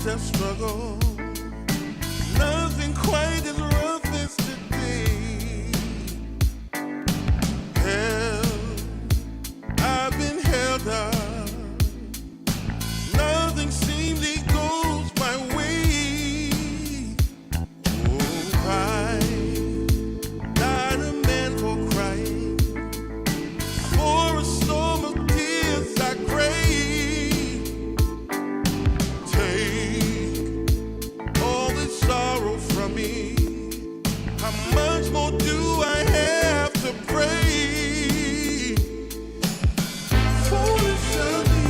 days of struggle, nothing quite as rough as today. Hell, I've been held up, nothing seemingly goes my way. Oh, I not a man for crying, for a storm of tears I crave. Take all this sorrow from me. How much more do I have to pray? Foolish of me,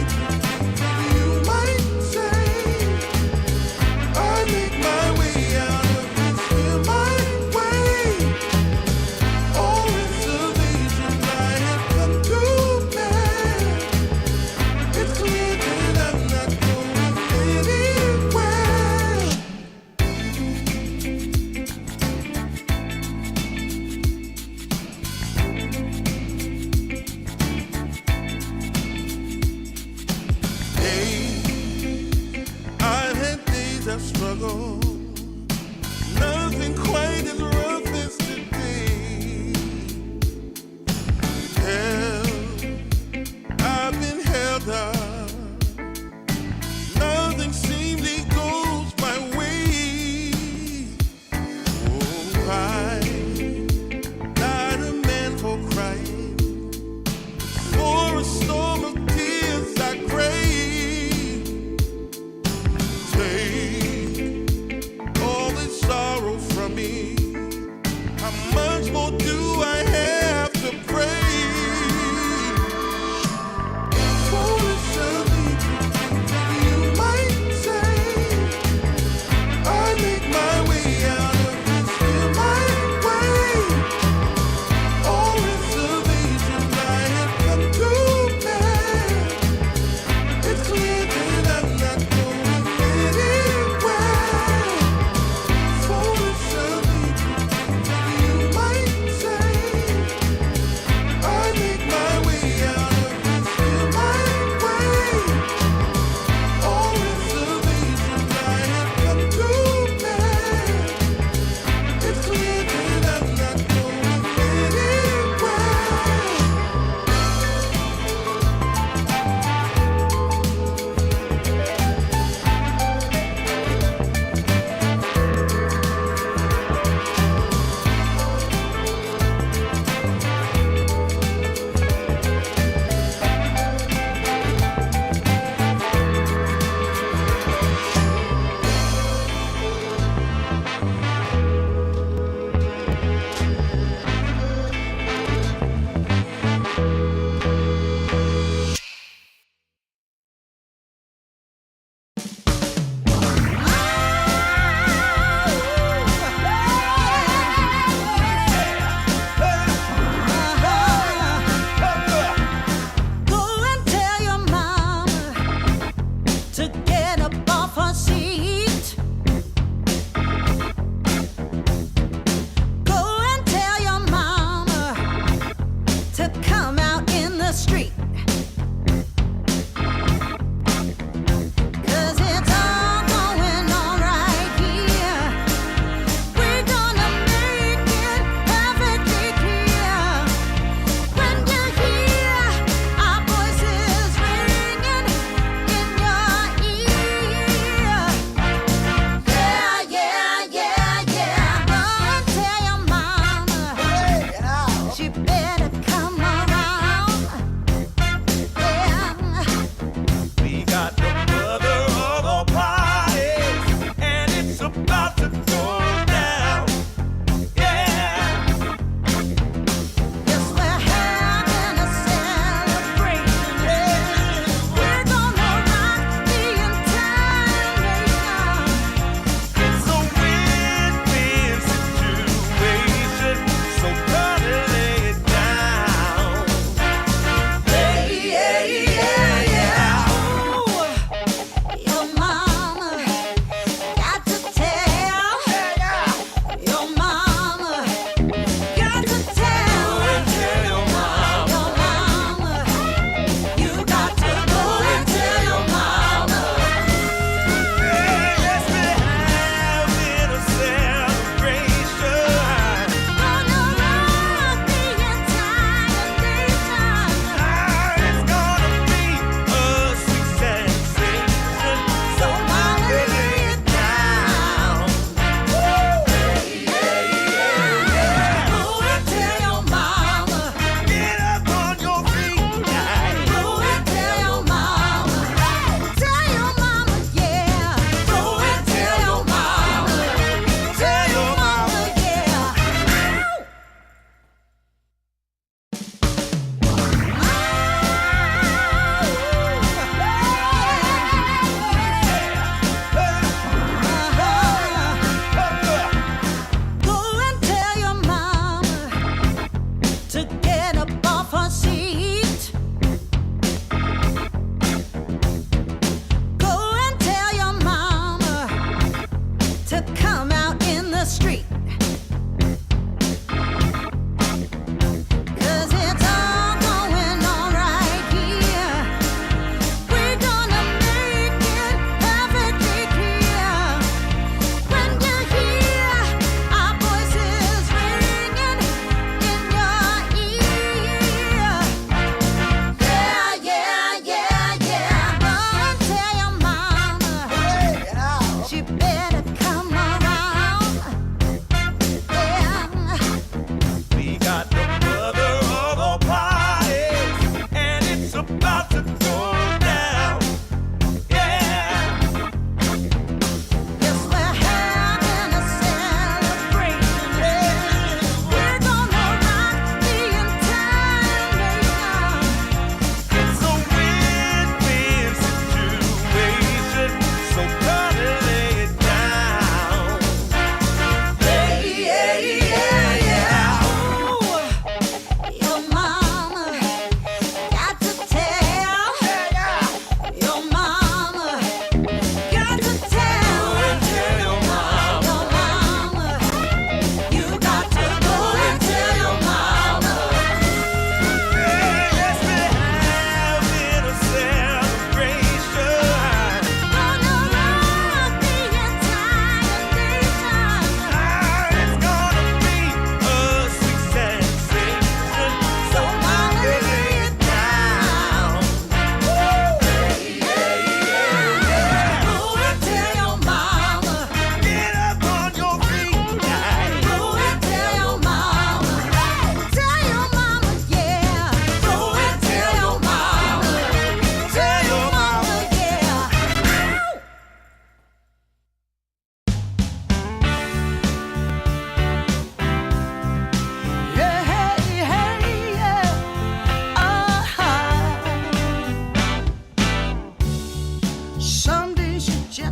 you might say. I make my way out of this here my way. All reservations I have come to bear. It's clear that I'm not going anywhere. Hey, I've had days of struggle, nothing quite as rough as today. Hell, I've been held up, nothing seemingly goes my way. Oh, I'm not a man for crying, for a storm of tears I crave. Take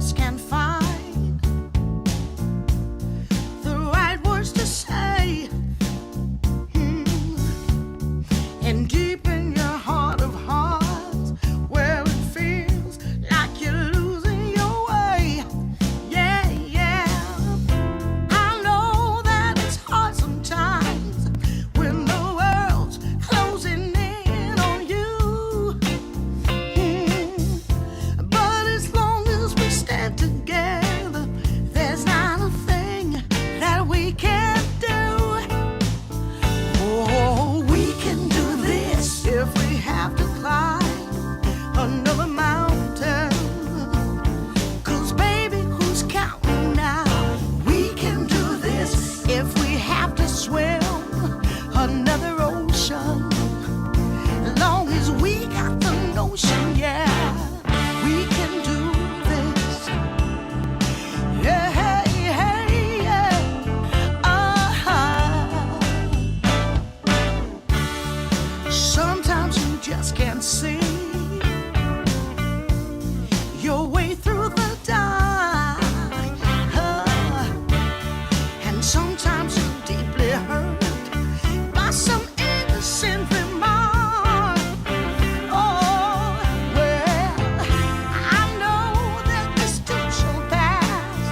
just can't find the right words to say. And deep in your heart of hearts, where it feels like you're losing your way. Yeah, yeah. I know that it's hard sometimes when the world's closing in on you. But as long as we stand together, there's not a thing that we can't do. Oh, we can do this if we have to climb another mountain. 'Cause baby, who's counting now? We can do this if we have to swim another ocean. As long as we got the notion, yeah, we can do this. Yeah, yeah, yeah. Sometimes you just can't see your way through the dark. And sometimes you're deeply hurt by some innocent remark. Oh, well, I know that this too shall pass,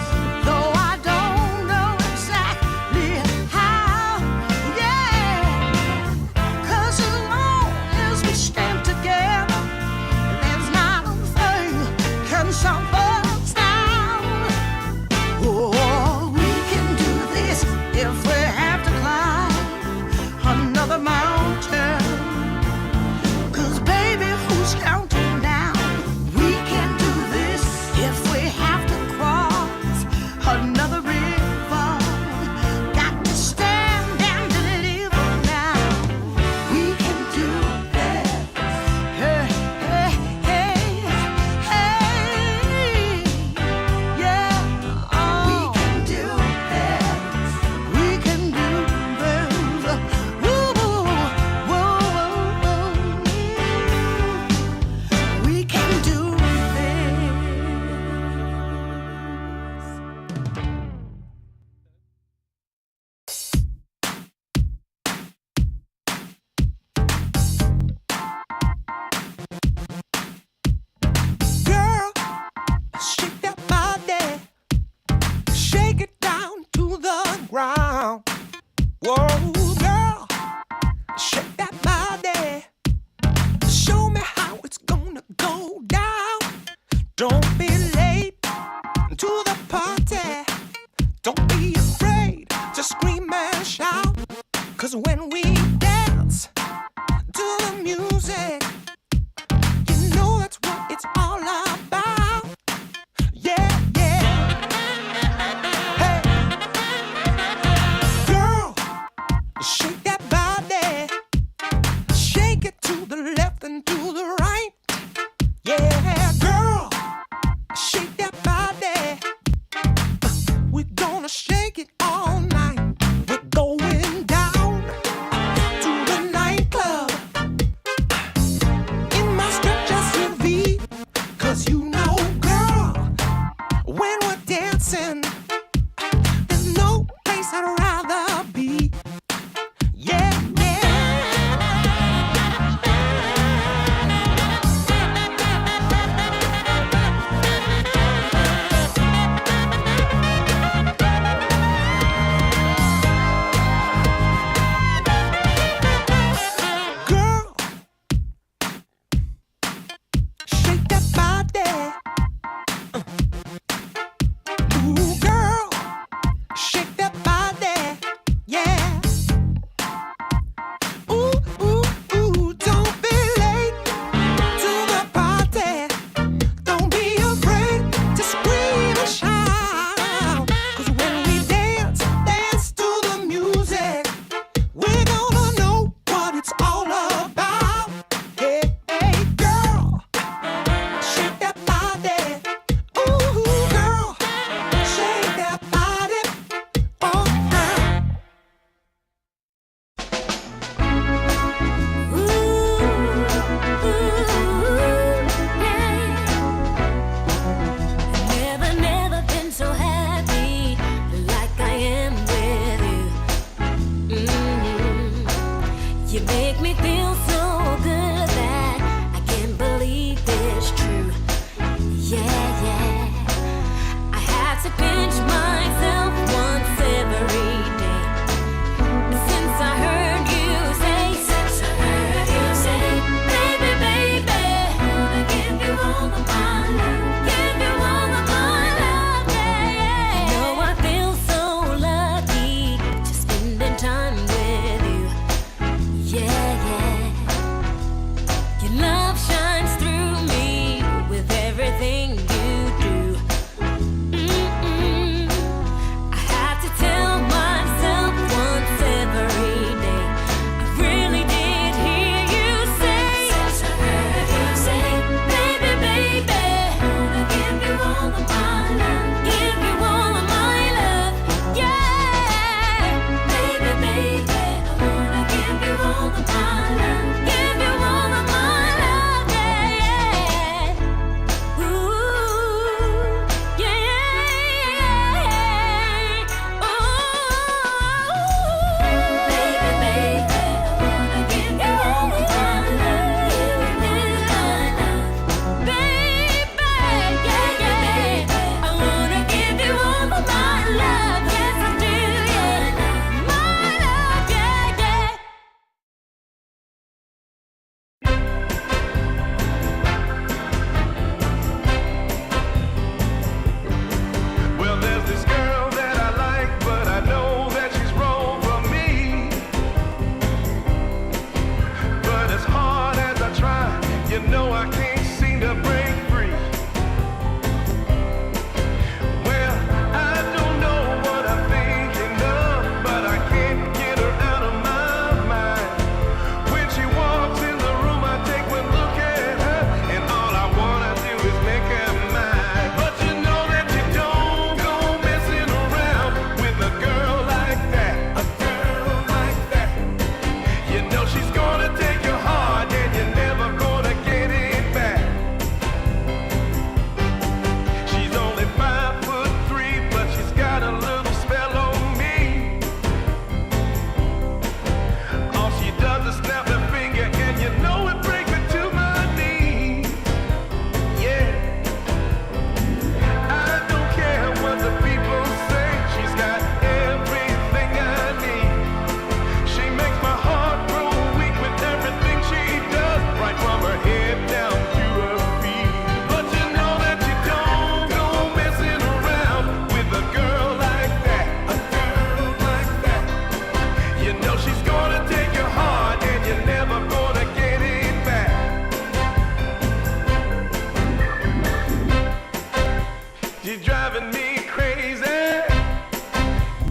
though I don't know exactly how. Yeah, 'cause as long as we stand together, there's not a thing can stop us now. Oh, we can do this if we have to climb another mountain. 'Cause baby, who's counting now? We can do this if we have to cross another river. Got to stand and deliver now. We can do this. Hey, hey, hey, hey. Yeah. We can do this. We can do this. Woo, woo, woo. We can do this. Girl, shake that body, shake it down to the ground. Whoa, girl, shake that body, show me how it's gonna go down. Don't be late to the party, don't be afraid to scream and shout. 'Cause when we dance to the music, you know that's what it's all about. Yeah, yeah. Hey, girl, shake that body, shake it to the left and to the right. Yeah, girl, shake that body. We're gonna shake it all night. We're going down to the nightclub in my stretch SUV. 'Cause you know, girl, when we're dancing, there's no place I'd rather be. Yeah, yeah. Girl, shake that body. Ooh, girl. She's driving me crazy,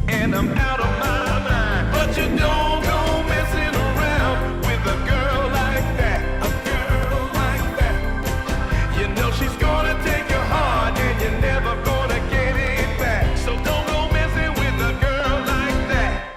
and I'm out of my mind. But you don't go messing around with a girl like that. A girl like that. You know she's gonna take your heart, and you're never gonna get it back. So don't go messing with a girl like that.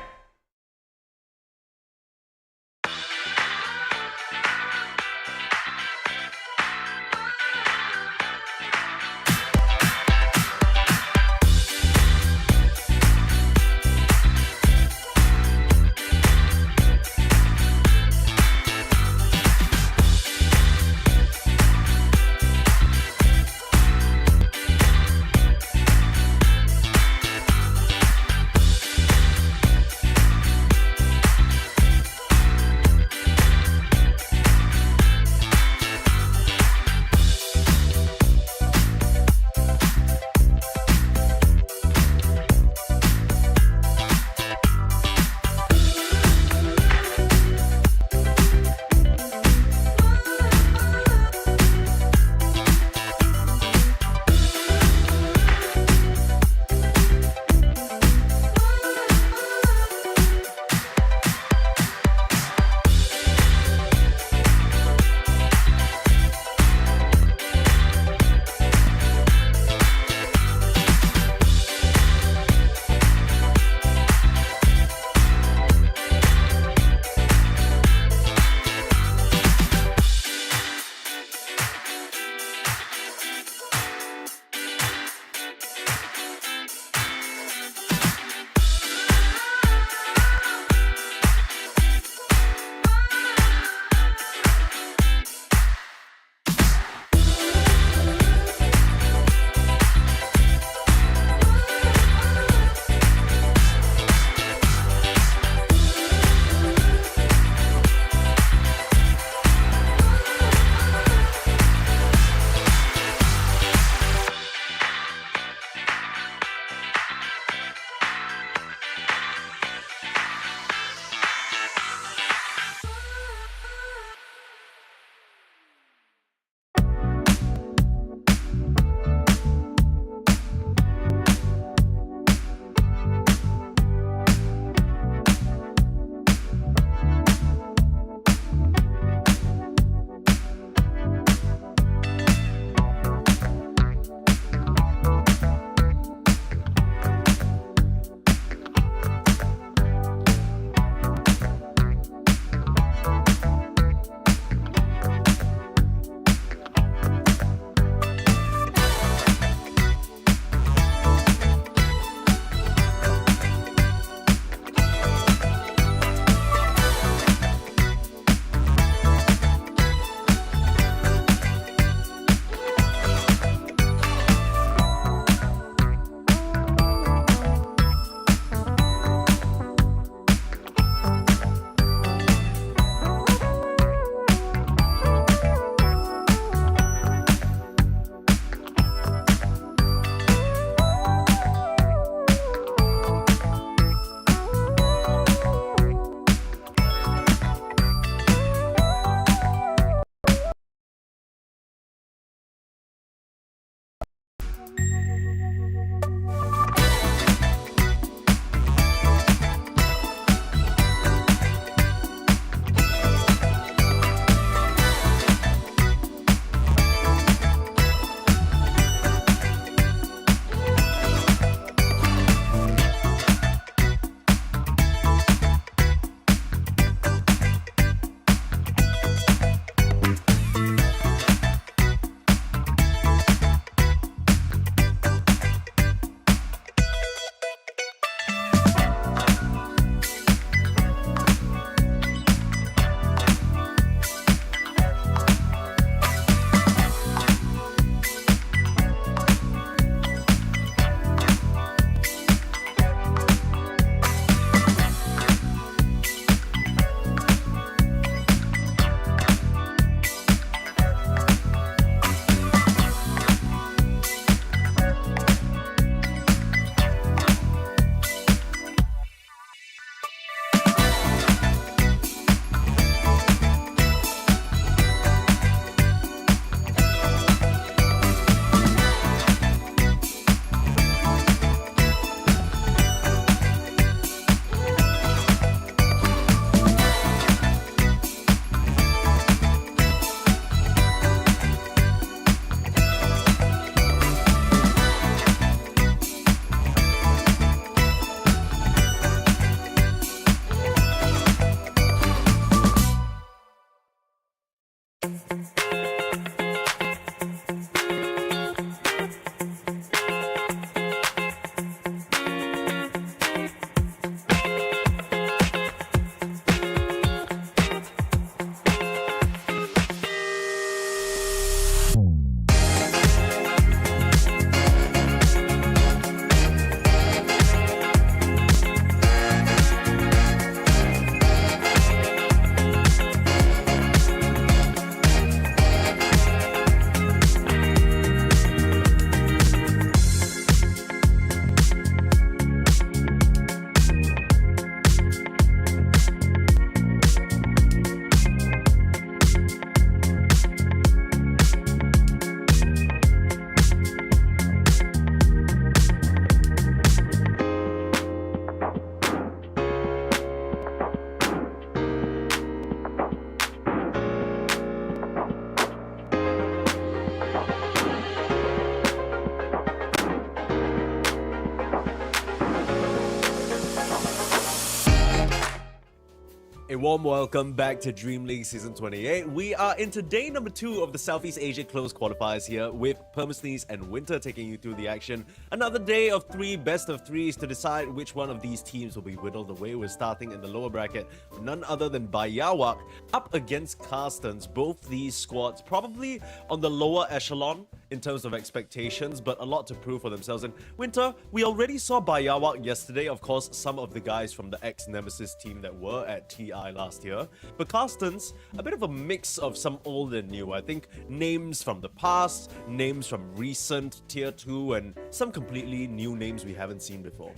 A warm welcome back to Dream League Season 28. We are into day number 2 of the Southeast Asia Close Qualifiers here with Permasneeze and Winter taking you through the action. Another day of 3 best of 3s to decide which one of these teams will be whittled away. We're starting in the lower bracket with none other than BAIYAWAK up against Carstensz. Both these squads probably on the lower echelon in terms of expectations, but a lot to prove for themselves. And Winter, we already saw BAIYAWAK yesterday. Of course, some of the guys from the ex-Nemesis team that were at TI last year. But Carstensz, a bit of a mix of some old and new. I think names from the past, names from recent Tier 2, and some completely new names we haven't seen before.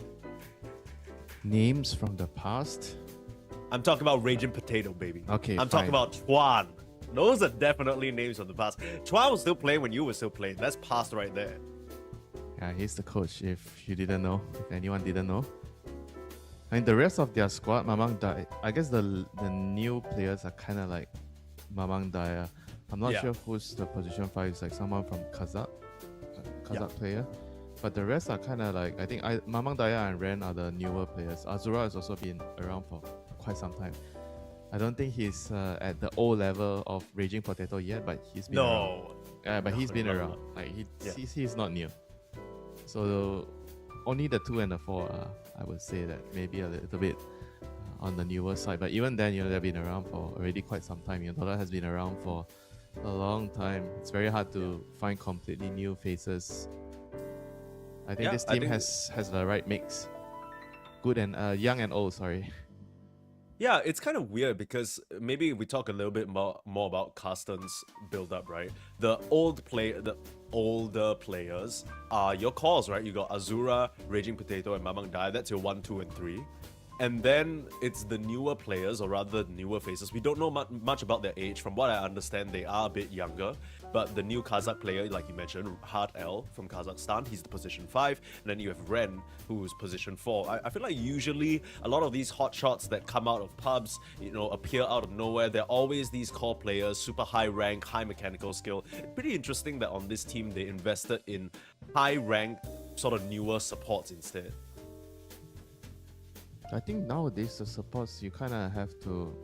Names from the past? I'm talking about Raging Potato, baby. Okay, I'm talking about Chuan. Those are definitely names from the past. Chuan was still playing when you were still playing. That's past right there. Yeah, he's the coach, if you didn't know, if anyone didn't know. And the rest of their squad, Mamang Daya, I guess the new players are kind of like Mamang Daya. I'm not sure who's the position 5, it's like someone from Kazakh player. But the rest are kind of like, I think Mamang Daya and Ren are the newer players. Azura has also been around for quite some time. I don't think he's at the old level of Raging Potato yet, but he's been around. Yeah, but he's been around. Like he's not new. So only the 2 and the 4 are, I would say that maybe a little bit on the newer side. But even then, they've been around for already quite some time. Dota has been around for a long time. It's very hard to find completely new faces. I think this team has the right mix. Good and young and old, sorry. Yeah, it's kind of weird because maybe we talk a little bit more about Carstensz build-up, right? The older players are your cores, right? You got Azura, Raging Potato, and Mamang Daya. That's your 1, 2, and 3. And then it's the newer players, or rather newer faces. We don't know much about their age. From what I understand, they are a bit younger. But the new Kazakh player, like you mentioned, Hard L from Kazakhstan, he's the position 5. And then you have Ren, who's position 4. I feel like usually a lot of these hot shots that come out of pubs, appear out of nowhere. They're always these core players, super high rank, high mechanical skill. It's pretty interesting that on this team, they invested in high rank, sort of newer supports instead. I think nowadays the supports you kind of have to.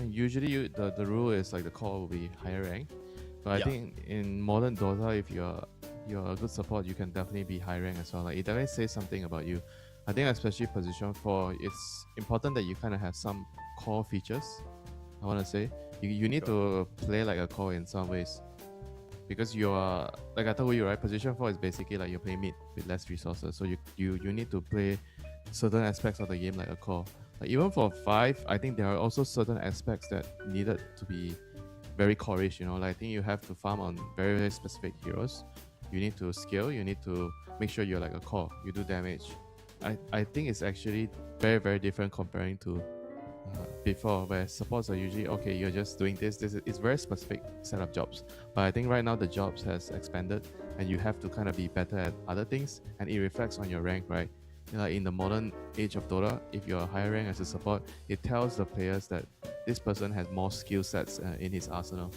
Usually the rule is like the core will be higher rank, but I think in modern Dota, if you're a good support, you can definitely be high rank as well. Like it definitely says something about you. I think especially position 4, it's important that you kind of have some core features. I want to say you need to play like a core in some ways, because you are, like I told you, right? Position 4 is basically like you're playing mid with less resources, so you need to play certain aspects of the game like a core. Like even for 5, I think there are also certain aspects that needed to be very core-ish, Like I think you have to farm on very, very specific heroes. You need to scale, you need to make sure you're like a core, you do damage. I think it's actually very, very different comparing to before, where supports are usually, okay, you're just doing this. It's very specific set of jobs. But I think right now the jobs has expanded and you have to kind of be better at other things, and it reflects on your rank, right? In the modern age of Dota, if you're a higher rank as a support, it tells the players that this person has more skill sets in his arsenal.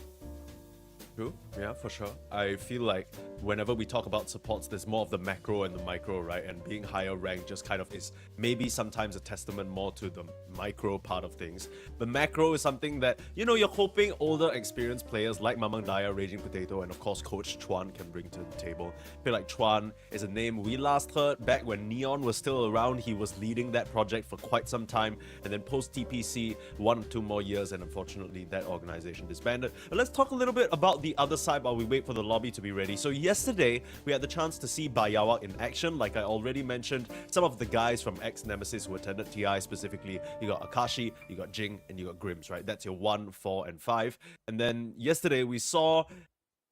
True, yeah, for sure. I feel like whenever we talk about supports, there's more of the macro and the micro, right? And being higher rank just kind of is maybe sometimes a testament more to the micro part of things. The macro is something that, you're hoping older experienced players like Mamang Daya, Raging Potato, and of course Coach Chuan can bring to the table. I feel like Chuan is a name we last heard back when Neon was still around. He was leading that project for quite some time, and then post TPC, 1 or 2 more years, and unfortunately that organization disbanded. But let's talk a little bit about the other side while we wait for the lobby to be ready. So yesterday, we had the chance to see BAIYAWAK in action. Like I already mentioned, some of the guys from ex-Nemesis who attended TI specifically. You got Akashi, you got Jing, and you got Grims, right? That's your 1, 4, and 5. And then yesterday, we saw...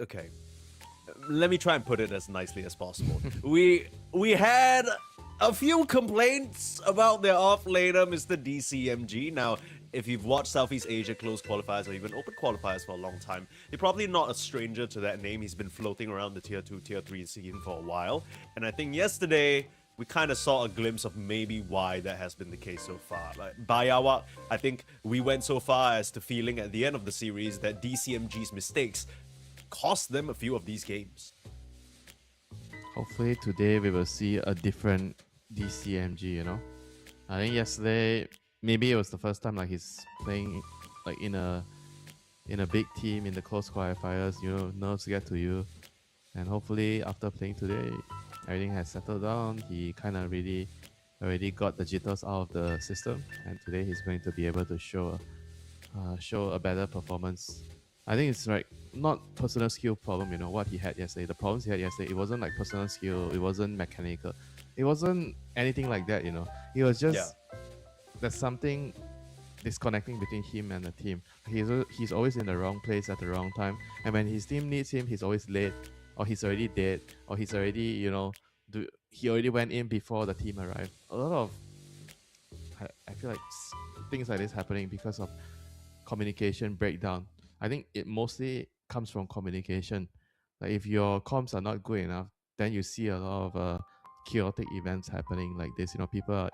Okay, let me try and put it as nicely as possible. We had a few complaints about their off-laner, Mr. DCMG. Now, if you've watched Southeast Asia Close Qualifiers or even Open Qualifiers for a long time, you're probably not a stranger to that name. He's been floating around the Tier 2, Tier 3 scene for a while. And I think yesterday, we kind of saw a glimpse of maybe why that has been the case so far. Like BAIYAWAK, I think we went so far as to feeling at the end of the series that DCMG's mistakes cost them a few of these games. Hopefully today we will see a different DCMG, I think yesterday maybe it was the first time like he's playing like in a big team in the close qualifiers. You know, nerves get to you, and hopefully after playing today, everything has settled down. He kind of really already got the jitters out of the system, and today he's going to be able to show a better performance. I think it's like not personal skill problem. You know what he had yesterday. The problems he had yesterday, it wasn't like personal skill. It wasn't mechanical. It wasn't anything like that. You know, it was just there's something disconnecting between him and the team. He's always in the wrong place at the wrong time, and when his team needs him, he's always late, or he's already dead, or he's already he already went in before the team arrived. A lot of I feel like things like this happening because of communication breakdown. I think it mostly comes from communication. Like if your comms are not good enough, then you see a lot of chaotic events happening like this. You know, people are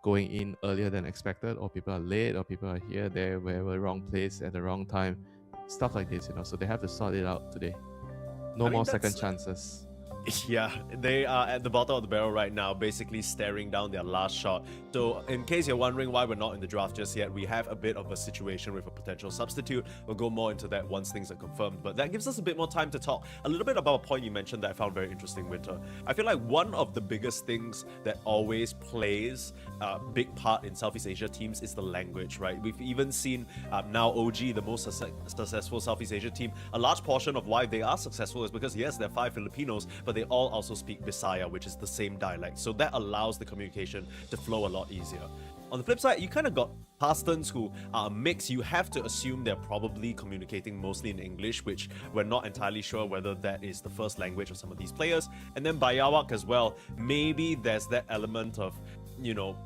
going in earlier than expected, or people are late, or people are here, there, wherever, wrong place at the wrong time. Stuff like this, you know. So they have to sort it out today. No more second chances. Yeah, they are at the bottom of the barrel right now, basically staring down their last shot. So in case you're wondering why we're not in the draft just yet, we have a bit of a situation with a potential substitute. We'll go more into that once things are confirmed, but that gives us a bit more time to talk a little bit about a point you mentioned that I found very interesting, Winter. I feel like one of the biggest things that always plays a big part in Southeast Asia teams is the language, right? We've even seen now OG, the most successful Southeast Asia team, a large portion of why they are successful is because yes, they're 5 Filipinos, but they all also speak Bisaya, which is the same dialect. So that allows the communication to flow a lot easier. On the flip side, you kind of got Carstensz, who are a mix. You have to assume they're probably communicating mostly in English, which we're not entirely sure whether that is the first language of some of these players. And then BAIYAWAK as well. Maybe there's that element of, you know,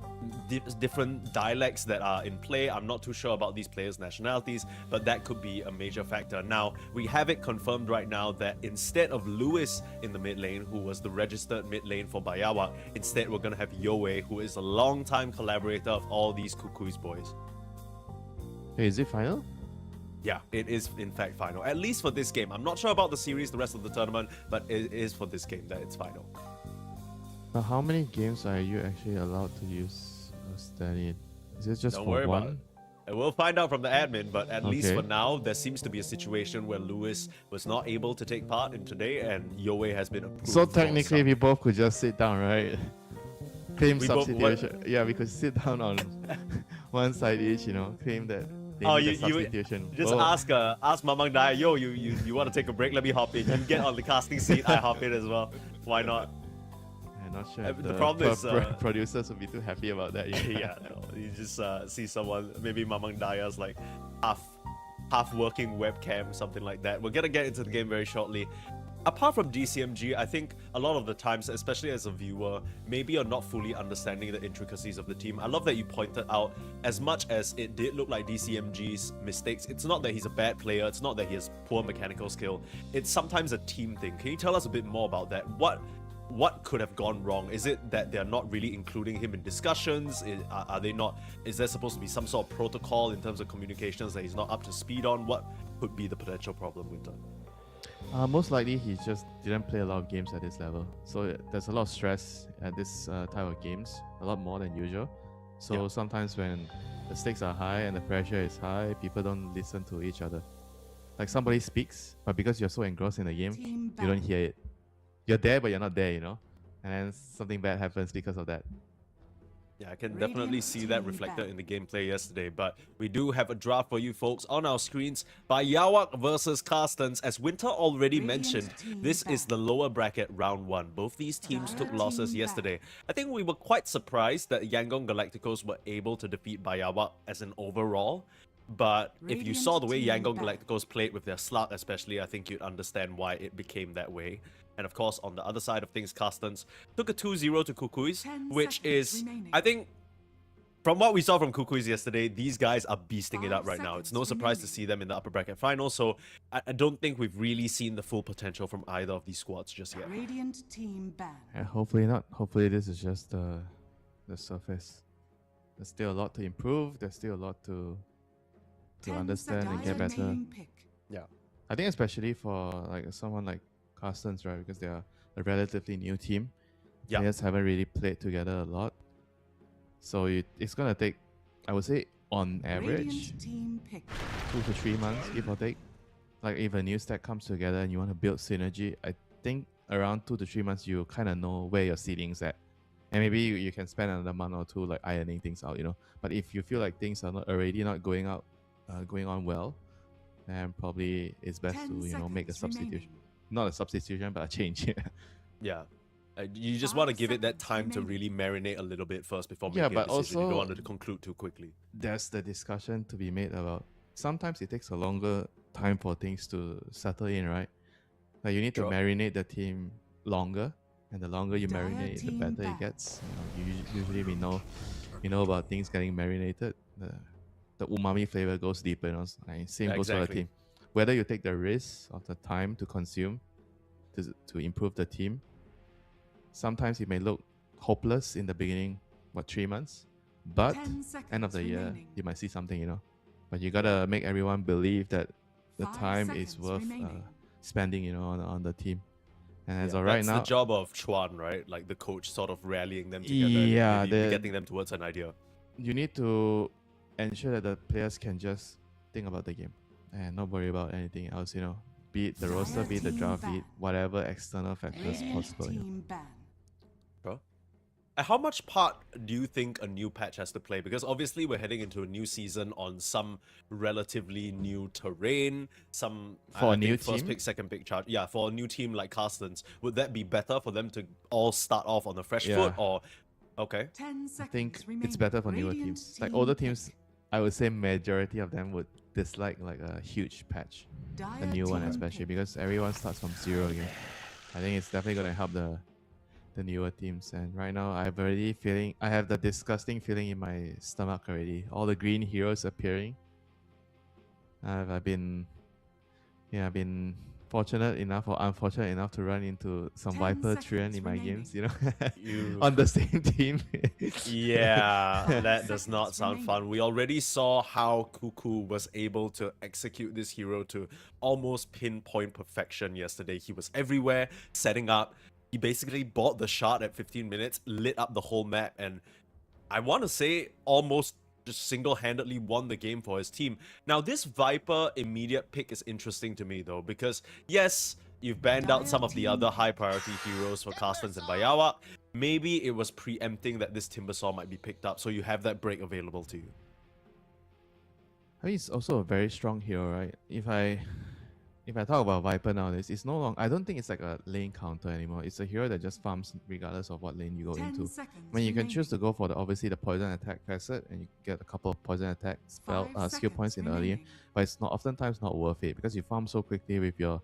different dialects that are in play. I'm not too sure about these players' nationalities, but that could be a major factor. Now, we have it confirmed right now that instead of Lewis in the mid lane, who was the registered mid lane for BAIYAWAK, instead we're going to have Yoe, who is a long-time collaborator of all these KUKUYS boys. Hey, is it final? Yeah, it is in fact final, at least for this game. I'm not sure about the series, the rest of the tournament, but it is for this game that it's final. But how many games are you actually allowed to use stand-in? Is it just Don't for worry one? about it. And we'll find out from the admin, but at least Okay. for now, there seems to be a situation where Lewis was not able to take part in today, and Yoe has been approved. So for technically, some- we both could just sit down, right? Claim We both- substitution. Yeah, we could sit down on one side each, you know, claim that they Oh, need a you substitution. just Oh, ask Mamang Dai, yo, you want to take a break? Let me hop in. You get on the casting seat, I hop in as well. Why not? I'm not sure if the the problem is, producers would be too happy about that. Yeah, no, you just see someone, maybe Mamang Daya's like half working webcam, something like that. We're gonna get into the game very shortly. Apart from DCMG, I think a lot of the times, especially as a viewer, maybe you're not fully understanding the intricacies of the team. I love that you pointed out, as much as it did look like DCMG's mistakes, it's not that he's a bad player, it's not that he has poor mechanical skill, it's sometimes a team thing. Can you tell us a bit more about that? What could have gone wrong? Is it that they're not really including him in discussions? Are they not? Is there supposed to be some sort of protocol in terms of communications that he's not up to speed on? What could be the potential problem, Winter? Most likely, he just didn't play a lot of games at this level. So there's a lot of stress at this type of games, a lot more than usual. So Yeah. sometimes when the stakes are high and the pressure is high, people don't listen to each other. Like somebody speaks, but because you're so engrossed in the game, you don't hear it. You're there, but you're not there, you know? And then something bad happens because of that. Yeah, I can definitely see that reflected in the gameplay yesterday, but we do have a draft for you folks on our screens. BAIYAWAK versus Carstensz. As Winter already mentioned, this is the lower bracket round 1. Both these teams took losses yesterday. I think we were quite surprised that Yangon Galacticos were able to defeat BAIYAWAK as an overall. But if you saw the way Yangon Galacticos played with their slug especially, I think you'd understand why it became that way. And of course, on the other side of things, Carstensz took a 2-0 to KUKUYS, which is, I think, from what we saw from KUKUYS yesterday, these guys are beasting it up right now. It's no surprise to see them in the upper bracket final, so I don't think we've really seen the full potential from either of these squads just yet. Radiant team ban. And hopefully not. Hopefully this is just the surface. There's still a lot to improve. There's still a lot to understand and get better. Yeah. I think especially for like someone like Carstensz, right? Because they are a relatively new team. Yeah. Players haven't really played together a lot. So it's gonna take I would say on average, Radiant team pick. 2 to 3 months, give or take. Like if a new stack comes together and you want to build synergy, I think around 2 to 3 months you kind of know where your ceiling's at. And maybe you can spend another month or two like ironing things out, you know. But if you feel like things are not going on well, then probably it's best 10 to, you know, make a seconds substitution. remaining. Not a substitution, but a change. Yeah. You just want to 5 give it that seconds time to really remaining. marinate a little bit first before Yeah, making a but decision. You don't also- want it to conclude too quickly. There's the discussion to be made about sometimes it takes a longer time for things to settle in, right? Like you need Sure. to marinate the team longer, and the longer you Dire marinate, the team better ban. it gets. You know, usually we know about things getting marinated. The umami flavor goes deeper. You know, and same Yeah, goes for the exactly. team. Whether you take the risk of the time to consume to improve the team, sometimes it may look hopeless in the beginning, 3 months, but 10 end of the seconds year remaining. you might see something, you know. But you gotta make everyone believe that the 5 time is seconds worth remaining. spending, you know, on the team. And as Yeah, of right that's now, the job of Chuan, right? Like the coach sort of rallying them together Yeah, and maybe the- getting them towards an idea. you need to ensure that the players can just think about the game and not worry about anything else, you know. Be it the roster, Dire be it the team draft, be it ban. whatever external factors Radiant possible. You know. team ban. Bro. How much part do you think a new patch has to play? Because obviously we're heading into a new season on some relatively new terrain, some For a think new first team? pick, second pick charge. Yeah, for a new team like Carstensz, would that be better for them to all start off on a fresh Yeah. foot, or okay? 10 seconds I think remaining. it's better for newer Radiant teams. Like team older pick. teams, I would say majority of them would dislike like a huge patch. The Dire new one team especially, pick. because everyone starts from zero again. I think it's definitely gonna help the newer teams. And right now I have the disgusting feeling in my stomach already. All the green heroes appearing. I've been fortunate enough or unfortunate enough to run into some 10 Viper seconds Trian in my remaining. games, you know. You- On the same team. Yeah, 5 that does not seconds sound fun. remaining. We already saw how KUKUYS was able to execute this hero to almost pinpoint perfection yesterday. He was everywhere, setting up. He basically bought the shot at 15 minutes, lit up the whole map, and I want to say almost just single-handedly won the game for his team. Now, this Viper immediate pick is interesting to me, though, because yes, you've banned out some of the other high-priority heroes for Carstensz and BAIYAWAK. Maybe it was preempting that this Timbersaw might be picked up, so you have that break available to you. I mean, it's also a very strong hero, right? If I talk about Viper nowadays, it's no longer. I don't think it's like a lane counter anymore. It's a hero that just farms regardless of what lane you go 10 into. seconds I mean, you can choose to remaining. go for obviously the poison attack facet, and you get a couple of poison attack 5 skill seconds points in the early, remaining. but it's not oftentimes not worth it because you farm so quickly with your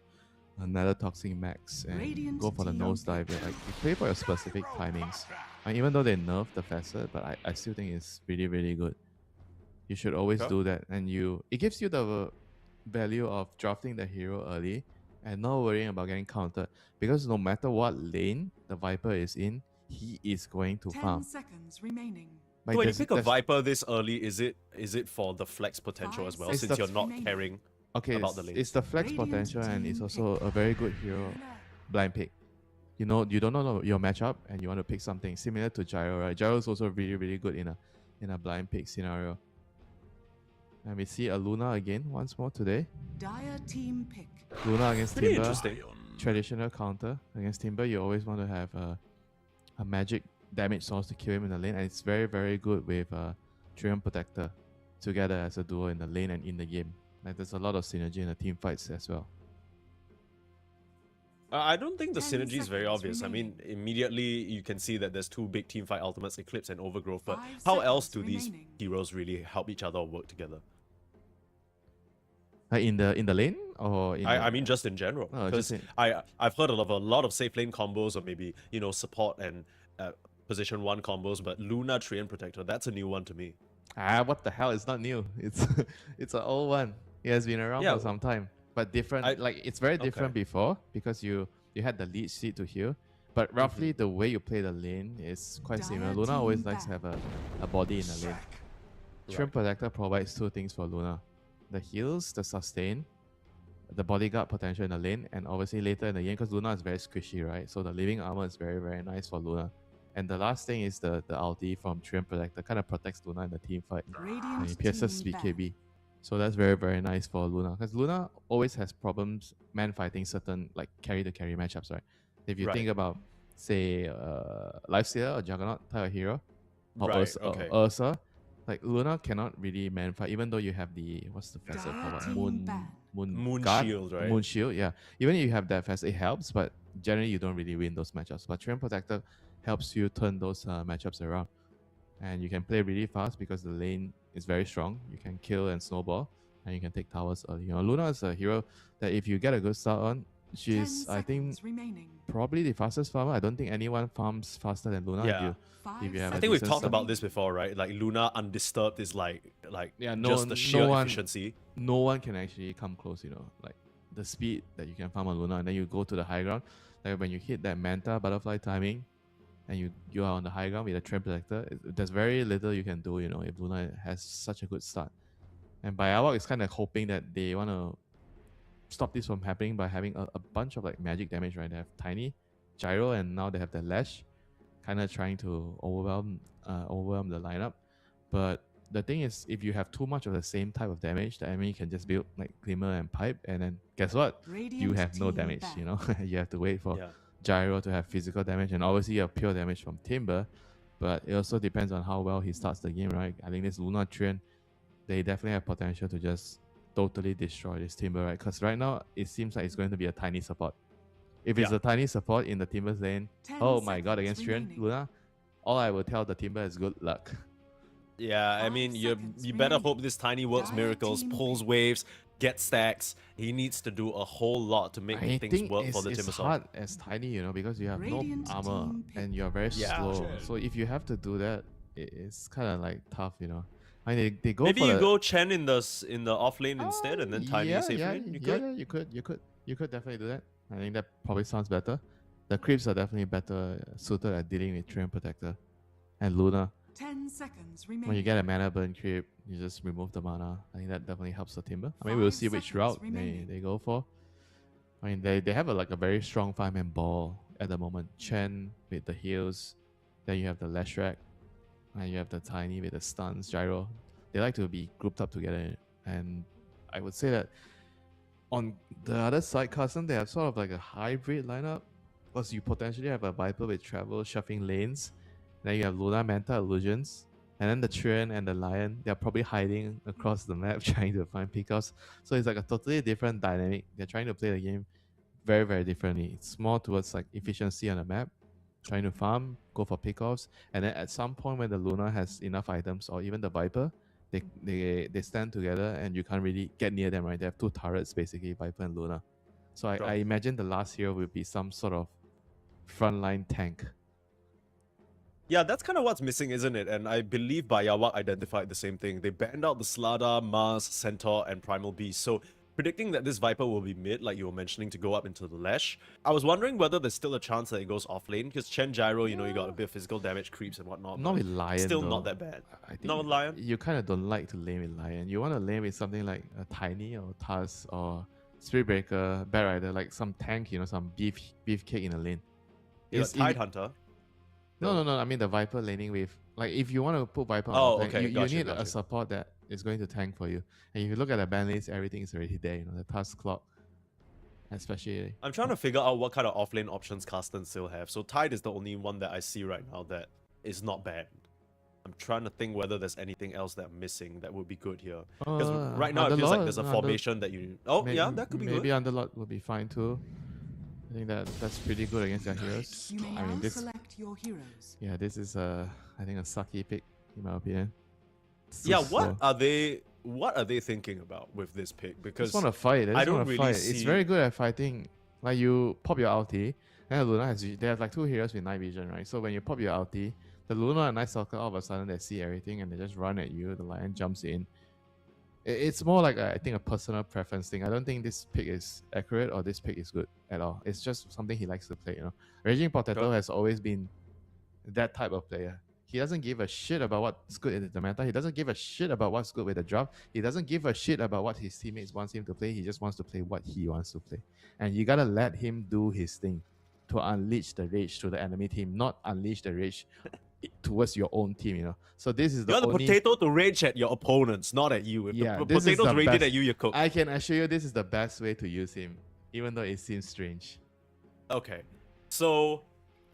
another toxic max and Radiant go for the team nosedive. Like you play for your specific timings. And even though they nerfed the facet, but I still think it's really really good. You should always Sure. do that, and it gives you the value of drafting the hero early and not worrying about getting countered, because no matter what lane the Viper is in, he is going to 10 farm. seconds remaining. Like, When you there's- pick a there's- Viper this early, is it for the flex potential 5 as well, It's since the you're not remaining. caring? okay, about the it's the flex Radiant potential, and it's team also pick. a very good hero blind pick. You know, you don't know your matchup, and you want to pick something similar to Gyro, right? Gyro is also really really good in a blind pick scenario. And we see a Luna again once more today. Dire team pick. Luna against Pretty Timber. interesting. Traditional counter against Timber, you always want to have a magic damage source to kill him in the lane, and it's very very good with Treant Protector together as a duo in the lane and in the game. Like there's a lot of synergy in the team fights as well. I don't think the 10 synergy is very seconds obvious. I mean, immediately you can see that there's two big team fight ultimates, Eclipse and Overgrowth, but 5 how else do seconds these remaining. heroes really help each other or work together? Like in the lane or in I mean, just in general. No, Because just I've heard of a lot of safe lane combos, or maybe, support and position 1 combos, but Luna Treant Protector, that's a new one to me. what the hell? It's not new. It's an old one. It has been around Yeah. for some time, but different. I- It's very different okay. before because you had the lead seed to heal, but roughly the way you play the lane is quite similar. Dire Luna always team likes to back. have a body in the lane. Treant Protector provides two things for Luna: the heals, the sustain, the bodyguard potential in the lane, and obviously later in the game, because Luna is very squishy, right? So the living armor is very very nice for Luna. And the last thing is the ulti from Treant Protector kind of protects Luna in the team fight. And Radiant he pierces team BKB. So that's very, very nice for Luna. Because Luna always has problems man fighting certain like carry to carry matchups, right? If you Right. think about, say, Lifestealer or Juggernaut type of hero, or Right, okay. Ursa, like Luna cannot really man fight, even though you have the what's the facet Dire called? team ban. Moon Guard? Shield, right? Moon Shield, yeah. Even if you have that facet, it helps, but generally you don't really win those matchups. But Treant Protector helps you turn those matchups around, and you can play really fast because the lane is very strong. You can kill and snowball, and you can take towers early. You know, Luna is a hero that if you get a good start on, she's I think remaining. probably the fastest farmer. I don't think anyone farms faster than Luna. Yeah. If you have I a think we've decent talked start. about this before, right? Like Luna undisturbed is like Yeah, just the sheer one- efficiency. No one can actually come close, you know, like the speed that you can farm on Luna, and then you go to the high ground. Like when you hit that Manta butterfly timing, and you are on the high ground with a Treant Protector, there's very little you can do, you know, if Luna has such a good start. And BAIYAWAK is kind of hoping that they want to stop this from happening by having a bunch of like magic damage, right? They have Tiny, Gyro, and now they have the Lash, kind of trying to overwhelm the lineup. But the thing is, if you have too much of the same type of damage, the enemy can just build like Glimmer and Pipe, and then guess what? You have no damage, you know? You have to wait for Yeah. Gyro to have physical damage, and obviously you have pure damage from Timber, but it also depends on how well he starts the game, right? I think this Luna Treant, they definitely have potential to just totally destroy this Timber, right? Because right now, it seems like it's going to be a tiny support. If it's Yeah. a tiny support in the Timber's lane, 10 oh my god, seconds against Treant, remaining. Luna, all I will tell the Timber is good luck. Yeah, I 5 mean, seconds you better remaining. hope this Tiny works Dire miracles, team pulls ban. waves, gets stacks. He needs to do a whole lot to make I things think work for the it's Timbersaw. hard as Tiny, you know, because you have Radiant no armor team pick. and you're very Yeah. slow. So if you have to do that, it's kind of like tough, you know. I mean, they go Maybe for you the, go Chen in the off lane instead, and then Tiny yeah, safe yeah, lane. You yeah, could. yeah, you could definitely do that. I think that probably sounds better. The creeps are definitely better suited at dealing with Treant Protector and Luna. 10 seconds remaining. When you get a mana burn creep, you just remove the mana. I think that definitely helps the Timber. I mean, we'll 5 see which seconds route remaining. they go for. I mean, they have a very strong 5-man ball at the moment. Chen with the heals, then you have the Leshrac, and you have the Tiny with the stuns, Gyro. They like to be grouped up together, and I would say that on the other side, Carstensz, they have sort of like a hybrid lineup, because you potentially have a Viper with Travel shuffling lanes, then you have Luna, Manta, Illusions, and then the Treant and the Lion, they're probably hiding across the map trying to find pickups. So it's like a totally different dynamic. They're trying to play the game very, very differently. It's more towards like efficiency on the map, trying to farm, go for pickoffs, and then at some point when the Luna has enough items, or even the Viper, they stand together and you can't really get near them, right? They have two turrets basically, Viper and Luna. So Sure. I imagine the last hero will be some sort of frontline tank. Yeah, that's kind of what's missing, isn't it? And I believe BAIYAWAK identified the same thing. They banned out the Slada, Mars, Centaur, and Primal Beast. So predicting that this Viper will be mid, like you were mentioning, to go up into the Lash. I was wondering whether there's still a chance that it goes off lane, because Chen Gyro, you know, you got a bit of physical damage creeps and whatnot. Not but with Lion. Still though. not that bad. I think Not with Lion? You kind of don't like to lane with Lion. You want to lane with something like a Tiny or Tusk or Spirit Breaker, Bat Rider, like some tank, you know, some beefcake in the lane. You It's got Tide if- Hunter. No. I mean the Viper laning with, like, if you want to put Viper on Oh, the tank, okay, you gotcha, need a gotcha. support that is going to tank for you. And if you look at the ban list, everything is already there. You know, the Tusk Clock, especially. I'm trying to figure out what kind of offlane options Carstensz still have. So Tide is the only one that I see right now that is not bad. I'm trying to think whether there's anything else that I'm missing that would be good here. Because right now it feels like there's a formation that you... Oh, yeah, that could be maybe good. Underlord would be fine too. I think that's pretty good against their heroes. You may I now mean, this, select your heroes. yeah, this is I think a sucky pick in my opinion. It's Yeah, too what slow. what are they thinking about with this pick? Because Just want to fight. They I just don't want to really fight. It's see- very good at fighting. Like you pop your ulti, and Luna has they have like two heroes with night vision, right? So when you pop your ulti, the Luna and Night Stalker all of a sudden they see everything and they just run at you. The Lion jumps in. It's more like I think a personal preference thing. I don't think this pick is accurate or this pick is good at all. It's just something he likes to play. You know, Raging Potato Sure. has always been that type of player. He doesn't give a shit about what's good in the meta. He doesn't give a shit about what's good with the draft. He doesn't give a shit about what his teammates wants him to play. He just wants to play what he wants to play. And you gotta let him do his thing. to unleash the rage to the enemy team, not unleash the rage towards your own team, you know. So this is the You're the only... potato to rage at your opponents, not at you. If Yeah, the this is potato's the raging best. at you, you cook. I can assure you this is the best way to use him, even though it seems strange. Okay, so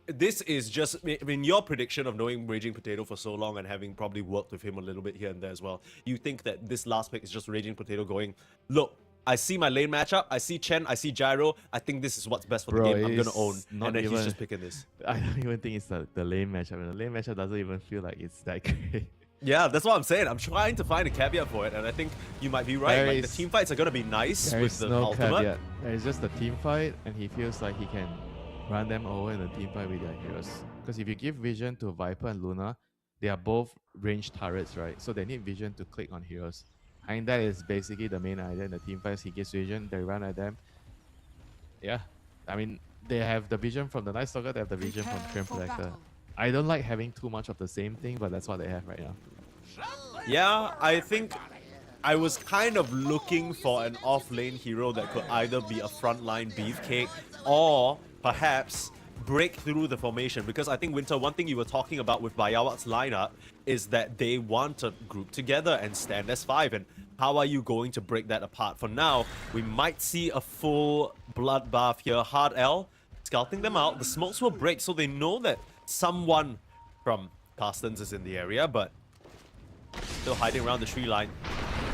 this is just, I mean, your prediction of knowing Raging Potato for so long and having probably worked with him a little bit here and there as well. You think that this last pick is just Raging Potato going, look, I see my lane matchup, I see Chen, I see Gyro, I think this is what's best for the game, I'm gonna own. not And then even- he's just picking this. I don't even think it's the lane matchup. The lane matchup doesn't even feel like it's that great. Yeah, that's what I'm saying. I'm trying to find a caveat for it, and I think you might be right. There Like, the is- team fights are gonna be nice There with is the no ultimate. caveat. There is just a team fight, and he feels like he can run them over in the team fight with their heroes. Because if you give vision to Viper and Luna, they are both ranged turrets, right? So they need vision to click on heroes. And that is basically the main idea in the team fights. He gives vision, they run at them. Yeah, I mean, they have the vision from the Night Stalker, they have the vision from Prepare Trim for Protector. battle. I don't like having too much of the same thing, but that's what they have right now. Yeah, I think I was kind of looking for an off-lane hero that could either be a frontline beefcake or perhaps break through the formation. Because I think, Winter, one thing you were talking about with BAIYAWAK's lineup is that they want to group together and stand as 5. And how are you going to break that apart? For now, we might see a full bloodbath here. Hard L scouting them out. The smokes will break, so they know that someone from Carstensz is in the area, but still hiding around the tree line.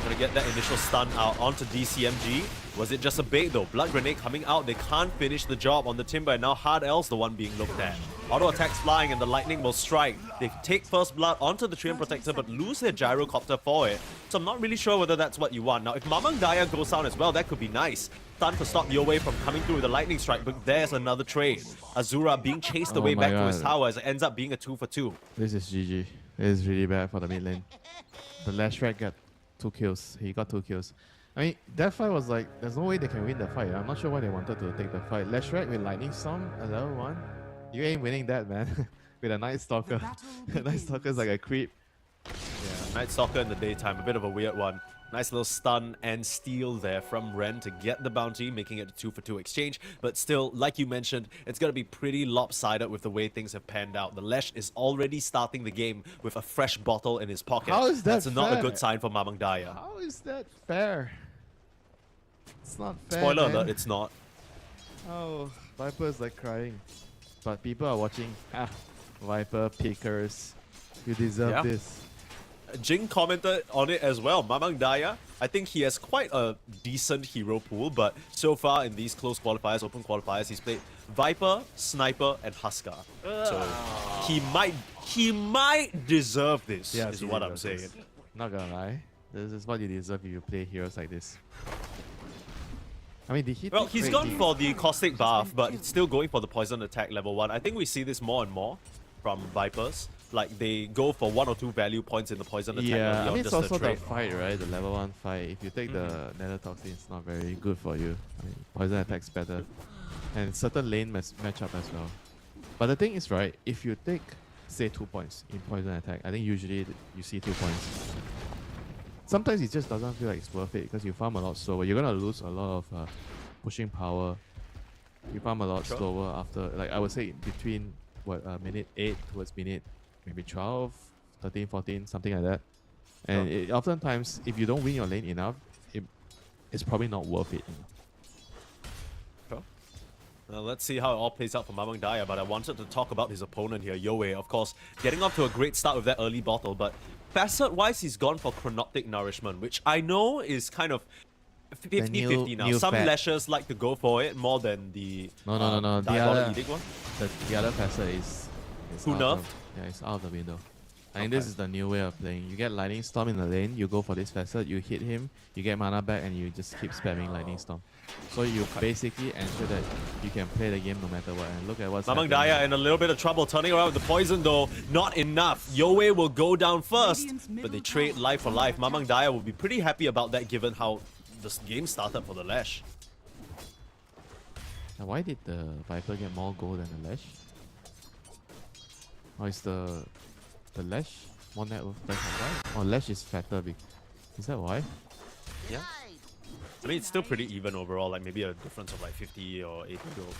Gonna get that initial stun out onto DCMG. Was it just a bait though? Blood Grenade coming out. They can't finish the job on the Timber, and now Hard L's the one being looked at. Auto attacks flying and the lightning will strike. They take first blood onto the Treant Protector but lose their Gyrocopter for it. So I'm not really sure whether that's what you want. Now if Mamang Daya goes down as well, that could be nice. Stun to stop Yowei from coming through with the lightning strike, but there's another trade. Azura being chased away my back to his God. tower as it ends up being a 2 for 2. This is GG. It is really bad for the mid lane. The Lashrat got 2 kills. He got 2 kills. I mean, that fight was like, there's no way they can win the fight. I'm not sure why they wanted to take the fight. Lashrat with Lightning Storm, a level 1. You ain't winning that, man. With a Night Stalker. The battle Night Stalker's like a creep. Yeah, Night Stalker in the daytime, a bit of a weird one. Nice little stun and steal there from Ren to get the bounty, making it a 2 for 2 exchange. But still, like you mentioned, it's going to be pretty lopsided with the way things have panned out. The Lesh is already starting the game with a fresh bottle in his pocket. How is that That's not a fair? good sign for Mamang Daya. How is that fair? It's not fair. Spoiler man. alert, it's not. Oh, Viper's like crying. But people are watching. Ah, Viper, pickers. You deserve Yeah. this. Jing commented on it as well. Mamang Daya, I think he has quite a decent hero pool, but so far in these close qualifiers, open qualifiers, he's played Viper, Sniper, and Huskar. So he might deserve this, Yes, is he what I'm deserves saying. this. Not gonna lie. This is what you deserve if you play heroes like this. I mean, did he Well, take he's great gone lead? for the Caustic Bath, but it's still going for the Poison Attack level 1. I think we see this more and more from Vipers. Like, they go for 1 or 2 value points in the Poison Attack Yeah, early I on mean, it's just to also the trade. fight, right? The level 1 fight. If you take the Nether Toxin, it's not very good for you. I mean, Poison Attack's better. And certain lane matchup as well. But the thing is, right, if you take, say, 2 points in Poison Attack, I think usually you see 2 points. Sometimes it just doesn't feel like it's worth it because you farm a lot slower. You're gonna lose a lot of pushing power. You farm a lot Sure. slower after, like I would say, between minute 8 towards minute maybe 12, 13, 14, something like that. And Sure. oftentimes, if you don't win your lane enough, it's probably not worth it. You know? Let's see how it all plays out for Mamang Daya, but I wanted to talk about his opponent here, Yowei. Of course, getting off to a great start with that early bottle, but facet-wise, he's gone for Chronoptic Nourishment, which I know is kind of 50-50 now. new Some fat. lashers like to go for it more than the No. The Diabolic other, Edict one. the other facet is Who out nerfed? of- yeah, it's out of the window. I think Okay. this is the new way of playing. You get Lightning Storm in the lane, you go for this facet, you hit him, you get mana back, and you just keep spamming Lightning Storm. So you basically ensure that you can play the game no matter what. And look at what's Mamang happening. Daya in a little bit of trouble, turning around with the poison though, not enough. Yowei will go down first, but they trade life for life. Mamang Daya will be pretty happy about that given how this game started for the Lash. Now, why did the Viper get more gold than the Lash? Or is the Lash more net worth than the Or Lash is fatter? Is that why? Yeah. I mean, it's still pretty even overall, like maybe a difference of like 50 or 80 gold.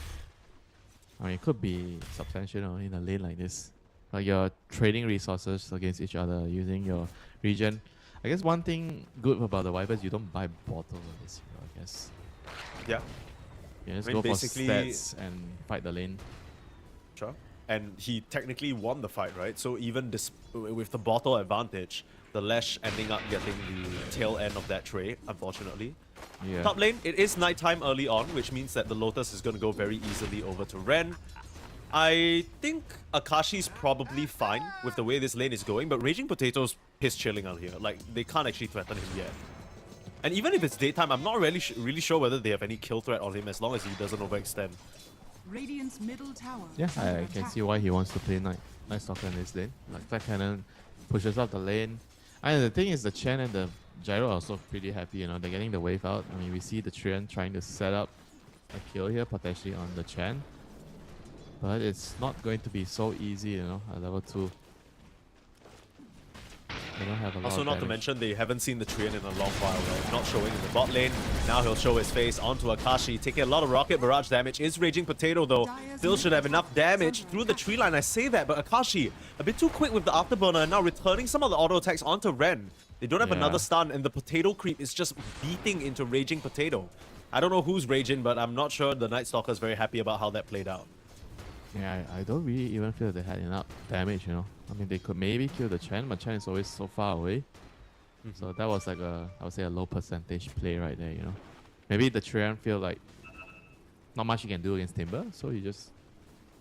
I mean, it could be substantial, you know, in a lane like this. Like you're trading resources against each other using your regen. I guess one thing good about the Vipers, you don't buy bottle of this hero, I guess. Yeah, You just I mean, go for basically- stats and fight the lane. sure. And he technically won the fight, right? So even with the bottle advantage, the Lash ending up getting the tail end of that trade, unfortunately. Yeah. Top lane, it is nighttime early on, which means that the Lotus is going to go very easily over to Ren. I think Akashi's probably fine with the way this lane is going, but Raging Potato's piss chilling out here. Like, they can't actually threaten him yet. And even if it's daytime, I'm not really sure whether they have any kill threat on him as long as he doesn't overextend. Radiant's middle tower. Yeah, is under I can attack. see why he wants to play Night Stalker in this lane. Like, Flat Cannon pushes up the lane. And the thing is, the Chen and the Gyro are also pretty happy, you know, they're getting the wave out. I mean, we see the Trian trying to set up a kill here, potentially on the Chen. But it's not going to be so easy, you know, at level 2. They don't have a lot Also, of not to damage. mention, they haven't seen the Trian in a long while, right? Not showing in the bot lane. Now he'll show his face onto Akashi, taking a lot of rocket barrage damage. Is Raging Potato, though. Still should have enough damage through the tree line. I say that, but Akashi, a bit too quick with the afterburner, and now returning some of the auto attacks onto Ren. They don't have Yeah. another stun, and the potato creep is just beating into Raging Potato. I don't know who's raging, but I'm not sure the Night Stalker is very happy about how that played out. Yeah, I don't really even feel they had enough damage, you know. I mean, they could maybe kill the Chen, but Chen is always so far away. So that was like I would say a low percentage play right there, you know. Maybe the Trian feel like not much he can do against Timber, so he just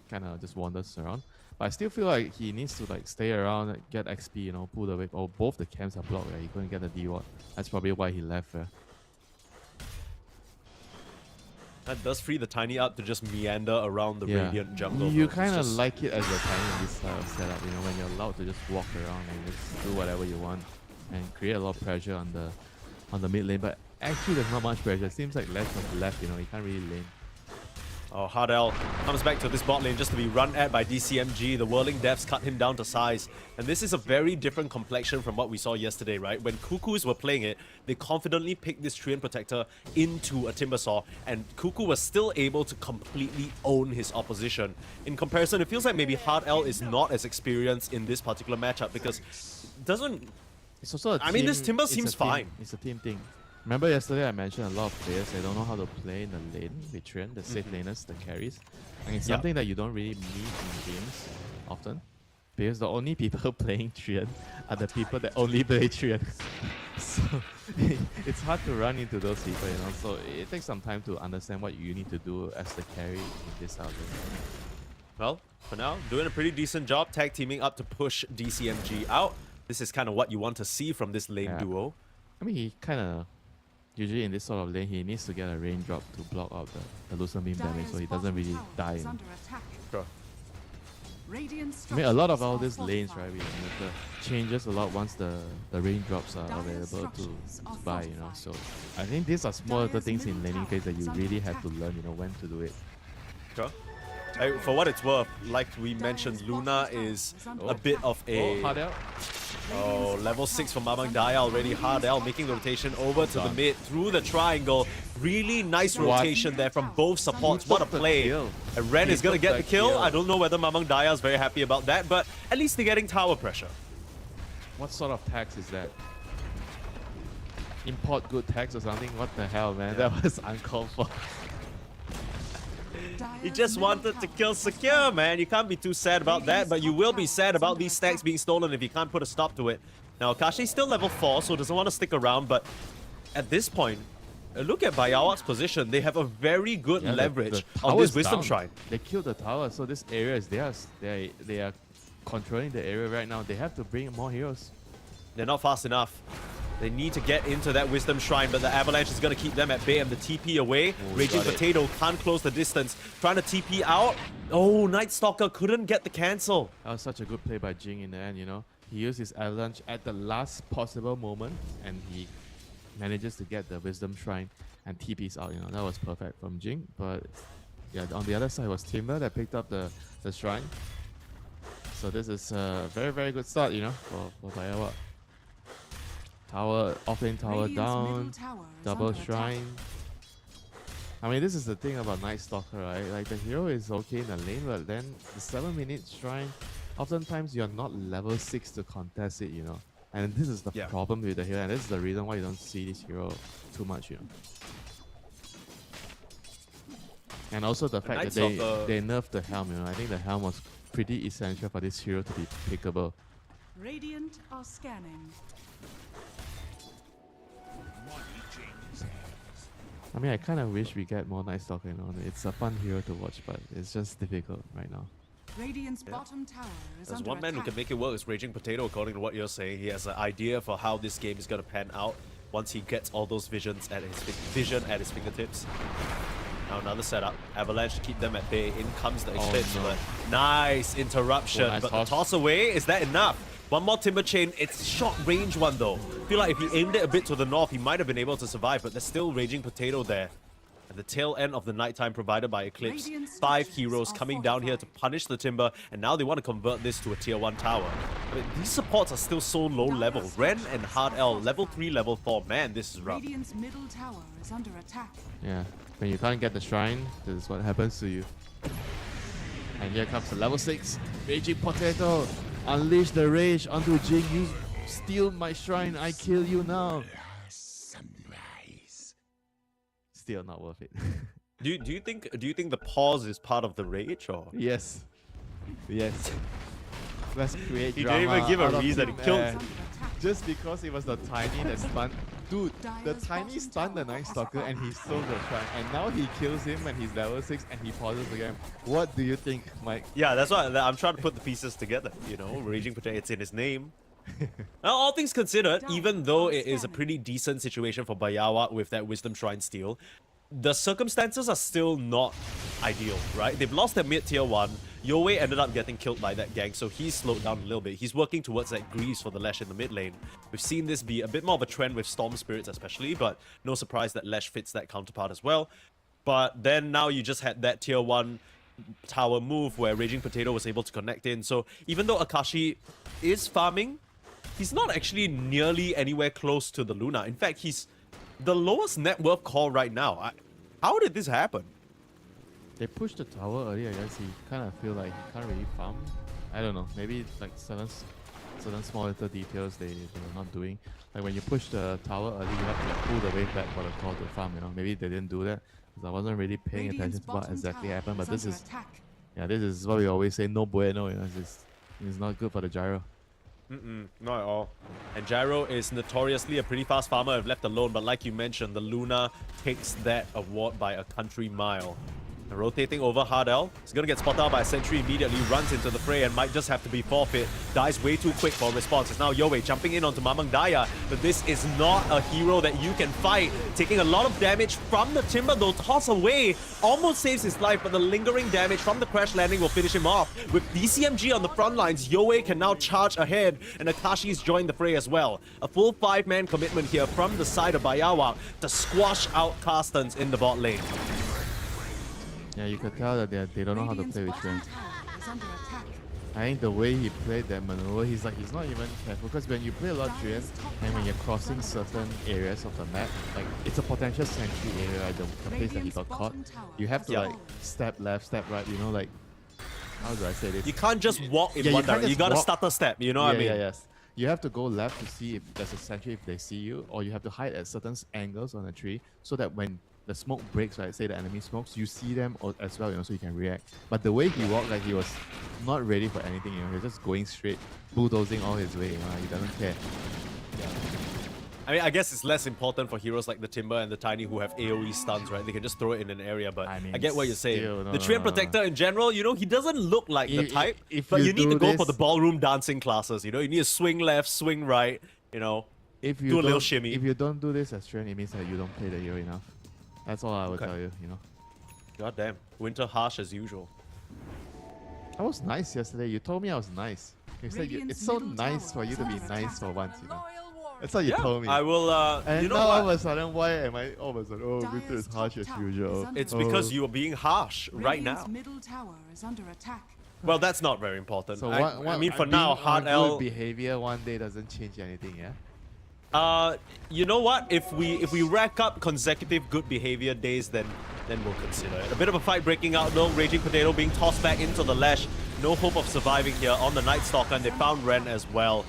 kind of just wanders around. But I still feel like he needs to like stay around, like, get XP, you know, pull the wave. Oh, both the camps are blocked, right? He couldn't get the D-Ward. That's probably why he left. That does free the Tiny up to just meander around the Yeah. Radiant jungle. You though. It's kind of just- like it as a Tiny in this style of setup, you know, when you're allowed to just walk around and just do whatever you want and create a lot of pressure on the mid lane. But actually, there's not much pressure. It seems like less on the left, you know, you can't really lane. Oh, Hardell comes back to this bot lane just to be run at by DCMG. The Whirling Depths cut him down to size. And this is a very different complexion from what we saw yesterday, right? When KUKUYS were playing it, they confidently picked this Trian Protector into a Timbersaw, and KUKU was still able to completely own his opposition. In comparison, it feels like maybe Hardell is not as experienced in this particular matchup because it doesn't... It's also a I mean, this team- Timber it's a seems team- fine. It's a team thing. Remember yesterday I mentioned a lot of players, they don't know how to play in the lane, the Trian, the safe laners, the carries. And it's Yeah. something that you don't really meet in games often. Because the only people playing Trian are the people that only play Trian. So it's hard to run into those people, you know. So it takes some time to understand what you need to do as the carry in this out lane. Well, for now, doing a pretty decent job tag teaming up to push DCMG out. This is kind of what you want to see from this lane Yeah. duo. I mean, he kind of usually in this sort of lane, he needs to get a raindrop to block out the Lucent Beam damage, so he doesn't really die. Is You know. under attack. Sure. Radiant I mean, a lot of structures all are these lanes, right, fortified. changes a lot once the raindrops are available structures to are buy, you know. fortified. So I think these are small little Dire's things in middle laning phase that you tower is really under have to attack. learn, you know, when to do it. Sure. For what it's worth, like we mentioned, Luna is a bit of a... hard out. Oh, level 6 for Mamang Daya already. Hardell making the rotation over to the Done. mid through the triangle. Really nice rotation there from both supports. What a took the play. kill. And Ren He is going to took get the the kill. kill. I don't know whether Mamang Daya is very happy about that, but at least they're getting tower pressure. What sort of tax is that? Import good tax or something? What the hell, man? That was uncalled for. He just wanted to kill Secure, man. You can't be too sad about that, but you will be sad about these stacks being stolen if you can't put a stop to it. Now, Akashi's still level 4, so doesn't want to stick around, but at this point, look at BAIYAWAK's position. They have a very good Yeah, leverage the on tower this is Wisdom down. Shrine. They killed the tower, so this area is theirs. They are controlling the area right now. They have to bring more heroes. They're not fast enough. They need to get into that Wisdom Shrine, but the Avalanche is going to keep them at bay and the TP away. Oh, Raging got it. Potato can't close the distance. Trying to TP out. Oh, Night Stalker couldn't get the cancel. That was such a good play by Jing in the end, you know. He used his avalanche at the last possible moment and he manages to get the Wisdom Shrine and TP's out, you know. That was perfect from Jing, but yeah, on the other side was Timber that picked up the shrine. So this is a very, very good start, you know, for BAIYAWAK. Tower, offlane tower Radiant's down, middle tower is double under attack. shrine. I mean, this is the thing about Night Stalker, right? Like, the hero is okay in the lane, but then the 7-minute shrine, oftentimes you're not level 6 to contest it, you know? And this is the Yeah. problem with the hero, and this is the reason why you don't see this hero too much, you know? And also the fact Night that they, Stalker- they nerfed the helm, you know? I think the helm was pretty essential for this hero to be pickable. Radiant are scanning. I mean, I kind of wish we get more Night Stalker, you know? It's a fun hero to watch, but it's just difficult right now. Radiant's bottom tower is There's under one man who attack. can make it work. Is Raging Potato, according to what you're saying. He has an idea for how this game is going to pan out once he gets all those visions at his fingertips. Now another setup. Avalanche to keep them at bay. In comes the Eclipse, no. but nice interruption. Oh, nice but toss. the toss away, is that enough? One more Timber Chain. It's short range one though. I feel like if he aimed it a bit to the north, he might have been able to survive, but there's still Raging Potato there. At the tail end of the nighttime provided by Eclipse, Radiant 5 structures heroes are coming down here to fortified. punish the Timber, and now they want to convert this to a tier 1 tower. I mean, these supports are still so low level. Ren and Hard L, level 3, level 4. Man, this is rough. Radiant's middle tower is under attack. Yeah, when you can't get the shrine, this is what happens to you. And here comes the level 6. Raging Potato. Unleash the rage onto Jing. You steal my shrine, I kill you now. Still not worth it. Do you think the pause is part of the rage, or Yes. Yes. Let's create he drama. didn't even give a out of reason? thin He killed- air. Is under attack. Just because it was the tiny that stunned. Dude, the Dire's tiny bottom stunned the tower Night is Stalker and he under stole the shrine. And now he kills him when he's level 6 and he pauses the game. What do you think, Mike? Yeah, that's why I'm trying to put the pieces together. You know, Raging Potato, it's in his name. Now, all things considered, even though it is a pretty decent situation for BAIYAWAK with that Wisdom Shrine steal, the circumstances are still not ideal, right? They've lost their mid-tier 1. Yowei ended up getting killed by that gang, so he's slowed down a little bit. He's working towards that grease for the Lesh in the mid lane. We've seen this be a bit more of a trend with Storm Spirits especially, but no surprise that Lesh fits that counterpart as well. But then now you just had that tier 1 tower move where Raging Potato was able to connect in. So even though Akashi is farming, he's not actually nearly anywhere close to the Luna. In fact, he's the lowest net worth call right now. How did this happen? They pushed the tower earlier, I guess he kind of feel like he can't really farm. I don't know, maybe like certain small little details they were not doing. Like when you push the tower early, you have to pull the wave back for the call to farm, you know. Maybe they didn't do that, because I wasn't really paying Radiant's attention to what bottom exactly tower happened, but this under is, attack. yeah, this is what we always say, no bueno, you know, it's not good for the gyro. Not at all. And Gyro is notoriously a pretty fast farmer if left alone, but like you mentioned, the Luna takes that award by a country mile. And rotating over Hardell, he's gonna get spotted out by a sentry immediately, runs into the fray and might just have to be forfeit. Dies way too quick for a response. It's now Yowei jumping in onto Mamang Daya, but this is not a hero that you can fight. Taking a lot of damage from the Timber though, toss away, almost saves his life, but the lingering damage from the crash landing will finish him off. With DCMG on the front lines, Yowei can now charge ahead, and Akashi's joined the fray as well. A full 5-man commitment here from the side of BAIYAWAK to squash out Carstensz in the bot lane. Yeah, you could tell that they don't know how to Radiant's play with bottom Shen. tower is under attack. I think the way he played that maneuver, he's not even careful, because when you play a lot of Juan and when you're crossing certain areas of the map, like it's a potential sentry area, like the place that he got caught, you have to Yeah. like step left, step right, you know, like, how do I say this? You can't just walk in Yeah, you one can't direction. You just gotta walk. stutter step, you know what I mean? Yeah, yes. You have to go left to see if there's a sentry if they see you, or you have to hide at certain angles on a tree so that when the smoke breaks, right, say the enemy smokes, you see them as well, you know, so you can react. But the way he walked, like he was not ready for anything, you know, he was just going straight, bulldozing all his way, you know, he doesn't care. I mean, I guess it's less important for heroes like the Timber and the Tiny who have AoE stuns, right? They can just throw it in an area, but I I, mean, get what you're saying. still, no, the no, Treant no, no. Protector in general, you know, he doesn't look like the type, if but you you need to do go for this- the ballroom dancing classes, you know? You need to swing left, swing right, you know? If Do you a little don't- shimmy. If you don't do this as Trent, it means that you don't play the hero enough. That's all I would Okay. tell you, you know. God damn. Winter harsh as usual. I was nice yesterday. You told me I was nice. You said Radiant's it's so middle nice tower for you is to be under nice attack. for once, you know. That's what you told me. I will, and you know now all of what? a sudden, why am I all of a sudden, oh, Dire's Winter is top harsh as tower is usual. under It's Oh. because you are being harsh right Radiant's now. middle tower is under attack. Well, that's not very important. So I mean, for now, Hard L L... behavior one day doesn't change anything, yeah? You know what? If we rack up consecutive good behavior days, then then we'll consider it. A bit of a fight breaking out though. Raging Potato being tossed back into the Lash. No hope of surviving here on the Night Stalker, and they found Ren as well.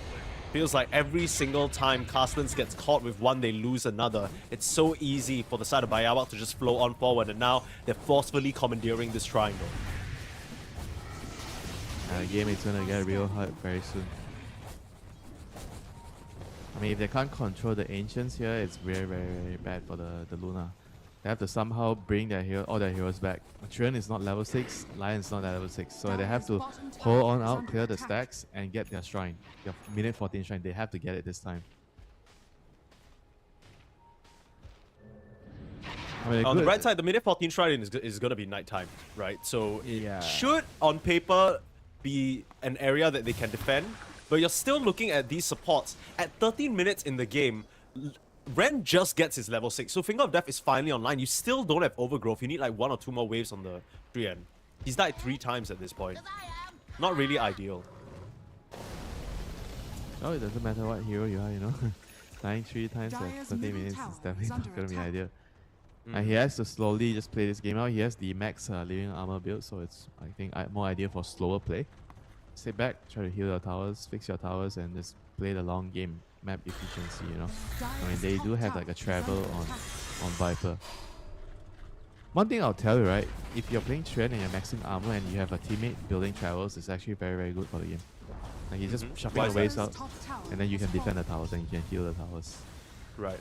Feels like every single time Carstensz gets caught with one, they lose another. It's so easy for the side of BAIYAWAK to just flow on forward, and now they're forcefully commandeering this triangle. Game is gonna get real hard very soon. I mean, if they can't control the Ancients here, it's very, very, very bad for the Luna. They have to somehow bring all their heroes back. Trian is not level 6, Lion's not level 6, so they have to hold on out, clear the stacks, and get their shrine. Their minute 14 shrine, they have to get it this time. I mean, On the right side, the minute 14 shrine is going to be nighttime, right? So it should, on paper, be an area that they can defend, but you're still looking at these supports. At 13 minutes in the game, Ren just gets his level 6, so Finger of Death is finally online. You still don't have Overgrowth. You need like 1 or 2 more waves on the 3N. He's died 3 times at this point. Not really ideal. Oh, it doesn't matter what hero you are, you know. Dying 3 times at Dire's 30 middle minutes tower is definitely is not under going to be attack. ideal. And he has to slowly just play this game out. He has the max living armor build, so it's, I think, more ideal for slower play. Sit back, try to heal your towers, fix your towers, and just play the long game. Map efficiency, you know. I mean, they do have like a travel on Viper. One thing I'll tell you, right? If you're playing Trend and you're maxing armor and you have a teammate building travels, it's actually very, very good for the game. Like he's just shuffling the waves out, and then you can defend the towers and you can heal the towers. Right.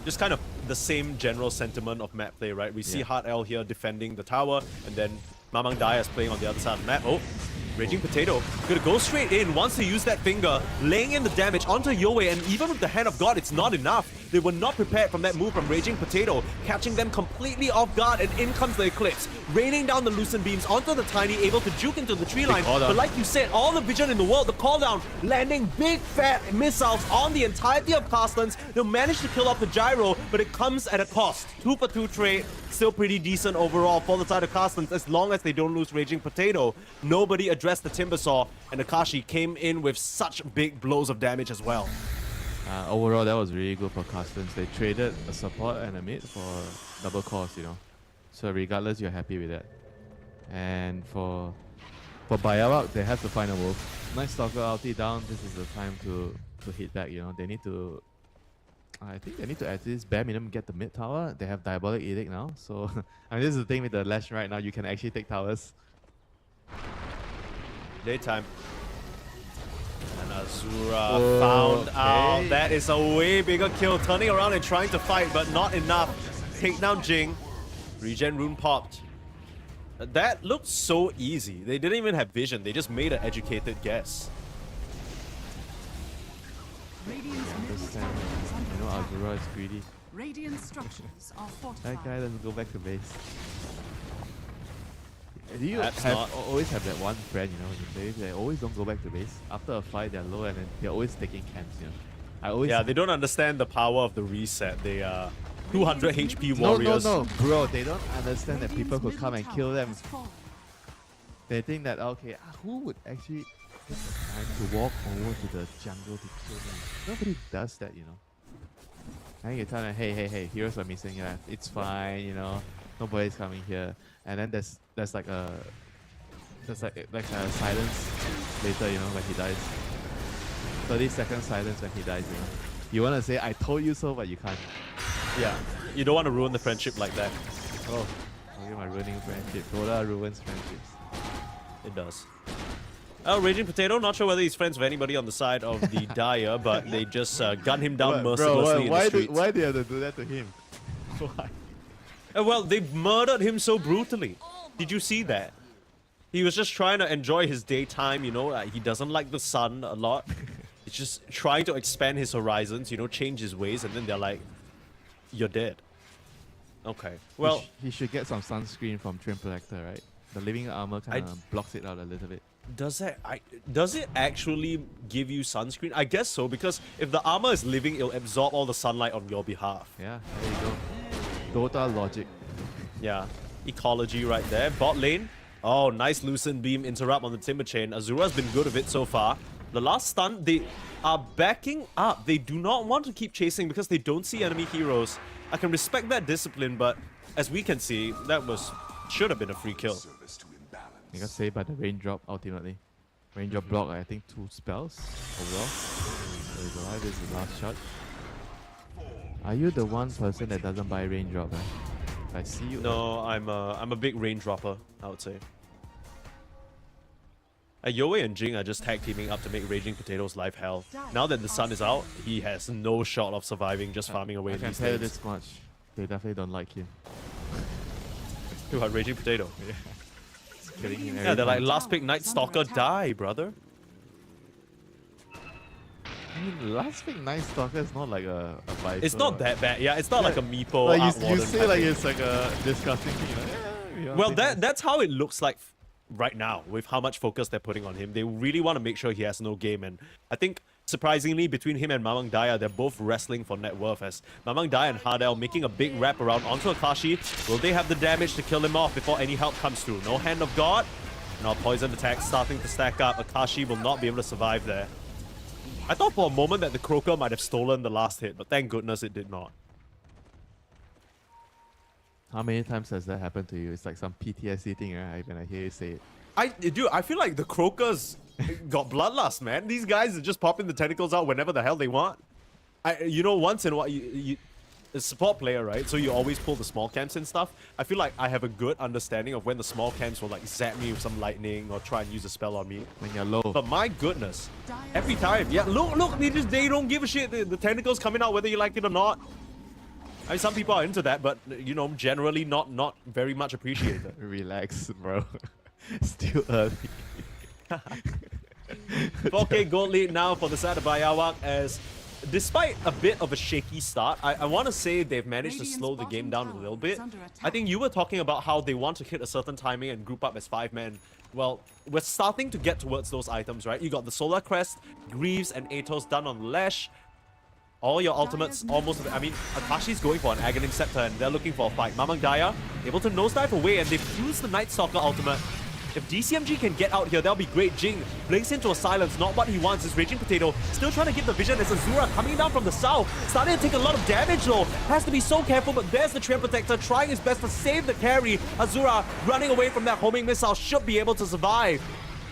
Just kind of the same general sentiment of map play, right? We see Hard L here defending the tower, and then Mamang Daya is playing on the other side of the map. Oh, Raging Potato gonna go straight in, wants to use that finger, laying in the damage onto Yue, and even with the Hand of God, it's not enough. They were not prepared from that move from Raging Potato, catching them completely off guard, and in comes the Eclipse, raining down the Lucent Beams onto the Tiny, able to juke into the tree line. But like you said, all the vision in the world, the call down, landing big fat missiles on the entirety of Carstensz. They'll manage to kill off the Gyro, but it comes at a cost. 2 for 2 trade, still pretty decent overall for the side of Carstensz, as long as they don't lose Raging Potato. Nobody addressed the Timbersaw, and Akashi came in with such big blows of damage as well. Overall, that was really good for Carstensz. They traded a support and a mid for double cost, you know. So regardless, you're happy with that. And for BAIYAWAK, they have to find a wolf. Night Stalker ulti down. This is the time to hit back, you know. They need to... I think they need to at least bare minimum get the mid tower. They have Diabolic Edict now. So, I mean, this is the thing with the Lash right now. You can actually take towers. Daytime. And Azura found out. That is a way bigger kill. Turning around and trying to fight, but not enough. Take down Jing. Regen rune popped. That looked so easy. They didn't even have vision. They just made an educated guess. Understand. You know, Azura is greedy. Radiant structures are fortified. That guy doesn't go back to base. Do you Perhaps have, not. always have that one friend, you know, when you play, they always don't go back to base. After a fight, they're low and then they're always taking camps, you know. I always... Yeah, they don't understand the power of the reset. They are 200 HP warriors. No, bro, they don't understand that people could come and kill them. They think that, okay, who would actually take the time to walk over to the jungle to kill them? Nobody does that, you know. And you tell them, hey, heroes are missing, yeah, it's fine, you know, nobody's coming here. And then there's like a silence later, you know, when he dies. 30-second silence when he dies, you know. You want to say, I told you so, but you can't. Yeah, you don't want to ruin the friendship like that. Oh, look at my ruining friendship. Dota ruins friendships. It does. Oh, Raging Potato, not sure whether he's friends with anybody on the side of the Dire, but they just gun him down mercilessly in the streets. Why do you have to do that to him? Why? Well, they murdered him so brutally. Did you see that? He was just trying to enjoy his daytime, you know. He doesn't like the sun a lot. He's just trying to expand his horizons, you know, change his ways, and then they're like, you're dead. Okay. Well, he should get some sunscreen from Trim Protector, right? The living armor kind of blocks it out a little bit. does it actually give you sunscreen? I guess so, because if the armor is living, it'll absorb all the sunlight on your behalf. Yeah, there you go. Dota logic. Yeah, ecology right there. Bot lane. Oh, nice Lucent Beam interrupt on the Timber Chain. Azura's been good of it so far. The last stun, they are backing up. They do not want to keep chasing because they don't see enemy heroes. I can respect that discipline, but as we can see, that should have been a free kill. You got saved by the raindrop ultimately. Raindrop block, I think 2 spells overall. So he's alive. This is the last shot. Are you the one person that doesn't buy raindrop? I see you. No, I'm a big raindropper, I would say. Yoe and Jing are just tag teaming up to make Raging Potato's life hell. Now that the sun is out, he has no shot of surviving just farming away I can these tell you days. this much. They definitely don't like him. Who are Raging Potato? Yeah. Killing him Yeah, every they're like time. last pick Night Stalker, die, brother. I mean, last pick Night Stalker is not like a Viper. It's not that bad. Yeah, it's not like a meepo. Like Art you Warden say type like thing. it's like a disgusting thing. Like, yeah, Well, that's how it looks like right now with how much focus they're putting on him. They really want to make sure he has no game, and I think surprisingly between him and Mamang Daya, they're both wrestling for net worth as Mamang Daya and Hardel making a big wrap around onto Akashi. Will they have the damage to kill him off before any help comes through? No Hand of God. Now poison attack starting to stack up. Akashi will not be able to survive there. I thought for a moment that the Croaker might have stolen the last hit, but thank goodness it did not. How many times has that happened to you? It's like some PTSD thing, right? When I hear you say it. I feel like the Croakers got bloodlust, man. These guys are just popping the tentacles out whenever the hell they want. You know, once in a while, you a support player, right? So you always pull the small camps and stuff. I feel like I have a good understanding of when the small camps will like zap me with some lightning or try and use a spell on me. When you're low. But my goodness, every time, yeah, look, they don't give a shit. The tentacles coming out whether you like it or not. I mean, some people are into that, but you know, generally not very much appreciated. Relax, bro. Still early. 4K gold lead now for the side of BAIYAWAK as despite a bit of a shaky start, I want to say they've managed to slow the game down a little bit. I think you were talking about how they want to hit a certain timing and group up as 5 men. Well, we're starting to get towards those items, right? You got the Solar Crest, Greaves, and Atos done on Lash. All your ultimates almost... I mean, Akashi's going for an Aghanim Scepter and they're looking for a fight. Mamang Daya able to nosedive away and they've used the Night Stalker ultimate. If DCMG can get out here, that'll be great. Jing blinks into a silence, not what he wants. Is Raging Potato still trying to get the vision as Azura coming down from the south. Starting to take a lot of damage though. Has to be so careful, but there's the Treant Protector trying his best to save the carry. Azura running away from that homing missile should be able to survive.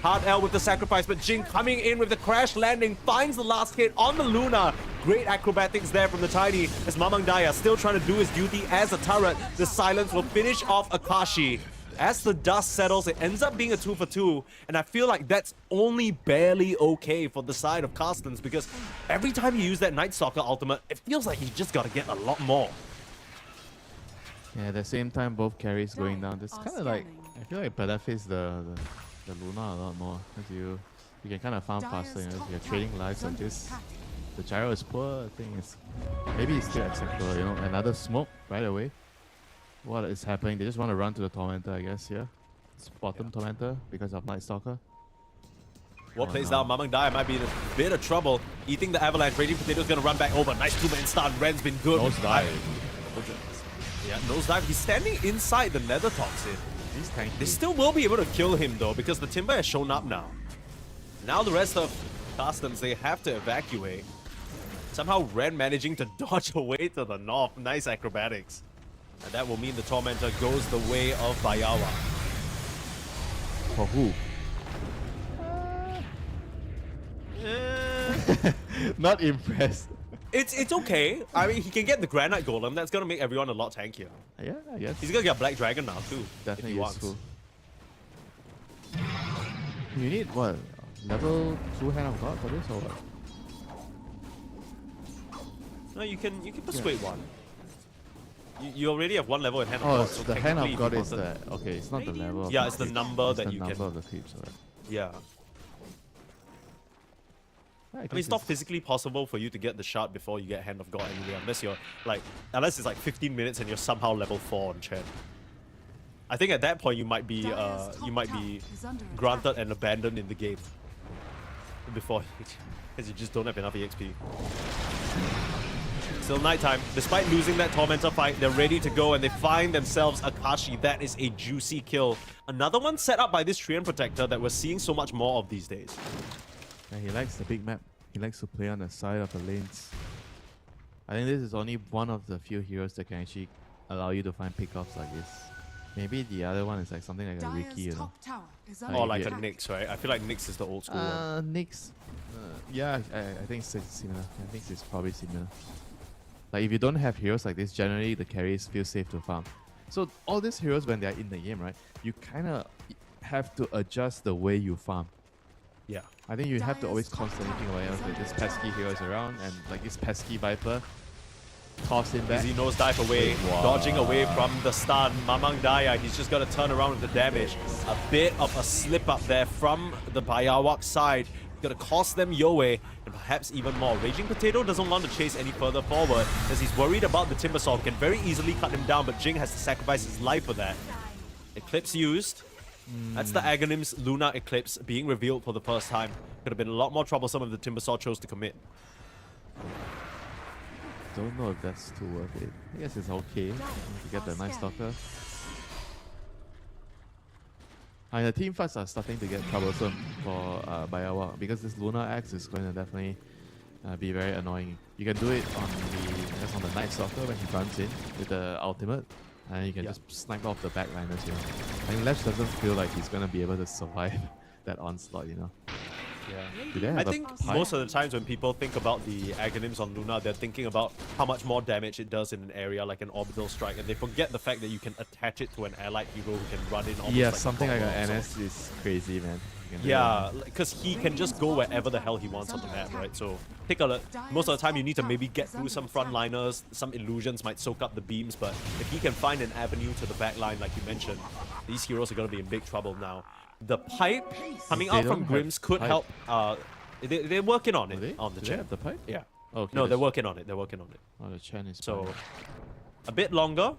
Hard L with the sacrifice, but Jing coming in with the crash landing, finds the last hit on the Luna. Great acrobatics there from the Tiny as Mamang Daya still trying to do his duty as a turret. The silence will finish off Akashi. As the dust settles, it ends up being a 2 for 2, and I feel like that's only barely okay for the side of Carstensz because every time you use that Night Stalker ultimate, it feels like you just gotta get a lot more. Yeah, at the same time, both carries going down. It's kind of like, I feel like benefits the Luna a lot more because you can kind of farm faster. You know, if you're trading lives like this. The gyro is poor. I think it's maybe it's still acceptable. You know, another smoke right away. What is happening? They just want to run to the Tormentor, I guess. Yeah, it's bottom Tormentor because of Night Stalker. What plays down? Mamang Daya might be in a bit of trouble. Eating the Avalanche. Raging Potato's gonna run back over. Nice 2-man start. Ren's been good. Nosedive. Yeah, nosedive. He's standing inside the Nether Toxin. He's tanky. They still will be able to kill him though because the Timber has shown up now. Now the rest of Carstensz, they have to evacuate. Somehow Ren managing to dodge away to the north. Nice acrobatics. And that will mean the Tormentor goes the way of BAIYAWAK. For who? Not impressed. It's okay. I mean, he can get the Granite Golem. That's gonna make everyone a lot tankier. Yeah, I guess. He's gonna get Black Dragon now too. Definitely if he wants. useful. You need what? Level 2 Hand of God for this or what? No, you can persuade one. You already have 1 level in Hand of Oh, God. it's So the Hand technically of God if is you wanted- the... Okay, it's not the level of Yeah, the it's the creep. number It's that the you number can- of the creeps, alright. Yeah. Yeah, I mean, guess it's not physically possible for you to get the shard before you get Hand of God anyway, unless you're like, unless it's like 15 minutes and you're somehow level 4 on Chen. I think at that point you might be granted and abandoned in the game before, because you just don't have enough EXP. Still nighttime. Despite losing that Tormentor fight, they're ready to go and they find themselves Akashi. That is a juicy kill. Another one set up by this Treant Protector that we're seeing so much more of these days. Yeah, he likes the big map. He likes to play on the side of the lanes. I think this is only one of the few heroes that can actually allow you to find pickoffs like this. Maybe the other one is like something like a Ricky, you Dyer's know. top tower is Or under Or like a attack. Nyx, right? I feel like Nyx is the old school one. Nyx. Yeah, I think it's similar. I think it's probably similar. Like if you don't have heroes like this, generally the carries feel safe to farm. So all these heroes, when they're in the game, right, you kind of have to adjust the way you farm. Yeah. I think you have to always constantly think about it. Like this pesky hero is around, and like this pesky Viper, toss him back. Easy nose dive away, Wow. dodging away from the stun. Mamang Daya, he's just got to turn around with the damage. A bit of a slip up there from the BAIYAWAK side. Gonna cost them Yoe, and perhaps even more. Raging Potato doesn't want to chase any further forward, as he's worried about the Timbersaw. Can very easily cut him down, but Jing has to sacrifice his life for that. Eclipse used. That's the Aghanim's Lunar Eclipse being revealed for the first time. Could have been a lot more troublesome if the Timbersaw chose to commit. Don't know if that's too worth it. I guess it's okay to get the Night Stalker. And the team fights are starting to get troublesome for BAIYAWAK because this Lunar Axe is going to definitely be very annoying. You can do it on the Night Stalker when he runs in with the ultimate, and you can just snipe off the backliners, you know. I think Lesh doesn't feel like he's going to be able to survive that onslaught, you know. Yeah. Do they I have a think pipe? most of the times when people think about the Aghanims on Luna, they're thinking about how much more damage it does in an area like an orbital strike, and they forget the fact that you can attach it to an allied hero who can run in almost Yeah, like something like a an bomb. NS is crazy, man. You can do Yeah, because he can just go wherever the hell he wants on the map, right? So take a look. Most of the time you need to maybe get through some frontliners, some illusions might soak up the beams, but if he can find an avenue to the back line, like you mentioned, these heroes are going to be in big trouble now. The pipe coming They out from don't have Grimm's could pipe. help. They're working on Are it they? on the Do they chat. have the pipe? Yeah. Okay. No, they're that's- working on it. They're working on it. Oh, the Chen is So pipe. a bit longer.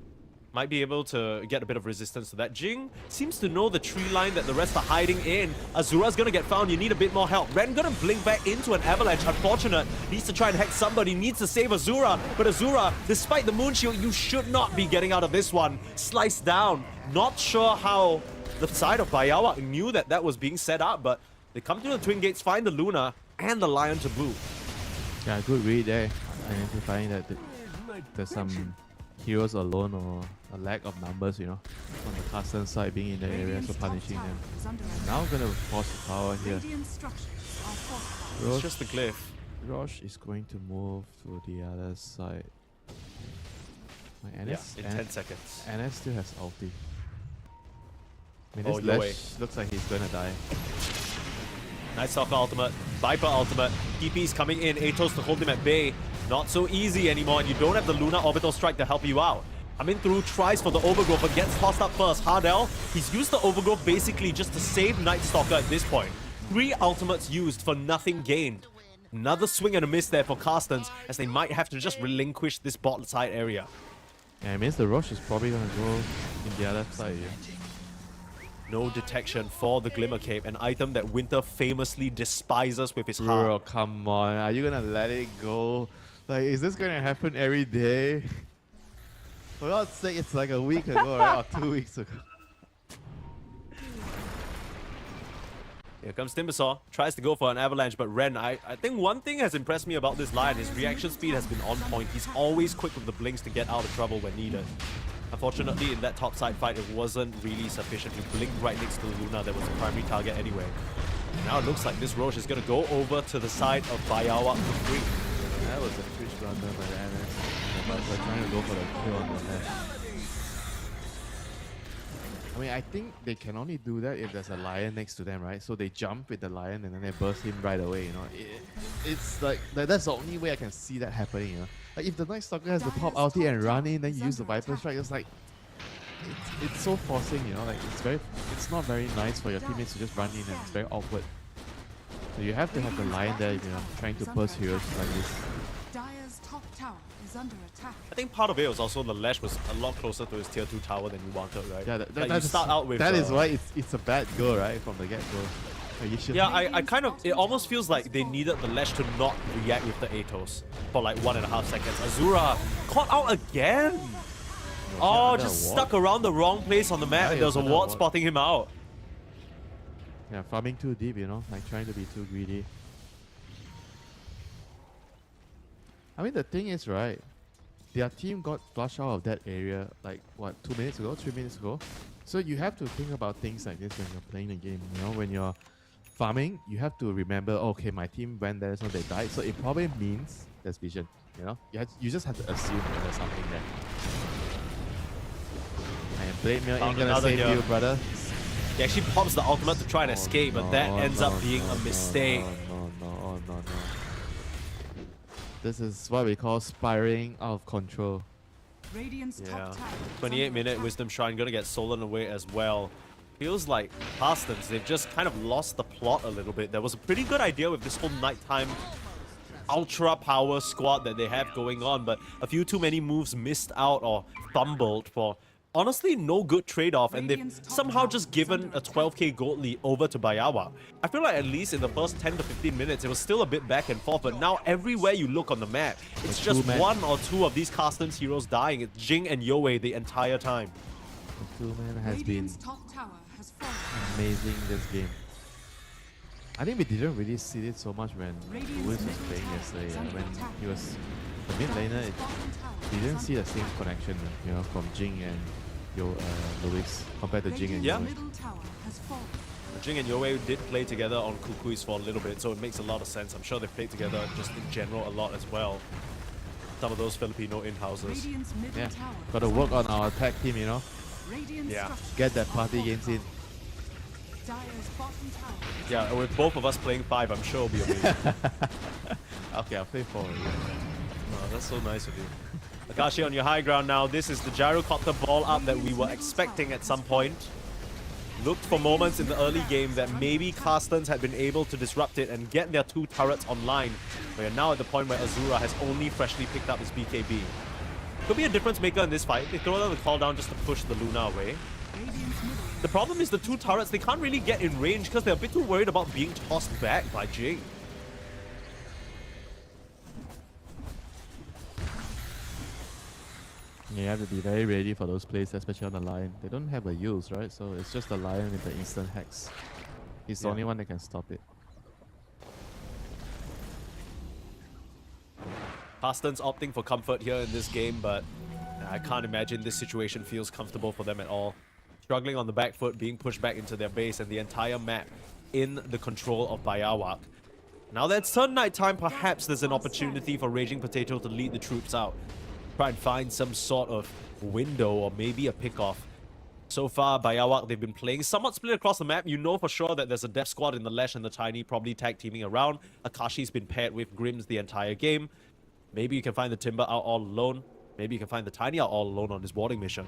Might be able to get a bit of resistance to that. Jing seems to know the tree line that the rest are hiding in. Azura's gonna get found. You need a bit more help. Ren gonna blink back into an avalanche. Unfortunate. Needs to try and hack somebody. Needs to save Azura. But Azura, despite the moon shield, you should not be getting out of this one. Sliced down. Not sure how the side of BAIYAWAK knew that that was being set up, but they come to the Twin Gates, find the Luna and the Lion to boot. Yeah, good read there. Identifying that there's some heroes alone or a lack of numbers, you know, on the Carstensz side being in the area, so punishing them. Now gonna force the power here. Radiant structures are fortified. It's Rosh, just a glyph. Rosh is going to move to the other side. My NS, Yeah, in 10 seconds. NS still has ulti. I mean, Oh, this no Lash looks like he's gonna die. Night Stalker ultimate, Viper ultimate, TP's coming in, Atos to hold him at bay. Not so easy anymore, and you don't have the Luna Orbital Strike to help you out. Coming through, tries for the Overgrowth, but gets tossed up first. Hardell, he's used the Overgrowth basically just to save Night Stalker at this point. 3 ultimates used for nothing gained. Another swing and a miss there for Carstensz, as they might have to just relinquish this bot side area. Yeah, it means the Rosh is probably gonna go in the other side. Yeah. No detection for the Glimmer Cape, an item that Winter famously despises with his Bro, heart. come on. Are you gonna let it go? Like, is this gonna happen every day? For God's sake, it's like a week ago, right? Or 2 weeks ago. Here comes Timbersaw, tries to go for an avalanche, but Ren, I think one thing has impressed me about this Lion, his reaction speed has been on point. He's always quick with the blinks to get out of trouble when needed. Unfortunately, in that top side fight, it wasn't really sufficient. He blinked right next to Luna that was the primary target anyway. Now it looks like this Roche is going to go over to the side of BAIYAWAK for free. That was a Twitch blunder by the NS. But they're trying to go for the kill on the left. I mean, I think they can only do that if there's a lion next to them, right? So they jump with the lion and then they burst him right away, you know? It's like that's the only way I can see that happening, you know? Like, if the Night Stalker has the pop ulti and run in, then you use the Viper Strike, it's like... It's so forcing, you know? Like, it's not very nice for your teammates to just run in, and it's very awkward. So you have to have the lion there, you know, trying to burst heroes like this. Dyer's top tower is under attack. I think part of it was also the Lash was a lot closer to his tier 2 tower than you wanted, right? Yeah, Like, you start out with... that is why it's a bad go, right? From the get-go. Like, you should Yeah, I kind of... It almost feels like they needed the Lash to not react with the Atos for like 1.5 seconds. Azura caught out again! Oh, under just a stuck around the wrong place on the map, Yeah, and there was a under a ward ward. spotting him out. Yeah, farming too deep, you know, like trying to be too greedy. I mean, the thing is, right, their team got flushed out of that area like what 2 minutes ago, 3 minutes ago. So you have to think about things like this when you're playing the game. You know, when you're farming, you have to remember, okay, my team went there, so they died. So it probably means there's vision. You know, you just have to assume that there's something there. And Blade Mail ain't gonna another save here. you, brother. He actually pops the ultimate to try and escape, but that ends up being a mistake. No. This is what we call spiraling out of control. Radiant's Yeah, top tower is 28-minute under Wisdom Shrine gonna get stolen away as well. Feels like Carstensz, they've just kind of lost the plot a little bit. There was a pretty good idea with this whole nighttime ultra power squad that they have going on, but a few too many moves missed out or fumbled for honestly no good trade-off, and they've somehow just given a 12k gold lead over to BAIYAWAK. I feel like at least in the first 10 to 15 minutes it was still a bit back and forth, but now everywhere you look on the map, it's just one or two of these Carstensz heroes dying. It's Jing and Yowei the entire time. The two-man has been Radiant's top tower has fallen. amazing this game. I think we didn't really see it so much when Lewis was playing yesterday. When he was the mid laner, we didn't see the same connection, you know, from Jing and Lewis compared to Jing and Yeah. Yowei. Middle tower has fallen. Jing and Yowei did play together on KUKUYS for a little bit, so it makes a lot of sense. I'm sure they played together just in general a lot as well. Some of those Filipino in-houses. Radiant's middle Yeah, tower got to is work on under our attack team, you know, Radiant Yeah. structures get that are party games in. Dire's bottom tower is Yeah, with both of us playing 5, I'm sure it'll be amazing. Okay, I'll play 4. Oh, that's so nice of you. Akashi on your high ground now. This is the gyrocopter ball up that we were expecting at some point. Looked for moments in the early game that maybe Carstensz had been able to disrupt it and get their 2 turrets online. We are now at the point where Azura has only freshly picked up his BKB. Could be a difference maker in this fight. They throw down the call down just to push the Luna away. Radiant's middle. The problem is the 2 turrets, they can't really get in range because they're a bit too worried about being tossed back by Jing. You have to be very ready for those plays, especially on the Lion. They don't have a use, right? So it's just the Lion with the instant hex. He's the only one that can stop it. Carstensz opting for comfort here in this game, but I can't imagine this situation feels comfortable for them at all. Struggling on the back foot, being pushed back into their base, and the entire map in the control of BAIYAWAK. Now that it's turn night time, perhaps there's an opportunity for Raging Potato to lead the troops out. Try and find some sort of window or maybe a pickoff. So far, BAIYAWAK, they've been playing somewhat split across the map. You know for sure that there's a death squad in the Lash and the Tiny probably tag teaming around. Akashi's been paired with Grims the entire game. Maybe you can find the Timber out all alone. Maybe you can find the Tiny out all alone on this warding mission.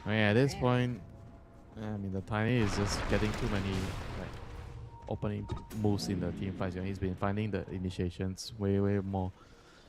I mean, at this point, I mean, the Tiny is just getting too many like opening moves in the team fights. You know, he's been finding the initiations way more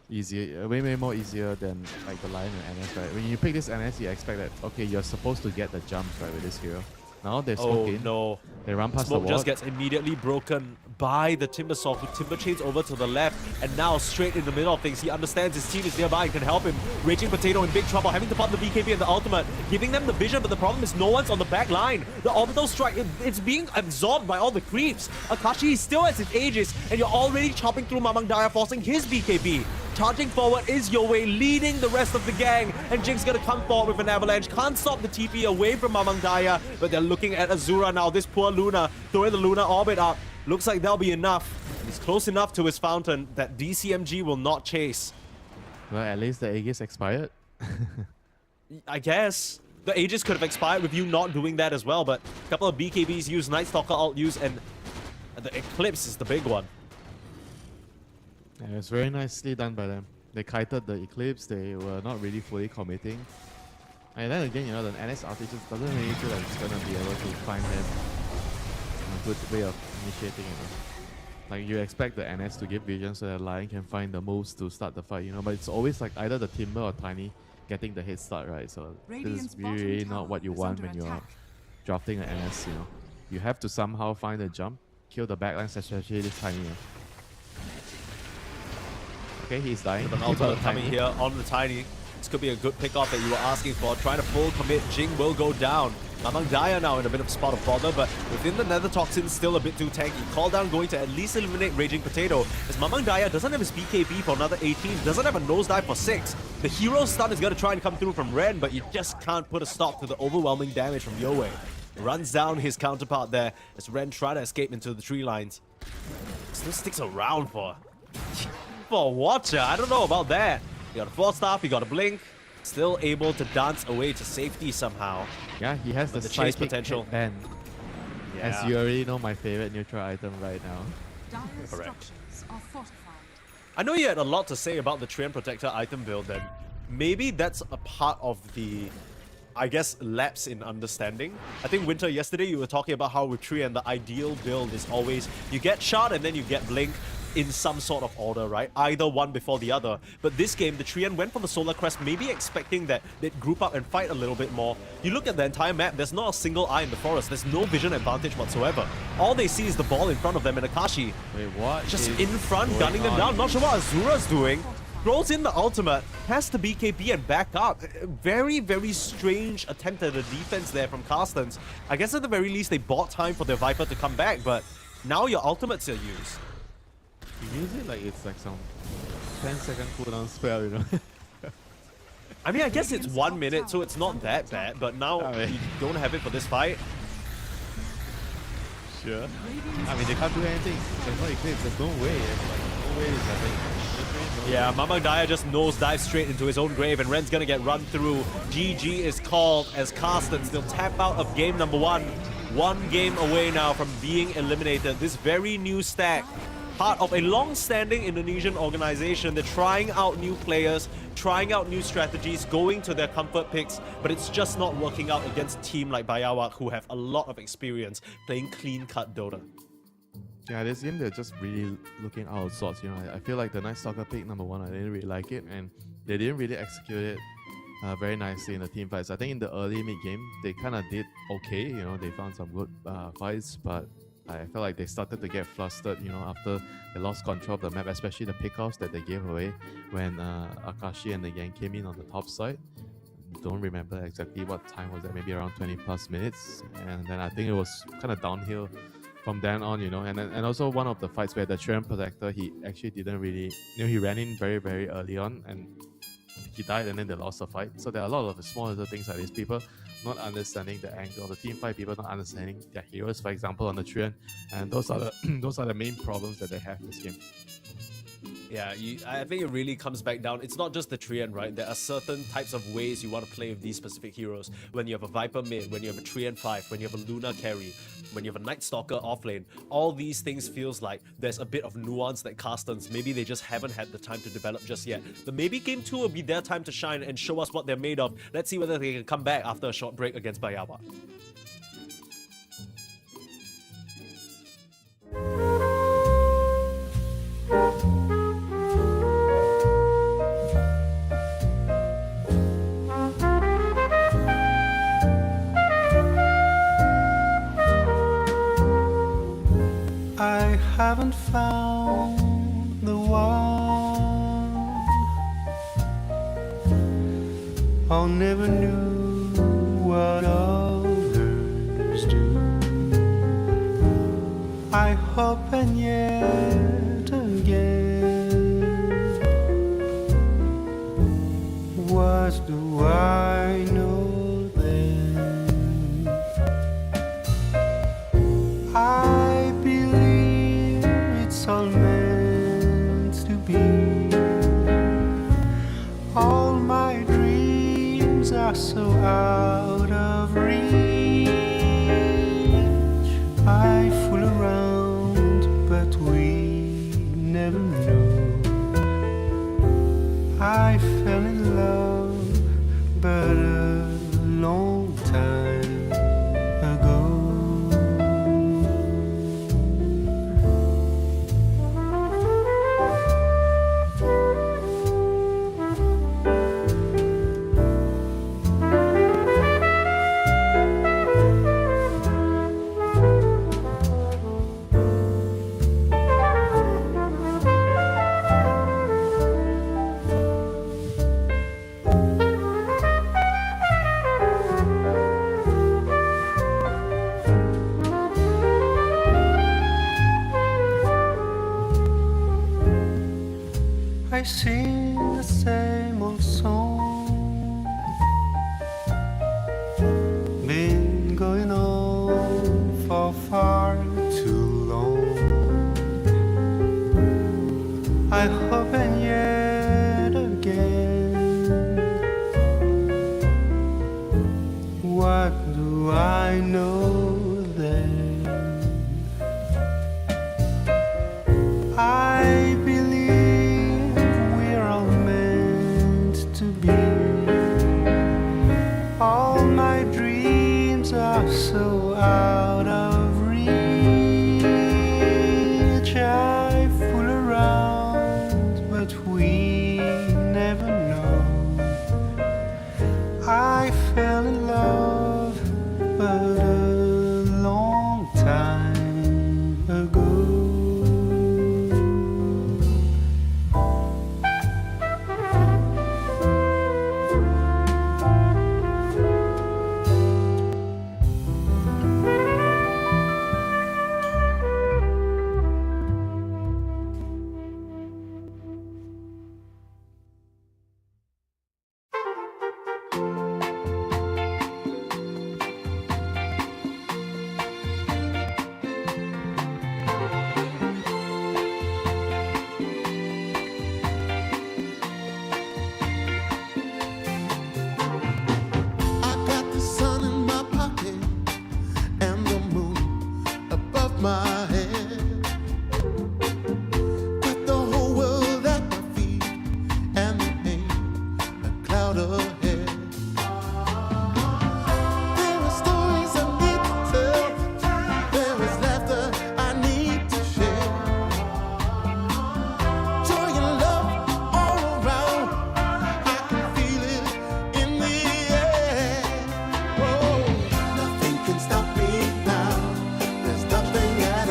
easier, way more easier than like the Lion and NS, right? When you pick this NS, you expect that, okay, you're supposed to get the jumps, right, with this hero. Now they smoke in. No. They run past Smoke the just wall. gets immediately broken by the Timbersaw, who Timber chains over to the left, and now straight in the middle of things. He understands his team is nearby and can help him. Raging Potato in big trouble, having to pop the BKB and the ultimate, giving them the vision, but the problem is no one's on the back line. The orbital strike, it's being absorbed by all the creeps. Akashi is still as it ages, and you're already chopping through Mamang Daya, forcing his BKB. Charging forward is Yowei, leading the rest of the gang, and Jing's gonna come forward with an avalanche. Can't stop the TP away from Mamang Daya, but they're looking at Azura now. This poor Luna, throwing the Luna orbit up. Looks like that'll be enough. He's close enough to his fountain that DCMG will not chase. Well, at least the Aegis expired. I guess. The Aegis could have expired with you not doing that as well, but a couple of BKBs used, Night Stalker ult used, and the Eclipse is the big one. Yeah, it was very nicely done by them. They kited the Eclipse, they were not really fully committing. And then again, you know, the NS outage just doesn't really feel like it's gonna be able to find them a good way of initiating, you know. Like, you expect the NS to give vision so that Lion can find the moves to start the fight, you know, but it's always like either the Timber or Tiny getting the head start, right? So this Radiant's is really bottom not tower what you is want under when you're attack. drafting an NS, you know. You have to somehow find a jump, kill the backlines, especially this Tiny, you know. Okay, he's dying. With an ultimate coming here on the Tiny. This could be a good pickoff that you were asking for. Trying to full commit. Jing will go down. Mamang Daya now in a bit of a spot of bother, but within the Nether Toxin still a bit too tanky. Call down going to at least eliminate Raging Potato, as Mamang Daya doesn't have his BKB for another 18, doesn't have a nosedive for 6. The hero stun is going to try and come through from Ren, but you just can't put a stop to the overwhelming damage from Yowei. Runs down his counterpart there as Ren tries to escape into the tree lines. Still sticks around for Watcher. I don't know about that. You got a 4-staff, you got a blink. Still able to dance away to safety somehow. Yeah, he has the chase psychic potential. headband. As you already know, my favorite neutral item right now. Dire's Correct. structures are fortified. I know you had a lot to say about the Treant Protector item build, and maybe that's a part of the, I guess, lapse in understanding. I think, Winter, yesterday you were talking about how with Treant the ideal build is always you get shot and then you get blink in some sort of order, right? Either one before the other. But this game, the Treant went for the Solar Crest, maybe expecting that they'd group up and fight a little bit more. You look at the entire map, there's not a single eye in the forest. There's no vision advantage whatsoever. All they see is the ball in front of them, and Akashi Wait, what? just is in front, going gunning them on? down. Not sure what Azura's doing. Throws in the ultimate, has the BKB and back up. Very, very strange attempt at the defense there from Carstensz. I guess at the very least they bought time for their Viper to come back, but now your ultimates are used. You use it like it's like some 10-second cooldown spell, you know? I mean, I guess it's 1 minute, so it's not that bad, but now you don't have it for this fight. Sure. I mean, they can't do anything. There's no eclipse. There's no way. It's like, no way it's happening. Yeah, Mamang Daya just nosedives straight into his own grave, and Ren's gonna get run through. GG is called as Carstensz will tap out of game number 1. 1 game away now from being eliminated. This very new stack, part of a long-standing Indonesian organization. They're trying out new players, trying out new strategies, going to their comfort picks, but it's just not working out against a team like BAIYAWAK, who have a lot of experience playing clean-cut Dota. Yeah, this game they're just really looking out of sorts. You know, I feel like the Night Stalker pick number 1, I didn't really like it, and they didn't really execute it very nicely in the team fights. I think in the early mid game they kind of did okay. You know, they found some good fights, but I felt like they started to get flustered, you know, after they lost control of the map, especially the pickoffs that they gave away when Akashi and the gang came in on the top side. Don't remember exactly what time was that, maybe around 20 plus minutes, and then I think it was kind of downhill from then on, you know. And also one of the fights where the Treant Protector, he actually didn't really, you know, he ran in very, very early on and he died, and then they lost the fight. So there are a lot of small little things like this. People not understanding the angle, the team fight, people not understanding their heroes, for example, on the Treant, and those are the those are the main problems that they have in this game. Yeah, I think it really comes back down. It's not just the Treant, right? There are certain types of ways you want to play with these specific heroes. When you have a Viper mid, when you have a Treant 5, when you have a Luna carry, when you have a Night Stalker offlane, all these things feels like there's a bit of nuance that Carstensz, maybe they just haven't had the time to develop just yet. But maybe game 2 will be their time to shine and show us what they're made of. Let's see whether they can come back after a short break against BAIYAWAK. I haven't found the one. I never knew what others do. I hope and yet again, what do I know then? I believe it's all meant to be. All my dreams are so out of reach. I sing the same old song. Been going on for far too long. I hope and yet again, what do I know then? I believe we're all meant to be. All my dreams are so out of reach. I fool around, but we never know. I fell in love, but a long time ago. I got the sun in my pocket and the moon above my head. Got the whole world at my feet and there ain't a cloud ahead. There are stories I need to tell. There is laughter I need to share. Joy and love all around. I can feel it in the air. Oh, nothing can stop me now. There's nothing at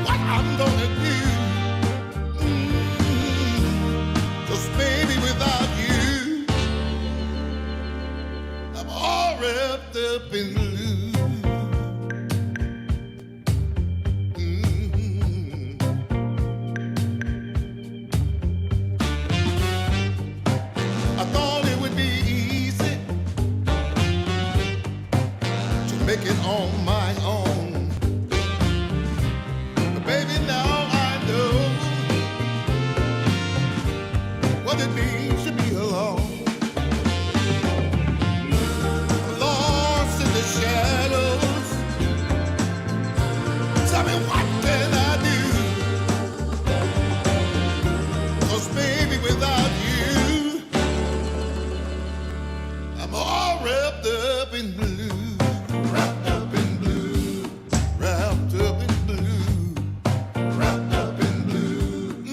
what I'm gonna do. Cause baby, without you, I'm all wrapped up in blue. I thought it would be easy to make it on my own. But baby, now I know what it means to be alone. Lost in the shadows. Tell me, what can I do? 'Cause baby, without you, I'm all wrapped up in blue. Wrapped up in blue. Wrapped up in blue. Wrapped up in blue.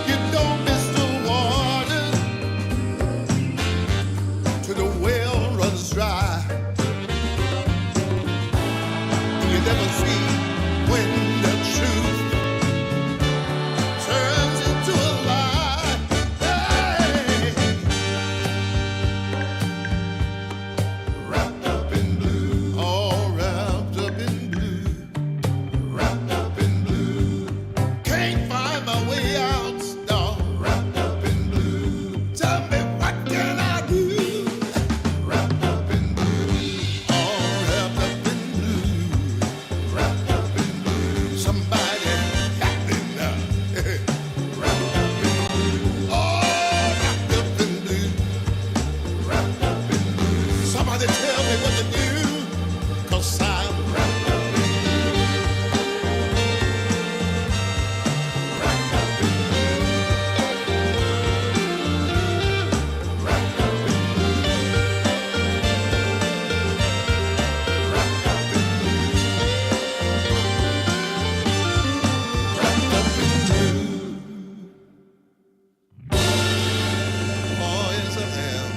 You don't miss the water till the well runs dry. You never see when the truth turns into a lie. Hey. Wrapped up in blue, all wrapped up in blue. Wrapped up in blue. Can't find my way out, no. Wrapped up in blue. Tell me, what can I do? Wrapped up in blue. All wrapped up in blue. Wrapped up in blue. Somebody help me now. Wrapped up in blue. All wrapped up in blue. Wrapped up in blue. Somebody tell me what to do. 'Cause I'm wrapped up in blue. Wrapped up in blue. Wrapped up in blue. Wrapped up in blue. Wrapped up in blue. Oh, yes, I am.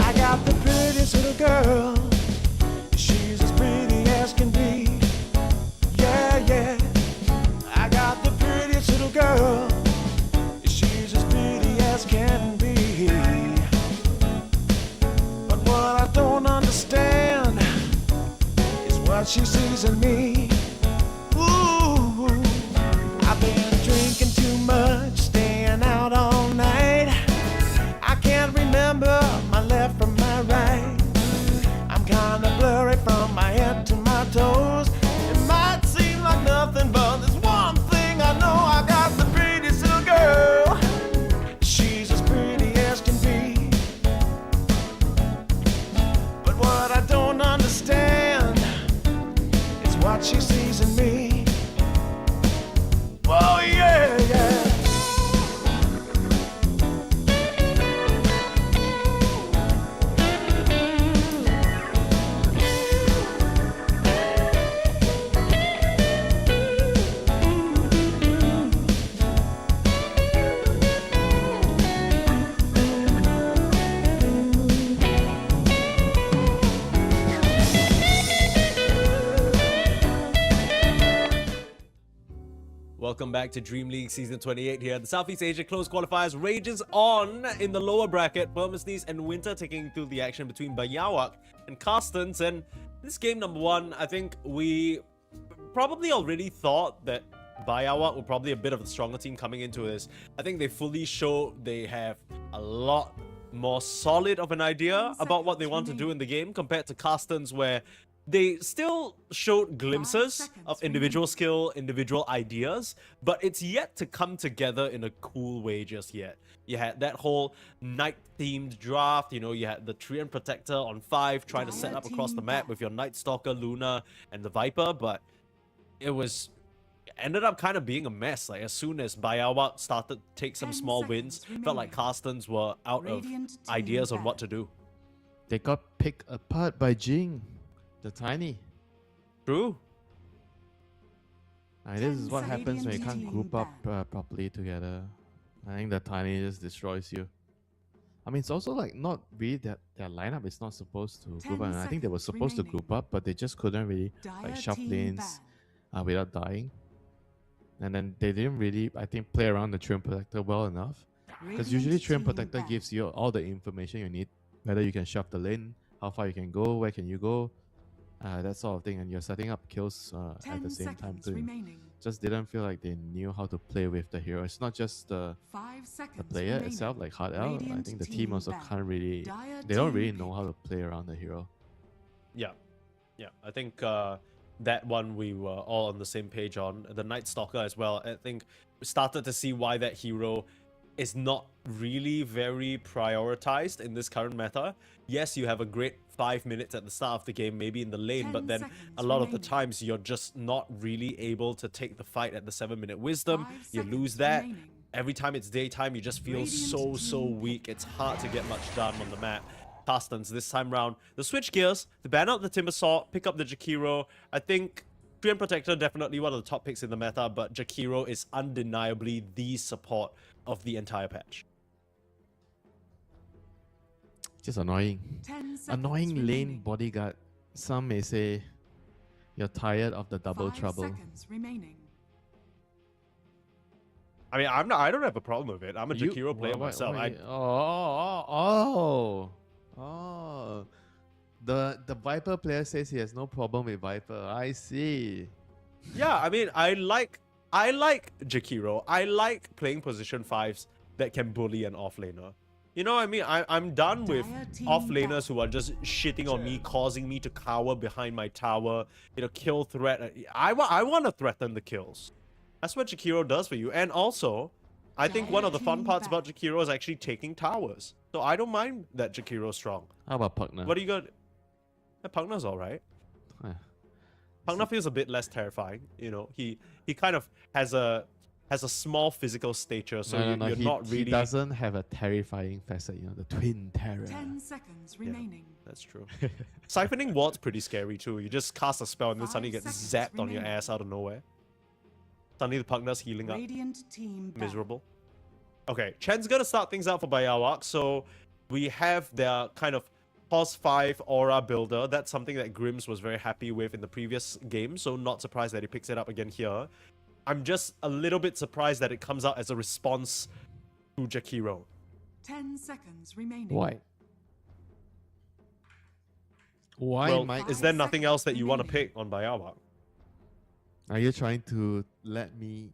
I got the prettiest little girl. She's as pretty as can be. Yeah, yeah. I got the prettiest little girl. She's as pretty as can be. But what I don't understand is what she sees in me. Ooh, I've been drinking too much, staying out all night. I can't remember my left from my right. I'm welcome back to Dream League Season 28 here. The Southeast Asia Close Qualifiers rages on in the lower bracket. Permasnees and Winter taking through the action between BAIYAWAK and Carstensz. And this game number one, I think we probably already thought that BAIYAWAK were probably a bit of a stronger team coming into this. I think they fully show they have a lot more solid of an idea about what they want to do in the game compared to Carstensz, where they still showed glimpses of individual skill, individual ideas, but it's yet to come together in a cool way just yet. You had that whole night-themed draft, you know, you had the Treant Protector on 5 trying to set up across the map with your Night Stalker, Luna, and the Viper, but it ended up kind of being a mess. Like, as soon as BAIYAWAK started to take some small wins, felt like Carstensz were out of ideas on what to do. They got picked apart by Jing, the Tiny. True. This is what happens when you can't group up properly together. I think the Tiny just destroys you. I mean, it's also like not really that their lineup is not supposed to group up. And I think they were supposed to group up, but they just couldn't really like shove lanes without dying. And then they didn't really, I think, play around the Treant Protector well enough. Because usually Treant Protector gives you all the information you need, whether you can shove the lane, how far you can go, where can you go, that sort of thing. And you're setting up kills at the same time too. Just didn't feel like they knew how to play with the hero. It's not just the player itself, like Hard L. I think the team also can't really, they don't really know how to play around the hero. Yeah. I think that one we were all on the same page on. The Night Stalker as well. I think we started to see why that hero is not really very prioritized in this current meta. Yes, you have a great 5 minutes at the start of the game, maybe in the lane, but then a lot of the times you're just not really able to take the fight at the 7-minute wisdom. You lose that. Every time it's daytime, you just feel so weak. It's hard to get much done on the map. Carstensz this time round, the switch gears, to ban out the Timber Sword, pick up the Jakiro. I think Treant Protector definitely one of the top picks in the meta, but Jakiro is undeniably the support of the entire patch. Just annoying. Annoying lane bodyguard. Some may say you're tired of the double trouble. I mean, I don't have a problem with it. I'm a Jakiro player myself. The Viper player says he has no problem with Viper. I see. Yeah, I mean, I like Jakiro. I like playing position 5s that can bully an offlaner. You know what I mean? I'm done with offlaners who are just shitting on me, causing me to cower behind my tower, you know, kill threat. I want to threaten the kills. That's what Jakiro does for you. And also, I think one of the fun parts about Jakiro is actually taking towers. So I don't mind that Jakiro's strong. How about Pugna? What do you got? Pugna's alright. Pugna feels a bit less terrifying. You know, he kind of has a small physical stature, so you're not really. He doesn't have a terrifying facet, you know, the twin terror. 10 seconds remaining. That's true. Siphoning Ward's pretty scary too. You just cast a spell and then suddenly get zapped on your ass out of nowhere. Suddenly the Pugna's healing up. Miserable. Okay, Chen's gonna start things out for BAIYAWAK, so we have their kind of Pos 5 aura builder. That's something that Grims was very happy with in the previous game, so not surprised that he picks it up again here. I'm just a little bit surprised that it comes out as a response to Jakiro. 10 seconds remaining. Why? Why, Well, Mike? is there nothing else that you want to pick on BAIYAWAK? Are you trying to let me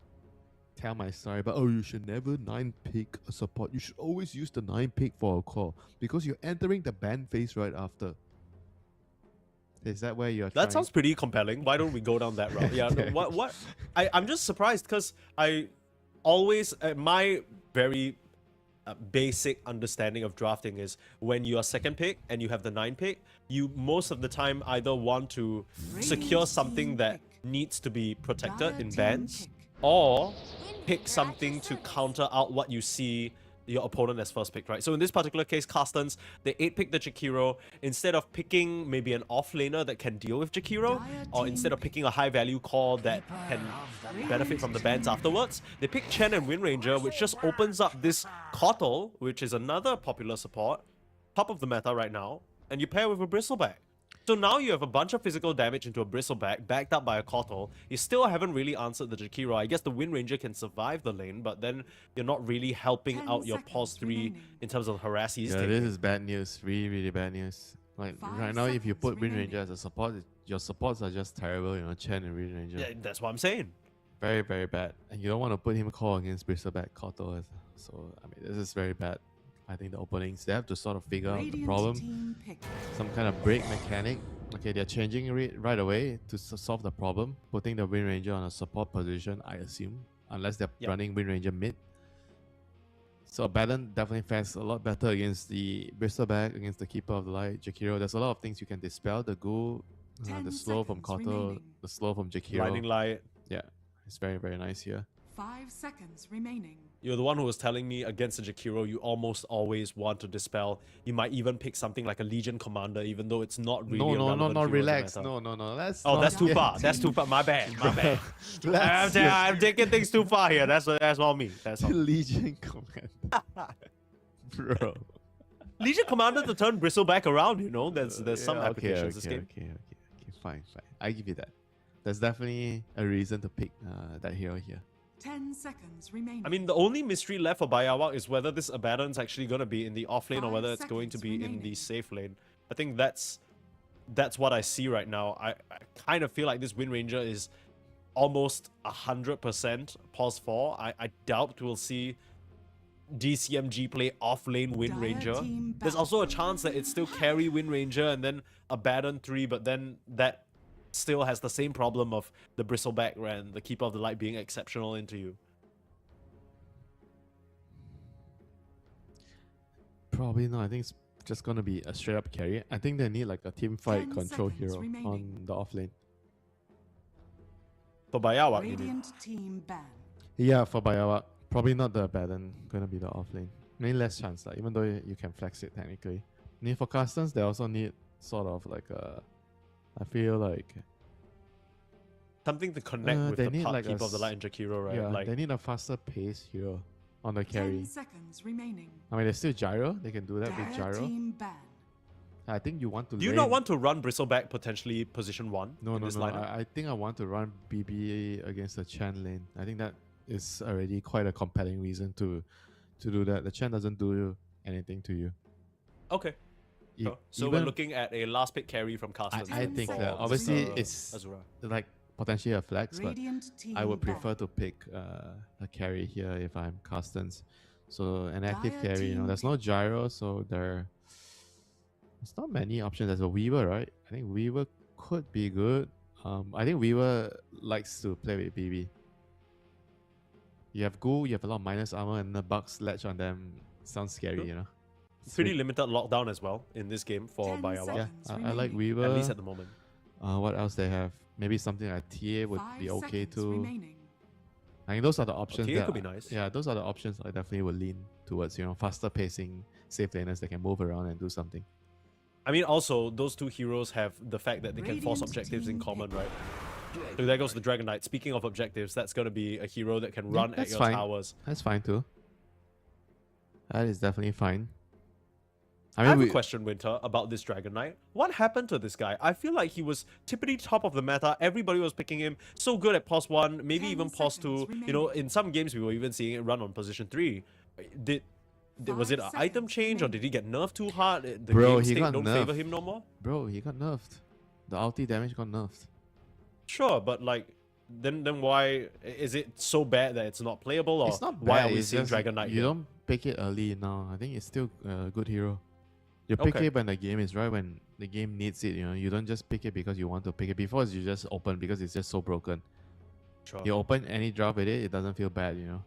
tell my story about, oh, you should never 9-pick a support. You should always use the 9-pick for a core because you're entering the ban phase right after. Is that where you're That sounds pretty compelling. Why don't we go down that route? Yeah, Okay. no, what? I'm just surprised because I always, my very basic understanding of drafting is when you are second pick and you have the 9-pick, you most of the time either want to secure something that needs to be protected in bans, or pick something to counter out what you see your opponent as first pick, right? So in this particular case, Carstensz, they 8-picked the Jakiro. Instead of picking maybe an offlaner that can deal with Jakiro, or instead of picking a high-value core that can benefit from the bans afterwards, they pick Chen and Wind Ranger, which just opens up this Kotl, which is another popular support, top of the meta right now, and you pair with a Bristleback. So now you have a bunch of physical damage into a Bristleback, backed up by a Kotal. You still haven't really answered the Jakiro. I guess the Wind Ranger can survive the lane, but then you're not really helping 10 out your pause 3 remaining. in terms of harass he's Yeah, taking. this is bad news. Really, really bad news. Like 5 right now, if you seconds put Wind remaining. Ranger as a support, your supports are just terrible. You know, Chen and Wind Ranger, Yeah, that's what I'm saying. very, very bad. And you don't want to put him call against Bristleback Kotal. So I mean, this is very bad. I think the openings, they have to sort of figure out the Radiant problem. team pick. Some kind of break mechanic. Okay, they're changing it right away to solve the problem, putting the Wind Ranger on a support position, I assume, unless they're Yep. running Wind Ranger mid. So Baden definitely fares a lot better against the Bristleback, against the Keeper of the Light, Jakiro. There's a lot of things you can dispel. The Ghoul, 10 the slow from seconds Kotal, remaining. the slow from Jakiro. Lightning Light. Yeah, it's very, very nice here. 5 seconds remaining. You're the one who was telling me against the Jakiro, you almost always want to dispel. You might even pick something like a Legion Commander, even though it's not really a relevant hero to relax. meta. No. That's Oh, not that's too get- far. That's too far. My bad. My bad. Relax. I'm taking things too far here. That's all me. That's all. Legion Commander. Bro. Legion Commander to turn Bristleback around, you know. There's some Yeah, applications this game. Okay. Fine. I give you that. There's definitely a reason to pick that hero here. 10 seconds remaining. I mean, the only mystery left for BAIYAWAK is whether this Abaddon's actually going to be in the off lane or 5 whether it's going to be seconds in the remaining. safe lane. I think that's what I see right now. I kind of feel like this Wind Ranger is almost 100% pause 4. I doubt we'll see DCMG play off lane Wind Dire Ranger. team There's also a chance that it still carry Wind Ranger and then Abaddon 3, but then that still has the same problem of the Bristleback and the Keeper of the Light being exceptional into you. Probably not. I think it's just gonna be a straight up carry. I think they need like a team fight 10 control seconds hero remaining. on the off lane. For BAIYAWAK, you mean? Radiant team ban. Yeah, for BAIYAWAK, probably not the Abaddon. Gonna be the off lane. Maybe less chance, like even though you can flex it technically. And for Carstensz, they also need sort of like a. I feel like Something to connect with they the need like Keeper a of the Light and Jakiro, right? yeah, Like, they need a faster pace hero on the 10 carry. seconds remaining. I mean, there's still gyro. They can do that with Dire gyro. team ban. I think you want to. do you lane- not want to run Bristleback potentially position 1 No, in no, this no. lineup? I think I want to run BB against the Chen lane. I think that is already quite a compelling reason to do that. The Chen doesn't do anything to you. Okay. E- Sure. So we're looking at a last pick carry from Carstensz. I then think for that obviously Mr. it's Azura. like potentially a flex, but Radiant team I would ban. prefer to pick a carry here if I'm Carstensz. So an active Dire carry, you know, team there's no gyro, so there's not many options. There's a Weaver, right? I think Weaver could be good. I think Weaver likes to play with BB. You have Ghoul, you have a lot of minus armor, and the bug sledge on them sounds scary, True. you know. It's Pretty very- limited lockdown as well in this game for 10 BAIYAWAK. Yeah, seconds I like remaining. Weaver. At least at the moment. What else they have? Maybe something like TA would 5 be okay seconds too. remaining. I think those are the options. TA that could be nice. Yeah, those are the options I definitely would lean towards. You know, faster pacing, safe laners that can move around and do something. I mean, also, those two heroes have the fact that they can force Radiant objectives in team common, pick. right? So there goes the Dragon Knight. Speaking of objectives, that's going to be a hero that can Yeah, run at that's your fine. towers. That's fine too. That is definitely fine. I have a question, Winter, about this Dragon Knight. What happened to this guy? I feel like he was tippity top of the meta. Everybody was picking him. So good at pos 1, maybe 10 even pos 2. seconds You know, remaining. in some games we were even seeing it run on position 3. Was it an 5 item seconds change or did he get nerfed too hard? The Bro, game he state got don't favor nerfed. him no more? Bro, he got nerfed. The ulti damage got nerfed. Sure, but like, then why is it so bad that it's not playable? Or It's not bad. why are we it's seeing just Dragon Knight You here? don't pick it early now. I think it's still a good hero. You pick Okay. it when the game is right, when the game needs it. You know, you don't just pick it because you want to pick it. Before you just open because it's just so broken. Sure. You open any draft with it, it doesn't feel bad, you know.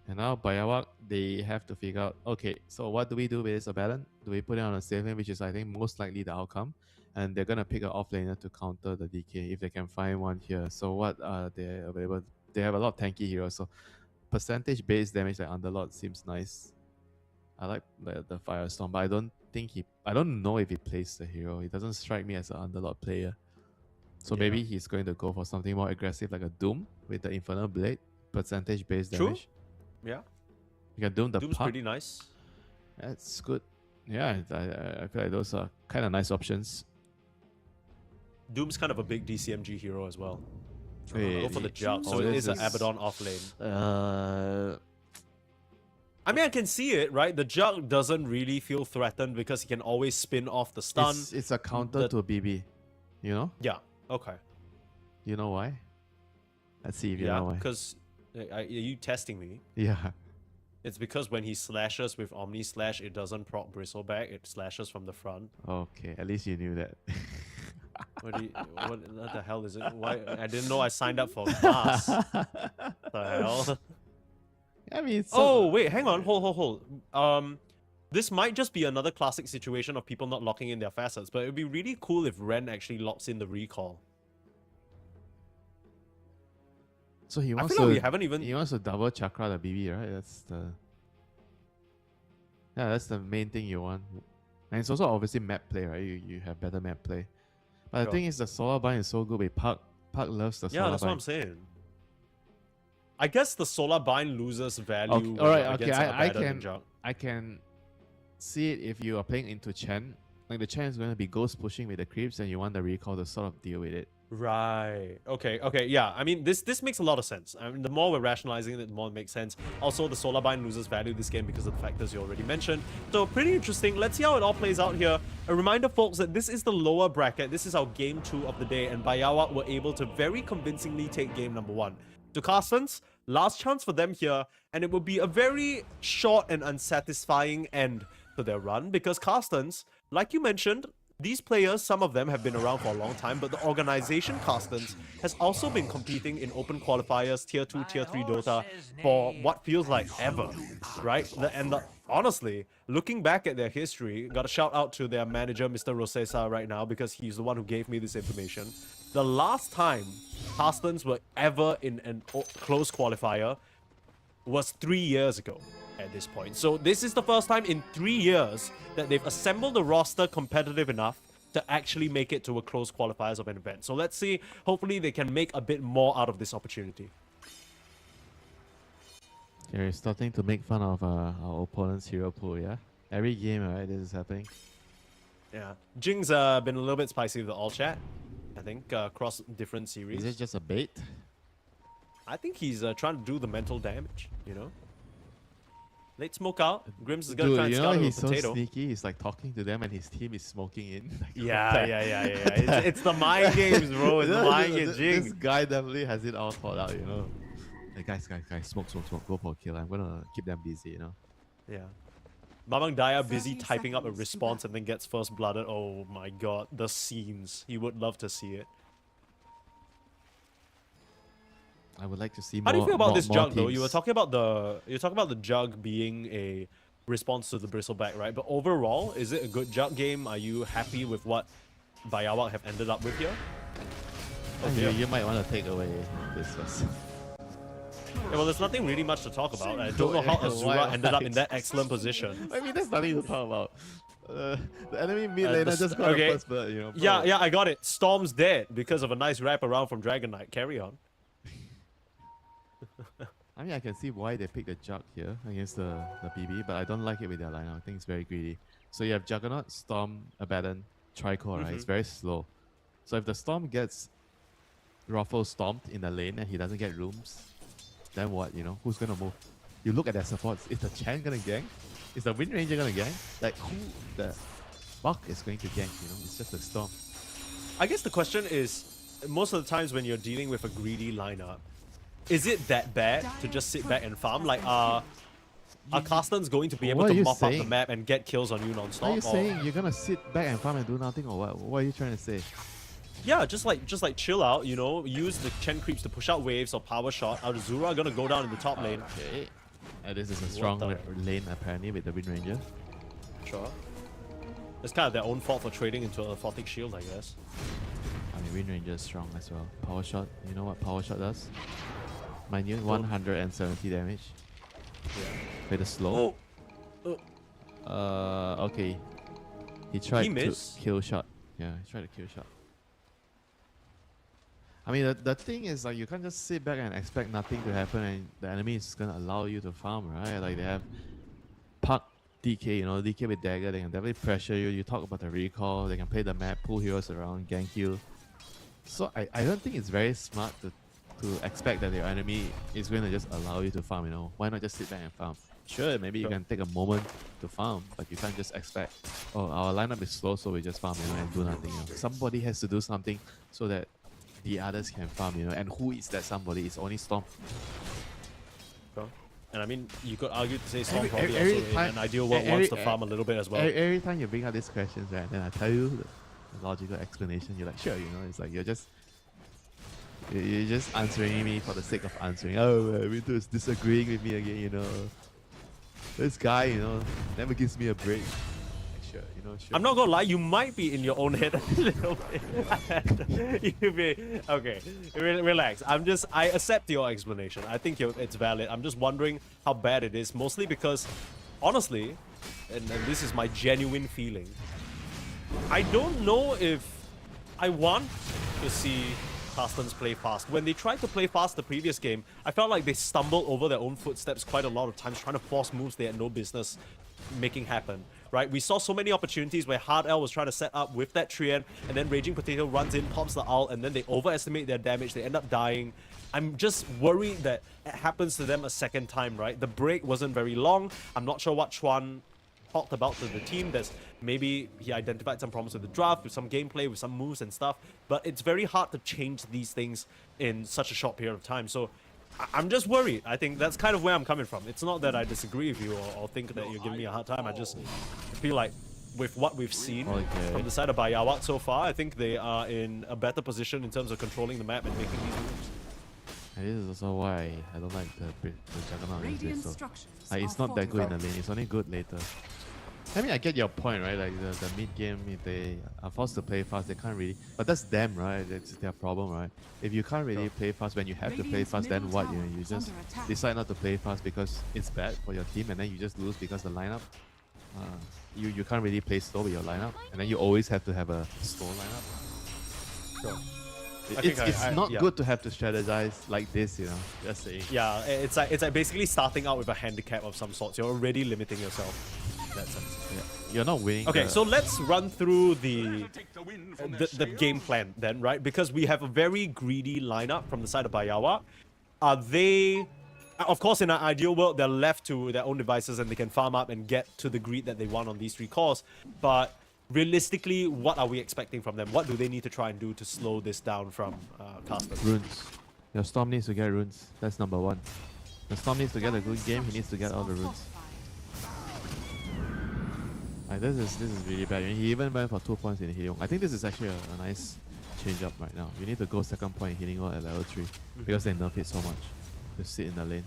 And now BAIYAWAK, they have to figure out, okay, so what do we do with this Abaddon? Do we put it on a safe lane, which is I think most likely the outcome, and they're gonna pick an offlaner to counter the DK if they can find one here. So what are they available? They have a lot of tanky heroes, so percentage based damage like Underlord seems nice. I like the Firestorm, but I don't know if he plays the hero. He doesn't strike me as an Underlord player. So Yeah. maybe he's going to go for something more aggressive like a Doom with the Infernal Blade, percentage based True. damage. Yeah, You can Doom the Doom's puck. pretty nice. That's good. Yeah, I feel like those are kind of nice options. Doom's kind of a big DCMG hero as well. Wait, Go for the jug, so oh, it this is an is- Abaddon off lane. Uh, I mean, I can see it, right? The jug doesn't really feel threatened because he can always spin off the stun. It's a counter the- to a BB. You know? Yeah, okay. You know why? Let's see if you Yeah, know why. because are you testing me? Yeah. It's because when he slashes with Omni Slash, it doesn't proc Bristleback, it slashes from the front. Okay, at least you knew that. What the hell is it? Why? I didn't know I signed up for a class. The hell? I mean, it's Oh, wait, hang on. Hold. This might just be another classic situation of people not locking in their facets, but it would be really cool if Ren actually locks in the recall. so he I wants feel to. like we haven't even... He wants to double chakra the BB, right? That's the main thing you want. And it's also obviously map play, right? You have better map play. But the Sure. thing is, the solar bind is so good with Puck. Puck loves the Yeah, solar that's what I'm bind. saying. I guess the Solar Bind loses value Okay, alright, okay, against I Abaddon can- and Jug. I can see it if you are playing into Chen. Like the Chen is going to be ghost pushing with the creeps, and you want the recall to sort of deal with it. Right. Okay. Yeah. I mean, this makes a lot of sense. I mean, the more we're rationalizing it, the more it makes sense. Also, the Solar Bind loses value this game because of the factors you already mentioned. So, pretty interesting. Let's see how it all plays out here. A reminder, folks, that this is the lower bracket. This is our game 2 of the day, and BAIYAWAK were able to very convincingly take game number 1. To Carstensz, last chance for them here, and it will be a very short and unsatisfying end to their run because Carstensz, like you mentioned, these players, some of them have been around for a long time, but the organization Carstensz has also been competing in open qualifiers, tier 2, tier 3 Dota for what feels like ever, right? Honestly, looking back at their history, got a shout out to their manager, Mr. Rosesa, right now, because he's the one who gave me this information. The last time Carstensz were ever in a close qualifier was 3 years ago at this point. So this is the first time in 3 years that they've assembled a roster competitive enough to actually make it to a close qualifiers of an event. So let's see, hopefully they can make a bit more out of this opportunity. You're starting to make fun of our opponent's hero pool, yeah? Every game, right, this is happening. Yeah, Jing's been a little bit spicy with the all chat, I think, across different series. Is it just a bait? I think he's trying to do the mental damage, you know? Late smoke out. Grims is gonna Dude, try and you scout know it he's with so potato. sneaky. He's like talking to them and his team is smoking in. Like, Yeah. It's the mind games, bro. It's the mind games, This Jing. guy definitely has it all thought out, you know. Like, guys, smoke, go for a kill. I'm gonna keep them busy, you know. Yeah. Mamang Daya busy 30 typing up a seconds to response go. and then gets first blooded. Oh my god, the scenes. He would love to see it. I would like to see more. How do you feel about more- this more jug though? You were teams. talking about the jug being a response to the bristleback, right? But overall, is it a good jug game? Are you happy with what BAIYAWAK have ended up with here? You might want to take away this first. Yeah, well, there's nothing really much to talk about. I don't know how Azura ended up in that excellent position. I mean, there's nothing to talk about. The enemy mid the laner just got okay. the first blood, you know. bro. Yeah, I got it. Storm's dead because of a nice wrap around from Dragon Knight. Carry on. I mean, I can see why they picked the Jug here against the BB, but I don't like it with their lineup. I think it's very greedy. So you have Juggernaut, Storm, Abaddon, Tricore, right? It's very slow. So if the Storm gets Ruffle stomped in the lane and he doesn't get rooms, then what, you know? Who's gonna move? You look at their supports. Is the Chan gonna gank? Is the Wind Ranger gonna gank? Like, who the fuck is going to gank, you know? It's just the Storm. I guess the question is, most of the times when you're dealing with a greedy lineup, is it that bad to just sit back and farm? Like, are Carstensz going to be able What to are you mop up the saying? map and get kills on you non-stop? Are you or- saying you're gonna sit back and farm and do nothing or what? What are you trying to say? Yeah, just like chill out, you know, use the Chen creeps to push out waves or power shot. Azura gonna go down in the top lane. Okay. This is a strong the- lane apparently with the Wind Ranger. Sure. It's kind of their own fault for trading into a Photic Shield, I guess. I mean, Wind Ranger is strong as well. Power shot. You know what power shot does? Mind you, 170 damage. Yeah. With a slow. Oh. Okay. He tried to missed? kill shot. Yeah, he tried to kill shot. I mean, the thing is, like, you can't just sit back and expect nothing to happen and the enemy is gonna allow you to farm, right? Like, they have Puck, DK, you know, DK with dagger, they can definitely pressure you. You talk about the recall, they can play the map, pull heroes around, gank you. So I don't think it's very smart to expect that your enemy is going to just allow you to farm, you know. Why not just sit back and farm? Sure, maybe you can take a moment to farm, but you can't just expect, oh, our lineup is slow, so we just farm, you know, and do nothing. You know. Somebody has to do something so that the others can farm, you know. And who is that somebody? It's only Storm. And I mean, you could argue to say Storm Every- probably every also in time- an ideal world every- wants to farm a little bit as well. Every time you bring up these questions, right, then I tell you the logical explanation, you're like, sure, you know, it's like you're just answering me for the sake of answering. Oh, Winter is disagreeing with me again, you know. This guy, you know, never gives me a break. Like, sure, you know, sure. I'm not gonna lie, you might be in your own head a little bit. Okay, relax. I accept your explanation. I think it's valid. I'm just wondering how bad it is, mostly because, honestly, and this is my genuine feeling, I don't know if I want to see Carstensz play fast. When they tried to play fast the previous game, I felt like they stumbled over their own footsteps quite a lot of times, trying to force moves they had no business making happen, right? We saw so many opportunities where Hard L was trying to set up with that Trien, and then Raging Potato runs in, pops the ult, and then they overestimate their damage, they end up dying. I'm just worried that it happens to them a second time, right? The break wasn't very long. I'm not sure what Chuan talked about to the team. There's maybe he identified some problems with the draft, with some gameplay, with some moves and stuff, but it's very hard to change these things in such a short period of time. So I'm just worried. I think that's kind of where I'm coming from. It's not that I disagree with you or think that you're giving me a hard time. I just feel like with what we've seen from the side of BAIYAWAK so far, I think they are in a better position in terms of controlling the map and making these moves. And this is also why I don't like the Juggernaut against Radiant this. So, structures it's are not that good in the fortified. lane. It's only good later. I mean, I get your point, right? Like the mid game, if they are forced to play fast, they can't really. But that's them, right? That's their problem, right? If you can't really play fast when you have to play Radiant's fast, then middle what? You tower know, you is just under attack. decide not to play fast because it's bad for your team, and then you just lose because the lineup. You can't really play slow with your lineup, and then you always have to have a slow lineup. Sure. It's not good to have to strategize like this, you know. Just saying. Yeah, it's like basically starting out with a handicap of some sorts. You're already limiting yourself in that sense. Yeah. You're not winning. Okay, the- so let's run through the game plan then, right? Because we have a very greedy lineup from the side of BAIYAWAK. Are they... Of course, in an ideal world, they're left to their own devices and they can farm up and get to the greed that they want on these three cores. But realistically, what are we expecting from them? What do they need to try and do to slow this down from Carstensz? Runes. Your Storm needs to get runes. That's number one. The Storm needs to get a good game. He needs to get all the runes. Like, this is really bad. He even went for 2 points in healing. I think this is actually a nice change up right now. You need to go second point healing wall at level 3 because they nerf it so much. To sit in the lane.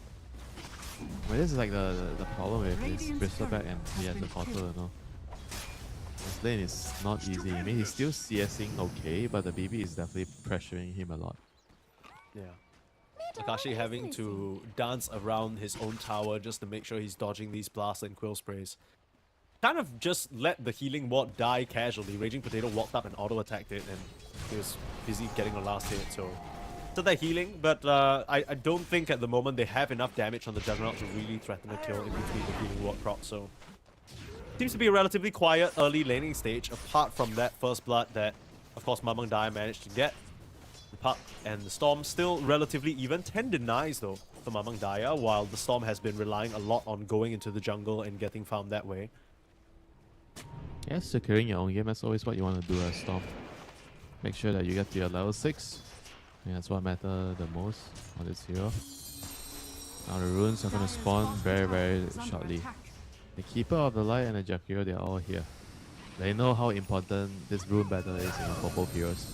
But this is like the problem with this Bristleback and he has the portal, you know. This lane is not easy. I mean, he's still CSing okay, but the BB is definitely pressuring him a lot. Yeah. Takashi having to dance around his own tower just to make sure he's dodging these blasts and quill sprays. Kind of just let the healing ward die casually. Raging Potato walked up and auto-attacked it and he was busy getting the last hit, so that healing, but I don't think at the moment they have enough damage on the Juggernaut to really threaten a kill in between the healing ward prop, so seems to be a relatively quiet early laning stage, apart from that first blood that, of course, Mamang Daya managed to get. The Puck and the Storm still relatively even. 10 denies, though, for Mamang Daya, while the Storm has been relying a lot on going into the jungle and getting farmed that way. Yeah, securing your own game, that's always what you want to do as Storm. Make sure that you get to your level 6. Yeah, that's what matters the most on this hero. Now the runes are going to spawn very, very shortly. The Keeper of the Light and the Jakiro, they're all here. They know how important this rune battle is, you know, for both heroes.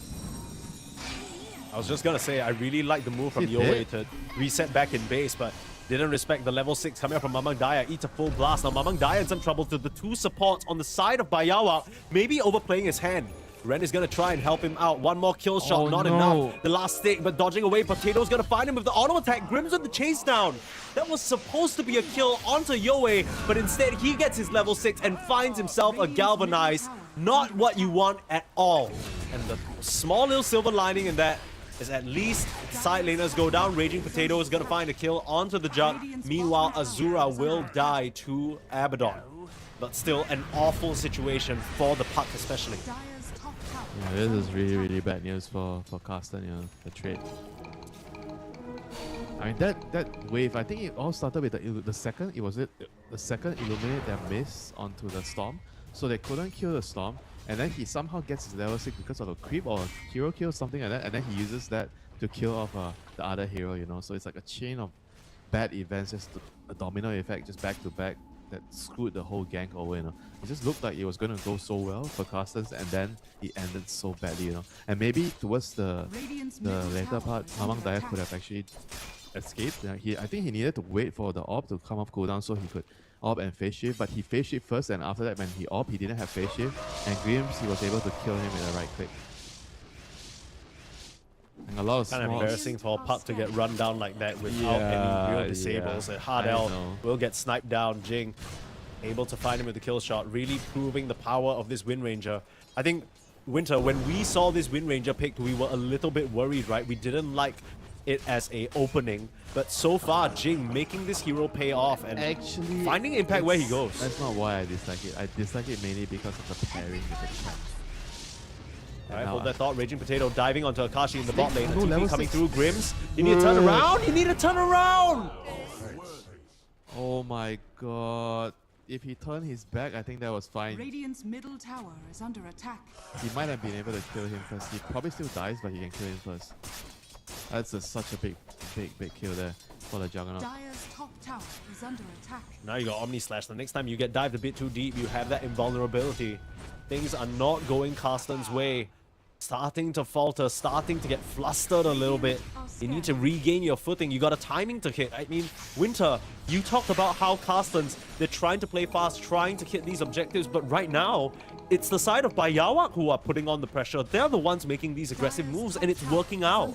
I was just gonna say, I really like the move from He Yoe did. to reset back in base, but didn't respect the level 6 coming up from Mamang Daya. Eats a full blast. Now Mamang Daya in some trouble to the two supports on the side of BAIYAWAK, maybe overplaying his hand. Ren is gonna try and help him out. One more kill shot, Oh, not no. enough. The last stick, but dodging away. Potato's gonna find him with the auto attack. Grim's with the chase down. That was supposed to be a kill onto Yoe, but instead he gets his level 6 and finds himself a galvanize. Not what you want at all. And the small little silver lining in that is at least side laners go down. Raging Potato is gonna find a kill onto the Jug. Meanwhile, Azura will die to Abaddon. But still an awful situation for the Puck especially. Dire's top tower Yeah, this is really, really bad news for Carstensz, you know, the trade. I mean, that wave, I think it all started with the second, the second Illuminate that missed onto the Storm, so they couldn't kill the Storm, and then he somehow gets his level 6 because of a creep or a hero kill, something like that, and then he uses that to kill off the other hero, you know, so it's like a chain of bad events, just a domino effect, just back to back, that screwed the whole gank over, you know. It just looked like it was going to go so well for Carstensz, and then it ended so badly, you know. And maybe towards the later part, Mamang Daya could have actually escaped. I think he needed to wait for the orb to come off cooldown so he could orb and phase shift, but he phase shift first, and after that when he orb, he didn't have phase shift, and Grims, he was able to kill him with a right click. And a lot of Kind of small... embarrassing for Puck to get run down like that without any real disables. yeah. And Hard I L know. will get sniped down. Jing able to find him with the kill shot, really proving the power of this Wind Ranger. I think, Winter, when we saw this Wind Ranger picked, we were a little bit worried, right? We didn't like it as a opening, but so far Jing making this hero pay off and Actually, finding impact where he goes. That's not why I dislike it. I dislike it mainly because of the pairing with the champ. Alright, hold that thought. Raging Potato diving onto Akashi in the bot lane. No, A TP level coming 6. through. Grims, you need to turn around. You need to turn around. Oh my god. If he turned his back, I think that was fine. Radiant's middle tower is under attack. He might have been able to kill him first. He probably still dies, but he can kill him first. That's such a big kill there for the Juggernaut. Dire's top tower is under attack. Now you got Omni Slash. The next time you get dived a bit too deep, you have that invulnerability. Things are not going Carsten's way. Starting to falter, starting to get flustered a little bit. You need to regain your footing. You got a timing to hit. I mean, Winter, you talked about how Carstensz, they're trying to play fast, trying to hit these objectives, but right now, it's the side of BAIYAWAK who are putting on the pressure. They're the ones making these aggressive moves, and it's working out.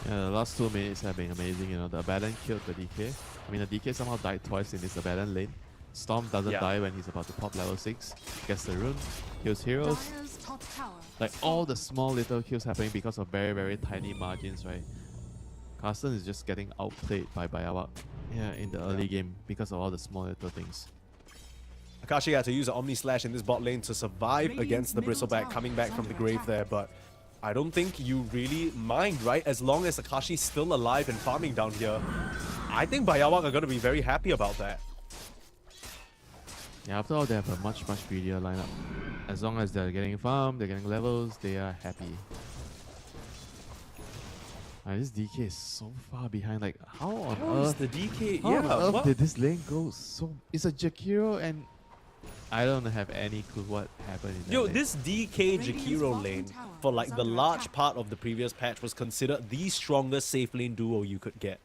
Yeah, the last 2 minutes have been amazing, you know. The Abaddon killed the DK. I mean, the DK somehow died twice in this Abaddon lane. Storm doesn't die when he's about to pop level 6. Gets the rune, kills heroes. Dire's top tower. Like all the small little kills happening because of very, very tiny margins, right? Carstensz is just getting outplayed by BAIYAWAK. Yeah, in the early game because of all the small little things. Akashi had to use an Omni Slash in this bot lane to survive Radiant's against the middle Bristleback tower coming is back from the under grave attack. there, but I don't think you really mind, right? As long as Akashi's still alive and farming down here, I think BAIYAWAK are going to be very happy about that. Yeah, after all, they have a much greedier lineup. As long as they're getting farm, they're getting levels, they are happy. This DK is so far behind. Like, how on earth? the DK? How on earth did this lane go so? It's a Jakiro, and I don't have any clue what happened in that Yo, lane. this DK Jakiro lane, for like the large part of the previous patch, was considered the strongest safe lane duo you could get.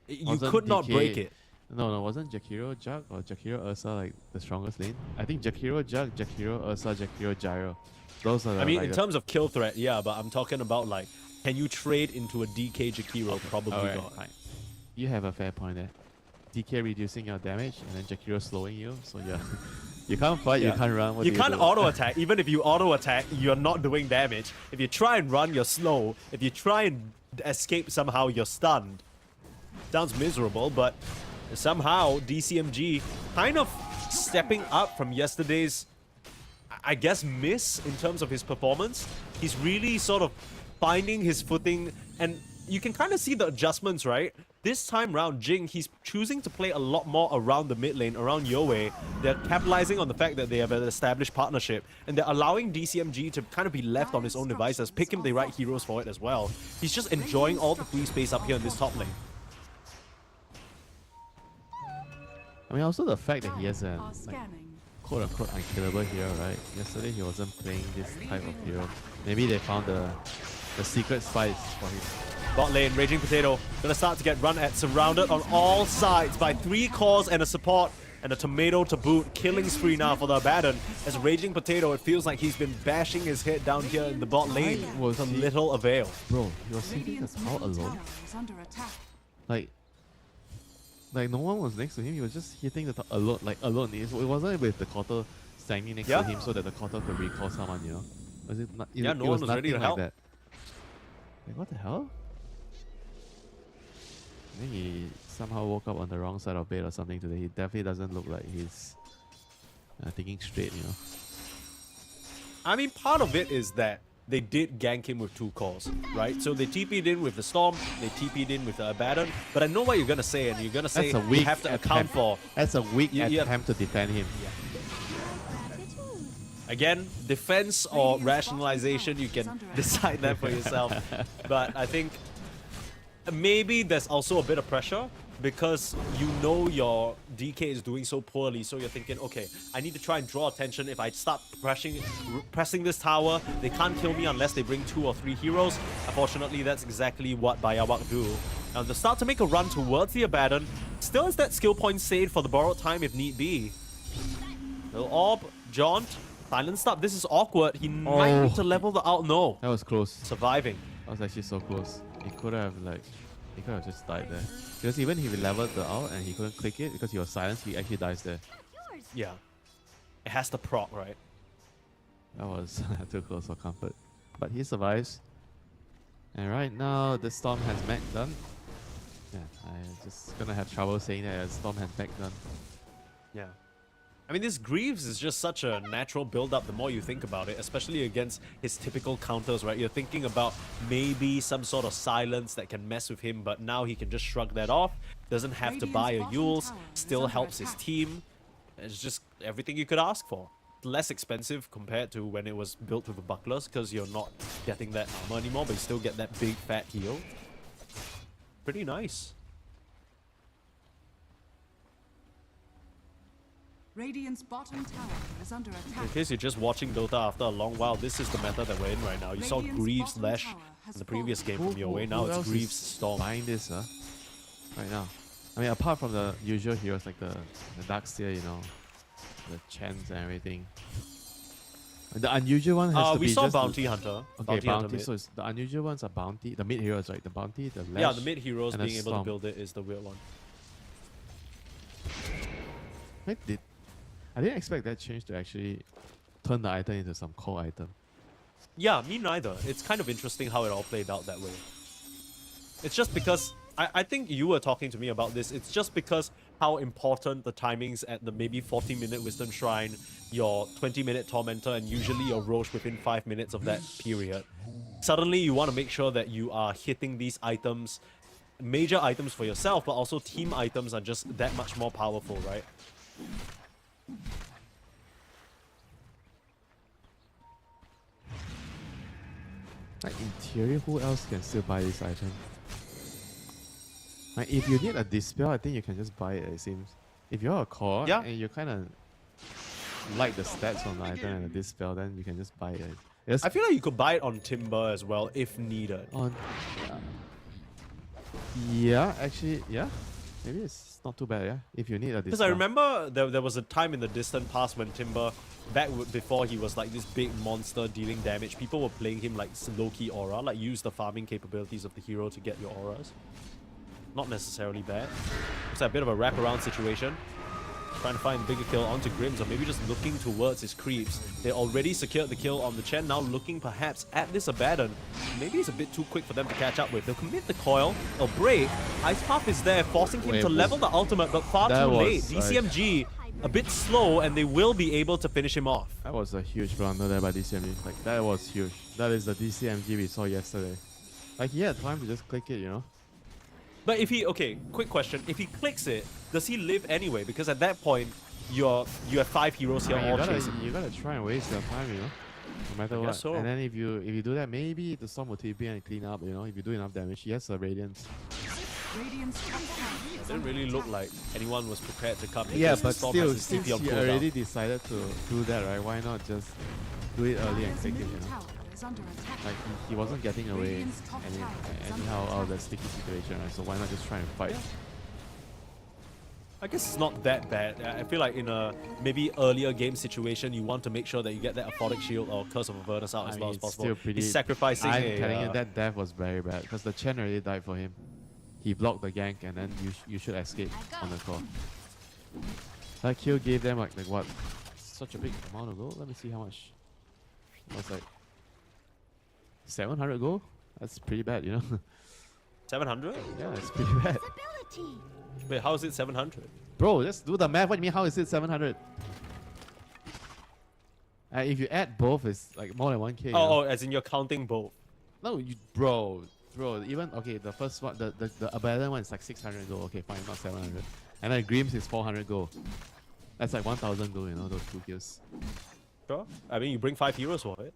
You Wasn't could not DK break it. No, wasn't Jakiro Jug or Jakiro Ursa like the strongest lane? I think Jakiro Jug, Jakiro Ursa, Jakiro Gyro. Those are the, I mean, like in terms of kill threat, yeah, but I'm talking about like, can you trade into a DK Jakiro? Probably alright, not. fine. You have a fair point there. DK reducing your damage and then Jakiro slowing you, so yeah. You can't fight, you can't run. What You do can't do? auto attack. Even if you auto attack, you're not doing damage. If you try and run, you're slow. If you try and escape somehow, you're stunned. Sounds miserable, but somehow DCMG kind of stepping up from yesterday's, I guess, miss in terms of his performance. He's really sort of finding his footing, and you can kind of see the adjustments, right? This time round, Jing, he's choosing to play a lot more around the mid lane, around Yowie. They're capitalizing on the fact that they have an established partnership, and they're allowing DCMG to kind of be left on his own devices, pick him the right heroes for it as well. He's just enjoying all the free space up here in this top lane. I mean, also the fact that he has a Are like, scanning. quote-unquote unkillable hero, right? Yesterday he wasn't playing this type of hero. Maybe they found the secret spice for him. Bot lane, Raging Potato, gonna start to get run at, surrounded on all sides by 3 cores and a support, and a tomato to boot. Killing spree now for the Abaddon. As Raging Potato, it feels like he's been bashing his head down here in the bot lane Was to he- little avail. Bro, he was hitting the Radiant's tower middle alone. tower is under attack. Like no one was next to him. He was just hitting the tower alone. Like alone. It wasn't with the quarter standing next Yeah. to him so that the quarter could recall someone. You know? Was it not? Yeah, it no one was ready to nothing help. Like that. Like what the hell? I think he somehow woke up on the wrong side of bed or something today. He definitely doesn't look like he's thinking straight. You know. I mean, part of it is that they did gank him with 2 cores, right? So they TP'd in with the Storm, they TP'd in with the Abaddon, but I know what you're gonna say, and you're gonna say That's a weak you have to account for. That's a weak You- attempt to defend him. Again, defense or rationalization, you can decide that for yourself. But I think maybe there's also a bit of pressure because you know your DK is doing so poorly, so you're thinking, okay, I need to try and draw attention. If I start pressing this tower, they can't kill me unless they bring 2 or 3 heroes. Unfortunately, that's exactly what BAIYAWAK do. Now they start to make a run towards the Abaddon. Still has that skill point saved for the borrowed time if need be. Little orb, jaunt, silenced up. This is awkward. He might need to level the out. No, That was close. surviving. That was actually so close. He could have just died there. Because even if he leveled the ult and he couldn't click it because he was silenced, he actually dies there. Yeah. It has to proc, right? That was too close for comfort. But he survives. And right now, the Storm has mech done. Yeah, I'm just gonna have trouble saying that Storm has mech done. Yeah. I mean, this Greaves is just such a natural build-up the more you think about it, especially against his typical counters, right? You're thinking about maybe some sort of silence that can mess with him, but now he can just shrug that off. Doesn't have to buy a Yules, still helps his team. It's just everything you could ask for. Less expensive compared to when it was built with the bucklers, because you're not getting that armor anymore, but you still get that big fat heal. Pretty nice. Radiant's bottom tower is under attack. In case you're just watching Dota after a long while, this is the meta that we're in right now. You saw Radiant's Greaves bottom Lash tower has in the previous game Who- from your who- way. Now who it's else Greaves is Storm. buying this, right now. I mean, apart from the usual heroes like the Darkseer, you know, the Chants and everything. The unusual one has to We be saw just Bounty Hunter. Okay, Bounty. mid. So it's, the unusual ones are Bounty. The mid heroes, right? The Bounty, the Lash. Yeah, the mid heroes and the being able to Storm. build it is the weird one. I didn't expect that change to actually turn the item into some core item. Yeah, me neither. It's kind of interesting how it all played out that way. It's just because I think you were talking to me about this. It's just because how important the timings at the maybe 40-minute Wisdom Shrine, your 20-minute Tormentor, and usually your Roche within 5 minutes of that period. Suddenly, you want to make sure that you are hitting these items, major items for yourself, but also team items are just that much more powerful, right? Like in theory, who else can still buy this item? Like if you need a dispel, I think you can just buy it. It seems. If you're a core Yeah. and you kind of like the stats on the item and the dispel, then you can just buy it. It's I feel like you could buy it on Timber as well if needed. on. Yeah, actually, yeah. Maybe it's not too bad, yeah. If you need a dispel. Because I remember there was a time in the distant past when Timber, before he was like this big monster dealing damage, people were playing him like low-key aura, like use the farming capabilities of the hero to get your auras. Not necessarily bad. It's a bit of a wraparound situation. Trying to find a bigger kill onto Grims, or maybe just looking towards his creeps. They already secured the kill on the Chen, now looking perhaps at this Abaddon. Maybe it's a bit too quick for them to catch up with. They'll commit the coil, they'll break. Ice Path is there, forcing him Wait, to level the ultimate, but far that too late. was, DCMG a bit slow, and they will be able to finish him off. That was a huge blunder there by DCMG. Like, that was huge. That is the DCMG we saw yesterday. Like, he had time to just click it, you know? But if he, okay, quick question. If he clicks it, does he live anyway? Because at that point, you have 5 heroes here all chasing. You gotta try and waste your time, you know? No matter what. guess so. And then if you do that, maybe the Storm will TP and clean up, you know? If you do enough damage. He has a Radiance. Radiant's top tower It is didn't under really look attack. like anyone was prepared to come. Yeah, because the but Storm still, has his since TP on he cooldown. already decided to do that, right? Why not just do it early and Dire's take it, middle you know? tower is under attack. Like, he wasn't getting away Radiant's top tower is under anyhow out of attack. that sticky situation, right? So why not just try and fight? I guess it's not that bad. I feel like in a maybe earlier game situation, you want to make sure that you get that Aphotic Shield or Curse of Avernus out as I well mean, as it's possible. still pretty- He's sacrificing I'm a, telling you, that death was very bad because the Chen already died for him. He blocked the gank and then you should escape on the core. That kill gave them like what? Such a big amount of gold. Let me see how much. It was like 700 gold. That's pretty bad, you know. 700? Yeah, it's pretty bad. Wait, how is it 700? Bro, just do the math. What do you mean? How is it 700? If you add both, it's like more than 1k. you know? Oh, as in you're counting both. No, bro, even okay. The first one, the abandoned one is like 600 gold. Okay, fine, not 700. And then Grimm's is 400 gold. That's like 1,000 gold. You know, those 2 kills. Sure. I mean, you bring 5 heroes for it.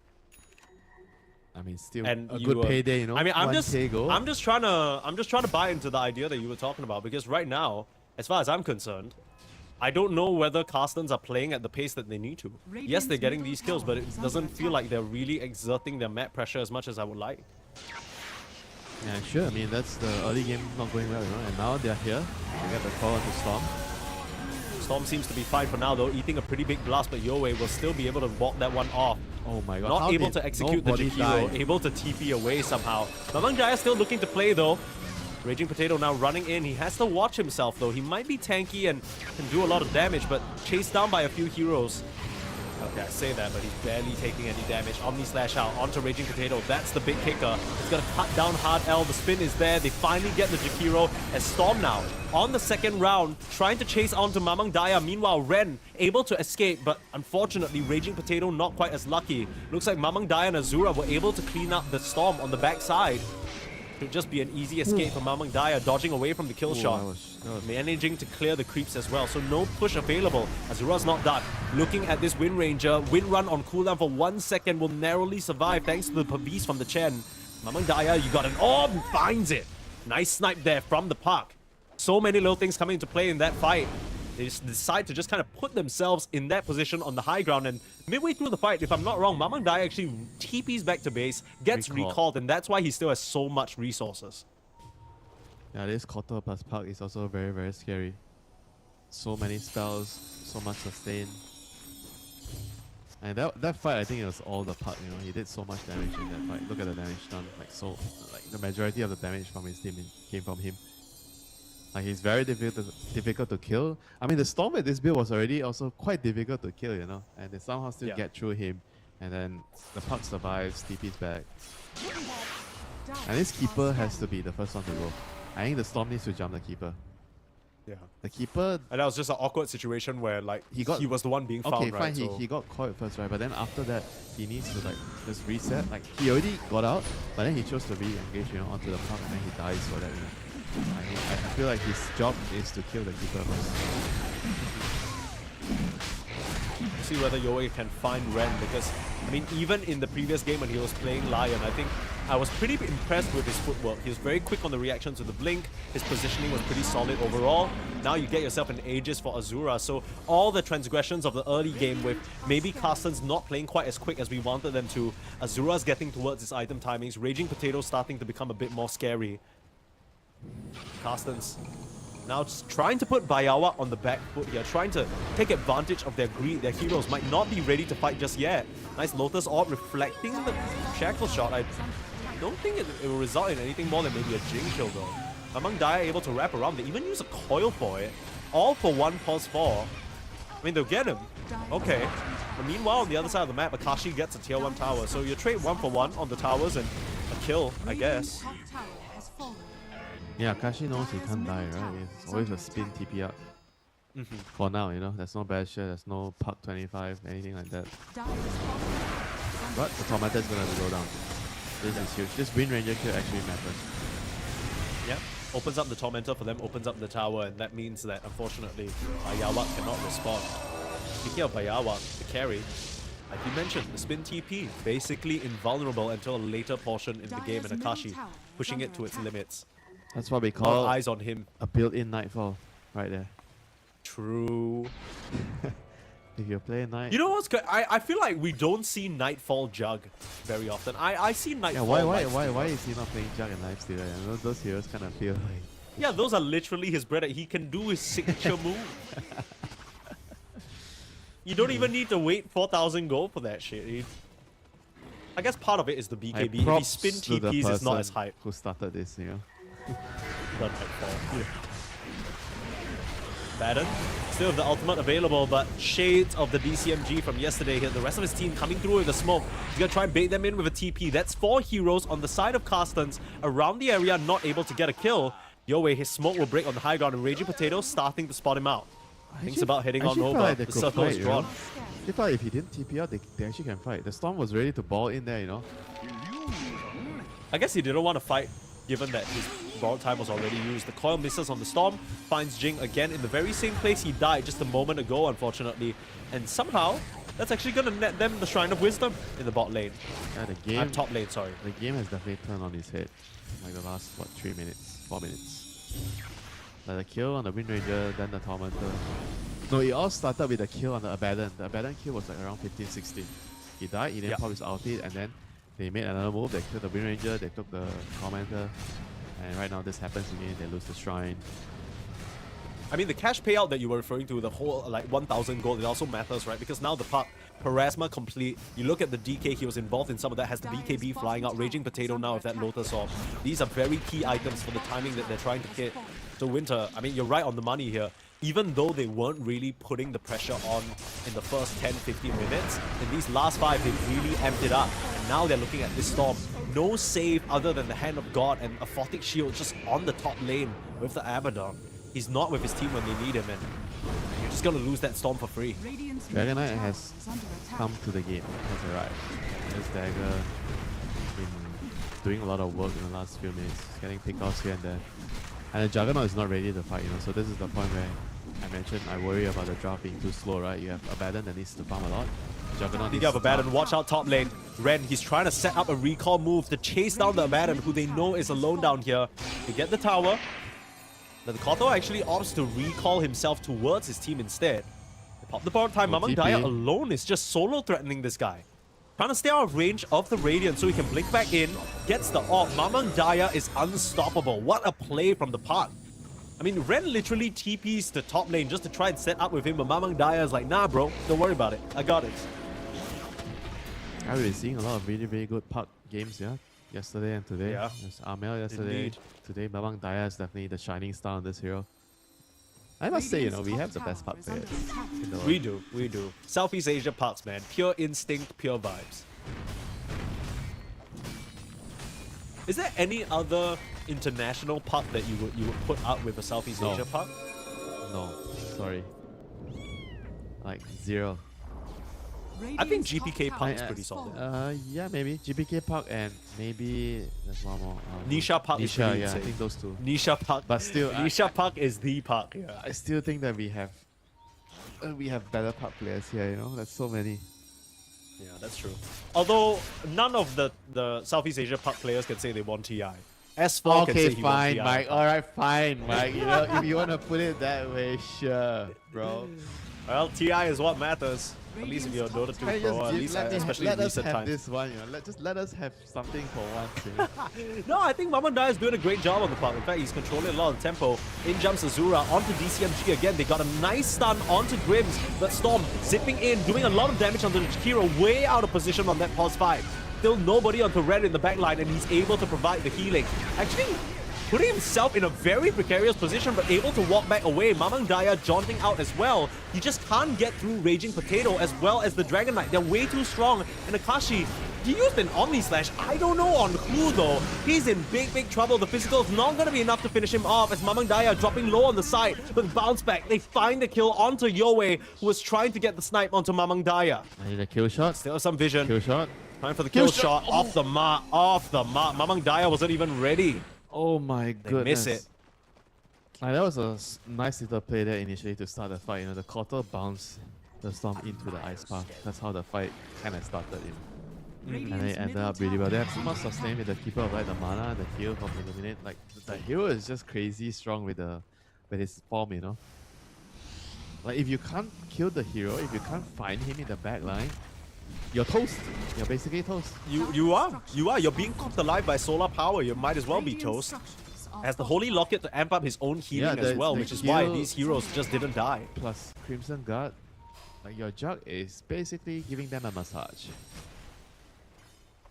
I mean, still And a you, good payday. You know. I mean, I'm 1k gold. just trying to buy into the idea that you were talking about, because right now, as far as I'm concerned, I don't know whether Carstensz are playing at the pace that they need to. Yes, they're getting these kills, but it doesn't feel like they're really exerting their map pressure as much as I would like. Yeah, sure. I mean, that's the early game not going well, you know. And now they're here. They get the call onto Storm. Storm seems to be fine for now, though, eating a pretty big blast, but Yowie will still be able to walk that one off. Oh my god. Not How able did to execute the nobody Jakiro, die? able to TP away somehow. Mamang Jaya still looking to play, though. Raging Potato now running in. He has to watch himself, though. He might be tanky and can do a lot of damage, but chased down by a few heroes. Okay, I say that, but he's barely taking any damage. Omni Slash out onto Raging Potato. That's the big kicker. He's going to cut down Hard L. The spin is there. They finally get the Jakiro as Storm now on the second round, trying to chase onto Mamang Daya. Meanwhile, Ren able to escape, but unfortunately, Raging Potato not quite as lucky. Looks like Mamang Daya and Azura were able to clean up the Storm on the backside. Should just be an easy escape for Mamang Daya, dodging away from the kill shot. That was Managing to clear the creeps as well, so no push available. Azura's not done. Looking at this Wind Ranger, Wind Run on cooldown for 1 second will narrowly survive thanks to the Pavis from the Chen. Mamang Daya, you got an orb, finds it. Nice snipe there from the park. So many little things coming into play in that fight. They just decide to just kind of put themselves in that position on the high ground, and midway through the fight, if I'm not wrong, Mamang Daya actually TPs back to base, gets recalled, and that's why he still has so much resources. Yeah, this quarter plus park is also very, very scary. So many spells, so much sustain. And that fight, I think it was all the park, you know. He did so much damage in that fight. Look at the damage done. Like the majority of the damage from his team came from him. Like, he's very difficult to kill. I mean, the Storm with this build was already also quite difficult to kill, you know. And they somehow still get through him. And then the puck survives, TP's back. And this keeper has to be the first one to go. I think the Storm needs to jump the keeper. Yeah. The keeper... And that was just an awkward situation where, like, he was the one being found, okay, right? fine, he got caught first, right? But then after that, he needs to, like, just reset. Like, he already got out, but then he chose to re-engage, you know, onto the puck, and then he dies for that, you know. I feel like his job is to kill the keeper first. See whether Yowie can find Ren, because, I mean, even in the previous game when he was playing Lion, I think I was pretty impressed with his footwork. He was very quick on the reaction to the blink. His positioning was pretty solid overall. Now you get yourself an Aegis for Azura, so all the transgressions of the early game with maybe Carstensz not playing quite as quick as we wanted them to, Azura's getting towards his item timings, Raging Potato starting to become a bit more scary. Carstensz now just trying to put BAIYAWAK on the back foot here, trying to take advantage of their greed. Their heroes might not be ready to fight just yet. Nice Lotus Orb reflecting the shackle shot. I don't think it will result in anything more than maybe a Jing Shield though. Mamang Daya able to wrap around. They even use a coil for it. All for 1 pulse 4. I mean, they'll get him. Okay. But meanwhile, on the other side of the map, Akashi gets a tier 1 tower. So you trade 1 for 1 on the towers and a kill, I guess. Yeah, Kashi knows he can't die, right? It's always a spin TP up. For now, you know, there's no bad share, there's no puck 25, anything like that. But the Tormentor is gonna go down. This is huge. This Wind Ranger kill actually matters. Yeah, opens up the Tormentor for them, opens up the tower, and that means that unfortunately BAIYAWAK cannot respond. Speaking of BAIYAWAK, the carry, like you mentioned, the spin TP, basically invulnerable until a later portion in the game, and Akashi pushing it to its limits. That's what we All call eyes on him. a built-in Nightfall, right there. True. If you play Night... You know what's good? I feel like we don't see Nightfall Jug very often. I see Nightfall. Yeah, why is he not playing Jug and Lifestealer? Yeah, those heroes kind of feel like... Yeah, those are literally his bread. He can do his signature move. You don't even need to wait 4,000 gold for that shit. I guess part of it is the BKB. If he spin TPs, it's not as hype. Who started this, you know? But Nightfall. Baden, still have the ultimate available, but shades of the DCMG from yesterday here. The rest of his team coming through with the smoke. He's gonna try and bait them in with a TP. That's 4 heroes on the side of Carstensz around the area, not able to get a kill. Yowie, his smoke will break on the high ground, and Raging Potato starting to spot him out. Thinks about heading on over. Like the circle is drawn. They thought if he didn't TP out, they actually can fight. The Storm was ready to ball in there, you know. I guess he didn't want to fight, given that his borrowed time was already used. The coil misses on the Storm, finds Jing again in the very same place he died just a moment ago, unfortunately. And somehow, that's actually going to net them the Shrine of Wisdom in the bot lane. Yeah, the game. Top lane, sorry. The game has definitely turned on its head. Like the last, what, 3 minutes, 4 minutes. Like the kill on the Wind Ranger, then the Tormentor. No, it all started with the kill on the Abaddon. The Abaddon kill was like around 15, 16. He died, he then popped his ulti, and then they made another move. They killed the Wind Ranger, they took the Tormentor. And right now this happens again, they lose the Shrine. I mean, the cash payout that you were referring to, the whole like 1,000 gold, it also matters, right? Because now the puck, Parasma complete. You look at the DK, he was involved in some of that, has the BKB flying out, Raging Potato now with that Lotus Orb. These are very key items for the timing that they're trying to hit. So Winter, I mean, you're right on the money here. Even though they weren't really putting the pressure on in the first 10-15 minutes, in these last 5, they really amped it up. And now they're looking at this Storm. No save other than the Hand of God and a Photic Shield just on the top lane with the Abaddon. He's not with his team when they need him, and you're just gonna lose that Storm for free. Dragon Knight has come to the game, has arrived. This Dagger been doing a lot of work in the last few minutes, getting pickoffs here and there. And the Juggernaut is not ready to fight, you know, so this is the point where I mentioned I worry about the draft being too slow, right? You have Abaddon that needs to farm a lot. Juggernaut needs You have to Abaddon, farm. watch out top lane. Ren, he's trying to set up a recall move to chase down the Abaddon, who they know is alone down here. They get the tower. But the Koto actually opts to recall himself towards his team instead. They pop the borrowed time. No Mamang TP. Daya alone is just solo threatening this guy. Trying to stay out of range of the Radiant so he can blink back in. Gets the orb. Mamang Daya is unstoppable. What a play from the park. I mean, Ren literally TPs to top lane just to try and set up with him, but Mamang Daya is like, nah bro, don't worry about it. I got it. I've been seeing a lot of really, really good puck games, yeah? Yesterday and today. Yeah. There's Amel yesterday. Indeed. Today, Mamang Daya is definitely the shining star on this hero. I must say, you know, we have the best puck players in the world. We do. Southeast Asia pucks, man. Pure instinct, pure vibes. Is there any other international puck that you would put up with a Southeast No. Asia puck? No, sorry. Like, zero. I think GPK puck's I- pretty solid. Yeah, maybe. GPK puck and maybe there's one more. Nisha puck is Nisha, pretty yeah, I insane. think those two. Nisha puck. But still, Nisha puck is the puck. Yeah. I still think that we have better puck players here, you know? There's so many. Yeah, that's true. Although none of the Southeast Asia puck players can say they won TI. S4 can say Okay, he won fine, TI. Mike. Alright, fine, Mike. You know, if you want to put it that way, sure, bro. Well, TI is what matters. At least if you're a Dota 2 Can you pro, just at give, least let especially in us recent have times. this one, you know. Let us have something for once, you know. No, I think Mamang Daya is doing a great job on the puck. In fact, he's controlling a lot of tempo. In jumps Azura onto DCMG again. They got a nice stun onto Grims, but Storm zipping in, doing a lot of damage onto the Jakiro, way out of position on that pause 5. Still nobody onto Red in the backline, and he's able to provide the healing. Actually, putting himself in a very precarious position, but able to walk back away. Mamang Daya jaunting out as well. He just can't get through Raging Potato as well as the Dragon Knight. They're way too strong. And Akashi, he used an Omni Slash. I don't know on who though. He's in big trouble. The physical is not going to be enough to finish him off as Mamang Daya dropping low on the side. But bounce back. They find the kill onto Yowie, who was trying to get the snipe onto Mamang Daya. I need a kill shot. Still some vision. Kill shot. Time for the kill Kill shot. shot. Off the mark. Off the mark. Mamang Daya wasn't even ready. Oh my They goodness. miss it. Like, that was a nice little play there initially to start the fight. You know, the quarter bounced the Storm into the ice path. That's how the fight kind of started. You know. And they ended up really well. They have so much sustain with the Keeper of Light, the mana, the heal from Illuminate. Like, the hero is just crazy strong with his form, you know. Like, if you can't kill the hero, if you can't find him in the back line, you're toast. You're basically toast. You are. You're being cooked alive by solar power. You might as well be toast. Has the Holy Locket to amp up his own healing Yeah, as well, the which is why heal- these heroes just didn't die. Plus, Crimson Guard, like, your Jug is basically giving them a massage.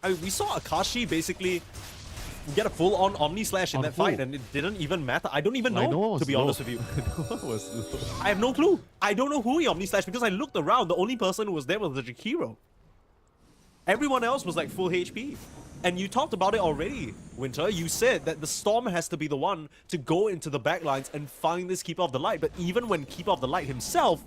I mean, we saw Akashi basically get a full-on Omni Slash in On that who? fight, and it didn't even matter. I don't even Like, know, no one was to be low. honest with you. No one was low. I have no clue. I don't know who he Omni Slash because I looked around. The only person who was there was the Jakiro. Everyone else was like full HP. And you talked about it already, Winter. You said that the Storm has to be the one to go into the backlines and find this Keeper of the Light. But even when Keeper of the Light himself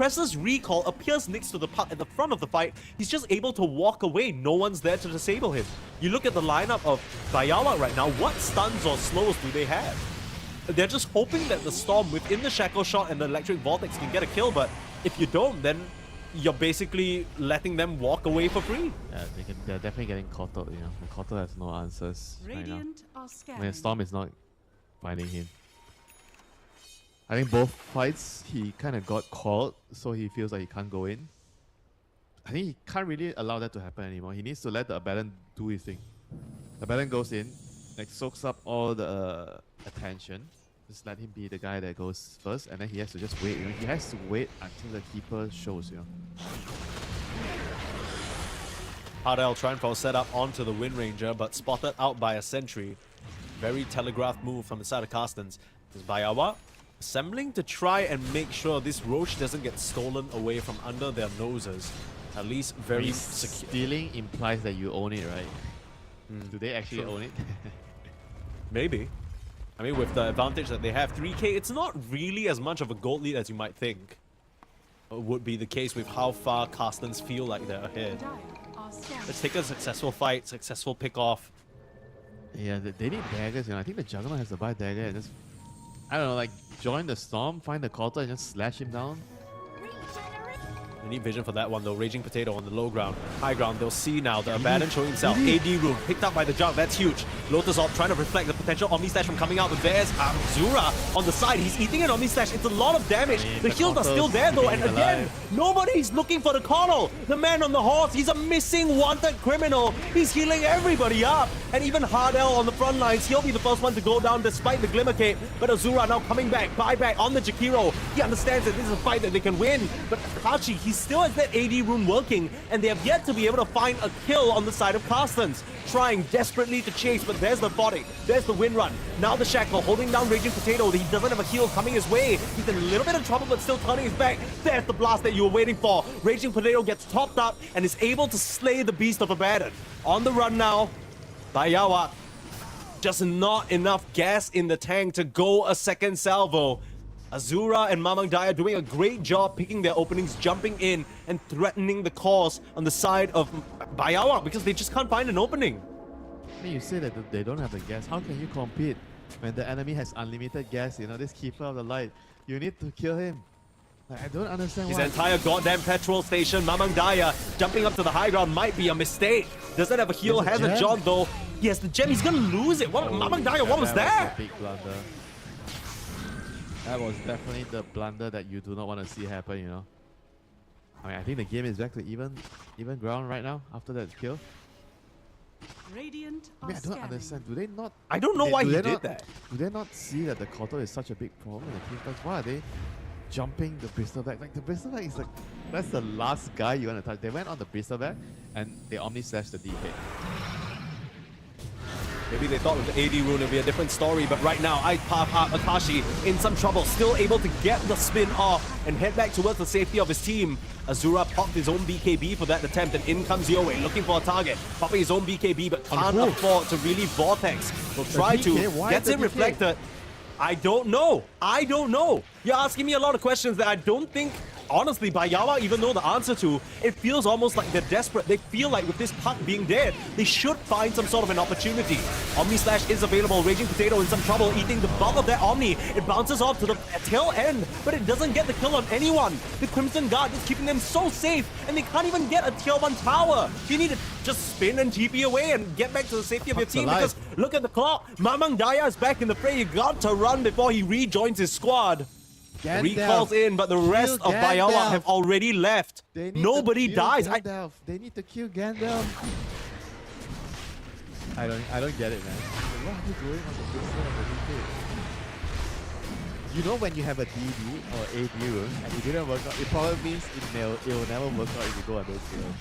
presses recall, appears next to the puck at the front of the fight. He's just able to walk away. No one's there to disable him. You look at the lineup of BAIYAWAK right now, what stuns or slows do they have? They're just hoping that the Storm within the Shackle Shot and the Electric Vortex can get a kill, but if you don't, then you're basically letting them walk away for free. Yeah, they're definitely getting caught up, you know. And Caught has no answers right now. Radiant are scanning. When Storm is not finding him. I think both fights he kind of got called, so he feels like he can't go in. I think he can't really allow that to happen anymore. He needs to let the Abaddon do his thing. The Abaddon goes in, like soaks up all the attention. Just let him be the guy that goes first, and then he has to just wait. You know? He has to wait until the keeper shows. You know. Hardell trying for a setup onto the Wind Ranger, but spotted out by a sentry. Very telegraphed move from the side of Carstensz. Is BAIYAWAK assembling to try and make sure this Roche doesn't get stolen away from under their noses. At least very secure. Stealing implies that you own it, right? Do they actually own it? Maybe. I mean, with the advantage that they have, 3k, it's not really as much of a gold lead as you might think. Would be the case with how far Carstensz feel like they're ahead. Dire are scanning. Let's take a successful fight, successful pick-off. Yeah, they need daggers. You know, I think the Juggernaut has to buy dagger and just, I don't know, like join the Storm, find the counter, and just slash him down. They need vision for that one though. Raging Potato on the low ground. High ground, they'll see now. The Abaddon showing himself. AD room picked up by the junk. That's huge. Lotus Orb trying to reflect the potential Omni Slash from coming out. But there's Zura on the side. He's eating an Omni Slash. It's a lot of damage. The heals are still there though. And again, nobody's looking for the Colonel. The man on the horse. He's a missing wanted criminal. He's healing everybody up. And even Hardell on the front lines. He'll be the first one to go down despite the Glimmer Cape. But Azura now coming back. Buyback on the Jakiro. He understands that this is a fight that they can win. But Akachi, he still has that AD room working, and they have yet to be able to find a kill on the side of Carstensz. Trying desperately to chase, but there's the body, there's the wind run. Now the Shackle holding down Raging Potato. He doesn't have a heal coming his way. He's in a little bit of trouble, but still turning his back. There's the blast that you were waiting for. Raging Potato gets topped up and is able to slay the Beast of Abaddon. On the run now, BAIYAWAK. Just not enough gas in the tank to go a second salvo. Azura and Mamang Daya doing a great job picking their openings, jumping in and threatening the cause on the side of BAIYAWAK because they just can't find an opening. I mean, you say that they don't have the gas. How can you compete when the enemy has unlimited gas? You know, this Keeper of the Light. You need to kill him. Like, I don't understand His why. entire goddamn petrol station, Mamang Daya jumping up to the high ground might be a mistake. Doesn't have a heal, There's a has a gem. John though. He has the gem, he's gonna lose it. What, Mamang Daya, what was that? Was a big blunder. That was definitely the blunder that you do not want to see happen, you know. I mean, I think the game is back to even ground right now after that kill. Radiant I are mean, I don't scanning. understand. Do they not? I don't know why do he they did not- that. Do they not see that the Koto is such a big problem in the team fights? Why are they jumping the Bristleback? Like, the Bristleback is like, that's the last guy you want to touch. They went on the Bristleback and they Omni Slashed the DK. Maybe they thought with the AD rune it would be a different story, but right now, Akashi in some trouble, still able to get the spin off and head back towards the safety of his team. Azura popped his own BKB for that attempt, and in comes Yowei, looking for a target. Popping his own BKB, but can't afford to really Vortex. Will try DK, to, why gets the it DK? reflected. I don't know. I don't know. You're asking me a lot of questions that I don't think, honestly, BAIYAWAK even know the answer to. It feels almost like they're desperate. They feel like with this puck being dead, they should find some sort of an opportunity. Omni Slash is available. Raging Potato in some trouble, eating the bulk of that Omni. It bounces off to the tail end, but it doesn't get the kill on anyone. The Crimson Guard is keeping them so safe, and they can't even get a tier 1 tower. You need to just spin and TP away and get back to the safety of your Puck's team, alive. because look at the clock. Mamang Daya is back in the fray. You got to run before he rejoins his squad. Recalls in, but the rest of BAIYAWAK have already left. Nobody dies. They need to kill Gandalf. I don't get it, man. What are you doing on the Bristol of the DK? You know, when you have a DD or AD rune and it didn't work out, it probably means it will never work out if you go on those kills.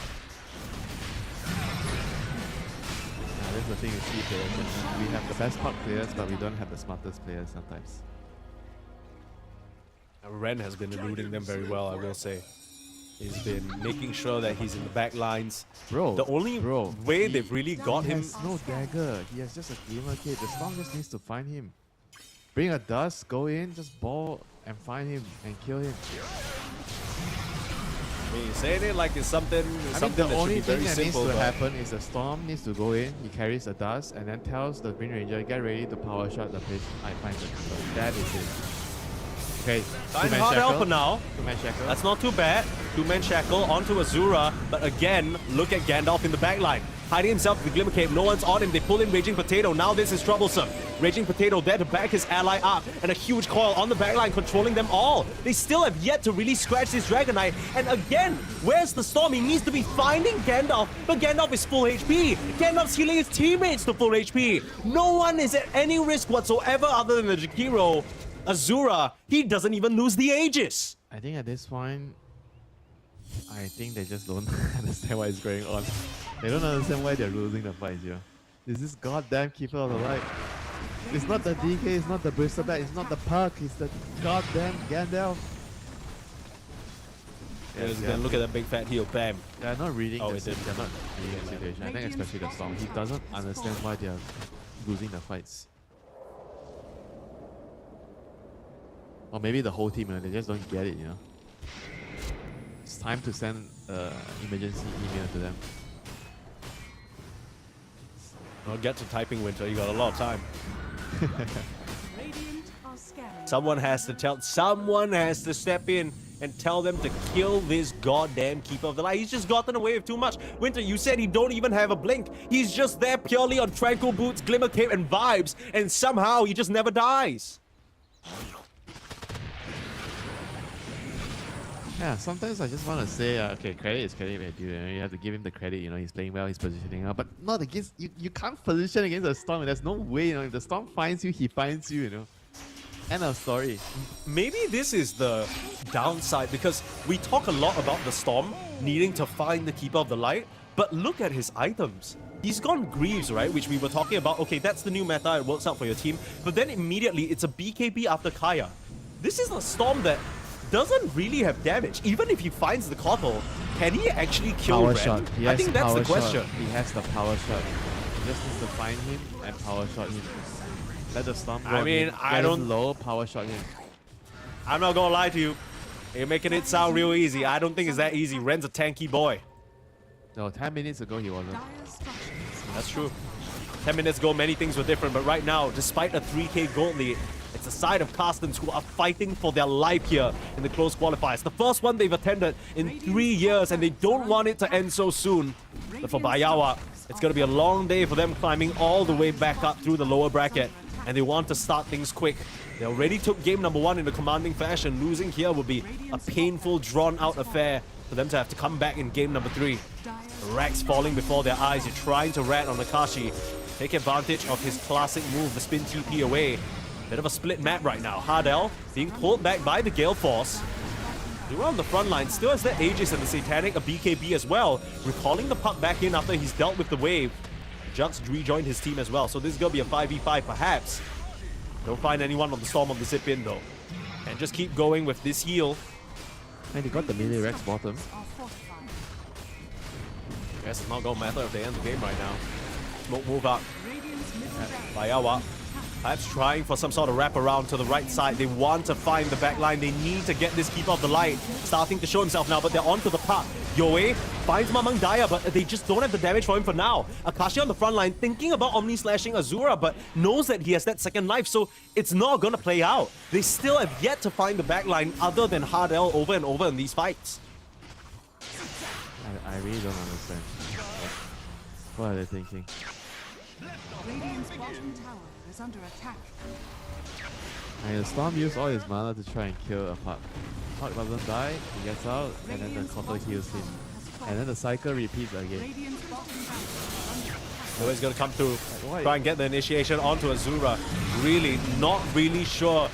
That's the thing with C players. We have the best puck players, but we don't have the smartest players sometimes. Ren has been eluding them very well, I will say. He's been making sure that he's in the back lines. Bro, The only way he- they've really got He him... has no dagger. He has just a Glimmer Cape. The Storm just needs to find him. Bring a dust, go in, just ball and find him and kill him. I mean, saying it like it's something, I mean, something the that should only be very thing that needs simple. to but- happen is the Storm needs to go in, he carries the dust, and then tells the Green Ranger, get ready to power shot the place I find the keeper. That is it. Okay, Fine two-man hard shackle. help for now. Two-man shackle. That's not too bad. Two-man shackle onto Azura, but again, look at Gandalf in the backline. Hiding himself with the Glimmer Cape, no one's on him. They pull in Raging Potato. Now this is troublesome. Raging Potato there to back his ally up, and a huge coil on the backline controlling them all. They still have yet to really scratch this Dragonite. And again, where's the Storm? He needs to be finding Gandalf, but Gandalf is full HP. Gandalf's healing his teammates to full HP. No one is at any risk whatsoever other than the Jakiro. Azura, he doesn't even lose the Aegis. I think at this point, I think they just don't understand what is going on. They don't understand why they're losing the fight here. This is goddamn Keeper of the Light. It's not the DK, it's not the Bristleback, it's not the Puck, it's the goddamn Gandalf. Then look at that big fat heel, bam. They're not reading Oh, the it did. they're not reading the situation. I think especially the Storm. He doesn't understand why they're losing the fights. Or maybe the whole team, they just don't get it, It's time to send emergency email to them. I'll get to typing, Winter. You got a lot of time. Radiant are scanning. Someone has to step in and tell them to kill this goddamn Keeper of the Light. He's just gotten away with too much. Winter, you said he don't even have a blink. He's just there purely on Tranquil Boots, Glimmer Cape, and vibes, and somehow he just never dies. Yeah, sometimes I just want to say, okay, credit is credit, man, dude. You have to give him the credit, he's playing well, he's positioning well, but not against, you can't position against the Storm, there's no way, if the Storm finds you, he finds you, End of story. Maybe this is the downside, because we talk a lot about the Storm needing to find the Keeper of the Light, but look at his items. He's gone Greaves, right? Which we were talking about. Okay, that's the new meta. It works out for your team. But then immediately, it's a BKB after Kaya. This is a Storm that doesn't really have damage. Even if he finds the Kotal, can he actually kill Power Ren? shot. He I has think that's power the question. Shot. He has the power shot. He just needs to find him and power shot him. Let the Storm go I on mean, him. I Get him don't- low, power shot him. I'm not gonna lie to you. You're making it sound real easy. I don't think it's that easy. Ren's a tanky boy. No, 10 minutes ago he wasn't. Dire structures. That's true. 10 minutes ago, many things were different, but right now, despite a 3k gold lead, it's the side of Carstensz who are fighting for their life here in the close qualifiers. The first one they've attended in 3 years, and they don't want it to end so soon. But for BAIYAWAK, it's going to be a long day for them climbing all the way back up through the lower bracket, and they want to start things quick. They already took game number 1 in a commanding fashion. Losing here would be a painful, drawn-out affair for them to have to come back in game number 3. Racks falling before their eyes. You're trying to rat on Akashi. Take advantage of his classic move, the spin TP away. Bit of a split map right now. Hardell being pulled back by the Gale Force. They were on the front line, still has the Aegis and the Satanic, a BKB as well. Recalling the puck back in after he's dealt with the wave. Jux rejoined his team as well, so this is gonna be a 5v5 perhaps. Don't find anyone on the Storm on the zip in though. And just keep going with this heal. And he got the melee Rex bottom. Are fortified. Guess it's not gonna matter if they end the game right now. Smoke move up. Radiant's middle barracks. BAIYAWAK perhaps trying for some sort of wraparound to the right side. They want to find the back line. They need to get this Keeper of the Light starting to show himself now, but they're onto the puck. Yoe finds Mamang Daya, but they just don't have the damage for him for now. Akashi on the front line thinking about Omni slashing Azura, but knows that he has that second life, so it's not gonna play out. They still have yet to find the back line other than Hardell over and over in these fights. I really don't understand. What are they thinking? Radiant's bottom tower is under attack. And the Storm used all his mana to try and kill a Puck. Puck doesn't die, he gets out, and then the Kotal heals him. And then the cycle repeats again. Radiant's bottom tower is under attack. So he's gonna come through, why? try and get the initiation onto Azura. Really, not really sure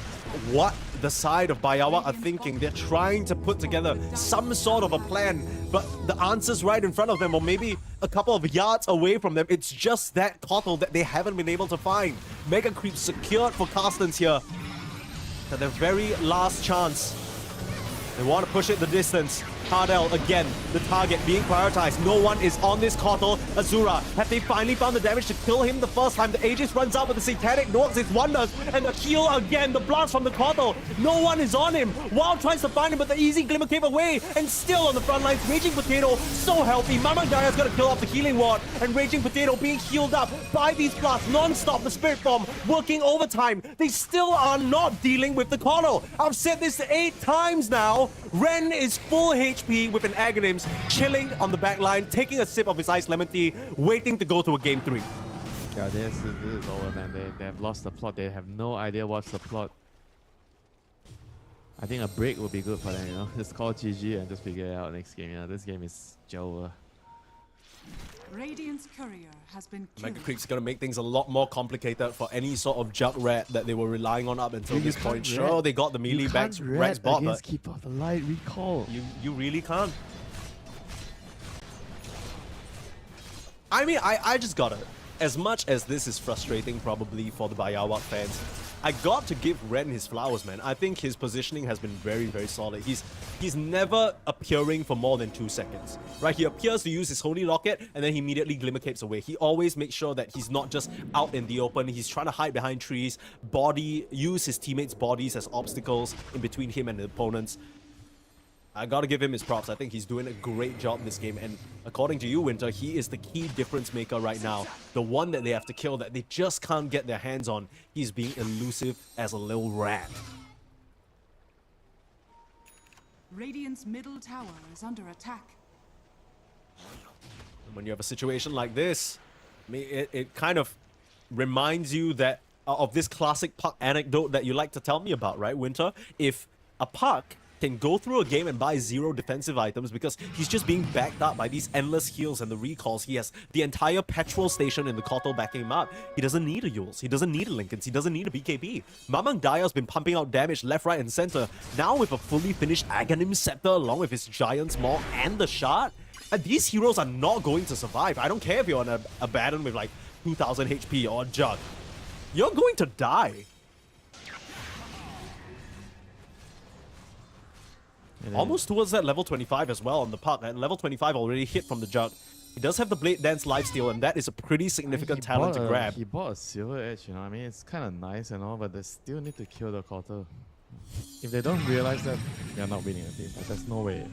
what the side of BAIYAWAK are thinking. They're trying to put together some sort of a plan, but the answer's right in front of them, or maybe a couple of yards away from them. It's just that Kotal that they haven't been able to find. Mega Creep secured for Carstensz here. At their very last chance. They want to push it the distance. Hardell again, the target being prioritized. No one is on this Kotal. Azura, have they finally found the damage to kill him the first time? The Aegis runs out, but the Satanic works its wonders. And the heal again, the blast from the Kotal. No one is on him. Wild tries to find him, but the easy glimmer came away. And still on the front lines, Raging Potato, so healthy. Mamandaya's gonna kill off the healing ward. And Raging Potato being healed up by these blasts non-stop. The Spirit Bomb working overtime. They still are not dealing with the Kotal. I've said this 8 times now. Ren is full HP with an Aghanims, chilling on the back line, taking a sip of his iced lemon tea, waiting to go to a game 3. Yeah, this is over, man. They have lost the plot. They have no idea what's the plot. I think a break would be good for them, you know. Just call GG and just figure it out next game. You know, this game is over. Radiant's courier has been killed. Mega Creep's gonna make things a lot more complicated for any sort of jug rat that they were relying on up until this point. Sure, they got the melee back Rex bot, but Keeper of the Light recall. you really can't. I mean, I just gotta. As much as this is frustrating probably for the BAIYAWAK fans, I got to give Ren his flowers, man. I think his positioning has been very, very solid. He's never appearing for more than 2 seconds, right? He appears to use his Holy Locket and then he immediately glimmer capes away. He always makes sure that he's not just out in the open. He's trying to hide behind trees, use his teammates' bodies as obstacles in between him and the opponents. I gotta give him his props. I think he's doing a great job this game. And according to you, Winter, he is the key difference maker right now. The one that they have to kill that they just can't get their hands on. He's being elusive as a little rat. Radiant's middle tower is under attack. When you have a situation like this, I mean, it kind of reminds you that of this classic Puck anecdote that you like to tell me about, right, Winter? If a Puck can go through a game and buy 0 defensive items because he's just being backed up by these endless heals and the recalls. He has the entire petrol station in the Kotal backing him up. He doesn't need a Yules. He doesn't need a Lincolns. He doesn't need a BKB. Mamang Daya's been pumping out damage left, right, and center. Now with a fully finished Aghanim Scepter along with his Giant's Maw and the Shard. And these heroes are not going to survive. I don't care if you're on a Abaddon with like 2000 HP or a Jug. You're going to die. Almost towards that level 25 as well on the Puck, and level 25 already hit from the Jug. He does have the Blade Dance lifesteal, and that is a pretty significant talent to grab. He bought a Silver Edge, you know. I mean, it's kind of nice and all, but they still need to kill the Kotal. If they don't realize that, they're not winning a team. There's no way.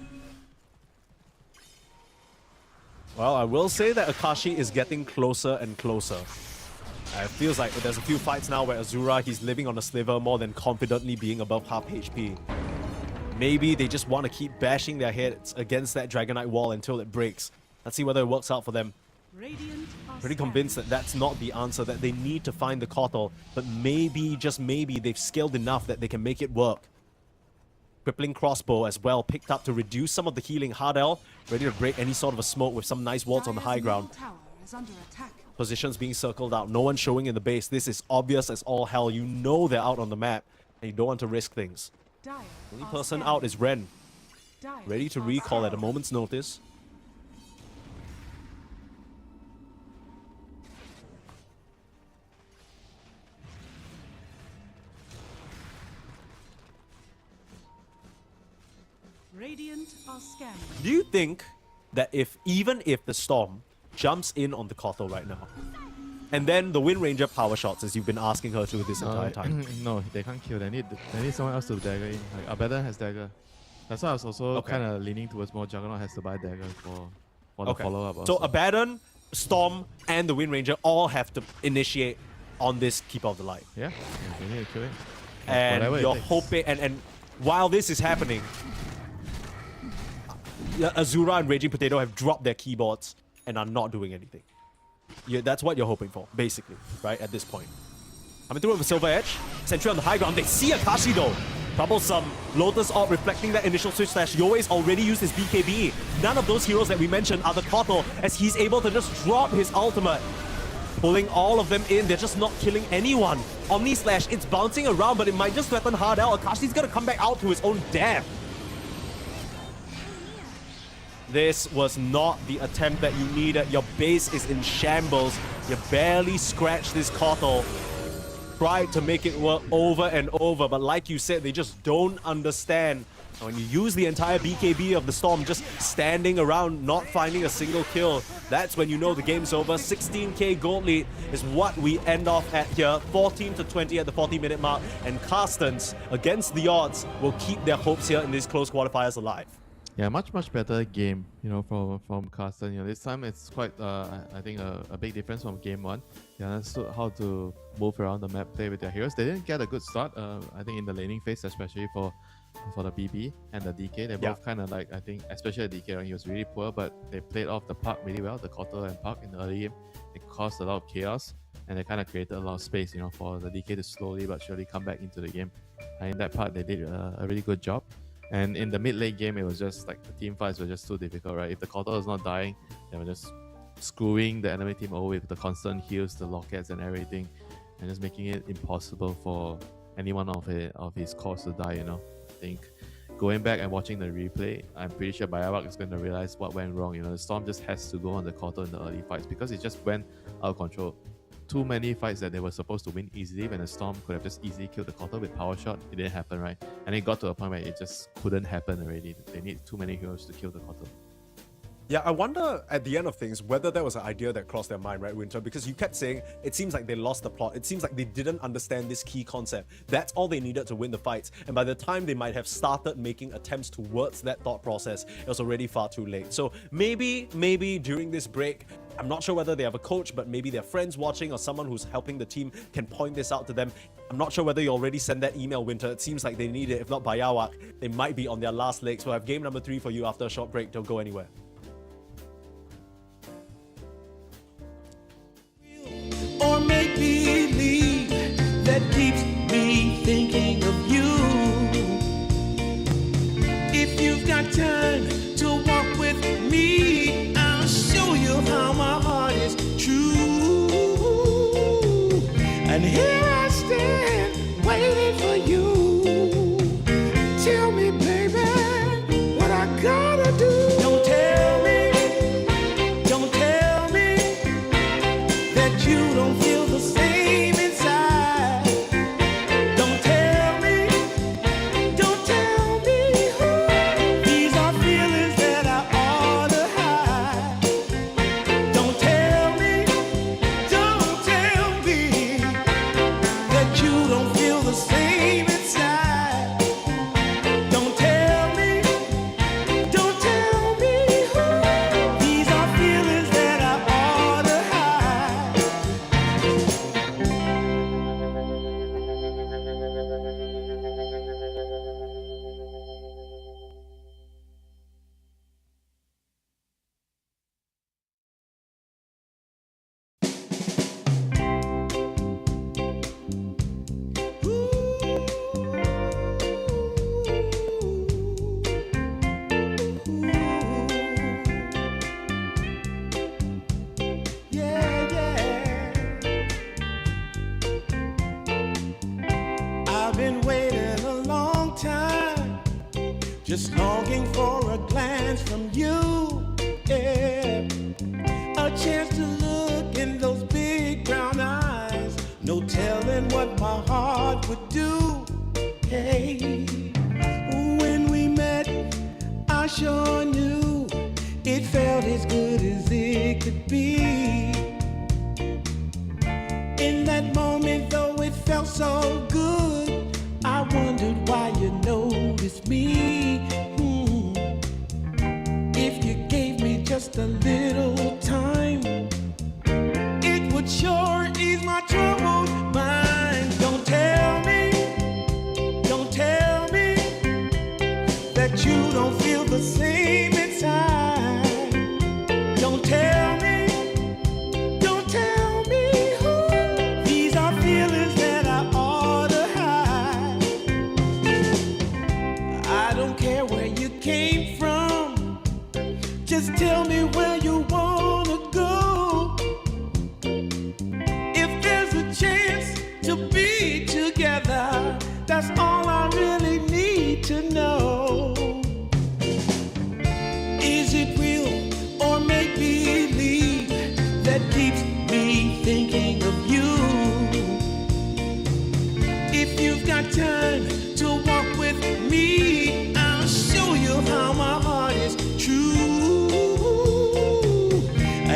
Well, I will say that Akashi is getting closer and closer. It feels like there's a few fights now where Azura, he's living on a sliver more than confidently being above half HP. Maybe they just want to keep bashing their heads against that Dragonite wall until it breaks. Let's see whether it works out for them. Pretty convinced that that's not the answer, that they need to find the Kotal, but maybe, just maybe, they've scaled enough that they can make it work. Crippling Crossbow as well, picked up to reduce some of the healing. Hardell, ready to break any sort of a smoke with some nice wards on the high ground. Positions being circled out, no one showing in the base. This is obvious as all hell. You know they're out on the map, and you don't want to risk things. Only person out is Ren, ready to recall at a moment's notice. Radiant are scanning. Do you think that even if the Storm jumps in on the Kotal right now, and then the Wind Ranger power shots, as you've been asking her to this entire time? No, they can't kill. They need someone else to dagger in. Like Abaddon has dagger. That's why I was also kind of leaning towards more Juggernaut has to buy dagger for the follow-up. So Abaddon, Storm, and the Wind Ranger all have to initiate on this Keeper of the Light. Yeah, they need to kill it. And you're hoping, and while this is happening, Azura and Raging Potato have dropped their keyboards and are not doing anything. Yeah, that's what you're hoping for, basically, right, at this point. Coming through with a Silver Edge. Sentry on the high ground. They see Akashi, though. Troublesome. Lotus Orb reflecting that initial switch slash. Yoe's already used his BKB. None of those heroes that we mentioned are the Kotal, as he's able to just drop his ultimate. Pulling all of them in. They're just not killing anyone. Omni Slash, it's bouncing around, but it might just threaten Hardell. Akashi's gonna come back out to his own death. This was not the attempt that you needed. Your base is in shambles. You barely scratched this Kotal. Tried to make it work over and over, but like you said, they just don't understand When you use the entire BKB of the Storm just standing around, not finding a single kill, that's when you know the game's over. 16k gold lead is what we end off at here. 14-20 at the 40-minute mark, and Carstensz, against the odds, will keep their hopes here in these close qualifiers alive. Yeah, much better game, from Carstensz. This time it's quite, I think, a big difference from game one. They understood how to move around the map, play with their heroes. They didn't get a good start, I think, in the laning phase, especially for the BB and the DK. They both kind of like, I think, especially the DK, he was really poor, but they played off the Puck really well, the Kotal and Puck in the early game. It caused a lot of chaos, and they kind of created a lot of space, for the DK to slowly but surely come back into the game. And in that part, they did a really good job. And in the mid-late game, it was just like the team fights were just too difficult, right? If the Kotal was not dying, they were just screwing the enemy team over with the constant heals, the lockets and everything, and just making it impossible for anyone of his cores to die, I think going back and watching the replay, I'm pretty sure BAIYAWAK is going to realize what went wrong. The Storm just has to go on the Kotal in the early fights because it just went out of control. Too many fights that they were supposed to win easily when the Storm could have just easily killed the Kotal with power shot. It didn't happen, right? And it got to a point where it just couldn't happen already. They need too many heroes to kill the Kotal. Yeah, I wonder at the end of things whether there was an idea that crossed their mind, right, Winter? Because you kept saying it seems like they lost the plot. It seems like they didn't understand this key concept. That's all they needed to win the fights. And by the time they might have started making attempts towards that thought process, it was already far too late. So maybe during this break, I'm not sure whether they have a coach, but maybe their friends watching or someone who's helping the team can point this out to them. I'm not sure whether you already sent that email, Winter. It seems like they need it. If not BAIYAWAK, they might be on their last legs. We'll have game number 3 for you after a short break. Don't go anywhere. Or make believe that keeps me thinking of you. If you've got time to walk with me, I'll show you how my heart is true. And here I stand waiting for you. Tell me, baby, what I gotta do. Don't tell me that you don't feel the same inside. Don't tell me these are feelings that I ought to hide. Don't tell me that you don't feel the same inside. Don't tell me these are feelings that I ought to hide. I've been waiting a long time, just longing for a glance from you. Yeah. A chance to look in those big brown eyes. No telling what my heart would do. Hey, when we met, I sure knew it felt as good as it could be. In that moment, though it felt so good, I wondered why you noticed me. If you gave me just a little time, it would sure ease my troubled mind. Don't tell me that you don't feel the same inside. Don't tell me these are feelings that I ought to hide. I don't care where you came from, just tell me where you want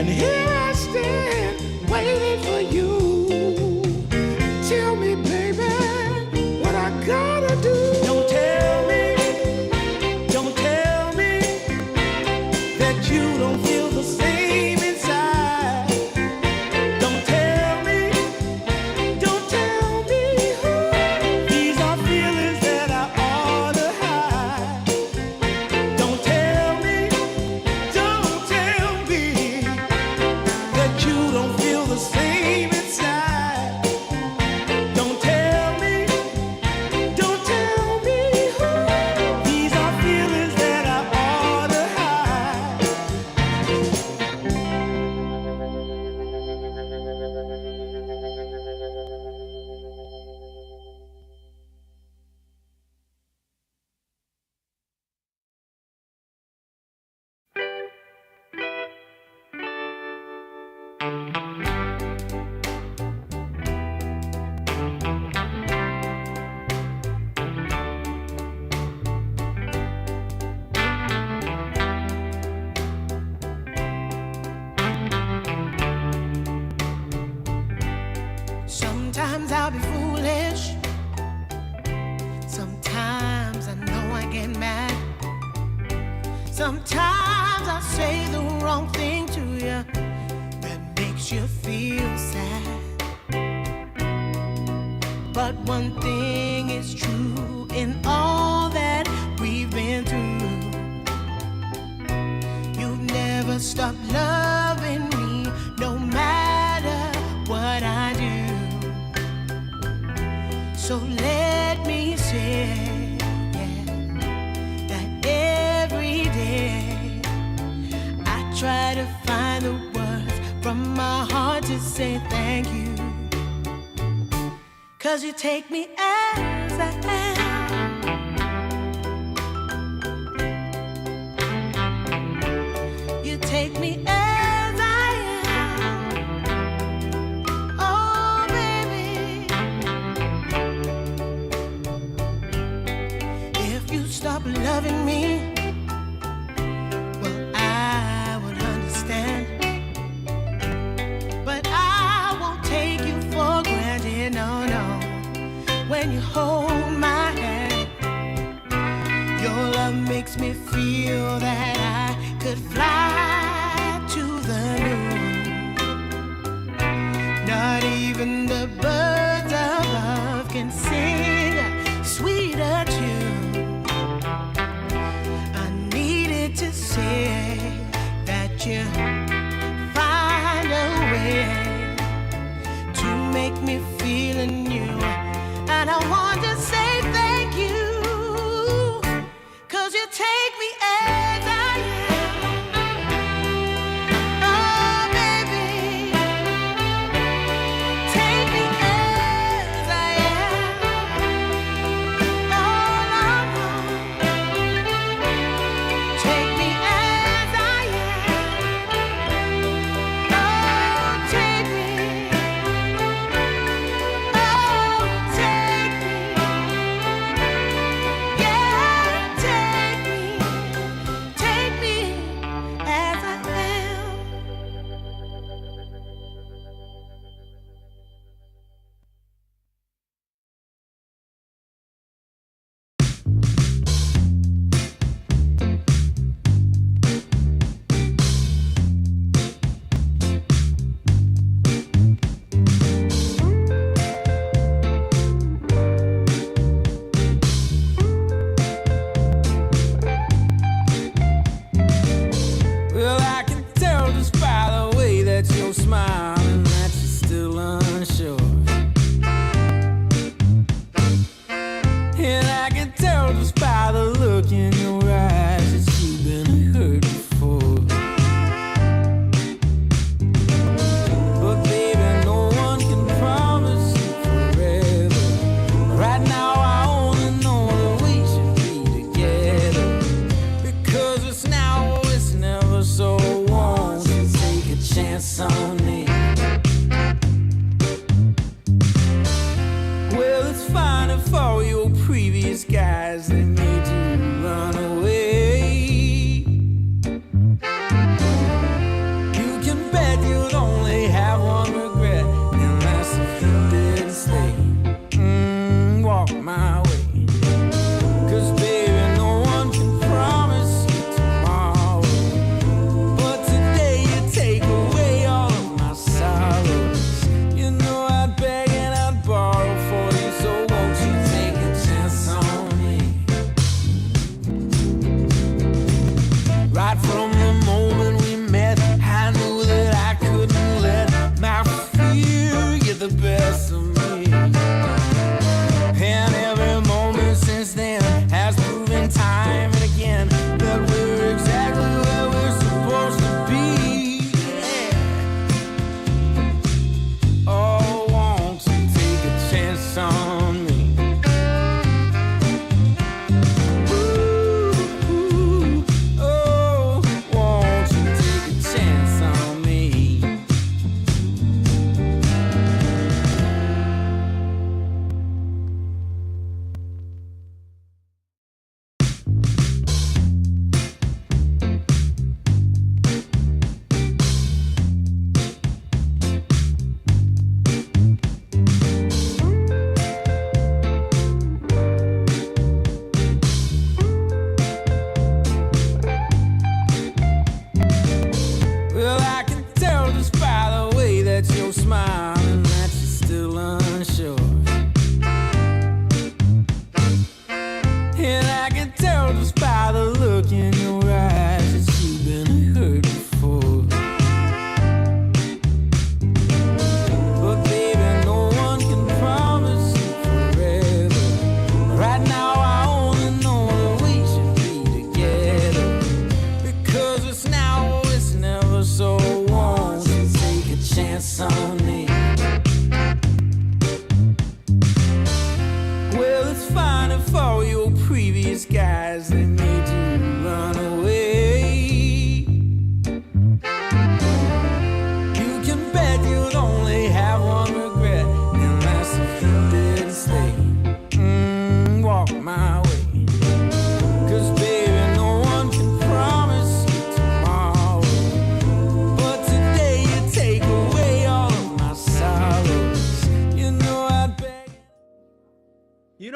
And here I stand, waiting for you. Tell me, baby, what I gotta do. Don't tell me that you don't feel the same inside. Don't tell me these are feelings that I ought to hide. Don't tell me that you don't feel the same inside. Don't tell me these are feelings that I ought to hide. Sometimes I'll be foolish. Sometimes I know I get mad. Sometimes I say the wrong thing to you that makes you feel sad. But one thing is true in all that we've been through. You've never stopped loving me, no matter what I do. So let me say, that every day I try to find the words from my heart to say thank you. 'Cause you take me as I am. You take me as I am. Oh, baby. If you stop loving me, well, I would understand. But I won't take you for granted, no, no. When you hold my hand, your love makes me feel that I could fly to the moon. Not even the birds above can sing a sweeter tune. I needed to say that you find a way to make me feel anew. And I want to say thank you, 'cause you take me as I am. Oh, baby, take me as I am. Oh, Lord, take me as I am. Oh, take me. Oh, take me. Yeah, take me as I am. Well, I can tell just by the way that you're smiling that you're still unsure. And I can tell just by the look in your eyes that you've been hurt before. But baby, no one can promise you forever. Right now I only know that we should be together. Because it's now or it's never, so won't you take a chance on me? Well, it's fine if all your previous guys, they made you run away. You can bet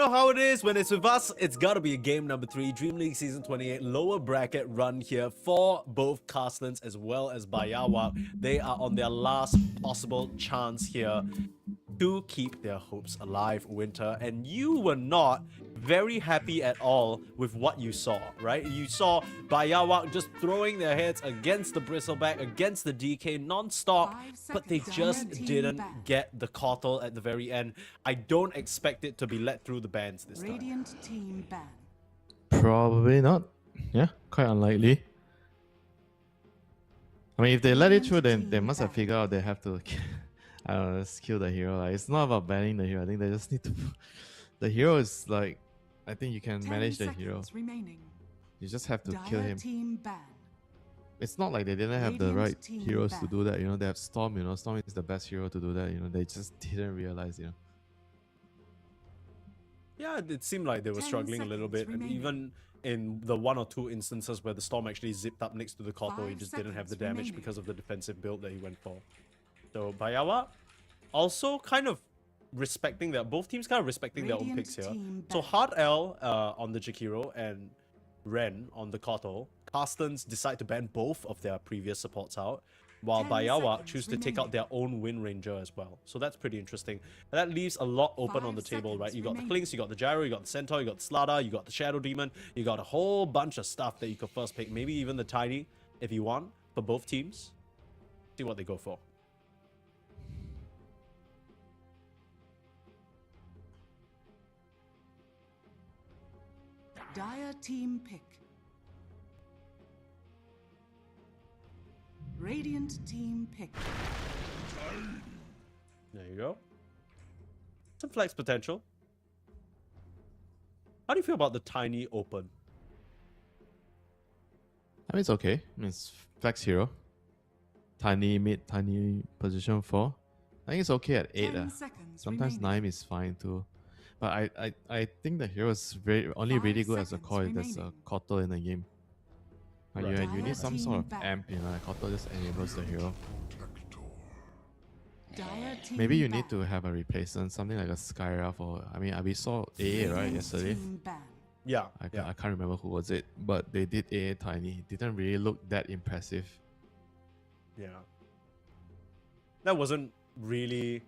know how it is when it's with us. It's gotta be a game number 3, DreamLeague Season 28 lower bracket run here for both Carstensz as well as BAIYAWAK. They are on their last possible chance here to keep their hopes alive, Winter. And you were not very happy at all with what you saw, right? You saw BAIYAWAK just throwing their heads against the bristleback, against the DK non-stop, 5 but they seconds. just Team didn't ban. get the Kotl at the very end. I don't expect it to be let through the bans this time. Radiant team ban. Probably not. Yeah, quite unlikely. I mean, if they let it through, then they must have figured out they have to, I don't know, just kill the hero. Like, it's not about banning the hero. I think they just need to. The hero is like, I think you can 10 manage the hero. seconds remaining. You just have to kill Dire him. team ban. It's not like they didn't have the Radiant right team heroes to ban. do that. You know, they have Storm. You know, Storm is the best hero to do that. You know, they just didn't realize. You know. Yeah, it seemed like they were 10 struggling a little bit, seconds and remaining. even in the 1 or 2 instances where the Storm actually zipped up next to the Kotl, he 5 just didn't have the seconds damage remaining. because of the defensive build that he went for. So BAIYAWAK also kind of respecting that, both teams kind of respecting their own Radiant picks here. team So ban. Hard L on the Jakiro and Ren on the Kotl. Carstensz decide to ban both of their previous supports out, while 10 BAIYAWAK seconds choose to take out remaining. their own Wind Ranger as well. So that's pretty interesting. And that leaves a lot open on 5 the table, right? seconds You got the remaining. Clinks, you got the Gyro, you got the Centaur, you got the Slada, you got the Shadow Demon, you got a whole bunch of stuff that you could first pick. Maybe even the Tiny if you want for both teams. See what they go for. Dire team pick. Radiant team pick. There you go. Some flex potential. How do you feel about the Tiny open? I mean, it's okay. I mean, it's flex hero. Tiny mid, tiny position 4. I think it's okay at 8. 10 seconds Sometimes remaining. 9 is fine too. But I think the hero is only 5 really good as a seconds core if there's a remaining. Kotl in the game. And Right. you need some sort of Team back. amp, you know, like Kotl just enables the hero. Dire team Maybe you ban. need to have a replacement, something like a Skyra for, I mean, we saw AA, right, Radiant yesterday. team ban. Yeah, I yeah. can't remember who was it, but they did AA Tiny. It didn't really look that impressive. Yeah. That wasn't really...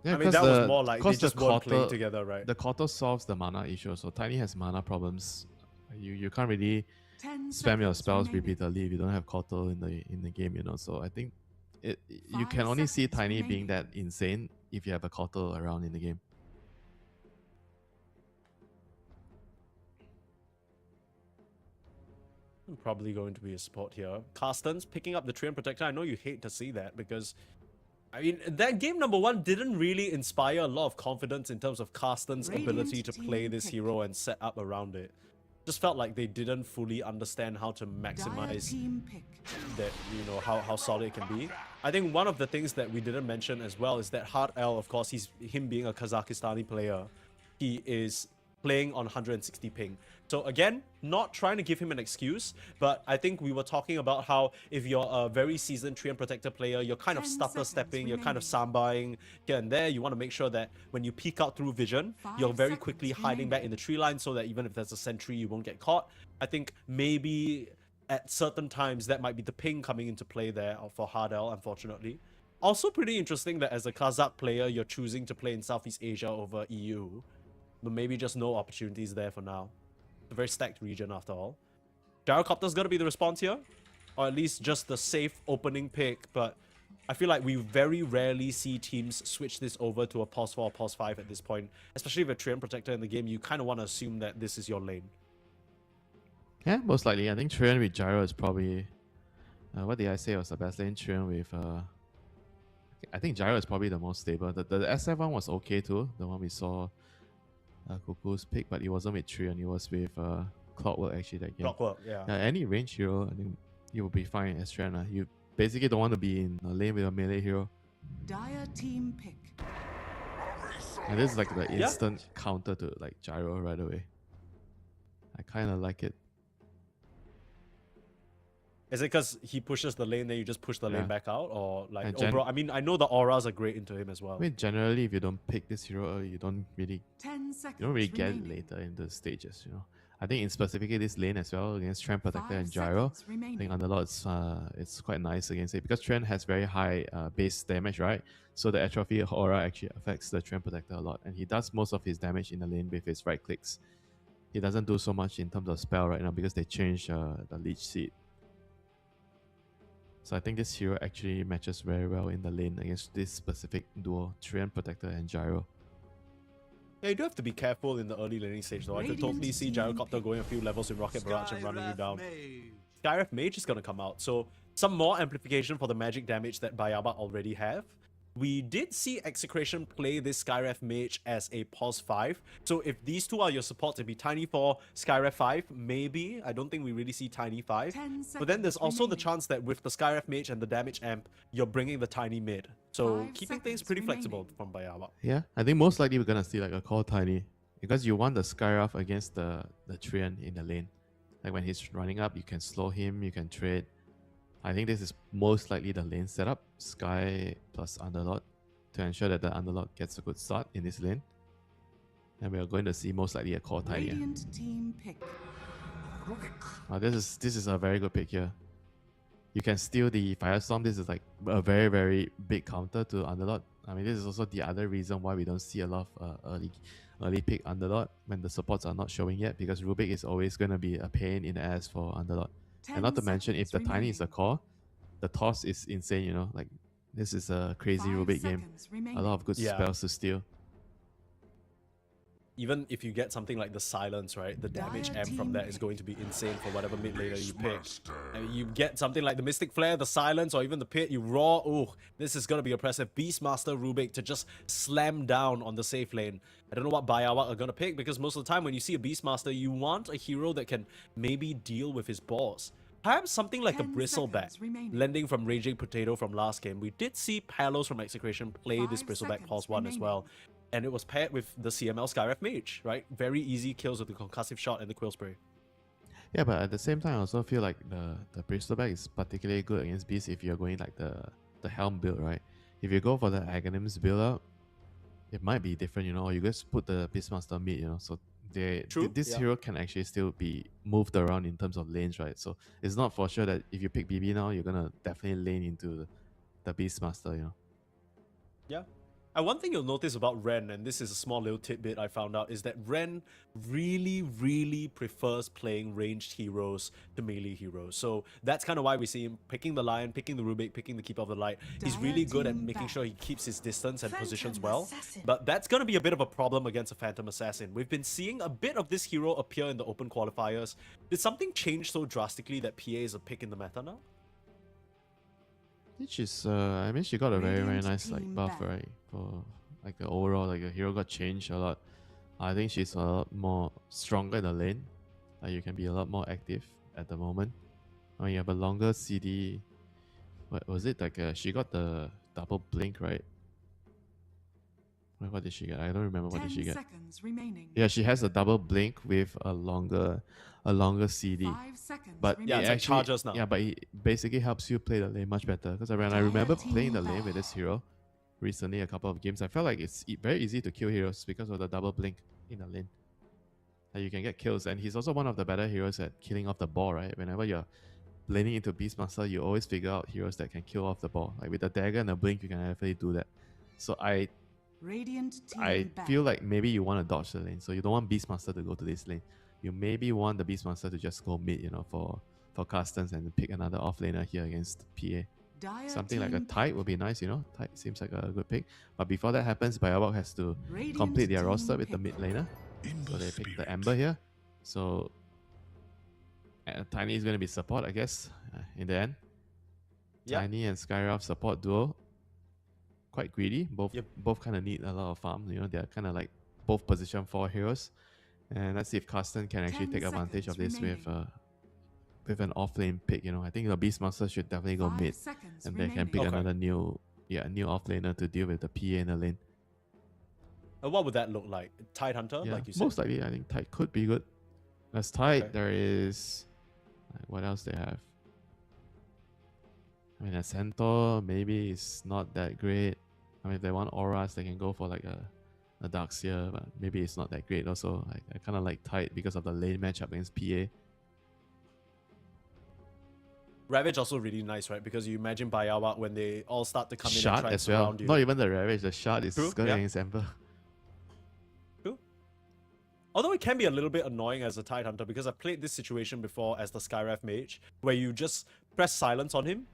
Yeah, I mean, that was more like they just weren't playing together, right? The Kotl solves the mana issue, so Tiny has mana problems. You can't really 10 spam your seconds spells remaining. repeatedly if you don't have Kotl in the game, you know. So I think you 5 can only see seconds Tiny being remaining. that insane if you have a Kotl around in the game. I'm probably going to be a support here. Carstensz picking up the Treant Protector. I know you hate to see that because, I mean, that game number 1 didn't really inspire a lot of confidence in terms of Carstensz's ability Radiant to play team this pick. hero and set up around it. Just felt like they didn't fully understand how to Dire maximize team pick. that, you know, how solid it can be. I think one of the things that we didn't mention as well is that Hard L, of course, him being a Kazakhstani player, he is playing on 160 ping. So again, not trying to give him an excuse, but I think we were talking about how if you're a very seasoned Treant Protector player, you're kind of 10 stutter seconds stepping, you're kind of remaining. sambaing here and there. You want to make sure that when you peek out through vision, 5 you're very seconds quickly hiding back in remaining. the tree line so that even if there's a sentry, you won't get caught. I think maybe at certain times that might be the ping coming into play there for Hard L, unfortunately. Also pretty interesting that as a Kazakh player, you're choosing to play in Southeast Asia over EU. But maybe just no opportunities there for now. It's a very stacked region after all. Gyrocopter's gonna be the response here. Or at least just the safe opening pick. But I feel like we very rarely see teams switch this over to a pause 4 or pause 5 at this point. Especially with a Treant Protector in the game, you kind of want to assume that this is your lane. Yeah, most likely. I think Treant with Gyro is probably... what did I say was the best lane? Treant with... I think Gyro is probably the most stable. The SF one was okay too. The one we saw KUKUYS pick, but it wasn't with Treant. It was with Clockwork actually that game. Clockwork, yeah. Any range hero, I think you will be fine as Treant. You basically don't want to be in a lane with a melee hero. Dire team pick. And this is like the Yeah. instant counter to like Gyro right away. I kind of like it. Is it because he pushes the lane, then you just push the Yeah. lane back out, or like And overall? I mean, I know the auras are great into him as well. I mean, generally, if you don't pick this hero early, you don't really 10 seconds. get it remaining. later in the stages. I think in specifically this lane as well against Trend Protector 5 and Gyro. seconds I remaining. think Underlord it's quite nice against it because Trend has very high base damage, right? So the atrophy aura actually affects the Trend Protector a lot, and he does most of his damage in the lane with his right clicks. He doesn't do so much in terms of spell right now because they changed the Leech Seed. So I think this hero actually matches very well in the lane against this specific duo, Trend Protector and Gyro. Yeah, you do have to be careful in the early laning stage though. I could totally Radiant see team Gyrocopter pick. going a few levels in Rocket Barrage and running you down. Mage. Skyref Mage is going to come out, so some more amplification for the magic damage that BAIYAWAK already have. We did see Execration play this Skyref Mage as a pos 5, so if these two are your supports, it'd be Tiny 4, Skyref 5, maybe. I don't think we really see Tiny 5. 10 But then there's seconds also the remaining. chance that with the Skyref Mage and the damage amp, you're bringing the Tiny mid. So 5 keeping things seconds pretty remaining. flexible from BAIYAWAK. Yeah, I think most likely we're gonna see like a call Tiny because you want the Skyraf against the Treant in the lane. Like when he's running up, you can slow him, you can trade. I think this is most likely the lane setup, Sky plus Underlord, to ensure that the Underlord gets a good start in this lane. And we are going to see most likely a call Tiny. Radiant team pick. This is a very good pick here. You can steal the Firestorm. This is like a very, very big counter to Underlord. I mean, this is also the other reason why we don't see a lot of early pick Underlord when the supports are not showing yet, because Rubik is always going to be a pain in the ass for Underlord. And not to mention, if the Tiny is a core, the toss is insane, like this is a crazy Rubik game. A lot of good Yeah. spells to steal. Even if you get something like the Silence, right? The damage Dire amp from team that is pick. going to be insane for whatever mid laner you pick. And you get something like the Mystic Flare, the Silence, or even the Pit, you raw. Oh, this is going to be oppressive. Beastmaster Rubik to just slam down on the safe lane. I don't know what BAIYAWAK are going to pick, because most of the time when you see a Beastmaster, you want a hero that can maybe deal with his boss. Perhaps something like a 10 Bristleback, seconds remaining. lending from Raging Potato from last game. We did see Palos from Execration play this 5 Bristleback seconds Pulse 1 as remaining. well. And it was paired with the CML Skyref Mage, right? Very easy kills with the Concussive Shot and the Quill Spray. Yeah, but at the same time, I also feel like the Bristleback is particularly good against Beast if you're going like the Helm build, right? If you go for the Aghanims build up, it might be different, or you just put the Beastmaster mid, so True, this yeah. hero can actually still be moved around in terms of lanes, right? So it's not for sure that if you pick BB now, you're gonna definitely lane into the Beastmaster, Yeah. And one thing you'll notice about Ren, and this is a small little tidbit I found out, is that Ren really, really prefers playing ranged heroes to melee heroes. So that's kind of why we see him picking the Lion, picking the Rubik, picking the Keeper of the Light. He's really good at Dire making team sure he back. keeps his distance and Phantom positions well. Assassin. But that's going to be a bit of a problem against a Phantom Assassin. We've been seeing a bit of this hero appear in the open qualifiers. Did something change so drastically that PA is a pick in the meta now? She's I mean, she got a very, very Radiant nice like team buff, back. right? For like the overall, like the hero got changed a lot. I think she's a lot more stronger in the lane. Like you can be a lot more active at the moment. I mean, you have a longer CD. What was it like? She got the double blink, right? What did she get? I don't remember what 10 did she get. seconds remaining. Yeah, she has a double blink with a longer CD. 5 seconds But remaining. Yeah, it it's like actually, charges now. Yeah, but it basically helps you play the lane much better. Because when I remember Dire playing the team lane with this hero recently, a couple of games, I felt like it's very easy to kill heroes because of the double blink in the lane. Like you can get kills, and he's also one of the better heroes at killing off the ball, right? Whenever you're laning into Beastmaster, you always figure out heroes that can kill off the ball. Like with the dagger and the blink, you can definitely do that. So I Radiant team back. feel like maybe you want to dodge the lane, so you don't want Beastmaster to go to this lane. You maybe want the Beastmaster to just go mid, for Carstensz and pick another offlaner here against PA. Dire Something like a team Tide would be nice, Tide seems like a good pick. But before that happens, BAIYAWAK has to Radiant complete their team roster with the pick. mid laner. So they pick the Ember here. So Tiny is going to be support, I guess, in the end. Yeah. Tiny and Skyraf support duo. Quite greedy. Both kind of need a lot of farm. They're kind of like both position 4 heroes. And let's see if Carstensz can actually 10 take advantage of seconds this with an offlane pick. I think the Beastmaster should definitely go 5 mid, seconds and they can remaining. pick Okay. another new offlaner to deal with the PA in the lane. What would that look like? Tide Hunter, Yeah, like you said? most likely, I think Tide could be good. As Tide, Okay. there is what else they have? I mean, a Centaur maybe is not that great. I mean, if they want auras, they can go for like a Darkseer, but maybe it's not that great also. I kind of like Tide because of the lane matchup against PA. Ravage also really nice, right? Because you imagine BAIYAWAK when they all start to come in and Shard try to as well. surround you. Not even the Ravage, the Shard is True, good yeah. against Ember. True. Although it can be a little bit annoying as a Tide Hunter, because I've played this situation before as the Skywrath Mage, where you just press silence on him,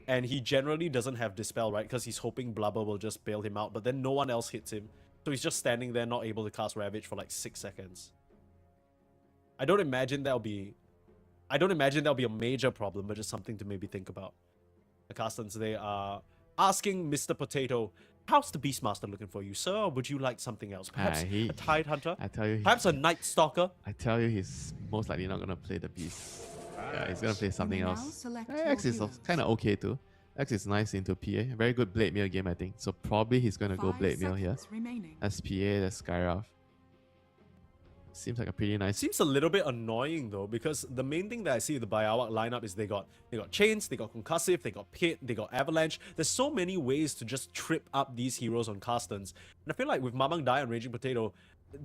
and he generally doesn't have Dispel, right? Because he's hoping Blubber will just bail him out, but then no one else hits him. So he's just standing there, not able to cast Ravage for like 6 seconds. I don't imagine that'll be a major problem, but just something to maybe think about. The Carstensz, they are asking Mr. Potato, how's the Beastmaster looking for you, sir? Or would you like something else? Perhaps he- a Tide Hunter? I tell you, Perhaps a Night Stalker? I tell you, he's most likely not gonna play the Beast. Yeah, he's gonna play something You may else. now select X your is heroes. kind of okay too. X is nice into PA. Very good Blade Mail game, I think. So probably he's gonna go 5 Blade Mail here. seconds remaining. That's PA, that's Skywrath. Seems like a pretty nice. Seems a little bit annoying though, because the main thing that I see with the BAIYAWAK lineup is they got Chains, they got Concussive, they got Pit, they got Avalanche. There's so many ways to just trip up these heroes on Carstensz. And I feel like with Mamang Dai and Raging Potato,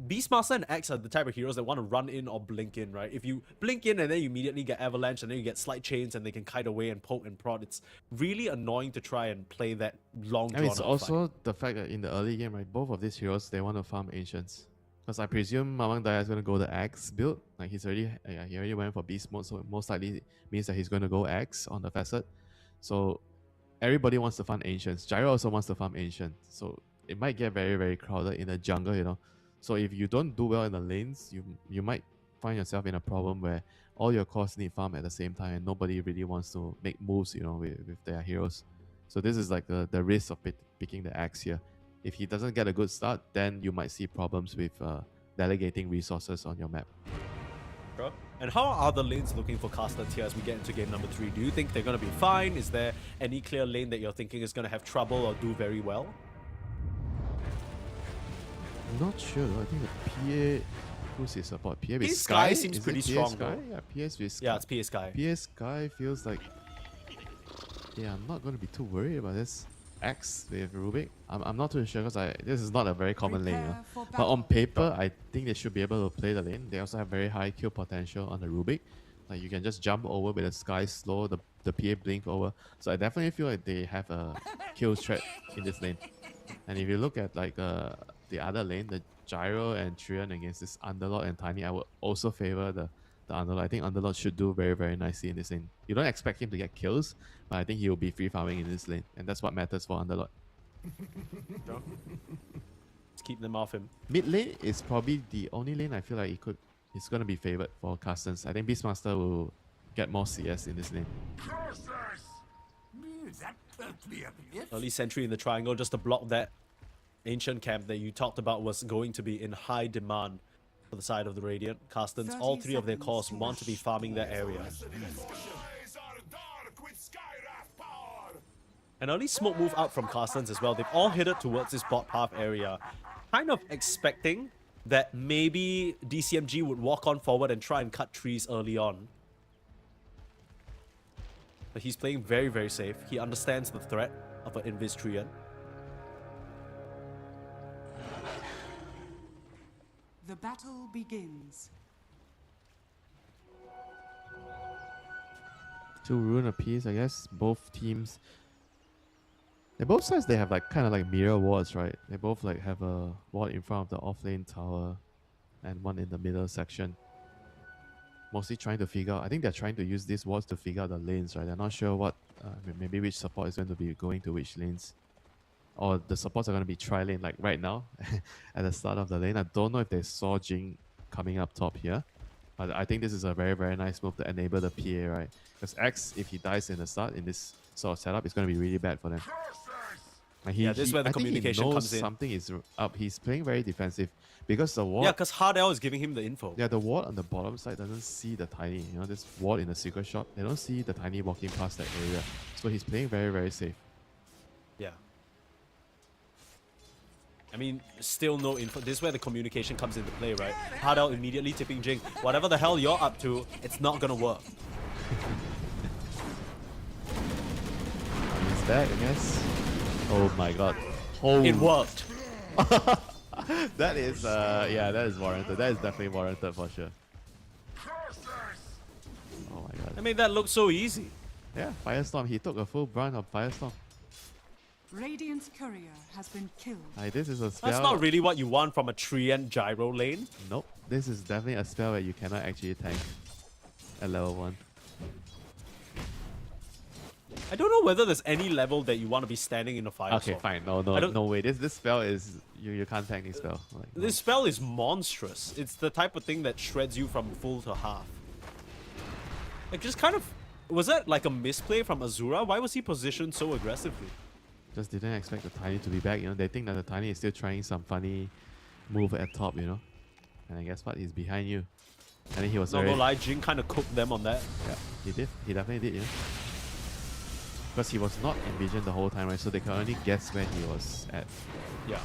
Beastmaster and X are the type of heroes that want to run in or blink in, right? If you blink in and then you immediately get Avalanche and then you get Slight Chains and they can kite away and poke and prod, it's really annoying to try and play that long I mean, it's drawn-out also the fact that in the early game, right, both of these heroes, they want to farm Ancients. Because I presume Mamang Daya is going to go the Axe build. Like he already went for Beast mode, so most likely means that he's going to go Axe on the Facet. So everybody wants to farm Ancients. Gyro also wants to farm Ancient. So it might get very, very crowded in the jungle, you know. So if you don't do well in the lanes, you might find yourself in a problem where all your cores need farm at the same time and nobody really wants to make moves, you know, with their heroes. So this is like the risk of picking the Axe here. If he doesn't get a good start, then you might see problems with delegating resources on your map. Bro. And how are the lanes looking for Carstensz here as we get into game number 3? Do you think they're going to be fine? Is there any clear lane that you're thinking is going to have trouble or do very well? I'm not sure. I think the PA, who's his support? PA with Sky Sky seems Is it pretty PA strong, Sky? though. Yeah, PS with Sky. Yeah, it's PA Sky. PA Sky feels like, yeah, I'm not going to be too worried about this. X with Rubik. I'm not too sure because this is not a very common lane. You know? Prepare for But on battle. paper, I think they should be able to play the lane. They also have very high kill potential on the Rubik. Like you can just jump over with the Sky slow, the PA blink over. So I definitely feel like they have a kill threat in this lane. And if you look at like the other lane, the Gyro and Trian against this Underlord and Tiny, I would also favor the Underlord. I think Underlord should do very, very nicely in this lane. You don't expect him to get kills, but I think he will be free farming in this lane. And that's what matters for Underlord. Let's keep them off him. Mid lane is probably the only lane I feel like he's going to be favored for Carstensz. I think Beastmaster will get more CS in this lane. Early sentry in the triangle just to block that ancient camp that you talked about was going to be in high demand for the side of the Radiant. Carstensz, all 3 of their cores want to be farming that area. An early smoke move out from Carstensz as well. They've all headed towards this bot path area. Kind of expecting that maybe DCMG would walk on forward and try and cut trees early on. But he's playing very, very safe. He understands the threat of an Invis Trian. The battle begins. 2 rune apiece, I guess. Both teams. Both sides they have like kind of like mirror wards, right? They both like have a ward in front of the offlane tower and one in the middle section. Mostly trying to figure out. I think they're trying to use these wards to figure out the lanes, right? They're not sure what maybe which support is going to be going to which lanes. Or the supports are going to be tri-lane like right now at the start of the lane. I don't know if they saw Jing coming up top here. But I think this is a very, very nice move to enable the PA, right? Because X, if he dies in the start in this sort of setup, it's going to be really bad for them. Like Yeah, this is where the I think communication he knows comes in. something is up. He's playing very defensive because the ward. Yeah, because Hardell is giving him the info. Yeah, the ward on the bottom side doesn't see the Tiny. You know, this ward in the secret shop, they don't see the Tiny walking past that area. So he's playing very, very safe. Yeah. I mean, still no info. This is where the communication comes into play, right? Hardell immediately tipping Jing. Whatever the hell you're up to, it's not gonna work. back, I guess. Oh my god. Oh, It worked. that is, yeah, that is warranted. That is definitely warranted for sure. Oh my god. I mean, that looked so easy. Yeah, Firestorm. He took a full brunt of Firestorm. Radiant's courier has been killed. Like, this is a spell. That's not really what you want from a tree-end gyro lane. Nope. This is definitely a spell where you cannot actually tank at level 1. I don't know whether there's any level that you want to be standing in a firestorm. Okay, fine. No, I don't- no way. This spell is you can't tank this spell. Like, no. This spell is monstrous. It's the type of thing that shreds you from full to half. Like, just kind of... Was that like a misplay from Azura? Why was he positioned so aggressively? Just didn't expect the Tiny to be back. You know, they think that the Tiny is still trying some funny move at top. You know, and I guess what? He's behind you. I think he was Not already. gonna lie, Jing kind of cooked them on that. Yeah, he did. He definitely did. You know, because he was not envisioned the whole time, right? So they can only guess where he was at. Yeah.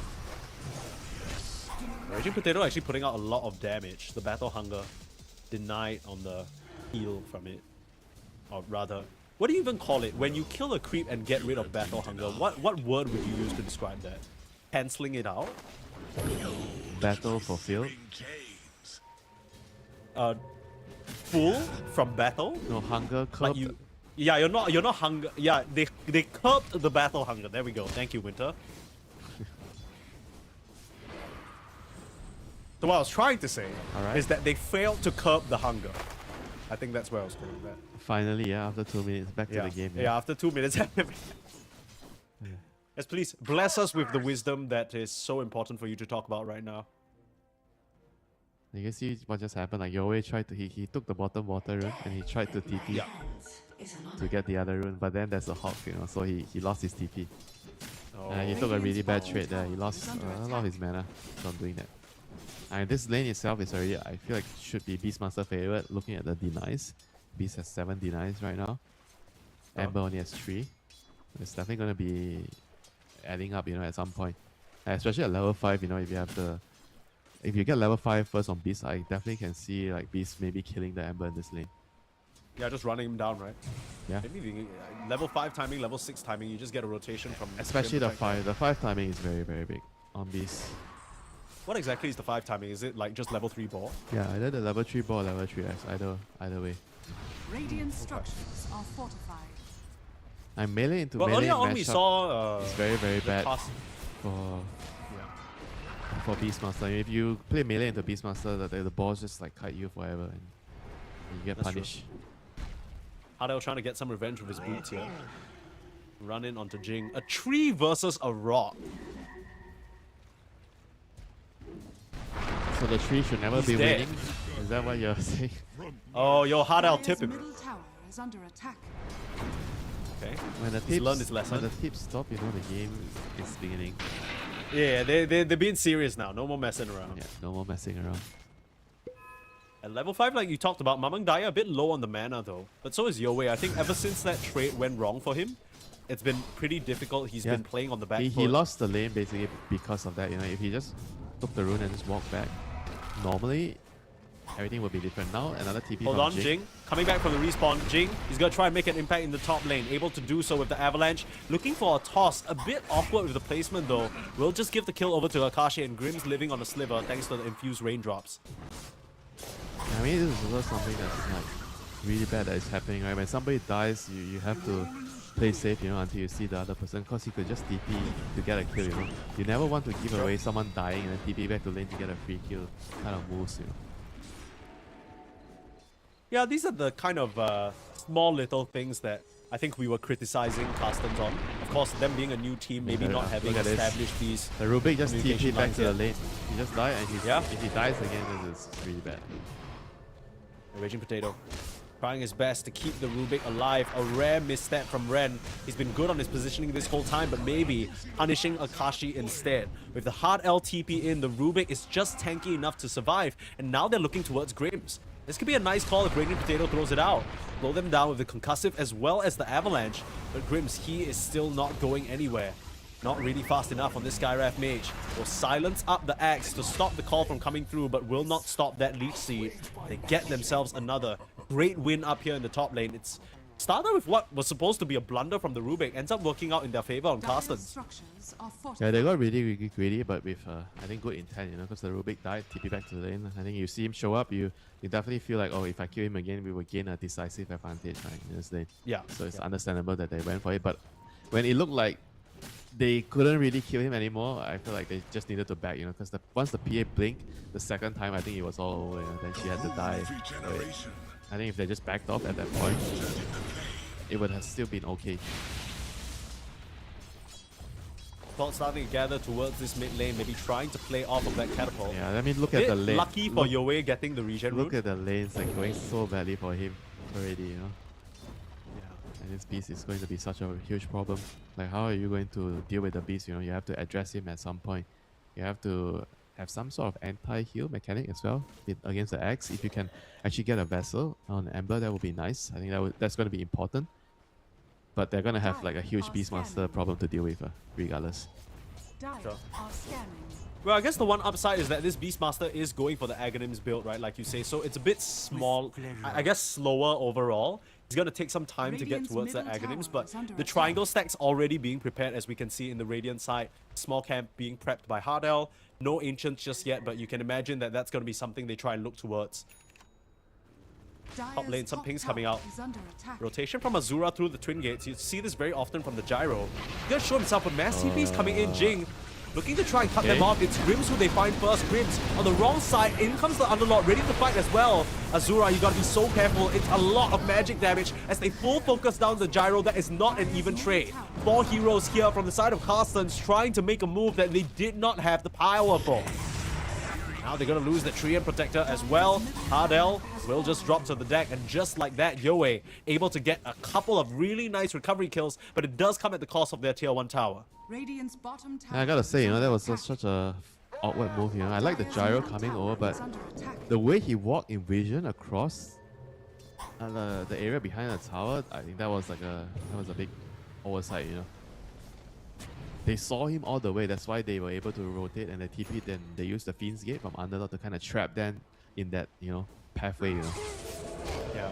Raging Potato actually putting out a lot of damage. The Battle Hunger denied on the heal from it. Or rather, what do you even call it? When you kill a creep and get rid of Battle Hunger, what word would you use to describe that? Cancelling it out? Battle fulfilled. Full from battle? No hunger. Like Curbed. you... Yeah, you're not hunger... Yeah, they curbed the Battle Hunger. There we go. Thank you, Winter. So what I was trying to say Alright. is that they failed to curb the hunger. I think that's where I was going with that. Finally, yeah, after 2 minutes, back to the game. Yeah, after 2 minutes. Yes, please bless us with the wisdom that is so important for you to talk about right now. You can see what just happened. Like Yowei tried to, he took the bottom water rune and he tried to TP Yeah. to get the other rune, but then there's a Hawk, you know, so he lost his TP. Oh. He took a really bad trade there. He lost a lot of his mana from doing that. And this lane itself is already, I feel like, should be Beastmaster favorite. Looking at the denies, Beast has 7 denies right now. Ember only has 3. It's definitely going to be adding up, you know, at some point. And especially at level 5, you know, if you have the... If you get level 5 first on Beast, I definitely can see like Beast maybe killing the Ember in this lane. Yeah, just running him down, right? Yeah. Maybe level 5 timing, level 6 timing, you just get a rotation from... Especially the Grim 5. The 5 timing is very, very big on Beast. What exactly is the 5 timing? Is it like just level 3 ball? Yeah, either the level 3 ball or level 3x. Either way. Radiant structures are fortified. I'm melee into Well, melee earlier on we matchup saw... is very, very bad Cast... for Beastmaster. If you play melee into Beastmaster, the balls just like kite you forever and you get That's true. punished. Hadel trying to get some revenge with his boots here. Run in onto Jing. A tree versus a rock. So the tree should never He's be dead. winning? Is that what you're saying? Oh, yo, Hadel Dire's tip him. middle tower is under attack. Okay. When the He's learned his lesson. When the tips stop, you know the game is beginning. Yeah, they're being serious now. No more messing around. Yeah, no more messing around. At level 5, like you talked about, Mamang Daya a bit low on the mana though. But so is Yowei. I think ever since that trade went wrong for him, it's been pretty difficult. He's been playing on the back He foot. lost the lane basically because of that. You know, if he just took the rune and just walked back, normally everything would be different. Now another TP Hold from on, Jing. Coming back from the respawn. Jing, he's going to try and make an impact in the top lane. Able to do so with the avalanche. Looking for a toss. A bit awkward with the placement though. We'll just give the kill over to Akashi, and Grim's living on the sliver thanks to the infused raindrops. I mean, this is also something that's like really bad that is happening, right? When somebody dies, you have to play safe, you know, until you see the other person, because he could just TP to get a kill, you know. You never want to give away someone dying and then TP back to lane to get a free kill kind of moves, you know. Yeah, these are the kind of small little things that I think we were criticizing Carstensz on. Of course, them being a new team, maybe not having Look at this. established these... The Rubik just communication TP back lines to the yet. lane. He just died and Yeah. if he dies again, this is really bad. Raging Potato trying his best to keep the Rubik alive. A rare misstep from Ren. He's been good on his positioning this whole time, but maybe punishing Akashi instead. With the hard LTP in, the Rubik is just tanky enough to survive, and now they're looking towards Grims. This could be a nice call if Raging Potato throws it out. Blow them down with the concussive as well as the avalanche, but Grims, he is still not going anywhere. Not really fast enough on this Skyraf mage. Will silence up the axe to stop the call from coming through, but will not stop that leech seed. They get themselves another great win up here in the top lane. It's started with what was supposed to be a blunder from the Rubik, ends up working out in their favor on Dire's Carstensz. structures are Yeah, they fortified. got really greedy, but with I think good intent, you know, because the Rubik died, TP back to the lane. I think you see him show up, you definitely feel like, oh, if I kill him again, we will gain a decisive advantage, right, in this lane. Yeah. So it's yeah. understandable that they went for it, but when it looked like they couldn't really kill him anymore, I feel like they just needed to back, you know, because once the PA blinked, the second time, I think it was all over, you know, then she had to die. But I think if they just backed off at that point, it would have still been okay. Thought starting to gather towards this mid lane, maybe trying to play off of that catapult. Yeah, I mean, look at Bit the lane. lucky for Look- Yowie getting the regen Look rune. at the lanes like going so badly for him already, you know. Yeah. And this beast is going to be such a huge problem. Like, how are you going to deal with the beast? You know, you have to address him at some point. You have to have some sort of anti-heal mechanic as well against the axe. If you can actually get a vessel on Ember, that would be nice. I think that's going to be important. But they're going to have like a huge Beastmaster problem to deal with, regardless. Dire Sure. are scanning. Well, I guess the one upside is that this Beastmaster is going for the Aghanims build, right? Like you say, so it's a bit small, I guess slower overall. It's going to take some time to get Radiant's towards the middle Aghanims, tower but is under the attack. triangle stack's already being prepared, as we can see in the Radiant side. Small camp being prepped by Hardell. No Ancients just yet, but you can imagine that that's going to be something they try and look towards. Dire's lane, some top pings tower coming out. is under attack. Rotation from Azura through the Twin Gates. You see this very often from the Gyro. He's going to show himself with mass TPs coming in. Jing looking to try and cut them Okay. off. It's Grims who they find first. Grims on the wrong side. In comes the Underlord, ready to fight as well. Azura, you gotta be so careful. It's a lot of magic damage as they full focus down the Gyro. That is not an even trade. 4 heroes here from the side of Carstensz trying to make a move that they did not have the power for. Now they're going to lose the Treant Protector as well. Hardell will just drop to the deck, and just like that, Yowie able to get a couple of really nice recovery kills, but it does come at the cost of their tier 1 tower. Radiant's bottom tower. And I gotta say, you know, that was is under such a awkward move, you know. I like the Dire's gyro middle coming tower over, but is under attack. the way he walked in vision across the area behind the tower, I think that was a big oversight, you know. They saw him all the way, that's why they were able to rotate and they TP'd, and they used the Fiend's Gate from Underlord to kind of trap them in that, you know, pathway, you know. Yeah.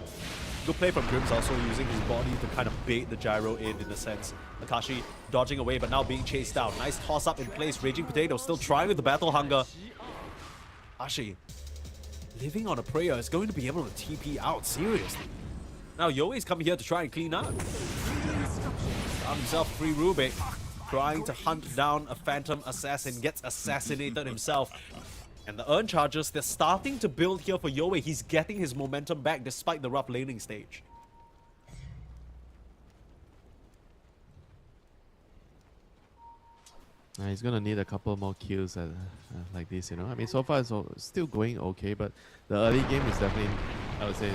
Good play from Grims, also using his body to kind of bait the Gyro in a sense. Akashi dodging away, but now being chased down. Nice toss up in place. Raging Potato still trying with the Battle Hunger. Ashi, living on a prayer, is going to be able to TP out, seriously. Now Yoey's coming here to try and clean up. Found himself free Rubik, trying to hunt down a Phantom Assassin, gets assassinated himself. And the Urn Chargers, they're starting to build here for Yowie. He's getting his momentum back despite the rough laning stage. He's gonna need a couple more kills like this, you know. I mean, so far it's still going okay, but the early game is definitely, I would say,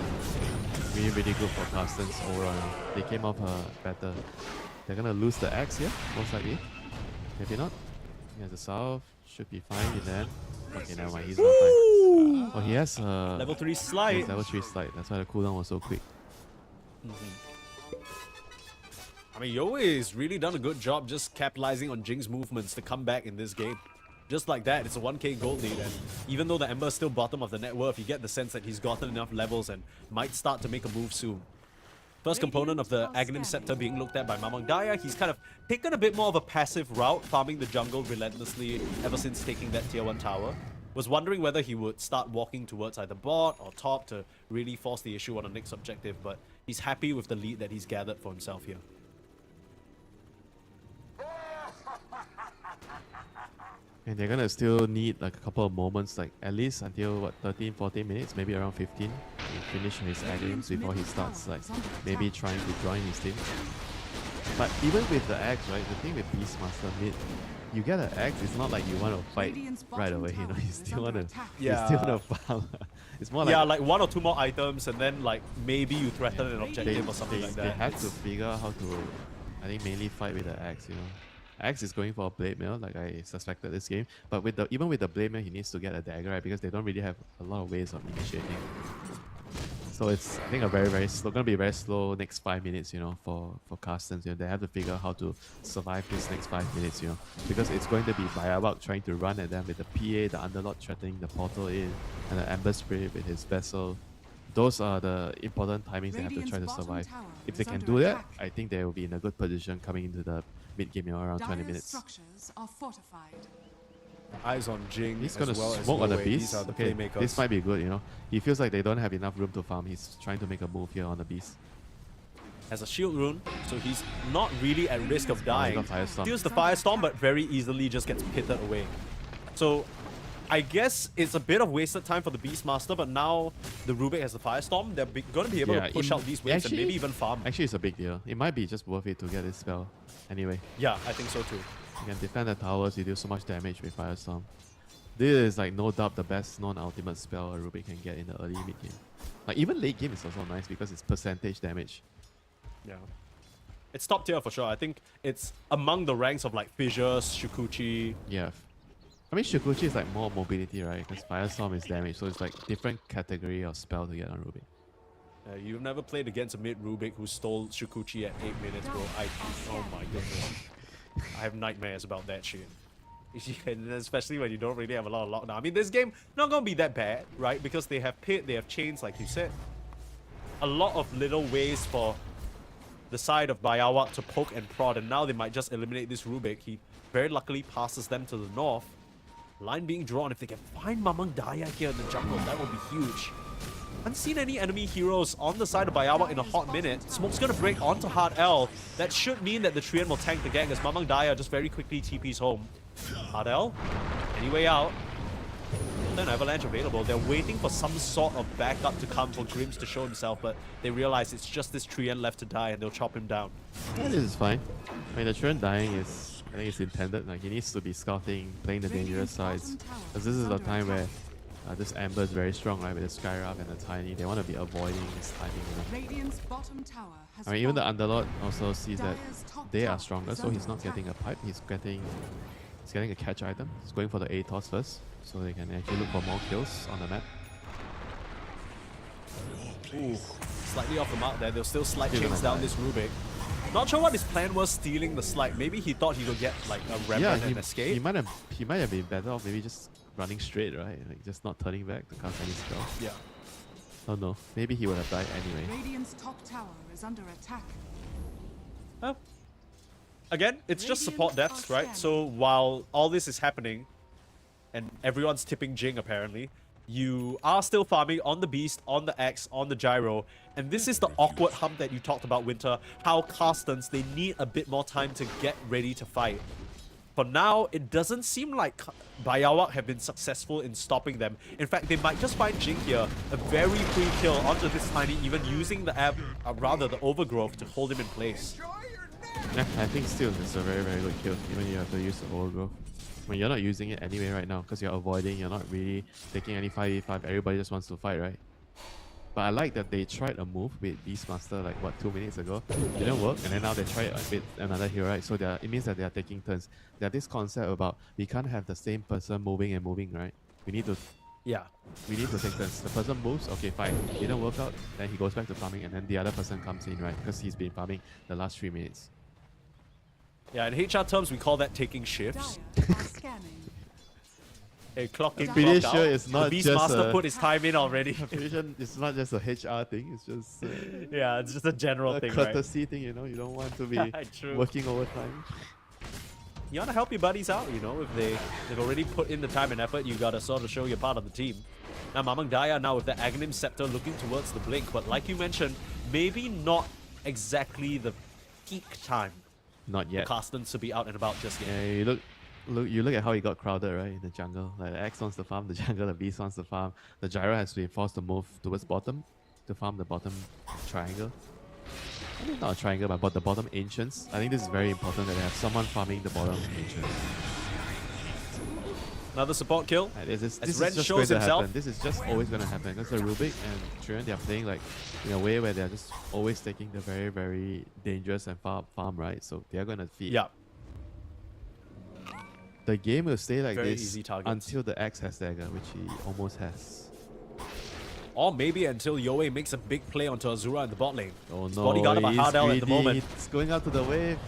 really good for Carstensz overall. They came off better. They're gonna lose the axe here, most likely. Maybe not. Yeah, the south should be fine in the end. Okay, never mind, he's not fine. Oh, he has Level 3 he slide. has level 3 slide. That's why the cooldown was so quick. I mean, Yoey's really done a good job just capitalizing on Jing's movements to come back in this game. Just like that, it's a 1k gold lead, and even though the Ember's still bottom of the net worth, you get the sense that he's gotten enough levels and might start to make a move soon. First component of the Aghanim Scepter being looked at by Mamang Daya. He's kind of taken a bit more of a passive route, farming the jungle relentlessly ever since taking that tier 1 tower. Was wondering whether he would start walking towards either bot or top to really force the issue on the next objective, but he's happy with the lead that he's gathered for himself here. And they're gonna still need like a couple of moments, like at least until what, 13, 14 minutes, maybe around 15 to finish his games before he starts like maybe trying to join his team. But even with the axe, right, the thing with Beastmaster mid, you get an axe, it's not like you want to fight right away, you know, you still want to farm. It's more like, Yeah, like 1 or 2 more items, and then like maybe you threaten an objective or something like they that. have to figure out how to, I think, mainly fight with the axe, you know. Axe is going for a blade mail, like I suspected this game. But with the even with the blade mail, he needs to get a dagger, right? Because they don't really have a lot of ways of initiating. So it's, I think, a very slow, gonna be a very slow next 5 minutes, you know, for Carstensz. You know, they have to figure out how to survive this next 5 minutes, you know, because it's going to be BAIYAWAK trying to run at them with the PA, the Underlord threatening the portal in, and the Ember Spirit with his vessel those are the important timings they have to try to Radiant's bottom survive. tower If is they can under do that, attack. I think they will be in a good position coming into the mid game around 20 Dire's minutes. structures are fortified. Eyes on Jing He's as gonna well as smoke on the Yoei. beast. These are the Okay, playmakers. this might be good. You know, he feels like they don't have enough room to farm. He's trying to make a move here on the beast. Has a shield rune, so he's not really at risk of he dying. got Firestorm. Deals the Firestorm, but very easily just gets pitted away. So I guess it's a bit of wasted time for the Beastmaster, but now the Rubik has the Firestorm. They're going to be able to push out these waves and maybe even farm. Actually, it's a big deal. It might be just worth it to get this spell. Anyway, Yeah, I think so too. you can defend the towers. You do so much damage with Firestorm. This is like no doubt the best non-ultimate spell a Rubik can get in the early mid game. Like even late game is also nice because it's percentage damage. Yeah. It's top tier for sure. I think it's among the ranks of like Fissures, Shukuchi. Yeah. I mean, Shukuchi is like more mobility, right? Because Firestorm is damage, so it's like different category of spell to get on Rubik. You've never played against a mid Rubik who stole Shukuchi at 8 minutes, bro. Oh my goodness. I have nightmares about that shit. And especially when you don't really have a lot of lockdown. I mean, this game not gonna be that bad, right? Because they have pit, they have chains, like you said. A lot of little ways for the side of BAIYAWAK to poke and prod, and now they might just eliminate this Rubik. He very luckily passes them to the north. Line being drawn. If they can find Mamang Daya here in the jungle, that would be huge. Haven't seen any enemy heroes on the side of BAIYAWAK in a hot minute. Smoke's gonna break onto Hard L. That should mean that the Treant will tank the gang as Mamang Daya just very quickly TP's home. Hard L, any way out? Then Avalanche available. They're waiting for some sort of backup to come for Grims to show himself, but they realize it's just this Treant left to die and they'll chop him down. Yeah, this is fine. I mean, the Treant dying is, I think it's intended. Like he needs to be scouting, playing the dangerous sides. Because this is the time where this Amber is very strong, right? With the Skyrap and the Tiny, they want to be avoiding this timing. You know? Radiant's bottom tower has I mean, even the fallen. Underlord also sees that Dire's top they are tower stronger, is so he's under not getting a attack. pipe. He's getting a catch item. He's going for the ATOS first, so they can actually look for more kills on the map. Ooh, slightly off the mark there. They'll still slight Still chains gonna down die. this Rubik. Not sure what his plan was stealing the slide. Maybe he thought he could get like a Remnant and he escape. might have been better off maybe just running straight, right? Like just not turning back to cast any spell. Yeah. Oh no, maybe he would have died anyway. Radiant's top tower is under attack. Well, again, it's just support Radiant depths, are right? scanning. So while all this is happening, and everyone's tipping Jing apparently, you are still farming on the Beast, on the X, on the Gyro, and this is the awkward hump that you talked about, Winter, how Carstensz, they need a bit more time to get ready to fight. For now, it doesn't seem like BAIYAWAK have been successful in stopping them. In fact, they might just find Jing here, a very free kill onto this Tiny, even using the the Overgrowth to hold him in place. Yeah, I think still it's a very, very good kill, even you have to use the overgrowth. I mean, you're not using it anyway right now, because you're avoiding, you're not really taking any 5v5, everybody just wants to fight, right? But I like that they tried a move with Beastmaster like, what, 2 minutes ago? It didn't work, and then now they try it with another hero, right? So it means that they are taking turns. There's this concept about, we can't have the same person moving and moving, right? We need to take turns. The person moves, okay, fine. It didn't work out, then he goes back to farming, and then the other person comes in, right? Because he's been farming the last 3 minutes. Yeah, in HR terms, we call that taking shifts. Dire are scanning. A clock in, Pretty clock sure out. it's not the just Beastmaster a- put his time in already. Pretty sure it's not just a HR thing, it's just Yeah, it's just a general a thing, right? courtesy thing, you know? You don't want to be True. working overtime. You want to help your buddies out, you know, if they've already put in the time and effort, you gotta sort of show you're part of the team. Now Mamang Daya now with the Aghanim Scepter looking towards the Blink, but like you mentioned, maybe not exactly the peak time Not for yet. Carstensz to be out and about just yet. Yeah, you look at how he got crowded, right, in the jungle. Like the X wants to farm the jungle, the Beast wants to farm. The Gyro has been forced to move towards bottom to farm the bottom triangle. I mean, not a triangle, but the bottom ancients. I think this is very important that they have someone farming the bottom ancients. Another support kill. This is Ren just shows going to himself. happen. This is just always going to happen because the Rubik and Treant, they are playing like in a way where they're just always taking the very, very dangerous and far farm, right? So they're going to feed. Yeah. The game will stay like Very this easy targets. until the X has dagger, which he almost has. Or maybe until Yoei makes a big play onto Azura in the bot lane. Oh He's no, bodyguarded by he's Hardell at the greedy. moment. He's going out to the wave.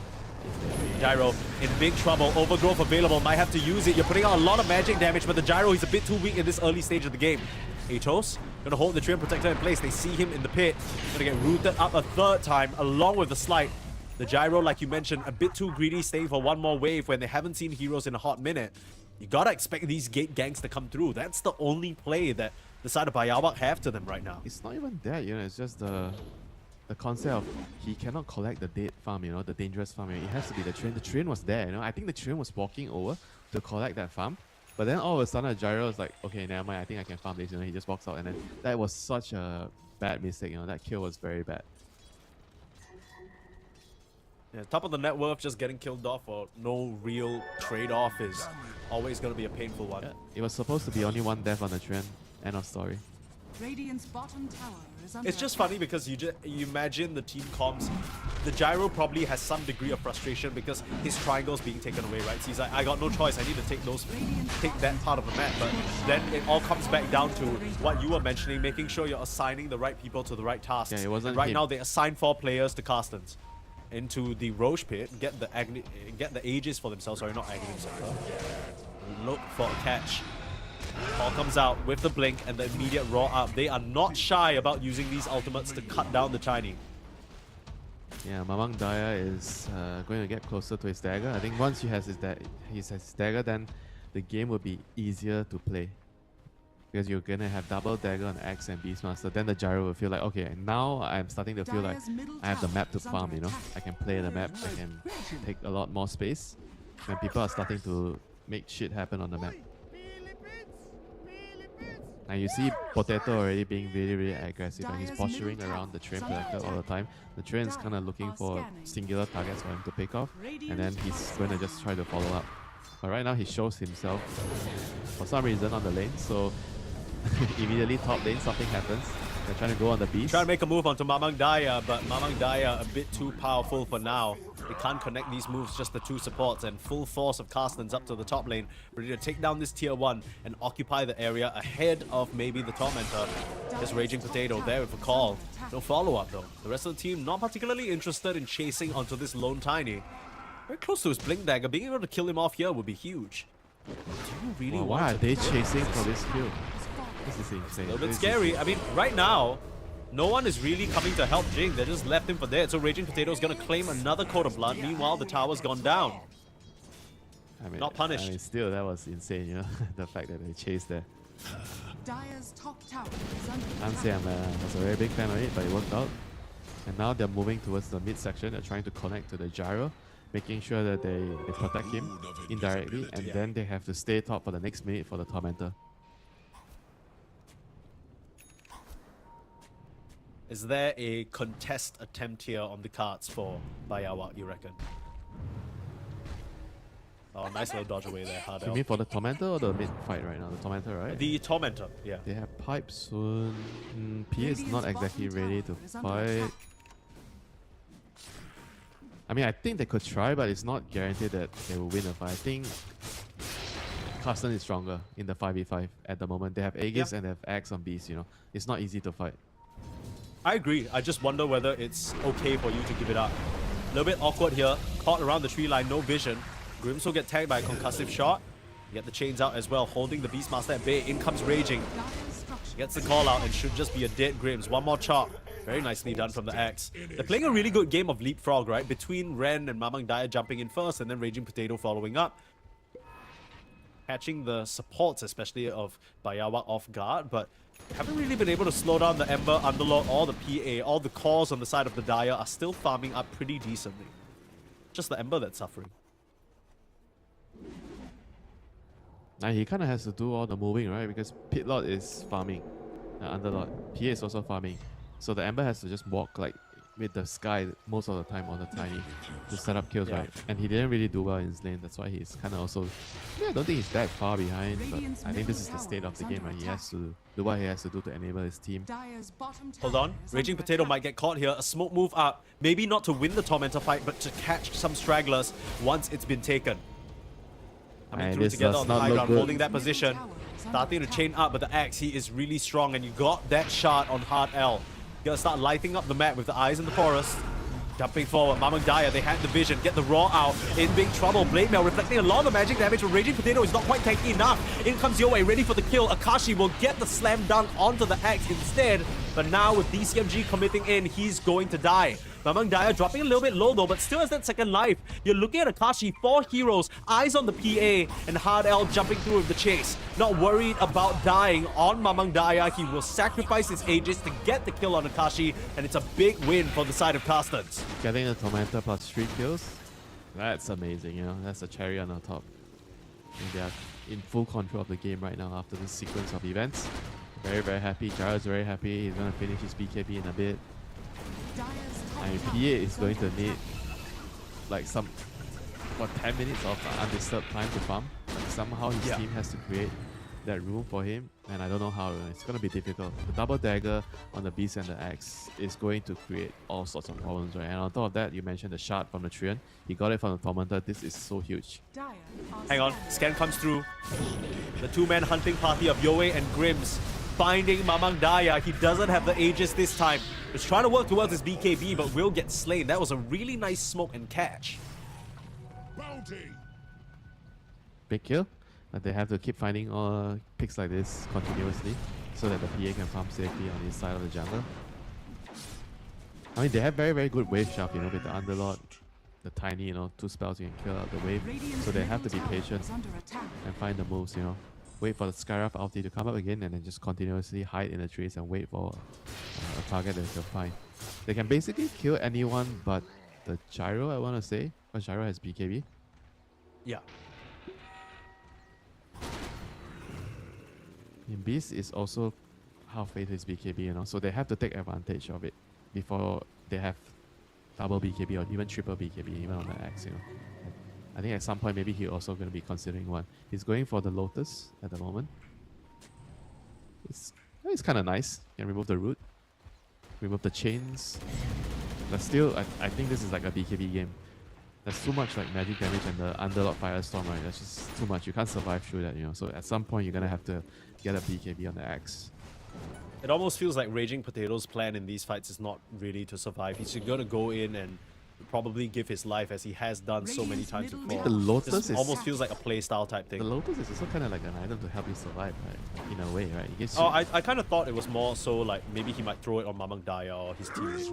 Gyro in big trouble. Overgrowth available. Might have to use it. You're putting out a lot of magic damage, but the Gyro, he's a bit too weak in this early stage of the game. Atos Gonna hold the Treant Protector in place. They see him in the pit. Gonna get rooted up a third time along with the Slight. The Gyro, like you mentioned, a bit too greedy, staying for one more wave when they haven't seen heroes in a hot minute. You gotta expect these gate ganks to come through. That's the only play that the side of BAIYAWAK have to them right now. It's not even that, you know, it's just the concept of he cannot collect the dead farm, you know, the dangerous farm. It has to be the Treant. The Treant was there, you know. I think the Treant was walking over to collect that farm. But then all of a sudden, Gyro was like, okay, never mind, I think I can farm this, you know. He just walks out, and then that was such a bad mistake, you know. That kill was very bad. Yeah, top of the net worth, just getting killed off or no real trade-off is always going to be a painful one. Yeah, it was supposed to be only one death on the Treant. End of story. Radiant's bottom tower is under It's just attack. funny because you imagine the team comms. The Gyro probably has some degree of frustration because his triangle's being taken away, right? So he's like, I got no choice. I need to take that part of the map. But then it all comes back down to what you were mentioning, making sure you're assigning the right people to the right tasks. Yeah, it wasn't And right him. now, they assign 4 players to Carstensz into the Roche pit, get the Aegis for themselves. Sorry, not Agony. Look for a catch. Paul comes out with the blink and the immediate raw up. They are not shy about using these ultimates to cut down the Chinese. Yeah, Mamang Daya is going to get closer to his dagger. I think once he has his dagger, then the game will be easier to play. Because you're going to have double dagger on Axe and Beastmaster. Then the Gyro will feel like, okay, now I'm starting to feel like I have the map to farm, you know. I can play the map, I can take a lot more space. When people are starting to make shit happen on the map. Now you see Potato already being really, really aggressive, and he's posturing around the Treant Protector all the time. The Treant is kind of looking for singular targets for him to pick off, and then he's going to just try to follow up. But right now he shows himself for some reason on the lane, so immediately top lane something happens. They're trying to go on the beast. Trying to make a move onto Mamang Daya, but Mamang Daya a bit too powerful for now. They can't connect these moves, just the 2 supports, and full force of Carstensz up to the top lane, ready to take down this tier 1 and occupy the area ahead of maybe the Tormentor. Just Raging Potato there with a call. No follow-up though. The rest of the team not particularly interested in chasing onto this lone Tiny. Very close to his Blink Dagger. Being able to kill him off here would be huge. Do you really Well, want why are to they chasing for this kill? This is insane. A little bit This is scary. I mean, right now, no one is really coming to help Jing. They just left him for dead. So Raging Potato is going to claim another Coat of Blood. Meanwhile, the tower's gone down. I mean, Not punished. I mean, still, that was insane, you know, the fact that they chased there. Dire's top tower is under I can't say I was a very big fan of it, but it worked out. And now they're moving towards the mid section. They're trying to connect to the Gyro, making sure that they protect him indirectly, and then they have to stay top for the next minute for the Tormentor. Is there a contest attempt here on the cards for BAIYAWAK, you reckon? Oh, nice little dodge away there, hard You out. mean for the Tormentor or the mid fight right now? The Tormentor, right? The Tormentor, yeah. They have pipe soon. PA is not exactly ready to fight. I mean, I think they could try, but it's not guaranteed that they will win a fight. I think Carstensz is stronger in the 5v5 at the moment. They have Aegis and they have Axe on Beast, you know. It's not easy to fight. I agree. I just wonder whether it's okay for you to give it up. A little bit awkward here. Caught around the tree line, no vision. Grims will get tagged by a concussive shot. Get the chains out as well, holding the Beastmaster at bay. In comes Raging. Gets the call out and should just be a dead Grims. One more chop. Very nicely done from the Axe. They're playing a really good game of leapfrog, right? Between Ren and Mamang Daya jumping in first and then Raging Potato following up. Catching the supports, especially of BAIYAWAK, off guard, but haven't really been able to slow down the Ember, Underlord, or the PA. All the cores on the side of the Daya are still farming up pretty decently. Just the Ember that's suffering. Now he kind of has to do all the moving, right? Because Pitlord is farming, Underlord. PA is also farming. So the Ember has to just walk like with the Sky most of the time on the Tiny to set up kills, right? And he didn't really do well in his lane. That's why he's kind of also... Yeah, I don't think he's that far behind, but I think this is the state of the game, right? He has to do what he has to do to enable his team. Dire's bottom tower Hold on. is Raging under Potato attack. might get caught here. A smoke move up. Maybe not to win the Tormentor fight, but to catch some stragglers once it's been taken. Coming Aye, through this together does on the not high look ground, good. holding that position. Starting to chain up, but the Axe, he is really strong, and you got that shot on hard L. You gotta start lighting up the map with the eyes in the forest. Jumping forward, Mamang Daya, they had the vision, get the raw out, in big trouble. Blade Mail reflecting a lot of magic damage, but Raging Potato is not quite tanky enough. In comes Yoei, ready for the kill. Akashi will get the slam dunk onto the axe instead, but now with DCMG committing in, he's going to die. Mamang Daya dropping a little bit low though, but still has that second life. You're looking at Akashi, 4 heroes, eyes on the PA, and Hard L jumping through with the chase. Not worried about dying on Mamang Daya. He will sacrifice his Aegis to get the kill on Akashi, and it's a big win for the side of Carstensz. Getting a Tormentor plus 3 kills, that's amazing, you know. That's a cherry on the top. And they are in full control of the game right now after this sequence of events. Very, very happy. Gyro's very happy. He's going to finish his BKB in a bit. And PA is going to need like 10 minutes of undisturbed time to farm. Somehow his team has to create that room for him, and I don't know how. It's going to be difficult. The double dagger on the beast and the axe is going to create all sorts of problems, right? And on top of that, you mentioned the shard from the Trian. He got it from the Tormentor. This is so huge. Hang on, scan comes through. The two-man hunting party of Yoei and Grims finding Mamang Daya. He doesn't have the Aegis this time. He's trying to work towards his BKB, but will get slain. That was a really nice smoke and catch. Big kill, but they have to keep finding picks like this continuously so that the PA can farm safely on his side of the jungle. I mean, they have very, very good wave shaft, you know, with the Underlord, the tiny, you know, 2 spells you can kill out the wave. So they have to be patient and find the moves, you know. Wait for the Skyraf ulti to come up again and then just continuously hide in the trees and wait for a target that they'll find. They can basically kill anyone but the Gyro, I want to say, because Gyro has BKB. Yeah. And Beast is also halfway to his BKB, you know, so they have to take advantage of it before they have double BKB or even triple BKB, even on the axe, you know. I think at some point maybe he's also going to be considering one. He's going for the Lotus at the moment. It's kind of nice. You can remove the root, remove the chains. But still, I think this is like a BKB game. There's too much like magic damage and the Underlord Firestorm, right? That's just too much. You can't survive through that, you know. So at some point you're going to have to get a BKB on the axe. It almost feels like Raging Potato's plan in these fights is not really to survive. He's going to go in and probably give his life as he has done so many times before. The Lotus this is almost feels like a playstyle type thing. The Lotus is also kind of like an item to help you survive, right? In a way, right? It gives you, Oh, I kind of thought it was more so like maybe he might throw it on Mamang Daya or his teammates.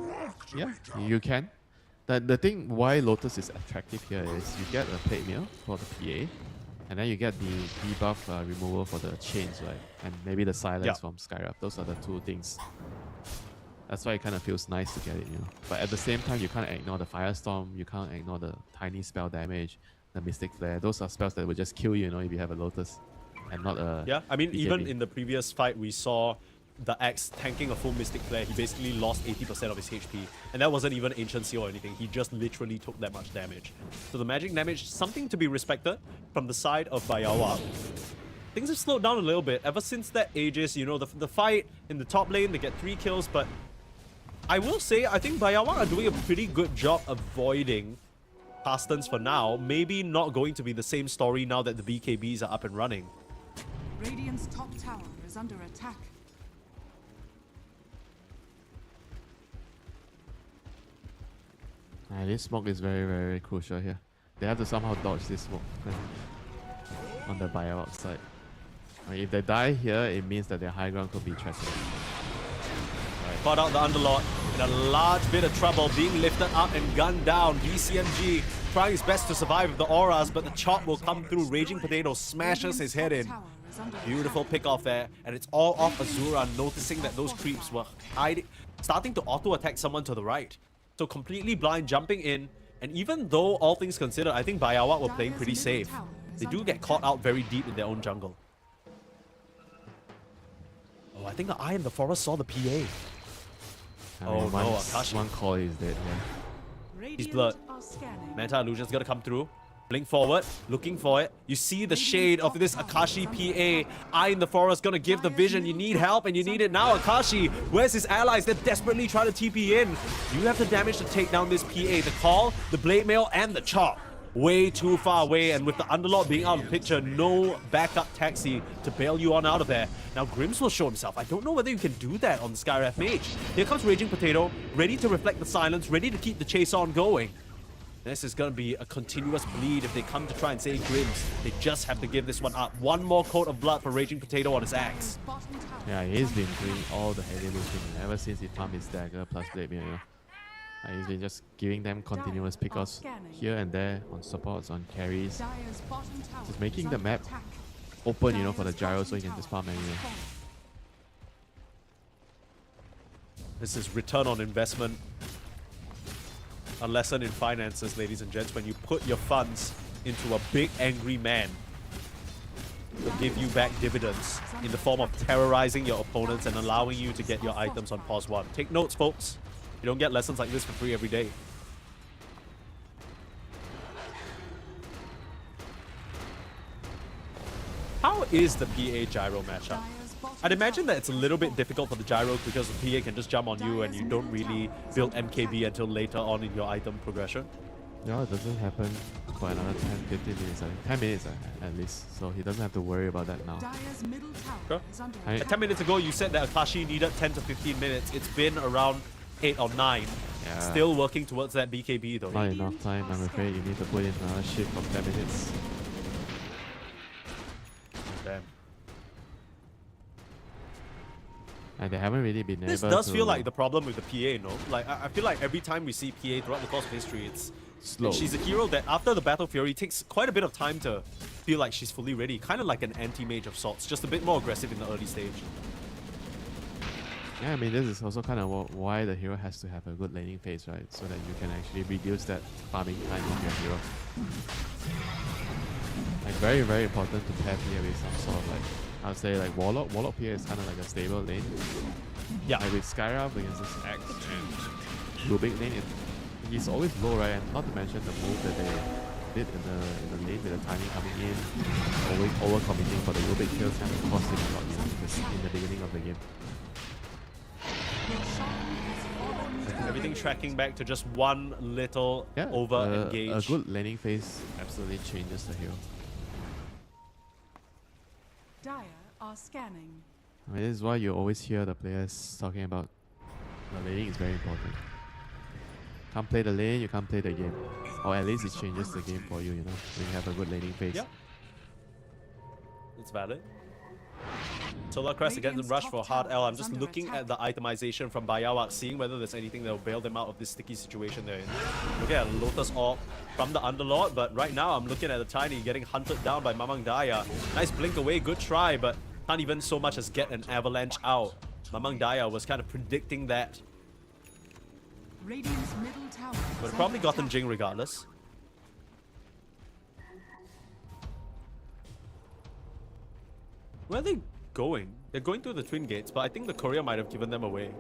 yeah, you can. The thing why Lotus is attractive here is you get a plate meal for the PA, and then you get the debuff removal for the chains, right? And maybe the silence from Skyraf. Those are the 2 things. That's why it kind of feels nice to get it, you know. But at the same time, you can't ignore the Firestorm, you can't ignore the tiny spell damage, the Mystic Flare. Those are spells that will just kill you, you know, if you have a Lotus and not a... Yeah, I mean, BKB. even in the previous fight, we saw the Axe tanking a full Mystic Flare. He basically lost 80% of his HP. And that wasn't even Ancient Seal or anything. He just literally took that much damage. So the magic damage, something to be respected from the side of BAIYAWAK. Things have slowed down a little bit. Ever since that Aegis, you know, the fight in the top lane, they get 3 kills, but I will say, I think BAIYAWAK are doing a pretty good job avoiding Carstensz for now. Maybe not going to be the same story now that the BKBs are up and running. Radiant's top tower is under attack. This smoke is very, very crucial here. They have to somehow dodge this smoke on the BAIYAWAK side. If they die here, it means that their high ground could be threatened. Caught out the Underlord in a large bit of trouble, being lifted up and gunned down. DCMG trying his best to survive with the auras, but the chop will come through. Raging Potato smashes his head in. Beautiful pick off there, and it's all off Azura, noticing that those creeps were starting to auto-attack someone to the right. So completely blind, jumping in, and even though all things considered, I think BAIYAWAK were playing pretty safe. They do get caught out very deep in their own jungle. Oh, I think the Eye in the Forest saw the PA. Oh no, Akashi. One call is dead, yeah. He's blurred. Manta Illusion's gonna come through. Blink forward, looking for it. You see the shade of this Akashi PA. Eye in the Forest gonna give the vision. You need help and you need it now. Akashi, where's his allies? They're desperately trying to TP in. You have the damage to take down this PA. The call, the blade mail, and the chop. way too far away, and with the Underlord being out of the picture, no backup taxi to bail you on out of there. Now Grims will show himself. I don't know whether you can do that on the Skyref Mage. Here comes Raging Potato, ready to reflect the silence, ready to keep the chase on going. This is going to be a continuous bleed if they come to try and save Grims. They just have to give this one up. One more coat of blood for Raging Potato on his axe. Yeah, he's been doing all the heavy lifting ever since he farmed his dagger plus blade, you know. He's been just giving them continuous pickups here and there on supports, on carries. Just making the map open, you know, for the gyro so he can just farm anywhere. This is return on investment. A lesson in finances, ladies and gents. When you put your funds into a big angry man, will give you back dividends in the form of terrorizing your opponents and allowing you to get your items on pause 1. Take notes, folks. You don't get lessons like this for free every day. How is the PA gyro matchup? I'd imagine that it's a little bit difficult for the gyro because the PA can just jump on you and you don't really build MKB until later on in your item progression. Yeah, it doesn't happen for another 10-15 minutes, I think. 10 minutes at least, so he doesn't have to worry about that now. Sure. 10 minutes ago, you said that Akashi needed 10 to 15 minutes. It's been around 8 or 9. Yeah. Still working towards that BKB though. Not enough time, I'm afraid. You need to put in another shift of 10 minutes. Damn. And they haven't really been This able does to feel like the problem with the PA, no? Like, I feel like every time we see PA throughout the course of history, it's slow. she's a hero that after the Battle Fury takes quite a bit of time to feel like she's fully ready. Kind of like an anti-mage of sorts, just a bit more aggressive in the early stage. Yeah, I mean, this is also kind of why the hero has to have a good laning phase, right? So that you can actually reduce that farming time of your hero. Like, very, very important to pair PA with some sort of like, I would say like Warlock. Warlock PA is kind of like a stable lane. Yeah. Like with Skyraf against this Axe and Rubik lane, he's always low, right? And not to mention the move that they did in the lane with the timing coming in, always over-committing for the Rubik kills kind of cost him a lot, you know, in the beginning of the game. Everything tracking back to just one little over-engage. A good laning phase absolutely changes the hero. Dire are scanning. I mean, this is why you always hear the players talking about the laning is very important. Can't play the lane, you can't play the game. Or at least it changes the game for you, you know, when you have a good laning phase. Yeah. It's valid. Solar Crest against the rush for hard L. I'm just looking at the itemization from BAIYAWAK, seeing whether there's anything that will bail them out of this sticky situation they're in. Looking at Lotus Orb from the Underlord, but right now I'm looking at the Tiny getting hunted down by Mamang Daya. Nice blink away, good try, but can't even so much as get an avalanche out. Mamang Daya was kind of predicting that, Radiant's middle tower but is probably under gotten attack. Jing regardless. Where are they going? They're going through the twin gates, but I think the courier might have given them away.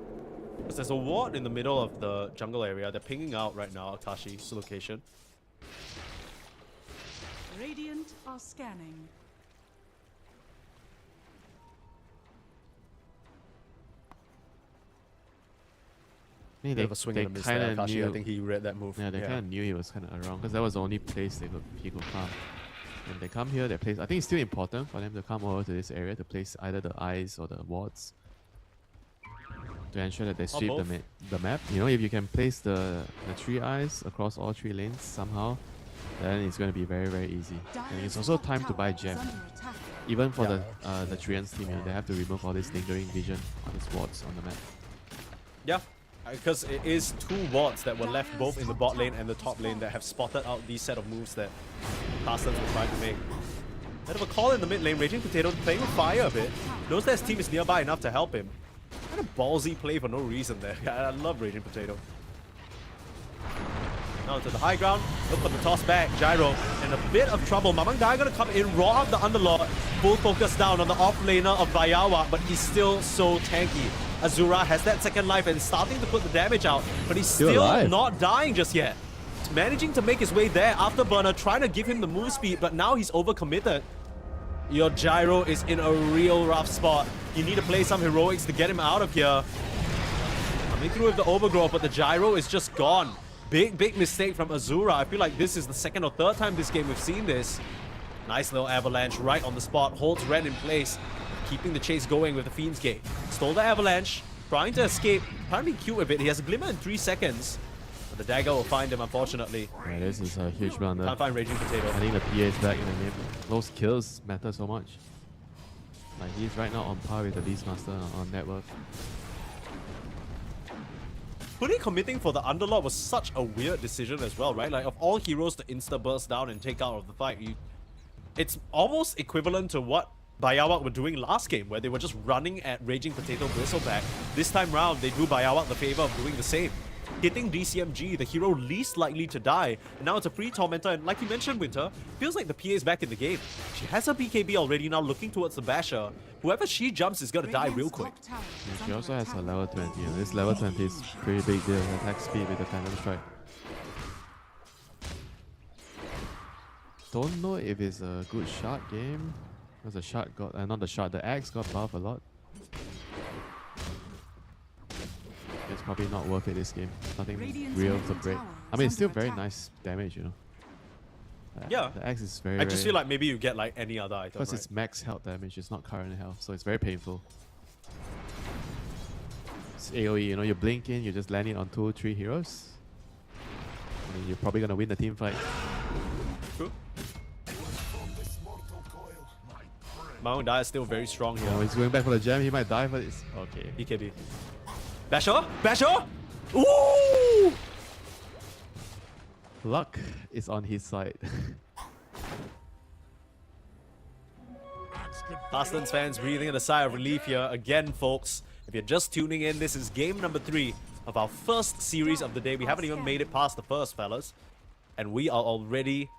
Because there's a ward in the middle of the jungle area. They're pinging out right now, Akashi's location. Radiant are scanning. I mean, Bit of a swing and a miss there, Akashi. I think he read that move. Yeah, they kind of knew he was kind of around because that was the only place he could come. When they come here, they place. I think it's still important for them to come over to this area to place either the eyes or the wards to ensure that they sweep the map. You know, if you can place the 3 eyes across all 3 lanes somehow, then it's going to be very, very easy. And it's also time to buy gem. Even for the Trian's team, you know, they have to remove all this lingering vision on the wards on the map. Yeah, because it is 2 wards that were left both in the bot lane and the top lane that have spotted out these set of moves that Carstensz were trying to make. Bit of a call in the mid lane. Raging Potato playing with fire a bit. Knows that his team is nearby enough to help him. Kind of ballsy play for no reason there. I love Raging Potato. Now to the high ground. Look for the toss back. Gyro in a bit of trouble. Mamang Dai gonna come in, raw up the Underlord. Full focus down on the off laner of BAIYAWAK, but he's still so tanky. Azura has that second life and is starting to put the damage out, but he's still not dying just yet. Managing to make his way there. Afterburner trying to give him the move speed, but now he's overcommitted. Your Gyro is in a real rough spot. You need to play some heroics to get him out of here. Coming through with the overgrowth, but the Gyro is just gone. Big mistake from Azura. I feel like this is the second or third time this game we've seen this. Nice little avalanche right on the spot. Holds Ren in place, keeping the chase going with the Fiend's Gate. Stole the avalanche, trying to escape. Trying to be cute with it. He has a glimmer in 3 seconds. But the dagger will find him, unfortunately. Yeah, this is a huge blunder. Can't find Raging Potato. I think the PA is back in the game. Those kills matter so much. Like he's right now on par with the Beastmaster on net worth. Fully committing for the Underlord was such a weird decision as well, right? Like, of all heroes to insta-burst down and take out of the fight, it's almost equivalent to what BAIYAWAK were doing last game, where they were just running at Raging Potato Bristleback. This time round, they do BAIYAWAK the favor of doing the same. Hitting DCMG, the hero least likely to die. And now it's a free Tormentor, and like you mentioned, Winter, feels like the PA is back in the game. She has her BKB already, now looking towards the Basher. Whoever she jumps is gonna die real quick. Yeah, she also has a level 20, and this level 20 is pretty big deal. Attack speed with the Phantom Strike. Don't know if it's a good shot game. Because the shot got, not the shot, the axe got buffed a lot. It's probably not worth it this game. Nothing real to break. I mean, it's still very nice damage, you know. Yeah. The axe is very. I just feel like maybe you get like any other item. Because right? it's max health damage, it's not current health, so it's very painful. It's AoE, you know, you blink in, you just land it on 2-3 heroes. And you're probably gonna win the team fight. True. Mount Dai is still very strong here. Oh, he's going back for the gem, he might die for this. Okay. BKB. Basher? Basher? Ooh! Luck is on his side. Carstensz fans breathing a sigh of relief here again, folks. If you're just tuning in, this is game number 3 of our first series of the day. We haven't even made it past the first, fellas. And we are already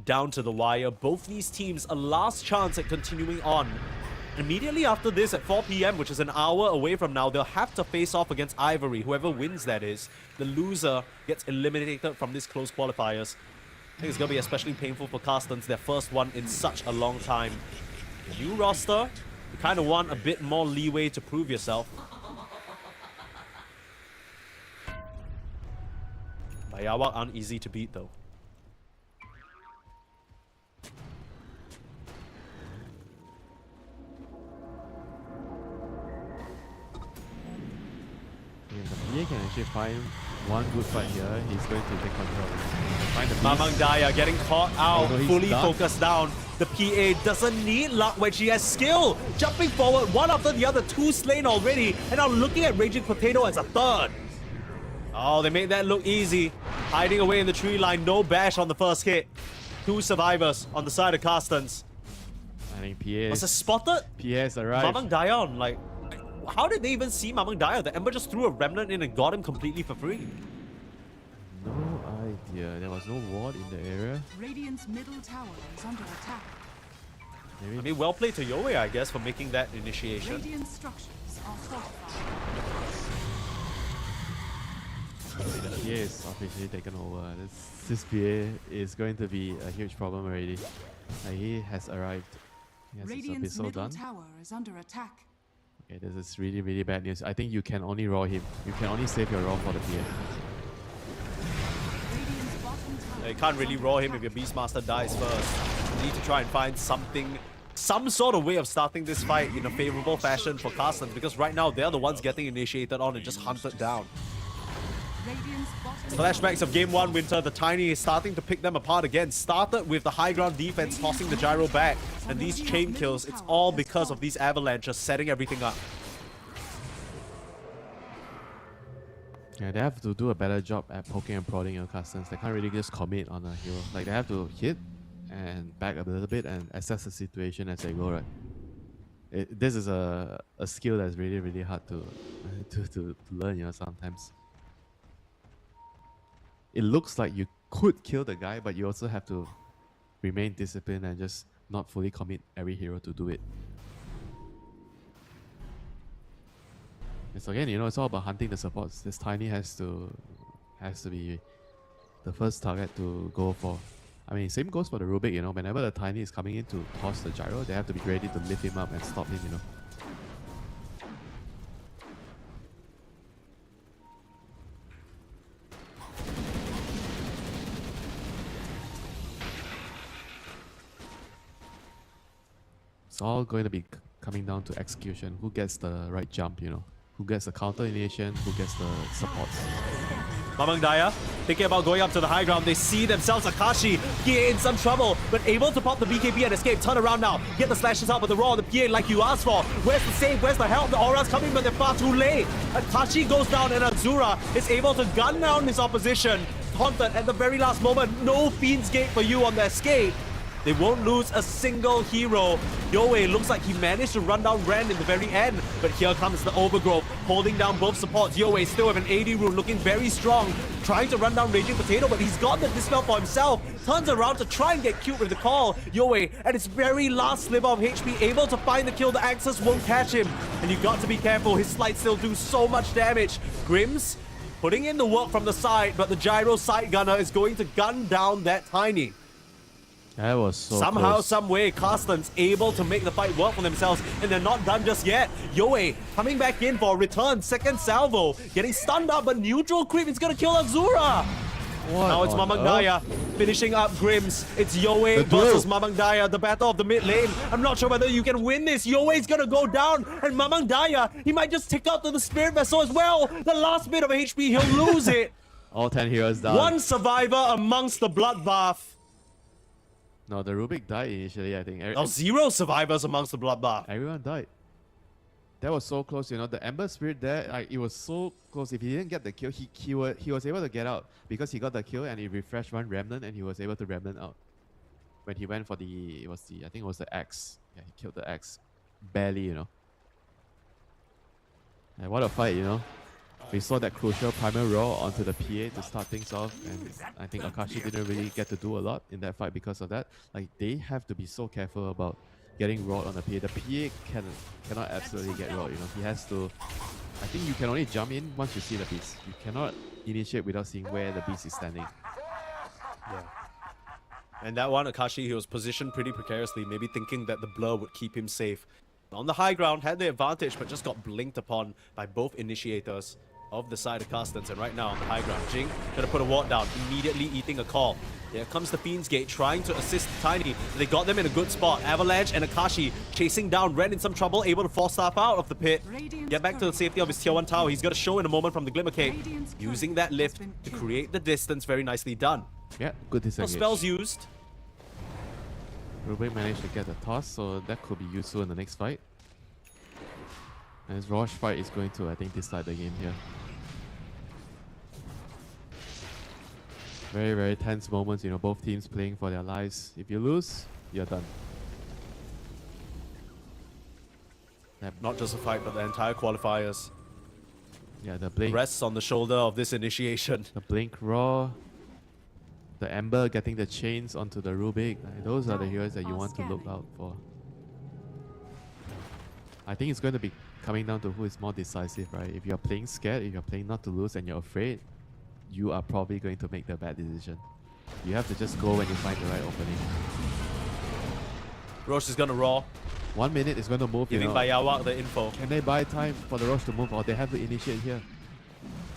down to the wire. Both these teams a last chance at continuing on. Immediately after this at 4 PM, which is an hour away from now, they'll have to face off against Ivory. Whoever wins, that is. The loser gets eliminated from this close qualifiers. I think it's going to be especially painful for Carstensz, their first one in such a long time. New roster, you kind of want a bit more leeway to prove yourself. BAIYAWAK aren't easy to beat though. He can actually find one good fight here. He's going to take control. Find the Mamang Daya getting caught out, no, he's fully done. focused down. The PA doesn't need luck when she has skill. Jumping forward, one after the other, 2 slain already. And now looking at Raging Potato as a 3rd. Oh, they made that look easy. Hiding away in the tree line, no bash on the first hit. 2 survivors on the side of Carstensz. I think PA Was it spotted? PS arrived. Mamang Daya on like... How did they even see Mamang Daya? The Ember just threw a remnant in and got him completely for free. No idea. There was no ward in the area. Radiant's middle tower is under attack. Maybe I mean, well played to Yowie, I guess, for making that initiation. Radiant structures are fortified. the PA is officially taken over. This PA is going to be a huge problem already. He has arrived. He has his Radiant's abyssal middle done. tower is under attack. Okay, this is really, really bad news. I think you can only raw him. You can only save your raw for the PA. Radiant's bottom tower You can't is really under raw him attack. if your Beastmaster dies first. You need to try and find something, some sort of way of starting this fight in a favorable fashion for Carstensz, because right now they're the ones getting initiated on and just hunted down. Radiant's bottom Flashbacks of game 1, Winter. The Tiny is starting to pick them apart again. Started with the high ground defense, tossing the gyro back. And these chain kills, it's all because of these avalanches setting everything up. Yeah, they have to do a better job at poking and prodding your Carstensz. They can't really just commit on a hero. Like, they have to hit and back up a little bit and assess the situation as they go, right? This is a skill that's really, really hard to learn, you know, sometimes. It looks like you could kill the guy, but you also have to remain disciplined and just not fully commit every hero to do it. It's again, you know, it's all about hunting the supports. This Tiny has to be the first target to go for. I mean, same goes for the Rubik, you know. Whenever the Tiny is coming in to toss the gyro, they have to be ready to lift him up and stop him, you know. it's all going to be coming down to execution. Who gets the right jump, you know? Who gets the counter initiation? Who gets the supports? Mamang Daya thinking about going up to the high ground. They see themselves Akashi here in some trouble, but able to pop the BKB and escape. Turn around now. Get the slashes out with the raw on the PA like you asked for. Where's the save? Where's the help? The aura's coming, but they're far too late. Akashi goes down and Azura is able to gun down his opposition. Taunted at the very last moment. No Fiend's Gate for you on the escape. They won't lose a single hero. Yoe looks like he managed to run down Ren in the very end, but here comes the Overgrowth, holding down both supports. Yoe still with an AD rune, looking very strong, trying to run down Raging Potato, but he's got the Dispel for himself. Turns around to try and get cute with the call. Yoe, at his very last sliver of HP, able to find the kill. The Axis won't catch him, and you got to be careful. His slides still do so much damage. Grims putting in the work from the side, but the Gyro side gunner is going to gun down that Tiny. That was so Somehow, close. some way, Carstensz able to make the fight work for themselves, and they're not done just yet. Yoe coming back in for a return, second salvo, getting stunned up, but neutral creep is gonna kill Azura. What Now it's on Mamang earth? Daya finishing up Grims. It's Yoe The duel. versus Mamang Daya, the battle of the mid lane. I'm not sure whether you can win this. Yoe's gonna go down, and Mamang Daya, he might just tick out to the Spirit Vessel as well. The last bit of HP, he'll lose it. All 10 heroes down. One survivor amongst the bloodbath. No, the Rubik died initially, I think. Now 0 survivors amongst the bloodbath. Everyone died. That was so close, you know. The Ember Spirit there, like, it was so close. If he didn't get the kill, he was able to get out because he got the kill and he refreshed one Remnant and he was able to Remnant out. When he went for the, I think it was the Axe. Yeah, he killed the Axe. Barely, you know. And what a fight, you know. We saw that crucial primal roll onto the PA to start things off, and I think Akashi didn't really get to do a lot in that fight because of that. Like, they have to be so careful about getting rolled on the PA. The PA cannot absolutely get rolled, you know. He has to... I think you can only jump in once you see the beast. You cannot initiate without seeing where the beast is standing. Yeah. And that one, Akashi, he was positioned pretty precariously, maybe thinking that the blur would keep him safe. On the high ground, had the advantage, but just got blinked upon by both initiators of the side of Carstensz. And right now on the high ground, Jing gonna put a ward down, immediately eating a call. Here comes the Fiend's Gate, trying to assist Tiny. They got them in a good spot. Avalanche and Akashi chasing down Ren in some trouble, able to force staff out of the pit. Get back to the safety of his tier 1 tower. He's got to show in a moment from the Glimmer Cape. Using that lift to create the distance, very nicely done. Yeah, good So disengage. spells used. Rubik managed to get the toss, so that could be useful in the next fight. And his Roche fight is going to, I think, decide the game here. Very, very tense moments, you know, both teams playing for their lives. If you lose, you're done. Not just a fight, but the entire qualifiers Yeah, the Blink, rests on the shoulder of this initiation. the Blink Raw, the Ember getting the chains onto the Rubik. Like, those are the heroes that you want to look out for. I think it's going to be coming down to who is more decisive, right? If you're playing scared, if you're playing not to lose and you're afraid, you are probably going to make the bad decision. You have to just go when you find the right opening. Roche is gonna raw, 1 minute is going to move, you giving know. BAIYAWAK the info. Can they buy time for the Roche to move, or they have to initiate here?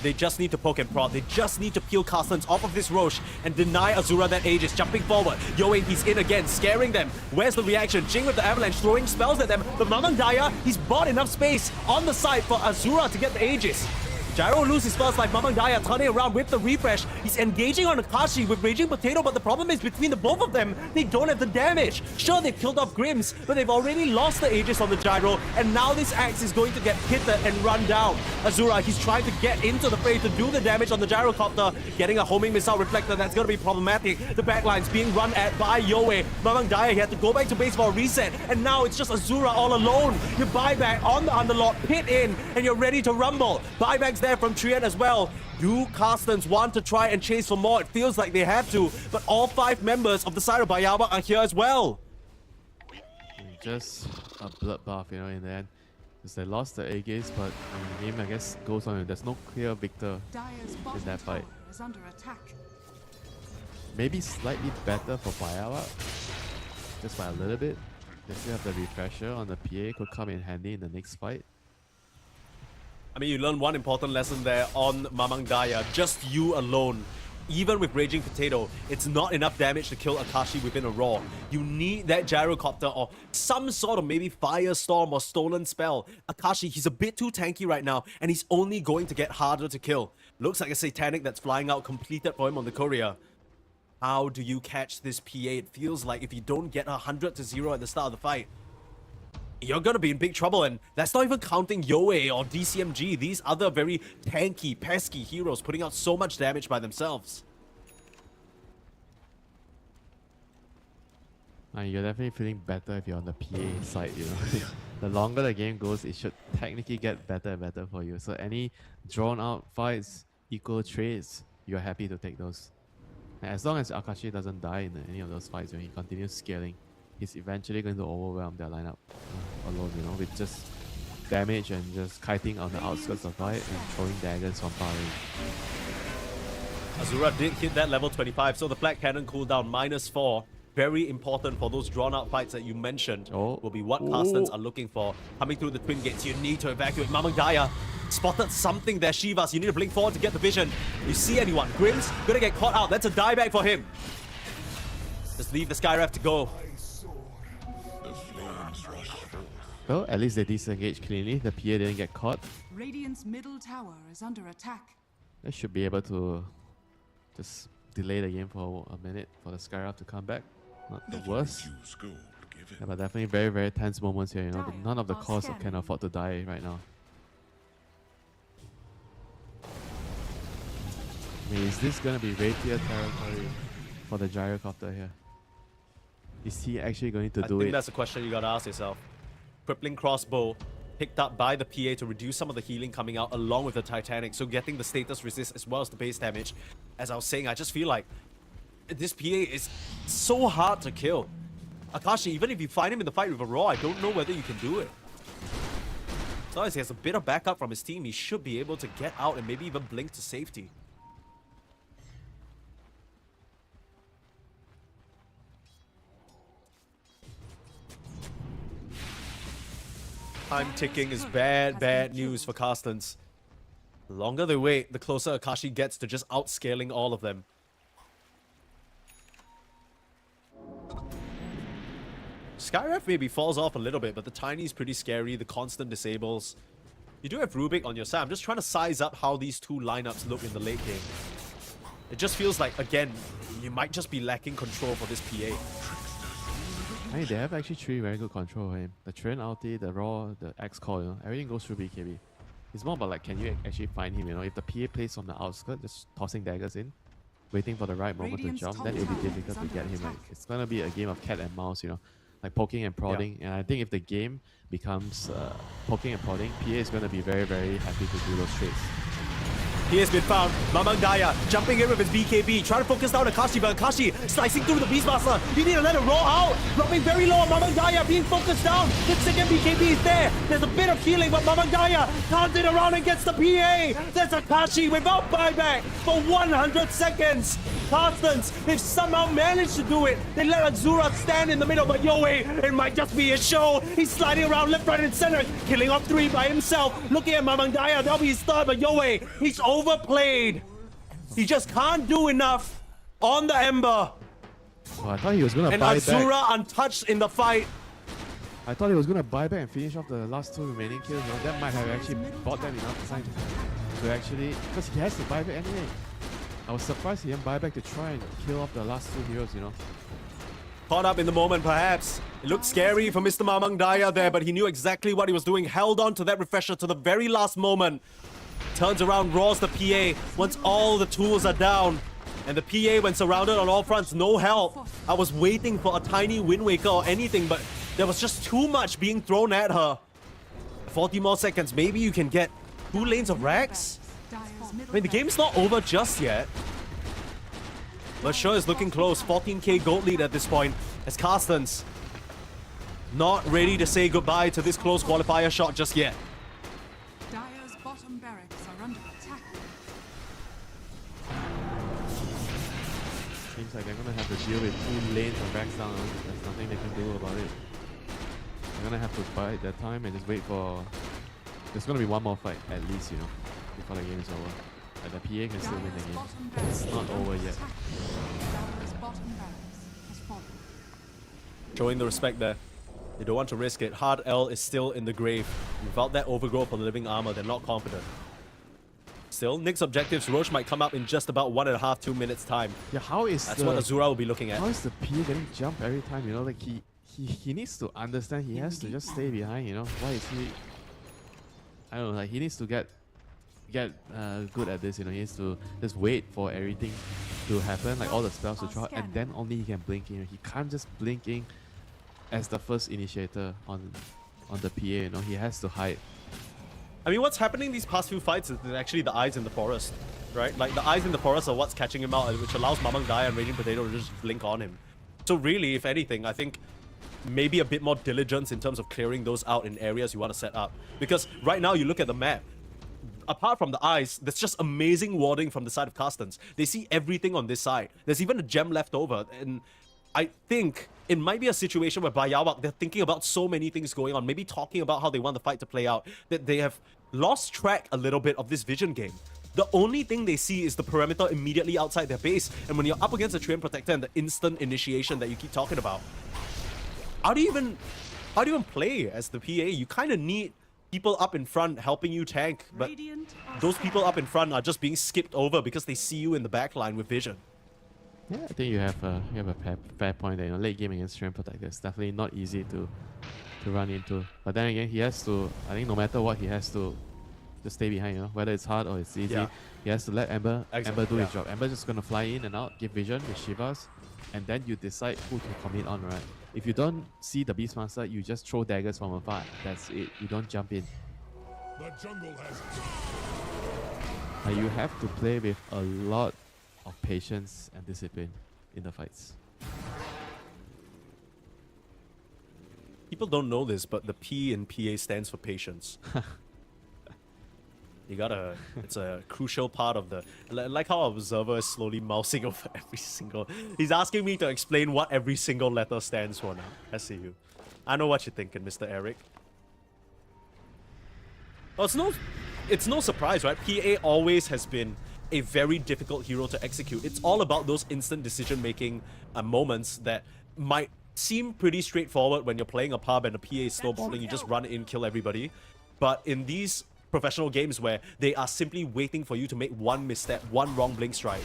They just need to poke and prod. They just need to peel Carstensz off of this Roche and deny Azura that Aegis. Jumping forward. Yoe, he's in again, scaring them. Where's the reaction? Jing with the Avalanche, throwing spells at them. But Mamang Daya, he's bought enough space on the side for Azura to get the Aegis. Gyro loses first like Mamang Daya, turning around with the refresh. He's engaging on Akashi with Raging Potato, but the problem is between the both of them, they don't have the damage. Sure, they've killed off Grims, but they've already lost the Aegis on the Gyro, and now this Axe is going to get pitted and run down. Azura, he's trying to get into the fray to do the damage on the Gyrocopter, getting a homing missile reflector. That's going to be problematic. The backline's being run at by Yoe. Mamang Daya, he had to go back to base for a reset, and now it's just Azura all alone. You buy back on the Underlord, pit in, and you're ready to rumble. Buybacks there from Trian as well. Do Carstensz want to try and chase for more? It feels like they have to, but all 5 members of the side of BAIYAWAK are here as well. Just a bloodbath, you know, in the end. Because they lost the Aegis, but the game, I guess, goes on. There's no clear victor. Dire's bottom that fight. tower is under attack. Maybe slightly better for BAIYAWAK, just by a little bit. They still have the refresher on the PA, could come in handy in the next fight. I mean, you learn one important lesson there on Mamang Daya. Just you alone even with Raging Potato, it's not enough damage to kill Akashi within a Raw. You need that Gyrocopter or some sort of maybe Firestorm or Stolen Spell. Akashi, he's a bit too tanky right now, and he's only going to get harder to kill. Looks like a Satanic that's flying out completed for him on the courier. How do you catch this PA? It feels like if you don't get 100-0 at the start of the fight, you're gonna be in big trouble, and that's not even counting Yoei or DCMG, these other very tanky, pesky heroes putting out so much damage by themselves. You're definitely feeling better if you're on the PA side, you know. The longer the game goes, it should technically get better and better for you. So any drawn out fights, equal trades, you're happy to take those. And as long as Akashi doesn't die in any of those fights, when he continues scaling, he's eventually going to overwhelm their lineup alone, you know, with just damage and just kiting on the outskirts of fight and throwing daggers from far range. Azura did hit that level 25, so the Black Cannon cooldown -4. Very important for those drawn-out fights that you mentioned. Will be what Carstensz are looking for. Coming through the twin gates, you need to evacuate. Mamang Daya spotted something there, Shivas. You need to blink forward to get the vision. You see anyone? Grim's gonna get caught out. That's a dieback for him. Just leave the Skyref to go. Well, at least they disengaged cleanly. The PA didn't get caught. Radiant's middle tower is under attack. They should be able to just delay the game for a minute for the Skyref to come back. Not the worst. Yeah, but definitely very, very tense moments here. You know, none of the cores can afford to die right now. I mean, is this gonna be rapier territory for the Gyrocopter here? Is he actually going to do I think it? that's a question you gotta ask yourself. Crippling crossbow picked up by the PA to reduce some of the healing coming out along with the Titanic, so getting the status resist as well as the base damage. As I was saying, I just feel like this PA is so hard to kill. Akashi, even if you find him in the fight with a Raw, I don't know whether you can do it. As long as he has a bit of backup from his team, he should be able to get out and maybe even blink to safety. Time ticking is bad news for Carstensz. The longer they wait, the closer Akashi gets to just outscaling all of them. Skyref maybe falls off a little bit, but the Tiny's pretty scary, the constant disables. You do have Rubik on your side. I'm just trying to size up how these two lineups look in the late game. It just feels like, again, you might just be lacking control for this PA. I mean, they have actually 3 very good control of him. The Trend ulti, the Raw, the X-Call, you know, everything goes through BKB. It's more about like, can you actually find him, you know? If the PA plays on the outskirts, just tossing daggers in, waiting for the right moment to jump, then it'll be difficult to get him. Like, it's gonna be a game of cat and mouse, you know? Like poking and prodding. And I think if the game becomes poking and prodding, PA is gonna be very, very happy to do those trades. He has been found. Mamang Daya jumping in with his BKB, trying to focus down Akashi, but Akashi slicing through the Beastmaster. You need to let it roll out. Dropping very low on Mamang Daya, being focused down. The second BKB is there. There's a bit of healing, but Mamang Daya turns it around and gets the PA. There's Akashi without buyback for 100 seconds. Carstensz, they've somehow managed to do it. They let Azura stand in the middle, but Yoei, it might just be a show. He's sliding around left, right, and center, killing off 3 by himself. Looking at Mamang Daya, that'll be his third, but Yoei, he's overplayed. He just can't do enough on the Ember. Oh, I thought he was gonna And buy Azura back. untouched in the fight. I thought he was gonna buy back and finish off the last 2 remaining kills. You know? That might have actually bought them enough time to actually, because he has to buy back anyway. I was surprised he didn't buy back to try and kill off the last 2 heroes, you know. Caught up in the moment, perhaps. It looked scary for Mr. Mamang Daya there, but he knew exactly what he was doing. Held on to that refresher to the very last moment. Turns around, roars the PA once all the tools are down. And the PA, when surrounded on all fronts, no help. I was waiting for a tiny Wind Waker or anything, but there was just too much being thrown at her. 40 more seconds, maybe you can get 2 lanes of Rax? I mean, the game's not over just yet. But sure is looking close. 14k gold lead at this point. As Carstensz not ready to say goodbye to this close qualifier shot just yet. Dire's bottom barracks are under attack. Seems like they're gonna have to deal with 2 lanes of Rax down. There's nothing they can do about it. They're gonna have to bide their time and just wait for... There's gonna be 1 more fight, at least, you know, before the game is over. and the PA can still win the Dire's game. bottom It's barracks not is over under yet. attack. Dire's bottom barracks has fallen. Showing the respect there. They don't want to risk it. Hard L is still in the grave. Without that overgrowth of living armor, they're not confident. Still, Nick's objectives, Roche might come up in just about 1.5, 2 minutes time. Yeah, how is That's what Azura will be looking at. how is the PA getting jumped every time? You know, like he needs to understand. He has to just stay behind. You know, why is he? I don't know. Like he needs to get good at this. You know, he needs to just wait for everything to happen, like all the spells to draw, and then only he can blink in. He can't just blink in as the first initiator on the PA. You know, he has to hide. I mean, what's happening these past few fights is actually the eyes in the forest, right? Like, the eyes in the forest are what's catching him out, which allows Mamang Daya and Raging Potato to just blink on him. So really, if anything, I think maybe a bit more diligence in terms of clearing those out in areas you want to set up. Because right now, you look at the map, apart from the eyes, there's just amazing warding from the side of Carstensz. They see everything on this side. There's even a gem left over, and I think it might be a situation where BAIYAWAK, they're thinking about so many things going on, maybe talking about how they want the fight to play out, that they have lost track a little bit of this vision game. The only thing they see is the perimeter immediately outside their base, and when you're up against a Treant Protector and the instant initiation that you keep talking about, how do you even play as the PA? You kind of need people up in front helping you tank, but Radiant are those people up in front are just being skipped over because they see you in the back line with vision. Yeah, I think you have a fair point there. You know, late game against Treant Protector is definitely not easy to run into. But then again, he has to. I think no matter what, he has to stay behind. You know, whether it's hard or it's easy, Yeah. he has to let Ember do his yeah. job. Ember's just gonna fly in and out, give vision with Shivas, and then you decide who to commit on. Right? If you don't see the Beastmaster, you just throw daggers from afar. That's it. You don't jump in. The jungle has You have to play with a lot of patience and discipline in the fights. People don't know this, but the P in PA stands for patience. You gotta, it's a crucial part of the, like how Observer is slowly mousing over every single, he's asking me to explain what every single letter stands for now. SCU. I know what you're thinking, Mr. Eric. Well, it's no surprise, right? PA always has been a very difficult hero to execute. It's all about those instant decision-making moments that might seem pretty straightforward when you're playing a pub and a PA is snowballing, you just run in, kill everybody. But in these professional games where they are simply waiting for you to make one misstep, one wrong blink strike,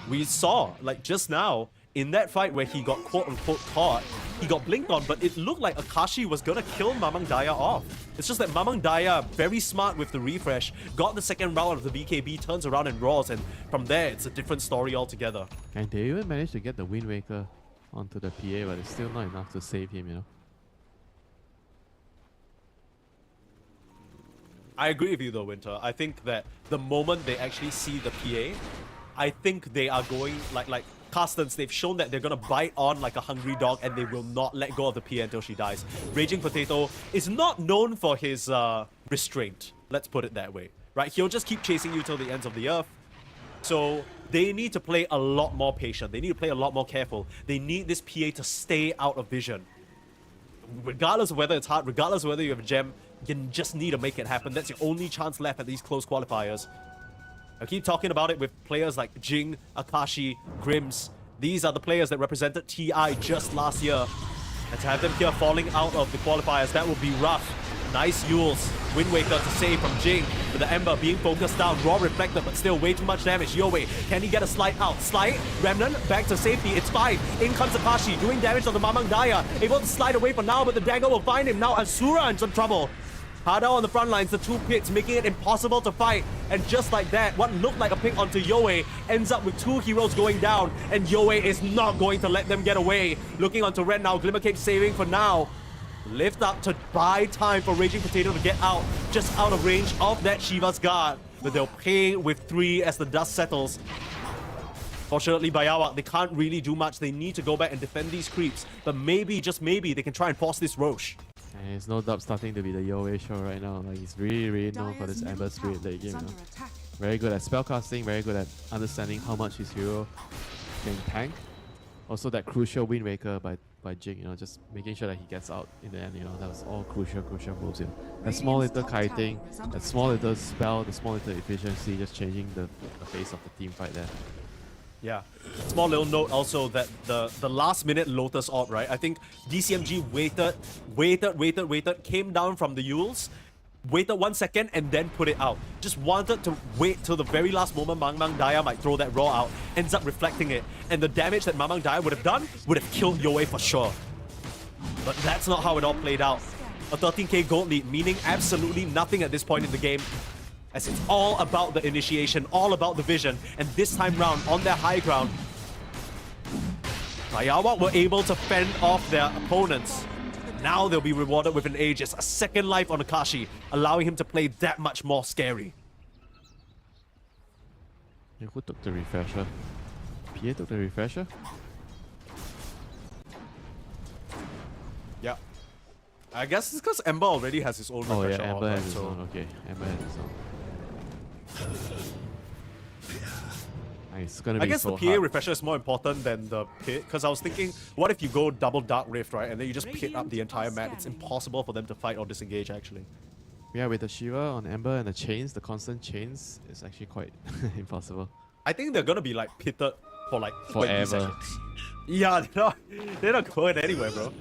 we saw, like just now, in that fight where he got quote-unquote caught, he got blinked on, but it looked like Akashi was gonna kill Mamang Daya off. It's just that Mamang Daya, very smart with the refresh, got the second round of the BKB, turns around and roars, and from there, it's a different story altogether. And they even managed to get the Wind Waker onto the PA, but it's still not enough to save him, you know. I agree with you though, Winter. I think that the moment they actually see the PA, I think they are going, like Carstensz, they've shown that they're gonna bite on like a hungry dog and they will not let go of the PA until she dies. Raging Potato is not known for his restraint, let's put it that way, right? He'll just keep chasing you till the ends of the earth. So they need to play a lot more patient. They need to play a lot more careful. They need this PA to stay out of vision. Regardless of whether it's hard, regardless of whether you have a gem, you just need to make it happen. That's your only chance left at these close qualifiers. I keep talking about it with players like Jing, Akashi, Grims. These are the players that represented TI just last year. And to have them here falling out of the qualifiers, that would be rough. Nice Yules. Wind Waker to save from Jing. With the Ember being focused down. Raw Reflector, but still way too much damage. Yowei, can he get a slide out? Slide. Remnant, back to safety. It's fine. In comes Akashi, doing damage on the Mamang Daya. Able to slide away for now, but the dagger will find him. Now Asura in some trouble. Hada on the front lines, the two picks, making it impossible to fight. And just like that, what looked like a pick onto Yowei ends up with two heroes going down. And Yowei is not going to let them get away. Looking onto Red now, Glimmercape saving for now. Lift up to buy time for Raging Potato to get out, just out of range of that Shiva's guard. But they'll pay with 3 as the dust settles. Fortunately, BAIYAWAK, they can't really do much. They need to go back and defend these creeps. But maybe, just maybe, they can try and force this Roche. And it's no doubt starting to be the Yowei show right now. Like he's really known for this Dire's Ember middle Spirit tower late is game. You under know? attack. Very good at spellcasting, very good at understanding how much his hero can tank Also, that crucial wind waker by Jing, you know, just making sure that he gets out in the end, you know, that was all crucial moves. You know. That small little kiting, that small little spell, the small little efficiency, just changing the face of the team fight there. Yeah. Small little note also that the last minute Lotus ult, right? I think DCMG waited, came down from the Yules, waited 1 second and then put it out. Just wanted to wait till the very last moment Mang Daya might throw that raw out, ends up reflecting it. And the damage that Mang Daya would have done would have killed Yue for sure. But that's not how it all played out. A 13k gold lead, meaning absolutely nothing at this point in the game. As it's all about the initiation, all about the vision. And this time round, on their high ground, BAIYAWAK were able to fend off their opponents. Now they'll be rewarded with an Aegis, a second life on Akashi, allowing him to play that much more scary. Yeah, who took the refresher? PA took the refresher? Yeah. I guess it's because Ember already has his own Oh refresher. yeah, Ember on, has his so- own, okay. Ember has his own. It's gonna be I guess so the PA hard. refresher is more important than the pit, because I was thinking, what if you go double Dark Rift, right, and then you just pit up the entire map? It's impossible for them to fight or disengage, actually. Yeah, with the Shiva on Ember and the chains, the constant chains, it's actually quite impossible. I think they're gonna be like pitted for like 20 Forever. seconds. Yeah, they're not going anywhere, bro.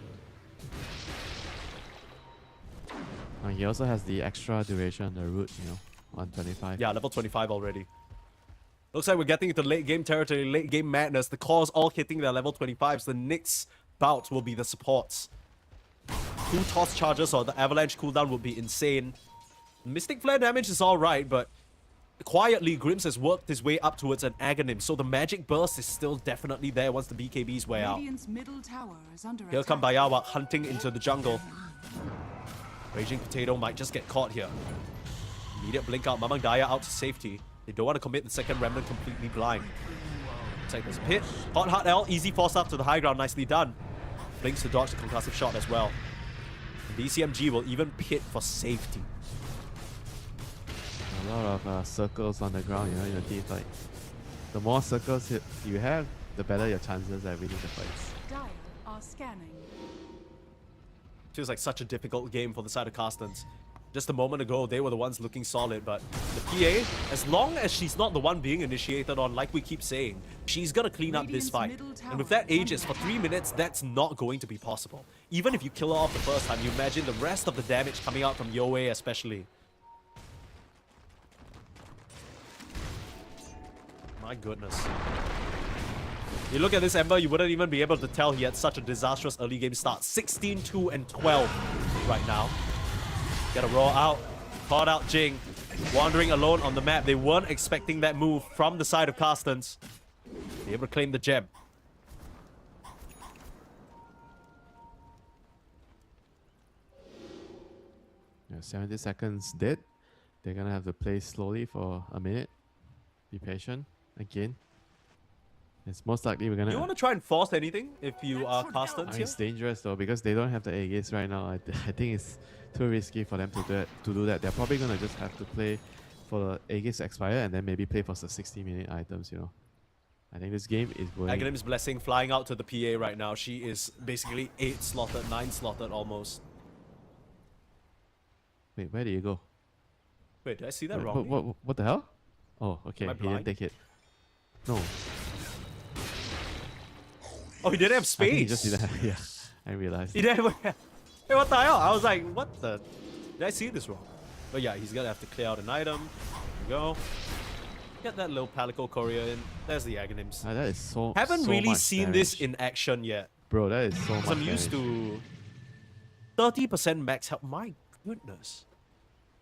He also has the extra duration on the root, you know, on 25. Yeah, level 25 already. Looks like we're getting into late game territory, late game madness. The cores all hitting their level 25s. The next bout will be the supports. 2 toss charges or the avalanche cooldown would be insane. Mystic Flare damage is alright, but quietly Grims has worked his way up towards an Aghanim, so the magic burst is still definitely there once the BKBs wear out. Radiant's middle tower is under Here come attack. BAIYAWAK hunting into the jungle. Raging Potato might just get caught here. Immediate blink out, Mamang Daya out to safety. They don't want to commit the second Remnant completely blind. Take this pit. Hot Heart L, easy force up to the high ground, nicely done. Blinks to dodge the concussive shot as well. And DCMG will even pit for safety. A lot of circles on the ground, you know, in the team fight. The more circles you have, the better your chances at winning the fights. Dire are scanning. Feels like such a difficult game for the side of Carstensz. Just a moment ago, they were the ones looking solid, but the PA, as long as she's not the one being initiated on, like we keep saying, she's gonna clean up this fight. And with that Aegis for 3 minutes, that's not going to be possible. Even if you kill her off the first time, you imagine the rest of the damage coming out from Yue especially. My goodness. You look at this Ember, you wouldn't even be able to tell he had such a disastrous early game start. 16, 2, and 12 right now. Get a raw out. Caught out Jing. Wandering alone on the map. They weren't expecting that move from the side of Carstensz. Be able to claim the gem. Yeah, 70 seconds dead. They're gonna have to play slowly for a minute. Be patient. Again. It's most likely we're gonna... Do you want to try and force anything if you are I Carstensz mean, here? it's dangerous though because they don't have the Aegis right now. I think it's too risky for them to do that. They're probably gonna just have to play for the Aegis expire and then maybe play for the 60-minute items, you know. I think this game is going... Aghanim's Blessing flying out to the PA right now. She is basically 8 slotted, 9 slotted almost. Wait, where did you go? Wait, did I see that Wait, wrong? what the hell? Oh, okay, Am I he didn't blind? take it. No, Oh, he didn't have I think he space. just didn't have... Yeah, I realized. He didn't have... Hey, what the hell? I was like, what the... Did I see this wrong? But yeah, he's gonna have to clear out an item. There we go. Get that little Palico courier in. There's the Aghanims. That is so Haven't so really much seen this damage. in action yet. Bro, that is so much 'Cause I'm used damage. to 30% max health. My goodness.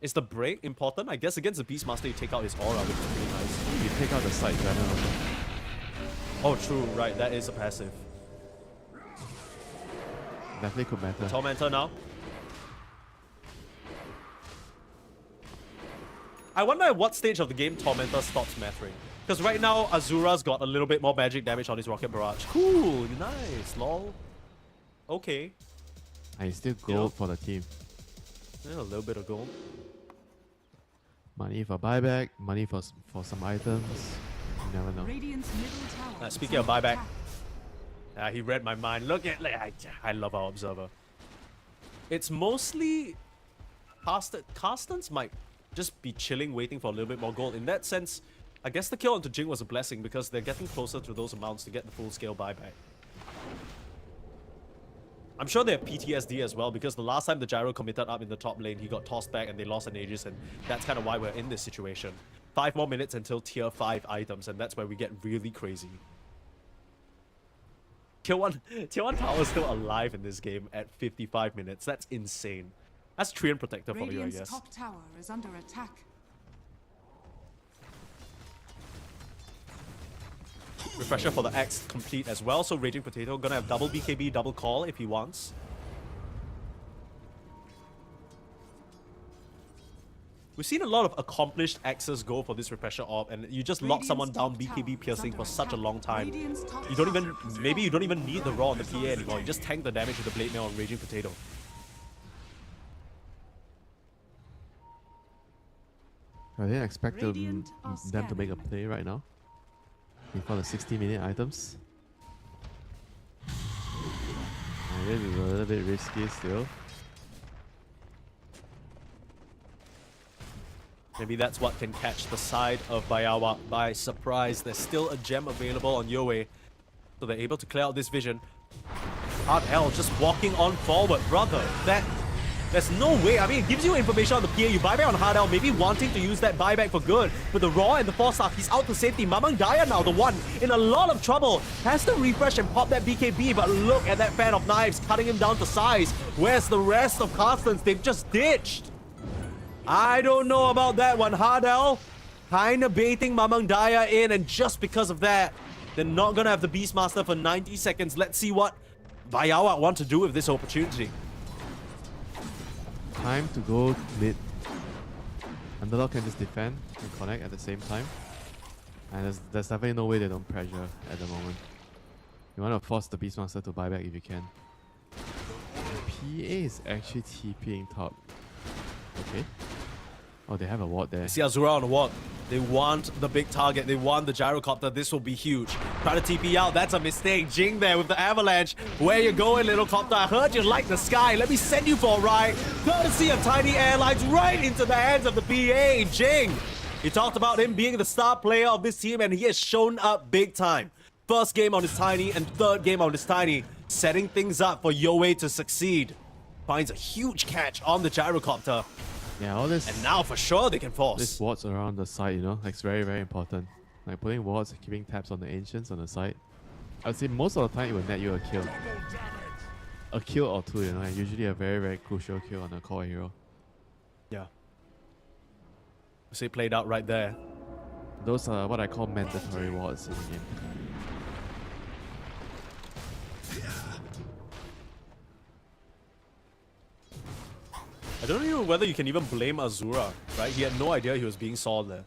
Is the break important? I guess against the Beastmaster you take out his aura, which is pretty nice. You take out the side gunner also. Oh, true. Right, that is a passive. Definitely could matter. Tormentor now. I wonder at what stage of the game Tormentor stops mattering. Because right now, Azura's got a little bit more magic damage on his Rocket Barrage. Cool, nice, lol. Okay. And it's still gold for the team. Yeah, a little bit of gold. Money for buyback, money for some items. You never know. Radiant's middle tower. is Speaking of under buyback, attack. He read my mind. Look at, I love our observer. It's mostly Carstensz might just be chilling, waiting for a little bit more gold. In that sense, I guess the kill onto Jing was a blessing because they're getting closer to those amounts to get the full-scale buyback. I'm sure they have PTSD as well because the last time the Gyro committed up in the top lane, he got tossed back and they lost an Aegis, and that's kind of why we're in this situation. 5 more minutes until tier 5 items, and that's where we get really crazy. Tier 1 tower is still alive in this game at 55 minutes. That's insane. That's Treant Protector for you, I Radiant's guess. top tower is under attack. Refresher for the Axe complete as well, so Raging Potato gonna have double BKB, double call if he wants. We've seen a lot of accomplished Axes go for this Refresher AWP, and you just lock someone down BKB piercing for such a long time. You don't even, maybe you don't even need the Raw on the PA anymore, you just tank the damage with the Blade Mail on Raging Potato. I didn't expect them Radiant to make a play right now before the 60-minute items. And this is a little bit risky still. Maybe that's what can catch the side of BAIYAWAK by surprise. There's still a gem available on Yowie, so they're able to clear out this vision. Hard L just walking on forward, brother. There's no way. I mean, it gives you information on the PA. You buyback on Hard L, maybe wanting to use that buyback for good. With the Raw and the 4-star, he's out to safety. Mamang Daya now, the one in a lot of trouble. Has to refresh and pop that BKB, but look at that fan of knives cutting him down to size. Where's the rest of Carstensz? They've just ditched. I don't know about that one. Hard L kinda baiting Mamang Daya in, and just because of that, they're not gonna have the Beastmaster for 90 seconds. Let's see what BAIYAWAK want to do with this opportunity. Time to go mid. Underdog can just defend and connect at the same time. And there's definitely no way they don't pressure at the moment. You want to force the Beastmaster to buy back if you can. PA is actually TPing top. Okay. Oh, they have a ward there. See Azura on the ward. They want the big target. They want the gyrocopter. This will be huge. Try to TP out. That's a mistake. Jing there with the avalanche. Where you going, little copter? I heard you like the sky. Let me send you for a ride. Courtesy of Tiny Airlines right into the hands of the PA. Jing. He talked about him being the star player of this team, and he has shown up big time. First game on his Tiny and third game on his Tiny. Setting things up for Yowie to succeed. Finds a huge catch on the gyrocopter. Yeah, all this. And now for sure they can force. This wards around the side, you know, like it's very, very important. Like putting wards, keeping tabs on the ancients on the side. I would say most of the time it will net you a kill. A kill or two, you know, and usually a very, very crucial kill on a core hero. Yeah. See, played out right there. Those are what I call mandatory wards in the game. I don't know whether you can even blame Azura, right? He had no idea he was being saw there.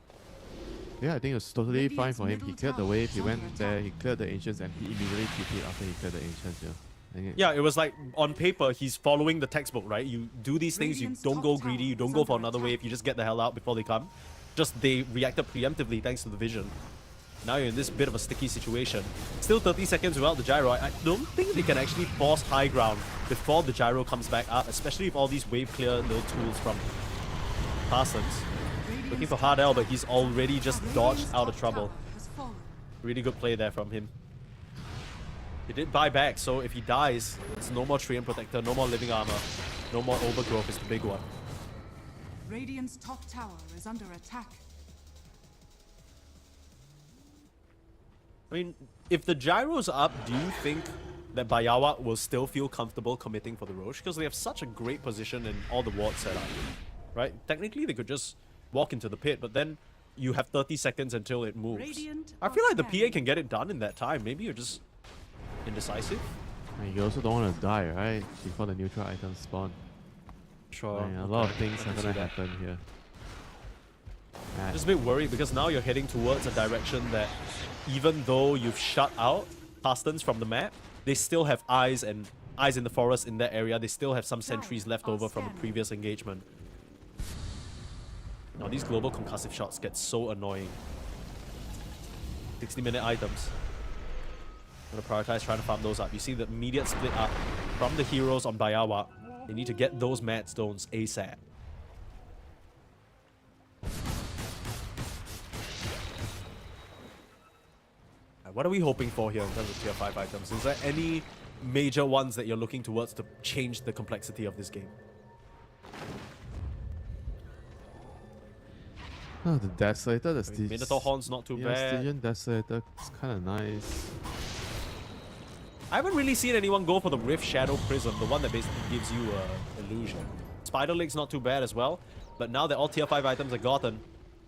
Yeah, I think it was totally fine for him. He middle cleared the tower wave, is he went under there, attack. he cleared the ancients, and he immediately TP'd after he cleared the ancients, yeah. And Yeah, it was like on paper, he's following the textbook, right? You do these things, you Radiant's don't top go tower greedy, you is don't go for under another attack. wave, you just get the hell out before they come. Just they reacted preemptively thanks to the vision. Now you're in this bit of a sticky situation. Still 30 seconds without the gyro. I don't think they can actually force high ground before the gyro comes back up, especially if all these wave clear little tools from Carstensz. Looking for hard L, but he's already just dodged out of trouble. Really good play there from him. He did buy back, so if he dies, it's no more Treant Protector, no more Living Armor, no more Overgrowth is the big one. Radiant's top tower is under attack. I mean, if the gyro's up, do you think that BAIYAWAK will still feel comfortable committing for the Roche? Because they have such a great position and all the wards set up, right? Technically, they could just walk into the pit, but then you have 30 seconds until it moves. Radiant I feel like the are PA can get it done in that time. Maybe you're just indecisive. And you also don't want to die, right? Before the neutral items spawn. Sure. And a lot of things I are can gonna see that. happen here. And Just a bit worried because now you're heading towards a direction that even though you've shut out Carstensz from the map, they still have eyes in the forest in that area. They still have some sentries left over from a previous engagement. Now these global concussive shots get so annoying. 60-minute items. Gonna prioritize trying to farm those up. You see the immediate split up from the heroes on BAIYAWAK. They need to get those mad stones ASAP. What are we hoping for here in terms of tier 5 items? Is there any major ones that you're looking towards to change the complexity of this game? Oh, the Desolator, the Minotaur Horn's not too bad. Stygian Desolator is kind of nice. I haven't really seen anyone go for the Rift Shadow Prism, the one that basically gives you illusion. Spider Leg's not too bad as well, but now that all tier 5 items are gotten,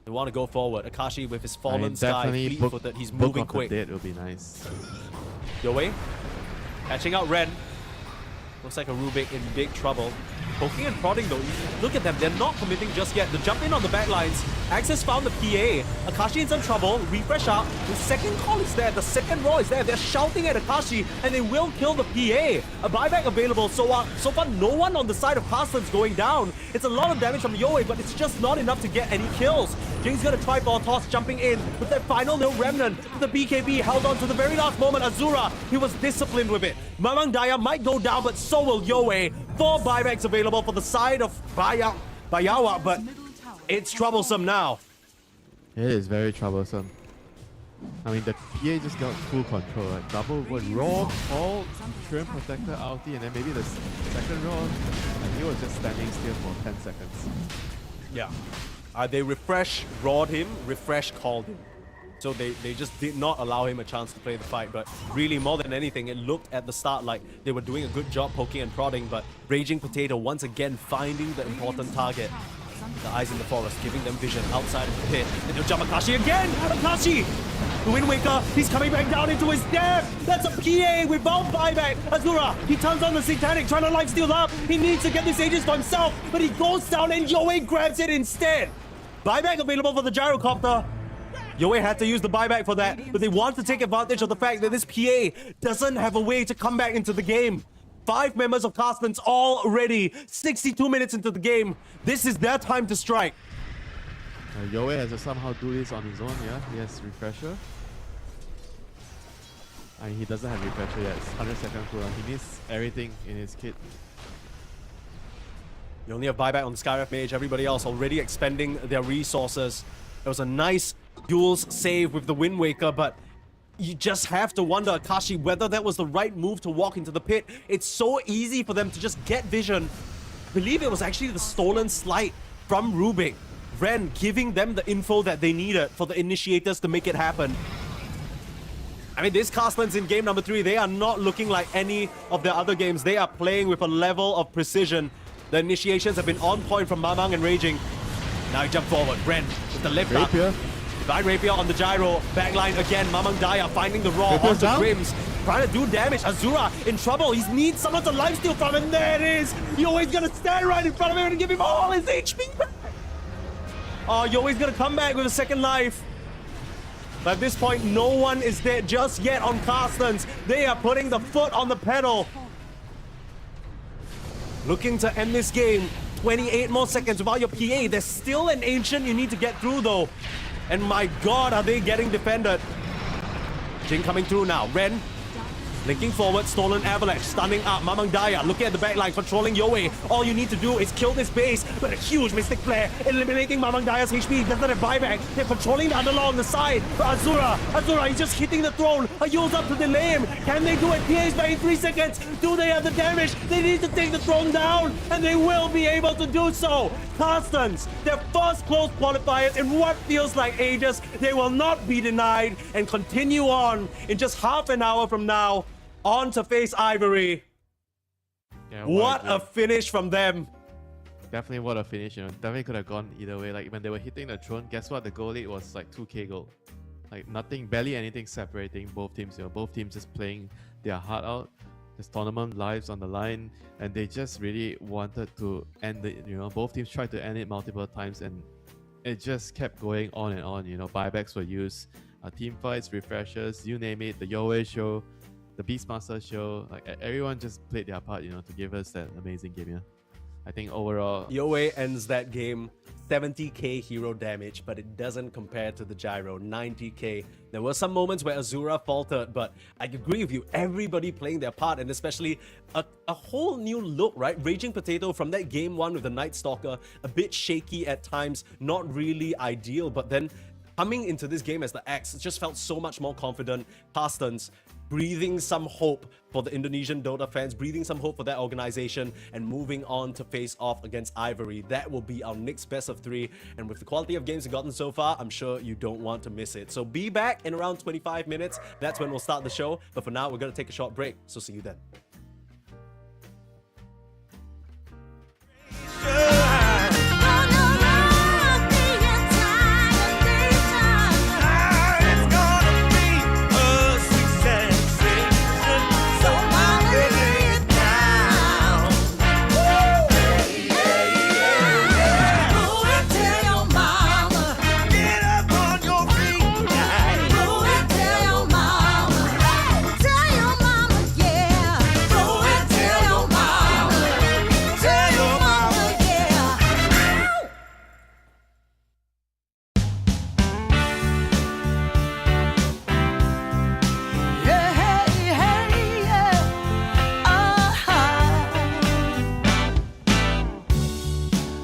they want to go forward. Akashi with his Fallen Sky, fleet-footed, he's moving quick. Book of the Dead will be nice. Yowei, catching out Ren. Looks like a Rubik in big trouble. Poking and prodding though, look at them, they're not committing just yet. The jump in on the back lines. Access found the PA. Akashi in some trouble, refresh up. The second call is there, the second roar is there. They're shouting at Akashi and they will kill the PA. A buyback available, so far no one on the side of Carstensz going down. It's a lot of damage from Yowei, but it's just not enough to get any kills. Jing's gonna try ball toss, jumping in with that final little remnant. The BKB held on to the very last moment. Azura, he was disciplined with it. Mamang Daya might go down, but so will Yowei. 4 buybacks available for the side of BAIYAWAK, but it's troublesome now. It is very troublesome. I mean, the PA just got full control, right? Double would roll, all Shrimp Protector ulti, and then maybe the second roll, and he was just standing still for 10 seconds. Yeah. They refresh roared him, refresh called him. So they just did not allow him a chance to play the fight. But really, more than anything, it looked at the start like they were doing a good job poking and prodding, but Raging Potato once again finding the important target. The eyes in the forest, giving them vision outside of the pit. And they'll jump Akashi again! Akashi! The Wind Waker, he's coming back down into his death! That's a PA without buyback! Azura, he turns on the Satanic, trying to lifesteal up! He needs to get this Aegis for himself, but he goes down and Yowei grabs it instead! Buyback available for the Gyrocopter. Yowei had to use the buyback for that, but they want to take advantage of the fact that this PA doesn't have a way to come back into the game. 5 members of Carstensz already 62 minutes into the game. This is their time to strike. Yowei has to somehow do this on his own, yeah? He has Refresher. I mean, he doesn't have Refresher yet. It's 100-second cooldown. He needs everything in his kit. You only have buyback on the Skyref Mage. Everybody else already expending their resources. There was a nice Yule's save with the Wind Waker, but you just have to wonder, Akashi, whether that was the right move to walk into the pit. It's so easy for them to just get vision. I believe it was actually the stolen slight from Rubik. Ren giving them the info that they needed for the initiators to make it happen. I mean, this Carstensz in game number 3, they are not looking like any of their other games. They are playing with a level of precision. The initiations have been on point from Mamang and Raging. Now he jump forward. Ren with the left Rapier. up. Divine Rapier on the gyro. Backline again. Mamang Daya finding the raw Rapier's onto down. Grims. Trying to do damage. Azura in trouble. He needs someone to lifesteal from him. There it is. Yowei's gonna stand right in front of him and give him all his HP back. Oh, Yowei's gonna come back with a second life. But at this point, no one is dead just yet on Carstensz. They are putting the foot on the pedal. Looking to end this game. 28 more seconds without your PA. There's still an Ancient you need to get through though. And my god, are they getting defended. Jing coming through now. Ren linking forward, stolen avalanche, stunning up. Mamang Daya looking at the backline, controlling Yowei. All you need to do is kill this base, but a huge Mystic Flare, eliminating Mamang Daya's HP. Doesn't have buyback. They're controlling the underlaw on the side. But Azura, he's just hitting the throne. A Yule's up to delay him. Can they do it? PA's back in 3 seconds. Do they have the damage? They need to take the throne down, and they will be able to do so. Carstensz, their first close qualifiers in what feels like ages. They will not be denied and continue on in just half an hour from now. On to face Ivory. Yeah, What a finish from them. Definitely what a finish, you know. Definitely could have gone either way. Like when they were hitting the throne, guess what? The goal lead was like 2k goal. Like nothing, barely anything separating both teams. You know, both teams just playing their heart out. This tournament lives on the line, and they just really wanted to end it. You know, both teams tried to end it multiple times, and it just kept going on and on. You know, buybacks were used, team fights, refreshers, you name it. The Yowei show, the Beastmaster show, like everyone just played their part, you know, to give us that amazing game. Yeah, I think overall, Yowei ends that game 70k hero damage, but it doesn't compare to the gyro, 90k. There were some moments where Azura faltered, but I agree with you, everybody playing their part, and especially a whole new look, right? Raging Potato from that game 1 with the Night Stalker, a bit shaky at times, not really ideal, but then coming into this game as the Axe, it just felt so much more confident. Carstensz breathing some hope for the Indonesian Dota fans, breathing some hope for that organization, and moving on to face off against Ivory. That will be our next best of 3, and with the quality of games we've gotten so far, I'm sure you don't want to miss it. So be back in around 25 minutes. That's when we'll start the show, but for now, we're going to take a short break, so see you then.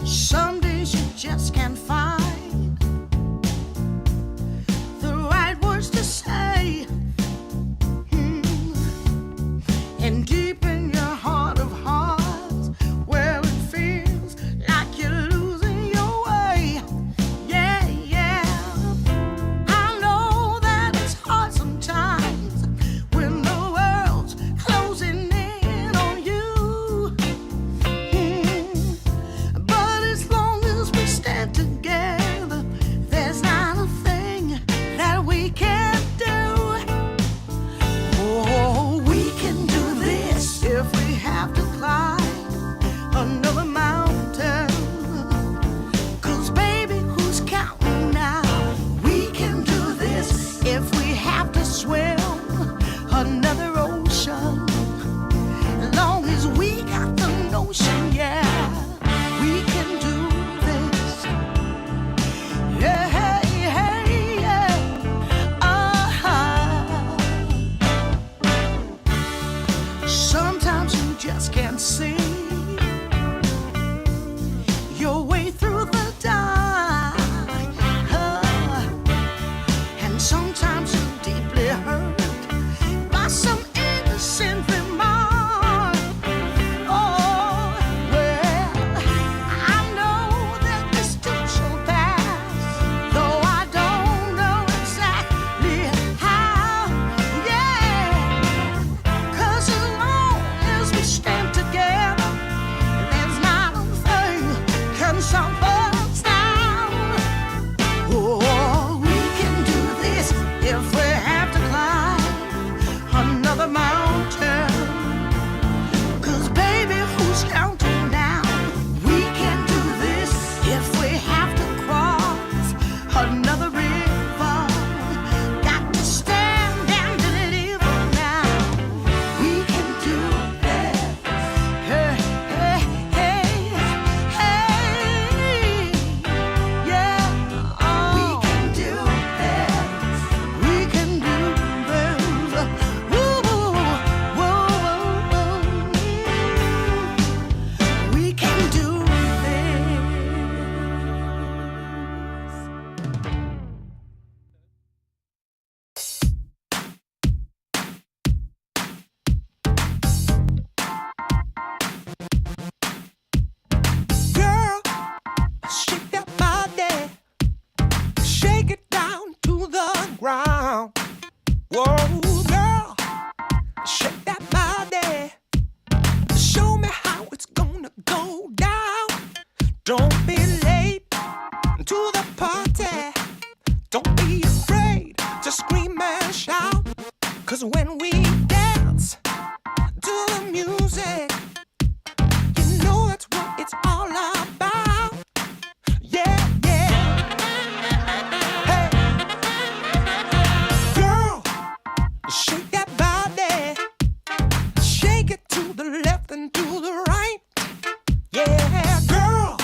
Some days you just can't find the right words to say. And deep in your heart of hearts, where it feels like you're losing your way. Yeah, yeah. I know that it's hard sometimes when the world's closing in on you. But as long as we stand together, there's not a thing that we can't do. Oh, we can do this if we have to climb another mountain. 'Cause baby, who's counting now? We can do this if we have to swim another ocean. As long as we got the notion, yeah, we can do this. Yeah, hey, yeah. Sometimes you just can't see your way through the dark. And sometimes you're deeply hurt by some innocent remark. Oh, well, I know that this too shall pass, though I don't know exactly how. Yeah, 'cause as long as we stand together, there's not a thing can stop us down. Oh, we can do this if we have to climb another mountain. 'Cause baby, who's counting now? We can do this if we have to cross another river. Got to stand and deliver now. We can do this. Hey, hey, hey, hey. Yeah, we can do this. We can do this. Woo, woo, woo. We can do this. Girl, shake that body, shake it down to the ground. Whoa, girl, shake that body, show me how it's gonna go down. Don't be late to the party, don't be afraid to scream and shout. 'Cause when we dance to the music, you know that's what it's all about. Yeah, yeah. Hey, girl, shake that body, shake it to the left and to the right. Yeah, girl,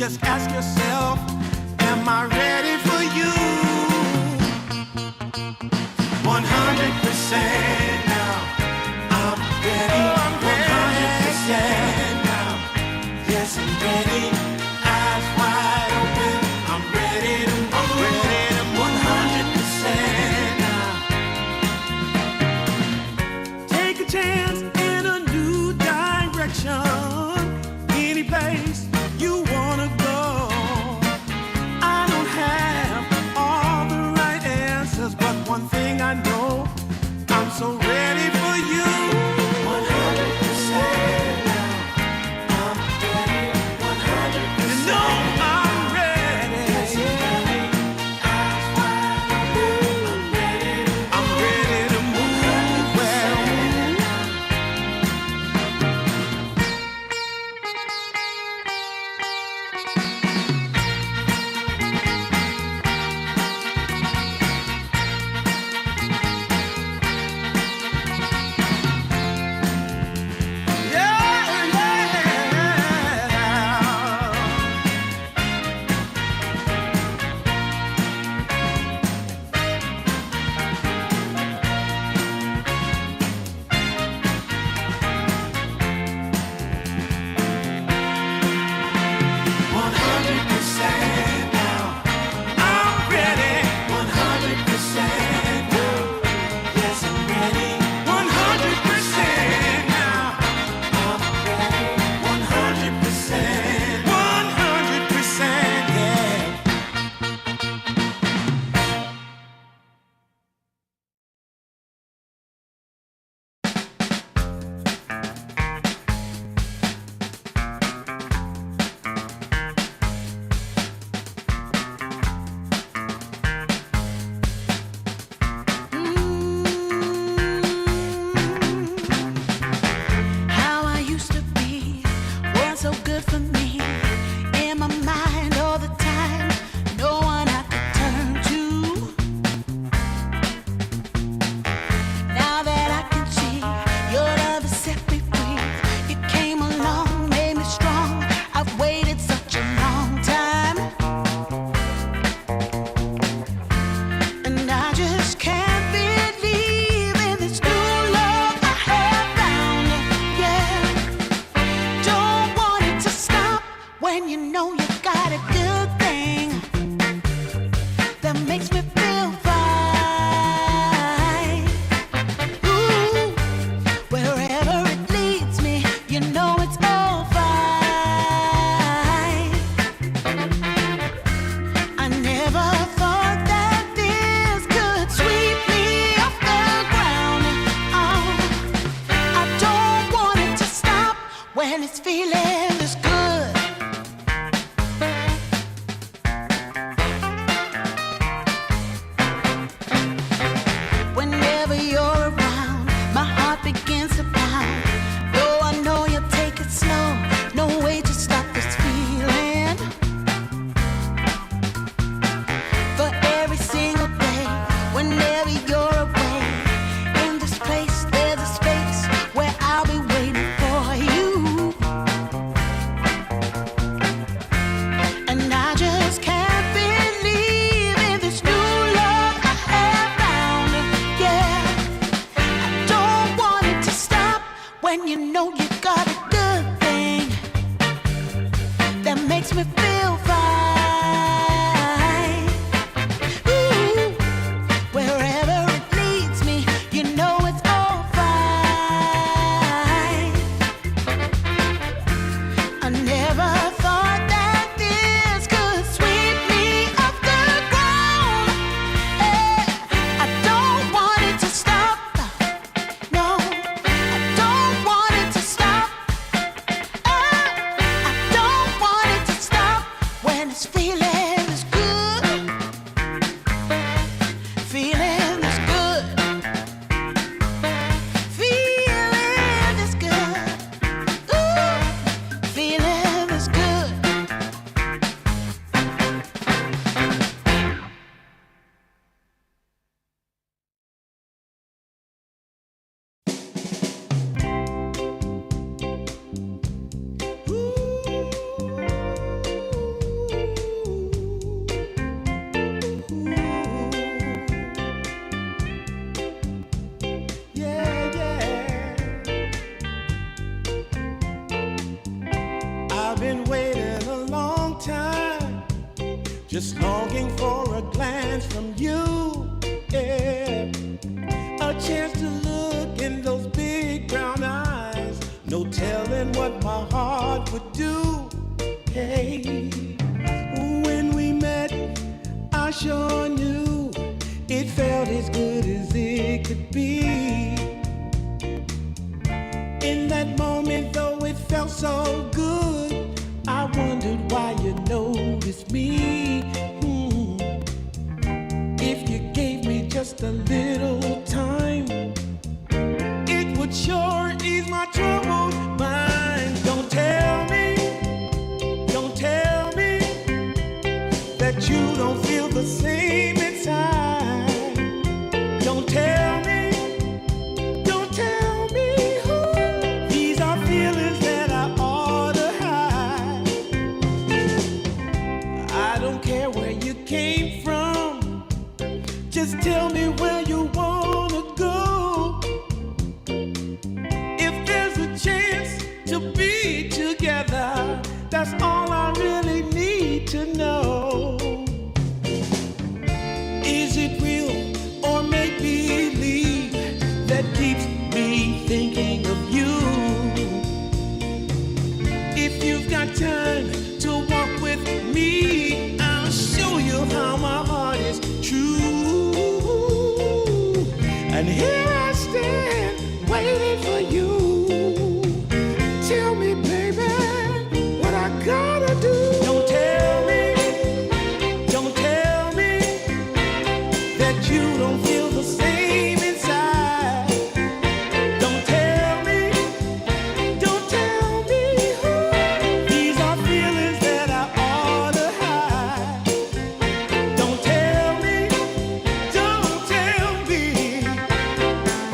Just ask yourself, am I ready for you? 100% now. I'm ready. 100% now. Yes, I'm ready. Eyes wide open. I'm ready to move. 100% now. Take a chance in a new direction. Any place you wanna go. I don't have all the right answers, but one thing I know, I'm so ready for you. 100% now. I'm ready. 100%. You know I'm ready. Yes, I'm ready. Eyes wide open. I'm ready to move. Well, how I used to be was so good for me. In my mind all the time, no one I could turn to. Now that I can see your love has set me free. You came along, made me strong. I've waited such a long time, and I just can't believe in this new love I have found. Yeah, don't want it to stop when you know you got a good thing that makes me feel fine. Ooh, wherever it leads me, you know it's all fine. I never thought that this could sweep me off the ground. Oh, I don't want it to stop when it's feeling this good. Whenever you're around, my heart begins to pound. Though I know you'll take it slow, no way to stop this feeling. For every single day, whenever you're away, in this place there's a space where I'll be waiting for you. And I just can't believe in this new love I have found. Yeah, I don't want it to stop when you know you got a good thing that makes me feel fine. Ooh, wherever it leads me, you know it's all fine. I never thought that this could sweep me off the ground. I don't want it to stop. No, I don't want it to stop. I don't want it to stop when it's feeling this good. Feeling this good. Feeling this good. Ooh, feeling this good. Ooh. just longing for a glance from you. Yeah. A chance to look in those big brown eyes. No telling what my heart would do. Hey, when we met, I sure knew it felt as good as it could be. In that moment, though it felt so good, I wondered why you noticed me. If you gave me just a little time, it would sure ease my troubled mind. Don't tell me that you don't feel the same inside. Don't tell me. These are feelings that I ought to hide. I don't care where you came from. Just tell me where you wanna go. If there's a chance to be together, that's all I really need to know. Is it real or make believe that keeps me thinking of you? If you've got time to walk with me, I'll show you how my heart is true. And here I stand, waiting for you. Tell me, baby, what I gotta do. Don't tell me that you don't feel the same inside. Don't tell me. These are feelings that I ought to hide. Don't tell me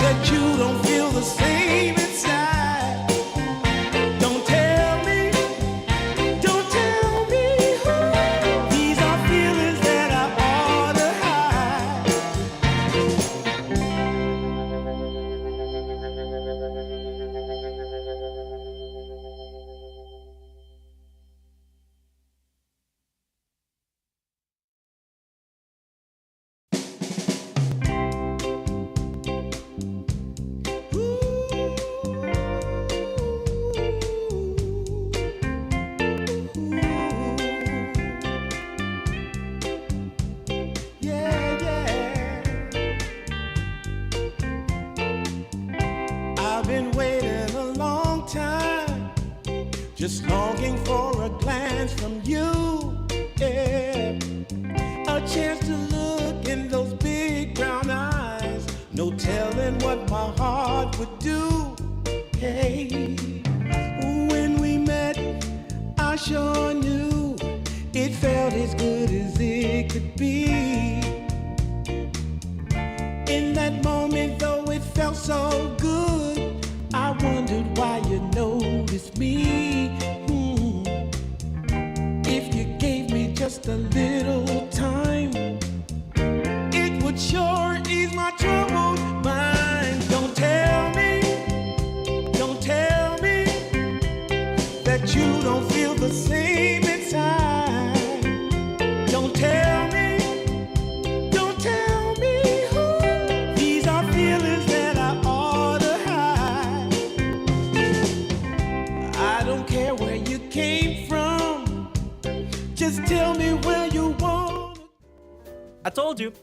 that you don't feel the same inside. Don't tell me. These are feelings that I ought to hide. Yeah. I've been waiting a long time, just longing for a glance from you. Yeah. A chance to look in those big brown eyes. No telling what my heart would do. Hey, when we met, I sure knew it felt as good as it could be. In that moment, though it felt so good, I wondered why you noticed me. If you gave me just a little time, it would sure ease my troubled mind. Don't tell me that you don't feel the same inside. Don't tell me. These are feelings that I ought to hide. I don't care where you came from. Just tell me where you want. I told you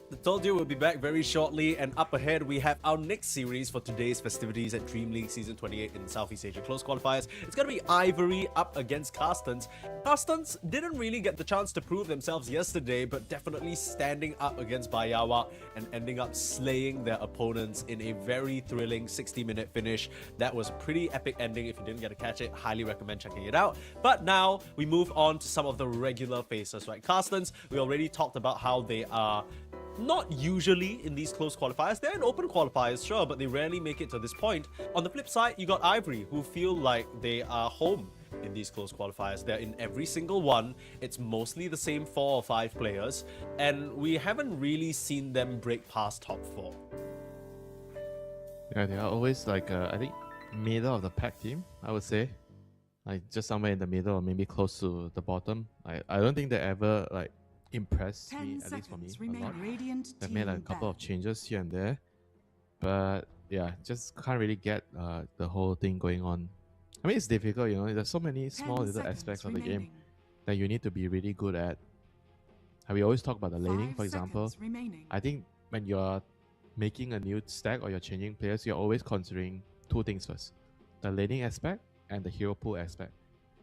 we'll be back very shortly, and up ahead we have our next series for today's festivities at DreamLeague Season 28 in Southeast Asia Close Qualifiers. It's gonna be Ivory up against Carstensz. Carstensz didn't really get the chance to prove themselves yesterday, but definitely standing up against BAIYAWAK and ending up slaying their opponents in a very thrilling 60-minute finish. That was a pretty epic ending. If you didn't get to catch it, highly recommend checking it out. But now we move on to some of the regular faces, right? Carstensz, we already talked about how they are not usually in these close qualifiers. They're in open qualifiers, sure, but they rarely make it to this point. On the flip side, you got Ivory, who feel like they are home in these close qualifiers. They're in every single one. It's mostly the same 4 or 5 players, and we haven't really seen them break past top 4. Yeah, they are always like, I think, middle of the pack team, I would say. Like just somewhere in the middle or maybe close to the bottom. I don't think they ever like impressed 10 me, at least for me, seconds a lot. remain. Radiant They've team made a couple of ban. changes here and there, but yeah, just can't really get the whole thing going on. I mean, it's difficult, you know. There's so many 10 small little seconds aspects of the game remaining. that you need to be really good at. And we always talk about the laning, 5 for example. seconds remaining. I think when you're making a new stack or you're changing players, you're always considering two things first: the laning aspect and the hero pool aspect.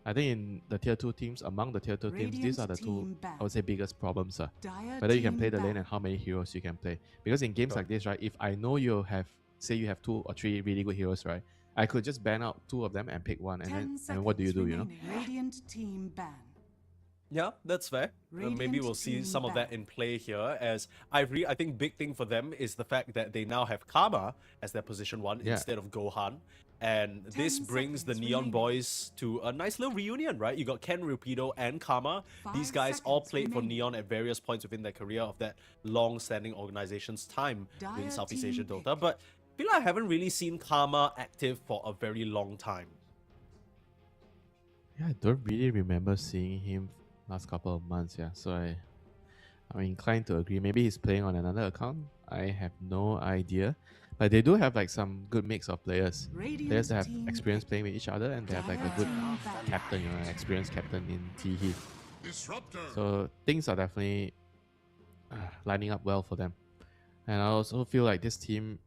I think in the tier 2 teams, among the tier 2 teams, these Radiant are the two, team ban. I would say, biggest problems. Dire Whether you can team play the lane ban. and how many heroes you can play. Because in games Sure. like this, right, if I know you have, say you have 2 or 3 really good heroes, right, I could just ban out 2 of them and pick one, 10 and seconds what do you do, you know? remaining. Radiant team ban. Yeah, that's fair. Maybe Radiant we'll see team some of that ban. in play here. As Ivory, I think big thing for them is the fact that they now have Karma as their position 1 Yeah. instead of Gohan. And this 10 brings the seconds Neon remaining. Boys to a nice little reunion, right? You got Ken, Rupido, and Karma. These 5 guys all seconds played for remaining. Neon at various points within their career of that long-standing organization's time in Dire Southeast team Asia pick. Dota. But I feel like I haven't really seen Karma active for a very long time. Yeah, I don't really remember seeing him last couple of months, yeah. So I'm inclined to agree. Maybe he's playing on another account. I have no idea. But they do have like some good mix of players. Radiant Players that have team experience pick. playing with each other, and they have like a good captain, you know, an experienced captain in T Disruptor. So things are definitely lining up well for them. And I also feel like this team,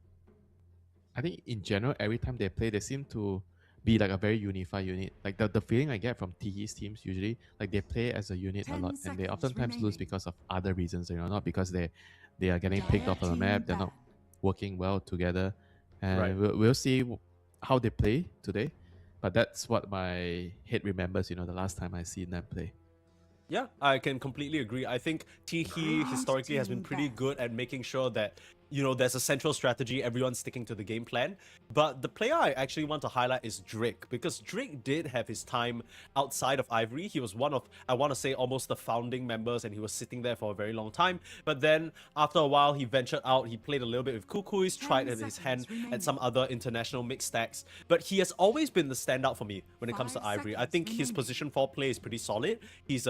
I think in general, every time they play, they seem to be like a very unified unit. Like the feeling I get from TE's teams usually, like they play as a unit a 10 lot, and they seconds oftentimes lose remaining. because of other reasons, you know, not because they are getting picked Dire off on the team map, they're not ban. working well together. And Right. we'll see how they play today. But that's what my head remembers, you know, the last time I seen them play. Yeah, I can completely agree. I think Tihi historically has been team pretty ban. good at making sure that, you know, there's a central strategy, everyone's sticking to the game plan. But the player I actually want to highlight is Drake, because Drake did have his time outside of Ivory. He was one of, I want to say, almost the founding members, and he was sitting there for a very long time. But then, after a while, he ventured out, he played a little bit with KUKUYS, 10 tried his hand seconds at some other international mixed stacks. But he has always been the standout for me when it comes to 5 Ivory. I seconds think his remaining. position 4 play is pretty solid. He's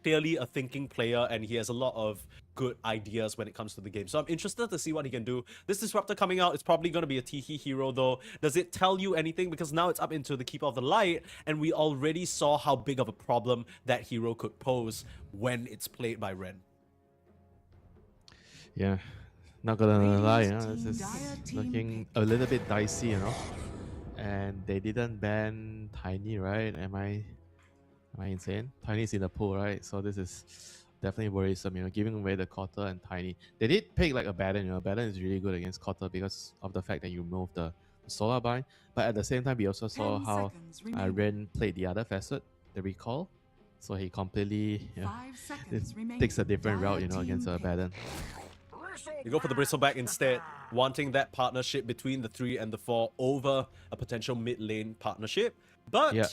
clearly a thinking player, and he has a lot of good ideas when it comes to the game. So I'm interested to see what he can do. This Disruptor coming out is probably going to be a Tihi hero though. Does it tell you anything? Because now it's up into the Keeper of the Light, and we already saw how big of a problem that hero could pose when it's played by Ren. Yeah, not gonna lie, you know, Radiant's this team, is Dire team looking pick. a little bit dicey, you know. And they didn't ban Tiny, right? Am I insane? Tiny's in the pool, right? So this is definitely worrisome, you know, giving away the Cotter and Tiny. They did pick like a Baden, you know. Baden is really good against Cotter because of the fact that you remove the solar bind. But at the same time, we also saw 10 how seconds remaining. Ren played the other facet, the recall. So he completely, you know, 5 seconds remaining. takes a different Dire route, you know, against team a pick. Baden. You go for the Bristleback instead, wanting that partnership between the 3 and the 4 over a potential mid lane partnership. But Yeah.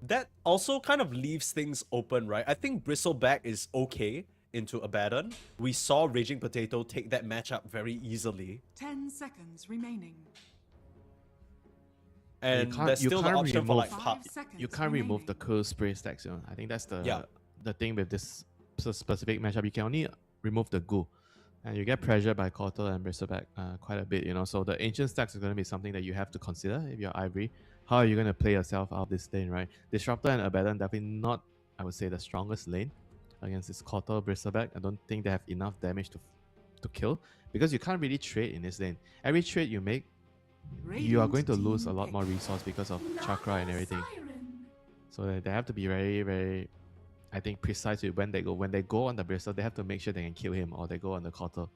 that also kind of leaves things open, right? I think Bristleback is okay into Abaddon. We saw Raging Potato take that matchup very easily. 10 seconds remaining. And can't- there's you still the can't option for like remove- 5 seconds You can't remove the remaining. cool spray stacks, you know. I think that's the Yeah. the thing with this specific matchup. You can only remove the goo, and you get pressured by Cotter and Bristleback quite a bit, you know. So the ancient stacks is going to be something that you have to consider if you're Ivory. How are you going to play yourself out of this lane, right? Disruptor and Abaddon definitely not, I would say, the strongest lane against this Cotter Bristleback. I don't think they have enough damage to kill, because you can't really trade in this lane. Every trade you make, you are going to lose a lot more resource because of chakra and everything. So they have to be very, very, I think, precise with when they go. When they go on the Bristle, they have to make sure they can kill him, or they go on the Cotter.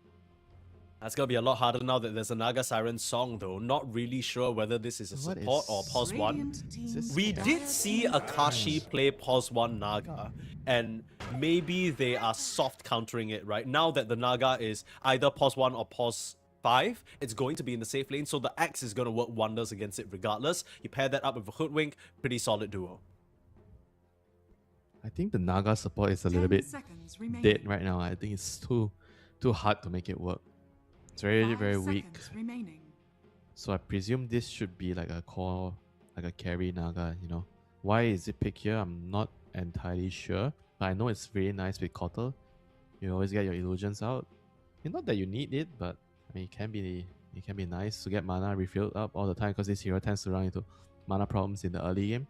That's gonna be a lot harder now that there's a Naga Siren song though. Not really sure whether this is a What support or is- pause 1. Radiant team this- We Yeah. did see Akashi play pause 1 Naga, and maybe they are soft countering it, right? Now that the Naga is either pause 1 or pause 5, it's going to be in the safe lane, so the Axe is going to work wonders against it regardless. You pair that up with a Hoodwink, pretty solid duo. I think the Naga support is a little 10 bit seconds remaining. dead right now. I think it's too hard to make it work. It's very, 5 very weak. seconds remaining. So I presume this should be like a core, like a carry Naga, you know. Why is it picked here? I'm not entirely sure. But I know it's very nice with Cotter. You always get your illusions out. Not that you need it, but I mean, it can be nice to get mana refilled up all the time because this hero tends to run into mana problems in the early game.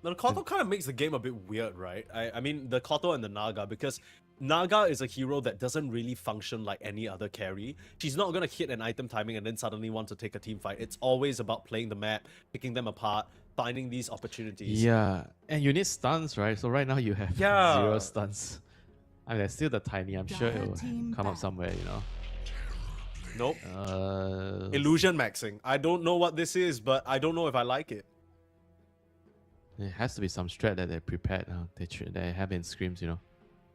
Now, the Koto kind of makes the game a bit weird, right? I mean, the Koto and the Naga, because Naga is a hero that doesn't really function like any other carry. She's not going to hit an item timing and then suddenly want to take a team fight. It's always about playing the map, picking them apart, finding these opportunities. Yeah, and you need stuns, right? So right now you have Yeah. 0 stuns. I mean, there's still the tiny. I'm sure it Dire will team come up back. somewhere, Nope. Illusion. Illusion maxing. I don't know what this is, but I don't know if I like it. There has to be some strat that they prepared. They have in scrims,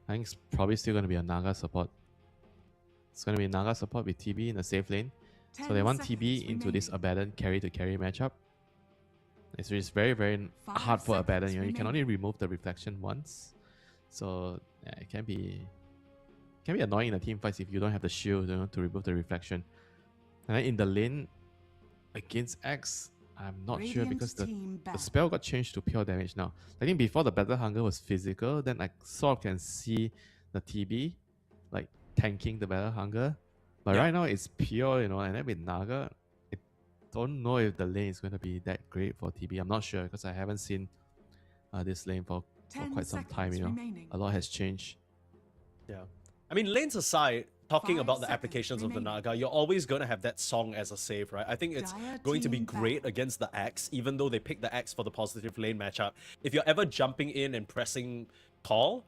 I think it's probably still going to be a Naga support. It's going to be Naga support with TB in the safe lane. So they want TB into this Abaddon carry to carry matchup. It's very, very 5 hard for Abaddon. seconds You can only remove the reflection once. So yeah, it can be annoying in the team fights if you don't have the shield, to remove the reflection. And then in the lane against X, I'm not sure Radiant because the team back. spell got changed to pure damage now. I think before the Battle Hunger was physical, then I sort of can see the TB like tanking the Battle Hunger. But Yeah. right now it's pure, and then with Naga, I don't know if the lane is going to be that great for TB. I'm not sure because I haven't seen this lane for 10 quite some time, seconds remaining. A lot has changed. Yeah. I mean, lanes aside, talking 5 about the seconds applications of the remaining. Naga, you're always going to have that song as a save, right? I think it's Dire going to be team great back. against the Axe, even though they pick the Axe for the positive lane matchup. If you're ever jumping in and pressing call,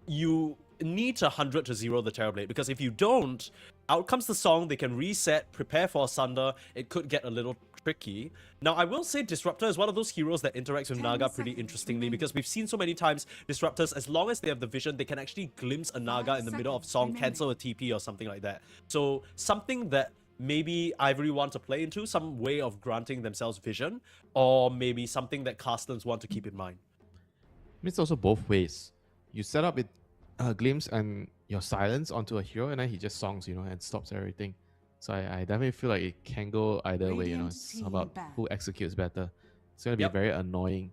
you need to 100 to 0 the Terrorblade, because if you don't, out comes the song, they can reset, prepare for a Sunder, it could get a little tricky. Now, I will say Disruptor is one of those heroes that interacts with 10 Naga pretty seconds interestingly, remaining. because we've seen so many times Disruptors, as long as they have the vision, they can actually glimpse a Naga 5 in the middle of seconds song, remaining. cancel a TP or something like that. So something that maybe Ivory want to play into, some way of granting themselves vision, or maybe something that Carstensz want to keep in mind. It's also both ways. You set up with glimpse and your silence onto a hero, and then he just songs, and stops everything. So I definitely feel like it can go either way. Radiant It's team about back. who executes better. It's gonna be Yep. very annoying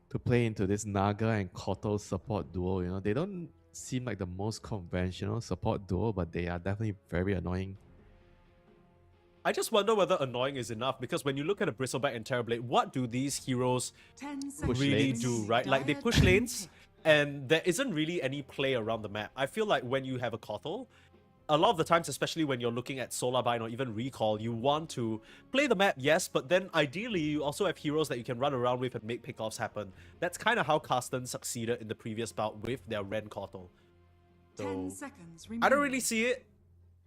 to play into this Naga and Koto support duo. They don't seem like the most conventional support duo, but they are definitely very annoying. I just wonder whether annoying is enough, because when you look at a Bristleback and Terrorblade, what do these heroes 10 Push really lanes. do, right? Like, they Dire push team lanes, pick. and there isn't really any play around the map. I feel like when you have a Kotal, a lot of the times, especially when you're looking at Solarbind or even Recall, you want to play the map, yes, but then ideally you also have heroes that you can run around with and make pickoffs happen. That's kind of how Carstensz succeeded in the previous bout with their Ren Kotal. 10 So, seconds remaining. I don't really see it.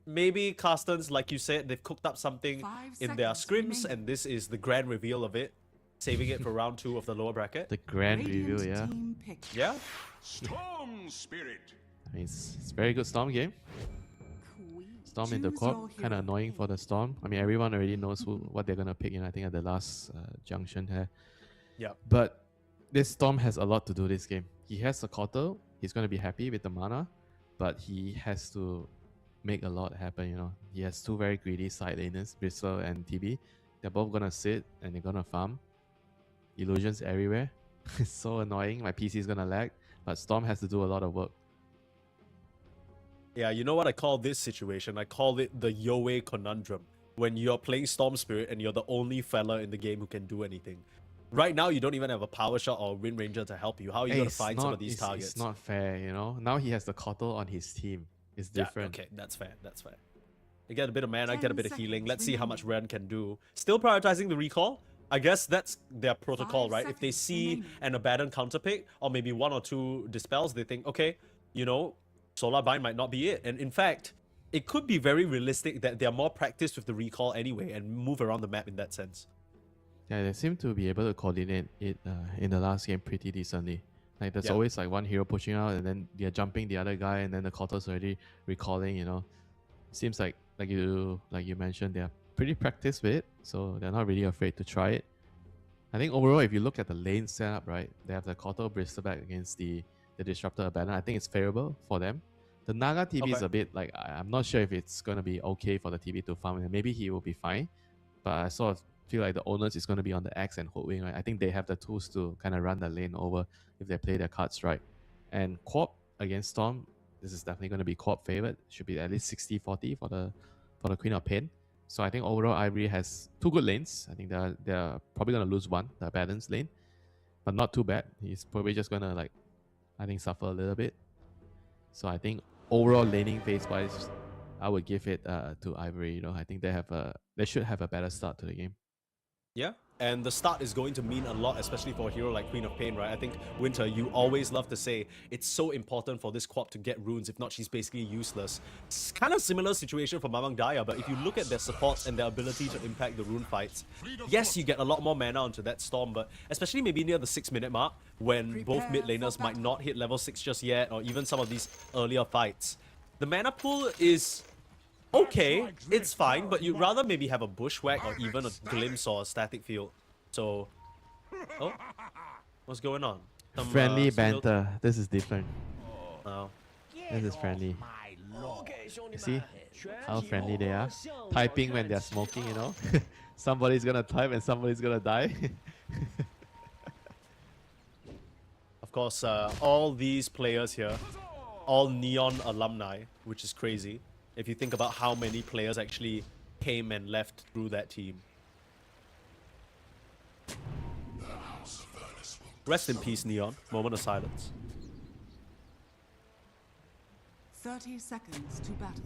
Maybe Carstensz, like you said, they've cooked up something 5 in their seconds scrims, remaining. and this is the grand reveal of it, saving it for round 2 of the lower bracket. The grand Radiant review, yeah. team pick. Yeah. Storm Spirit. I mean, it's very good Storm game. Storm in the Choose corp, your kind of hero. annoying for the Storm. I mean, everyone already knows what they're gonna pick. I think at the last junction here. Yeah. But this Storm has a lot to do this game. He has a Kotal. He's gonna be happy with the mana, but he has to make a lot happen. He has two very greedy side laners, Bristle and TB. They're both gonna sit and they're gonna farm. Illusions everywhere. It's so annoying. My PC is gonna lag, but Storm has to do a lot of work. Yeah, you know what I call this situation? I call it the Yoe conundrum. When you're playing Storm Spirit and you're the only fella in the game who can do anything. Right now, you don't even have a power shot or Wind Ranger to help you. How are you Hey, going to it's find some not- of these it's- targets? It's not fair, Now he has the Kotal on his team. It's Yeah, different. okay, that's fair. That's fair. You get a bit of mana, 10 get a bit of healing. seconds Let's see how much remaining. Ren can do. Still prioritizing the recall. I guess that's their protocol, 5 right? If they seconds see remaining. an Abaddon counterpick or maybe 1 or 2 dispels, they think, okay, Solar Bind might not be it. And in fact, it could be very realistic that they're more practiced with the recall anyway and move around the map in that sense. Yeah, they seem to be able to coordinate it in the last game pretty decently. Like there's Yeah. always like one hero pushing out and then they're jumping the other guy and then the Kotal's already recalling, Seems like you mentioned, they're pretty practiced with it, so they're not really afraid to try it. I think overall, if you look at the lane setup, right, they have the Kotal Bristleback against the Disruptor Abaddon. I think it's favorable for them. The Naga TB is Okay. a bit like, I'm not sure if it's going to be okay for the TB to farm. Maybe he will be fine, but I sort of feel like the onus is going to be on the Axe and Hoodwing, right? I think they have the tools to kind of run the lane over if they play their cards right. And Quap, against Storm, this is definitely going to be co-op favorite. Should be at least 60-40 for the Queen of Pain. So I think overall Ivory has two good lanes. I think they're probably going to lose one, the balanced lane, but not too bad. He's probably just going to like, I think, suffer a little bit. So I think overall laning phase wise, I would give it to Ivory. You know, I think they should have a better start to the game. Yeah, and the start is going to mean a lot, especially for a hero like Queen of Pain, right? I think, Winter, you always love to say it's so important for this co-op to get runes. If not, she's basically useless. It's kind of similar situation for Mamang Daya, but if you look at their supports and their ability to impact the rune fights, yes, you get a lot more mana onto that Storm, but especially maybe near the 6-minute mark, when both mid laners might not hit level 6 just yet, or even some of these earlier fights, the mana pool is okay, it's fine, but you'd rather maybe have a bushwhack or even a glimpse or a static field. So, oh, what's going on? Some, Friendly some banter. This is different. Oh. This is friendly. You see how friendly they are? Typing when they're smoking, you know? Somebody's gonna type and somebody's gonna die. Of course, all these players here, all Neon alumni, which is crazy. If you think about how many players actually came and left through that team. Rest in peace, Neon. Moment of silence. 30 seconds to battle.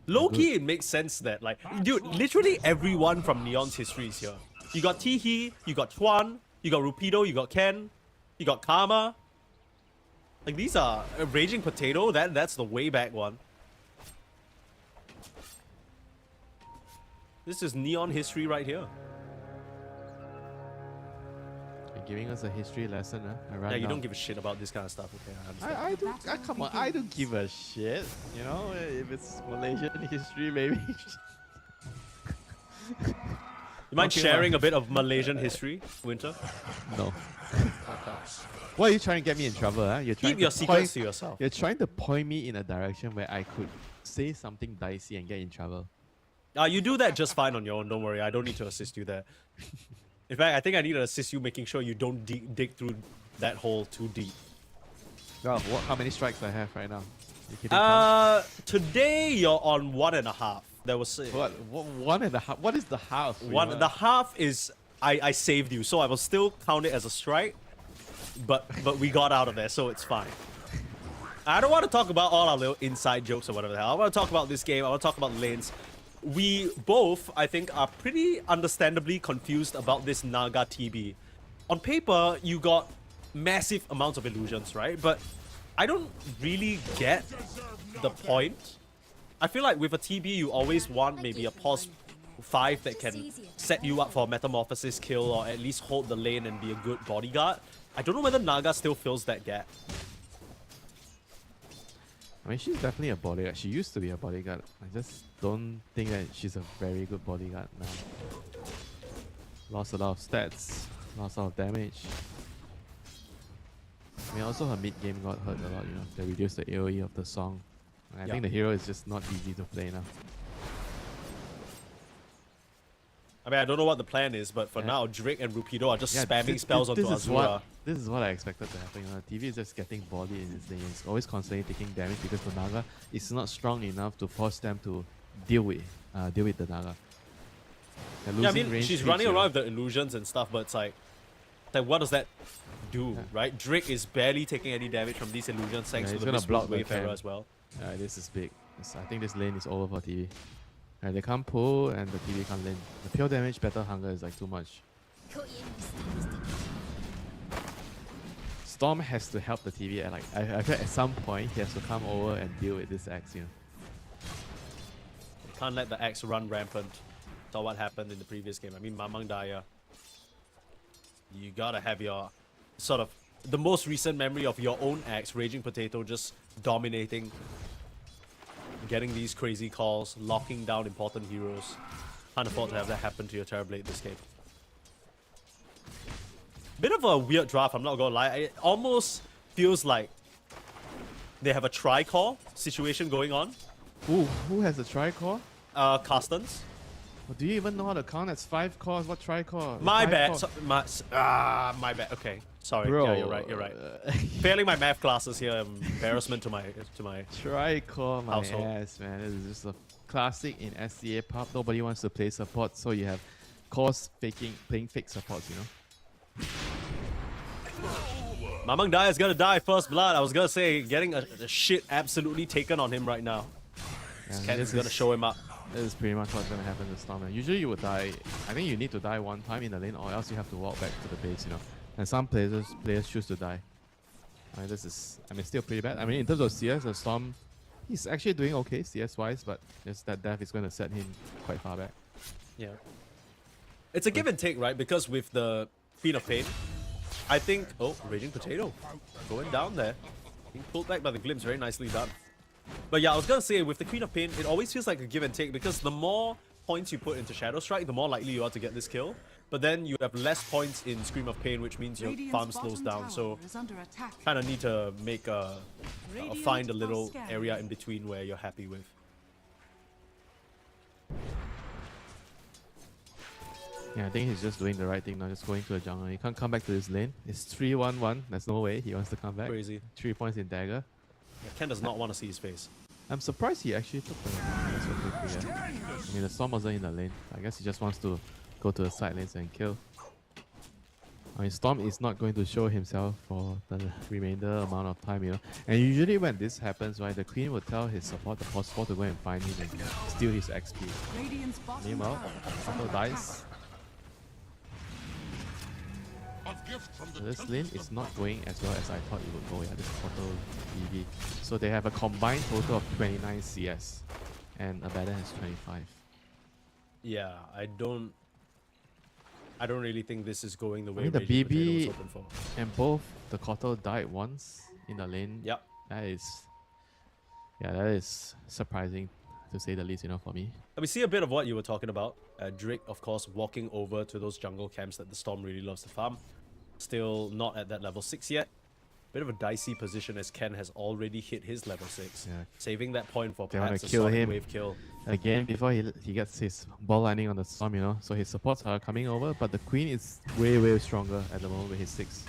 Low-key, it makes sense that, like, dude, literally everyone from Neon's history is here. You got Teehee, you got Tuan, you got Rupido, you got Ken, you got Karma. Like, these are Raging Potato, that's the way back one. This is Neon history right here. You're giving us a history lesson, huh? Yeah, you don't give a shit about this kind of stuff, okay? I understand. I do. Come on, I don't give a shit. You know, if it's Malaysian history, maybe. You mind Okay, sharing well. a bit of Malaysian history, Winter? No. Why are you trying to get me in trouble? Huh? You're trying Keep your to secrets point, to yourself. You're trying to point me in a direction where I could say something dicey and get in trouble. You do that just fine on your own, don't worry. I don't need to assist you there. In fact, I think I need to assist you making sure you don't dig through that hole too deep. Well, how many strikes I have right now? You keeping count? Today you're on 1.5. There was What? 1.5? What is the half? one. The half is I saved you, so I will still count it as a strike. But we got out of there, so it's fine. I don't want to talk about all our little inside jokes or whatever the hell. I want to talk about this game. I want to talk about lanes. We both, I think, are pretty understandably confused about this Naga TB. On paper, you got massive amounts of illusions, right? But I don't really get the point. I feel like with a TB, you always want maybe a pause 5 that can set you up for a metamorphosis kill or at least hold the lane and be a good bodyguard. I don't know whether Naga still fills that gap. I mean, she's definitely a bodyguard. She used to be a bodyguard. I just don't think that she's a very good bodyguard now. Lost a lot of stats, lost a lot of damage. I mean, also her mid game got hurt a lot, you know. They reduced the AoE of the song. And I think the hero is just not easy to play now. I mean, I don't know what the plan is, but for now, Drake and Rupido are just spamming spells onto Azura. This is what I expected to happen. You know, TV is just getting bodied in his lane. It's always constantly taking damage because the Naga is not strong enough to force them to deal with the Naga. Yeah, I mean, she's running around with the illusions and stuff, but it's like what does that do, right? Drake is barely taking any damage from these illusions thanks to he's the gonna block the Wayfarer camp. as well. This is big. I think this lane is over for TV. They can't pull and the TV can't lane. The pure damage battle hunger is like too much. Storm has to help the TV at like I feel at some point he has to come over and deal with this axe, you know. You can't let the axe run rampant. Saw what happened in the previous game. I mean, Mamang Daya. You gotta have your sort of the most recent memory of your own axe, Raging Potato, just dominating, getting these crazy calls, locking down important heroes. Can't afford to have that happen to your Terrorblade this game. Bit of a weird draft, I'm not gonna lie. It almost feels like they have a tri-core situation going on. Who has a tri-core? Carstensz. Oh, do you even know how to count? That's 5 cores. What tri-core? My Five bad. core. My bad. Okay, sorry. Bro, Yeah, you're right. You're right. Failing my math classes here. Embarrassment to my Tri-core, my household. ass, man. This is just a classic in SCA pub. Nobody wants to play support, so you have cores playing fake supports, you know? Mamang Dai is gonna die first blood. I was gonna say getting a shit absolutely taken on him right now. Yeah, Ken this is gonna show him up. This is pretty much what's gonna happen to Storm. Usually you would die. I think you need to die one time in the lane, or else you have to walk back to the base, you know. And some players choose to die. I mean, this is still pretty bad. I mean, in terms of CS, the Storm, he's actually doing okay CS wise, but just that death is going to set him quite far back. Yeah. It's a give and take, right? Because with the Queen of Pain, I think... Oh, Raging Potato. Going down there. Being pulled back by the Glimpse. Very nicely done. But yeah, I was going to say, with the Queen of Pain, it always feels like a give and take because the more points you put into Shadow Strike, the more likely you are to get this kill. But then you have less points in Scream of Pain, which means your Radiant's farm slows bottom down. tower So is under attack. kind of need to make find a Radiant little are scanning. area in between where you're happy with. Yeah, I think he's just doing the right thing now, just going to the jungle. He can't come back to his lane. It's 3-1-1. There's no way he wants to come back. Crazy. 3 points in dagger. Yeah, Ken does not want to see his face. I'm surprised he actually took the so quickly. Yeah. I mean, the Storm wasn't in the lane. I guess he just wants to go to the side lanes and kill. I mean, Storm is not going to show himself for the remainder amount of time, you know. And usually when this happens, right, the Queen will tell his support, the support, to go and find him and steal his XP. Radiant's bottom Meanwhile, tower Otto dies. So this lane is not going as well as I thought it would go. Yeah, this Portal EV. So they have a combined total of 29 CS, and Abaddon has 25. Yeah, I don't really think this is going the way I mean, the Raging Potato was BB hoping for. and both the Kotal died once in the lane. Yep. That is surprising to say the least, you know, for me. And we see a bit of what you were talking about. Drake, of course, walking over to those jungle camps that the Storm really loves to farm. Still not at that level 6 yet. Bit of a dicey position as Ken has already hit his level 6. Yeah. Saving that point for They wanna perhaps a kill solid him. wave kill. Again, before he gets his ball landing on the Storm, you know, so his supports are coming over, but the Queen is way, way stronger at the moment with his 6.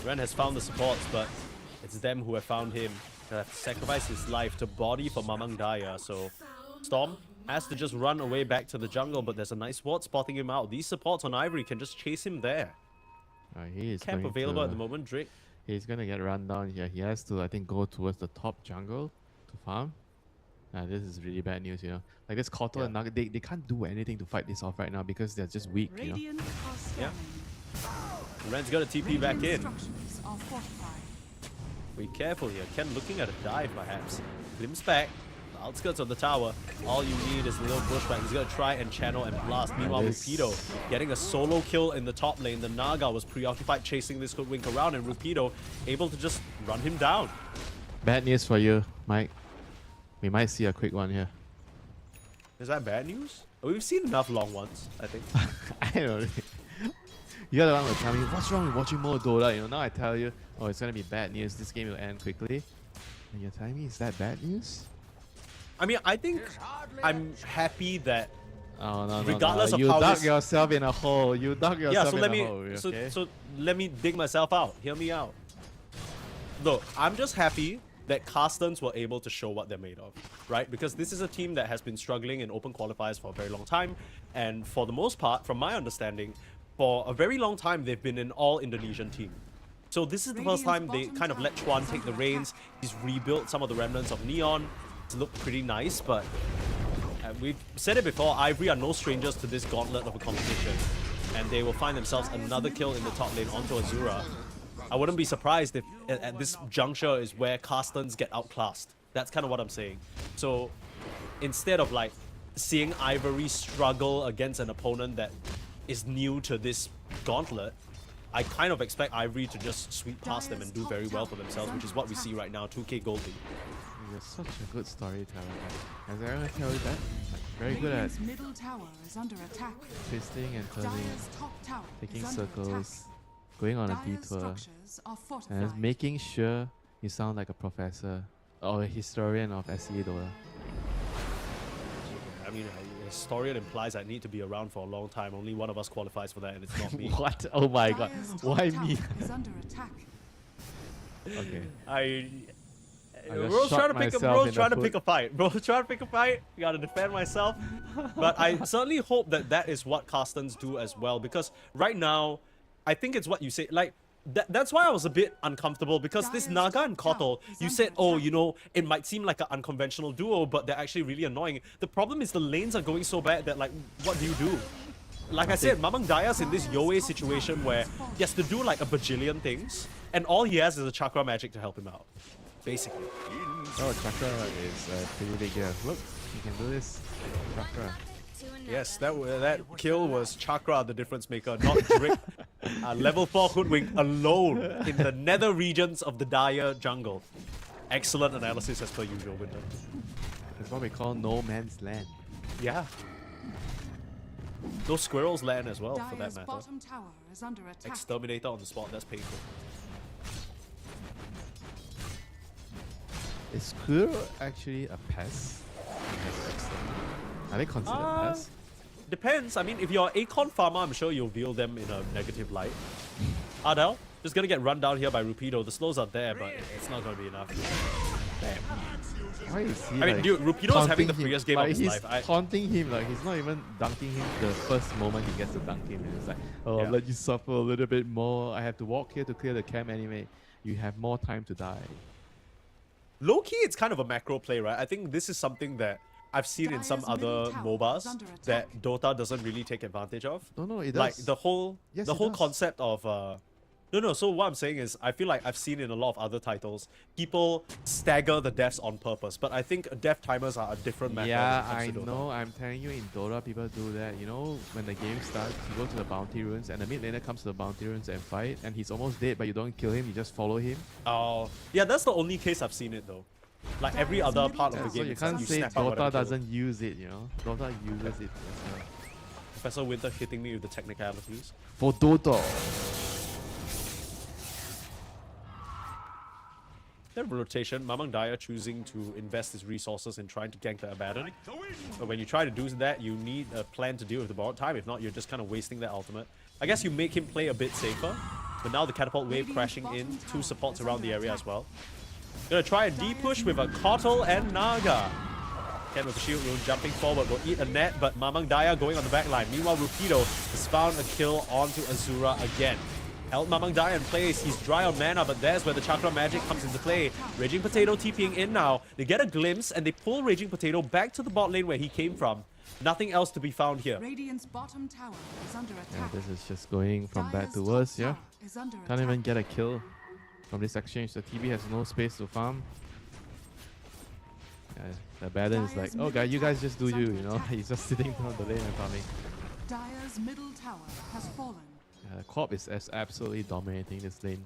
Ren has found the supports, but it's them who have found him. Have sacrificed his life to body for Mamang Daya, so Storm has to just run away back to the jungle, but there's a nice ward spotting him out. These supports on Ivory can just chase him there. He is Camp going available to, at the moment, Drake. He's gonna get run down here. He has to, I think, go towards the top jungle to farm. This is really bad news, you know. Like this Kotal and Nugget, they can't do anything to fight this off right now because they're just weak, you know. Radiant are scanning. Ren's got a TP back Radiant in. structures are fortified. Be careful here. Ken looking at a dive, perhaps. Glimpse back. The outskirts of the tower. All you need is a little pushback. He's going to try and channel and blast. Meanwhile, Rupido getting a solo kill in the top lane. The Naga was preoccupied chasing this Hoodwink around, and Rupido able to just run him down. Bad news for you, Mike. We might see a quick one here. Is that bad news? We've seen enough long ones, I think. I don't know. You're the one who tell me, what's wrong with watching more Dota? You know, now I tell you, oh, it's gonna be bad news. This game will end quickly. And you're telling me, is that bad news? I mean, I think I'm happy that Oh, no, regardless of you how dug this... yourself in a hole. You dug yourself in a hole. Okay? so let me dig myself out. Hear me out. Look, I'm just happy that Carstensz were able to show what they're made of, right? Because this is a team that has been struggling in open qualifiers for a very long time, and for the most part, from my understanding, for a very long time they've been an all-Indonesian team. So this is the first time they kind of let Chuan take the reins. He's rebuilt some of the remnants of Neon. It's looked pretty nice, but we've said it before, Ivory are no strangers to this gauntlet of a competition, and they will find themselves another kill in the top lane onto Azura. I wouldn't be surprised if at this juncture is where Carstensz get outclassed. That's kind of what I'm saying. So instead of like seeing Ivory struggle against an opponent that is new to this gauntlet, I kind of expect Ivory to just sweep past them and do very well for themselves, which is what we see right now, 2k Goldie. You're such a good storyteller. Has anyone tell you that? Like, very good at Radiant's middle tower is under attack. twisting and turning, Dire's top tower taking is under circles, going on a attack. Dire's detour, structures are fortified. and making sure you sound like a professor or a historian of SCA Dota. I mean, Historian implies I need to be around for a long time. Only one of us qualifies for that, and it's not me. What? Oh my god. Dire's top Why tower me? is under attack. Okay. I just Bro's shot trying to pick a myself in the pick a fight. Bro's trying to pick a fight. Gotta defend myself. But I certainly hope that that is what Carstensz do as well, because right now, I think it's what you say. Like that's why I was a bit uncomfortable, because this Dire's Naga and top Kotal, tower is you under said, oh, attack. you know, it might seem like an unconventional duo, but they're actually really annoying. The problem is the lanes are going so bad that, like, what do you do? Like I said, Mamang Daya's in this Yoe situation where he has to do like a bajillion things, and all he has is a chakra magic to help him out. Basically. Oh, Chakra is pretty big here. Look, you can do this. Chakra. Yes, that kill was Chakra, the difference maker, not Drake. Level 4 Hoodwink alone in the nether regions of the Dire jungle. Excellent analysis as per usual, Winter. It's what we call no man's land. Yeah. Those squirrels land as well, for that Dire's matter. bottom tower is under attack. Exterminator on the spot, that's painful. Is squirrel actually a pest? Are they considered pests? Depends. I mean, if you're an Acorn farmer, I'm sure you'll view them in a negative light. Ardell, just gonna get run down here by Rupido. The slows are there, but it's not gonna be enough. Why is he I mean, like, dude, Rupido is having the taunting him? freest game Like, of his he's life. taunting him, like he's not even dunking him the first moment he gets to dunk him. And it's like, oh, Yeah. I'll let you suffer a little bit more. I have to walk here to clear the camp anyway. You have more time to die. Low key, it's kind of a macro play, right? I think this is something that I've seen in some Dire's other middle tower MOBAs is under that attack. Dota doesn't really take advantage of. No, it does. Like the whole Yes, the it whole does. concept of no. So what I'm saying is, I feel like I've seen in a lot of other titles, people stagger the deaths on purpose. But I think death timers are a different matter. Yeah, when I it comes to Dota. know. I'm telling you, in Dota, people do that. You know, when the game starts, you go to the bounty runes, and the mid laner comes to the bounty runes and fight, and he's almost dead, but you don't kill him. You just follow him. Oh, yeah, that's the only case I've seen it though. Like every Dire's other middle part of tower the So game, you it's can't like say snap out Dota whatever kill. doesn't use it. You know, Dota uses it as well. Professor Winter hitting me with the technicalities. For Dota. Their rotation, Mamang Daya choosing to invest his resources in trying to gank the Abaddon. But when you try to do that, you need a plan to deal with the borrowed time. If not, you're just kind of wasting that ultimate. I guess you make him play a bit safer. But now the catapult wave crashing in, two supports around the area as well. Gonna try a D-push with a Kotal and Naga. Ken with the shield rune jumping forward will eat a net, but Mamang Daya going on the back line. Meanwhile, Rupido has found a kill onto Azura again. Held Mamang Daya in place. He's dry on mana, but there's where the Chakra magic comes into play. Raging Potato TPing in now. They get a glimpse and they pull Raging Potato back to the bot lane where he came from. Nothing else to be found here. Radiant's bottom tower is under Yeah, attack. this is just going from bad Dire's to top worse, yeah. tower is under Can't even attack. get a kill from this exchange. The TB has no space to farm. Yeah, the Baden is like, Dire's oh, guys, you guys middle just do tower you, is you under know? attack. He's just sitting down the lane and farming. Dire's middle tower has fallen. Corp is absolutely dominating this lane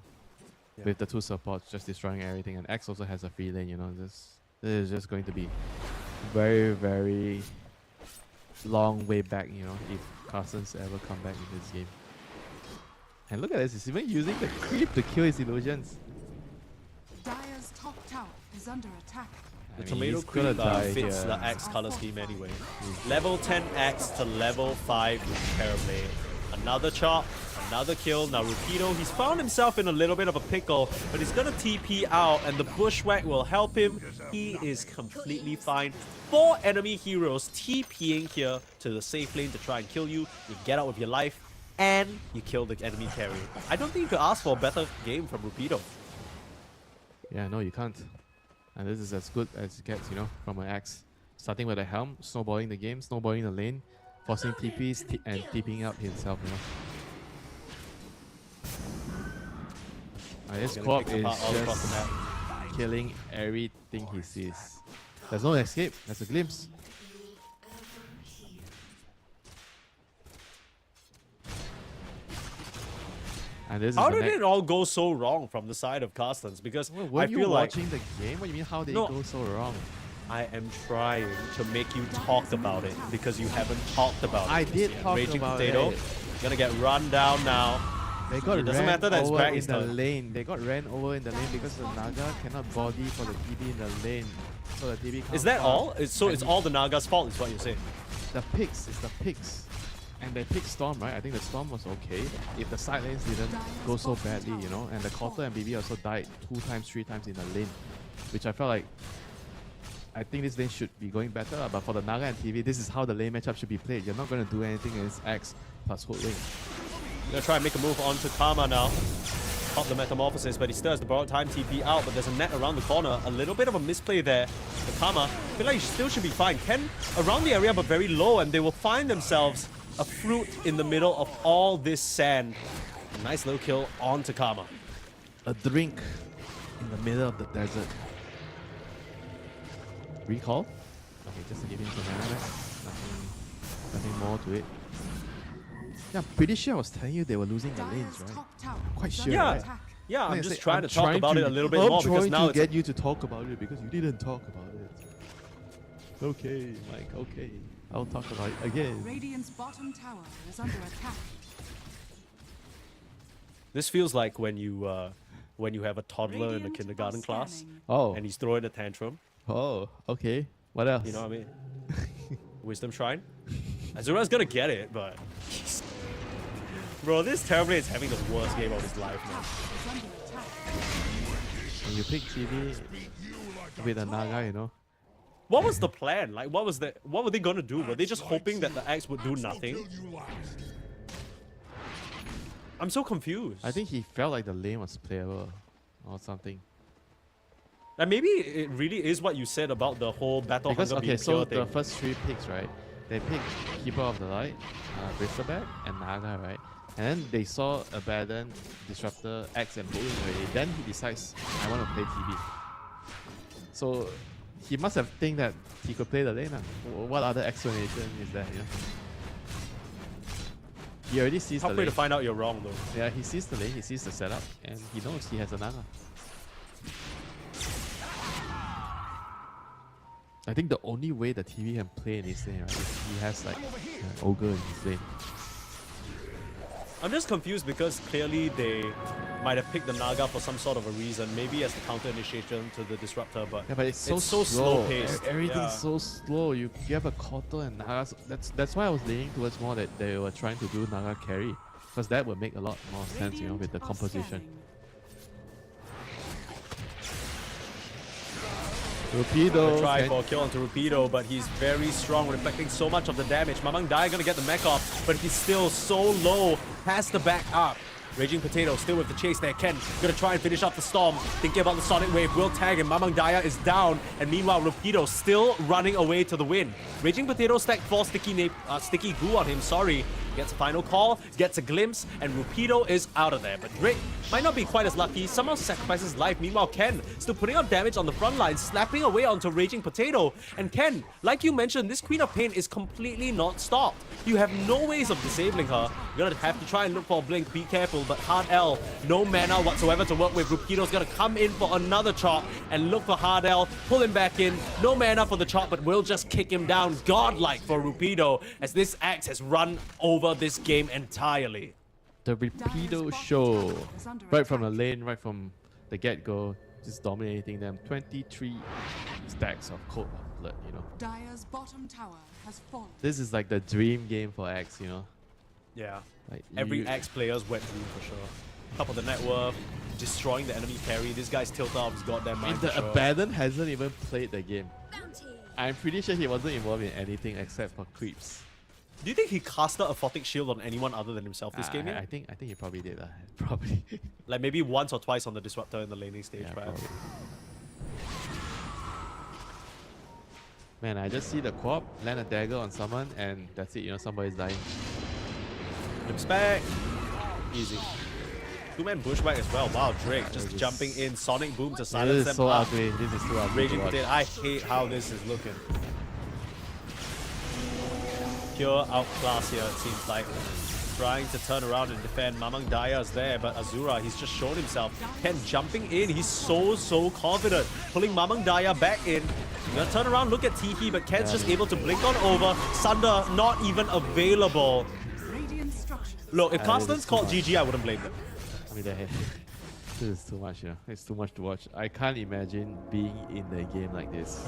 Yeah. with the two supports just destroying everything, and X also has a free lane. You know, this is just going to be very, very long way back. You know, if Carstensz ever come back in this game. And look at this, he's even using the creep to kill his illusions. Dire's top tower is under attack. The I mean, tomato he's gonna creep die fits here. the Axe color scheme anyway. Level 10 Axe to level 5 with Terrorblade. Another chop, another kill. Now Rupido, he's found himself in a little bit of a pickle, but he's gonna TP out and the Bushwhack will help him. He is completely fine. 4 enemy heroes TPing here to the safe lane to try and kill you. You get out with your life and you kill the enemy carry. I don't think you could ask for a better game from Rupido. Yeah, no, you can't. And this is as good as it gets, you know, from an axe. Starting with a helm, snowballing the game, snowballing the lane, forcing TPs and TPing out himself, you know. This Gonna corp pick is apart all across the just map. killing everything he sees. There's no escape, there's a glimpse. And this How is the did next. it all go so wrong from the side of Carstensz? Because Well, I weren't you feel like watching the game? What do you mean, how did No. it go so wrong? I am trying to make you talk about it because you haven't talked about it. I just did yet. talk Raging about Potato, it. gonna get run down now. They got It doesn't ran matter that it's over back in his the turn. lane. They got ran over in the lane because the Naga cannot body for the TB in the lane. So the TB can't Is that farm. all? So And it's he- all the Naga's fault, is what you're saying? the picks. It's the picks. And they picked Storm, right? I think the Storm was okay. If the side lanes didn't go so badly, you know, and the Cotter and BB also died 2 times, 3 times in the lane, which I felt like I think this lane should be going better. But for the Naga and TV, this is how the lane matchup should be played. You're not going to do anything against X plus hook lane. Gonna try and make a move onto Karma now. Pop the Metamorphosis, but he still has the borrowed time TP out, but there's a net around the corner. A little bit of a misplay there for Karma. I feel like he still should be fine. Ken around the area, but very low, and they will find themselves a fruit in the middle of all this sand. A nice little kill onto Karma. A drink in the middle of the desert. Recall? Okay, just to give him some mana. Nothing more to it. Yeah, I'm pretty sure I was telling you they were losing the lanes, Dyer's right? top tower Quite is sure, under Yeah. right? attack. Yeah, I'm Like I just said, trying I'm to talk about it a little bit more because I'm now trying it's to get you to talk about it because you didn't talk about it. Okay, Mike, okay. I'll talk about it again. Radiant's bottom tower is under attack. This feels like when you have a toddler in a Radiant kindergarten are class scanning. Oh, and he's throwing a tantrum. oh, okay. What else? You know what I mean? Wisdom Shrine. Azura's gonna get it, but bro, this Terrorblade is having the worst game of his life, man. Is under attack. When you pick TV with a Naga, you know. What was the plan? Like, what were they gonna do? Were they just hoping that the Axe would do nothing? I'm so confused. I think he felt like the lane was playable or something. And maybe it really is what you said about the whole battle Because, hunger okay, being so pure the thing. first 3 picks, right? They picked Keeper of the Light, Bristleback, and Naga, right? And then they saw Abaddon, Disruptor, Axe, and Bowling already. Then he decides, I want to play TB. So he must have think that he could play the lane. What other explanation is there? You know? He already sees the Halfway lane. to find out you're wrong, though. Yeah, he sees the lane, he sees the setup, and he knows he has a Naga. I think the only way the TV can play in this lane, right, is he has like an Ogre in his lane. I'm just confused because clearly they might have picked the Naga for some sort of a reason, maybe as the counter initiation to the Disruptor, but Yeah, but it's so slow paced. Everything's so slow. You have a Kotal and Naga. That's why I was leaning towards more that they were trying to do Naga carry, because that would make a lot more sense, you know, with the Radiant are composition. scanning. Rapido. Try for a kill onto Rupido, but he's very strong, reflecting so much of the damage. Mamang Dai gonna get the mech off, but he's still so low. Has to back up. Raging Potato still with the chase there. Ken gonna try and finish off the storm. Thinking about the Sonic Wave, will tag him. Mamang Daya is down, and meanwhile Rupido still running away to the win. Raging Potato stacked 4 sticky goo on him, sorry. Gets a final call, gets a glimpse, and Rupido is out of there. But Drake might not be quite as lucky, somehow sacrifices life. Meanwhile, Ken still putting up damage on the front line, slapping away onto Raging Potato. And Ken, like you mentioned, this Queen of Pain is completely not stopped. You have no ways of disabling her. You're gonna have to try and look for a blink, be careful, but Hard L, no mana whatsoever to work with. Rupido's gonna come in for another chop and look for Hard L, pull him back in. No mana for the chop, but will just kick him down. Godlike for Rupido, as this axe has run over this game entirely. The Rapido show. is under Right from the attack. lane, right from the get-go, just dominating them. 23 stacks of cold blood, you know. Dyer's bottom tower has fallen. This is like the dream game for X, you know. Yeah. Like Every you- Axe player's wet dream for sure. Top of the net worth, destroying the enemy carry. This guy's tilted out of his goddamn I mind. mean, the for sure. Abaddon hasn't even played the game. I'm pretty sure he wasn't involved in anything except for creeps. Do you think he casted a Photic Shield on anyone other than himself this game? I think he probably did. Probably. Like maybe once or twice on the Disruptor in the laning stage, Yeah, right? probably. Man, I just see the co-op, land a dagger on someone, and that's it. You know, somebody's dying. Glimpse back. Easy. 2-man pushback as well. Wow, Drake just This is- jumping in. Sonic Boom to This silence is them so up. ugly. This is too ugly. Raging to watch. Potato. I hate how this is looking. Pure outclass here, it seems like. Trying to turn around and defend. Mamang Daya is there, but Azura, he's just shown himself. Ken jumping in. He's so confident. Pulling Mamang Daya back in. Gonna turn around, look at Tiki, but Ken's just able to blink on over. Sunder not even available. Radiant structures. Look, if This Carstensz is too called much. GG, I wouldn't blame them. I mean, this is too much, you know. It's too much to watch. I can't imagine being in a game like this.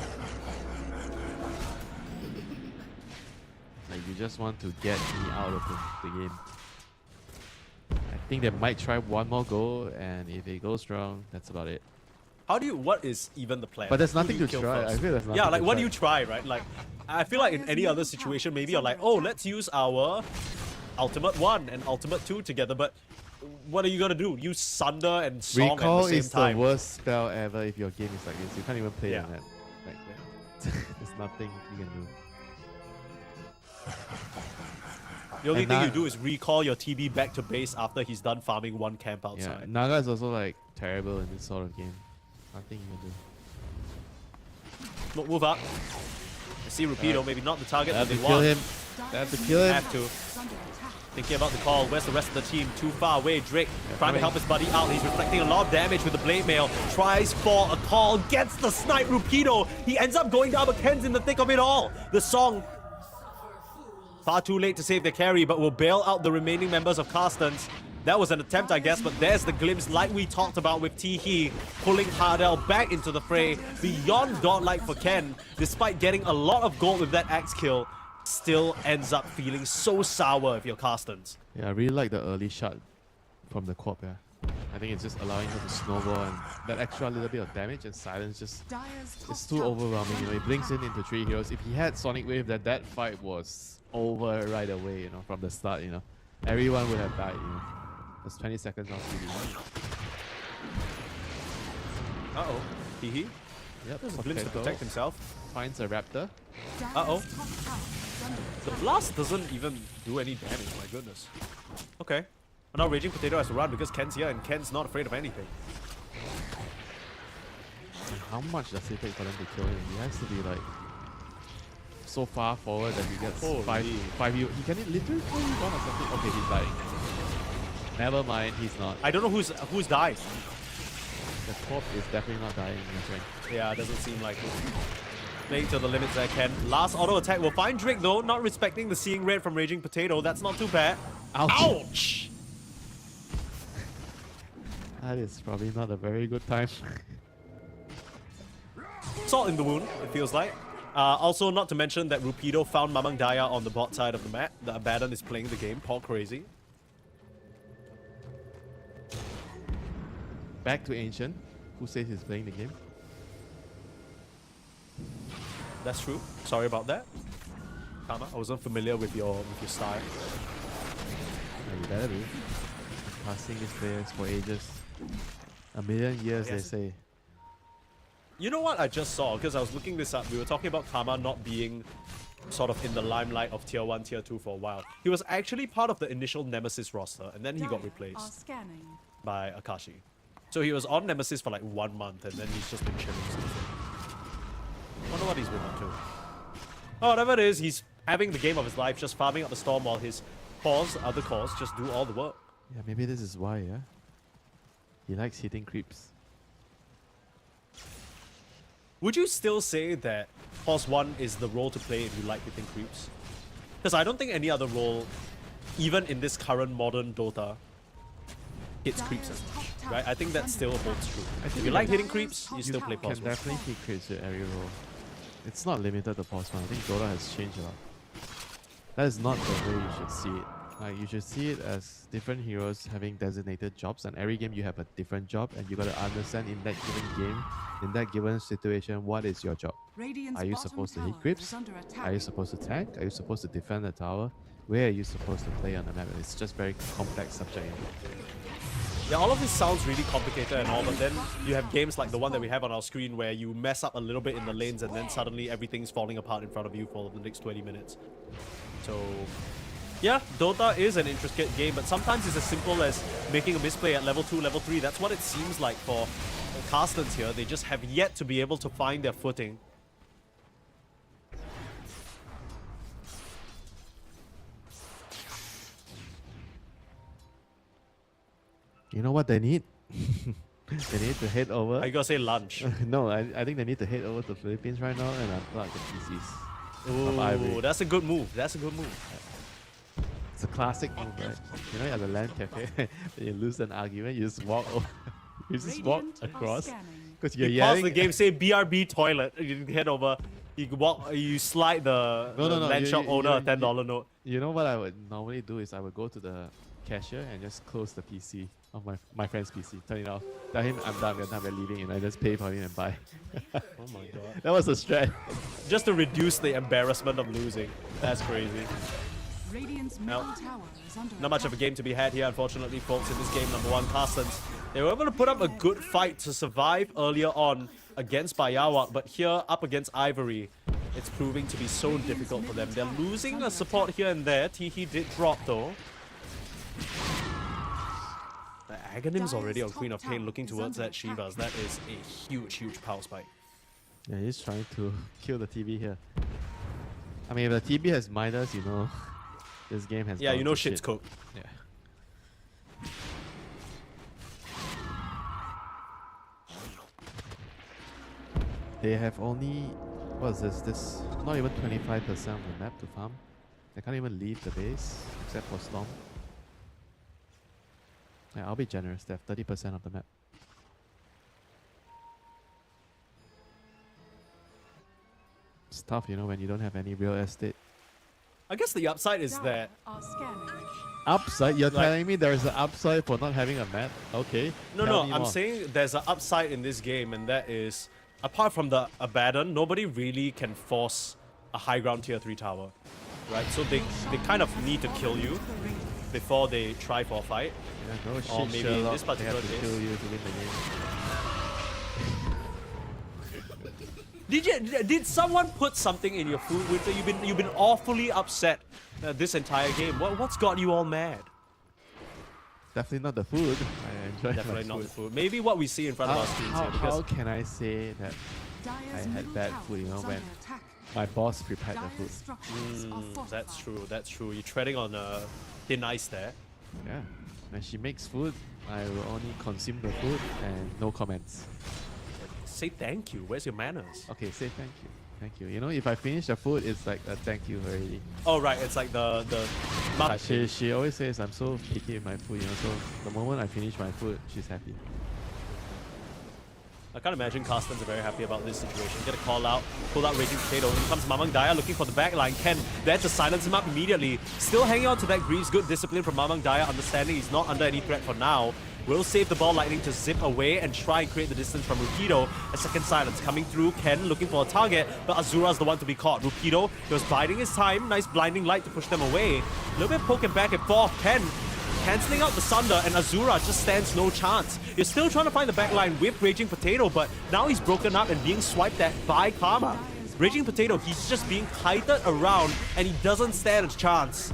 Like you just want to get me out of the game. I think they might try one more goal, and if it goes wrong, that's about it. How do you? What is even the plan? But there's Who do nothing you to kill try. first? I feel there's nothing Yeah, like to what try. do you try, right? Like, I feel like in any other situation, maybe you're like, oh, let's use our Ultimate 1 and Ultimate 2 together, but what are you gonna do? Use Sunder and Song Recall at the same is time. the worst spell ever if your game is like this. You can't even play Yeah. on that. Like that. There's nothing you can do. The only And thing Na- you do is recall your TB back to base after he's done farming one camp Yeah, outside. Naga is also like terrible in this sort of game. Nothing you can do. Not move up. I see Rapido, maybe not the target They have that to they kill want. him. They have to kill him. Have to. Is under attack. Thinking about the call. Where's the rest of the team? Too far away. Drake trying to coming. help his buddy out. He's reflecting a lot of damage with the blade mail. Tries for a call. Gets the snipe. Rupido. He ends up going down, but Ken's in the thick of it all. The Song. Far too late to save the carry, but will bail out the remaining members of Carstensz. That was an attempt, I guess, but there's the glimpse like we talked about with Teehee pulling Hardell back into the fray. Beyond godlike for Ken, despite getting a lot of gold with that axe kill, still ends up feeling so sour if you're Carstensz. Yeah, I really like the early shot from the Quap, yeah. I think it's just allowing him to snowball and that extra little bit of damage and silence just Dire's top it's too tower overwhelming, is you know. He under blinks in attack. into 3 heroes. If he had Sonic Wave, that fight was over right away, you know, from the start, you know. Everyone would have died, you know. There's 20 seconds on CD. Uh-oh. Teehee Yep, glimpse to Potato protect himself. finds a Raptor. Dire's Uh-oh. top tower is under The attack. blast doesn't even do any damage, my goodness. Okay. And now Raging Potato has to run because Ken's here and Ken's not afraid of anything. And how much does it take for them to kill him? He has to be like so far forward that he gets Holy. 5 he can literally kill you one or something. Okay, he's dying. Never mind, he's not. I don't know who's died. The Quap is definitely not dying in this rank. Yeah, it doesn't seem like it. Playing to the limits there, Ken. Last auto attack will find Drake though, not respecting the Seeing Red from Raging Potato. That's not too bad. Ouch! Ouch! That is probably not a very good time. Salt in the wound, it feels like. Also, not to mention that Rupido found Mamang Daya on the bot side of the map. The Abaddon is playing the game, Paul crazy. Back to Ancient. Who says he's playing the game? That's true. Sorry about that. Kama, I wasn't familiar with your style. Yeah, you better be. Passing these players for ages. A million years, Yes. they say. You know what I just saw? Because I was looking this up. We were talking about Kama not being sort of in the limelight of Tier 1, Tier 2 for a while. He was actually part of the initial Nemesis roster, and then he got Dire are replaced scanning. by Akashi. So he was on Nemesis for like 1 month, and then he's just been chilling since then. Wonder what he's been up to. Oh, whatever it is, he's having the game of his life, just farming up the storm while his other cores just do all the work. Yeah, maybe this is why, yeah? He likes hitting creeps. Would you still say that Pause 1 is the role to play if you like hitting creeps? Because I don't think any other role, even in this current modern Dota, hits creeps as much, right? I think that still holds true. If you like hitting creeps, you still play Can Pause 1. definitely hit creeps with every role. It's not limited to Pause 1. I think Dota has changed a lot. That is not the way you should see it. Like, you should see it as different heroes having designated jobs, and every game you have a different job, and you gotta understand in that given game, in that given situation, what is your job? Radiant's Are you bottom supposed to tower hit creeps? is under attack. Are you supposed to tank? Are you supposed to defend the tower? Where are you supposed to play on the map? It's just very complex subject. Yeah, all of this sounds really complicated and all, but then you have games like the one that we have on our screen where you mess up a little bit in the lanes and then suddenly everything's falling apart in front of you for the next 20 minutes. So, yeah, Dota is an intricate game, but sometimes it's as simple as making a misplay at level 2, level 3. That's what it seems like for Carstensz here. They just have yet to be able to find their footing. You know what they need? They need to head over. I gotta say lunch. No, I think they need to head over to Philippines right now and unplug the PCs. Of Ivory. Ooh, that's a good move. That's a good move. It's a classic move, right? You know, at the LAN cafe, when you lose an argument, you just walk over. You just walk Radiant are across. scanning. Because you're You pause yelling. the game, say BRB toilet, and you head over. You slide the, No, the no, no, land you- shop you- owner a you- $10 note. You know what I would normally do is I would go to the cashier and just close the PC of my friend's PC, turn it off, tell him I'm done, we're leaving, and I just pay for him and buy. Oh my god. That was a strat. Just to reduce the embarrassment of losing. That's crazy. Radiant's middle tower is under Not much of a game to be had here, unfortunately, folks, in this game. Number one, Carstensz. They were able to put up a good fight to survive earlier on against BAIYAWAK, but here, up against Ivory, it's proving to be so difficult for them. They're losing a support here and there. Teehee did drop, though. The Aghanim's already on Queen of Pain, looking towards that Shivas. That is a huge, huge power spike. Yeah, he's trying to kill the TV here. I mean, if the TV has minus, you know, this game has Yeah, gone you know to shit's shit. cooked. Yeah. They have only, what is this? This not even 25% of the map to farm. They can't even leave the base except for Storm. Yeah, I'll be generous. They have 30% of the map. It's tough, you know, when you don't have any real estate. I guess the upside is that Are scanning. Upside? You're Like- telling me there is an upside for not having a map? Okay. No, tell no, me I'm more. saying there's an upside in this game, and that is, apart from the Abaddon, nobody really can force a high ground tier 3 tower, right? So they kind of need to kill you before they try for a fight. Yeah, no Or shit, maybe in Sherlock. this They particular have to case. kill you to win the game. Did someone put something in your food, Winter? You've been awfully upset this entire game. What's got you all mad? Definitely not the food. I enjoy Definitely my not food. the food. Maybe what we see in front of our screens here, because How can I say that Dire's had middle bad tower food, you know, is when under attack. my boss prepared the Dire's food? structures are fortified. that's true. That's true. You're treading on thin ice there. Yeah. When she makes food, I will only consume the food and no comments. Say thank you. Where's your manners? Okay, say thank you. Thank you. You know, if I finish the food, it's like a thank you already. Oh right, it's like the But she always says I'm so picky with my food, you know, so the moment I finish my food, she's happy. I can't imagine Carstensz are very happy about this situation. Get a call out, pull out Raging Potato. In comes Mamang Daya looking for the backline. Ken there to silence him up immediately. Still hanging on to that Greaves. Good discipline from Mamang Daya, understanding he's not under any threat for now. Will save the ball lightning to zip away and try and create the distance from Rupido. A second silence coming through. Ken looking for a target, but Azura's the one to be caught. Rupido, he was biding his time. Nice blinding light to push them away. A little bit poking back and forth. Ken cancelling out the Sunder, and Azura just stands no chance. You're still trying to find the backline with Raging Potato, but now he's broken up and being swiped at by Karma. Raging Potato, he's just being kited around, and he doesn't stand a chance.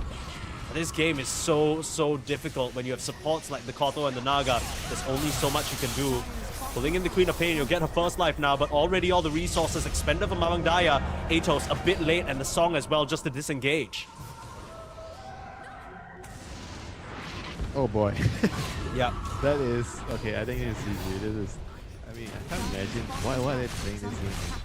This game is so difficult when you have supports like the Koto and the Naga. There's only so much you can do. Pulling in the Queen of Pain, you'll get her first life now, but already all the resources expended from Mamang Daya. Atos a bit late, and the song as well, just to disengage. Oh boy. Yeah. That is okay. I think it's easy. This is. I mean, I can't imagine why are they playing this game.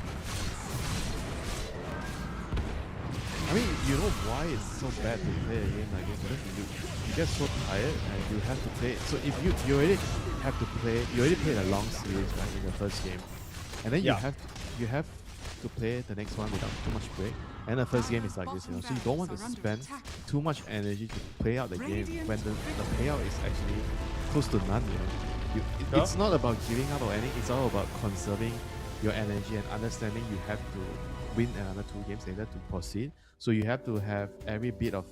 I mean, you know why it's so bad to play a game like this? Because you get so tired and you have to play. So if you already have to play, you already played a long series right in the first game, and then Yeah. you have to play the next one without too much break. And the first game is like this, you know. So you don't want to spend too much energy to play out the game when the payout is actually close to none, you know. It's not about giving up or anything, it's all about conserving your energy and understanding you have to win another 2 games later to proceed. So you have to have every bit of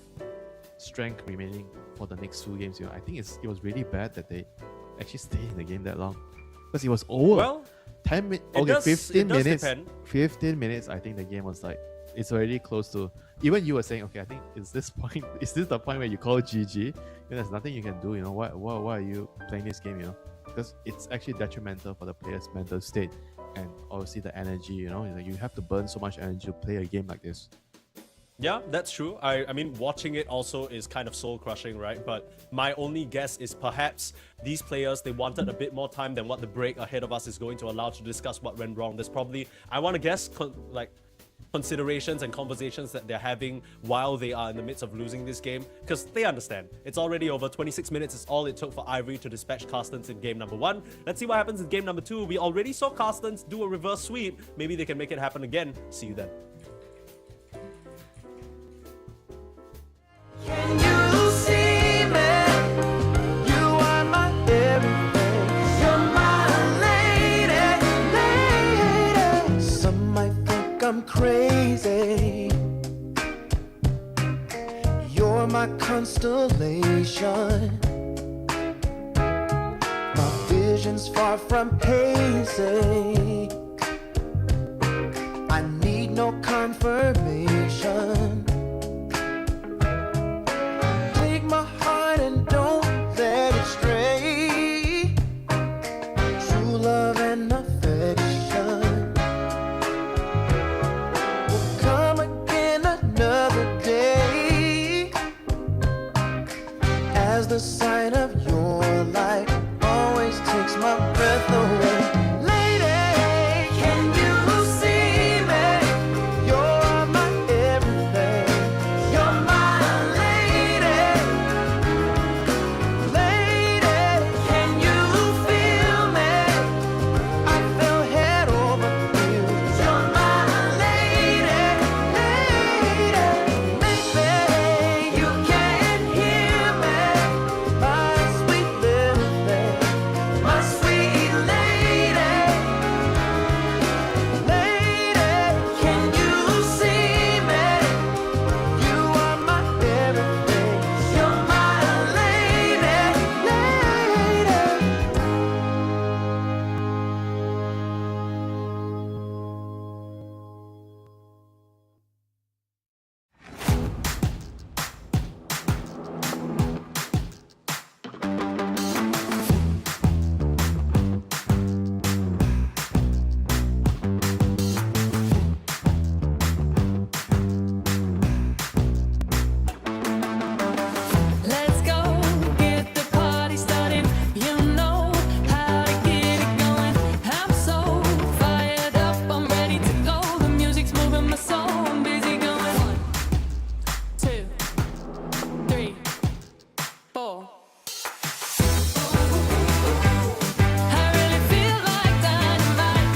strength remaining for the next 2 games, you know. I think it was really bad that they actually stayed in the game that long. Because it was over. Well, 10 minutes. it Okay, does- 15 it does minutes. depend. 15 minutes, I think the game was like, it's already close to. Even you were saying, okay, I think is this the point where you call GG? There's nothing you can do, you know. Why are you playing this game, you know? Because it's actually detrimental for the player's mental state and obviously the energy, you know. You have to burn so much energy to play a game like this. Yeah, that's true. I mean, watching it also is kind of soul-crushing, right? But my only guess is perhaps these players, they wanted a bit more time than what the break ahead of us is going to allow to discuss what went wrong. There's probably, I want to guess, like, considerations and conversations that they're having while they are in the midst of losing this game, because they understand. It's already over. 26 minutes is all it took for Ivory to dispatch Carstensz in game number 1. Let's see what happens in game number 2. We already saw Carstensz do a reverse sweep. Maybe they can make it happen again. See you then. Can you see me? You are my everything. You're my lady. Some might think I'm crazy. You're my constellation. My vision's far from hazy. I need no confirmation. Take my heart and don't let it stray. True love and affection will come again another day. As the sight of your light always takes my breath away. Lady, can you see me? You're my everything. You're my lady. Lady, can you feel me? I fell head over heels. You're my lady. Maybe you can hear me. My sweet little thing. My sweet lady. Lady, can you see me? You are my everything. You're my lady. Let's go get the party started. You know how to get it going. I'm so fired up, I'm ready to go. The music's moving my soul, I'm busy going. 1, 2, 3, 4. I really feel like dynamite.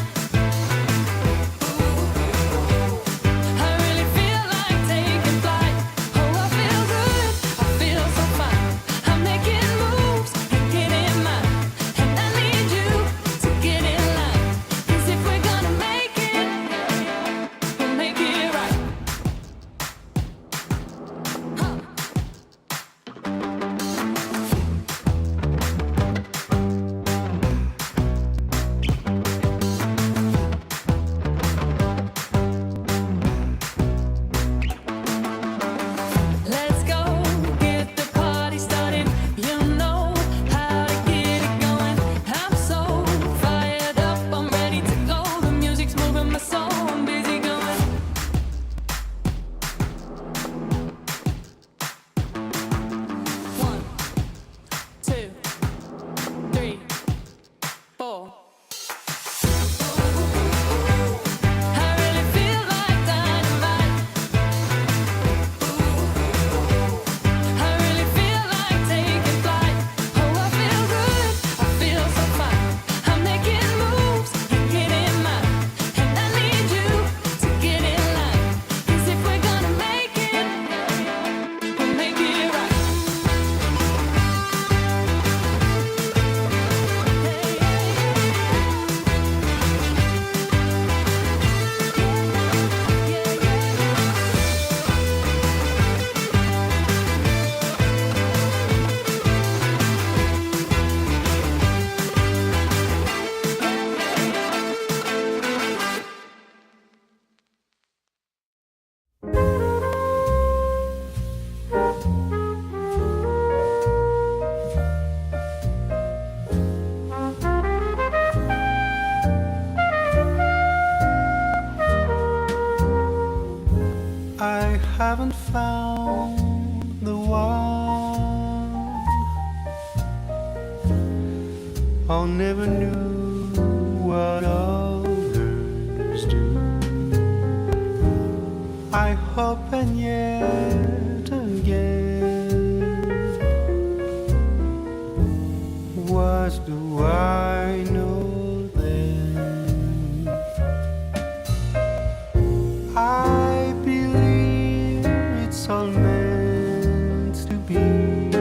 I really feel like taking flight. Oh, I feel good, I feel so fine. I'm making moves and getting mine. And I need you to get in line. 'Cause if we're gonna make it, we'll make it right. Let's go get the party started. You know how to get it going. I'm so fired up, I'm ready to go. The music's moving my soul, I'm busy going. 1, 2, 3, 4. I really feel like dynamite. I really feel like taking flight. Oh, I feel good, I feel so fine. I'm making moves and getting mine. And I need you to get in line. 'Cause if we're gonna make it, we'll make it right. I haven't found the one. I'll never knew what others do. hoping yet again. What do I know then? I believe it's all meant to be.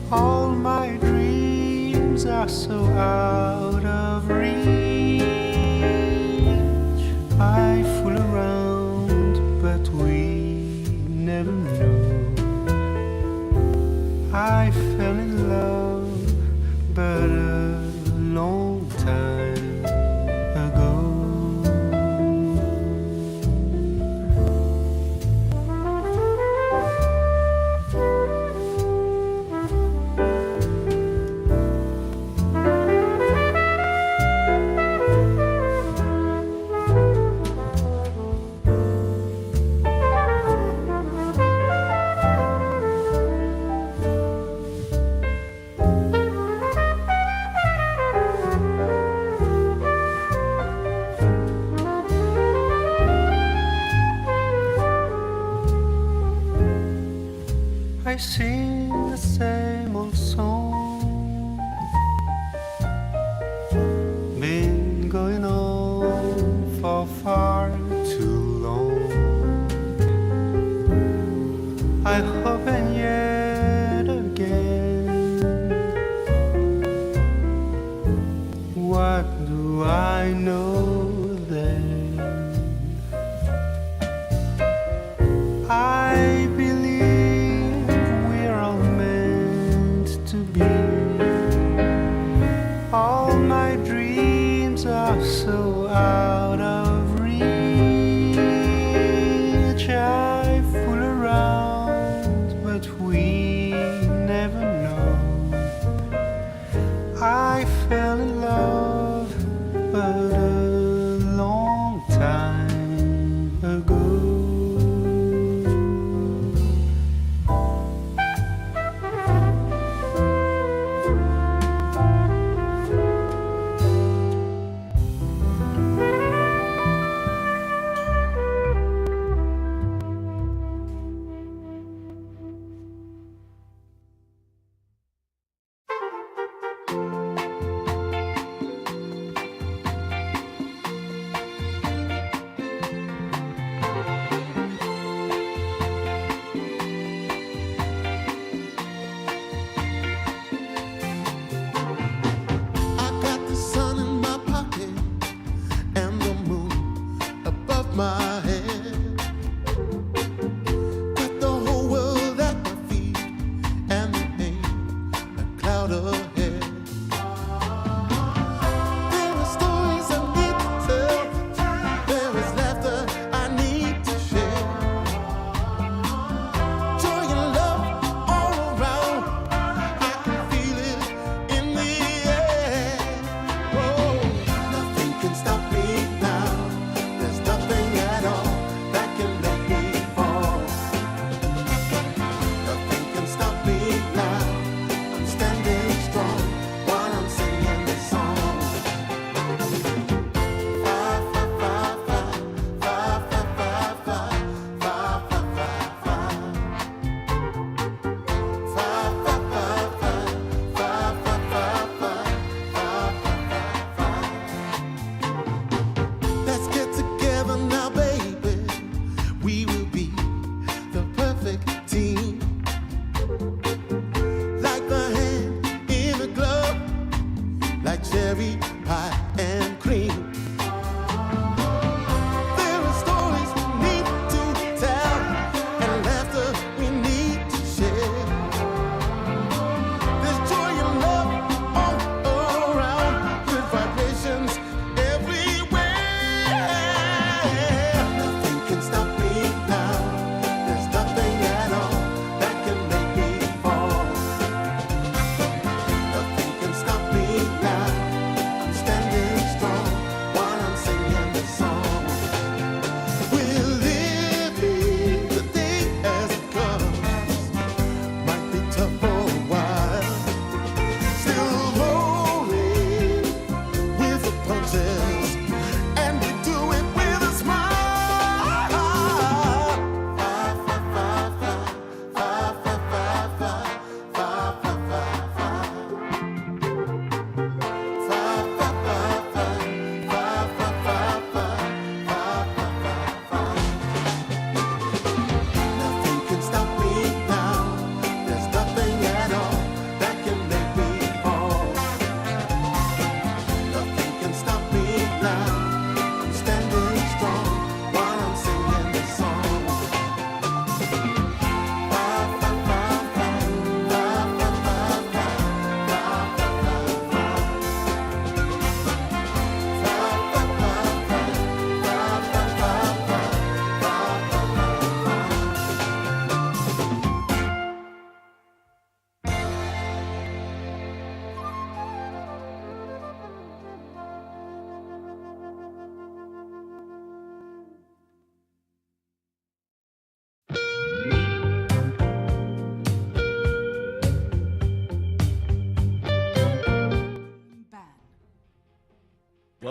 All my dreams are so out of reach. I fool around, but we never know. I fell in love, but a long time ago. I sing the same old song, been going on for far too long. I hope and yet again. What do I know then? I believe we're all meant to be. All my dreams are so out of reach. I fool around, but we never know. I fell in love, but a long time ago. I got the sun in my pocket and the moon above my head. Got the whole world at my feet and the pain a cloud ahead. There are stories I need to tell. There is laughter I need to share. Joy and love all around. I can feel it in the air. Oh, nothing can stop me now. There's nothing at all.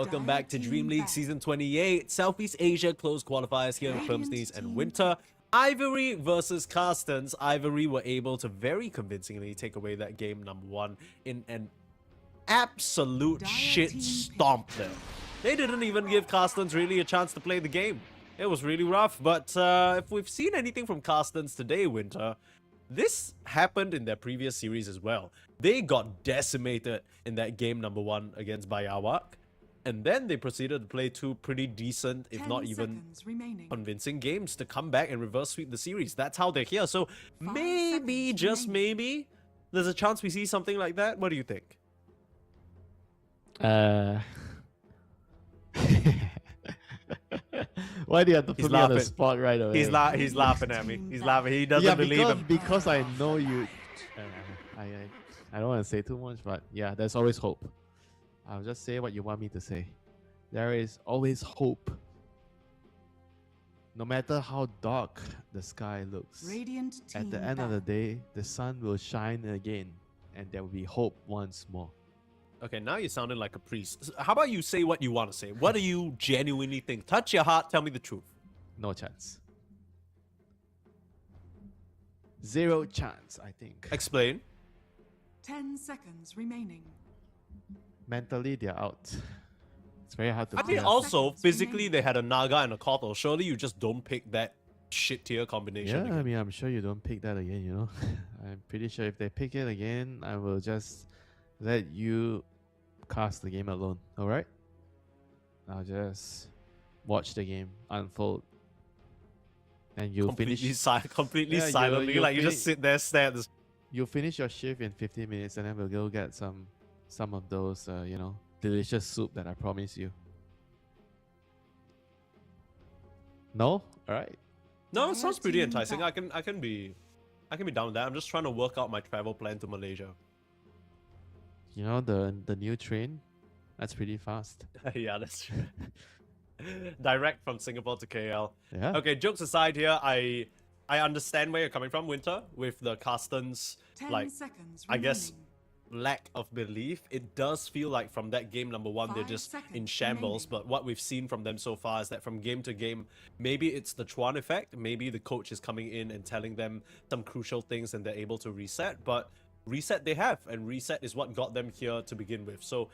Welcome back to Team DreamLeague back. Season 28, Southeast Asia closed qualifiers here in Radiant Clemsneys and team Winter. Ivory versus Carstensz. Ivory were able to very convincingly take away that game number 1 in an absolute Dire shit team stomp there. They didn't even give Carstensz really a chance to play the game. It was really rough, but if we've seen anything from Carstensz today, Winter, this happened in their previous series as well. They got decimated in that game number 1 against BAIYAWAK, and then they proceeded to play 2 pretty decent, if 10 not even seconds remaining. convincing games to come back and reverse sweep the series. That's how they're here. So 5 maybe, seconds just remaining. maybe, there's a chance we see something like that. What do you think? Why do you have to He's put me on the laughing. spot right away? He's laughing at me. He's laughing. He doesn't believe because, him. because I know you. I don't want to say too much, but yeah, there's always hope. I'll just say what you want me to say. There is always hope. No matter how dark the sky looks, Radiant team at the end of the back. day, the sun will shine again, and there will be hope once more. Okay, now you sounded like a priest. How about you say what you want to say? What do you genuinely think? Touch your heart, tell me the truth. No chance. Zero chance, I think. Explain. 10 seconds remaining. Mentally, they're out. It's very hard to I mean, tell. also, seconds physically, remaining. they had a Naga and a Kotal. Surely you just don't pick that shit tier combination. Yeah, I again. mean, I'm sure you don't pick that again, you know? I'm pretty sure if they pick it again, I will just let you cast the game alone, alright? I'll just watch the game unfold. And you'll completely finish completely Yeah, silently, you'll like you just finish- sit there, stare at this. you'll finish your shift in 15 minutes and then we'll go get some of those you know, delicious soup that I promised you. No? Alright. No, Dire it sounds pretty team enticing. back. I can be down with that. I'm just trying to work out my travel plan to Malaysia. You know the new train? That's pretty fast. Yeah, that's true. Direct from Singapore to KL. Yeah. Okay, jokes aside here, I understand where you're coming from, Winter, with the Carstensz 10 like seconds I guess remaining. lack of belief. It does feel like from that game number 1 they're 5 just in seconds shambles, remaining. but what we've seen from them so far is that from game to game, maybe it's the Chuan effect, maybe the coach is coming in and telling them some crucial things and they're able to reset, but reset they have, and reset is what got them here to begin with. So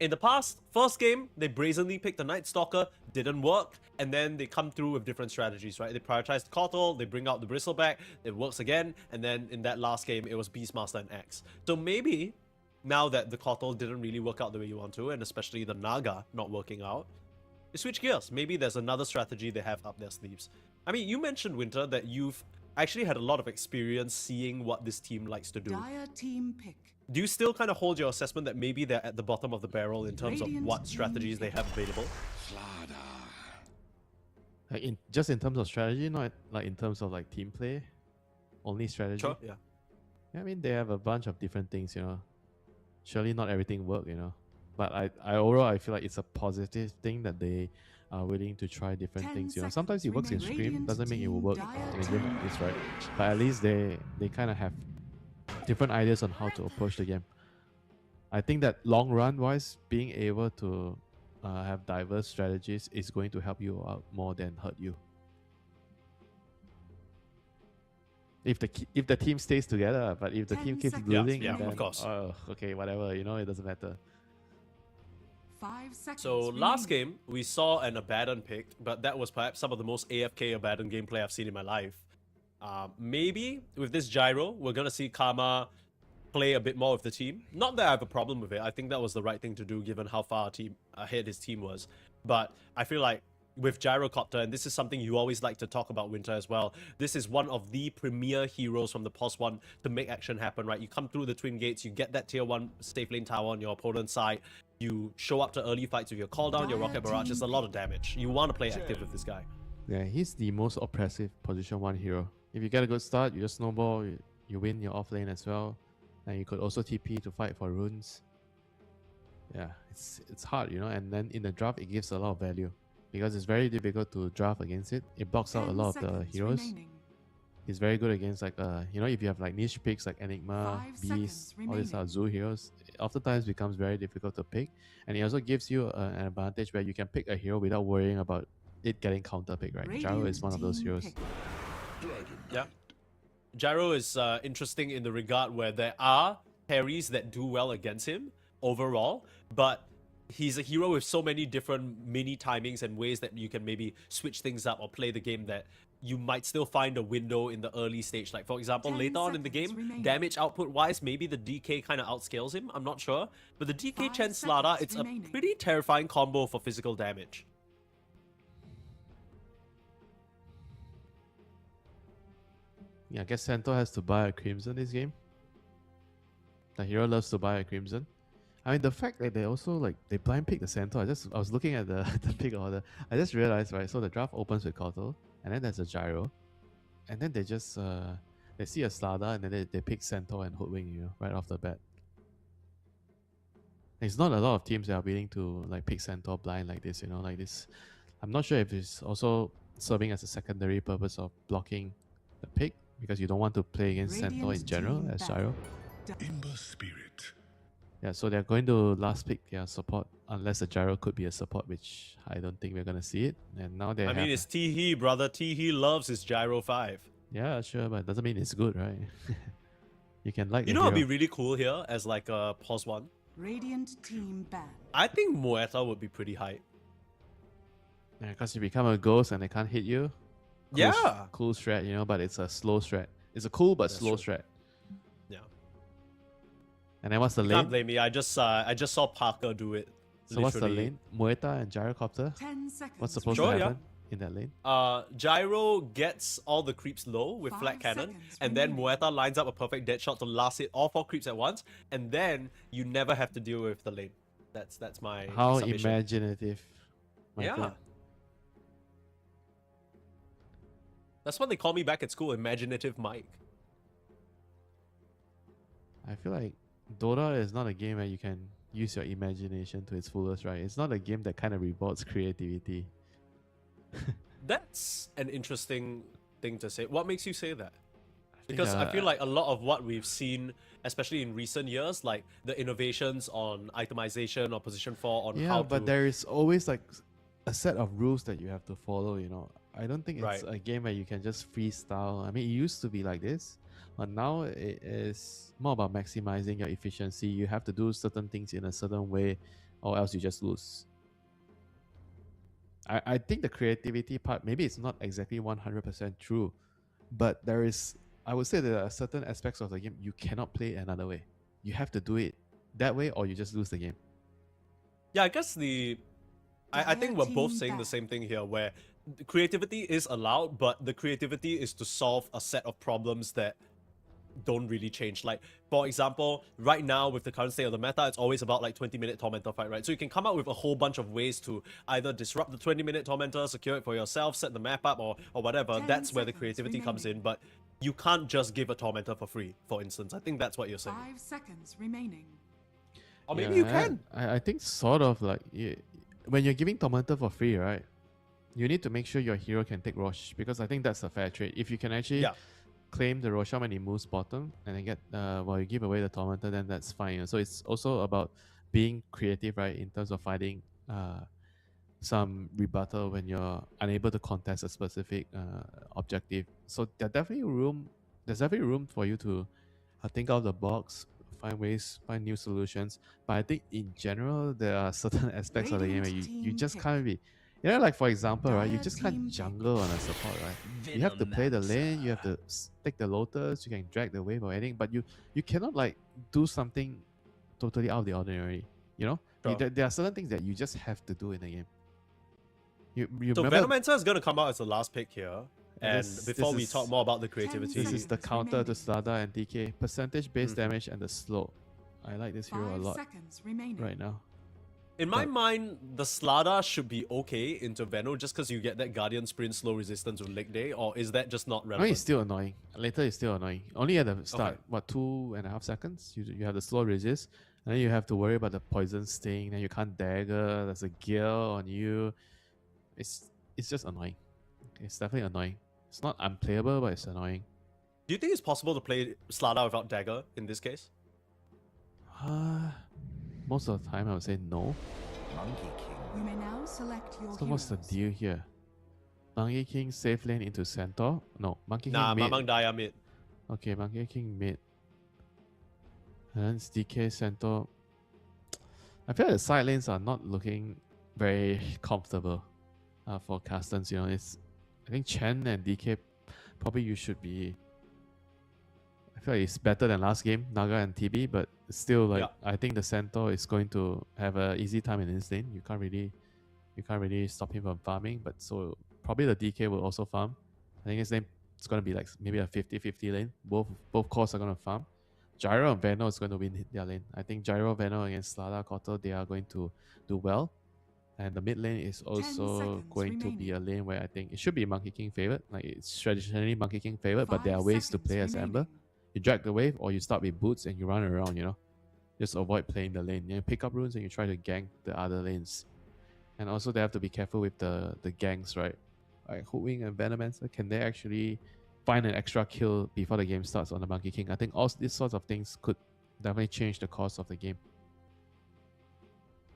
in the past, first game, they brazenly picked the Night Stalker, didn't work, and then they come through with different strategies, right? They prioritized Kotal, they bring out the Bristleback, it works again, and then in that last game, it was Beastmaster and X. So maybe, now that the Kotal didn't really work out the way you want to, and especially the Naga not working out, they switch gears. Maybe there's another strategy they have up their sleeves. I mean, you mentioned, Winter, that you've actually had a lot of experience seeing what this team likes to do. Dire team pick. Do you still kind of hold your assessment that maybe they're at the bottom of the barrel in terms of Radiant what strategies they have available? Like just in terms of strategy, not like in terms of like team play. Only strategy. Sure, yeah. Yeah, I mean they have a bunch of different things, you know. Surely not everything work, you know. But I overall I feel like it's a positive thing that they are willing to try different 10 things. You know, seconds sometimes it works in remaining. stream, Radiant doesn't mean it will team work dire in a game team. like this, right? But at least they kind of have different ideas on how to approach the game. I think that long run wise, being able to have diverse strategies is going to help you out more than hurt you. If the team stays together, but if the 10 team keeps seconds losing, Yeah, then of course. oh, okay, whatever, you know, it doesn't matter. 5 seconds So remaining. last game, we saw an Abaddon picked, but that was perhaps some of the most AFK Abaddon gameplay I've seen in my life. Maybe with this gyro, we're going to see Karma play a bit more with the team. Not that I have a problem with it. I think that was the right thing to do given how far ahead his team was. But I feel like with Gyrocopter, and this is something you always like to talk about, Winter, as well, this is one of the premier heroes from the POS 1 to make action happen, right? You come through the Twin Gates, you get that tier 1 safe lane tower on your opponent's side, you show up to early fights with your call down, your rocket barrage, it's a lot of damage. You want to play active with this guy. Yeah, he's the most oppressive position 1 hero. If you get a good start, you just snowball, you win your off lane as well. And you could also TP to fight for runes. Yeah, it's hard, you know, and then in the draft it gives a lot of value. Because it's very difficult to draft against it. It blocks out a 10 lot of the seconds heroes. remaining. He's very good against like if you have like niche picks like Enigma, 5 seconds Beast, all these remaining. Zoo heroes, it oftentimes becomes very difficult to pick. And he also gives you an advantage where you can pick a hero without worrying about it getting counter pick, right? Gyro Radiant is one of those team heroes. pick. Yeah. Gyro is interesting in the regard where there are carries that do well against him overall, but he's a hero with so many different mini timings and ways that you can maybe switch things up or play the game that you might still find a window in the early stage. Like, for example, 10 later on in the seconds game, remaining. damage output-wise, maybe the DK kind of outscales him. I'm not sure. But the DK 5 Chen Slada, seconds it's remaining. a pretty terrifying combo for physical damage. Yeah, I guess Centaur has to buy a Crimson this game. The hero loves to buy a Crimson. I mean, the fact that they also like they blind pick the Centaur. I was looking at the the pick order. I just realized, right? So the draft opens with Kotal, and then there's a Gyro, and then they just they see a Slada, and then they pick Centaur and Hoodwink you right off the bat. It's not a lot of teams that are willing to like pick Centaur blind like this, like this. I'm not sure if it's also serving as a secondary purpose of blocking the pick because you don't want to play against Centaur in Radiant general team as battle. Gyro. Ember Spirit. Yeah, so they're going to last pick their support unless the Gyro could be a support, which I don't think we're gonna see it. And now they I mean, it's T-He, brother. T-He loves his Gyro 5. yeah, sure, but it doesn't mean it's good, right? You can like You the know what'd be hero. really cool here as like a pause one? Radiant team ban. I think Muerta would be pretty hype. Yeah, because you become a ghost and they can't hit you. Yeah. Cool strat, but it's a slow strat. It's a cool but That's slow true. strat. Yeah. And then what's the You lane? can't blame me. I just saw Parker do it. So what's the literally. lane? Muerta and Gyrocopter? 10 seconds. What's supposed Sure, to yeah. happen in that lane? Gyro gets all the creeps low with 5 flat cannon, seconds and then remaining. Muerta lines up a perfect dead shot to last hit all 4 creeps at once, and then you never have to deal with the lane. That's my How submission. imaginative. my Yeah. friend. That's what they call me back at school, Imaginative Mike. I feel like Dota is not a game where you can use your imagination to its fullest, right? It's not a game that kind of rewards creativity. That's an interesting thing to say. What makes you say that? think, Because I feel like a lot of what we've seen, especially in recent years, like the innovations on itemization or position 4 on yeah, how but to... there is always like a set of rules that you have to follow, I don't think it's Right. a game where you can just freestyle. I mean, it used to be like this, but now it is more about maximizing your efficiency. You have to do certain things in a certain way, or else you just lose. I think the creativity part, maybe it's not exactly 100% true, but I would say there are certain aspects of the game you cannot play another way. You have to do it that way, or you just lose the game. Yeah, I guess I think we're both Team saying the back. same thing here, where the creativity is allowed, but the creativity is to solve a set of problems that don't really change. Like, for example, right now with the current state of the meta, it's always about like 20-minute Tormentor fight, right? So you can come up with a whole bunch of ways to either disrupt the 20-minute Tormentor, secure it for yourself, set the map up, or whatever. 10 That's where the seconds creativity comes in, remaining. but you can't just give a Tormentor for free, for instance. I think that's what you're saying. 5 seconds remaining. Or maybe Yeah, you can. I think sort of like when you're giving Tormentor for free, right? You need to make sure your hero can take Rosh, because I think that's a fair trade. If you can actually Yeah. claim the Roshan when he moves bottom and then get while you give away the Tormentor, then that's fine. So it's also about being creative, right, in terms of finding some rebuttal when you're unable to contest a specific objective. So there's definitely room for you to think out of the box, find new solutions. But I think in general there are certain aspects of the game where Radiant you team just pick. can't be, like for example, right, you Dire just team can't pick. jungle on a support, right? You have to play the lane, you have to take the Lotus, you can drag the wave or anything, but you cannot like do something totally out of the ordinary, Sure. there are certain things that you just have to do in the game. You So remember Venomancer is going to come out as the last pick here. And This- before this we is- talk more about the creativity, this is the seconds counter to remaining. Slada and DK. Percentage base Mhm. damage and the slow. I like this hero a 5 lot seconds remaining. right now. in my But- mind, the Slada should be okay into Veno just because you get that Guardian Sprint slow resistance with Leg Day, or is that just not I mean, relevant? it's still annoying. Later, it's still annoying. Only at the start, Okay. what, 2.5 seconds? You have the slow resist, and then you have to worry about the poison sting. Then you can't dagger. There's a gear on you. It's just annoying. It's definitely annoying. It's not unplayable, but it's annoying. Do you think it's possible to play Slada without Dagger in this case? Most of the time, I would say no. You may now select your So what's the heroes. deal here? Monkey King safe lane into Centaur? No, Monkey King Nah, mid. Mamang Daya mid. Okay, Monkey King mid. And then it's DK Centaur. I feel like the side lanes are not looking very comfortable for Carstensz. You know, I think Chen and DK probably you should be. I feel like it's better than last game, Naga and TB, but still, like I think the Centaur is going to have an easy time in this lane. You can't really stop him from farming, but so probably the DK will also farm. I think his lane is going to be like maybe a 50-50 lane. Both cores are going to farm. Gyro and Veno is going to win their lane. I think Gyro, Veno against Slada, Kotal, they are going to do well. And the mid lane is also seconds going to be a remaining. lane where I think it should be Monkey King favorite. Like it's traditionally Monkey King favorite, but there are 5 ways to play seconds as Ember. remaining. You drag the wave or you start with boots and you run around, you know. Just avoid playing the lane. You pick up runes and you try to gank the other lanes. And also they have to be careful with the ganks, right? Like Hoodwink and Venomancer, can they actually find an extra kill before the game starts on the Monkey King? I think all these sorts of things could definitely change the course of the game.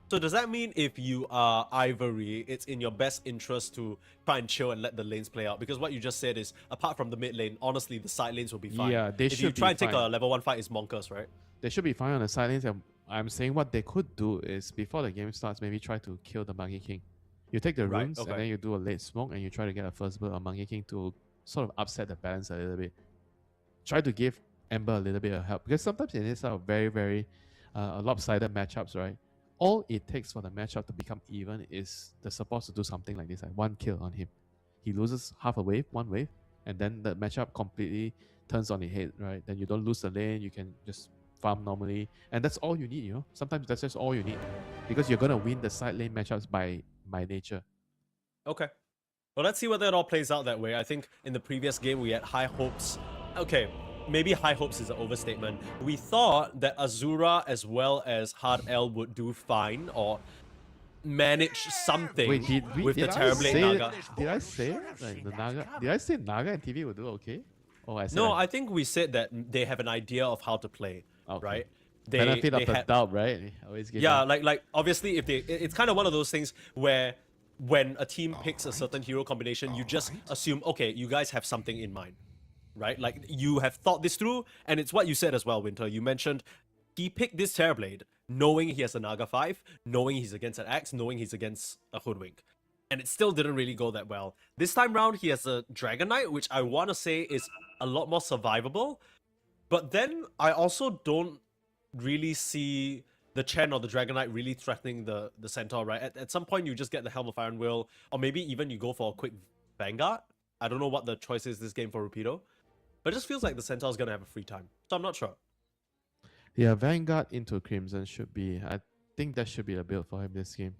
So does that mean if you are Ivory, it's in your best interest to try and chill and let the lanes play out? Because what you just said is, apart from the mid lane, honestly, the side lanes will be fine. Yeah, they if you should be try and take a fine. level 1 fight, it's Monkers, right? They should be fine on the side lanes. And I'm saying what they could do is before the game starts, maybe try to kill the Monkey King. You take the Right, runes okay. and then you do a late smoke and you try to get a first blood on Monkey King to sort of upset the balance a little bit. Try to give Ember a little bit of help because sometimes in this sort of very lopsided matchups, right? All it takes for the matchup to become even is the supports to do something like this, like one kill on him. He loses half a wave, one wave, and then the matchup completely turns on its head, right? Then you don't lose the lane, you can just farm normally, and that's all you need, you know? Sometimes that's just all you need because you're gonna win the side lane matchups by nature. Okay. Well, let's see whether it all plays out that way. I think in the previous game we had high hopes. Okay, maybe high hopes is an overstatement. We thought that Azura as well as Hard L would do fine or manage something Wait, with the I Terrorblade say Naga. Did I say like the Naga? Did I say Naga and TV will do okay? Or I said No, I think we said that they have an idea of how to play, Okay. right? benefit of the had- doubt, right? Always give Yeah, them- like obviously if it's kind of one of those things where when a team picks a certain hero combination, you just assume, okay, you guys have something in mind, right? Like you have thought this through, and it's what you said as well, Winter. You mentioned he picked this Terrorblade knowing he has a Naga 5, knowing he's against an Axe, knowing he's against a Hoodwink. And it still didn't really go that well. This time round, he has a Dragon Knight, which I want to say is a lot more survivable. But then I also don't really see the Chen or the Dragon Knight really threatening the Centaur, right? At some point, you just get the Helm of Iron Will, or maybe even you go for a quick Vanguard. I don't know what the choice is this game for Rapido. But it just feels like the Centaur's going to have a free time. So I'm not sure. Yeah, Vanguard into Crimson should be. I think that should be the build for him this game.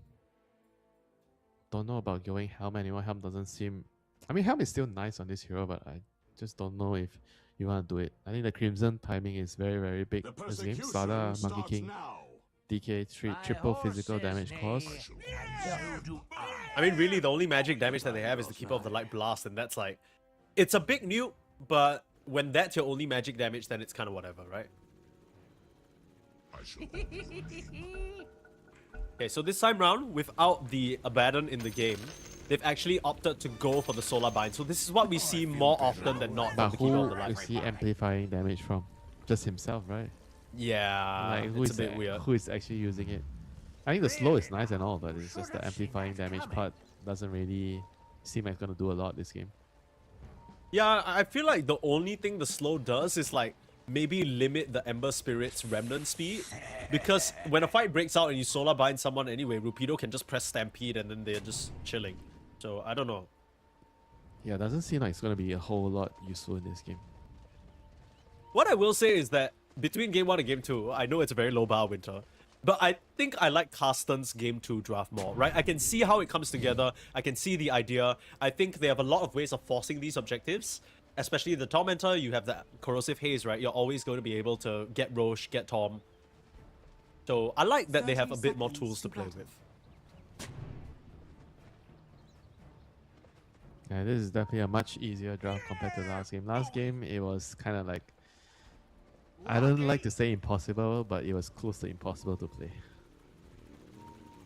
Don't know about going Helm anymore. Helm doesn't seem. I mean, Helm is still nice on this hero, but I just don't know if you want to do it. I think the Crimson timing is very big this game. Sada, Monkey King, DK, triple physical damage cost. I mean, really, the only magic damage that they have is the Keeper of the Light Blast, and that's like, it's a big nuke, but when that's your only magic damage, then it's kind of whatever, right? Okay, so this time round, without the Abaddon in the game, they've actually opted to go for the Solar Bind. So this is what we see more often than not from But the Keeper of who the Light. is he amplifying damage from? Just himself, right? Yeah, Like who it's is a bit weird. who is actually using it? I think the slow is nice and all, but it's just the amplifying damage part doesn't really seem like it's gonna do a lot this game. Yeah, I feel like the only thing the slow does is like maybe limit the Ember Spirit's remnant speed. Because when a fight breaks out and you solar bind someone anyway, Rupido can just press Stampede and then they're just chilling. So I don't know. Yeah, it doesn't seem like it's gonna be a whole lot useful in this game. What I will say is that between game 1 and game 2, I know it's a very low bar, Winter, but I think I like Carsten's game 2 draft more, right? I can see how it comes together. I can see the idea. I think they have a lot of ways of forcing these objectives. Especially the Tormentor, you have the Corrosive Haze, right? You're always going to be able to get Roche, get Tom. So I like that they have a 30 bit more seconds tools to to play battle. with. Yeah, this is definitely a much easier draft compared to last game. Last game, it was kind of like, I don't like to say impossible, but it was close to impossible to play.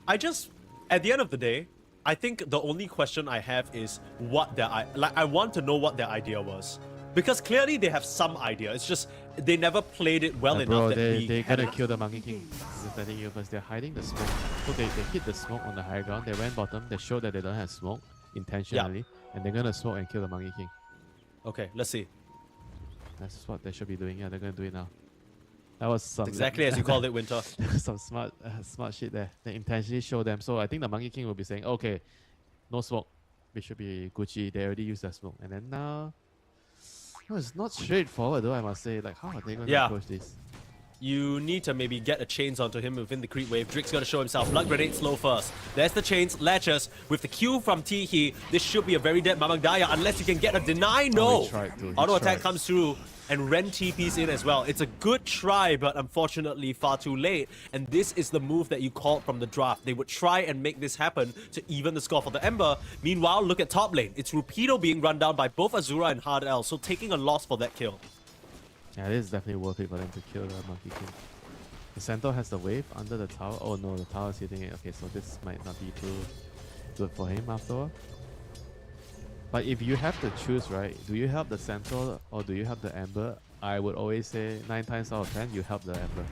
I just, at the end of the day, I think the only question I have is what I want to know what their idea was. Because clearly they have some idea. It's just they never played it well enough Bro, that they had gotta kill the Monkey King. This is letting you because they're hiding the smoke. So they hit the smoke on the high ground. They went bottom. They showed that they don't have smoke intentionally, and they're gonna smoke and kill the Monkey King. Okay, let's see. That's what they should be doing. Yeah, they're gonna do it now. That was some Exactly as you called it, Winter. some smart shit there. They intentionally show them. So I think the Monkey King will be saying, okay, no smoke. We should be Gucci. They already used their smoke, and then now. No, it's not straightforward though, I must say. Like, how are they going to approach this? You need to maybe get a chains onto him within the creep wave. Drake's gonna show himself. Blood grenade slow first. There's the chains, latches. With the Q from Tihi, this should be a very dead Mamang Daya unless you can get a deny. No! He tried to. He Auto attack tried. comes through and Ren TP's in as well. It's a good try, but unfortunately far too late. And this is the move that you called from the draft. They would try and make this happen to even the score for the Ember. Meanwhile, look at top lane. It's Rupido being run down by both Azura and Hard L, so taking a loss for that kill. Yeah, this is definitely worth it for them to kill the Monkey King. The Centaur has the wave under the tower. Oh no, the tower is hitting it. Okay, so this might not be too good for him after all. But if you have to choose, right, do you help the Centaur or do you help the Ember? I would always say 9 times out of 10, you help the Ember.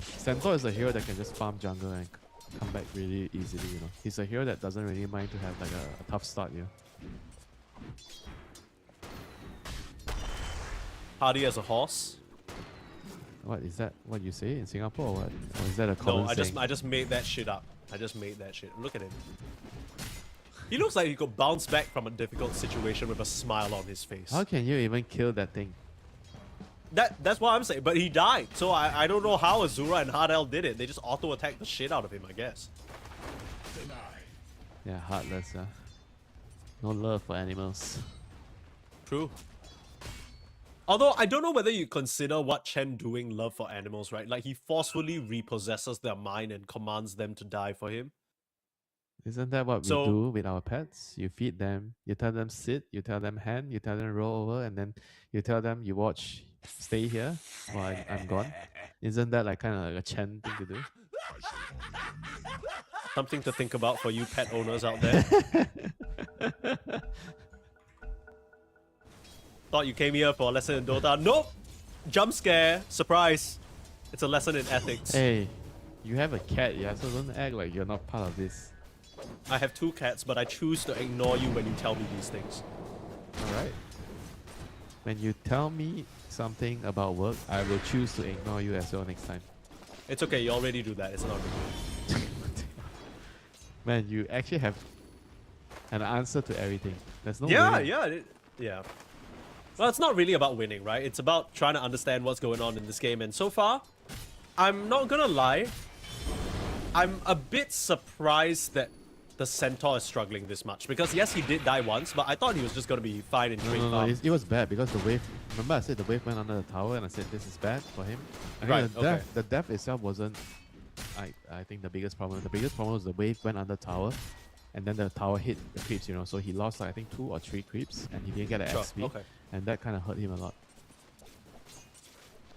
Centaur is a hero that can just farm jungle and come back really easily, you know. He's a hero that doesn't really mind to have like a tough start, you know. Hardy as a horse. What is that? What you say in Singapore or what? Or is that a common No, saying? I just made that shit up. I just made that shit. Look at him. He looks like he could bounce back from a difficult situation with a smile on his face. How can you even kill that thing? That's what I'm saying. But he died, so I don't know how Azura and Hardel did it. They just auto attacked the shit out of him, I guess. Yeah, heartless, yeah. No love for animals. True. Although I don't know whether you consider what Chen doing love for animals, right? Like he forcefully repossesses their mind and commands them to die for him. Isn't that what we So- do with our pets? You feed them, you tell them sit, you tell them hand, you tell them roll over, and then you tell them you watch, stay here while I'm gone. Isn't that like kind of like a Chen thing to do? Something to think about for you pet owners out there. Thought you came here for a lesson in Dota. Nope! Jump scare. Surprise. It's a lesson in ethics. Hey, you have a cat, yeah, so don't act like you're not part of this. I have 2 cats, but I choose to ignore you when you tell me these things. Alright? When you tell me something about work, I will choose to ignore you as well next time. It's okay, you already do that. It's not a big deal. Man, you actually have an answer to everything. There's no Yeah, way. yeah. Well, it's not really about winning, right? It's about trying to understand what's going on in this game. And so far, I'm not gonna lie, I'm a bit surprised that the Centaur is struggling this much. Because yes, he did die once, but I thought he was just gonna be fine in trade No, farm. it was bad because the wave. Remember, I said the wave went under the tower, and I said this is bad for him. I think Right, okay. the death itself wasn't. I think the biggest problem. The biggest problem was the wave went under tower, and then the tower hit the creeps. You know, so he lost like, I think 2 or 3 creeps, and he didn't get an Sure, XP, okay. and that kind of hurt him a lot.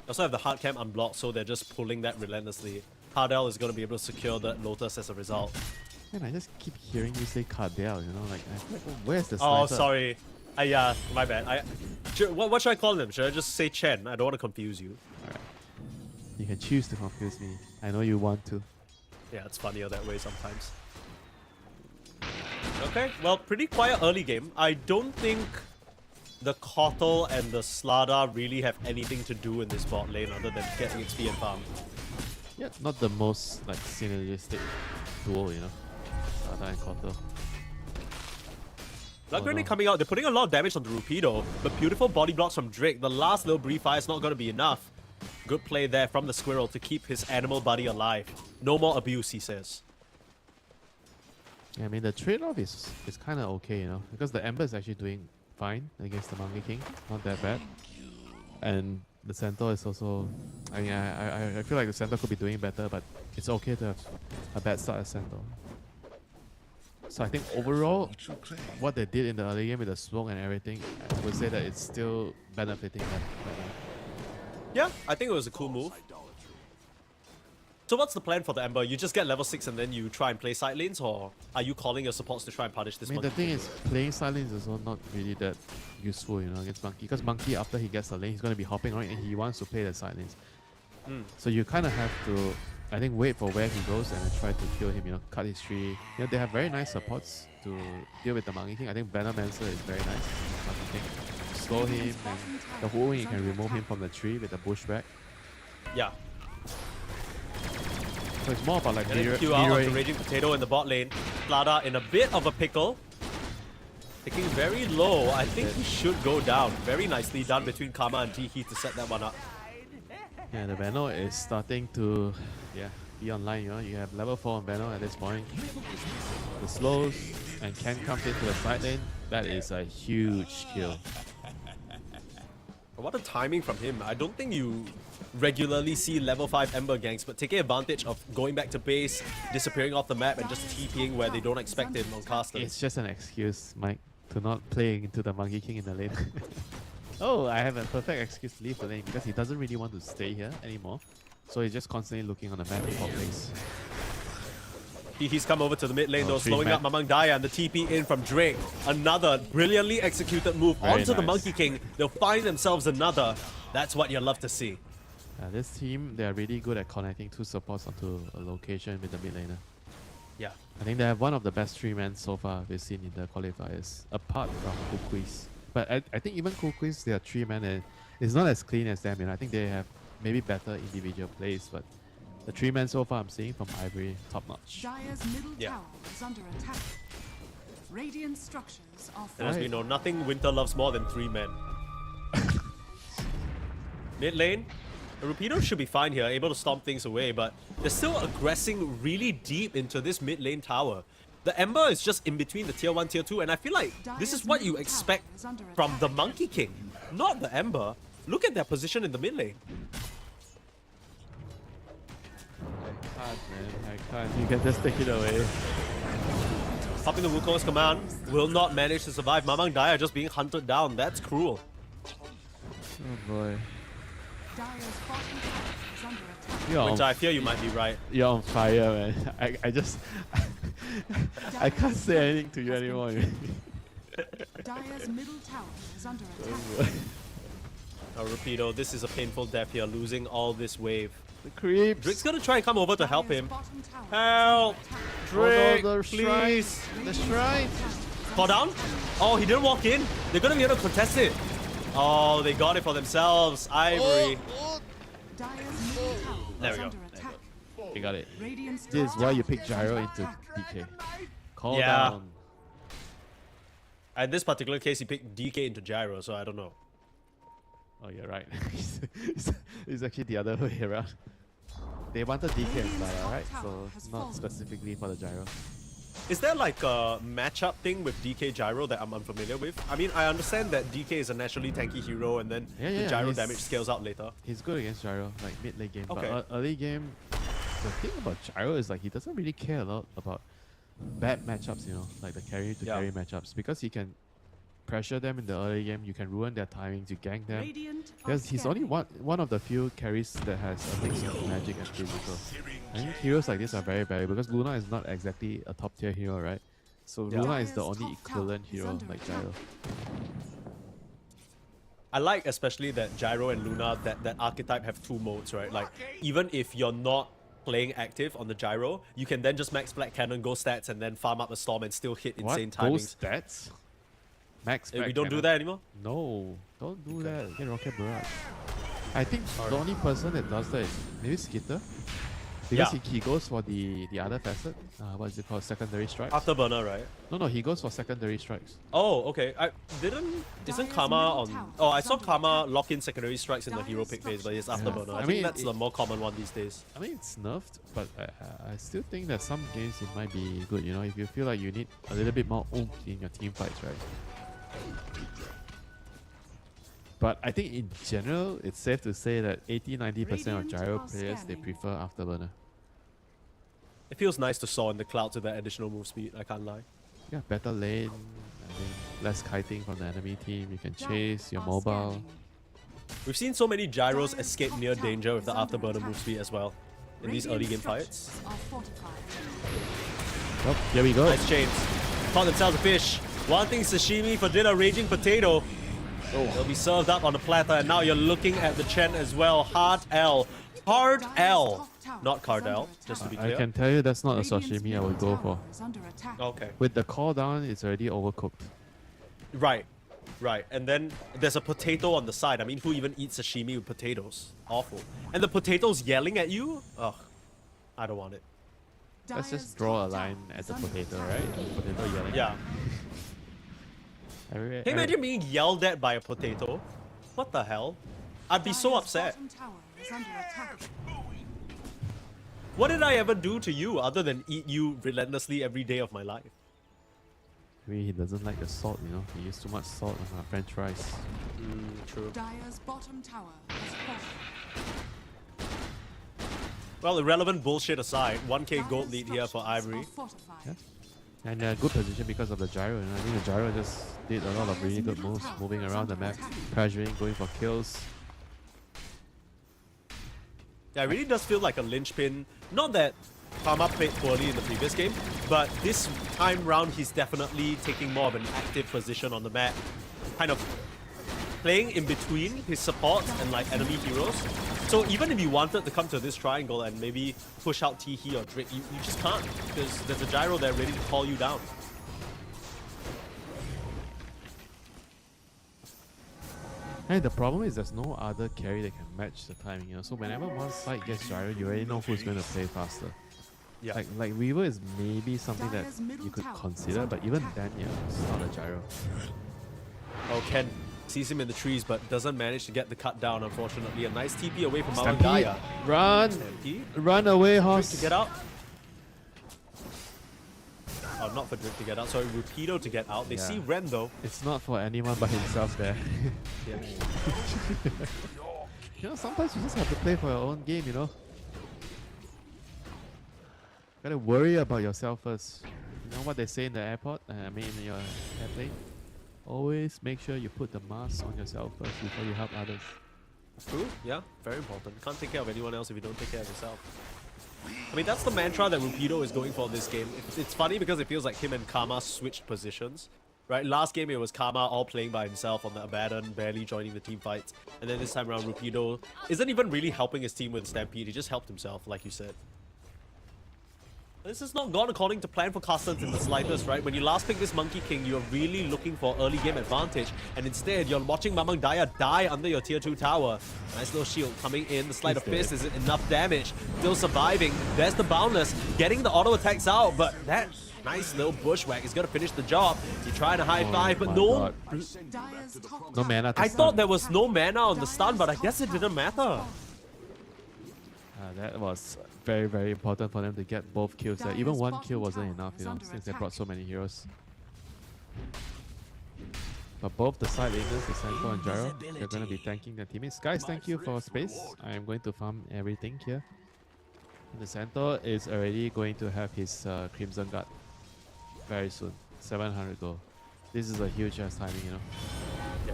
Also have the hard camp unblocked, so they're just pulling that relentlessly. Hardel is gonna be able to secure that Lotus as a result. Man, I just keep hearing you say Cardell. You know, like where's the Oh, sniper? sorry. Yeah, my bad. What should I call him? Should I just say Chen? I don't want to confuse you. Alright. You can choose to confuse me. I know you want to. Yeah, it's funnier that way sometimes. Okay, well, pretty quiet early game. I don't think the Kotal and the Slada really have anything to do in this bot lane other than getting XP and farm. Yeah, not the most like synergistic duo, you know. Sada and Koto. Blood Oh, Grenade no. coming out. They're putting a lot of damage on the Rupido, but beautiful body blocks from Drake. The last little brief fire is not going to be enough. Good play there from the Squirrel to keep his animal buddy alive. No more abuse, he says. Yeah, I mean the trade-off is kind of okay, you know, because the Ember is actually doing fine against the Monkey King, not that bad, and the Centaur is also. I mean, I feel like the Centaur could be doing better, but it's okay to have a bad start as Centaur. So I think overall, what they did in the early game with the smoke and everything, I would say that it's still benefiting them. Yeah, I think it was a cool move. So what's the plan for the Ember? You just get level 6 and then you try and play side lanes, or are you calling your supports to try and punish this I mean, the monkey? thing is, playing side lanes is also not really that useful, you know, against Monkey. Because Monkey, after he gets the lane, he's going to be hopping around and he wants to play the side lanes. So you kind of have to, I think, wait for where he goes and then try to kill him, you know, cut his tree. You know, they have very nice supports to deal with the Monkey King. I think Venomancer is very nice. Monkey King. Slow him, and the whole way you can remove him from the tree with the bushback. Yeah. So it's more about like And then Q out of the mirroring. Raging Potato in the bot lane. Flada in a bit of a pickle. Ticking very low. I think he should go down. Very nicely done between Karma and Tiki to set that one up. Yeah, the Veno is starting to be online, you know. You have level 4 on Veno at this point. The slows and Ken comes into the side lane. That is a huge kill. What a timing from him. I don't think you regularly see level 5 Ember ganks, but taking advantage of going back to base, disappearing off the map and just TPing where they don't expect him on Carstensz. It's just an excuse, Mike, to not play into the Monkey King in the lane. Oh, I have a perfect excuse to leave the lane because he doesn't really want to stay here anymore. So he's just constantly looking on the map for plays. He's come over to the mid lane though, tree slowing up map. Mamang Daya, and the TP in from Drake. Another brilliantly executed move Very onto the nice. Monkey King. They'll find themselves another. That's what you love to see. This team, they are really good at connecting two supports onto a location with the mid laner. Yeah. I think they have one of the best 3-men so far we've seen in the qualifiers, apart from KUKUYS. But I think even KUKUYS, they are 3-men and it's not as clean as them. You know, I think they have maybe better individual plays, but the 3-men so far I'm seeing from Ivory, top notch. Dire's middle Yeah. tower is under attack. Radiant structures are And as we falling. know, nothing Winter loves more than 3 men. Mid lane, Rupido should be fine here, able to stomp things away, but they're still aggressing really deep into this mid lane tower. The Ember is just in between the tier 1, tier 2, and I feel like this is what you expect from the Monkey King, not the Ember. Look at their position in the mid lane. I can't, man. I can't. You can just take it away. Popping the Wukong's command, will not manage to survive. Mamang Daya just being hunted down. That's cruel. Oh boy. Dire's bottom tower is under attack. You're Which on, I fear you might be right. you're on fire, man. I just... I can't say anything to you anymore. Dire's middle tower is under attack. Rupido, this is a painful death here, losing all this wave. The creeps. Drake's gonna try and come over to help Dire's him. bottom tower is Help! under attack. Drake, the please! The shrine. Fall down? Oh, he didn't walk in. They're gonna be able to contest it. Oh, they got it for themselves. Ivory. Dire's middle tower There is we go. under attack. You got it. Radiant's This is top why tower you pick is Gyro under into attack. DK. Call Yeah. down. In this particular case, he picked DK into Gyro, so I don't know. Oh, you're right. it's actually the other way around. They wanted DK and Flada, right? So not specifically for the Gyro. Is there like a matchup thing with DK Gyro that I'm unfamiliar with? I mean, I understand that DK is a naturally tanky hero and then Yeah, the yeah, Gyro he's- damage scales out later. He's good against Gyro, like mid-late game. Okay. But early game, the thing about Gyro is like he doesn't really care a lot about bad matchups, you know, like the carry to carry matchups, because he can pressure them in the early game. You can ruin their timings, you gank them. Radiant are Because he's only scanning. one of the few carries that has a mix of magic and physical. I think heroes like this are very valuable because Luna is not exactly a top tier hero, right? So Yeah. Luna is the Dire's only top tower equivalent is hero under like attack. Gyro. I like especially that Gyro and Luna, that archetype have two modes, right? Like, even if you're not playing active on the Gyro, you can then just max Black Cannon, go stats, and then farm up a Storm and still hit What? insane Those timings. stats? Max We Black don't do Cannon. that anymore? No, don't do that. Get Rocket Barrage. I think the only person that does that is maybe Skitter. Because Yeah. he goes for the other facet. What is it called? Secondary strikes? Afterburner, right? No, he goes for secondary strikes. Oh, okay. Isn't Dire's Karma middle on... tower Oh, I is saw under Karma attack. lock in secondary strikes in the hero pick phase, but it's Dire's Afterburner. structures I I think mean, that's the more common one these days. I mean, it's nerfed, but I still think that some games it might be good, you know, if you feel like you need a little bit more oomph in your team fights, right? But I think in general, it's safe to say that 80-90% of Radiant Gyro are players, they scanning. prefer Afterburner. It feels nice to saw in the clouds with that additional move speed, I can't lie. Yeah, better lane. I mean, less kiting from the enemy team. You can chase. You're Are mobile. scanning. We've seen so many gyros escape near danger with the afterburner move speed as well in these early game Radiant fights. structures are fortified. Oh, here we go. Nice chains. Caught themselves a fish. Wanting sashimi for dinner, raging potato. They'll be served up on a platter, and now you're looking at the Chen as well. Hard L. Hard L. Not Cardell, just to be I clear. can tell you that's not a Radiant's sashimi I middle would go tower for. is under attack. Okay. With the call down, it's already overcooked. Right. Right. And then there's a potato on the side. I mean, who even eats sashimi with potatoes? Awful. And the potato's yelling at you? Ugh. I don't want it. Let's Dire's just draw a top line tower at is the under potato, attack. right? The potato yelling. Yeah. Hey, imagine being yelled at by a potato. What the hell? I'd be so Dire's upset. bottom tower is under attack. What did I ever do to you other than eat you relentlessly every day of my life? Maybe he doesn't like the salt, you know. He used too much salt on our french fries. True. Dire's bottom tower is fallen. Well, irrelevant bullshit aside, 1k Dire's gold lead here for structures Ivory. are fortified. Yeah. And good position because of the gyro. You know? I think the gyro just did a lot of really good moves, moving around the map, pressuring, going for kills. Yeah, it really does feel like a linchpin. Not that Karma played poorly in the previous game, but this time round he's definitely taking more of an active position on the map. Kind of playing in between his supports and like enemy heroes. So even if you wanted to come to this triangle and maybe push out Teehee or Drake, you just can't, because there's a gyro there ready to call you down. And the problem is there's no other carry that can match the timing, you know. So whenever one side gets gyro, you already know who's going to play faster. Yeah. Like Weaver is maybe something that Dire's middle you could tower is consider, under but even attack. then, yeah, it's not a gyro. Oh, Ken sees him in the trees, but doesn't manage to get the cut down, unfortunately. A nice TP away from Stampede, Malangaya. run! Stampede. Run away, Drake horse! to get out. Oh, not for Drake to get out. Sorry, Rupido to get out. They Yeah. see Ren though. It's not for anyone but himself there. Yeah. You know, sometimes you just have to play for your own game, you know. Gotta worry about yourself first. You know what they say in the airport? I mean, in your airplane? Always make sure you put the mask on yourself first before you help others. True, yeah, very important. Can't take care of anyone else if you don't take care of yourself. I mean, that's the mantra that Rupido is going for this game. It's funny because it feels like him and Karma switched positions. Right, last game it was Karma all playing by himself on the Abaddon, barely joining the team fights. And then this time around, Rupido isn't even really helping his team with Stampede, he just helped himself, like you said. This has not gone according to plan for Carstensz in the slightest, right? When you last picked this Monkey King, you're really looking for early game advantage, and instead you're watching Mamang Daya die under your tier 2 tower. Nice little shield coming in, the Sleight of Fist, is it enough damage? Still surviving, there's the Boundless, getting the auto attacks out, but that nice little bushwhack is gonna finish the job. You're trying to high five, but my no... God. Dire's top No tower mana to I is thought under there was attack. no mana on the stun, but I Dire's guess it top didn't tower has matter. fallen. That was very, very important for them to get both kills there. Even Dire's one bottom kill wasn't tower enough, is you know, under since they attack. brought so many heroes. But both the side laners, the Santo and Gyro, they're going to be tanking their teammates. Guys, thank you for space. I am going to farm everything here. And the Santo is already going to have his Crimson Guard very soon. 700 gold. This is a huge ass timing, you know. Yeah.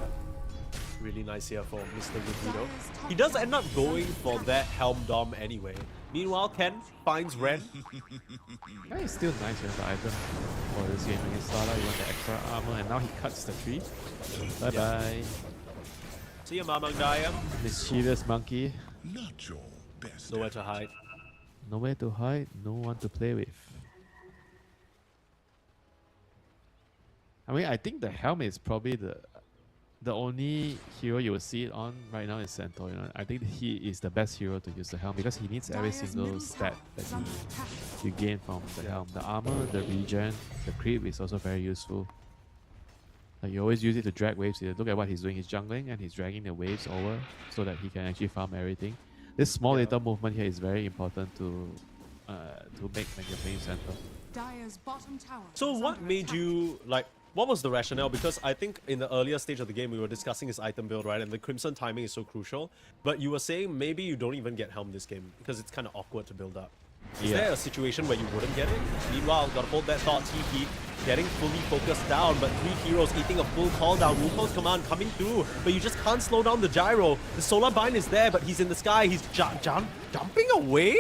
Really nice here for Mr. Rupido. He does end up going for that Helm Dom anyway. Meanwhile, Ken finds Ren. Yeah, it's still nice with the item for this game against Sala. You want the extra armor, and now he cuts the tree. Bye bye. See you, Mamang Daya. Mischievous monkey. Not your best. Nowhere to hide. Nowhere to hide, no one to play with. I mean, I think the helm is probably the only hero you will see it on right now is Centaur. You know, I think he is the best hero to use the helm because he needs every Dire's single middle stat tower that is under attack. you gain from the helm. The armor, the regen, the creep is also very useful. Like you always use it to drag waves here. Look at what he's doing. He's jungling and he's dragging the waves over so that he can actually farm everything. This small little movement here is very important to make when you're playing Centaur. Dire's bottom tower So is what under made attack. you, like, what was the rationale? Because I think in the earlier stage of the game, we were discussing his item build, right? And the Crimson timing is so crucial. But you were saying maybe you don't even get Helm this game because it's kind of awkward to build up. Is Yeah. there a situation where you wouldn't get it? Meanwhile, gotta hold that thought, TP. getting fully focused down, but 3 heroes eating a full call down. Wuko's command coming through, but you just can't slow down the gyro. The solar bind is there, but he's in the sky. He's jumping away?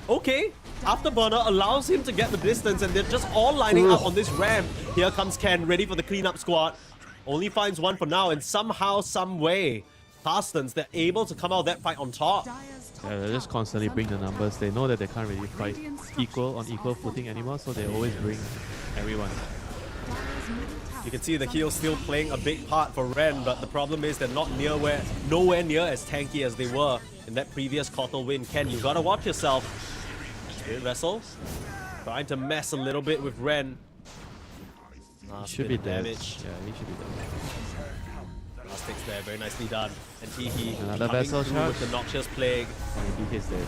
Okay. Afterburner allows him to get the distance, and they're just all lining up on this ramp. Here comes Ken, ready for the cleanup squad. Only finds one for now, and somehow, some way, Carstensz, they're able to come out of that fight on top. Yeah, they just constantly bring the numbers. They know that they can't really fight on equal footing anymore, so they always bring everyone. You can see the heal's still playing a big part for Ren, but the problem is they're not nowhere near as tanky as they were in that previous Kotal win. Ken, you gotta watch yourself. Spirit Vessel trying to mess a little bit with Ren. He should be dead. Damage. Yeah, he should be dead. Last takes there, very nicely done. And Teehee Another coming Vessel through charge. with the Noxious Plague. And DK's dead.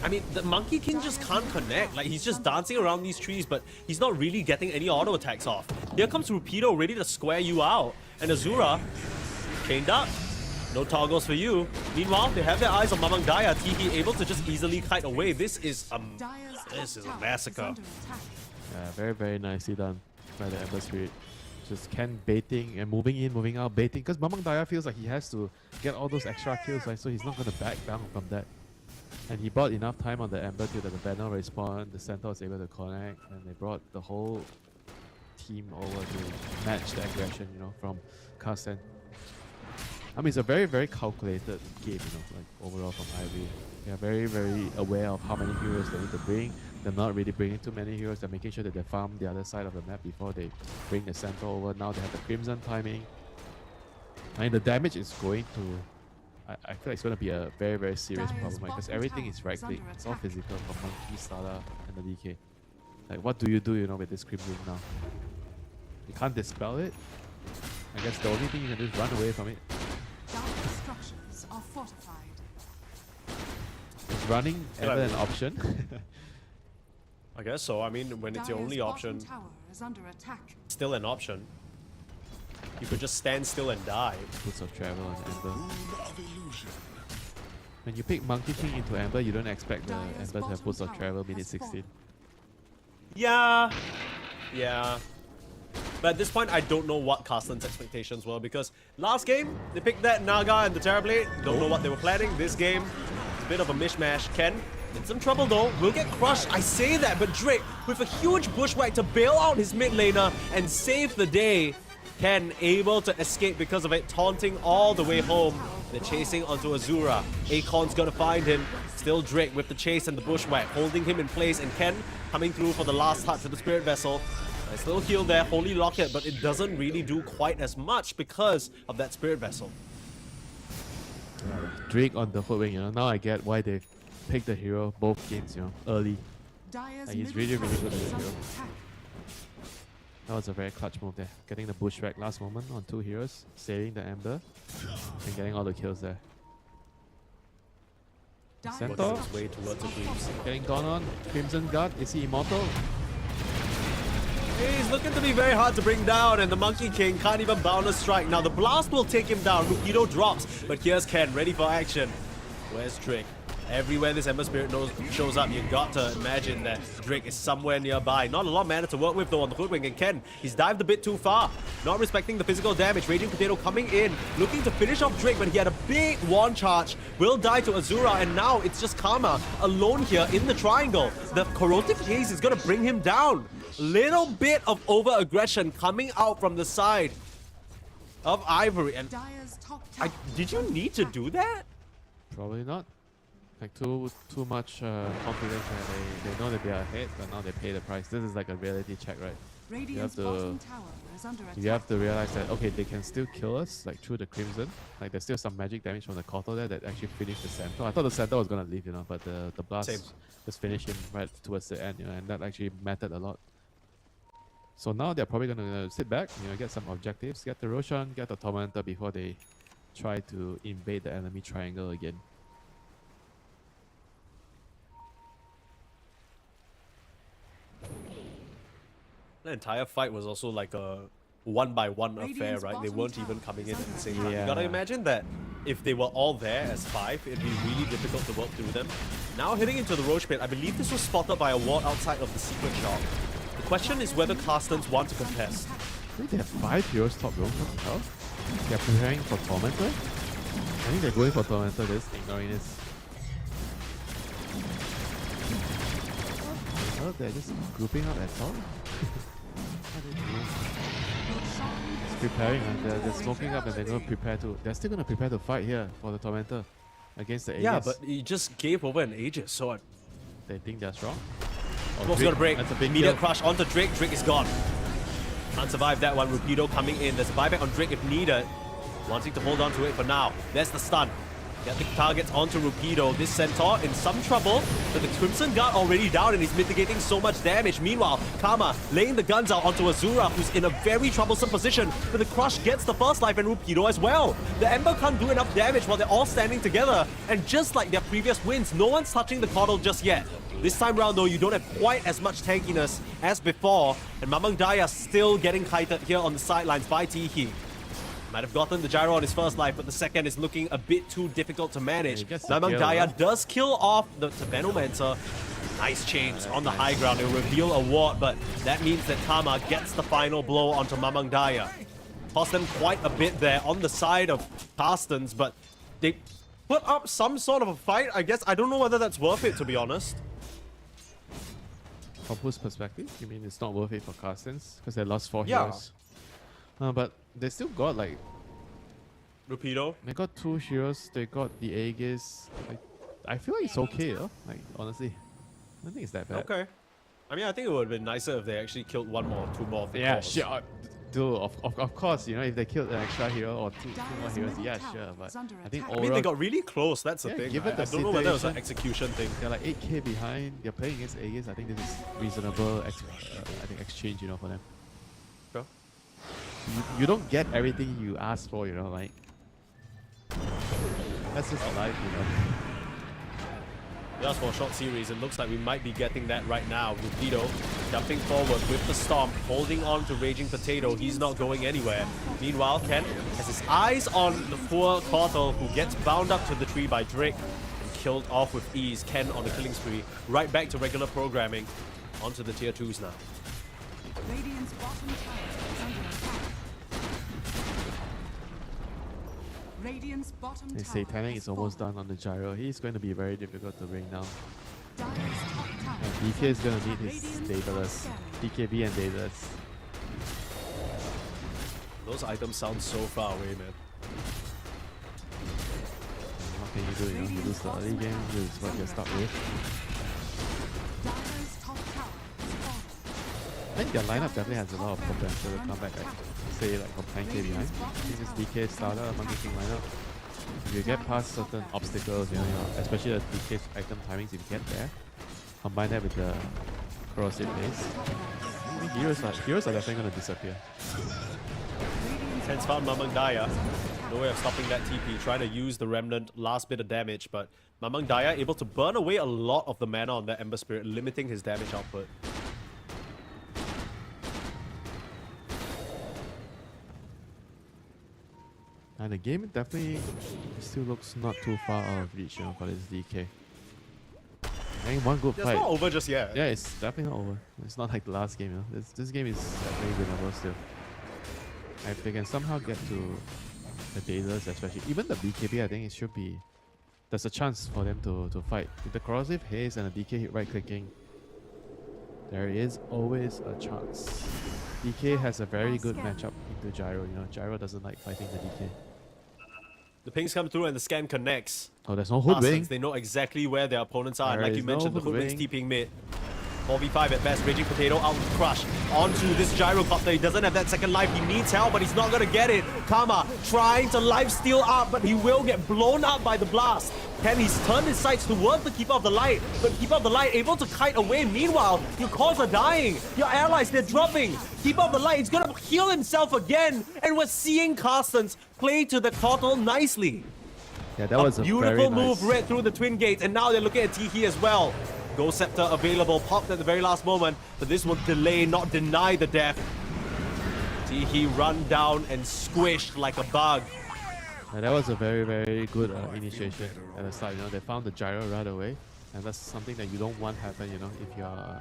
I mean, the Monkey King just can't connect. Like, he's just dancing around these trees, but he's not really getting any auto attacks off. Here comes Rupido, ready to square you out. And Azura, chained up. No toggles for you. Meanwhile, they have their eyes on Mamang Daya. Teehee able to just easily kite away. This is a massacre. Yeah, very, very nicely done by the Ember Spirit. Just Ken baiting and moving in, moving out, baiting. Because Mamang Daya feels like he has to get all those extra kills, right? So he's not going to back down from that. And he bought enough time on the Ember to that the banner respawn, the center was able to connect, and they brought the whole team over to match the aggression, you know, from Carstensz. I mean, it's a very, very calculated game, you know, like overall from Ivory. They are very, very aware of how many heroes they need to bring. They're not really bringing too many heroes. They're making sure that they farm the other side of the map before they bring the center over. Now they have the Crimson timing. I mean, the damage is going to... I feel like it's going to be a very, very serious problem, right? Because everything is right click. It's all physical from Monkey, Stala, and the DK. Like, what do, you know, with this Crimson now? You can't dispel it. I guess the only thing you can do is run away from it. Structures are fortified. Is running ever an option? I guess so. I mean, when it's your only option, Tower is under attack. still an option. You could just stand still and die. Boots of Travel and Ember. When you pick Monkey King into Ember, you don't expect the Ember to have Boots of Travel minute 16. Yeah. But at this point, I don't know what Carstensz's expectations were, because last game, they picked that Naga and the Terrorblade. Don't know what they were planning. This game, it's a bit of a mishmash. Ken, in some trouble though, will get crushed. I say that, but Drake, with a huge bushwhack to bail out his mid laner and save the day. Ken able to escape because of it, taunting all the way home. They're chasing onto Azura. Akon's gonna find him. Still Drake with the chase and the bushwhack, holding him in place, and Ken coming through for the last touch with the Spirit Vessel. Nice little heal there, Holy Locket, but it doesn't really do quite as much because of that Spirit Vessel. Drake on the footwing, you know. Now I get why they picked the hero both games, you know, early. Dire's He's middle really, really tower good at is the under hero. attack. That was a very clutch move there. Getting the bushwhack last moment on 2 heroes, saving the Ember, and getting all the kills there. Dire's Centaur? Working his way towards the creeps. Getting gone on. Crimson Guard, is he immortal? He's looking to be very hard to bring down, and the Monkey King can't even bound a strike. Now the blast will take him down. Rupido drops, but here's Ken, ready for action. Where's Drake? Everywhere this Ember Spirit shows up, you got to imagine that Drake is somewhere nearby. Not a lot of mana to work with though on the Hoodwing, and Ken, he's dived a bit too far. Not respecting the physical damage. Raging Potato coming in, looking to finish off Drake, but he had a big wand charge. Will die to Azura, and now it's just Karma alone here in the triangle. The Corrosive Haze is going to bring him down. Little bit of over-aggression coming out from the side of Ivory, and Dire's top tower did you is under need to attack. do that? Probably not. Like too much confidence, and they know that they are ahead, but now they pay the price. This is like a reality check, right? Radiant's to- bottom tower is under attack. You have to realize that, okay, they can still kill us, like through the Crimson. Like there's still some magic damage from the Kotal there that actually finished the center. I thought the center was gonna leave, you know, but the blast Same. just finished him right towards the end, you know, and that actually mattered a lot. So now they're probably gonna sit back, you know, get some objectives, get the Roshan, get the Tormentor before they try to invade the enemy triangle again. The entire fight was also like a one-by-one affair, Radiant's right? They bottom weren't tower even coming in is at the under same attack. time. You gotta imagine that if they were all there as 5, it'd be really difficult to work through them. Now hitting into the Roach Pit, I believe this was spotted by a ward outside of the secret shop. The question is whether Carstensz want to contest. I think they have 5 heroes top row. What the hell? They're preparing for Tormentor? I think they're going for Tormentor, they're just ignoring this. Well, they're just grouping up at all. It's preparing, they're smoking up and they're going to prepare to... They're still going to prepare to fight here for the Tormentor against the Aegis. Yeah, but he just gave over an Aegis, so They think they're strong? Smoke's gonna break. That's a big Immediate kill. crush onto Drake. Drake is gone. Can't survive that one. Rupido coming in. There's a buyback on Drake if needed. Wanting to hold on to it for now. There's the stun. Get the targets onto Rupido. This Centaur in some trouble, but the Crimson Guard already down and he's mitigating so much damage. Meanwhile, Karma laying the guns out onto Azura, who's in a very troublesome position, but the Crush gets the first life and Rupido as well. The Ember can't do enough damage while they're all standing together, and just like their previous wins, no one's touching the Coddle just yet. This time round though, you don't have quite as much tankiness as before, and Mamang Daya still getting kited here on the sidelines by Tihi. Might have gotten the gyro on his first life, but the second is looking a bit too difficult to manage. Mamang Daya does kill off the Venomancer. Nice chains on the high ground. It'll reveal a ward, but that means that Karma gets the final blow onto Mamang Daya. Cost them quite a bit there on the side of Carstensz, but they put up some sort of a fight, I guess. I don't know whether that's worth it, to be honest. From whose perspective? You mean it's not worth it for Carstensz? Because they lost 4 Yeah. heroes. But they still got like... Rupido. They got 2 heroes, they got the Aegis. Like, I feel like it's okay, though. Like, honestly. I don't think it's that bad. Okay. I mean, I think it would have been nicer if they actually killed 1 more, 2 more. Yeah, sure. Dude, of course, you know, if they killed an extra hero or two more heroes, yeah, sure. But I think overall... I mean, they got really close, that's the Yeah, thing. given I the don't know whether it was an situation- execution thing. They're like 8k behind, they're playing against Aegis. I think this is reasonable I think exchange, you know, for them. Sure. You don't get everything you ask for, you know, like... That's just life, you know. Just for a short series, it looks like we might be getting that right now. Rupido jumping forward with the Stomp, holding on to Raging Potato. He's not going anywhere. Meanwhile, Ken has his eyes on the poor Kotal, who gets bound up to the tree by Drake and killed off with ease. Ken on the killing spree. Right back to regular programming. Onto the tier 2s now. Radiant's bottom tower is under attack. Radiant's bottom They tower say Tanning has is almost fallen. done on the gyro. He's going to be very difficult to bring down. Dire's top tower And DK is going to need his Radiant Daedalus. DKB and Daedalus. Those items sound so far away, man. What can you do? You know, you lose the early game, this is what you're stuck with. Dire's top tower has fallen. I think their lineup definitely has a lot of potential to come back, like, say, like from 9k behind. I think this DK starter Monkey King lineup. If you get past certain obstacles, you know, especially the DK item timings, if you get there, combine that with the corrosive base, I think heroes are definitely going to disappear. Ken's found Mamang Daya. No way of stopping that TP. Trying to use the Remnant last bit of damage, but Mamang Daya able to burn away a lot of the mana on that Ember Spirit, limiting his damage output. And the game definitely still looks not too far out of reach, you know, for this DK. I think one good It's fight. not over just yet. Yeah, it's definitely not over. It's not like the last game, you know. This game is definitely winnable still. And if they can somehow get to the Daedalus, especially, even the BKB, I think it should be... There's a chance for them to fight. With the Corrosive Haze and the DK hit right-clicking, there is always a chance. DK has a very good matchup into Gyro, you know. Gyro doesn't like fighting the DK. The pings come through and the scan connects. Oh, there's no hoodwink. Carstensz, they know exactly where their opponents are. And There like you is no mentioned, the hoodwink's hoodwink. TPing mid. 4v5 at best. Raging Potato out with Crush. Onto this Gyrocopter. He doesn't have that second life. He needs help, but he's not going to get it. Karma trying to lifesteal up, but he will get blown up by the blast. Ken, he's turned his sights towards the Keeper of the Light, but Keeper of the Light able to kite away. Meanwhile, your cores are dying. Your allies, they're dropping. Keeper of the Light is going to heal himself again. And we're seeing Carstensz play to the Kotal nicely. Yeah, that was a Beautiful very move nice. right through the twin gates, and now they're looking at Tihi as well. Ghost Scepter available, popped at the very last moment, but this will delay, not deny the death. Tihi run down and squished like a bug. Yeah, that was a very, very good initiation at the start. You know, they found the gyro right away, and that's something that you don't want happen. You know, if you're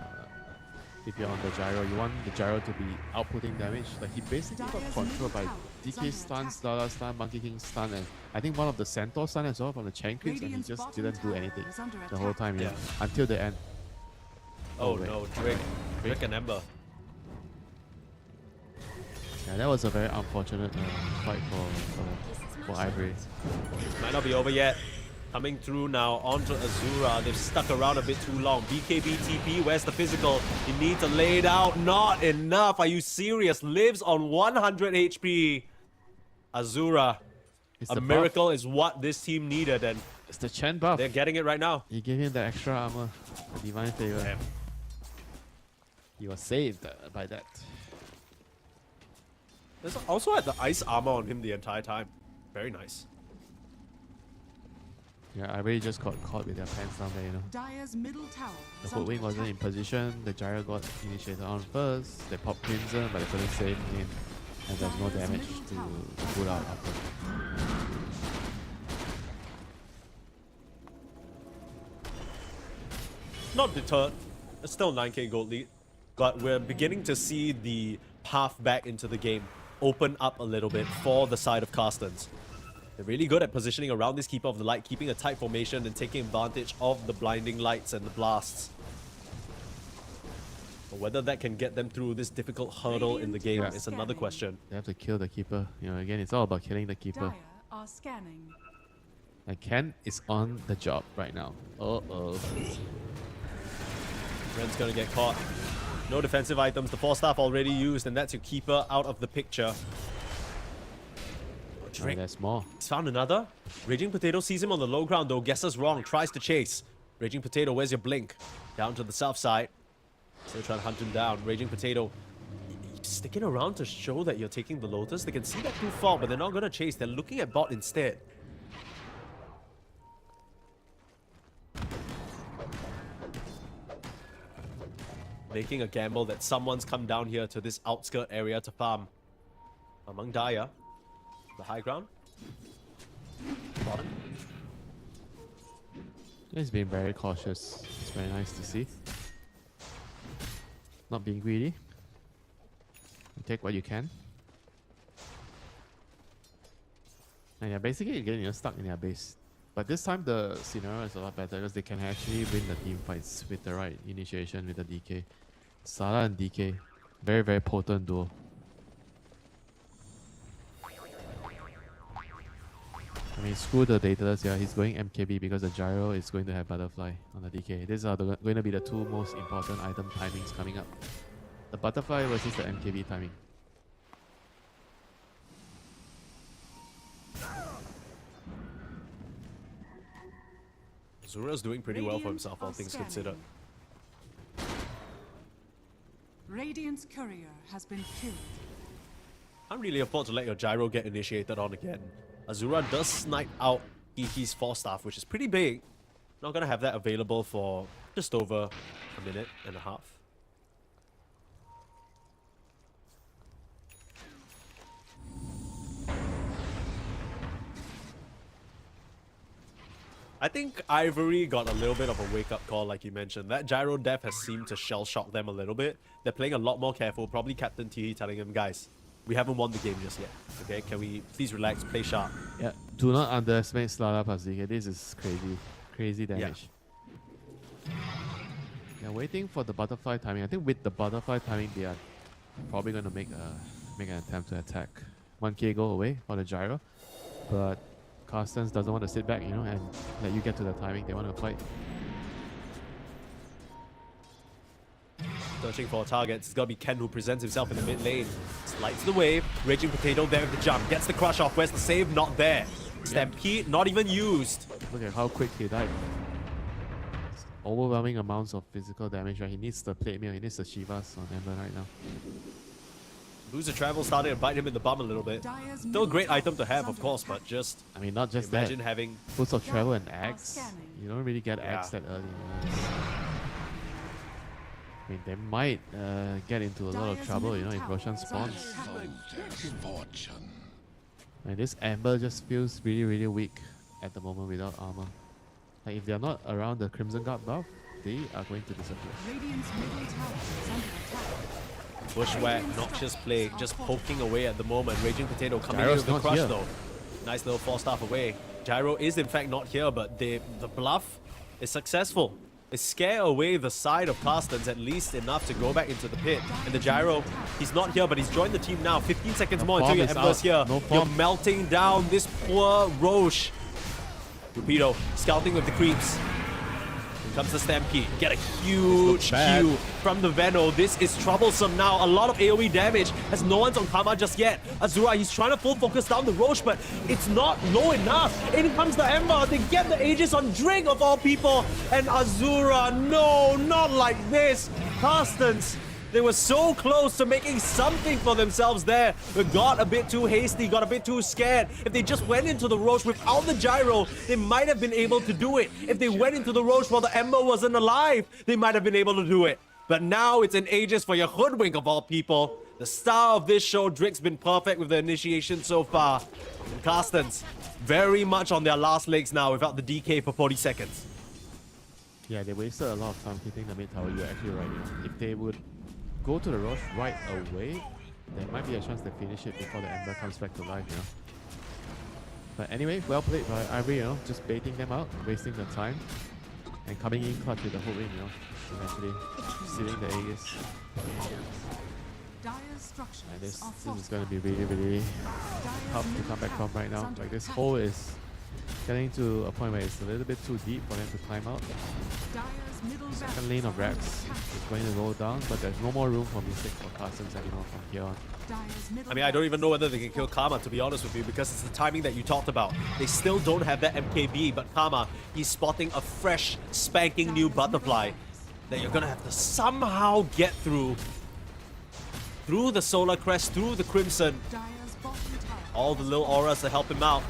if you're on the gyro, you want the gyro to be outputting damage. Like he basically got controlled by DK stun, Dada stun, Monkey King stun, and I think one of the Centaur stun as well from the Chain Creeps, and he Radiant's just bottom didn't do tower anything is under the whole attack. time, Yeah. until the end. Oh wait. no, Drake and Ember. Yeah, that was a very unfortunate fight for Ivory. Might not be over yet. Coming through now onto Azura. They've stuck around a bit too long. BKB TP, where's the physical? He needs to lay it out. Not enough. Are you serious? Lives on 100 HP. Azura. It's A the buff. miracle is what this team needed, and It's the Chen buff. they're getting it right now. He gave him the extra armor, the Divine Favor. Damn. He was saved by that. There's also had the ice armor on him the entire time. Very nice. Yeah, Ivory just got caught with their pants down there, Dire's middle tower The is foot under wing wasn't in attack. position, the gyro got initiated on first, they popped Crimson but they couldn't save him, and there's no damage to pull out after. Not deterred. It's still 9k gold lead. But we're beginning to see the path back into the game open up a little bit for the side of Carstensz. They're really good at positioning around this Keeper of the Light, keeping a tight formation and taking advantage of the blinding lights and the blasts. But whether that can get them through this difficult hurdle in the game Yeah. is another question. They have to kill the Keeper. Again, it's all about killing the Keeper. Dire are scanning. And Ken is on the job right now. Uh-oh. Ren's gonna get caught. No defensive items. The 4-staff already used, and that's your Keeper out of the picture. Drake. There's more. He's found another. Raging Potato sees him on the low ground though, guesses wrong, tries to chase. Raging Potato, where's your blink? Down to the south side. Still trying to hunt him down. Raging Potato sticking around to show that you're taking the Lotus. They can see that too far, but they're not gonna chase. They're looking at bot instead. Making a gamble that someone's come down here to this outskirt area to farm. Among Dire. The high ground. Bottom. He's being very cautious. It's very nice to see. Not being greedy. You take what you can. And yeah, basically getting stuck in their base. But this time the scenario is a lot better because they can actually win the team fights with the right initiation with the DK. Sala and DK. Very, very potent duo. I mean, screw the Daedalus here. He's going MKB because the gyro is going to have butterfly on the DK. These are going to be the two most important item timings coming up. The butterfly versus the MKB timing. Zura's doing pretty well for himself, all things considered. Radiant's courier has been killed. Can't really afford to let your gyro get initiated on again. Azura does snipe out Kiki's 4-staff, which is pretty big. Not gonna have that available for just over a minute and a half. I think Ivory got a little bit of a wake-up call, like you mentioned. That gyro death has seemed to shell-shock them a little bit. They're playing a lot more careful. Probably Captain T telling him, guys, we haven't won the game just yet. Okay, can we please relax, play sharp? Yeah, do not underestimate Slada plus DK. This is crazy. Crazy damage. They're waiting for the butterfly timing. I think with the butterfly timing, they are probably going to make an attempt to attack. 1k go away for the gyro. But Carstensz doesn't want to sit back, and let you get to the timing. They want to fight. Searching for targets. It's gonna be Ken who presents himself in the mid lane. Slides the wave. Raging Potato there with the jump. Gets the crush off. Where's the save? Not there. Stampede not even used. Look at how quick he died. It's overwhelming amounts of physical damage, right? He needs the plate meal. He needs the Shivas on Ember right now. Booster Travel started to bite him in the bum a little bit. Dire's Still a middle great tower item to is have, of under course, attack. but just I mean, not just imagine that. having... Boots of Travel and Dire Axe. scanning. You don't really get Axe that early. I mean, they might get into a lot of Dire's trouble, middle if tower Roshan is under spawns. attack. Fortune. And this Amber just feels really, really weak at the moment without armor. Like, if they're not around the Crimson Guard buff, they are going to disappear. Radiant's middle tower is under attack. Bushwhack, noxious play, just poking away at the moment. Raging Potato coming in Gyro's with the not crush here. though. Nice little 4-staff away. Gyro is in fact not here, but the bluff is successful. It scare away the side of Carstensz at least enough to go back into the pit. And the Gyro, he's not here, but he's joined the team now. 15 seconds The more until form your is Ember's out. here. No You're form. melting down this poor Roche. Rupido scouting with the creeps. Here comes the Stampede. Get a huge bad. Q from the Veno. This is troublesome now. A lot of AoE damage as no one's on Karma just yet. Azura, he's trying to full focus down the Roche, but it's not low enough. In comes the Ember. They get the Aegis on Drake of all people. And Azura, no, not like this. Carstensz, they were so close to making something for themselves there, but got a bit too hasty, got a bit too scared. If they just went into the Roche without the Gyro, they might have been able to do it. If they went into the Roche while the Ember wasn't alive, they might have been able to do it. But now it's an Aegis for your Hoodwink of all people. The star of this show, Drake's been perfect with the initiation so far. And Carstensz, very much on their last legs now without the DK for 40 seconds. Yeah, they wasted a lot of time hitting the mid tower. You're actually right. You know. If they would go to the Roche right away, there might be a chance they finish it before the Ember comes back to life, you know. But anyway, well played by Ivory, you know, just baiting them out, wasting the time, and coming in clutch with the whole win, you know, eventually stealing the Aegis. Dire's structures And this are is going to be really tough to come back from right now. Like this hole is getting to a point where it's a little bit too deep for them to climb out. Dire's middle Second lane of Rax is going to roll down, but there's no more room for mistakes for Carstensz anymore from here on. I mean, I don't even know whether they can kill Karma, to be honest with you, because it's the timing that you talked about. They still don't have that MKB, but Karma, he's spotting a fresh, spanking new butterfly that you're gonna have to somehow get through the Solar Crest, through the Crimson, Dire's bottom tower all the little auras to help him out.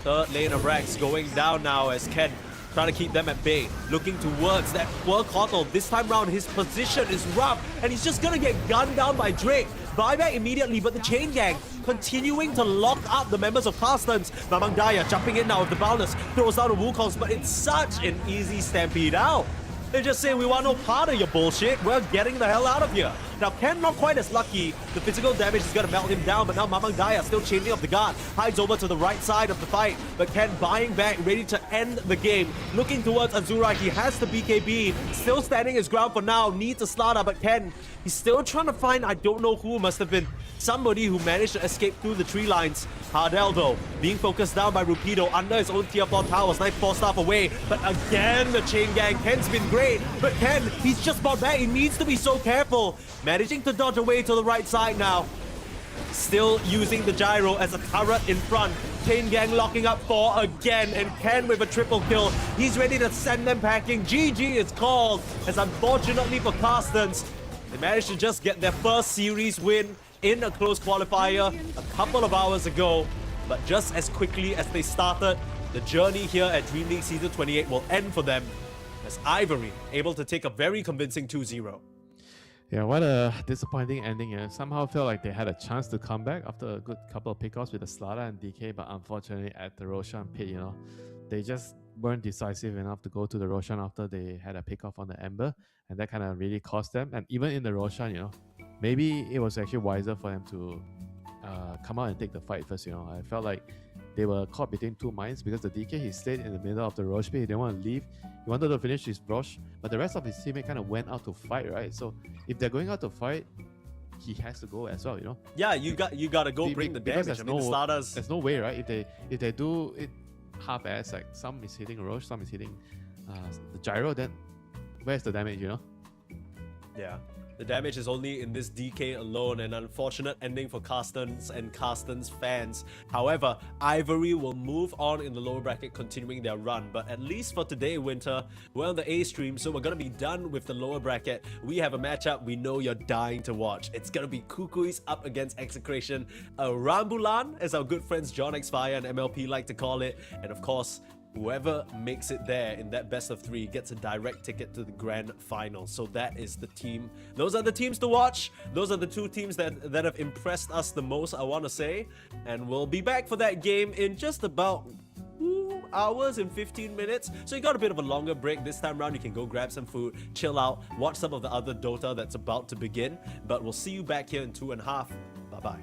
Third lane of Rex going down now as Ken trying to keep them at bay, looking towards that poor Kotl. This time round, his position is rough, and he's just gonna get gunned down by Drake. Buyback immediately, but the Chain Gang continuing to lock up the members of Carstensz. Mamang Daya jumping in now with the bonus, throws down the Wukongs, but it's such an easy stampede out. They just say, we want no part of your bullshit. We're getting the hell out of here. Now, Ken not quite as lucky. The physical damage is going to melt him down, but now Mamang Daya still changing up the guard. Hides over to the right side of the fight, but Ken buying back, ready to end the game. Looking towards Azura, he has the BKB. Still standing his ground for now. Needs a slaughter, but Ken, he's still trying to find, I don't know who, must have been somebody who managed to escape through the tree lines. Hardell, though, being focused down by Rupido under his own tier 4 towers, 9-4 staff away. But again, the Chain Gang. Ken's been great, but Ken, he's just bought back. He needs to be so careful. Managing to dodge away to the right side now. Still using the Gyro as a turret in front. Chain Gang locking up 4 again, and Ken with a triple kill. He's ready to send them packing. GG is called, as unfortunately for Carstensz, they managed to just get their first series win in a close qualifier a couple of hours ago. But just as quickly as they started, the journey here at DreamLeague Season 28 will end for them, as Ivory able to take a very convincing 2-0. Yeah, what a disappointing ending here. Somehow felt like they had a chance to come back after a good couple of pickoffs with the Slaughter and DK, but unfortunately at the Roshan pit, you know, they just weren't decisive enough to go to the Roshan after they had a pickoff on the Ember, and that kind of really cost them. And even in the Roshan, you know, maybe it was actually wiser for them to come out and take the fight first, you know. I felt like they were caught between two minds because the DK, he stayed in the middle of the Roche pit. He didn't want to leave. He wanted to finish his Roche, but the rest of his teammate kind of went out to fight, right? So if they're going out to fight, he has to go as well, you know. Yeah, you got to go bring the Because damage. I mean, the starters. there's no way, right? If they do it half-ass, like some is hitting Roche, some is hitting the Gyro, then where's the damage, you know? Yeah. The damage is only in this DK alone, an unfortunate ending for Carstensz and Carstensz fans. However, Ivory will move on in the lower bracket, continuing their run. But at least for today, Winter, we're on the A stream, so we're going to be done with the lower bracket. We have a matchup we know you're dying to watch. It's going to be KUKUYS up against Execration, a Rambulan, as our good friends John X Fire and MLP like to call it. And of course, whoever makes it there in that best of 3 gets a direct ticket to the grand final. So that is the team. Those are the teams to watch. Those are the 2 teams that have impressed us the most, I want to say. And we'll be back for that game in just about hours and 15 minutes. So you got a bit of a longer break. This time around, you can go grab some food, chill out, watch some of the other Dota that's about to begin. But we'll see you back here in 2.5. Bye-bye.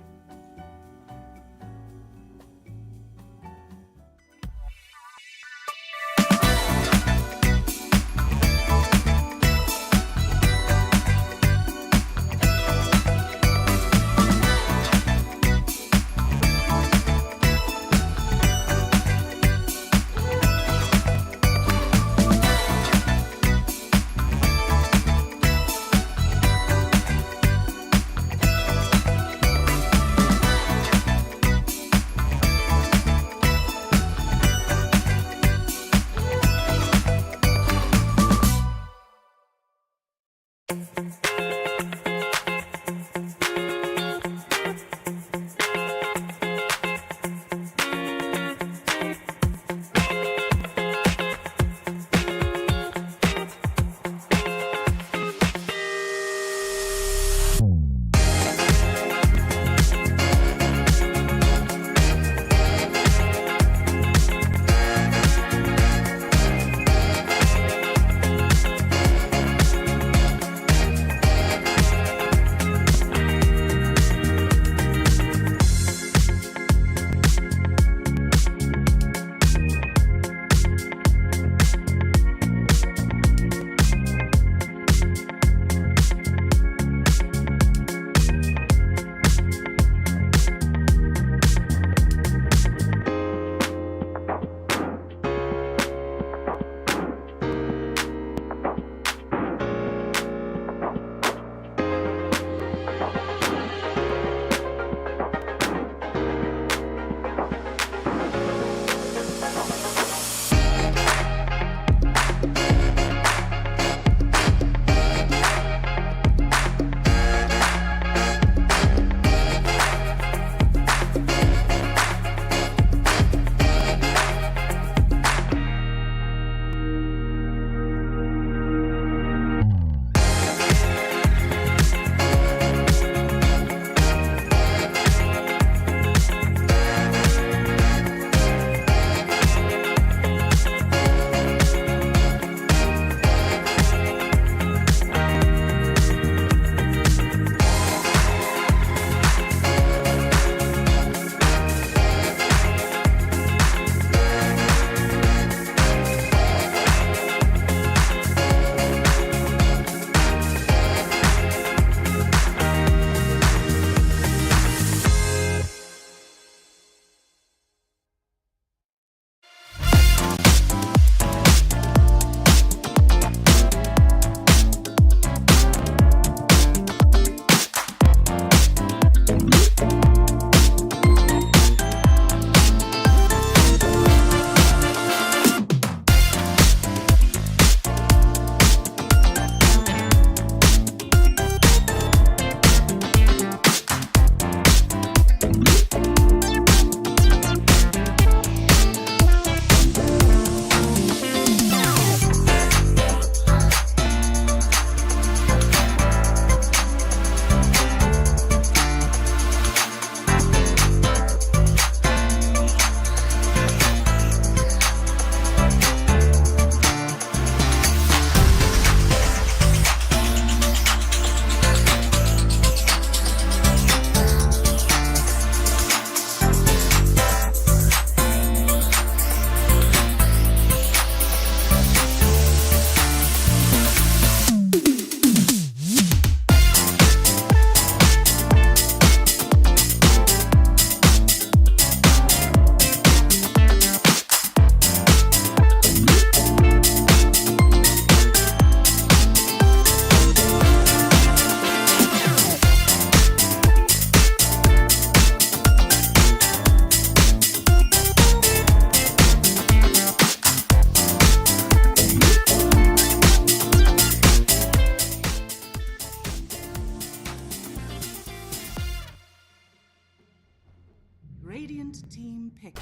Radiant team pick.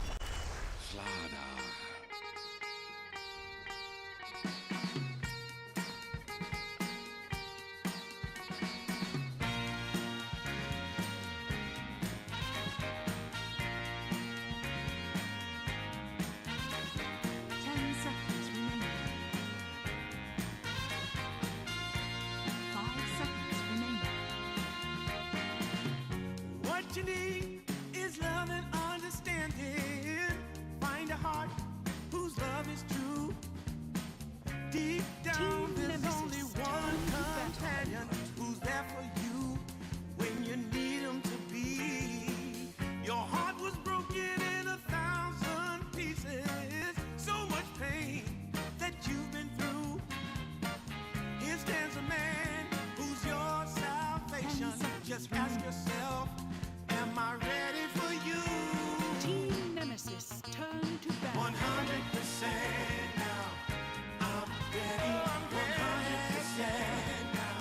you need is love and understanding. Find a heart whose love is true. Deep down, there's only one companion who's there for you when you need him to be. Your heart was broken in 1,000 pieces. So much pain that you've been through. Here stands a man who's your salvation. Just ask yourself, am I ready for you? Team Nemesis, turn to battle. 100% now. I'm ready. 100% now.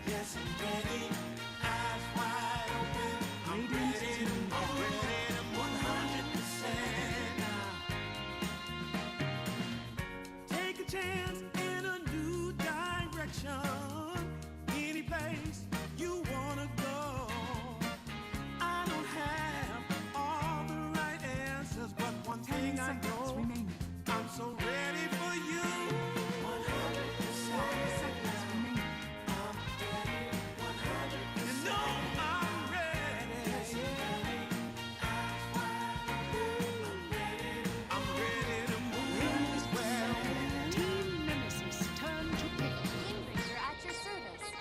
Yes, I'm ready. Eyes wide open. I'm ready to move. 100% now. Take a chance in a new direction. Any place you wanna go. I don't have all the right answers, but one 10 thing I seconds know, remaining. I'm so ready for you. 100%. 5 seconds remaining. You know I'm ready. I'm ready to move as well. Team Nemesis, turn to pick. Ranger at your service.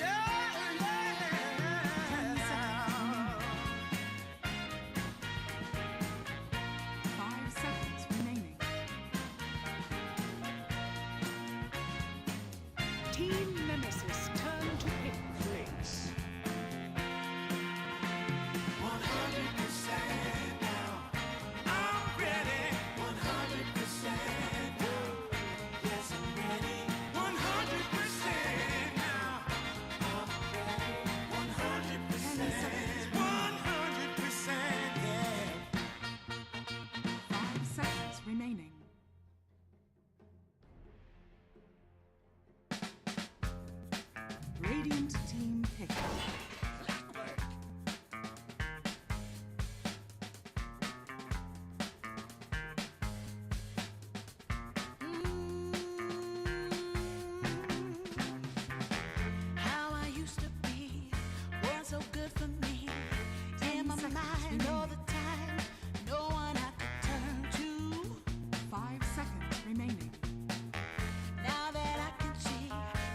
Yeah. 5 seconds remaining. Team Nemesis, turn to pick. Place. 100% now. I'm ready. 100% now. Yes, I'm ready. 100% now. I'm ready. 100%. 100%, yeah. 5 seconds remaining. Radiant team pick. How I used to be was so good for me. In my 10 seconds mind remaining. all the time, no one I could turn to. 5 seconds remaining. Now that I can see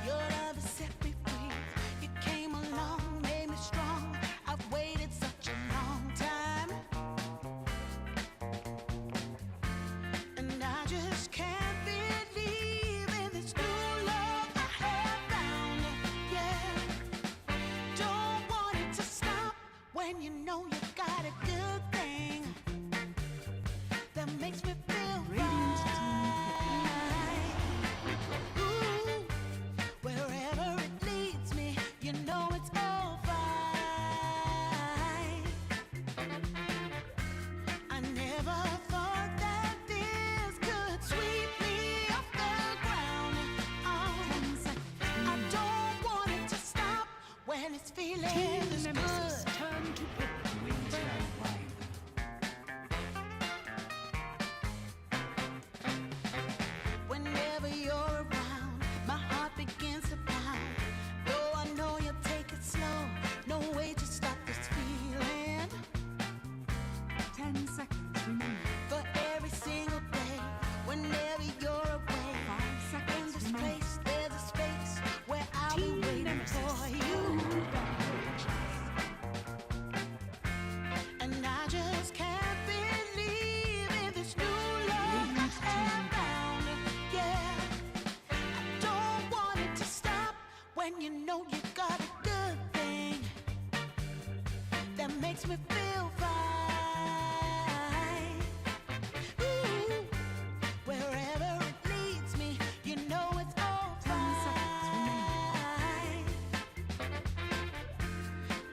your love has set me free. You came along, made me strong. I've waited such a long time, and I just can't believe in this new love I have found. Yeah, don't want it to stop when you know you got a good thing that makes me feel Radiant team right. Ooh, wherever it leads me, you know it's all fine. I never thought that this could sweep me off the ground. Oh, 10 seconds I remaining. don't want it to stop when it's feeling Team this Nemesis, good. turn to pick. Whenever you're around, my heart begins to pound. Though I know you'll take it slow, no way to stop this feeling. 10 seconds remaining. For every single day, whenever you're away, 5 in seconds this remaining. place, there's a space where I'll be Team waiting Nemesis, for you. And I just can't believe in this new love I have found. Yeah, I don't want it to stop when you know you got a good thing that makes me feel fine. Ooh, wherever it leads me, you know it's all 10 seconds fine.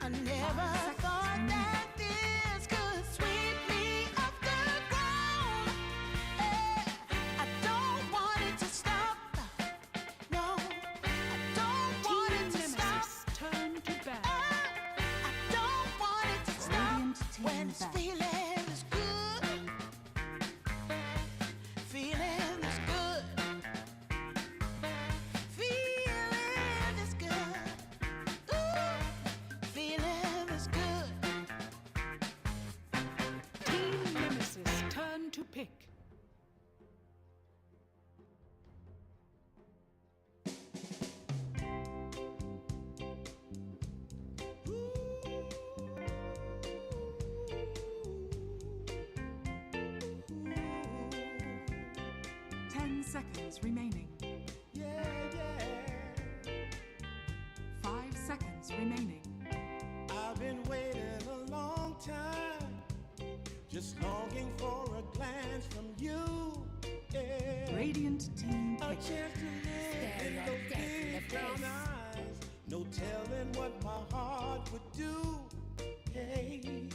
I never 5 seconds thought remaining. that this could sweep me off the ground. I don't want it to stop. No, I don't want Team it to stop. Nemesis, turn to battle. I don't want it to stop Radiant team when it's back. feeling this good. pick. Seconds remaining. Yeah, yeah. 5 seconds remaining. I've been waiting a long time, just longing for a glance from you. Yeah. Radiant team A pick. chance to look in those big brown eyes. No telling what my heart would do. Hey,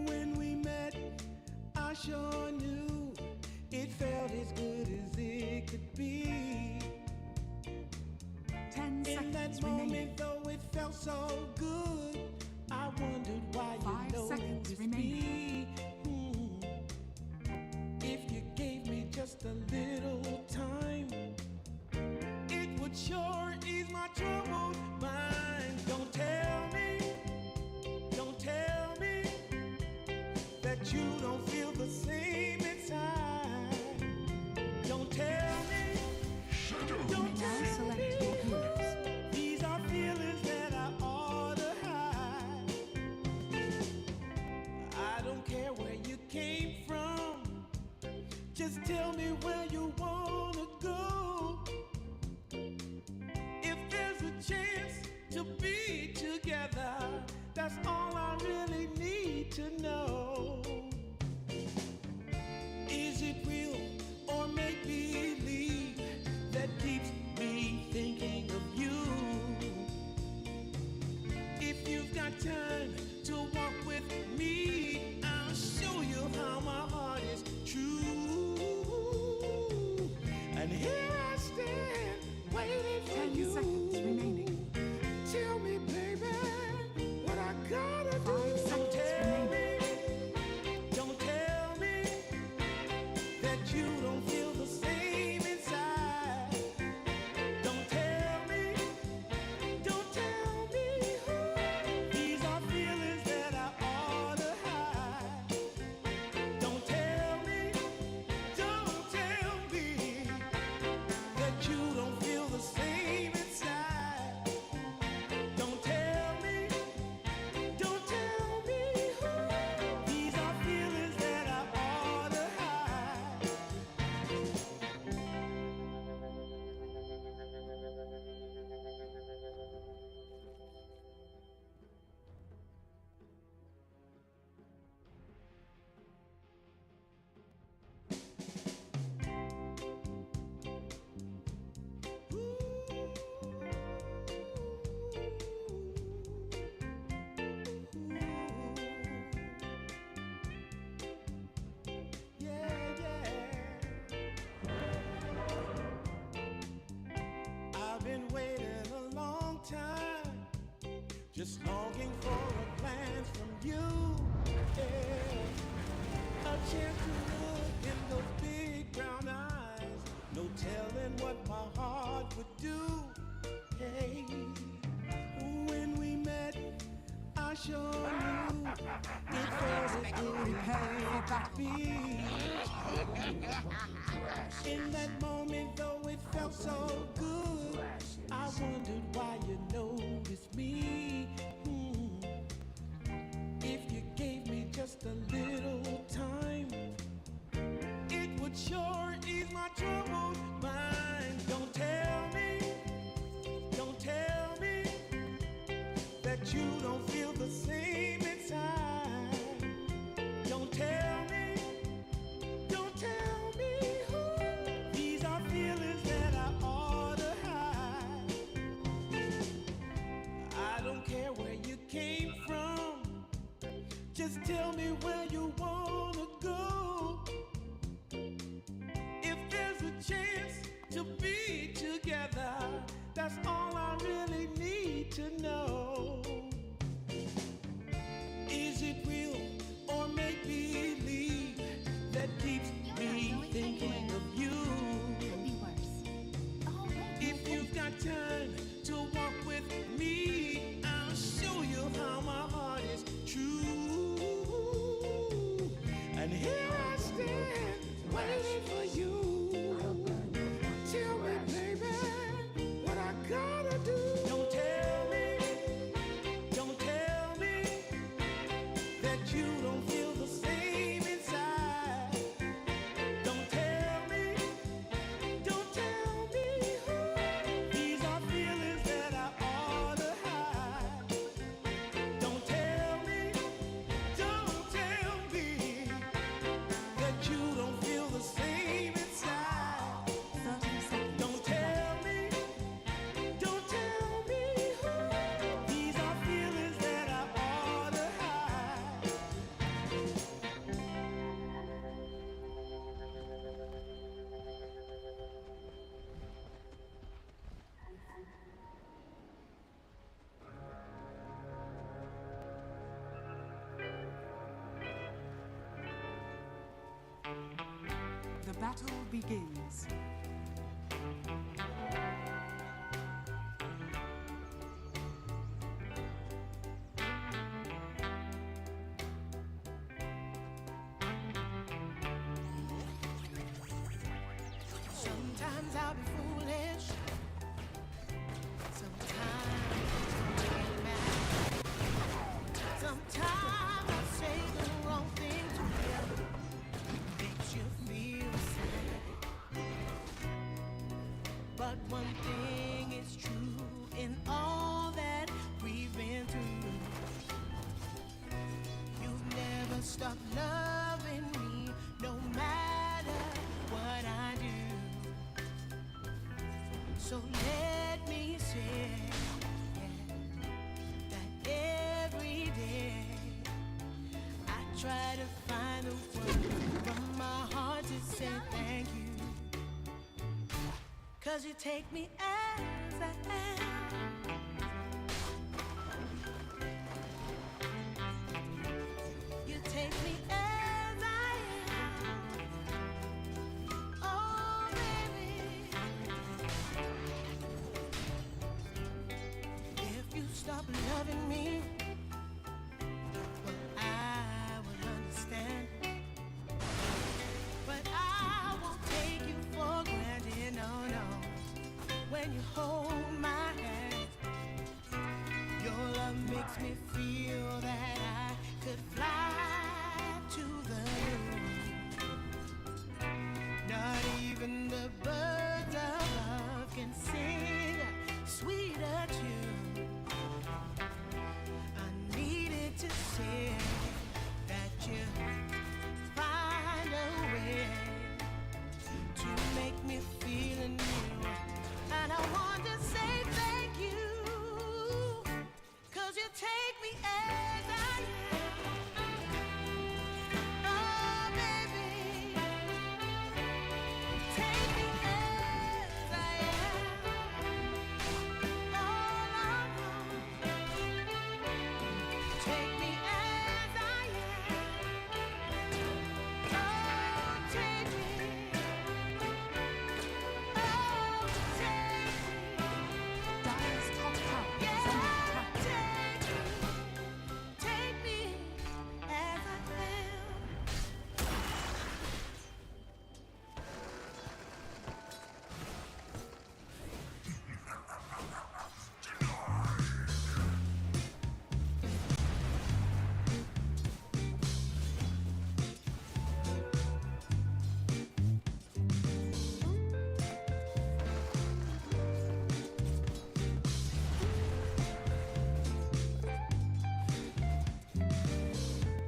when we met, I sure knew it felt as good as it could be. 10 In that seconds moment, remaining. though it felt so good, I wondered why 5 you seconds noticed remaining. me. If you gave me just a little time, it would sure ease my troubled mind. Don't tell me that you don't feel the same inside. Don't tell me, don't Now tell select me. your heroes. These are feelings that I ought to hide. I don't care where you came from, just tell me where you wanna go. If there's a chance to be together, that's all I really need to know. Is it real or make believe that keeps me thinking of you? If you've got time to walk with me, I'll show you how my heart is true. And here I stand, waiting for 10 you. seconds remaining. Tell me, baby, what I gotta do. 5 seconds Tell remaining. me, don't tell me that you don't feel the same inside. Don't tell me, these are feelings that I ought to hide. Don't tell me that you don't feel the same inside. Don't tell me, these are feelings that I ought to hide. Yeah, yeah. I've been waiting a long time, just longing for a glance from you. Yeah. A chance to look in those big brown eyes. No telling what my heart would do. Hey, when we met, I sure knew it felt as good as it could be. In that moment, though it felt so good, I wondered why you noticed me. If you gave me just a little time, it would sure ease my troubled mind. Don't tell me that you don't feel the same inside. Don't tell me, these are feelings that I ought to hide. I don't care where you came from, just tell me where you wanna go. If there's a chance to be together, that's all I really need to know. Is it real or make believe that keeps me thinking of you? Could be worse. Oh, If you've got time to walk with me, I'll show you how my heart is true. And here I stand. battle begins. Sometimes I'll be foolish. Sometimes I'll get mad. Sometimes I'll say the wrong thing to you. Makes you feel sad. But one thing is true in all that we've been through. You've never stopped loving me, no matter what I do. So let me say that every day I try to find a word from my heart to say thank you. 'Cause you take me as I am. You take me as I am. Oh, baby. If you stop loving me, well, I will understand. But I won't take you for granted, no, no. When you hold my hand, your love makes me feel that I could fly to the moon. Not even the birds of love can sing a sweeter tune. I needed to say that you find a way to make me feel anew. And I want to say thank you, 'cause you take me as I am. Oh, baby, take me as I am. Oh, Lord, take me as I am. Oh, take me. Oh, take me. Dire's top tower is Yeah, under attack. take me as I am.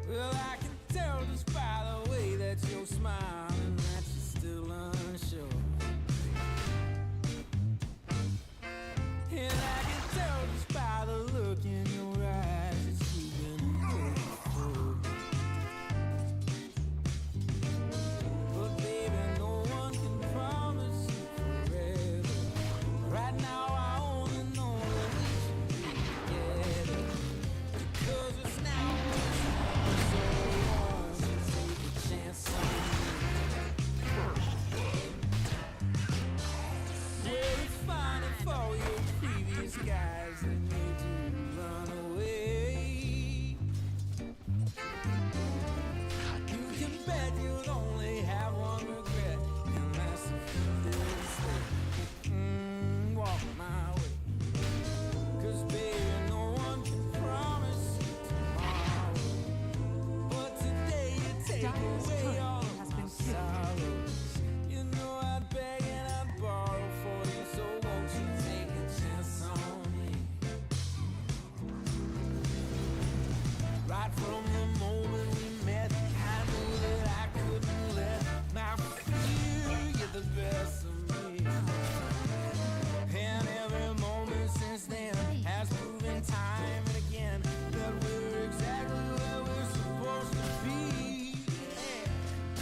Well, I can tell just by the way that you're smiling that you're still unsure. And I can tell just by the look in your eyes that you've been hurt before. But baby, no one can promise you forever. Right now, I only know that we should be together. Because it's now or it's never, so won't you take a chance on me? Well, it's fine for your previous guys that made you run away. You can bet you'd only have one regret, and that's if you didn't stay. Walk my way. 'Cause baby, no one can promise you tomorrow. But today you take Dire's away turret all of has my been killed. sorrows. You know I'd beg and I'd borrow for you, so won't you take a chance on me? Right from the moment we met, I knew that I couldn't let my fear get the best of me. And every moment since then has proven time and again that we're exactly where we're supposed to be. Yeah.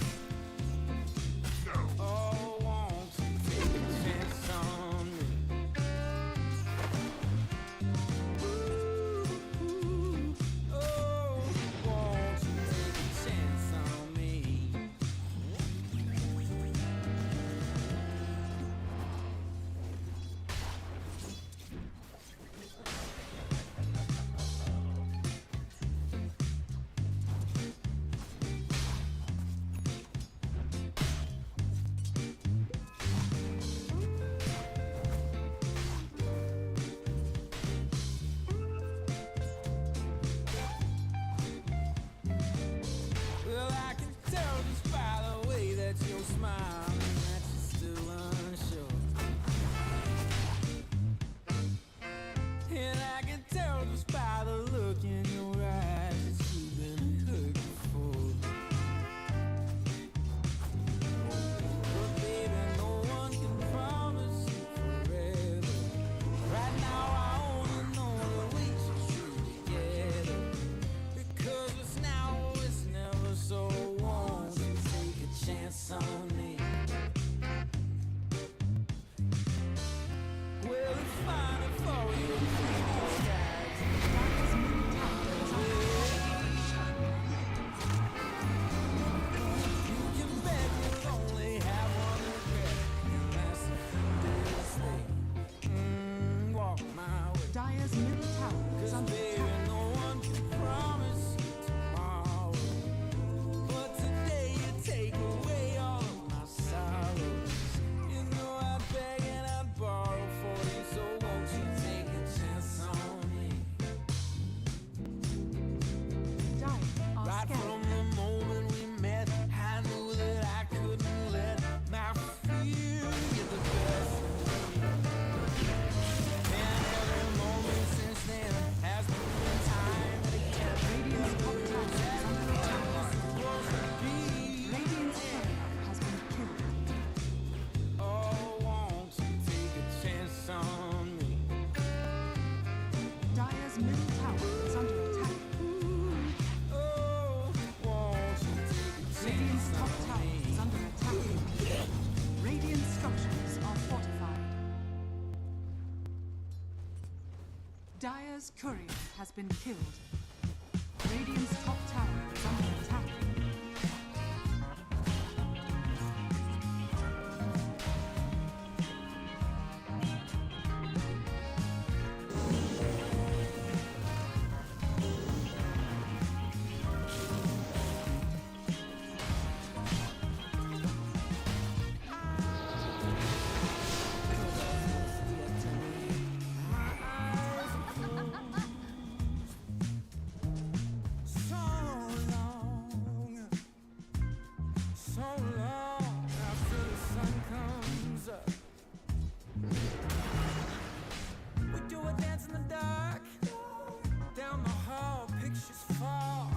Dire's courier has been killed. Radiant's top tower is under attack. So long, so long after the sun comes up. We do a dance in the dark, down the hall, pictures fall,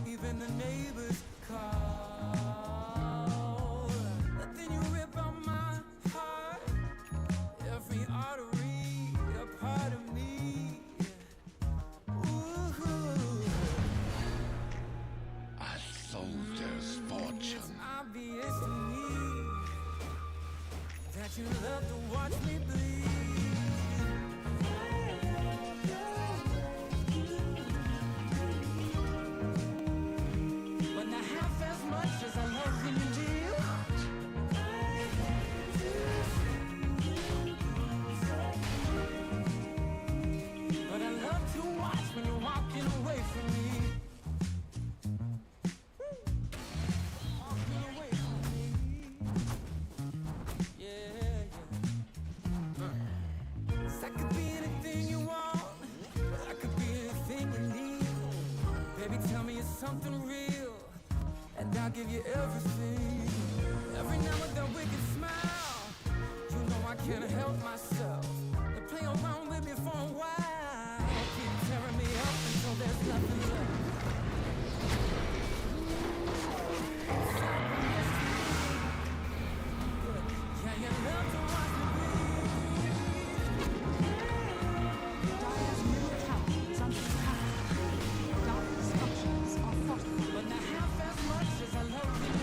even the neighbors call. But then you rip out my heart, every artery, a part of me. Ooh. A soldier's fortune. It's obvious to me that you love to watch me bleed. But not half as much as I love when you deal. But I love to watch when you're walking away from me. Walking away from me. Yeah, yeah. 'Cause I could be anything you want. I could be anything you need. Baby, tell me it's something real, and I'll give you everything. Every now and then we can smile. You know I can't help myself. They play around with me for a while. Keep tearing me up until there's nothing left. Yeah, you love to watch me Dire's middle tower is under attack. Dire's structures are fortified. but not half as much as I love you.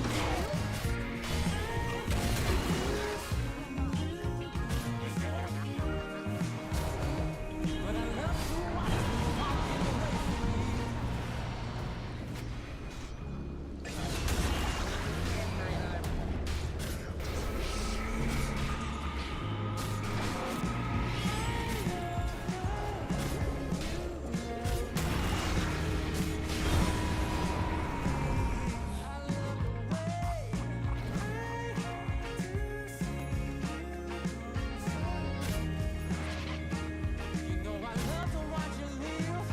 But I love to watch you walking away from me. You know I love to watch you live.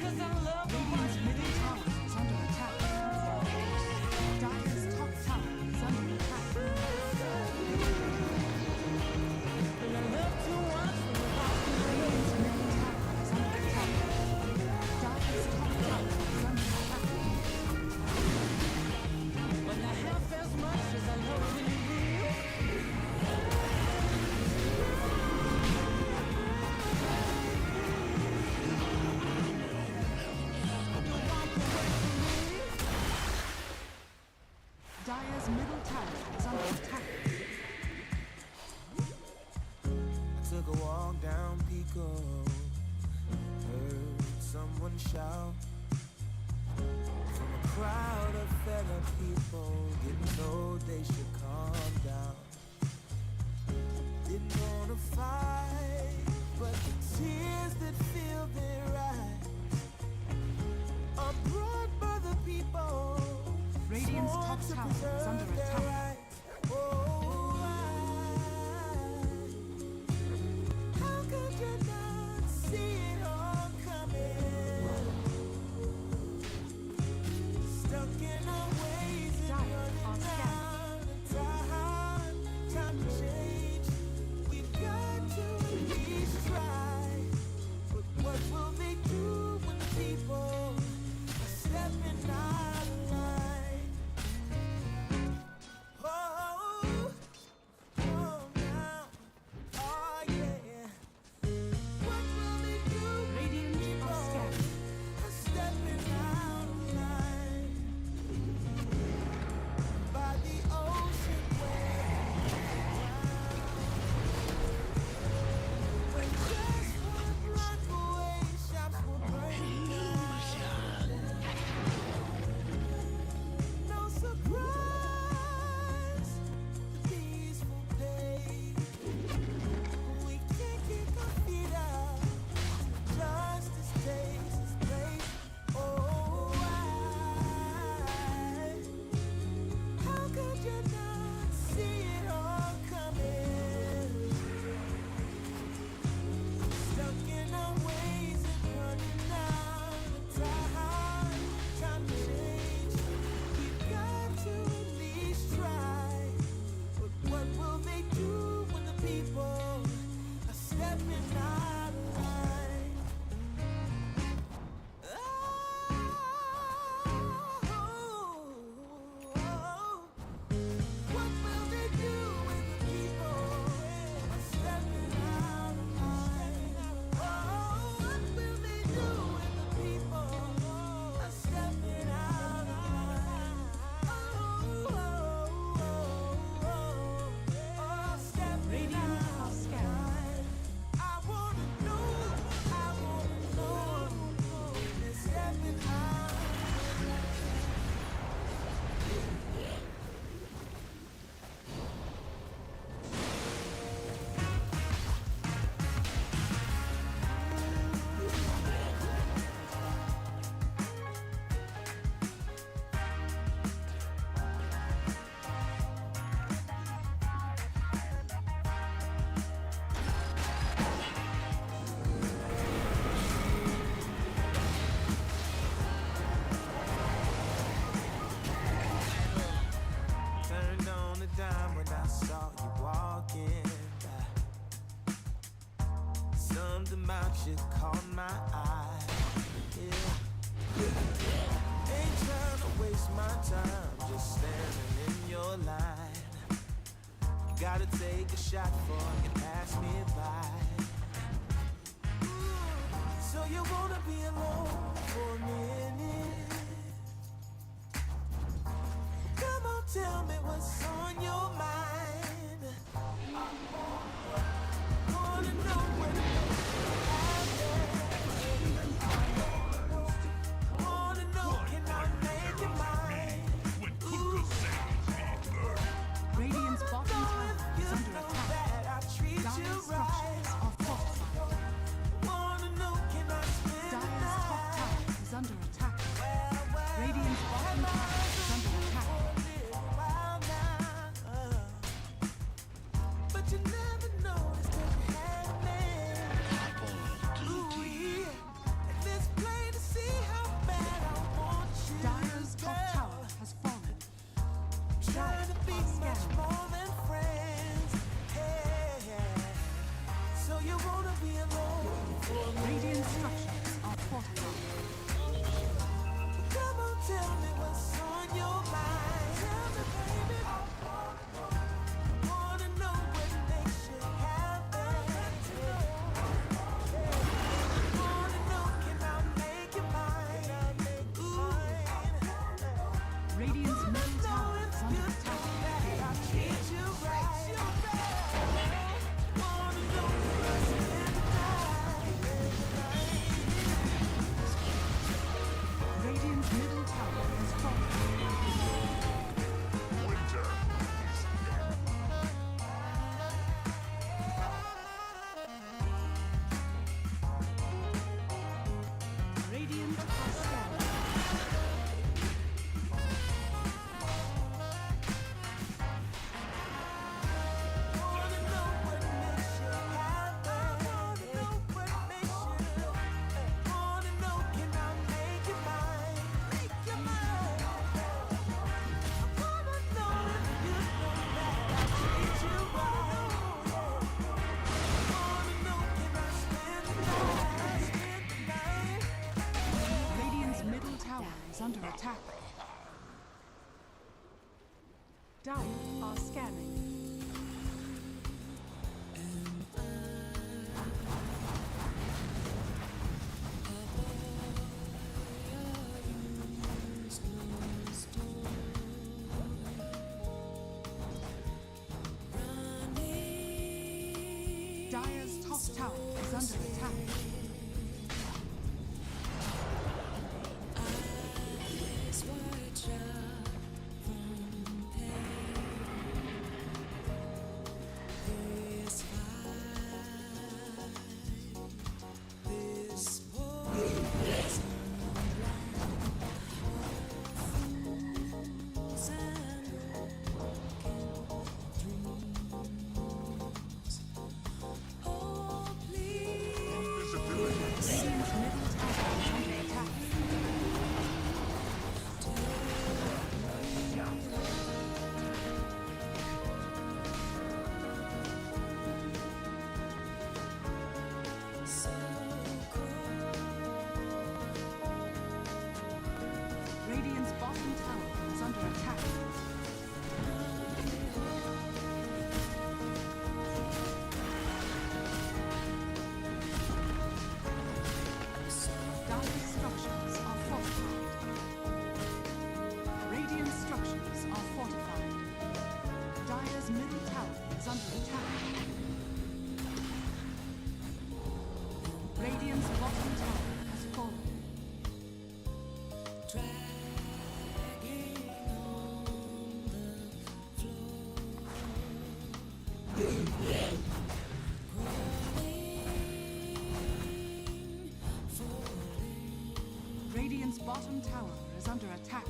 Cause I love to watch Radiant's middle tower is under attack. Dire's top tower is under attack. and I love to watch when you're walking away. Radiant's middle tower is under attack. Dire's top tower is under attack. But not half as much as I love when you leave. Dire's middle tower is under attack. Took a walk down Pico, heard someone shout from a crowd of fed up people, getting told they should calm down. Didn't wanna fight, but the tears that fill their eyes are brought by the people. Radiant's sworn top to tower is preserve under their attack. rights. Oh, how could you not see it all coming? Stuck in our ways and Dire are running scattered. out of time. Time to change. We've got to at least try. But what will they do when people are stepping out of line? Oh, oh, now, oh yeah. you caught my eye. Yeah. Ain't trying to waste my time, just standing in your line. Gotta take a shot before you pass me by. So you wanna be alone for a minute? Come on, tell me what's on your mind. Wanna know what it wanna know, can I make you mine? Radiant's bottom tower is under attack. That I treat Dire you structures right. are fortified. Wanna know, can I spend the Dire's top night? tower is under attack. Well, Radiant's bottom tower is under attack. but you never noticed that you had me. Ooh, yeah. And it's plain to see how bad I want you. Dire's top girl. tower has fallen. Trying to be Dire much scanning. more than friends. Hey, so you wanna be alone for a minute? Radiant structures are fortified. Come on, tell me what's on your mind. Tell me, baby. Wanna know what makes you happy. Wanna know, can I make you mine? Ooh. Radiant's middle tower is under attack. That I treat you right. Wanna know, can I spend the night? Radiant's middle tower is fallen. Radiant are scanning. Wanna know what makes you happy. Wanna know what makes you. Wanna know, can I make you mine? Make you mine. Wanna know if you know that I treat you right. Wanna know, can I spend the night? Spend the night. Radiant's middle tower is under attack. Dire are scanning. Dire's top tower is under attack. Radiant's middle tower is under attack. Radiant's bottom tower is under attack. Dire structures are fortified. Radiant structures are fortified. Dire's middle tower is under attack. Radiant's bottom tower has fallen. Radiant's bottom tower is under attack.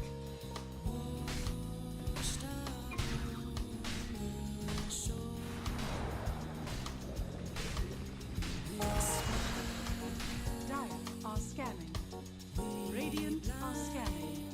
Dire are scanning. Radiant are scanning.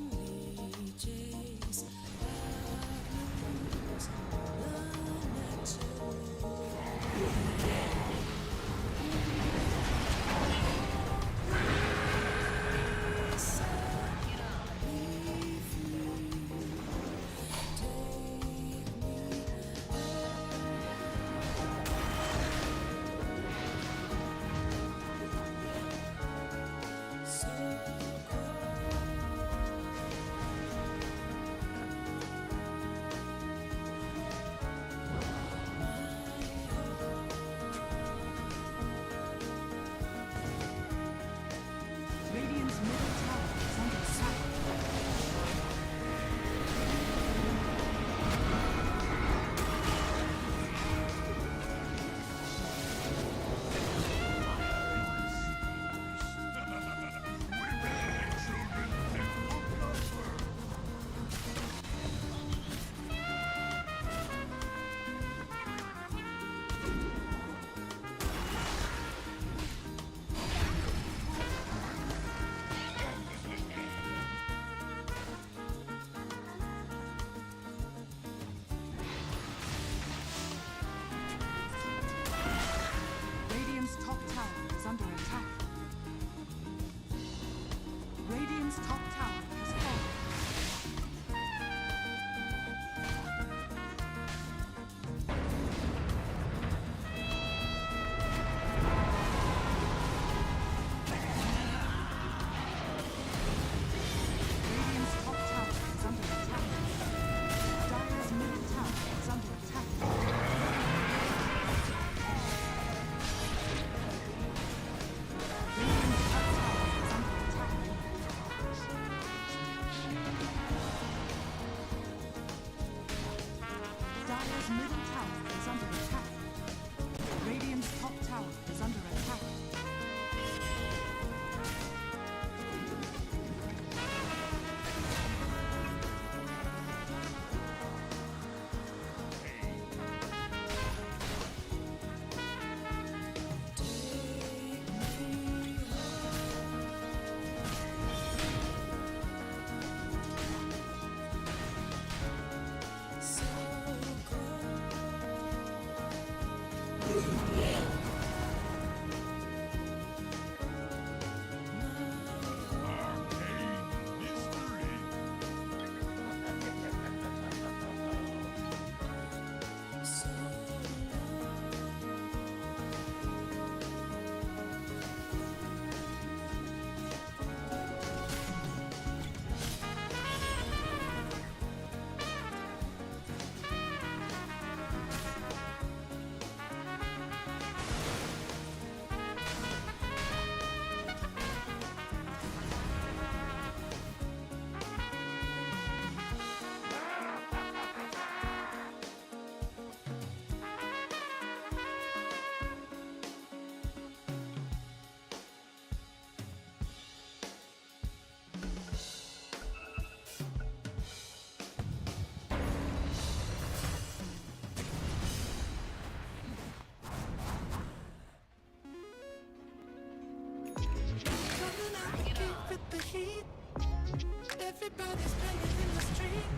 Everybody's playing in the street.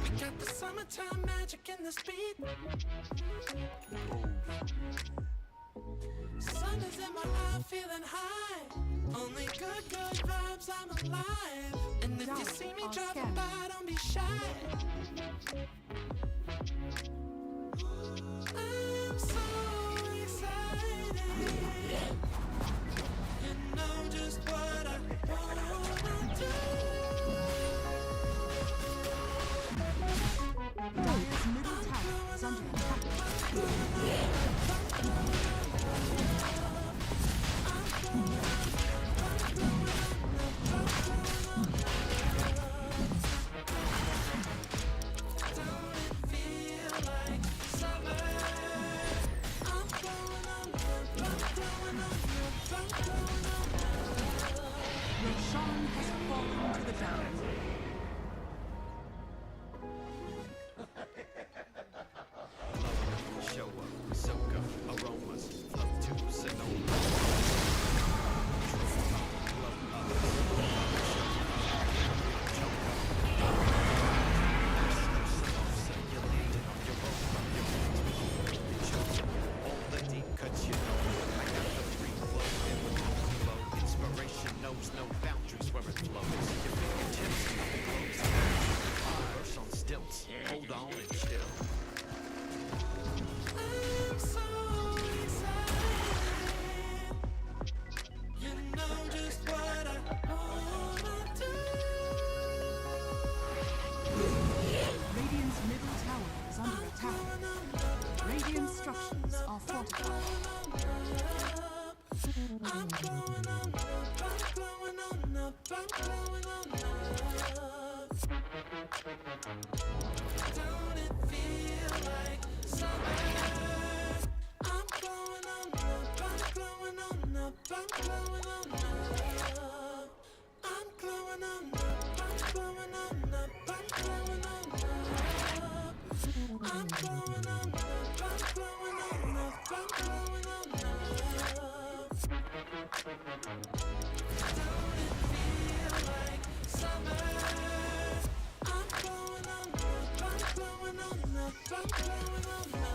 We got the summertime magic in this beat. Sun is in my eye, feeling high. Only good vibes, I'm alive. And if you see me driving by, don't be shy. I'm so excited. You know just what I wanna do. Dire's middle tower is under attack. Roshan has fallen to the ground. Show up, soak up, aromas, flow to Sonoma. All the deep cuts, you know. I got the free flow and the cold flow. Inspiration knows no boundaries where it flows. Your fingertips to the globes. Verse on stilts. Hold on and chill. I'm so excited. You know just what I wanna do. Radiant's middle tower is under attack. Radiant structures are fortified. I'm glowing on up, I'm glowing on up, I'm glowing on up. Don't it feel like summer? I'm glowing on up, I'm glowing on up, I'm glowing on up. I'm glowing on up, I'm glowing on up, I'm glowing on up. I'm glowing on up, I'm glowing on up, I'm glowing on up. Don't it feel like summer? I'm glowing on up, I'm glowing on up, I'm glowing on up.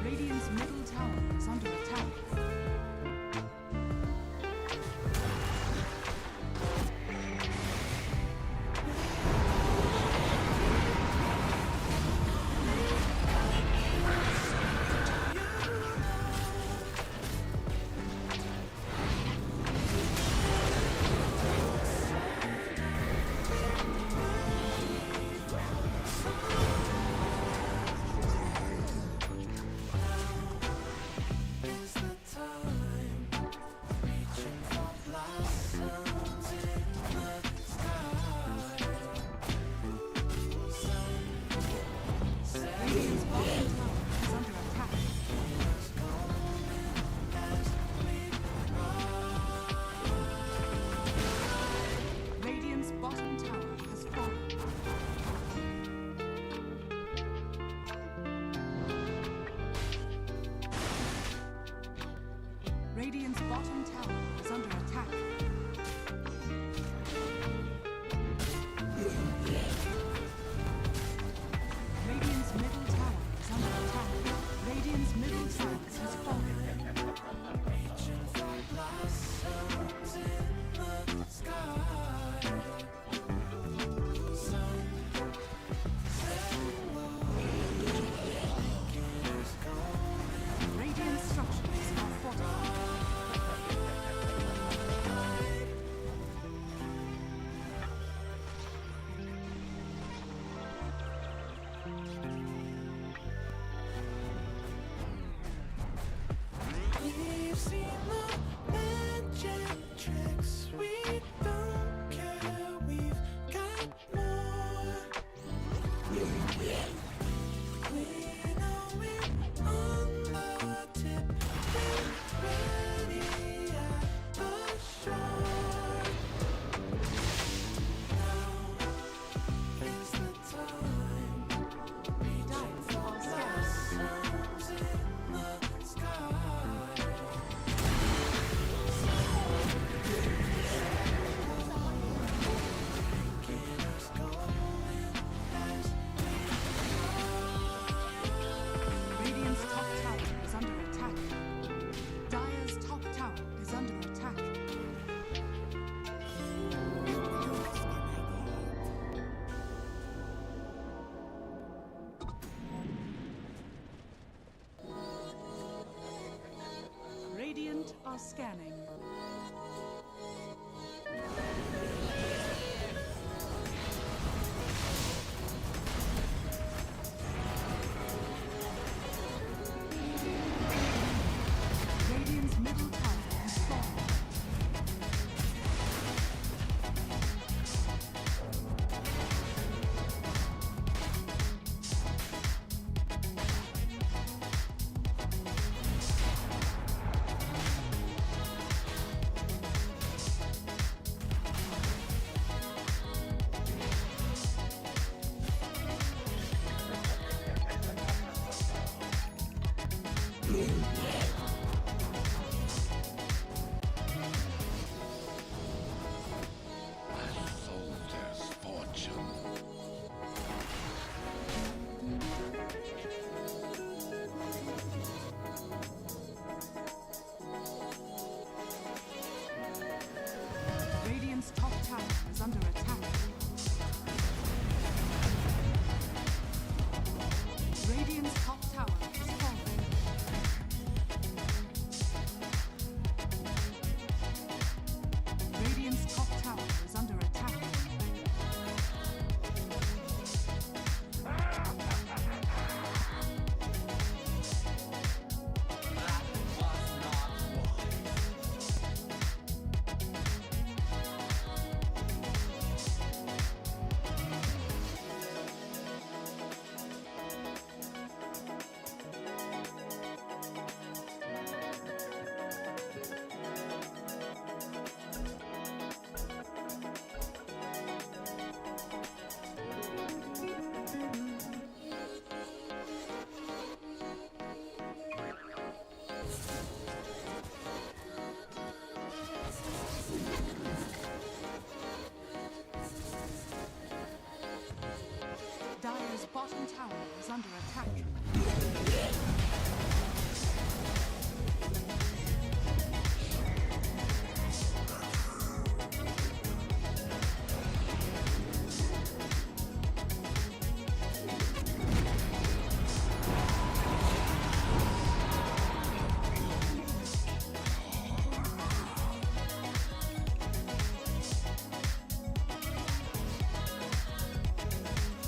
Radiant's middle tower is under attack. Is the time reaching for blossoms in the sky? Radiant's bottom tower is under attack. Radiant's bottom tower has fallen. Radiant's bottom tower is under attack. Radiant's middle tower is under attack. Radiant's middle tower has fallen. Reaching for blossoms in the sky. Sun setting low, thinking it's going. Radiant structures are fortified. are scanning. Radiant's middle tower has fallen. Soldier's fortune. Radiant's top tower is under attack. Radiant's top tower is falling. Radiant's top tower is under attack. Dire's bottom tower is under attack.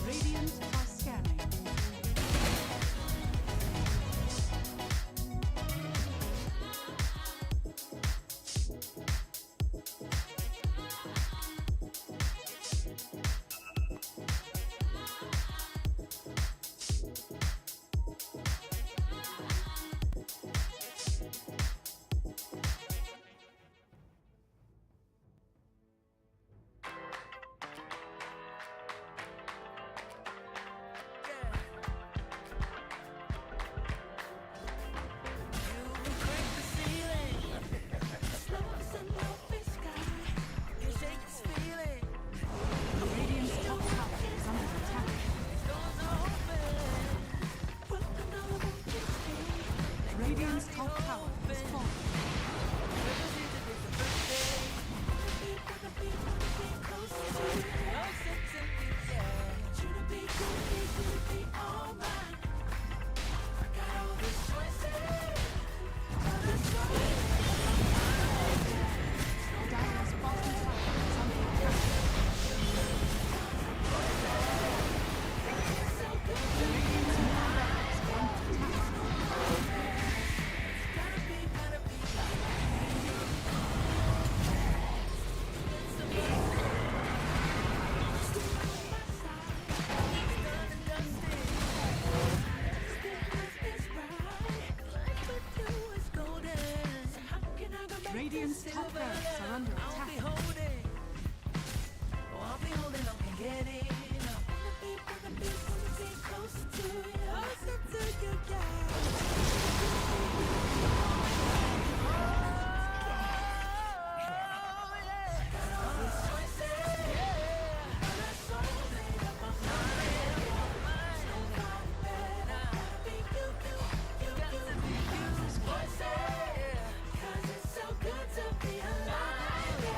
Radiant are scanning. Radiant's top tower is under attack. Radiant's top tower is falling. Dire's bottom tower is under attack. Radiant's middle barracks are under attack. Radiant's top barracks are under attack. Cause it's so good to be alive.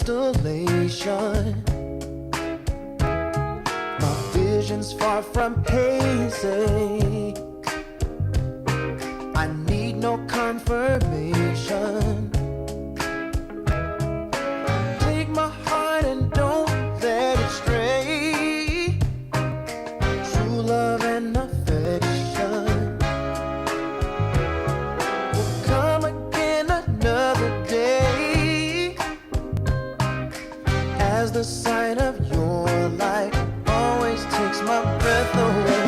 constellation. My vision's far from hazy. I need no confirmation. Take my heart and don't let it stray. True love and affection will come again another day. As the sight of your light always takes my breath away.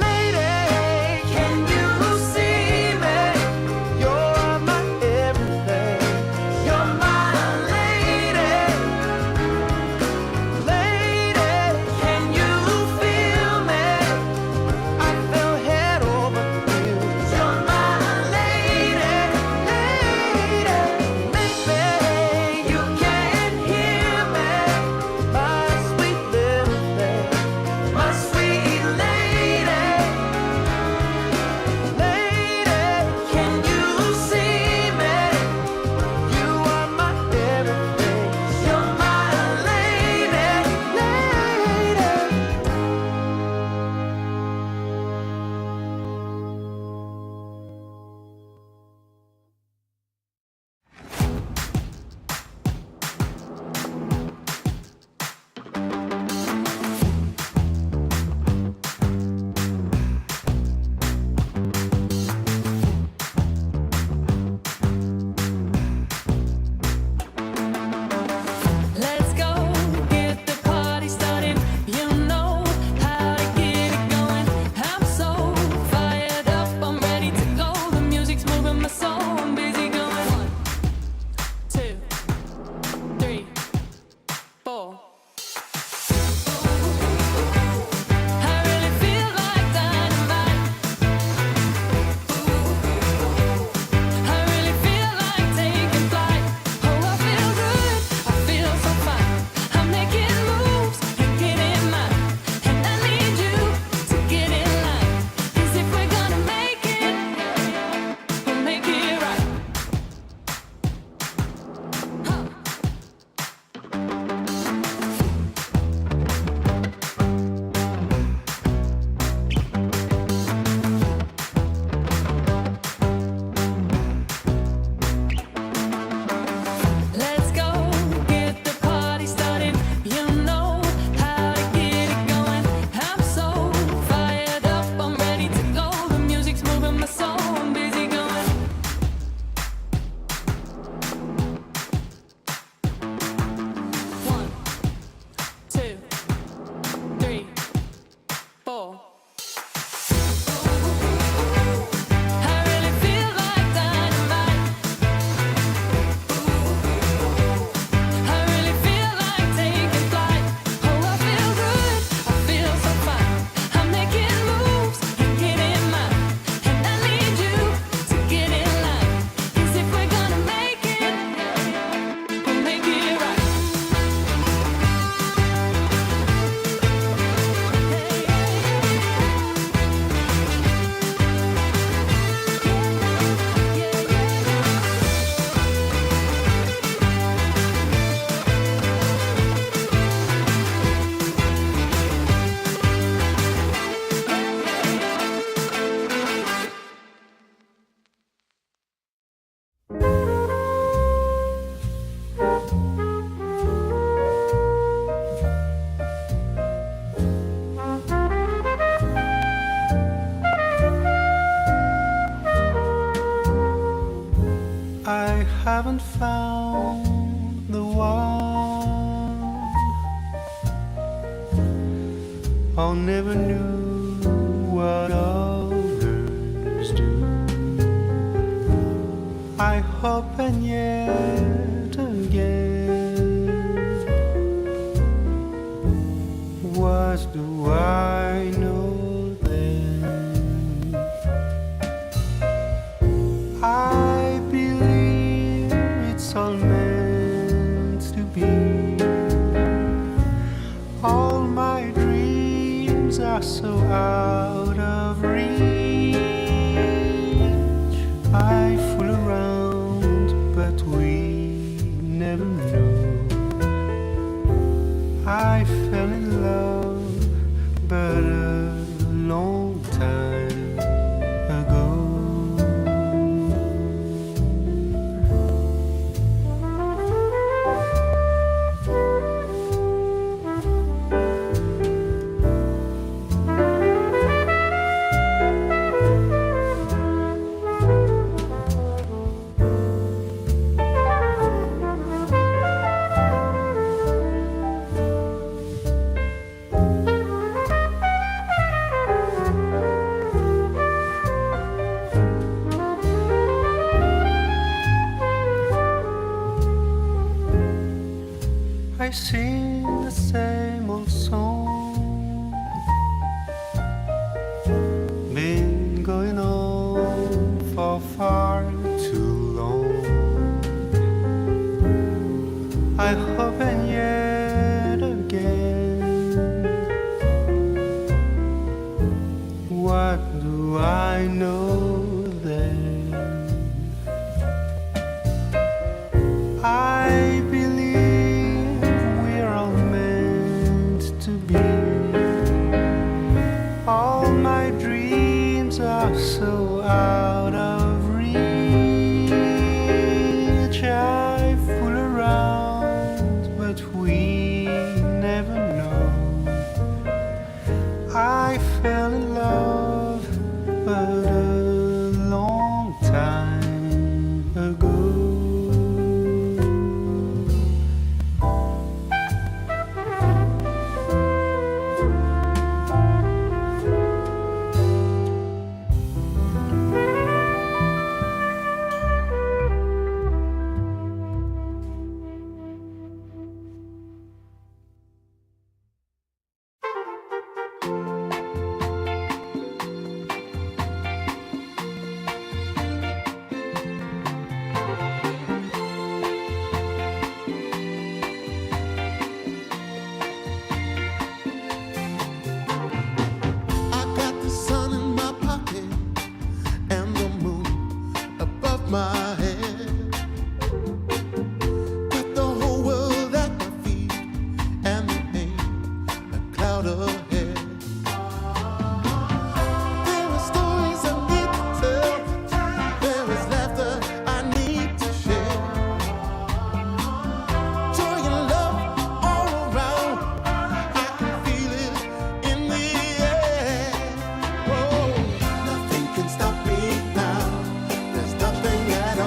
Lady, can you see me? You're my everything. You're my lady. Lady, can you feel me? I fell head over heels. You're my lady, lady. Maybe you can hear me, my sweet little thing, my sweet lady. Lady, can you see me? You are my everything. You're my lady, lady. Let's go, get the party started. You know how to get it going. I'm so fired up, I'm ready to go. The music's moving my soul, I'm busy going. 1, 2, 3, 4. I really feel like dynamite. I really feel like taking flight. Oh, I feel good, I feel so fine. I'm making moves and getting mine. And I need you to get in line. 'Cause if we're gonna make it, we'll make it right. Huh. Let's go, get the party started. You know how to get it going. I'm so fired up, I'm ready to go. The music's moving my soul, I'm busy going. 1, 2, 3, 4. I really feel like dynamite. I really feel like taking flight. Oh, I feel good, I feel so fine. I'm making moves and getting mine. And I need you to get in line. 'Cause if we're gonna make it, we'll make it right. I haven't found the one. I never knew what others do. I hope and yet again. What do I know then? I believe it's all meant to be. All my dreams are so out of reach. I fool around I sing the same old song. Been going on for far too long. I hope and yet again. What do I know then? I believe we're all meant to be. All my dreams are so out of reach. I fool around, but we never know. I fell in love, but a long time ago. I got the sun in my pocket and the moon above my head. Got the whole world at my feet and the pain a cloud ahead. There are stories I need to tell. There is laughter I need to share. Joy and love all around. I can feel it in the air. Oh, nothing can stop me now. There's nothing at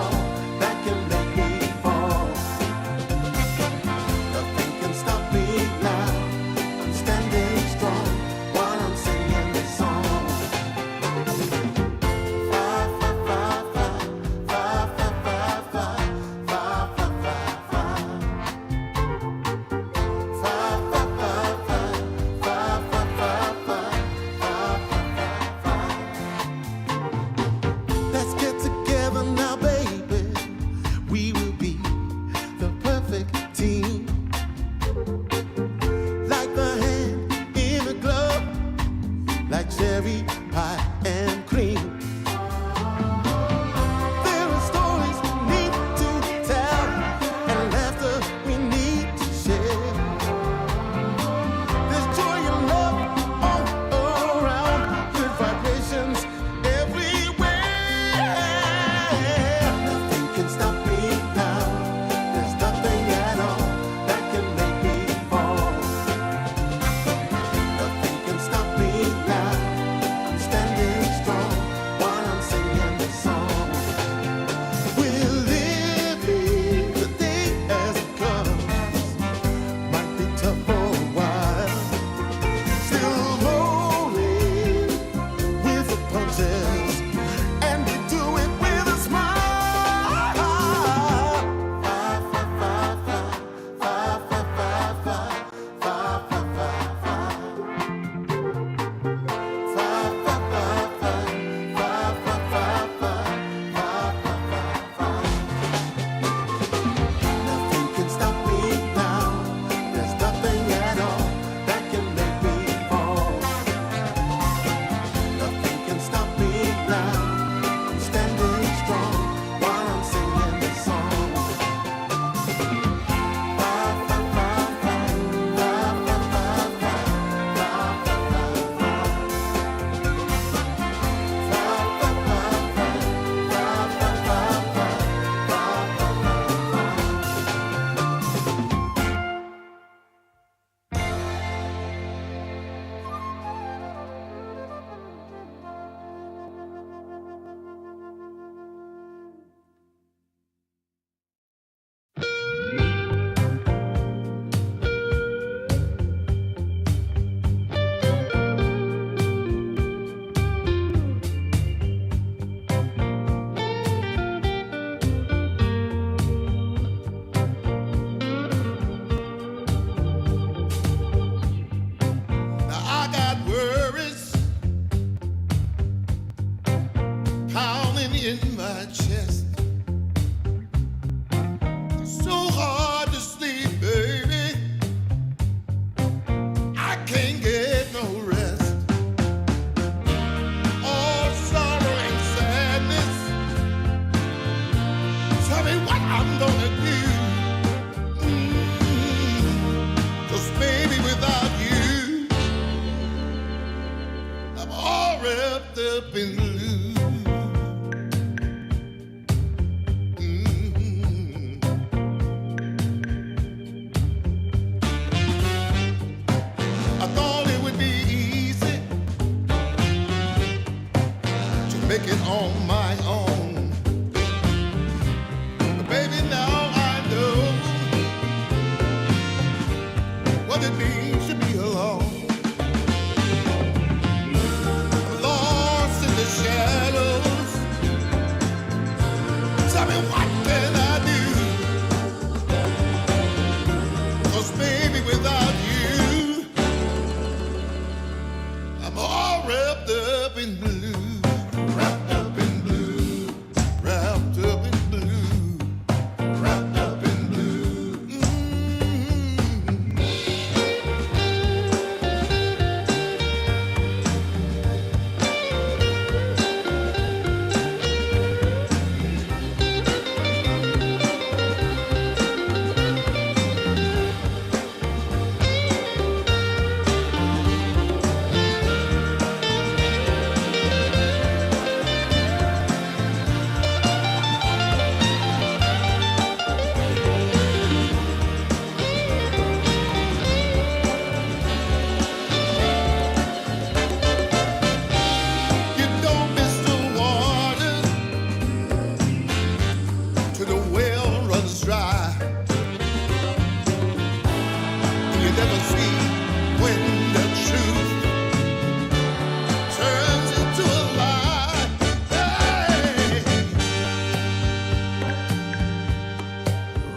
in my chest. It's so hard to sleep, baby. I can't get no rest. All sorrow and sadness. Tell me what I'm gonna do. 'Cause baby, without you, I'm all wrapped up in blue. I thought it would be easy to make it on my own. But baby, now I know what it means to be alone. I'm lost in the shadows. Tell me what can I do? 'Cause baby, without you, I'm all wrapped up in blue. Wrapped up in blue. Wrapped up in blue. Wrapped up in blue. You don't miss the water till the well runs dry. You never see when the truth turns into a lie. Hey.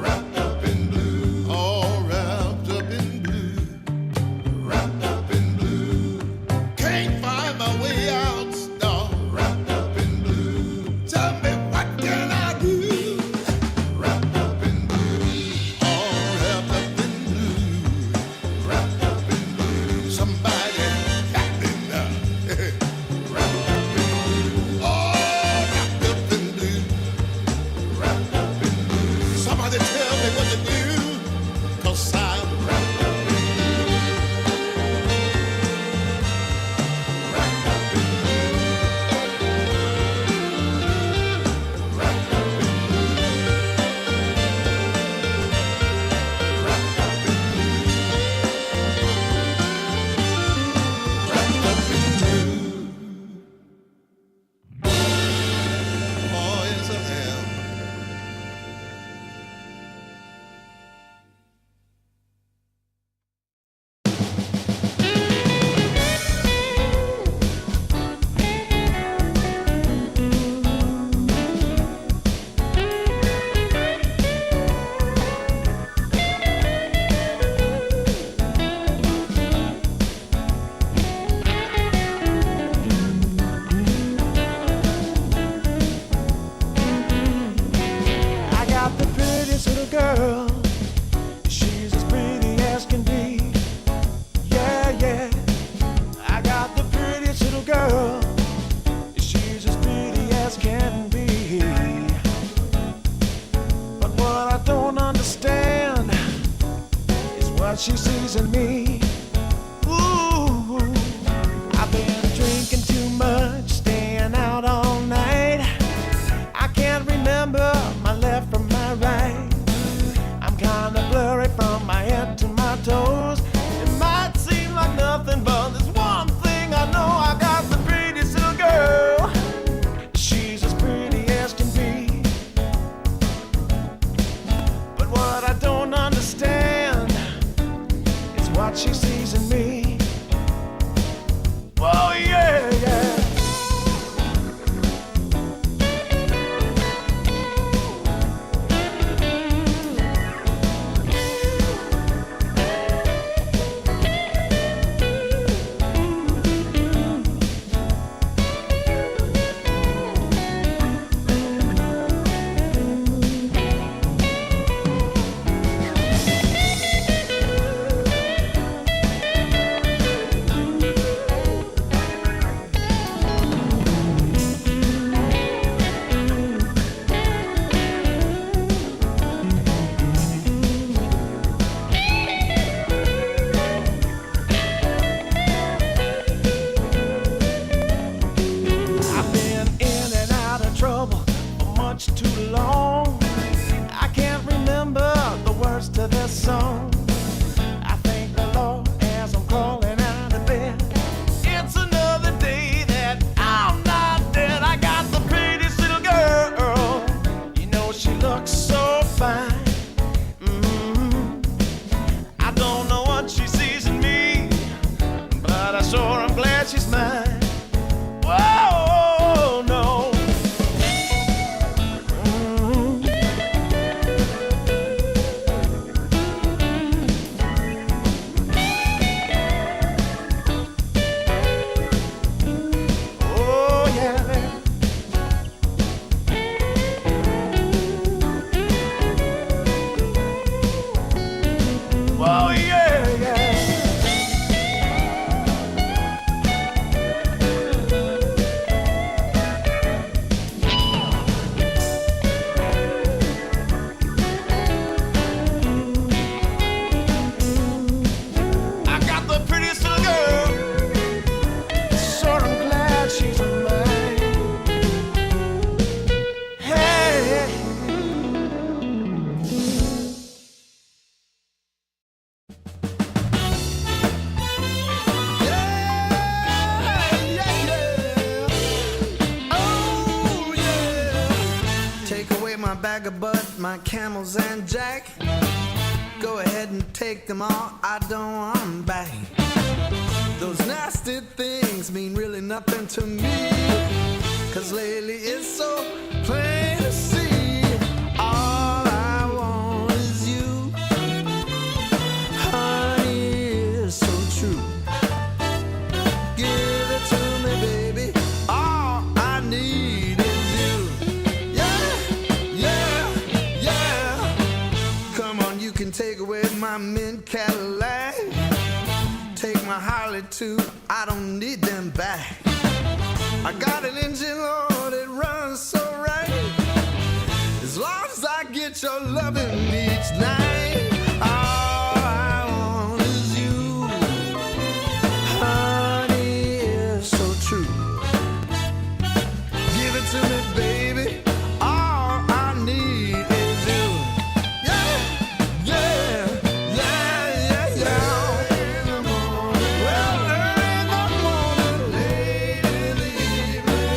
Wrapped up in blue, all wrapped up in blue. Wrapped up in blue, can't find my way out. No, wrapped up in blue. Tell me what can I do? Wrapped up in blue, all wrapped up in blue. Wrapped up in blue, somebody help me now. Wrapped up in blue, all wrapped up in blue. Wrapped up in blue, somebody tell me what to do. 'Cause I'm wrapped up in blue. Wrapped up in blue. Wrapped up in blue. Wrapped up in blue. Wrapped up in blue. Oh, yes, I am. I got the prettiest little girl. She's as pretty as can be. Yeah, yeah. I got the prettiest little girl. She's as pretty as can be. But what I don't understand is what she sees in me. Ooh, I've been drinking too much, staying out all night. I can't remember my left from my right. I'm kinda blurry from my head to my toes. It might seem like nothing, but there's one thing I know. I got the prettiest little girl. She's as pretty as can be. But what I don't understand is what she my bag of bud, my camels and jack. Go ahead and take them all, I don't want them back. Those nasty things mean really nothing to me, 'cause lately it's so plain to see. All I want is you, honey, is so true. Give it to me, baby, all I need is you. Yeah, yeah, yeah. Come on, you can take away my mint Cadillac, take my Harley too, I don't need them back. I got an engine, Lord, it runs so right. As long as I get your loving each night, all I want is you, honey, is so true. Give it to me, baby, all I need is you. Yeah, yeah, yeah, yeah, yeah. In the morning, well, early in the morning, late in the evening,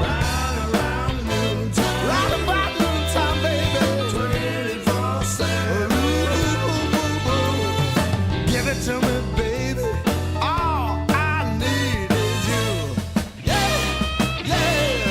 round around noontime, round about noontime, baby, 24/7. Give it to me, baby, all I need is you. Yeah, yeah, yeah.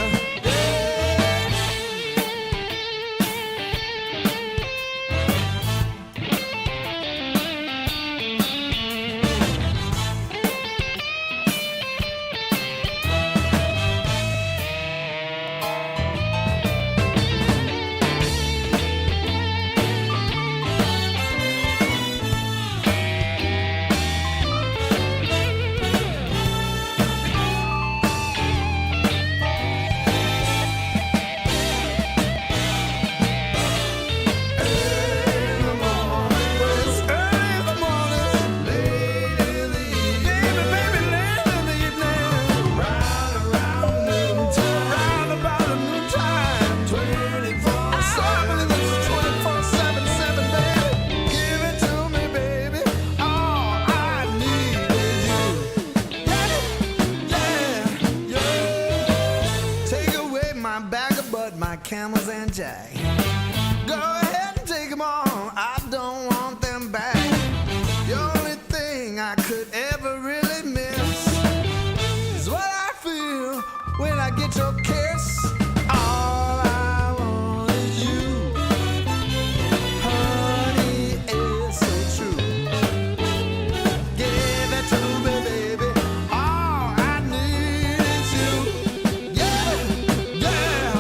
Camels and jack. Go ahead and take them all, I don't want them back. The only thing I could ever really miss is what I feel when I get your kiss. All I want is you, honey, it's so true. Give it to me, baby, all I need is you. Yeah, yeah.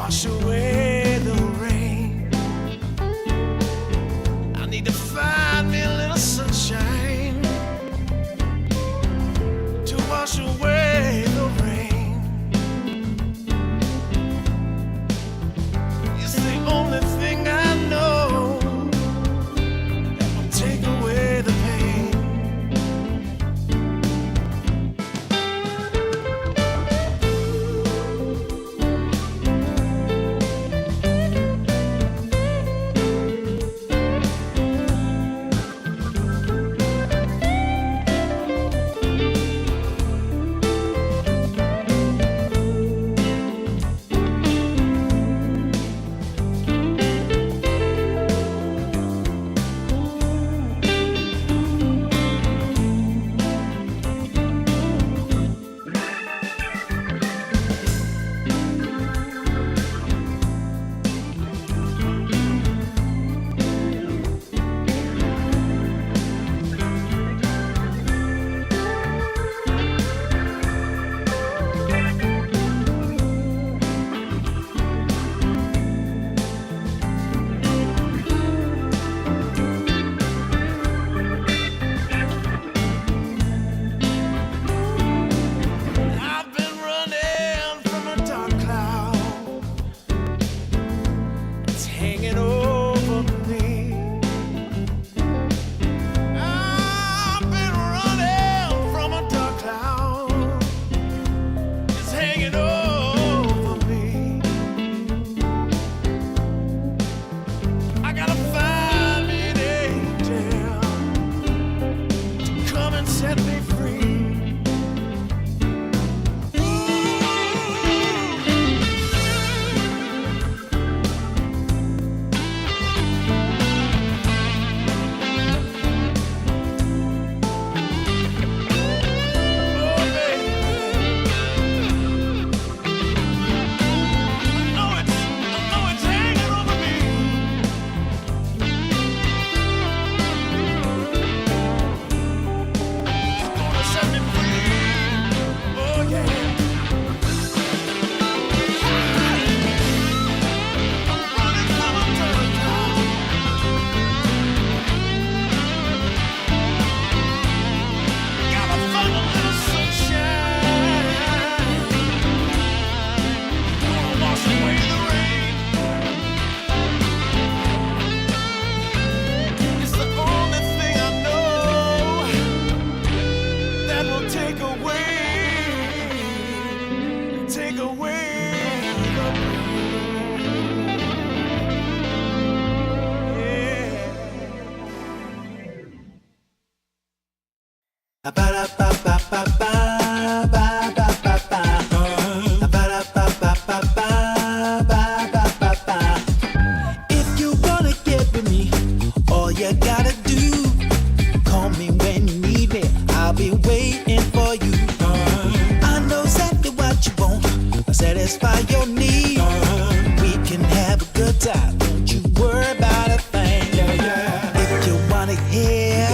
wash away the rain. I need to find me a little sunshine to wash away the rain. It's the only thing I know that will take away the pain. If you wanna get with me, all you gotta do, call me when you need me. I'll be waiting for you. I know exactly what you want, satisfy your need. We can have a good time, don't you worry about a thing. If you want it here,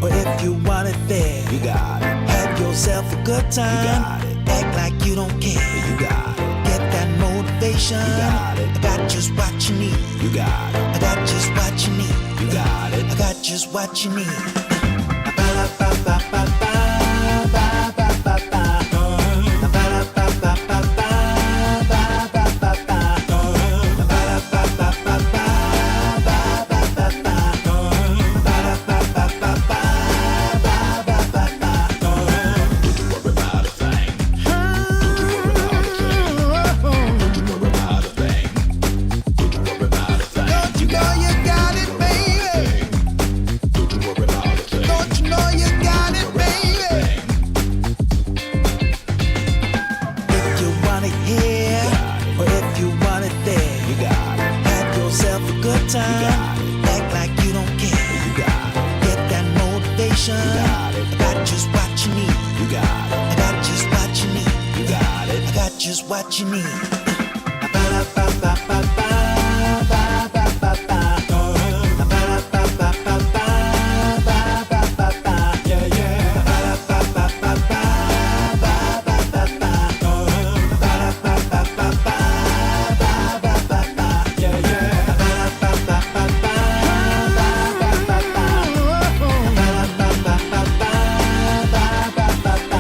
or if you want it there, you got it. Have yourself a good time, you got it. Act like you don't care, you got it. Get that motivation, you got it. I got just what you need, you got it. I got just what you need, you got it. I got just what you need. Don't you know you got it, baby? Don't you know you got it, baby? If you want it here, or if you want it there, you got it. Have yourself a good time, act like you don't care, you got it. Get that motivation, you got it. I got just what you need, you got it. I got just what you need, you got it. I got just what you need.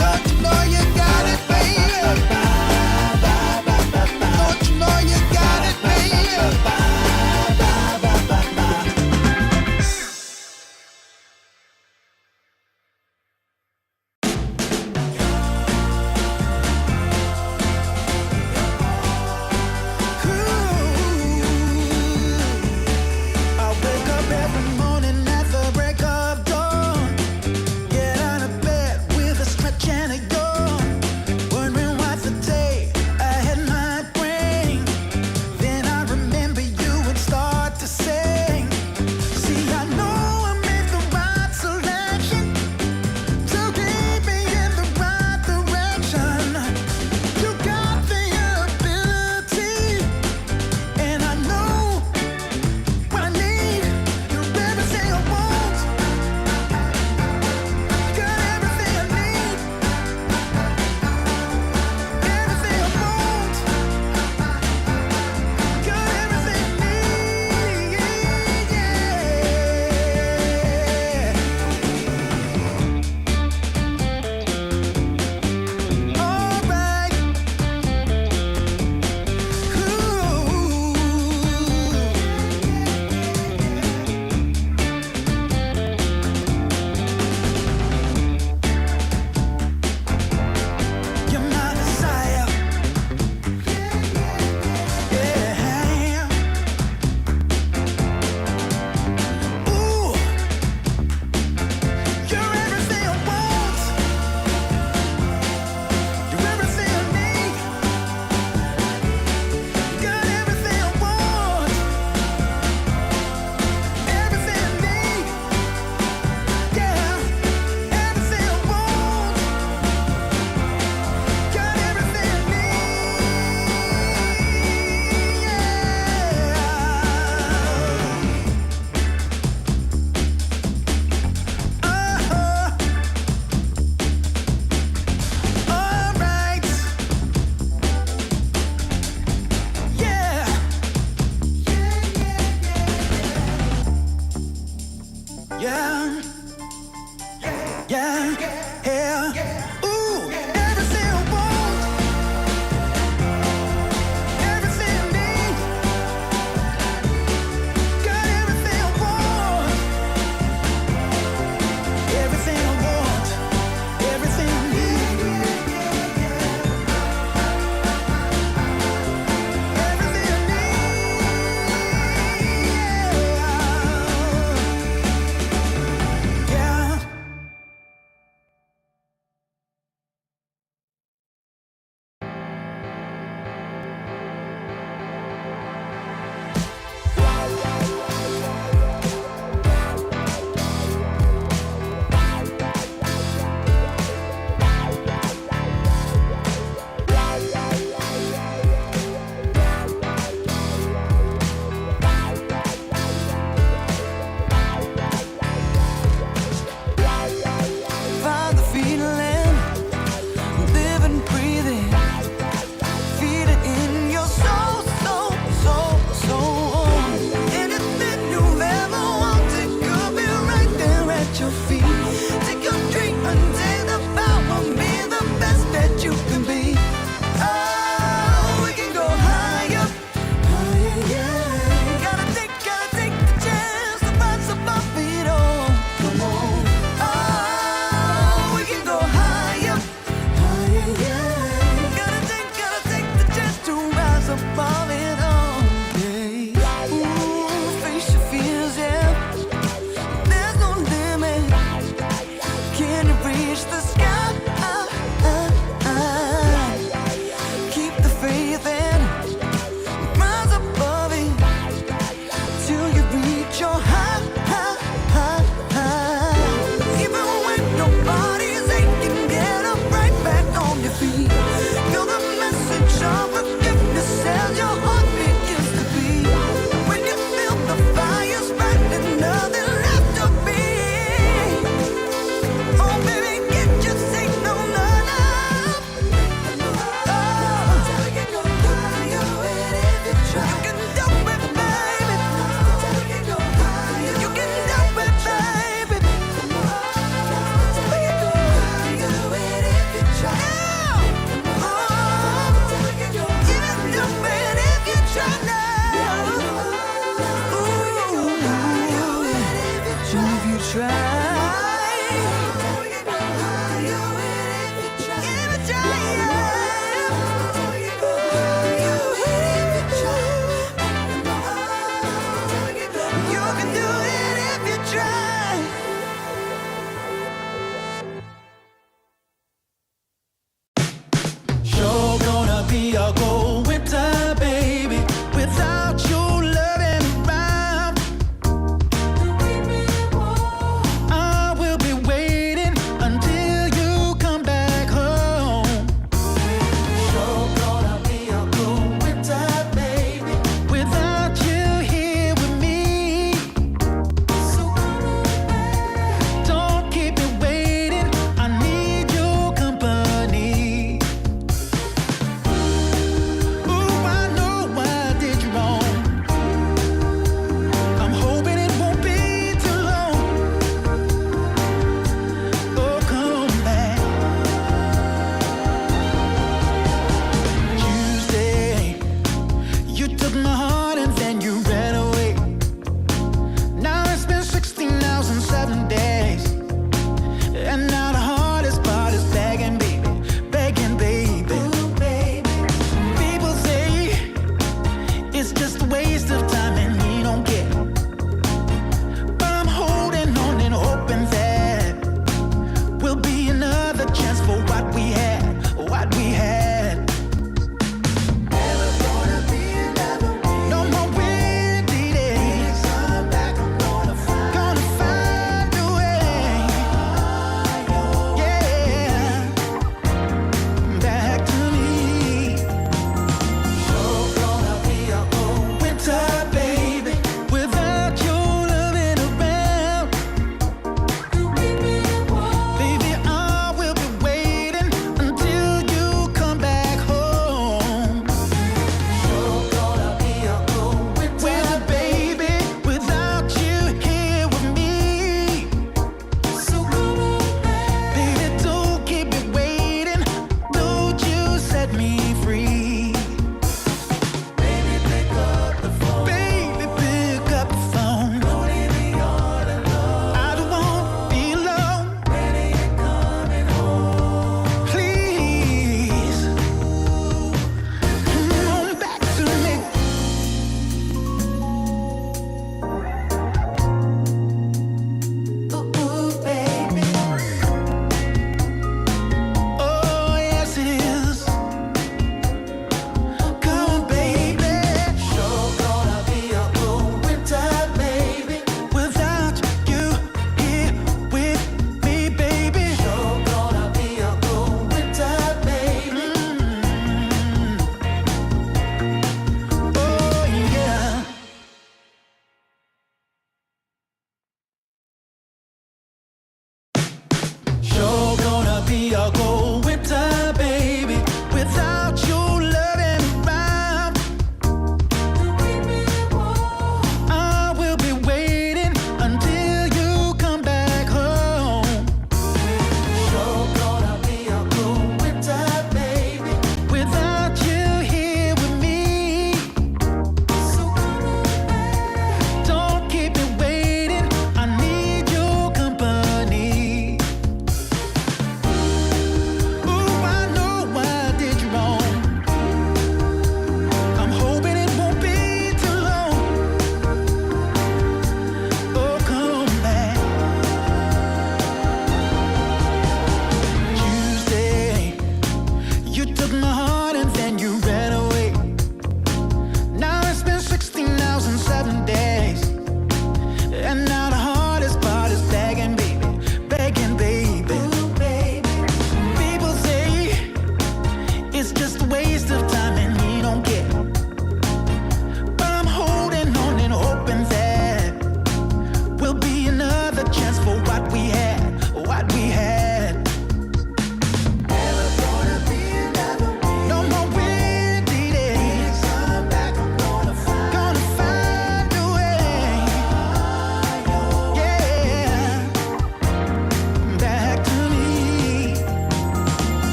Don't you know you got it, baby?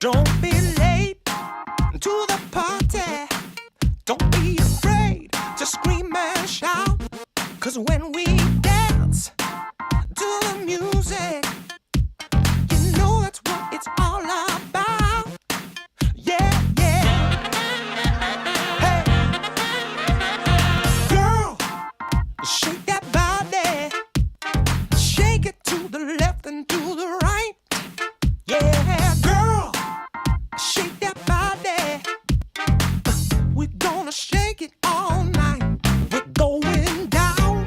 Don't be late to the party. Don't be afraid to scream and shout. 'Cause when we dance to the music, you know that's what it's all about. Yeah, yeah. Hey, girl, shake that body. Shake it to the left and to the right. Yeah, girl, shake that body. We're gonna shake it all night. We're going down.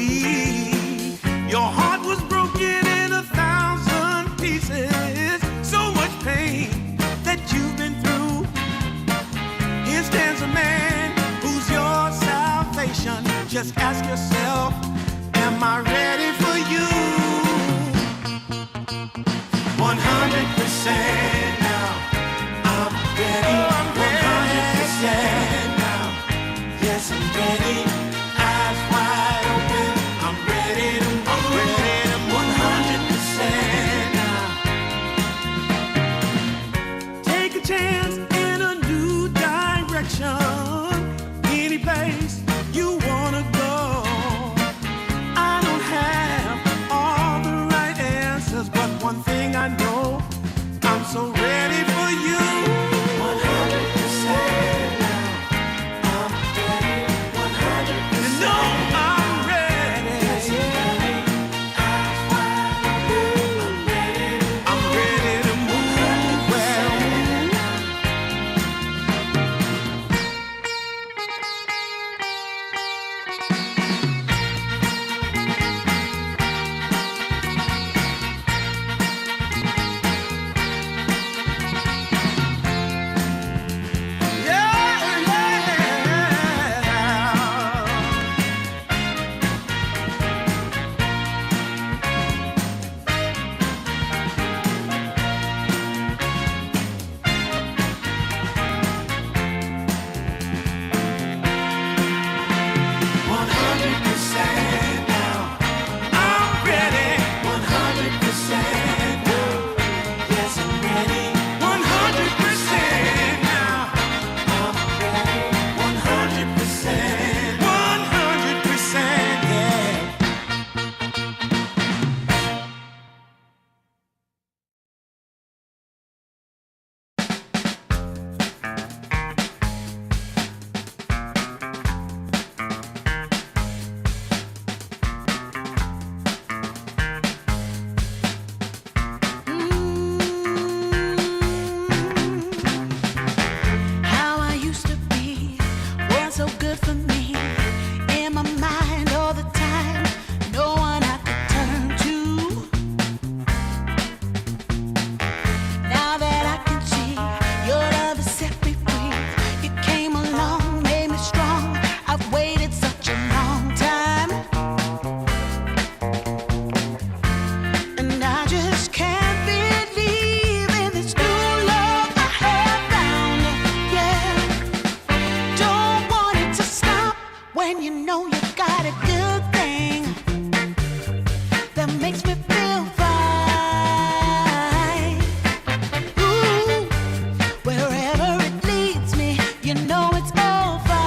be. Your heart was broken in 1,000 pieces. So much pain that you've been through. Here stands a man who's your salvation. Just ask yourself, am I ready for you? 100% now. I'm ready. 100% now. Yes, I'm ready. Eyes wide open. I'm ready to move. 100% now. Take a chance in a new direction. Any place you wanna go. I don't have all the right answers, but one thing I know, I'm so ready for you. 100% now. I'm ready. 100%. You know I'm ready. Yes, I'm ready. Eyes wide open. I'm ready to move. Well, how I used to be was so good for me. In my mind all the time, no one I could turn to. Now that I can see your love has set me free. You came along, made me strong. I've waited such a long time, and I just can't believe in this new love I have found. Yeah, don't want it to stop when you know you got a good thing that makes me feel fine. Ooh, wherever it leads me, you know it's all fine.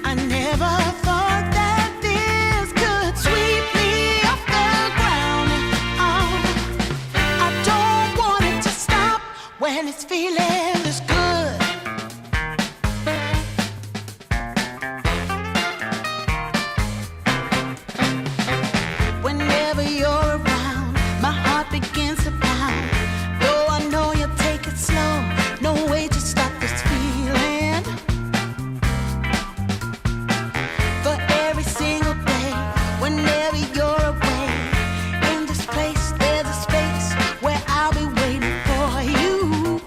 I never thought that this could sweep me off the ground. Oh, I don't want it to stop when it's feeling this good. Whenever you're around, my heart begins to pound. Though I know you'll take it slow, no way to stop this feeling. For every single day, whenever you're away, in this place there's a space where I'll be waiting for you.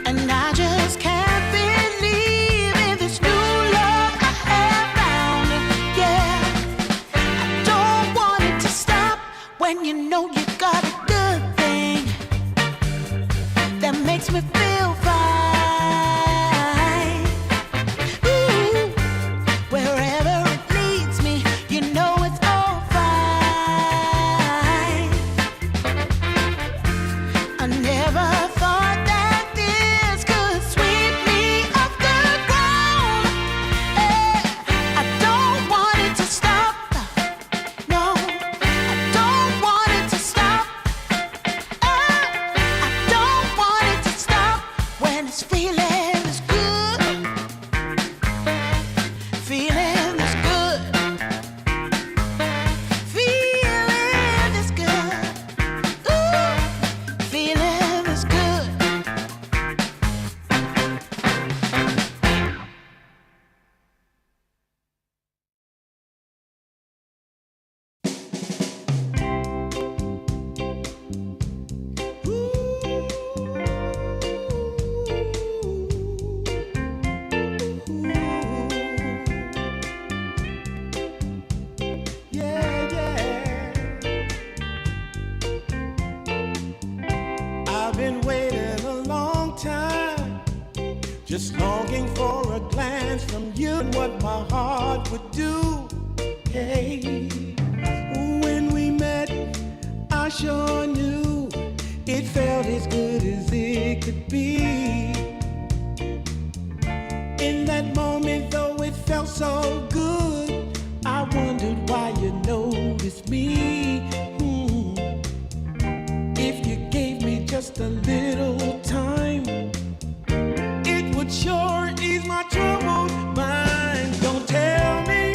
And I just can't believe in this new love I have found. Yeah, I don't want it to stop when you know you got a good thing that makes me feel fine. Ooh, wherever it leads me, you know it's all fine. I never thought that this could sweep me off the ground. I don't want it to stop. No, I don't want it to stop. I don't want it to stop when it's feeling this good. Feeling this good. Feeling this good. Ooh, feeling this good. just longing for a glance from you and what my heart would do. Hey, when we met, I sure knew it felt as good as it could be. In that moment, though it felt so good, I wondered why you noticed me. If you gave me just a little time, it would sure ease my troubled mind. Don't tell me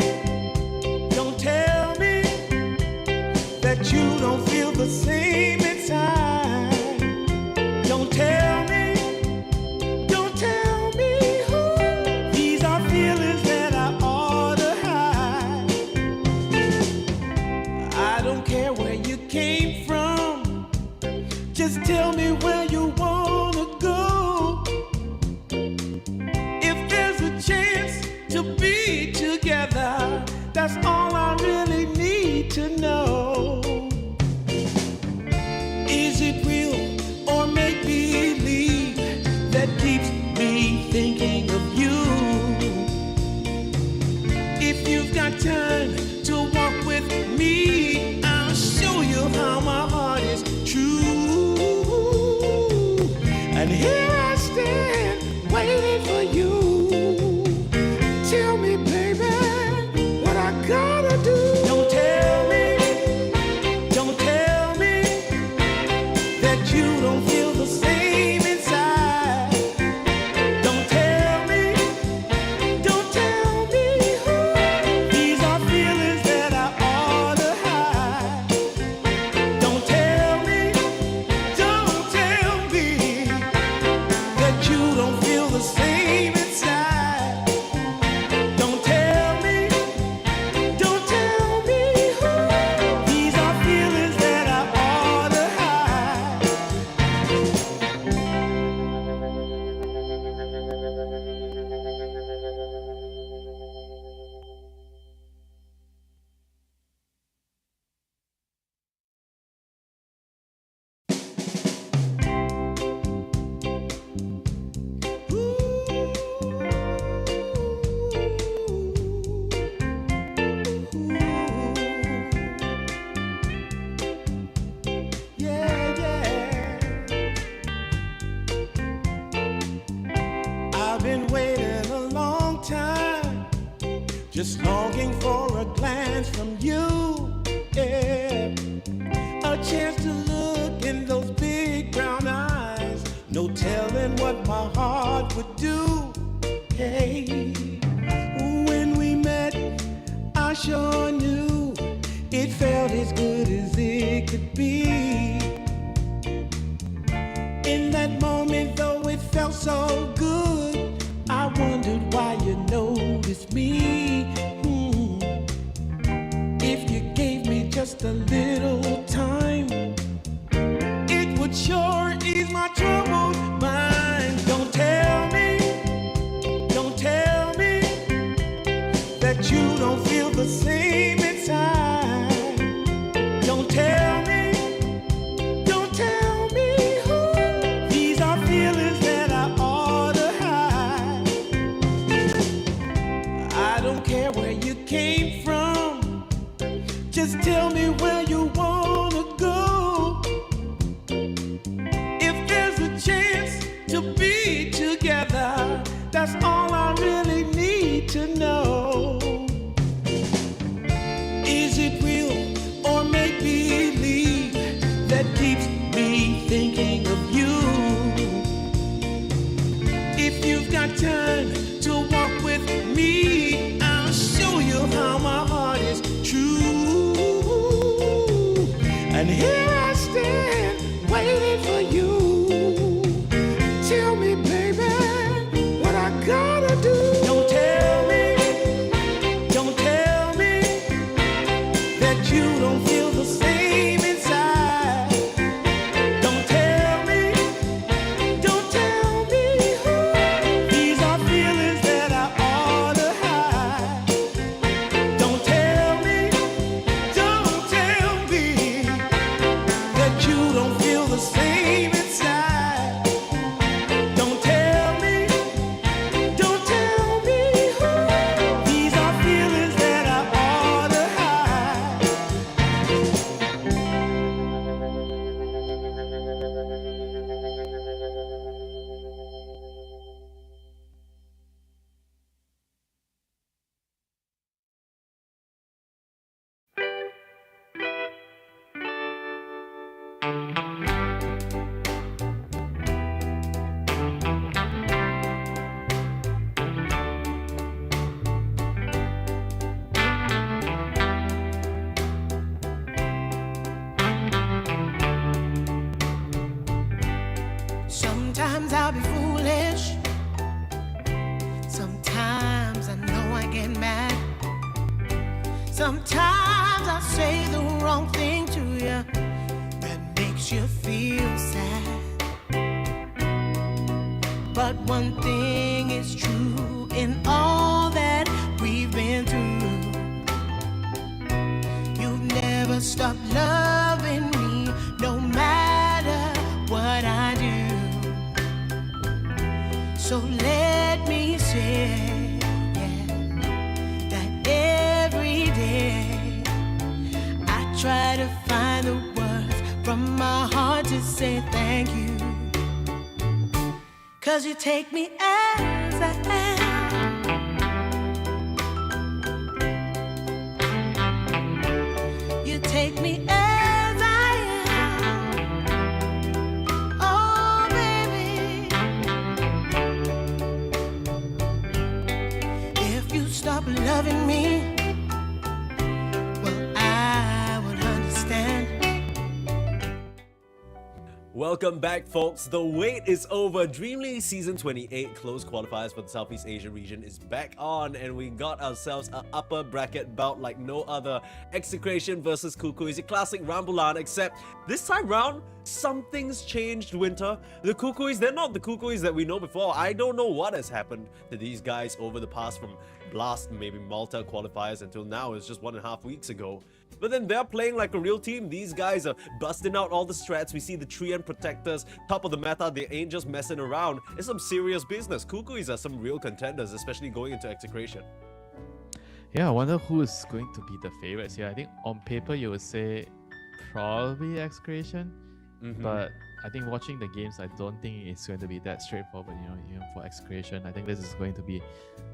that you don't feel the same inside. Don't tell me these are feelings that I ought to hide. I don't care where you came from, just tell me where you wanna go. If there's a chance to be together, that's all I really need to know. Is it real or make believe that keeps me thinking of you? If you've got time to walk with me, I'll show you how my heart is true. And here I stand, waiting for you. Tell me, baby, what I gotta do. Don't tell me that you don't feel the same inside. Don't tell me these are feelings that I ought to hide. Don't tell me that you don't feel the same inside. Don't tell me these are feelings that I ought to hide. I've been waiting a long time, just longing for a glance from you. Yeah. A chance to look in those big brown eyes, no telling what my heart would do. Hey, when we met, I sure knew it felt as good as it could be. In that moment, though it felt so good, I wondered why you noticed me. If you gave me just a little time, it would sure ease my troubled mind. Don't tell me that you don't feel the same inside. Don't tell me these are feelings that I ought to hide. I don't care where you came from, just tell me where you wanna go. If there's a chance to be together, that's all I really need to know. Is it real or make believe that keeps me thinking of you? If you've got time to walk with me, I'll show you how my heart is true. And here I stand, waiting for you. Tell me, baby, what I gotta do. Don't tell me that you don't feel the same inside. Don't tell me these are feelings that I ought to hide. Don't tell me I'll be foolish. Sometimes I know I get mad. Sometimes I say the wrong thing to you that makes you feel sad. But one thing is true in all that we've been through. You've never stopped loving me, no matter what I do. So let me say, yeah, that every day I try to find the words from my heart to say thank you. 'Cause you take me as I am. You take me as I am. Oh, baby. If you stop loving me, well, I would understand. Welcome back, folks. The wait is over. DreamLeague Season 28 closed qualifiers for the Southeast Asia region is back on, and we got ourselves an upper bracket bout like no other. Execration versus KUKUYS, a classic Rambulan, except this time round, something's changed, Winter. The KUKUYS, they're not the KUKUYS that we know before. I don't know what has happened to these guys over the past from Blast, maybe Malta qualifiers until now. It's just 1.5 weeks ago. But then they're playing like a real team. These guys are busting out all the strats. We see the Treant Protectors, top of the meta. They ain't just messing around. It's some serious business. KUKUYS are some real contenders, especially going into Execration. Yeah, I wonder who is going to be the favorites here. I think on paper you would say probably Execration, but I think watching the games, I don't think it's going to be that straightforward. Even for Execration, I think this is going to be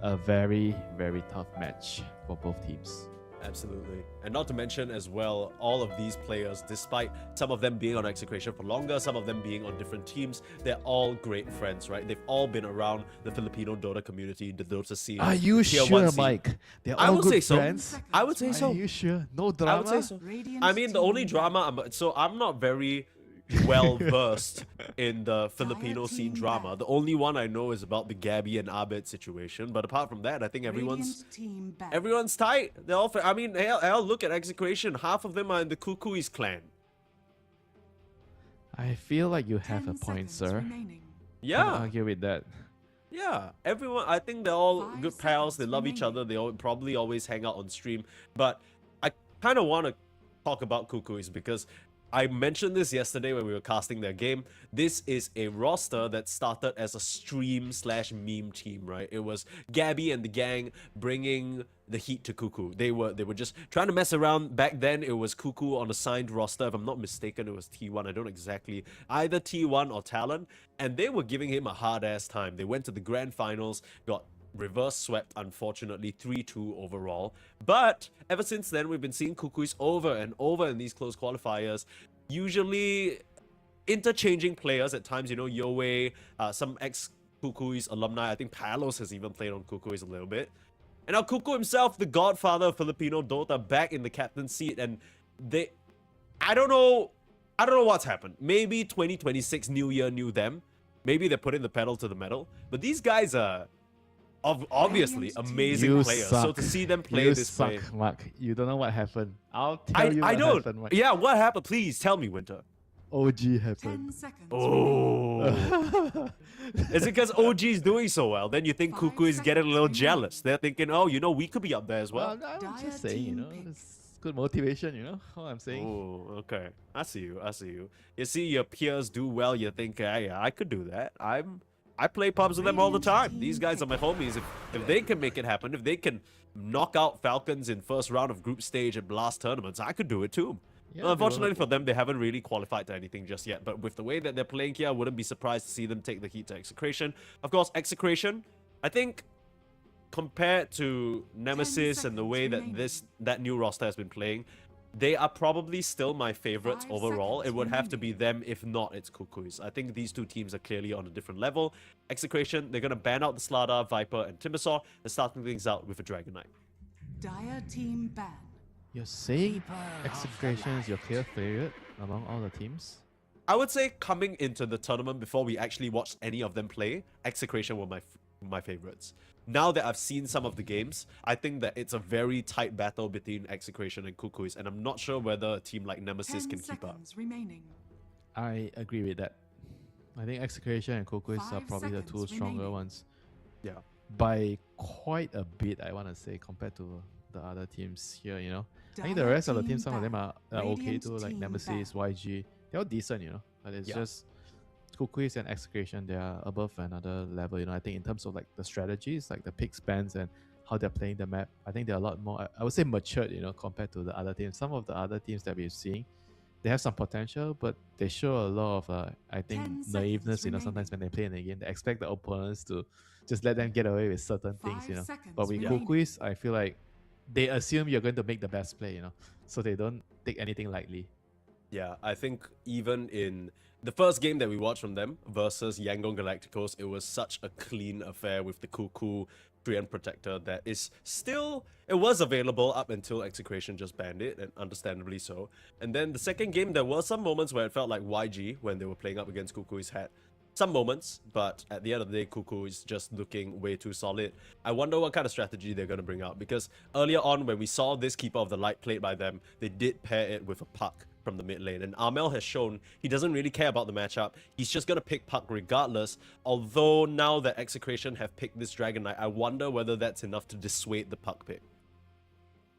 a very, very tough match for both teams. Absolutely. And not to mention as well, all of these players, despite some of them being on Execration for longer, some of them being on different teams, they're all great friends, right? They've all been around the Filipino Dota community, the Dota scene. Are you Tier sure, 1 scene. Mike? They're I all would good say so. friends. I would say so. Are you sure? No drama? I would say so. I mean, the only drama, I'm not very well versed in the Filipino scene drama. The only one I know is about the Gabby and Abed situation. But apart from that, I think everyone's tight. They're all. I mean, hell, look at Execration. Half of them are in the KUKUYS clan. I feel like you have a point, sir. Yeah. Can't argue with that. Yeah, everyone. I think they're all good pals. They love each other. They probably always hang out on stream. But I kind of want to talk about KUKUYS because I mentioned this yesterday when we were casting their game. This is a roster that started as a stream/meme team, right? It was Gabby and the gang bringing the heat to Kuku. They were just trying to mess around. Back then, it was Kuku on a signed roster. If I'm not mistaken, it was T1. I don't exactly. Either T1 or Talon. And they were giving him a hard-ass time. They went to the grand finals, got reverse swept, unfortunately, 3-2 overall. But ever since then, we've been seeing KUKUYS over and over in these close qualifiers, usually interchanging players at times. Yowei, some ex-KUKUYS alumni. I think Palos has even played on KUKUYS a little bit. And now Kuku himself, the godfather of Filipino Dota, back in the captain seat. And I don't know what's happened. Maybe 2026 New Year, new them. Maybe they're putting the pedal to the metal. But these guys are obviously amazing players. Suck. So to see them play you this suck, way, Mark. You don't know what happened. I'll tell you I what don't. happened. Mark. Yeah, what happened? Please tell me, Winter. OG happened. Oh. Is it because OG's doing so well? Then you think KUKUYS is getting a little jealous. They're thinking, oh, we could be up there as well. I'm just saying, it's good motivation, what I'm saying. Oh, okay. I see you. You see your peers do well, you think, yeah, I could do that. I play pubs with them all the time. These guys are my homies. If they can make it happen, if they can knock out Falcons in first round of group stage and Blast tournaments, I could do it too. Yeah, Well, unfortunately for them, they haven't really qualified to anything just yet. But with the way that they're playing here, I wouldn't be surprised to see them take the heat to Execration. Of course, Execration, I think, compared to Nemesis and the way that that new roster has been playing, they are probably still my favorites overall. It would have to be them. If not, it's KUKUYS. I think these two teams are clearly on a different level. Execration, they're going to ban out the Slardar, Viper, and Timbersaw. They're starting things out with a Dragon Knight. Dire team ban. You're saying Execration is your clear favorite among all the teams? I would say coming into the tournament before we actually watched any of them play, Execration were my favorites. Now that I've seen some of the games, I think that it's a very tight battle between Execration and KUKUYS, and I'm not sure whether a team like Nemesis 10 can keep up. seconds remaining. I agree with that. I think Execration and KUKUYS are 5 probably the two seconds stronger remaining. ones. Yeah. By quite a bit, I want to say, compared to the other teams here, you know. I think the Dire rest of the team teams, some of them are okay Radiant too, like team Nemesis, YG. They're all decent, you know. But it's Yeah. just KUKUYS and Execration, they are above another level, you know. I think in terms of like the strategies, like the pick spans and how they're playing the map, I think they're a lot more, I would say, matured, you know, compared to the other teams. Some of the other teams that we're seeing, they have some potential, but they show a lot of, I 10 think, seconds naiveness, you know, sometimes when remaining. they play in the game. They expect the opponents to just let them get away with certain things, 5 you know. seconds But with remaining. KUKUYS, I feel like they assume you're going to make the best play, you know, so they don't take anything lightly. Yeah, I think even in the first game that we watched from them versus Yangon Galacticos, it was such a clean affair with the Cuckoo Treant Protector that is still, it was available up until Execration just banned it, and understandably so. And then the second game, there were some moments where it felt like YG, when they were playing up against KUKUYS, had some moments, but at the end of the day, KUKUYS is just looking way too solid. I wonder what kind of strategy they're going to bring out, because earlier on when we saw this Keeper of the Light played by them, they did pair it with a Puck from the mid lane, and Armel has shown he doesn't really care about the matchup. He's just going to pick Puck regardless, although now that Execration have picked this Dragon Knight, I wonder whether that's enough to dissuade the Puck pick.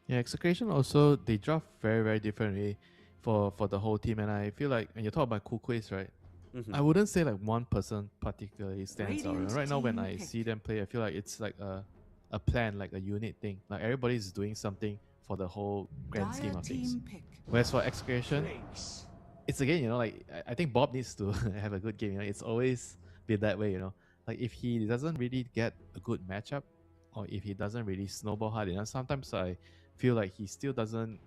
Yeah, Execration also, they draft very, very differently for the whole team, and I feel like when you talk about KUKUYS, right, I wouldn't say like one person particularly stands out. Radiant Right now, when team I pick. see them play, I feel like it's like a plan, like a unit thing. Like everybody's doing something for the whole grand scheme Dire of things. team pick. Whereas for Execration, it's again, you know, like I think Bob needs to have a good game. You know, it's always been that way. You know, like if he doesn't really get a good matchup, or if he doesn't really snowball hard enough, sometimes I feel like he still doesn't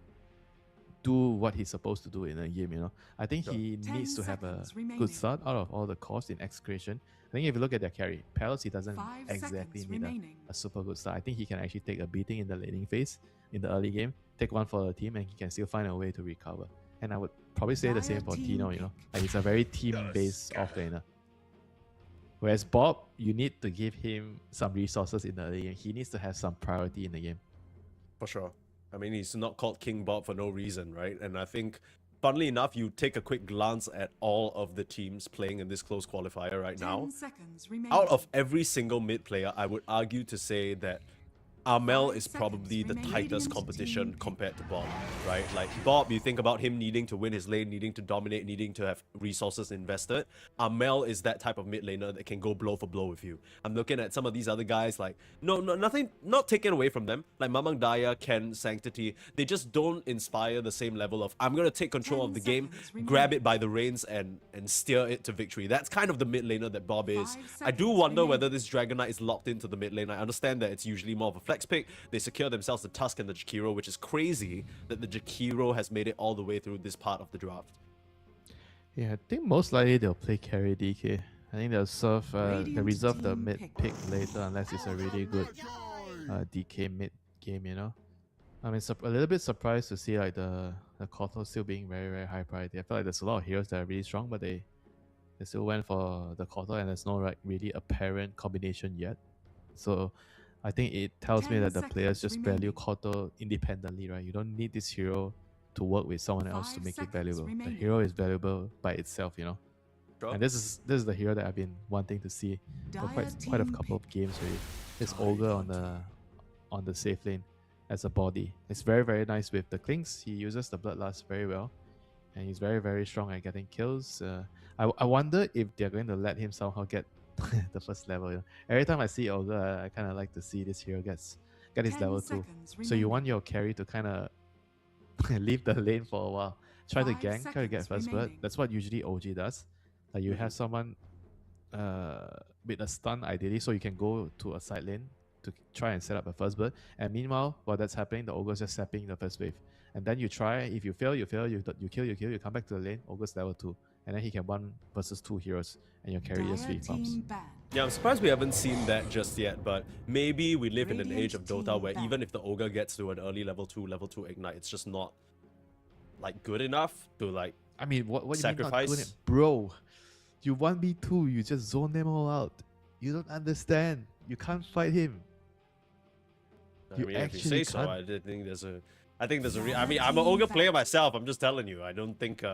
do what he's supposed to do in a game, you know. I think he 10 needs to have a seconds remaining. good start out of all the costs in Execration. I think if you look at their carry, Palace, he doesn't 5 exactly seconds need remaining. a super good start. I think he can actually take a beating in the laning phase in the early game, take one for the team, and he can still find a way to recover. And I would probably say the same Dire for team Tino, you know. pick. Like he's a very team-based offlaner. Whereas Bob, you need to give him some resources in the early game. He needs to have some priority in the game. For sure. I mean, he's not called King Bob for no reason, right? And I think, funnily enough, you take a quick glance at all of the teams playing in this close qualifier right 10 now. seconds remaining. Out of every single mid player, I would argue to say that Armel 5 is probably seconds the remaining. tightest Radiant competition team compared to Bob, right? Like Bob, you think about him needing to win his lane, needing to dominate, needing to have resources invested. Armel is that type of mid laner that can go blow for blow with you. I'm looking at some of these other guys, like nothing, not taken away from them, like Mamang Daya, Ken, Sanctity. They just don't inspire the same level of I'm gonna take control 10 of the game, seconds grab remaining. it by the reins, and steer it to victory. That's kind of the mid laner that Bob is. 5 I do seconds wonder remaining. whether this Dragon Knight is locked into the mid lane. I understand that it's usually more of a flex pick. They secure themselves the Tusk and the Jakiro, which is crazy that the Jakiro has made it all the way through this part of the draft. Yeah, I think most likely they'll play carry DK. I think they'll serve, they Radiant reserve the team mid pick. pick later unless it's a really good DK mid game, you know. I mean, a little bit surprised to see like the Kotal still being very, very high priority. I feel like there's a lot of heroes that are really strong, but they still went for the Kotal, and there's no like really apparent combination yet. So I think it tells me 10 that the players seconds just value remaining. Kotal independently, right? You don't need this hero to work with someone else to 5 make it seconds valuable. remaining. The hero is valuable by itself, you know. Sure. And this is the hero that I've been wanting to see for quite a Dire couple of team games already. This ogre on the safe lane as a body. It's very, very nice with the clinks. He uses the bloodlust very well, and he's very, very strong at getting kills. I wonder if they're going to let him somehow get the first level. You know? Every time I see ogre, I kind of like to see this hero get his 10 level 2. seconds So you remaining. want your carry to kind of leave the lane for a while. Try to 5 gank, try to get seconds first blood. remaining. That's what usually OG does. Like you have someone with a stun ideally, so you can go to a side lane to try and set up a first blood. And meanwhile, while that's happening, the ogre's just sapping the first wave. And then you try, if you fail, you kill, you come back to the lane, ogre's level 2. And then he can 1 versus 2 heroes, and your carry just Dire reforms. team ban. Yeah, I'm surprised we haven't seen that just yet, but maybe we live in an age of Radiant Dota team where back. even if the Ogre gets to an early level 2 ignite, it's just not like good enough to like I mean, what do you mean not Sacrifice? doing it? Bro, you 1v2, you just zone them all out. You don't understand. You can't fight him. I You mean, if you actually say so, can't. I did think there's a. I think there's a. I mean, I'm an ogre player myself. I'm just telling you. I don't think.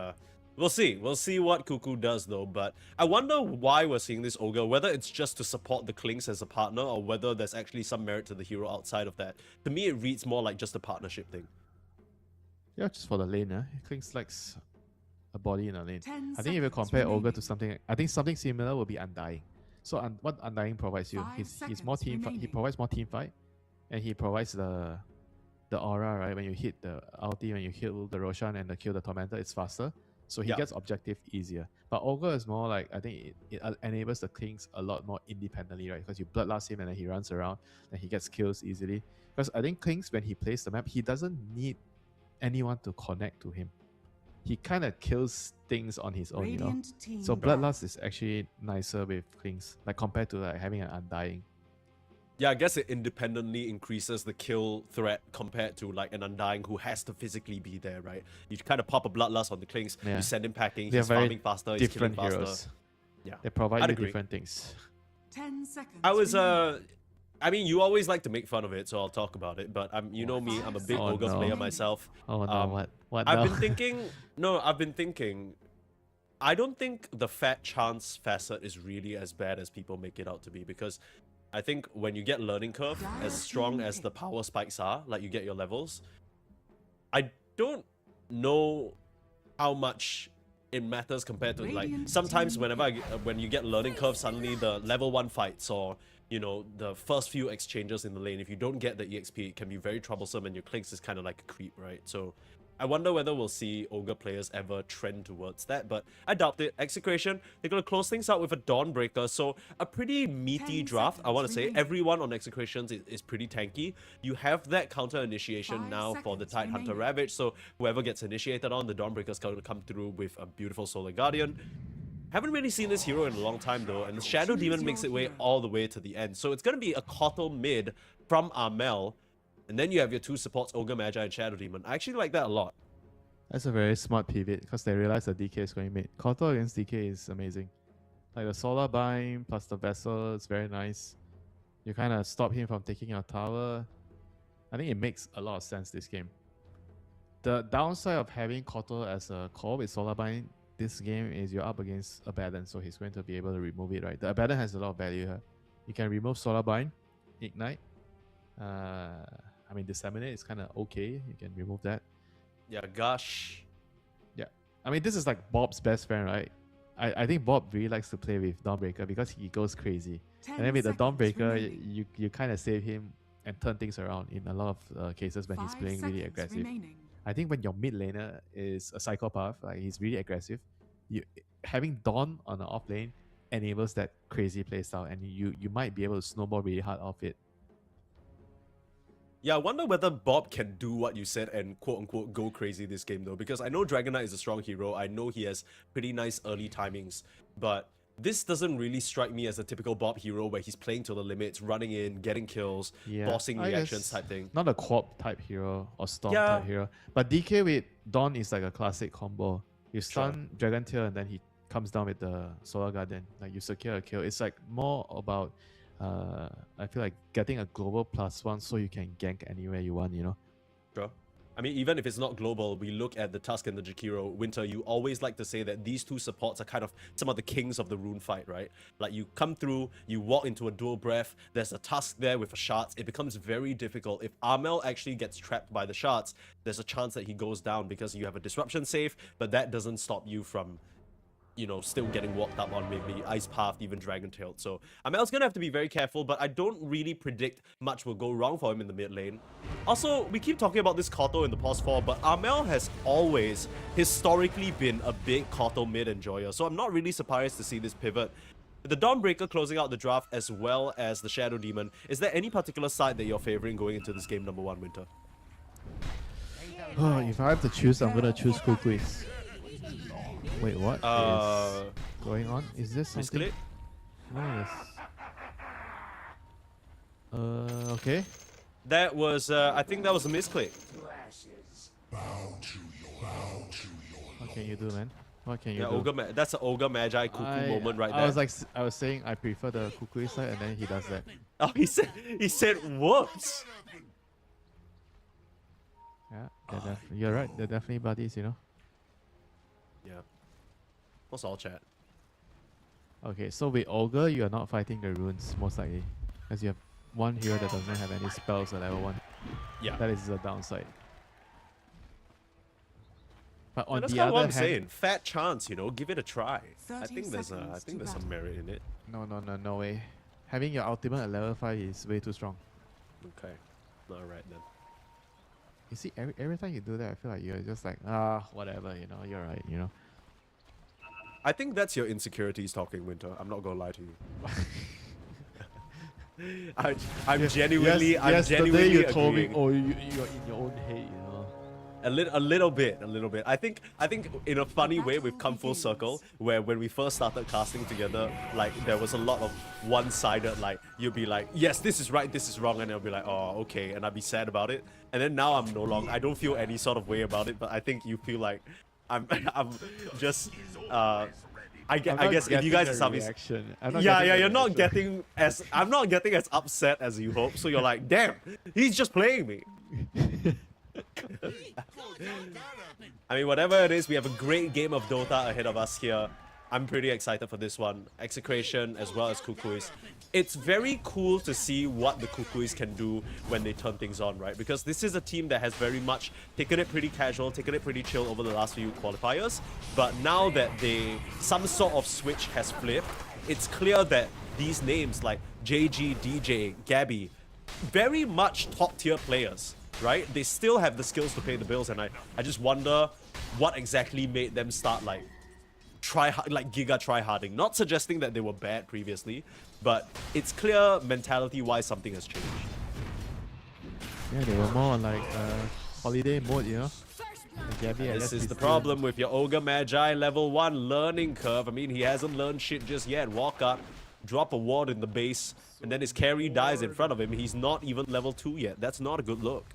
We'll see. We'll see what Kuku does though. But I wonder why we're seeing this ogre. Whether it's just to support the Clinks as a partner, or whether there's actually some merit to the hero outside of that. To me, it reads more like just a partnership thing. Yeah, just for the lane, Clinks likes a body in a lane. 10 I think if you seconds compare ogre remaining. to something, I think something similar will be Undying. So what Undying provides you? 5 He's more seconds team. He remaining. provides more team fight, and he provides the aura, right? When you hit the ulti, when you kill the Roshan and kill the Tormentor, it's faster. So he Yeah. gets objective easier. But ogre is more like, I think it enables the Clinks a lot more independently, right? Because you bloodlust him and then he runs around and he gets kills easily. Because I think Clinks, when he plays the map, he doesn't need anyone to connect to him. He kind of kills things on his own, you know. Radiant team So death. bloodlust is actually nicer with Clinks, like compared to like having an Undying. Yeah, I guess it independently increases the kill threat compared to like an Undying who has to physically be there, right? You kind of pop a bloodlust on the Clinks, Yeah. you send him packing, They're he's very farming faster, he's killing different faster. heroes. Yeah, They provide I'd you agree. different things. 10 seconds. I was remaining. I mean, you always like to make fun of it, so I'll talk about it. But you know me, I'm a big Oh, ogre no. player myself. Oh no, what I've now? been thinking. No, I've been thinking. I don't think the fat chance facet is really as bad as people make it out to be, because I think when you get learning curve, as strong as the power spikes are, like you get your levels, I don't know how much it matters compared to like Radiant sometimes team whenever when you get learning curve, suddenly the level 1 fights or you know the first few exchanges in the lane, if you don't get the EXP, it can be very troublesome and your clicks is kind of like a creep, right? So I wonder whether we'll see ogre players ever trend towards that, but I doubt it. Execration, they're going to close things out with a Dawnbreaker, so a pretty meaty 10 draft. I want to seconds say remaining. everyone on Execrations is pretty tanky. You have that counter initiation 5 now for the seconds Tide Hunter remaining. Ravage, so whoever gets initiated on, the Dawnbreaker's going to come through with a beautiful Solar Guardian. Haven't really seen this hero in a long time though, and the Shadow Choose Demon your makes its way hero. all the way to the end. So it's going to be a Kotal mid from Armel, and then you have your two supports, Ogre Magi and Shadow Demon. I actually like that a lot. That's a very smart pivot because they realize that DK is going mid. Kotal against DK is amazing. Like the Solar Bind plus the Vessel is very nice. You kind of stop him from taking your tower. I think it makes a lot of sense this game. The downside of having Kotal as a core with Solar Bind this game is you're up against Abaddon, so he's going to be able to remove it, right? The Abaddon has a lot of value here. You can remove Solar Bind, Ignite. I mean, Disseminate is kind of okay. You can remove that. Yeah, Gush. Yeah. I mean, this is like Bob's best friend, right? I think Bob really likes to play with Dawnbreaker because he goes crazy. 10 And then with the seconds Dawnbreaker, remaining. you kind of save him and turn things around in a lot of cases when he's 5 playing really seconds aggressive. remaining. I think when your mid laner is a psychopath, like he's really aggressive, having Dawn on the off lane enables that crazy playstyle, and you might be able to snowball really hard off it. Yeah, I wonder whether Bob can do what you said and quote-unquote go crazy this game though, because I know Dragon Knight is a strong hero, I know he has pretty nice early timings, but this doesn't really strike me as a typical Bob hero where he's playing to the limits, running in, getting kills, bossing I reactions guess type thing. Not a Quap type hero or Storm Yeah. type hero. But DK with Dawn is like a classic combo. You stun Dragon Tail and then he comes down with the Solar Guardian. Like you secure a kill. It's like more about I feel like getting a global +1 so you can gank anywhere you want, you know? Sure. I mean, even if it's not global, we look at the Tusk and the Jakiro. Winter, you always like to say that these two supports are kind of some of the kings of the rune fight, right? Like you come through, you walk into a dual breath, there's a Tusk there with a shards. It becomes very difficult. If Armel actually gets trapped by the shards, there's a chance that he goes down because you have a disruption save, but that doesn't stop you from, you know, still getting walked up on, maybe Ice Path, even Dragon Tailed. So Amel's gonna have to be very careful, but I don't really predict much will go wrong for him in the mid lane. Also, we keep talking about this Kotal in the past 4, but Armel has always historically been a big Kotal mid enjoyer, so I'm not really surprised to see this pivot. The Dawnbreaker closing out the draft as well as the Shadow Demon, is there any particular side that you're favoring going into this game number 1, Winter? Oh, if I have to choose, I'm gonna choose KUKUYS. Wait, what is going on? Is this something? Misclick? No, okay. That was, I think that was a misclick. Okay, can you do, man? What can you Yeah, do? that's an Ogre Magi Cuckoo moment right there. I was like, I was saying I prefer the KUKUYS side, and then he does that. Oh, he said whoops. Yeah, you're right. They're definitely buddies, you know. Yeah. What's all chat? Okay, so with Ogre, you are not fighting the runes most likely, because you have one hero that doesn't have any spells at level 1. Yeah. That is the downside. But And on that's the kind of what other I'm hand, saying. Fat chance, you know, give it a try. I 30 think there's seconds to some battle. merit in it. no way. Having your ultimate at level 5 is way too strong. Okay. Alright then. You see, every time you do that, I feel like you're just like, whatever, you know, you're right, you know. I think that's your insecurities talking, Winter. I'm not gonna lie to you. I'm genuinely yesterday you told me, agreeing. oh, you're in your own head, you know. A little bit. I think in a funny way we've come full circle, where when we first started casting together, like there was a lot of one-sided, like you'd be like, yes, this is right, this is wrong, and I'll be like, oh, okay, and I'd be sad about it. And then now I'm no longer, I don't feel any sort of way about it, but I think you feel like I'm just I guess if you guys are something, you're not getting as I'm not getting as upset as you hope, so you're like, damn, he's just playing me. I mean, whatever it is, we have a great game of Dota ahead of us here. I'm pretty excited for this one. Execration as well as KUKUYS. It's very cool to see what the KUKUYS can do when they turn things on, right? Because this is a team that has very much taken it pretty casual, taken it pretty chill over the last few qualifiers. But now that some sort of switch has flipped, it's clear that these names like JG, DJ, Gabby, very much top tier players, right? They still have the skills to pay the bills, and I just wonder what exactly made them start like giga try-harding. Not suggesting that they were bad previously, but it's clear mentality-wise something has changed. Yeah, they were more on like holiday mode, you know. And Gabby, This is the problem with your Ogre Magi level 1 learning curve. I mean, he hasn't learned shit just yet. Walk up, drop a ward in the base, and then his carry dies in front of him. He's not even level 2 yet. That's not a good look.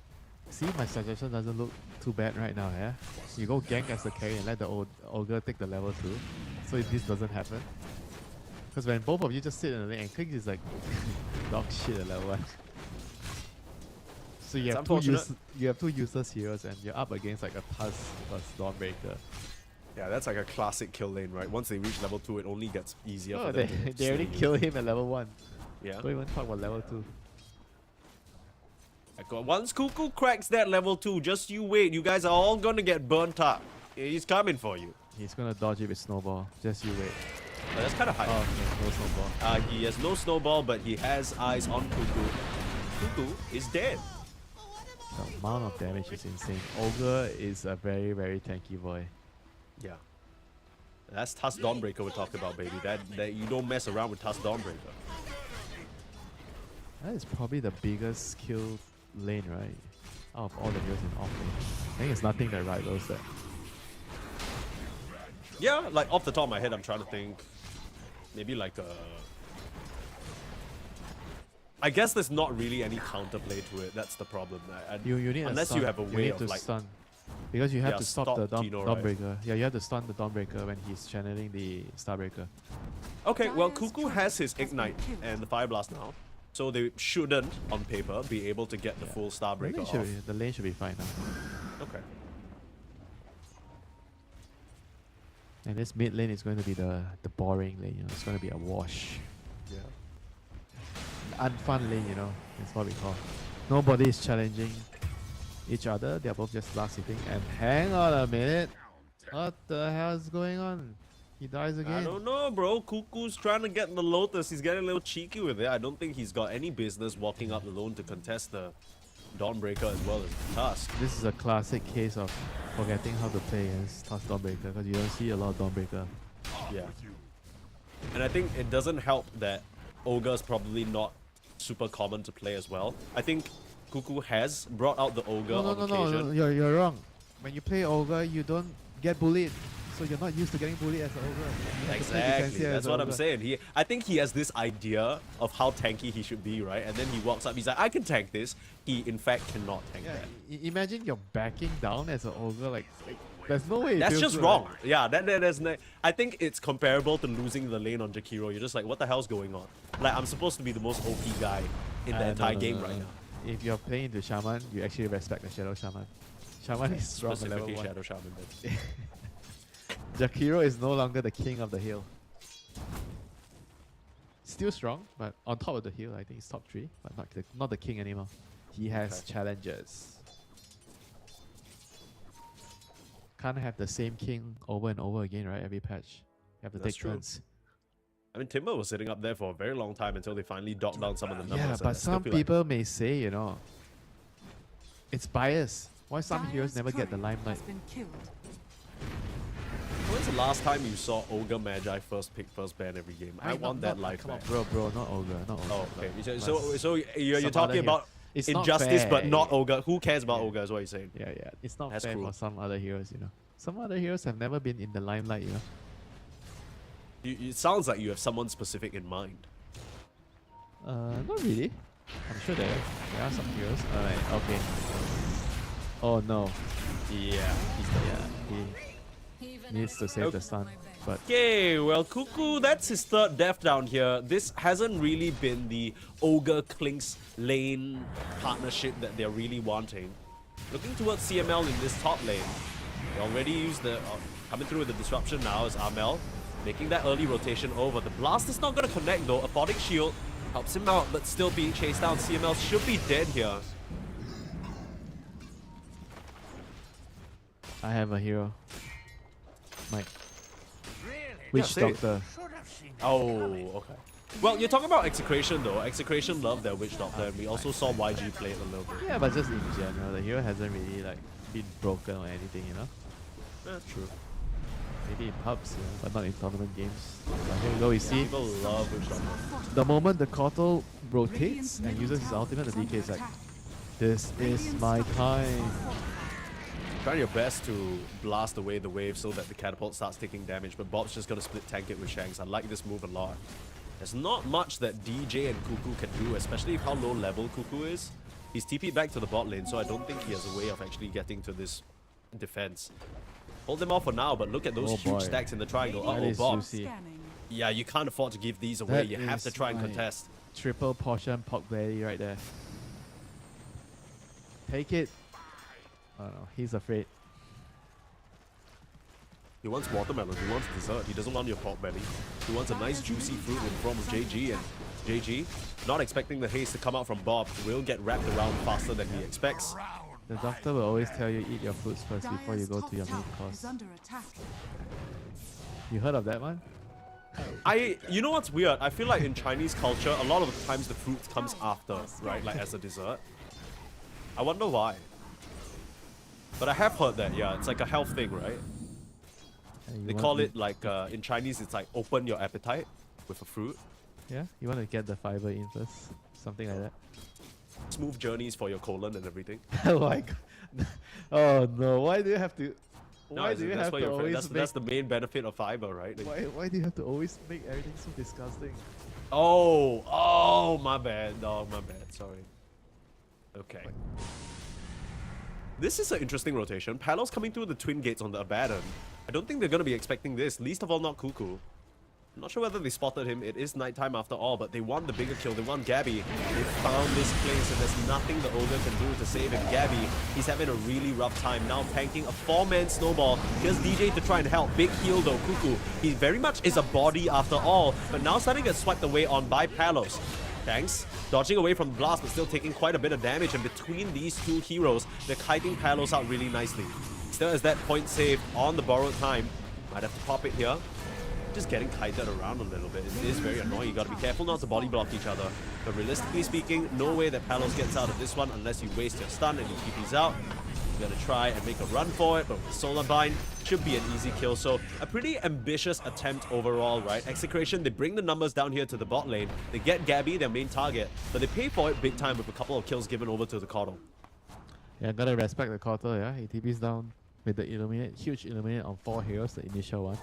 See, my suggestion doesn't look too bad right now, yeah? You go gank as the carry and let the Ogre take the level 2, so this doesn't happen. Because when both of you just sit in the lane, and KUKUYS is like dog shit at level 1. So you have, two useless heroes and you're up against like a Tusk plus Dawnbreaker. Yeah, that's like a classic kill lane, right? Once they reach level 2, it only gets easier Oh, for they, them to they already slay you. killed him at level 1. Yeah. Don't even talk about level 2. Once Cuckoo cracks that level 2, just you wait. You guys are all gonna get burnt up. He's coming for you. He's gonna dodge it with Snowball. Just you wait. But that's kind of high. Oh, okay, no Snowball. He has no snowball, but he has eyes on Cuckoo. Cuckoo is dead. The amount of damage is insane. Ogre is a very, very tanky boy. Yeah. That's Tusk Dawnbreaker we're talking about, baby. That you don't mess around with Tusk Dawnbreaker. That is probably the biggest skill lane, right? Out of all the heroes in off lane. I think it's nothing that rivals that. Yeah, like off the top of my head, I'm trying to think. Maybe like a... I guess there's not really any counterplay to it. That's the problem. You need unless a stun. you have a way need of to like... stun. Because you have Yeah, to stop the Gino, right? Dawnbreaker. Yeah, you have to stun the Dawnbreaker when he's channeling the Starbreaker. Okay, well, Cuckoo has his Ignite and the Fire Blast now. So they shouldn't, on paper, be able to get the full Starbreaker off. The lane should be fine now. Okay. And this mid lane is going to be the boring lane, you know. It's going to be a wash. Yeah. Unfun lane, you know. That's what we call. Nobody is challenging each other. They're both just last hitting. And hang on a minute. What the hell is going on? He dies again. I don't know, bro. Cuckoo's trying to get the Lotus. He's getting a little cheeky with it. I don't think he's got any business walking up alone to contest the Dawnbreaker as well as Tusk. This is a classic case of forgetting how to play against Tusk Dawnbreaker because you don't see a lot of Dawnbreaker. Yeah. And I think it doesn't help that Ogre's probably not super common to play as well. I think Cuckoo has brought out the Ogre on occasion. No, you're wrong. When you play Ogre, you don't get bullied. So you're not used to getting bullied as an Ogre. You have to play Exactly, defensive that's as what an I'm ogre. saying. I think he has this idea of how tanky he should be, right? And then he walks up, he's like, I can tank this. He, in fact, cannot tank Yeah, that. imagine you're backing down as an Ogre, like There's no way. it That's feels just good, wrong. right? Yeah, there's no, I think it's comparable to losing the lane on Jakiro. You're just like, what the hell's going on? Like, I'm supposed to be the most OP guy in the No, entire no, game no, right no. now. If you're playing the Shaman, you actually respect the Shadow Shaman. Shaman is strong at level Specifically 1. Shadow Shaman. But Jakiro is no longer the king of the hill. Still strong, but on top of the hill, I think it's top 3, but not the king anymore. He has Okay. challenges. Can't have the same king over and over again, right? Every patch. You have to That's take true. turns. I mean, Timber was sitting up there for a very long time until they finally docked down some of the numbers. Yeah, and but I still some feel like- people may say, you know, it's bias. Why some heroes Dire's never get the courier limelight? has been killed. When's the last time you saw Ogre Magi first pick, first ban every game? I want that life Come on, back. bro, not ogre, not ogre. Oh, okay. but So you're some talking other about It's not injustice, but fair. not Ogre. Who cares about Yeah. Ogre? Is what you're saying. Yeah, it's not That's fair cruel. for some other heroes, you know. Some other heroes have never been in the limelight, you know. It sounds like you have someone specific in mind. Not really. I'm sure there are some heroes. Alright, okay. Oh no. Yeah. He needs to save the stun. But Okay, well, Kuku, that's his third death down here. This hasn't really been the Ogre Klinks lane partnership that they're really wanting. Looking towards CML in this top lane. They already used the... coming through with the disruption now is Amel. Making that early rotation over. The blast is not going to connect though. Apodic shield helps him out, but still being chased down. CML should be dead here. I have a hero. Mike. Really? Witch say it. Doctor. Should have seen it Oh, coming. okay. Well, you're talking about Execration though. Execration love their Witch Doctor, and we also saw YG play it a little bit. Yeah, but just in general, the hero hasn't really like been broken or anything, you know. That's true. Maybe in pubs, you know, but not in tournament games. But here we go, we see People love Witch Doctor. the moment the Kotal rotates and uses his ultimate, the DK is like, this is my time. Trying your best to blast away the wave so that the catapult starts taking damage, but Bob's just gonna split tank it with Shanks. I like this move a lot. There's not much that DJ and Kuku can do, especially how low level Kuku is. He's TP'd back to the bot lane, so I don't think he has a way of actually getting to this defense. Hold them off for now, but look at those Oh huge boy. stacks in the triangle. That Uh-oh, is Bob. juicy. Scanning. Yeah, you can't afford to give these away. That You have to is try and my- contest. Triple portion pork belly right there. Take it. Oh no, he's afraid. He wants watermelon, he wants dessert, he doesn't want your pork belly. He wants a nice juicy fruit in form of JG, and JG, not expecting the haste to come out from Bob, will get wrapped around faster than he expects. The doctor will always tell you eat your fruits first before you Dire's go top to your main tower course. is under attack. You heard of that one? You know what's weird? I feel like in Chinese culture, a lot of the times the fruit comes after, right? Like as a dessert. I wonder why. But I have heard that, yeah, it's like a health thing, right? And you They want call to- it like, in Chinese, it's like open your appetite with a fruit. Yeah, you want to get the fiber in first, something like that. Smooth journeys for your colon and everything. Oh my god! Oh no! Why do you have to? No, Why do you that's have why to you're always that's make? the main benefit of fiber, right? Why do you have to always make everything so disgusting? Oh, my bad. No, my bad. Sorry. Okay. This is an interesting rotation. Palos coming through the twin gates on the Abaddon. I don't think they're going to be expecting this. Least of all, not Kuku. I'm not sure whether they spotted him. It is nighttime after all, but they want the bigger kill. They want Gabby. They found this place, and there's nothing the Ogre can do to save him. Gabby, he's having a really rough time. Now tanking a 4-man snowball. Here's DJ to try and help. Big heal though, Kuku. He very much is a body after all, but now starting to get swiped away on by Palos. Thanks. Dodging away from the blast, but still taking quite a bit of damage. And between these two heroes, they're kiting Palos out really nicely. Still has that point saved on the borrowed time. Might have to pop it here. Just getting kited around a little bit. It is very annoying. You gotta be careful not to body block each other. But realistically speaking, no way that Palos gets out of this one unless you waste your stun and you TP's out. You gotta try and make a run for it, but with Solar Bind, should be an easy kill. So a pretty ambitious attempt overall, right? Execration, they bring the numbers down here to the bot lane. They get Gabby, their main target, but they pay for it big time with a couple of kills given over to the Coddle. Yeah, gotta respect the quarter. Yeah, ATB's down with the Illuminate, huge Illuminate on 4 heroes, the initial one.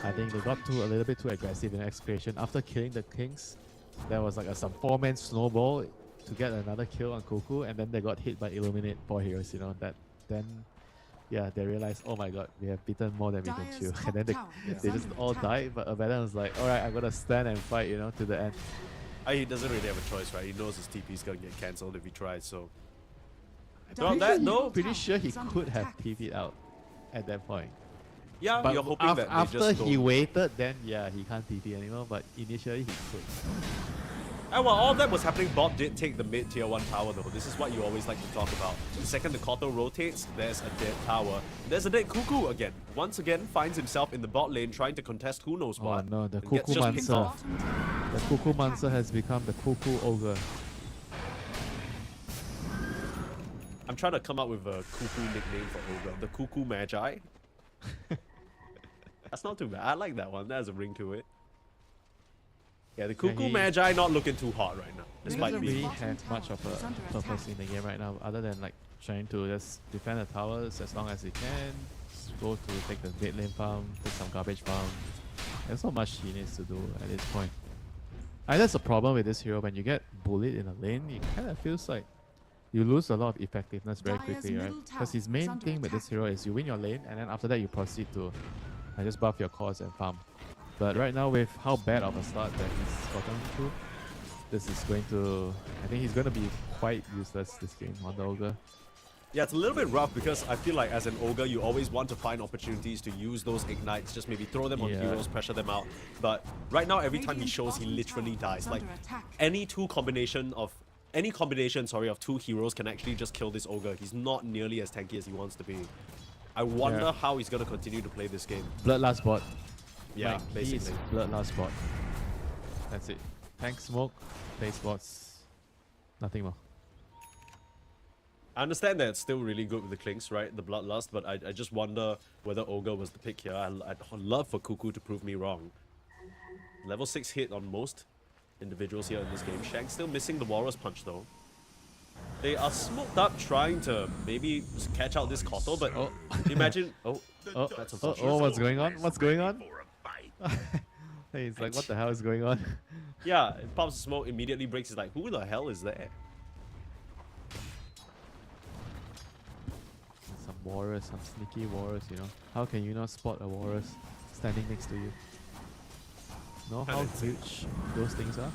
I think they got a little bit too aggressive in Execration. After killing the Kings, there was like some 4-man snowball to get another kill on Kuku, and then they got hit by Illuminate 4 heroes, you know, that then yeah, they realized, oh my god, we have beaten more than we can Dire's chew. top And then tower is they just under all attack. died, but Abaddon was like, alright, I'm gonna stand and fight, you know, to the end. He doesn't really have a choice, right? He knows his TP is gonna get cancelled if he tries, so. Dire's that, middle no. Pretty tower sure he is under could have attack. TP'd out at that point. Yeah, But you're hoping that they after just he don't. waited, then yeah, he can't TP anymore, but initially he could. And while all that was happening, Bob did take the mid tier 1 tower though. This is what you always like to talk about. The second the Koto rotates, there's a dead tower. There's a dead Kuku again. Once again, finds himself in the bot lane trying to contest who knows Oh what. no, the and gets Kuku just picked Mancer. off. Bottom tower. The Kuku Mancer has become the Kuku Ogre. I'm trying to come up with a Kuku nickname for Ogre. The Kuku Magi. That's not too bad. I like that one. That has a ring to it. Yeah, the Kuku he- Magi not looking too hot right now, He despite doesn't being. really Bottom have much of tower is a under purpose attack. in the game right now, other than like trying to just defend the towers as long as he can, go to take the mid lane farm, take some garbage farm. There's not much he needs to do at this point. And that's the problem with this hero. When you get bullied in a lane, it kind of feels like you lose a lot of effectiveness very Dire's quickly, right? middle Because his tower main is under thing with this attack. hero is you win your lane, and then after that you proceed to just buff your cores and farm. But right now, with how bad of a start that he's gotten to, this is going to... I think he's going to be quite useless this game on the Ogre. Yeah, it's a little bit rough because I feel like as an Ogre, you always want to find opportunities to use those ignites, just maybe throw them on Yeah. heroes, pressure them out. But right now, every time he shows, he literally dies. Like, any combination of two heroes can actually just kill this Ogre. He's not nearly as tanky as he wants to be. I wonder Yeah. how he's going to continue to play this game. Bloodlust bot. Yeah, Like, he's basically. Bloodlust bot. That's it. Tank smoke, play spots, nothing more. I understand that it's still really good with the Clinks, right? The Bloodlust, but I just wonder whether Ogre was the pick here. I'd love for Kuku to prove me wrong. Level 6 hit on most individuals here in this game. Shank's still missing the Walrus Punch though. They are smoked up trying to maybe catch out this Koto, but imagine... Oh, that's unfortunate. What's going on? What's going on? Hey, he's like, what the hell is going on? Yeah, it pops the smoke, immediately breaks. He's like, who the hell is there? Some warriors, some sneaky warriors, you know. How can you not spot a warrior standing next to you? Know how huge those things are?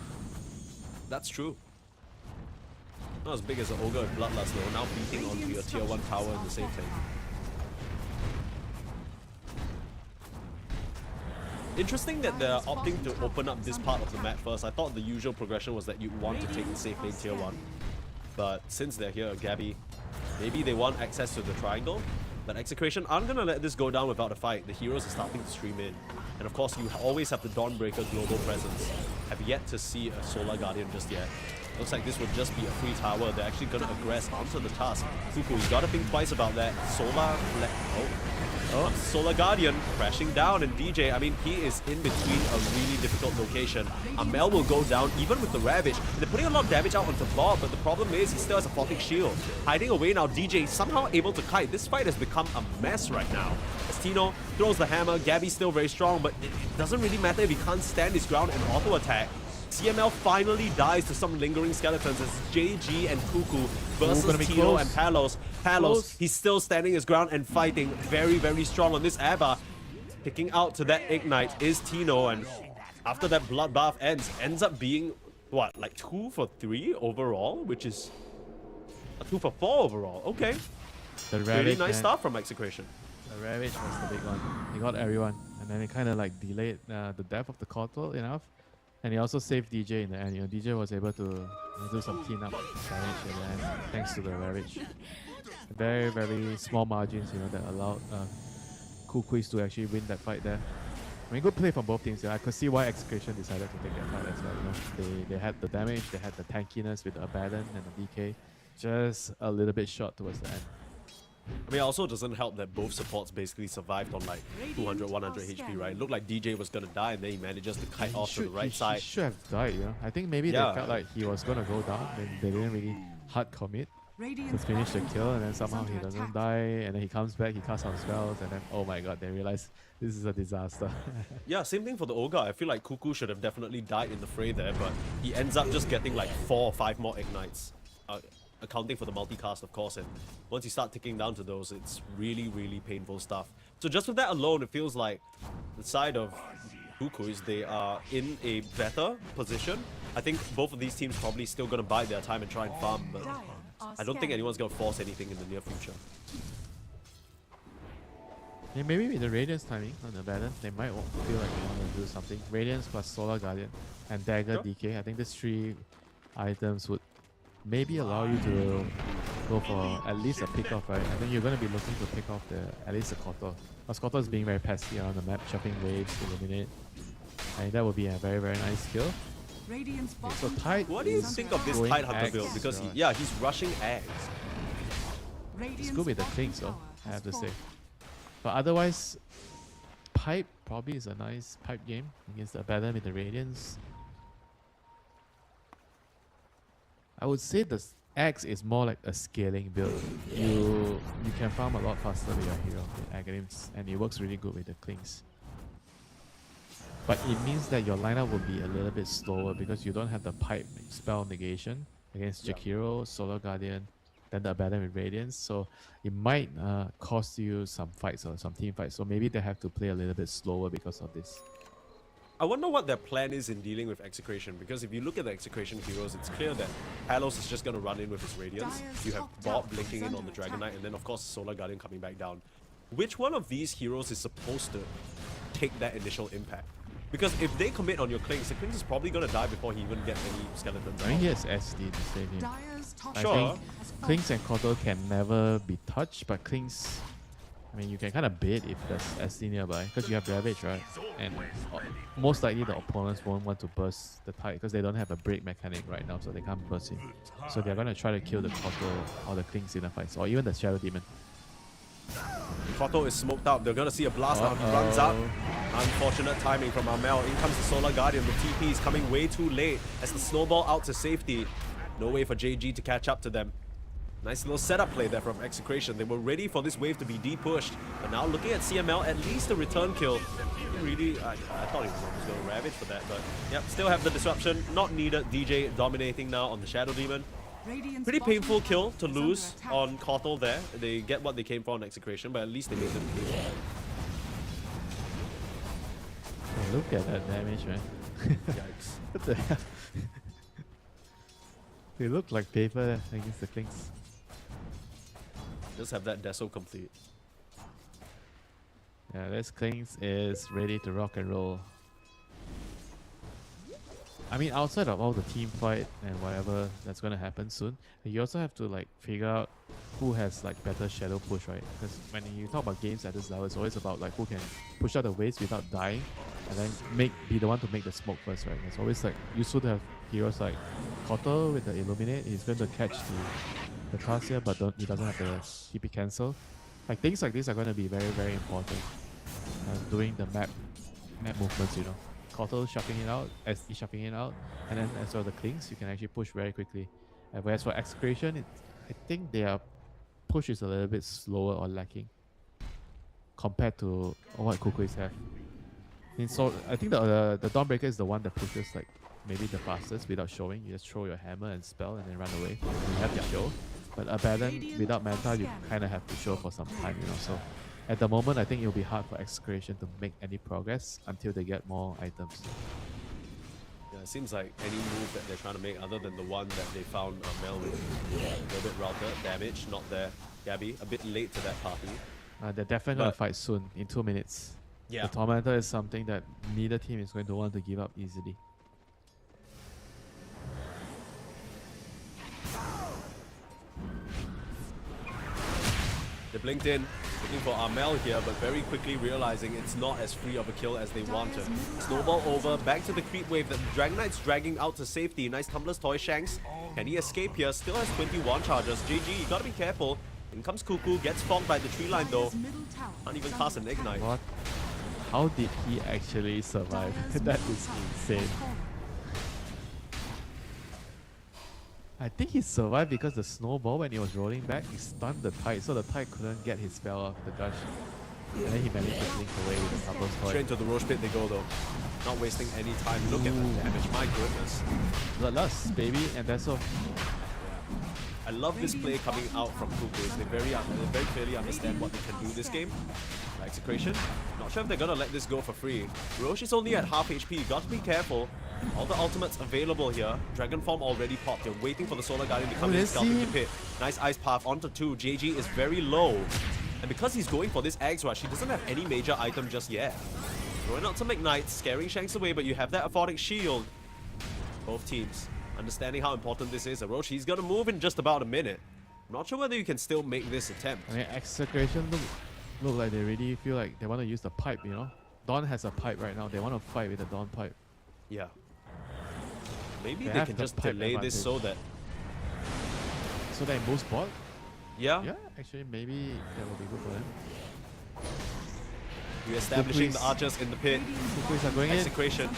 That's true. Not as big as an Ogre and Bloodlust though, now beating onto your tier 1 tower in the same thing. Interesting that they're opting to open up this part of the map first. I thought the usual progression was that you'd want to take the safe lane tier 1. But since they're here, Gabby, maybe they want access to the triangle. But Execration aren't gonna let this go down without a fight. The heroes are starting to stream in. And of course, you always have the Dawnbreaker global presence. Have yet to see a Solar Guardian just yet. Looks like this would just be a free tower. They're actually gonna aggress onto the task. Kuku, you gotta think twice about that. Solar Guardian crashing down, and DJ, I mean, he is in between a really difficult location. Amel will go down even with the Ravage. They're putting a lot of damage out onto Bob, but the problem is he still has a Photic Shield. Hiding away now, DJ somehow able to kite. This fight has become a mess right now. As Tino throws the hammer, Gabby's still very strong, but it doesn't really matter if he can't stand his ground and auto attack. CML finally dies to some lingering skeletons as JG and Kuku gonna versus be Tino close. and Palos. Close. He's still standing his ground and fighting very, very strong on this Abba. Picking out to that Ignite is Tino, and after that Bloodbath ends up being, what, like 2 for 3 overall? Which is a 2 for 4 overall. Okay. The Really Ravage, nice man. stuff from Execration. The Ravage was the big one. He got everyone, and then it kind of like delayed the death of the Kotal enough. And he also saved DJ in the end. You know, DJ was able to do some cleanup damage in the end, thanks to the Ravage. Very, very small margins, you know, that allowed KUKUYS to actually win that fight there. I mean, good play from both teams. Yeah, I could see why Execration decided to take that fight as well. You know, they had the damage, they had the tankiness with the Abaddon and the DK, just a little bit short towards the end. I mean, it also doesn't help that both supports basically survived on like 200, 100 HP, right? It looked like DJ was gonna die, and then he manages to kite off to the right He side. should have died, you know. I think maybe Yeah. they felt like he was gonna go down, and they didn't really hard commit to Radiant's finish the bottom kill, tower and then is somehow he under doesn't attack. die, and then he comes back, he casts some spells, and then oh my god, they realize this is a disaster. Yeah, same thing for the Ogre. I feel like Kuku should have definitely died in the fray there, but he ends up just getting like 4 or 5 more Ignites. accounting for the multicast, of course, and once you start ticking down to those, it's really, really painful stuff. So just with that alone, it feels like the side of KUKUYS, they are in a better position. I think both of these teams probably still gonna bide their time and try and farm, but I don't think anyone's gonna force anything in the near future. Yeah, maybe with the Radiance timing on the balance, they might feel like they want to do something. Radiance plus Solar Guardian and Dagger Sure. DK. I think these three items would maybe allow you to go for at least a pick off, right? I think you're going to be looking to pick off at least the Kotor. Because Kotor is being very pesky around the map, chopping waves, illuminate. I think that would be a very, very nice skill. Radiant's So bottom Tide What do you is think of this going Tide Hunter eggs, build? Because, right? yeah, he's rushing eggs. It's good with the things, though, I have to say. But otherwise, Pipe probably is a nice pipe game against the Abaddon with the Radiance. I would say the Axe is more like a scaling build. You can farm a lot faster with your hero with Aghanim's, and it works really good with the Klings. But it means that your lineup will be a little bit slower because you don't have the pipe spell negation against Jakiro, Solar Guardian, then the Abaddon with Radiance. So it might cost you some fights or some team fights. So maybe they have to play a little bit slower because of this. I wonder what their plan is in dealing with Execration, because if you look at the Execration heroes, it's clear that Halos is just going to run in with his Radiance. You have Bob blinking in on the Dragon Knight, and then of course Solar Guardian coming back down. Which one of these heroes is supposed to take that initial impact? Because if they commit on your Klings, the Klings is probably going to die before he even gets any skeletons I out. think he has SD to save him. Dyer's top I Sure. think Klings and Kotor can never be touched, but Klings, I mean, you can kind of bait if there's SD nearby, because you have Ravage, right? And most likely the opponents won't want to burst the Tide, because they don't have a break mechanic right now, so they can't burst him. So they're going to try to kill the Kotor or the Klings in the fights, or even the Shadow Demon. Koto is smoked out. They're going to see a blast now. He runs up. Unfortunate timing from Amel. In comes the Solar Guardian. The TP is coming way too late as the snowball out to safety. No way for JG to catch up to them. Nice little setup play there from Execration. They were ready for this wave to be de-pushed. But now looking at CML, at least a return kill. Really, I thought he was going to ravage for that. But yep, still have the disruption. Not needed. DJ dominating now on the Shadow Demon. Radiant's Pretty bottom painful tower kill to is under lose attack. on Kotal there. They get what they came for on Execration, but at least they made them kill. Oh, look at that damage, man. Yikes. What the hell? They look like paper against the Klings. Just have that Deso complete. Yeah, this Klings is ready to rock and roll. I mean, outside of all the team fight and whatever that's gonna happen soon, you also have to like figure out who has like better shadow push, right? Because when you talk about games at this level, it's always about like who can push out the waves without dying, and then be the one to make the smoke first, right? It's always like useful to have heroes like Kotor with the Illuminate. He's going to catch the cast here, but he doesn't have the TP cancel. Like things like this are going to be very, very important doing the map movements, you know. Kotor shuffling it out, SD shuffling it out, and then as well the Klings, you can actually push very quickly. Whereas for Execration, I think their push is a little bit slower or lacking compared to what KUKUYS have. And so I think the Dawnbreaker is the one that pushes like maybe the fastest without showing. You just throw your hammer and spell and then run away. You have to show. But Abaddon without Manta, you kind of have to show for some time, you know. So at the moment, I think it'll be hard for Execration to make any progress until they get more items. Yeah, it seems like any move that they're trying to make other than the one that they found Mel with a little bit router, damage, not there. Gabby, a bit late to that party. They're definitely going to fight soon, in 2 minutes. Yeah. The Tormentor is something that neither team is going to want to give up easily. They blinked in, looking for Amel here, but very quickly realizing it's not as free of a kill as they wanted. Snowball over, back to the creep wave that Dragon Knight's dragging out to safety. Nice Tumbler's Toy Shanks. Can he escape here? Still has 21 charges. GG, you gotta be careful. In comes Cuckoo, gets fogged by the tree line though. Dyer's middle tower Can't even is cast under an Ignite. What? How did he actually survive? Dyer's That middle is tower insane. has fallen. I think he survived because the snowball, when he was rolling back, he stunned the Tide, so the Tide couldn't get his spell off the gush. And then he managed to blink away with the Tumbler's Toy. Straight to the Roche Pit they go though. Not wasting any time. Look at the damage, my goodness. Bloodlust, baby, and that's all. I love this play coming out from KUKUYS. They very clearly understand what they can do this game. Execration. Not sure if they're gonna let this go for free. Roche is only at half HP. Got to be careful. All the ultimates available here. Dragon Form already popped. They're waiting for the Solar Guardian to come in, let's scalping see. the pit. Nice ice path onto 2. JG is very low. And because he's going for this Axe Rush, he doesn't have any major item just yet. Throwing out some Ignites, scaring Shanks away, but you have that Aphotic Shield. Both teams understanding how important this is. Orochi, he's gonna move in just about a minute. I'm not sure whether you can still make this attempt. I mean, Execration look like they really feel like they want to use the pipe, you know? Dawn has a pipe right now. They want to fight with the Dawn pipe. Yeah. Maybe They they have can the just pipe delay this so that... So that in both spot? Yeah, Yeah, actually, maybe that will be good for them. you're establishing KUKUYS. the archers in the pit. KUKUYS are going in. Execration.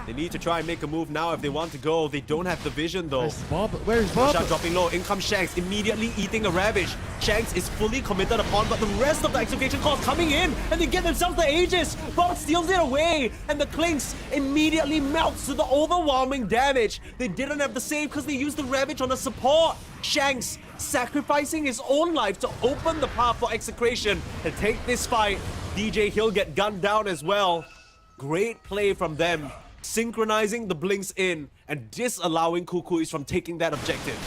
They need to try and make a move now if they want to go. They don't have the vision though. Where's Bob? Where is Bob? Shot dropping low. In comes Shanks, immediately eating a Ravage. Shanks is fully committed upon, but the rest of the Execution calls coming in, and they get themselves the Aegis. Bob steals it away, and the Clinks immediately melts to the overwhelming damage. They didn't have the save because they used the Ravage on a support. Shanks sacrificing his own life to open the path for Execration to take this fight. DJ Hill get gunned down as well. Great play from them, synchronizing the blinks in and disallowing KUKUYS from taking that objective.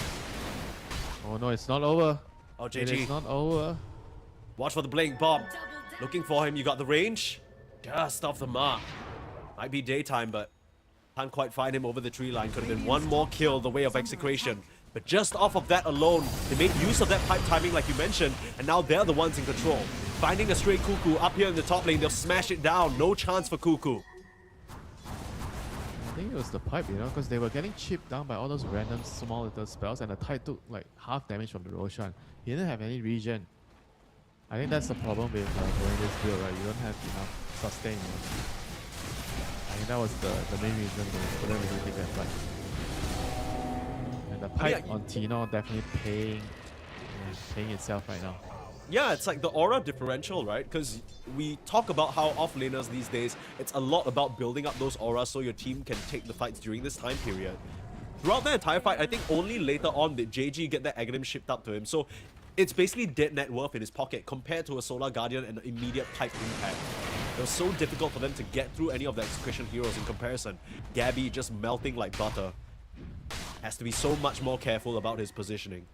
Oh no, it's not over. Oh, It is JG, not over. watch for the blink, Bob. Looking for him, you got the range? Just off the mark. Might be daytime, but can't quite find him over the tree line. Could have been one more kill the way of Execration. But just off of that alone, they made use of that pipe timing like you mentioned, and now they're the ones in control. Finding a stray Cuckoo up here in the top lane, they'll smash it down. No chance for Cuckoo. I think it was the pipe, you know, because they were getting chipped down by all those random small little spells, and the Tide took like half damage from the Roshan. He didn't have any regen. I think that's the problem with going this build, right? You don't have enough sustain. You know? I think that was the main reason they couldn't really take that fight. And the pipe on Tino definitely paying itself right now. Yeah, it's like the aura differential, right? Because we talk about how off-laners these days, it's a lot about building up those auras so your team can take the fights during this time period. Throughout the entire fight, I think only later on did JG get that Aghanim shipped up to him. So it's basically dead net worth in his pocket compared to a Solar Guardian and the immediate pipe impact. It was so difficult for them to get through any of the Execration heroes in comparison. Gabby just melting like butter. Has to be so much more careful about his positioning.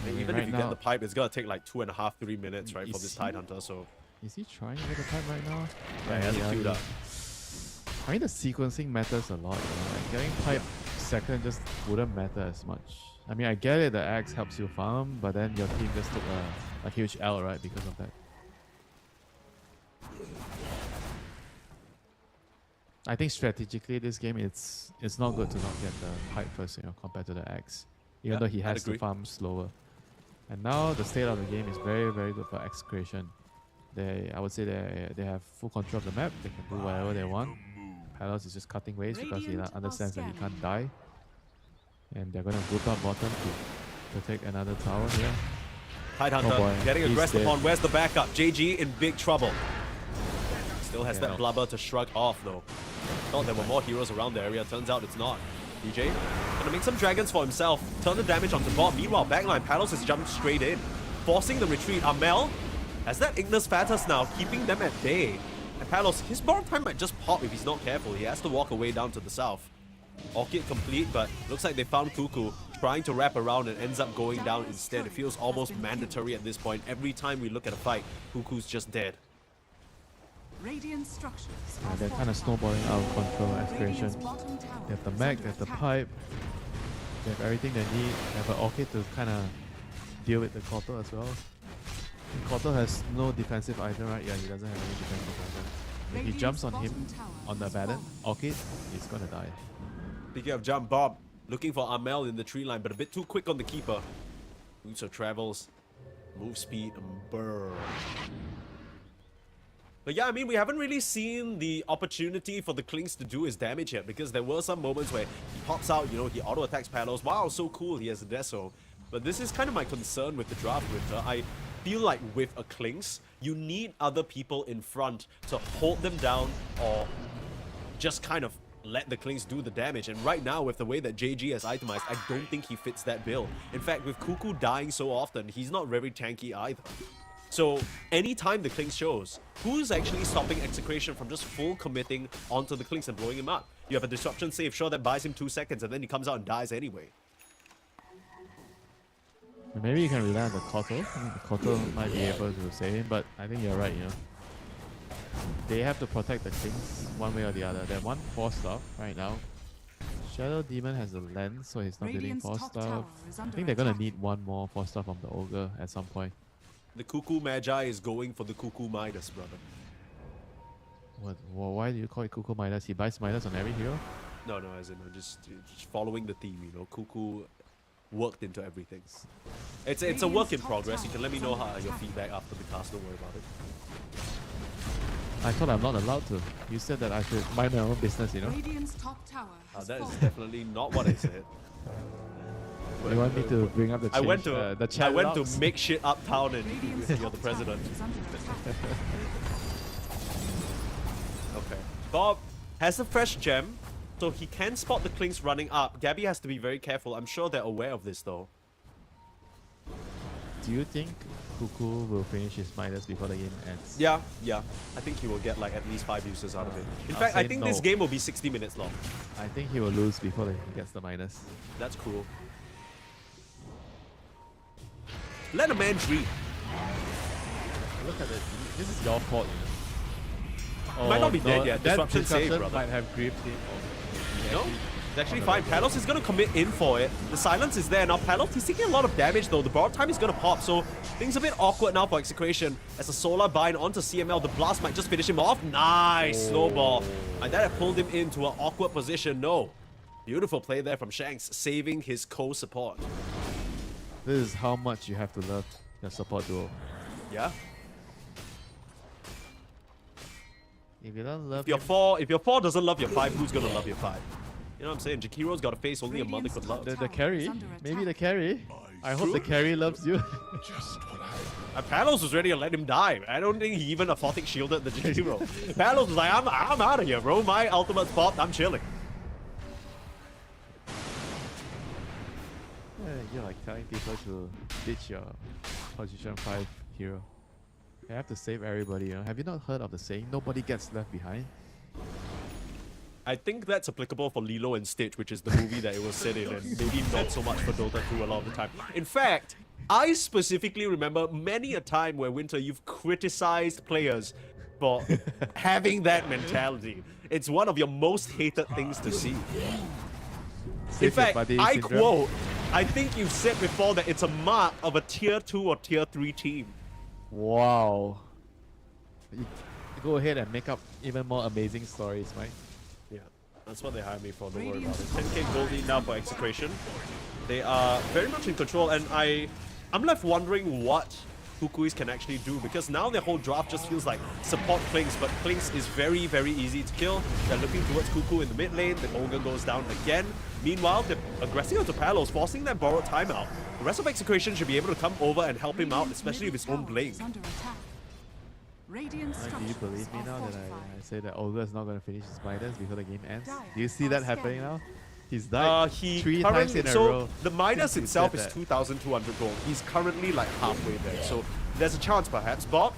Even right if you now, get the pipe, it's gonna take like 2.5-3 minutes, right, for Is this he- Tide Hunter, so... is he trying with the pipe right now? Yeah, he has it queued up. I mean, the sequencing matters a lot. You know? Like getting pipe second just wouldn't matter as much. I mean, I get it, the axe helps you farm, but then your team just took a huge L, right, because of that. I think strategically this game it's not good to not get the pipe first, you know, compared to the axe. Even Yeah, though he I'd has to agree. farm slower. And now the state of the game is very, very good for Execration. I would say they have full control of the map. They can do whatever they want. Palos is just cutting waves because he Radiant are understands that he scanning. can't die. And they're gonna group up bottom to take another tower here. Tide Hunter boy, getting he's aggressed dead. upon. Where's the backup? JG in big trouble. Still has Yeah. that blubber to shrug off though. Thought there were more heroes around the area. Turns out it's not. DJ gonna make some dragons for himself. Turn the damage onto Bob. Meanwhile, backline Palos has jumped straight in, forcing the retreat. Amel has that Ignis Fatus now, keeping them at bay. And Palos, his borrow time might just pop if he's not careful. He has to walk away down to the south. Orchid complete, but looks like they found Cuckoo trying to wrap around and ends up going down instead. It feels almost mandatory at this point. Every time we look at a fight, Cuckoo's just dead. Radiant structures Yeah, are they're kind of fortified. snowballing out of control. Radiant's Execration. bottom tower They have the is mech, under they have the attack. pipe, they have everything they need. They have an Orchid to kind of deal with the Kotal as well. And Kotal has no defensive item, right? Yeah, he doesn't have any defensive item. If he Radiant's jumps on him, bottom tower on the has Baron, fallen. Orchid, he's gonna die. Speaking of jump, Bob looking for Amel in the tree line, but a bit too quick on the keeper. Boots of travels, move speed, and burr. But yeah, I mean, we haven't really seen the opportunity for the Clinks to do his damage yet, because there were some moments where he pops out, you know, he auto-attacks Palos. Wow, so cool, he has a Deso. But this is kind of my concern with the draft, Winter. I feel like with a Clinks, you need other people in front to hold them down or just kind of let the Klings do the damage. And right now, with the way that JG has itemized, I don't think he fits that bill. In fact, with Kuku dying so often, he's not very tanky either. So anytime the Klings shows, who's actually stopping Execration from just full committing onto the Klings and blowing him up? You have a disruption save, sure, that buys him 2 seconds, and then he comes out and dies anyway. Maybe you can rely on the Koto. I mean, the Koto might be able to save him, but I think you're right, you know. They have to protect the Kings one way or the other. They're 1 4-star right now. Shadow Demon has a lens, so he's not getting Radiant's 4 top star. tower is I under think they're gonna attack. need 1 more 4-star from the Ogre at some point. The Kuku Magi is going for the Kuku Midas, brother. Why do you call it Kuku Midas? He buys Midas on every hero? No, as in, I'm just following the theme, you know. Kuku worked into everything. It's a work in progress. You can let me know how your feedback after the cast. Don't worry about it. I thought I'm not allowed to. You said that I should mind my own business, you know? Radiant's top tower has That is fallen. definitely not what I said. You want me to bring up the I went change, to the chat I went to logs? make shit uptown and Radiant's you're top the president. tower is under attack. Okay. Bob has a fresh gem, so he can spot the Klings running up. Gabby has to be very careful. I'm sure they're aware of this though. Do you think Kuku will finish his Midas before the game ends? Yeah. I think he will get like at least 5 uses out of it. In I'll fact, I say think no. this game will be 60 minutes long. I think he will lose before he gets the Midas. That's cool. Let a man dream. Look at it. This is your fault, you know. Might not be dead yet. That Disruption save, brother. might have gripped him. No, it's actually fine. Palos is going to commit in for it. The silence is there. Now, Palos, he's taking a lot of damage, though. The borrowed time is going to pop, so things are a bit awkward now for Execration. As a Solar bind onto CML, the blast might just finish him off. Nice snowball. And that had pulled him into an awkward position. No. Beautiful play there from Shanks, saving his co-support. This is how much you have to love your support duo. Yeah. If you don't love If your 4 doesn't love your 5, who's going to love your 5? You know what I'm saying? Jakiro's got a face only a mother could love. the carry, maybe the carry. I hope the carry loves you. And Palos was ready to let him die. I don't think he even Aphotic shielded the Jakiro. Palos was like, I'm out of here, bro. My ultimate's popped. I'm chilling. You're like telling people to ditch your position 5 hero. You have to save everybody, you know. Have you not heard of the saying, nobody gets left behind? I think that's applicable for Lilo and Stitch, which is the movie that it was set in, and maybe not so much for Dota 2 a lot of the time. In fact, I specifically remember many a time where, Winter, you've criticized players for having that mentality. It's one of your most hated things to see. In fact, I quote, I think you've said before that it's a mark of a tier 2 or tier 3 team. Wow. You go ahead and make up even more amazing stories, right? Yeah, that's what they hired me for, don't worry about it. 10k gold lead now for Execration. They are very much in control, and I'm left wondering what KUKUYS can actually do, because now their whole draft just feels like support Klings, but Klings is very, very easy to kill. They're looking towards Kuku in the mid lane, the Ogre goes down again. Meanwhile, they're aggressing onto Palos, forcing that borrowed timeout. The rest of Execration should be able to come over and help him out, especially with his own blink. Radiant's Do you believe me structures now are that I fortified. say that Ogre is not going to finish his Midas before the game ends? Dire Do you see are that happening scanning. now? He's died He 3 times in a so row. the Midas since you itself said is that. 2,200 gold. He's currently like halfway there, so there's a chance perhaps. Bob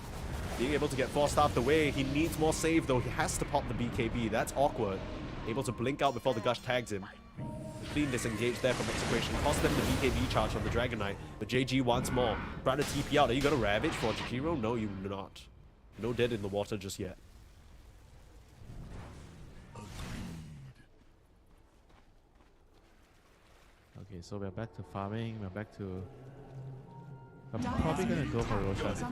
being able to get 4-staffed away. He needs more save though. He has to pop the BKB. That's awkward. Able to blink out before the Gush tags him. Clean disengage there from Execration. Cost them the BKB charge from the Dragon Knight. But JG wants more. Trying to TP out. Are you gonna Ravage for Jakiro? No, you're not. No dead in the water just yet. Okay, so we're back to farming. We're back to... I'm probably going to go for Rosh.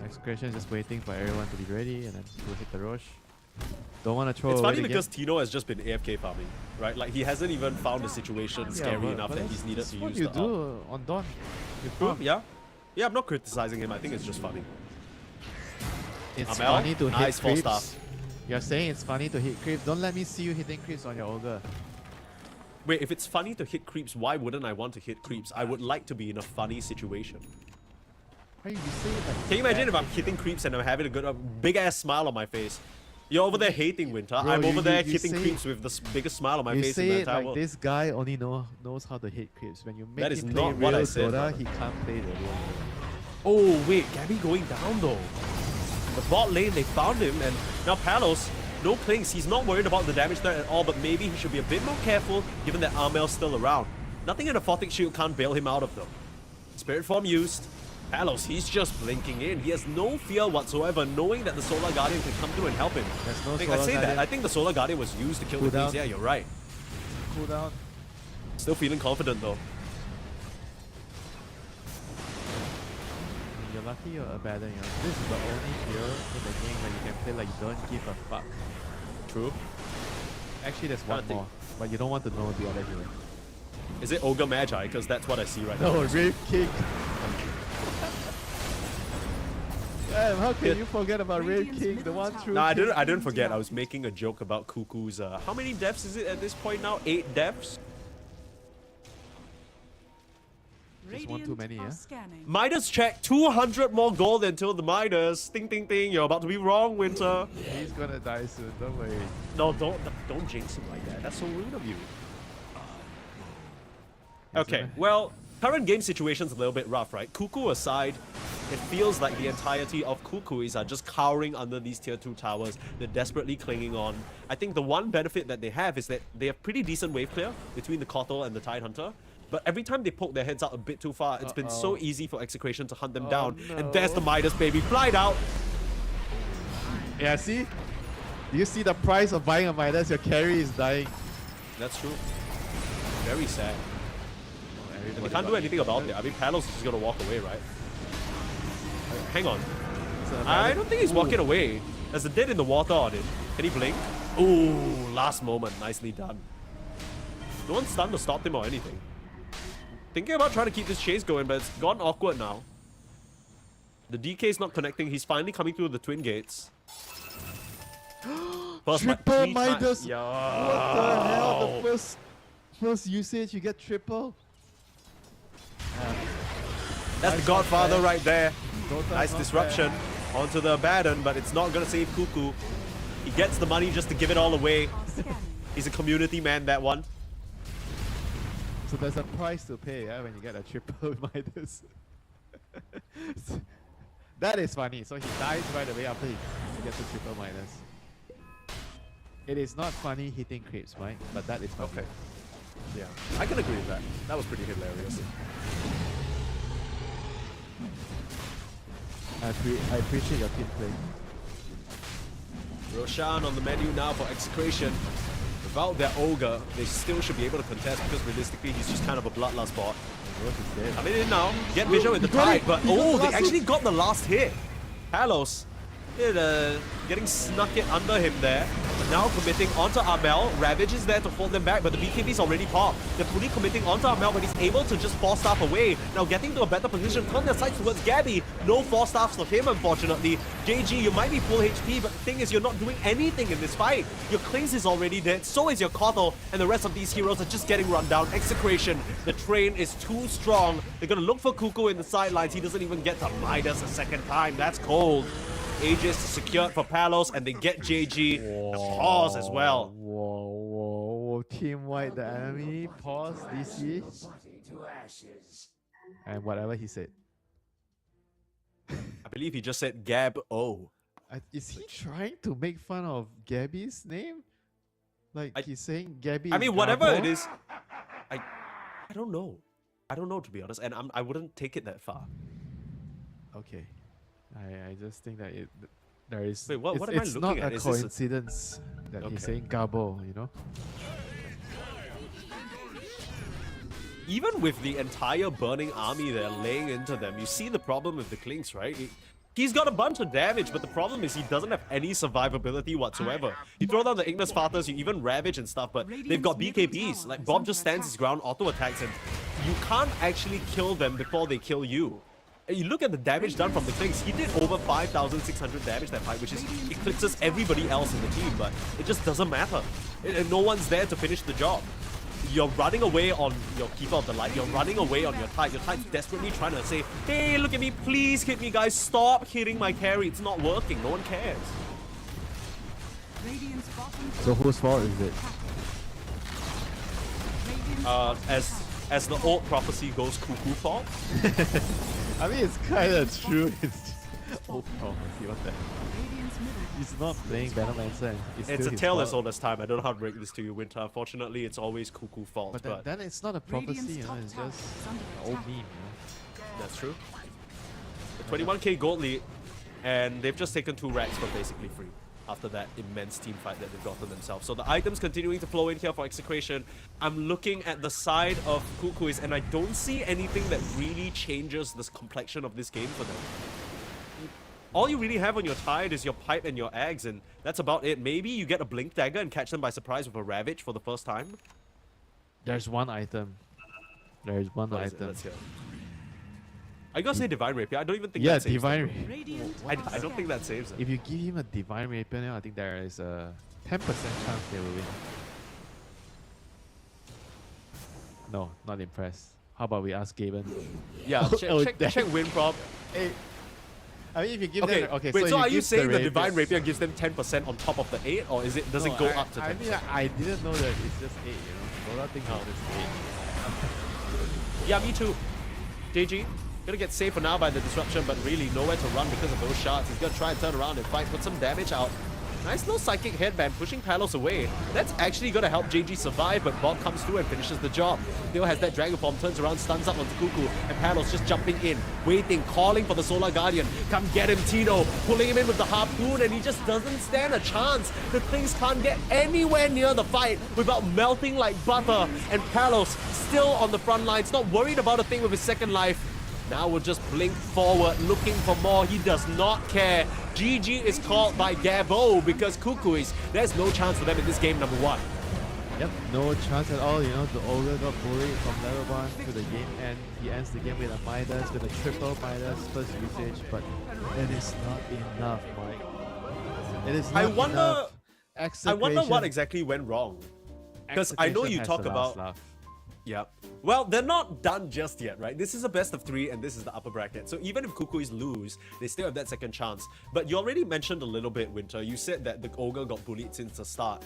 Execration is just waiting for everyone to be ready and then we'll hit the Rosh. Don't want to throw It's away funny the because game. Tino has just been AFK farming, right? Like he hasn't even found the situation scary enough that that's- he's needed that's to what use you the ult. do on Dawn. You True, farm. yeah. Yeah, I'm not criticizing him. I think it's just funny. It's Amel, funny to nice hit creeps. 4-star. You're saying it's funny to hit creeps. Don't let me see you hitting creeps on your Ogre. Wait, if it's funny to hit creeps, why wouldn't I want to hit creeps? I would like to be in a funny situation. Why you say it like Can you imagine that? if I'm hitting creeps and I'm having a good, big ass smile on my face? You're over there hating Winter. Bro, I'm over there you hitting say- creeps with the biggest smile on my You face in say the it entire like world. this guy only knows how to hit creeps. When you make That is him play not what I real said, Dota, brother. he can't play the real Dota. Oh wait, Gabby going down though. The bot lane, they found him, and now Palos, no clings. He's not worried about the damage threat at all, but maybe he should be a bit more careful given that Armel's still around. Nothing in a Photic Shield can't bail him out of them. Spirit Form used. Palos, he's just blinking in. He has no fear whatsoever, knowing that the Solar Guardian can come through and help him. There's no I Solar say that. Guardian. I think the Solar Guardian was used to kill the Cooldown. bees. Yeah, you're right. Cooldown. Still feeling confident though. You're lucky you're a better, you know. This is the only hero in the game where you can play like you don't give a fuck. True. Actually, there's one think- more, but you don't want to know the other hero. Is it Ogre Magi? Because that's what I see right now. No, Rave King. Damn, how can Yeah. you forget about Rave Radiant's King, the middle one tower true No, I king? didn't forget. I was making a joke about KUKUYS. How many deaths is it at this point now? 8 deaths? Just one too many, Radiant are yeah? scanning. Midas check. 200 more gold until the Midas. Ting, ting, ting. You're about to be wrong, Winter. He's gonna die soon, don't worry. No, don't jinx him like that. That's so rude of you. Okay, well, current game situation's a little bit rough, right? Cuckoo aside, it feels like the entirety of KUKUYS are just cowering under these tier 2 towers. They're desperately clinging on. I think the one benefit that they have is that they have pretty decent wave clear between the Kotal and the Tidehunter. But every time they poke their heads out a bit too far, it's been so easy for Execration to hunt them down. And there's the Midas, baby. Flied out. Yeah, see? Do you see the price of buying a Midas? Your carry is dying. That's true. Very sad. And Everybody they can't do got- anything about it. I mean, Palos is just gonna walk away, right? Hang on. It's a I Midas- don't think he's walking away. There's a dead in the water on it. Can he blink? Ooh, last moment. Nicely done. No one's stunned to stop him or anything. Thinking about trying to keep this chase going, but it's gone awkward now. The DK is not connecting. He's finally coming through the twin gates. First Triple 3 ti- Midas! Yeah. What the hell? The first usage, you get triple? That's the Godfather right there. Dota's Nice not disruption onto the Abaddon, but it's not gonna save Cuckoo. He gets the money just to give it all away. Are scanning. He's a community man, that one. So there's a price to pay, yeah, when you get a triple Midas. That is funny. So he dies right away after he gets a triple Midas. It is not funny hitting creeps, right? But that is funny. Okay. Yeah, I can agree with that. That was pretty hilarious. I appreciate your team play. Roshan on the menu now for Execration. Without their Ogre, they still should be able to contest because realistically, he's just kind of a bloodlust bot. Rose is dead. Coming in now, get vision with the He got tide, it! but He got the oh, they last actually hit! got the last hit. Palos getting snuck it under him there. But now committing onto Armel. Ravage is there to hold them back, but the BKB's already popped. They're fully committing onto Armel, but he's able to just force staff away. Now getting to a better position, turn their sights towards Gabby. No force staffs for him, unfortunately. JG, you might be full HP, but the thing is, you're not doing anything in this fight. Your Klings is already dead, so is your Kotal, and the rest of these heroes are just getting run down. Execration, the train is too strong. They're gonna look for Cuckoo in the sidelines. He doesn't even get to Midas a second time. That's cold. Aegis secured for Palos, and they get JG. The pause as well. Whoa. Team wipe the enemy. Pause. DC. And whatever he said. I believe he just said Gab O. Is he trying to make fun of Gabby's name? Like he's saying Gabby. I is mean, whatever Gabo? it is, I don't know. I don't know, to be honest, and I wouldn't take it that far. Okay. I just think that there is. Wait, what am I it's looking not at? a Is this a- coincidence that Okay. he's saying Gabo, you know? Even with the entire burning army there laying into them, you see the problem with the Klings, right? He's got a bunch of damage, but the problem is he doesn't have any survivability whatsoever. You throw down the Ignis Fathers, you even Ravage and stuff, but they've got BKBs. Like, Bob just stands his ground, auto-attacks, and you can't actually kill them before they kill you. And you look at the damage done from the Klings, he did over 5,600 damage that fight, which is eclipses everybody else in the team, but it just doesn't matter. And no one's there to finish the job. You're running away on your Keeper of the Light. You're running away on your Tide. Your Tide's desperately trying to say, hey, look at me, please hit me, guys. Stop hitting my carry. It's not working. No one cares. Radiant's bottom So whose fault is it? As the old prophecy goes, Cuckoo fault. I mean, it's kind of true. It's just, oh, prophecy, what the heck? Radiant's middle He's not playing Venomancer. It's still a his tale as fault. old as time. I don't know how to break this to you, Winter. Unfortunately, it's always Cuckoo fault. But then it's not a prophecy, you know, it's top just tower is under an old attack. meme, you know. That's true. The 21k gold lead, and they've just taken 2 racks for basically free after that immense team fight that they've gotten themselves. So the items continuing to flow in here for Execration. I'm looking at the side of KUKUYS, and I don't see anything that really changes the complexion of this game for them. All you really have on your tide is your pipe and your eggs, and that's about it. Maybe you get a blink dagger and catch them by surprise with a ravage for the first time. There's one item. There's one What is it? item. Let's hear. I gotta say Divine Rapier. I don't even think Yeah, that saves Divine them. Radiant I don't think that saves them. If you give him a Divine Rapier now, I think there is a 10% chance they will win. No, not impressed. How about we ask Gaben? Yeah, check damn. win prop. Hey, I mean, if you give Okay, them... Okay, wait, so are you give saying the rapier- Divine Rapier gives them 10% on top of the 8, or is it does it go I, up to 10%? I mean, I didn't know that it's just 8, you know. Dota thinks it's just 8. Yeah, me too. JG, gonna get saved for now by the disruption, but really nowhere to run because of those shots. He's gonna try and turn around and fight, put some damage out. Nice little psychic headband pushing Palos away. That's actually gonna help JG survive, but Bob comes through and finishes the job. Theo has that Dragon Form, turns around, stuns up onto Cuckoo, and Palos just jumping in, waiting, calling for the Solar Guardian. Come get him, Tino. Pulling him in with the harpoon, and he just doesn't stand a chance. The things can't get anywhere near the fight without melting like butter. And Palos still on the front lines, not worried about a thing with his second life. Now we'll just blink forward, looking for more. He does not care. GG is called by Gabo because KUKUYS, there's no chance for them in this game number 1. Yep, no chance at all. You know, the Ogre got bullied from level 1 to the game end. He ends the game with a Midas, with a triple Midas first usage, but it is not enough, Mike. It is not I wonder enough. I wonder what Execration- exactly went wrong. Because I know Execration you has talk the last about... laugh. Yeah. Well, they're not done just yet, right? This is a best of 3 and this is the upper bracket. So even if KUKUYS lose, they still have that second chance. But you already mentioned a little bit, Winter. You said that the Ogre got bullied since the start.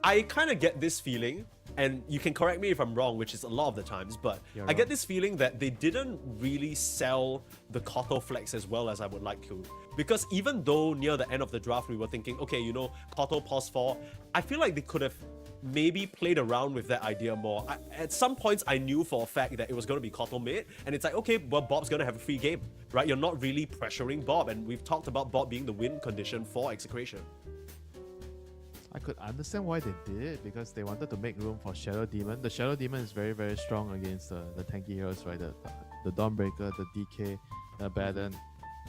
I kind of get this feeling, and you can correct me if I'm wrong, which is a lot of the times, but You're I get wrong. this feeling that they didn't really sell the Koto flex as well as I would like to. Because even though near the end of the draft we were thinking, okay, you know, Koto pos 4, I feel like they could have maybe played around with that idea more. At some points, I knew for a fact that it was going to be Koto mid, and it's like, okay, well, Bob's going to have a free game, right? You're not really pressuring Bob, and we've talked about Bob being the win condition for Execration. I could understand why they did it, because they wanted to make room for Shadow Demon. The Shadow Demon is very, very strong against the tanky heroes, right? The Dawnbreaker, the DK, the Abaddon.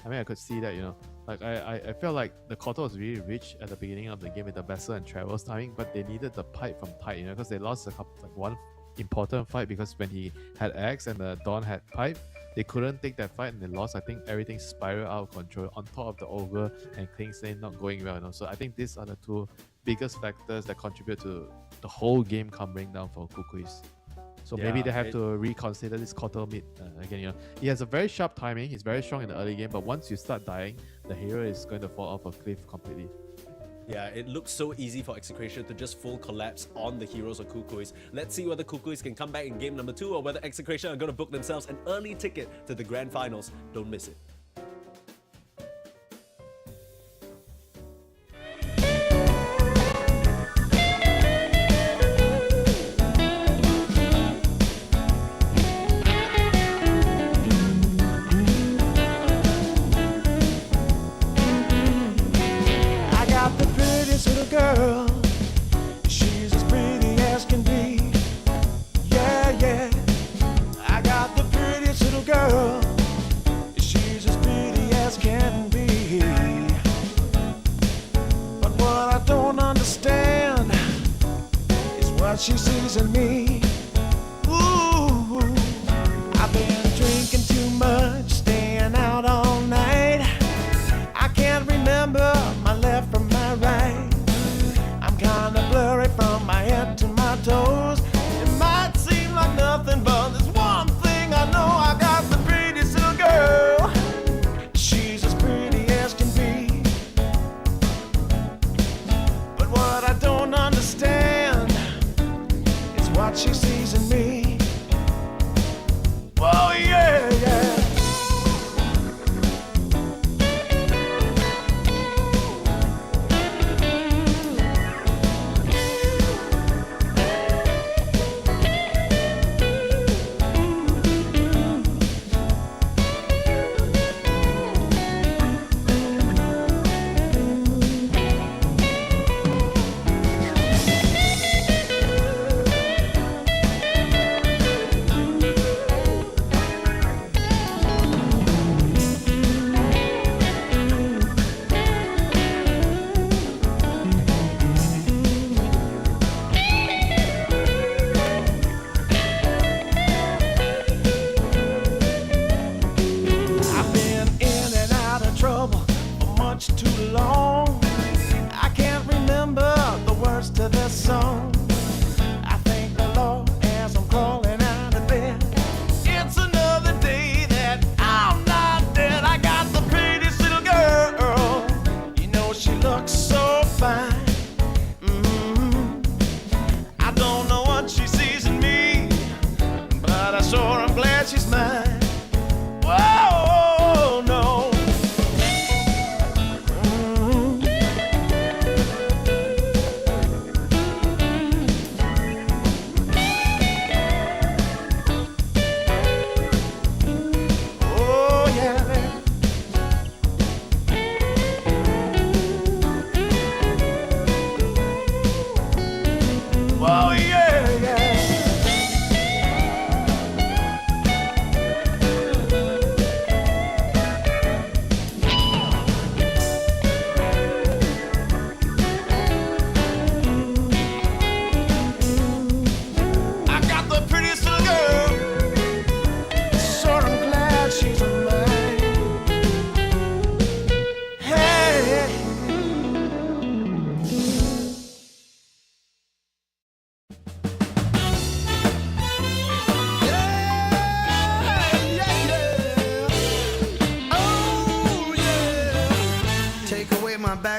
I mean, I could see that, you know. Like, I felt like the Koto was really rich at the beginning of the game with the Vessel and Travels timing, but they needed the pipe from Tide, you know, because they lost one important fight because when he had Axe and the Dawn had pipe, they couldn't take that fight and they lost. I think everything spiraled out of control on top of the Ogre and Kingsley not going well, you know. So I think these are the 2 biggest factors that contribute to the whole game coming down for KUKUYS. So maybe Yeah, they have to reconsider this Koto mid again. You know, he has a very sharp timing. He's very strong in the early game, but once you start dying, the hero is going to fall off a cliff completely. Yeah, it looks so easy for Execration to just full collapse on the heroes of KUKUYS. Let's see whether KUKUYS can come back in game number 2 or whether Execration are going to book themselves an early ticket to the grand finals. Don't miss it. I got the prettiest little girl. She's as pretty as can be. Yeah, yeah. I got the prettiest little girl. She's as pretty as can be. But what I don't understand is what she sees in me. Ooh, I've been drinking too much, staying out all night. I can't remember my left from my right. I'm kinda blurry from my head to my toes. It might seem like nothing, but there's one thing I know. I got the prettiest little girl. She's as pretty as can be.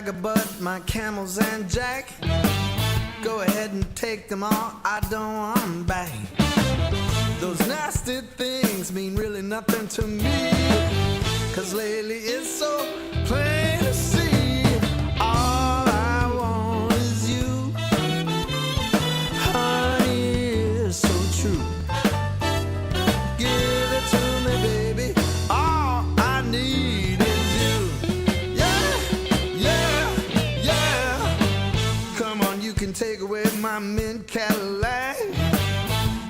bag of bud, my camels and jack. Go ahead and take them all, I don't want them back. Those nasty things mean really nothing to me, 'cause lately it's so plain to see. All I want is you, honey, it's so true. Give it to me, baby, all I need is you. Yeah, yeah, yeah. Come on, you can take away my mint Cadillac,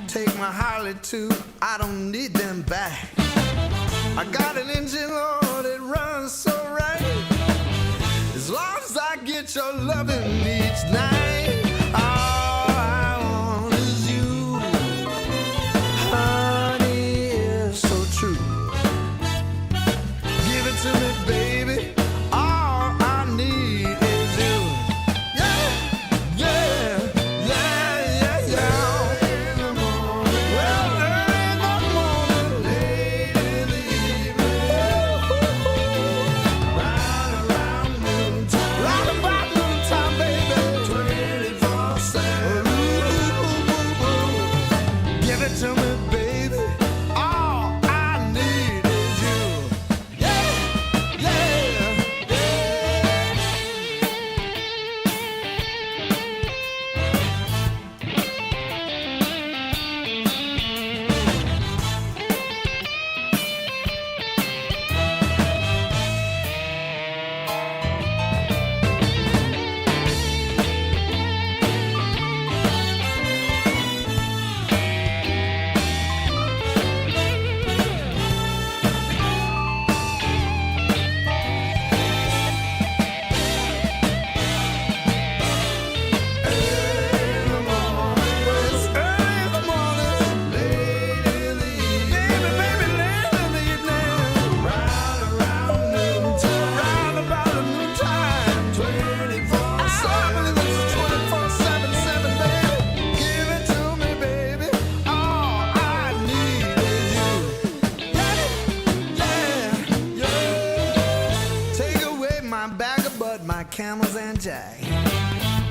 take my Harley too, I don't need them back. I got an engine, Lord, it runs so right. As long as I get your loving each night. All I want is you, honey, it's so true. Give it to me, baby, all I need is you. Yeah, yeah, yeah, yeah, yeah. In the morning, well, early in the morning, late in the evening, round around noontime, round about noontime, baby, 24/7. Give it to me, baby, all I need is you. Yeah, yeah, yeah. My camels and jack.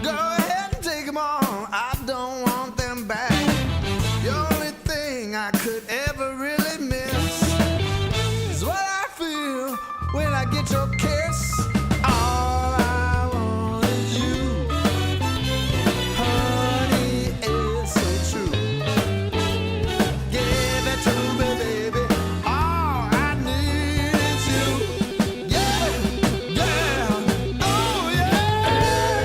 Go ahead and take them all, I don't want them back. The only thing I could ever really miss is what I feel when I get your kiss. All I want is you, honey, it's so true. Give it to me, baby, all I need is you. Yeah, yeah, oh yeah.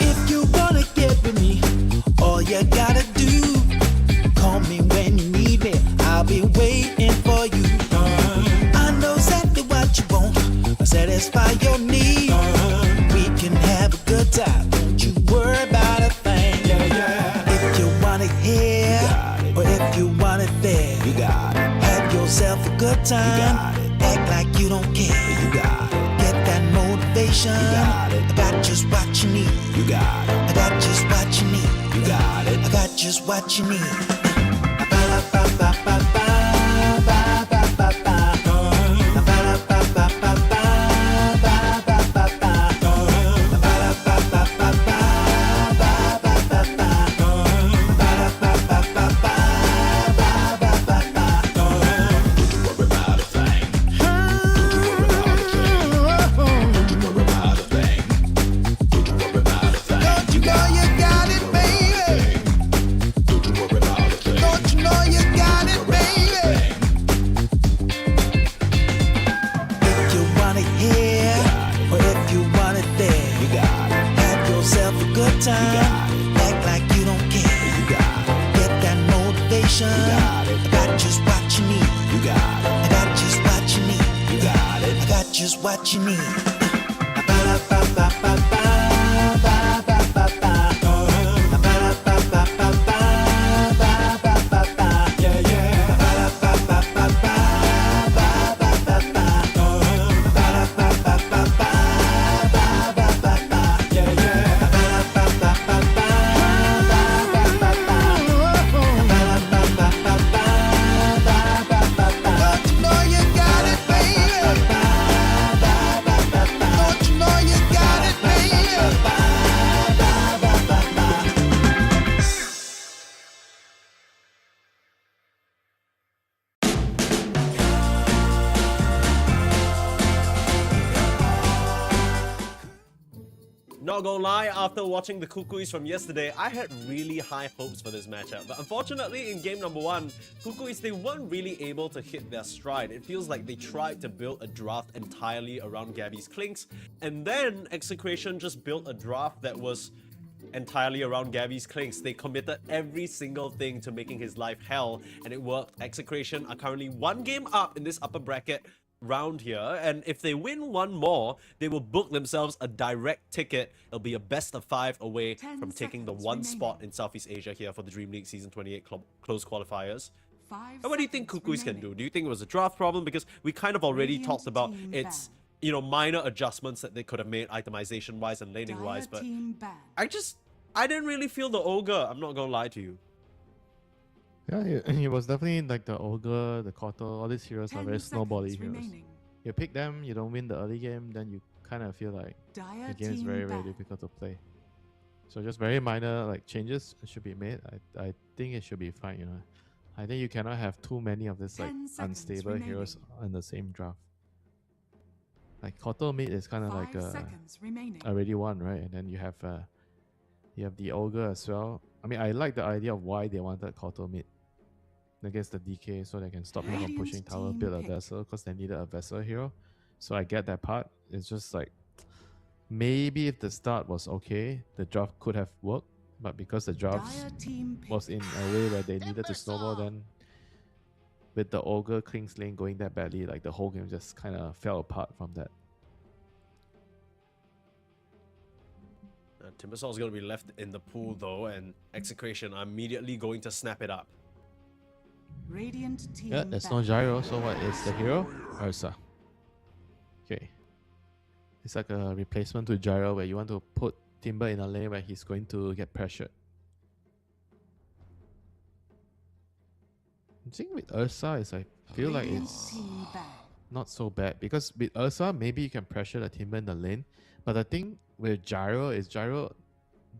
If you wanna get with me, all you gotta do, call me when you need me. I'll be waiting for you. I know exactly what you want. I'll satisfy your need. We can have a good time. Don't you worry about a thing. If you want it here, or if you want it there, you got it. Have yourself a good time. Act like you don't care. You got it. Get that motivation. You got it. I got just what you need. You got it. I got just what you need. You got it. I got just what you need. Don't you know you got it, baby? Don't you know you got it, baby? If you want it here, or if you want it there, you got it. Have yourself a good time. Act like you don't care. You got it. Get that motivation. You got it. I got just what you need. You got it. I got just what you need. You got it. I got just what you need. Don't you know you got it, baby? Don't you know you got it, baby? Not gonna lie, after watching the KUKUYS from yesterday, I had really high hopes for this matchup. But unfortunately, in game number 1, KUKUYS, they weren't really able to hit their stride. It feels like they tried to build a draft entirely around Gabby's Clinks, and then Execration just built a draft that was entirely around Gabby's Clinks. They committed every single thing to making his life hell, and it worked. Execration are currently 1 game up in this upper bracket round here, and if they win 1 more, they will book themselves a direct ticket. It'll be a best of 5 away 10 from taking the seconds 1 remaining. spot in Southeast Asia here for the DreamLeague Season 28 close qualifiers. 5 And what do you think seconds KUKUYS can remaining. do? Do you think it was a draft problem? Because we kind of already Radiant talked about team its, banned. minor adjustments that they could have made itemization wise and laning wise, Dire but team banned. I didn't really feel the ogre. I'm not gonna lie to you. Yeah, he was definitely like the ogre, the Kotal. All these heroes are 10 very snowbally seconds heroes. remaining. You pick them, you don't win the early game, then you kind of feel like Dire the game is team very, very banned. difficult to play. So just very minor like changes should be made. I think it should be fine. I think you cannot have too many of this like 10 seconds unstable heroes remaining. in the same draft. Like Kotal mid is kind of 5 like a seconds remaining. already one, right? And then you have the ogre as well. I mean, I like the idea of why they wanted Kotal mid against the DK, so they can stop him from Radiant pushing tower, team build a picked. vessel, because they needed a vessel hero. So I get that part. It's just like maybe if the start was okay, the draft could have worked. But because the draft Dire team picked. was in a way where they needed to snowball, then with the ogre Kling's lane going that badly, like the whole game just kind of fell apart from that. Timbersaw is going to be left in the pool though, and Execration are immediately going to snap it up. Radiant team Yeah, there's no banned. gyro, so what is the hero? Ursa. Okay. It's like a replacement to gyro where you want to put Timber in a lane where he's going to get pressured. I think with Ursa, I feel like Radiant it's team banned. not so bad because with Ursa, maybe you can pressure the Timber in the lane. But the thing with gyro is gyro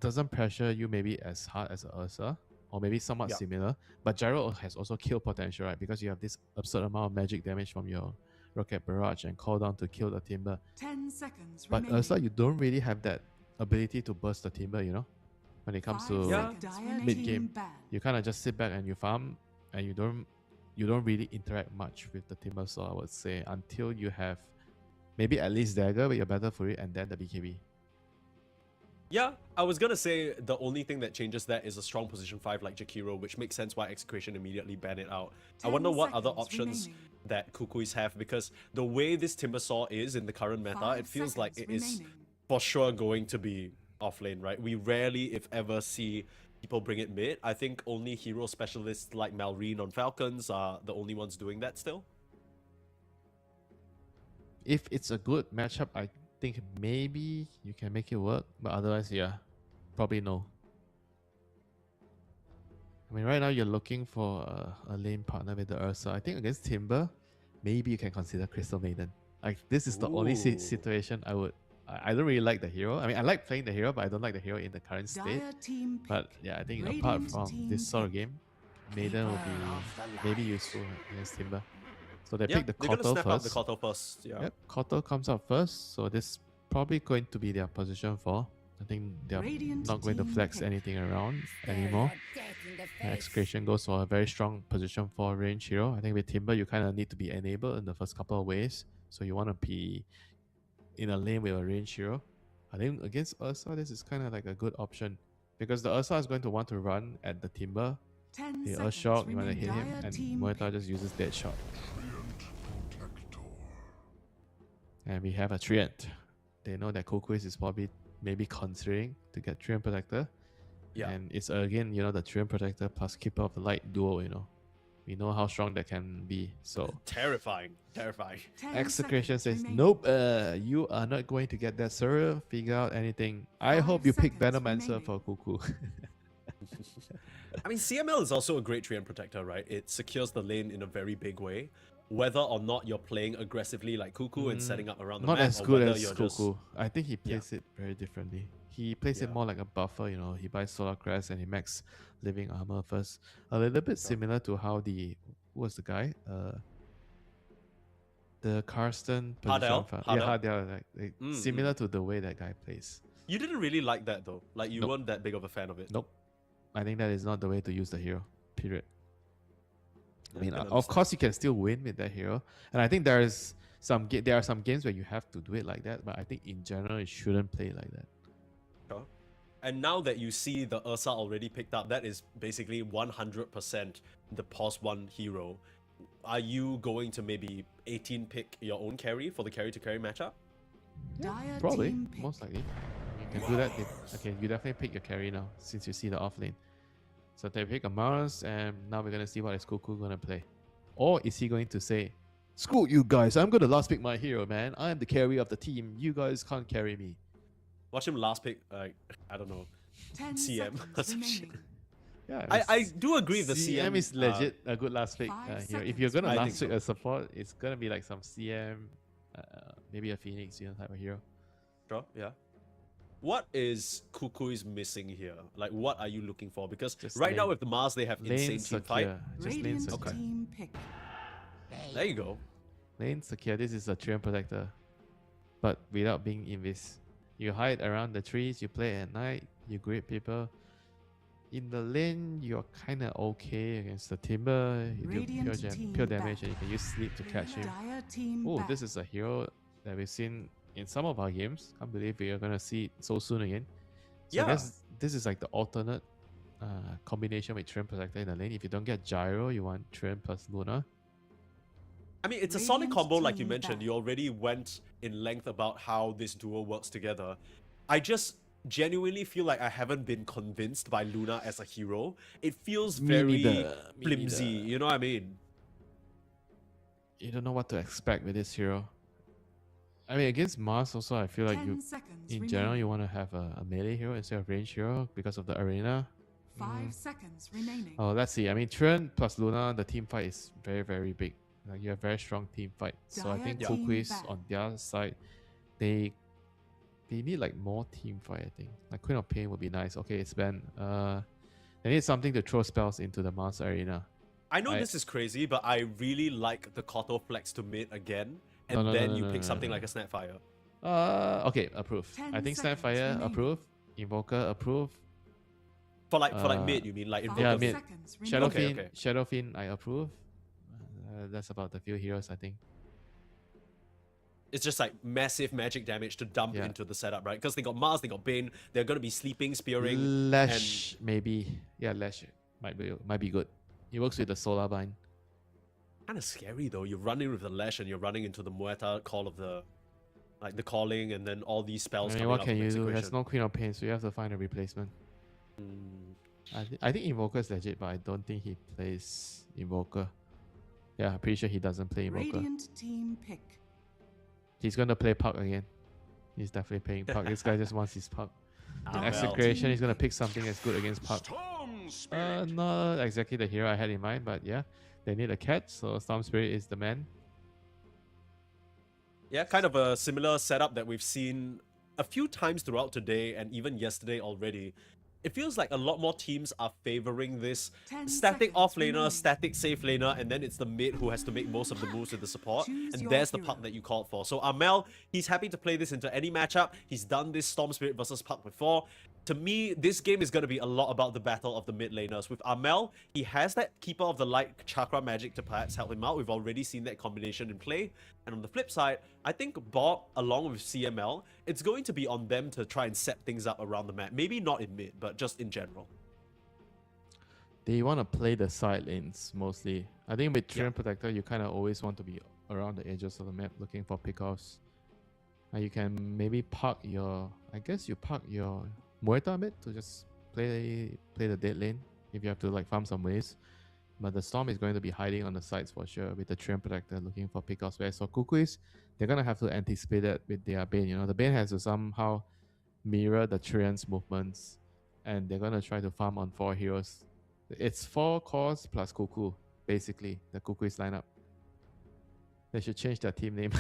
doesn't pressure you maybe as hard as Ursa, or maybe somewhat similar. But gyro has also kill potential, right? Because you have this absurd amount of magic damage from your rocket barrage and call down to kill the Timber. 10 seconds But remaining. Ursa, you don't really have that ability to burst the Timber, when it comes 5 to seconds remaining. mid game. You kind of just sit back and you farm, and you you don't really interact much with the Timbersaw, I would say, until you have maybe at least Dagger with your Battle Fury and then the BKB. Yeah, I was gonna say the only thing that changes that is a strong position 5 like Jakiro, which makes sense why Execration immediately banned it out. I wonder what other options that KUKUYS have, because the way this Timbersaw is in the current meta, it feels like it is for sure going to be off lane, right? We rarely, if ever, see people bring it mid. I think only hero specialists like Malrine on Falcons are the only ones doing that still. If it's a good matchup, I think maybe you can make it work, but otherwise, yeah, probably no. I mean, right now you're looking for a lane partner with the Ursa. I think against Timber, maybe you can consider Crystal Maiden. Like, this is the only Ooh. situation I would. I don't really like the hero. I mean, I like playing the hero, but I don't like the hero in the current state. But yeah, I think apart from this sort of game, Maiden will be maybe useful against Timber. So they pick the they're gonna Kotal snap out first. the Kotal first. Yeah. Yep, Kotal comes out first, so this is probably going to be their position 4. I think they're not going to flex anything around anymore. Execration goes for a very strong position 4 range hero. I think with Timber, you kind of need to be enabled in the first couple of ways. So you want to be in a lane with a range hero. I think against Ursa, this is kind of like a good option, because the Ursa is going to want to run at the Timber. The Earthshock, you want to hit him, and Moeta just uses Dead Shot. And we have a Treant. They know that KUKUYS is probably maybe considering to get Treant Protector. Yeah. And it's again, you know, the Treant Protector plus Keeper of the Light duo, you know. We know how strong that can be. So Terrifying. Terrifying. Execration says, nope, you are not going to get that, sir. Figure out anything. I hope you pick Venomancer for Kuku. I mean, CML is also a great Treant Protector, right? It secures the lane in a very big way. Whether or not you're playing aggressively like Kuku and setting up around the Not map, as or good whether as you're Kuku. just... I think he plays it very differently. He plays it more like a buffer, you know. He buys Solar Crest and he max living armor first. A little bit similar to how the... Who was the guy? The Carstensz position. Hardell? Like, similar to the way that guy plays. You didn't really like that though. Like, you weren't that big of a fan of it. Nope. I think that is not the way to use the hero. Period. I mean, can of understand. course you can still win with that hero, and I think there are some games where you have to do it like that. But I think in general, it shouldn't play like that. Sure. And now that you see the Ursa already picked up, that is basically 100% the pos 1 hero. Are you going to maybe 18 pick your own carry for the carry to carry matchup? Probably, most likely. You can do that. Okay, you definitely pick your carry now since you see the off lane. So they pick a Mars, and now we're gonna see what is Kuku gonna play. Or is he going to say, "Screw you guys! I'm gonna last pick my hero, man. I am the carry of the team. You guys can't carry me." Watch him last pick, I don't know, CM or some shit. Yeah, I do agree the CM CM is legit a good last pick hero. If you're gonna I last think pick a support, it's gonna be like some CM, maybe a Phoenix, you know, type of hero. Sure, yeah. What is KUKUYS missing here? Like, what are you looking for? Because Just right now lane- with the Mars, they have insane team secure. fight. Just lane secure. There you go. Lane secure. This is a Treant Protector, but without being invis. You hide around the trees. You play at night. You greet people. In the lane, you're kind of okay against the Timber. You do pure damage, and you can use Sleep to catch him. Oh, this is a hero that we've seen in some of our games. Can't believe we are gonna see it so soon again. So Yeah. this is like the alternate combination with Treant Protector in the lane. If you don't get Gyro, you want Treant plus Luna. I mean, it's a solid combo, like you mentioned. You already went in length about how this duo works together. I just genuinely feel like I haven't been convinced by Luna as a hero. It feels very flimsy, you know what I mean? You don't know what to expect with this hero. I mean, against Mars also, I feel like you, in general, you want to have a melee hero instead of range hero because of the arena. 5 seconds remaining. Oh, let's see. I mean, Treant plus Luna, the team fight is very, very big. Like, you have very strong team fight. So I think Dire KUKUYS team on their side, they need like more team fight, I think. Like Queen of Pain would be nice. Okay, it's banned. They need something to throw spells into the Mars arena. I know this is crazy, but I really like the Koto flex to mid again, and then you pick something like a Snapfire. Okay, approve. I think Snapfire, approve. Invoker, approve. For like mid, you mean like Invoker? Yeah, mid. Seconds remaining. Shadowfiend, I approve. That's about the few heroes, I think. It's just like massive magic damage to dump Yeah. into the setup, right? Because they got Mars, they got Bane, they're gonna be sleeping, spearing, Lash, maybe. Yeah, Lash might be good. He works with the Solar Bind. kind of scary though. You're running with the Lash and you're running into the Muerta call of the, like the calling, and then all these spells. I mean, coming what out can from you do? There's Execration. no Queen of Pain, so you have to find a replacement. I think Invoker is legit, but I don't think he plays Invoker. Yeah, I'm pretty sure he doesn't play Invoker. Radiant team pick. He's gonna play Puck again. He's definitely playing Puck. This guy just wants his Puck. Ah, In well. Execration, he's gonna pick something that's good against Puck. Not exactly the hero I had in mind, but yeah, they need a cat, so Storm Spirit is the man. Yeah, kind of a similar setup that we've seen a few times throughout today and even yesterday already. It feels like a lot more teams are favoring this 10 static seconds off laner, remaining. static safe laner, and then it's the mid who has to make most of the moves with the support. Choose And your there's the hero. Puck that you called for. So Amel, he's happy to play this into any matchup. He's done this Storm Spirit versus Puck before. To me, this game is going to be a lot about the battle of the mid laners. With Amel, he has that Keeper of the Light chakra magic to perhaps help him out. We've already seen that combination in play. And on the flip side, I think Bob, along with CML, it's going to be on them to try and set things up around the map. Maybe not in mid, but just in general. They want to play the side lanes mostly. I think with Treant Protector, you kind of always want to be around the edges of the map looking for pickoffs. And you can maybe park your, I guess you park your Muerta mid to just play the dead lane if you have to like farm some waves. But the Storm is going to be hiding on the sides for sure with the Treant Protector looking for pickoffs. Whereas for KUKUYS, they're going to have to anticipate that with their Bane. You know, the Bane has to somehow mirror the Treant's movements, and they're going to try to farm on 4 heroes. It's 4 cores plus Kuku, basically, the KUKUYS lineup. They should change their team name.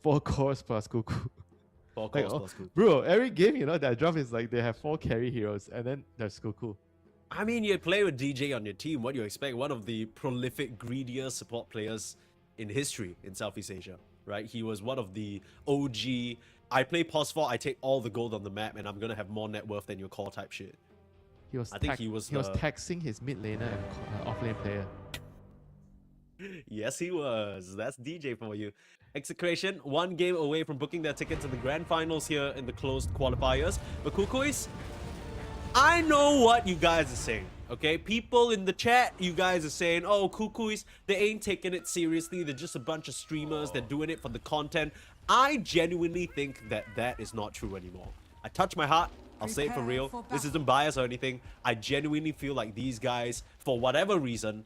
4 cores plus Kuku. 4 Like, calls plus Kuku. bro, every game, you know, their draft is like they have 4 carry heroes, and then there's Kuku. I mean, you play with DJ on your team. What do you expect? One of the prolific, greedier support players in history in Southeast Asia, right? He was one of the OG. I play POS4, I take all the gold on the map, and I'm gonna have more net worth than your core type shit. He was I think he was taxing his mid laner and off lane player. Yes, he was. That's DJ for you. Execration, 1 game away from booking their ticket to the grand finals here in the closed qualifiers. But KUKUYS, I know what you guys are saying, okay? People in the chat, you guys are saying, oh, KUKUYS, they ain't taking it seriously. They're just a bunch of streamers. They're doing it for the content. I genuinely think that that is not true anymore. I touch my heart. I'll say it for real. This isn't bias or anything. I genuinely feel like these guys, for whatever reason,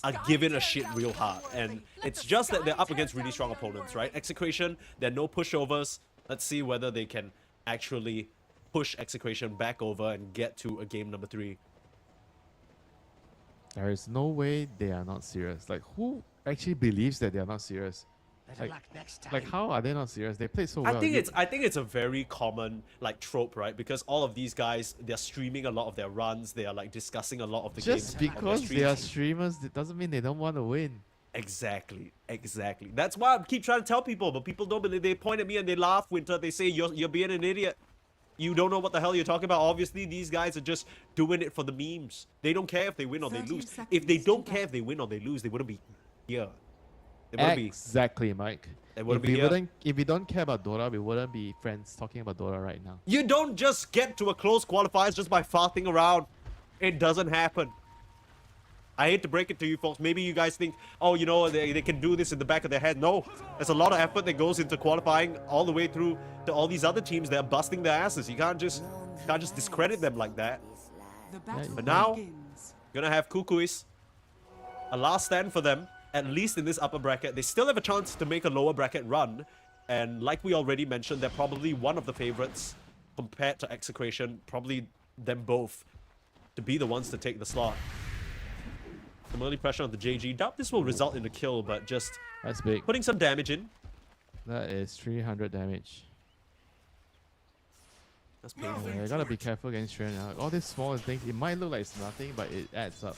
are giving a shit real hard. And it's just that they're up against really strong opponents, right? Execration, there are no pushovers. Let's see whether they can actually push Execration back over and get to a game number 3. There is no way they are not serious. Like, who actually believes that they are not serious? Like how are they not serious? They play so well. I think it's a very common like trope, right? Because all of these guys, they're streaming a lot of their runs. They are like discussing a lot of the games. just on their because they are streams. streamers, it doesn't mean they don't want to win. Exactly. That's why I keep trying to tell people, but people don't believe. They point at me and they laugh. Winter, they say you're being an idiot. You don't know what the hell you're talking about. Obviously, these guys are just doing it for the memes. They don't care if they win or they 30 lose. If they seconds don't to care go. if they win or they lose, they wouldn't be here. They wouldn't be. Exactly, Mike. They wouldn't If be we here. wouldn't, if we don't care about Dota, we wouldn't be friends talking about Dota right now. You don't just get to a close qualifiers just by farting around. It doesn't happen. I hate to break it to you folks. Maybe you guys think, oh, you know, they can do this in the back of their head. No, there's a lot of effort that goes into qualifying all the way through to all these other teams that are busting their asses. You can't just discredit them like that. The battle But now, begins. gonna have KUKUYS. A last stand for them, at least in this upper bracket. They still have a chance to make a lower bracket run. And like we already mentioned, they're probably one of the favorites compared to Execration. Probably them both to be the ones to take the slot. Some early pressure on the JG. Doubt this will result in a kill, but just That's big. putting some damage in. That is 300 damage. That's painful. Yeah, you gotta be careful against Treant. All these small things, it might look like it's nothing, but it adds up.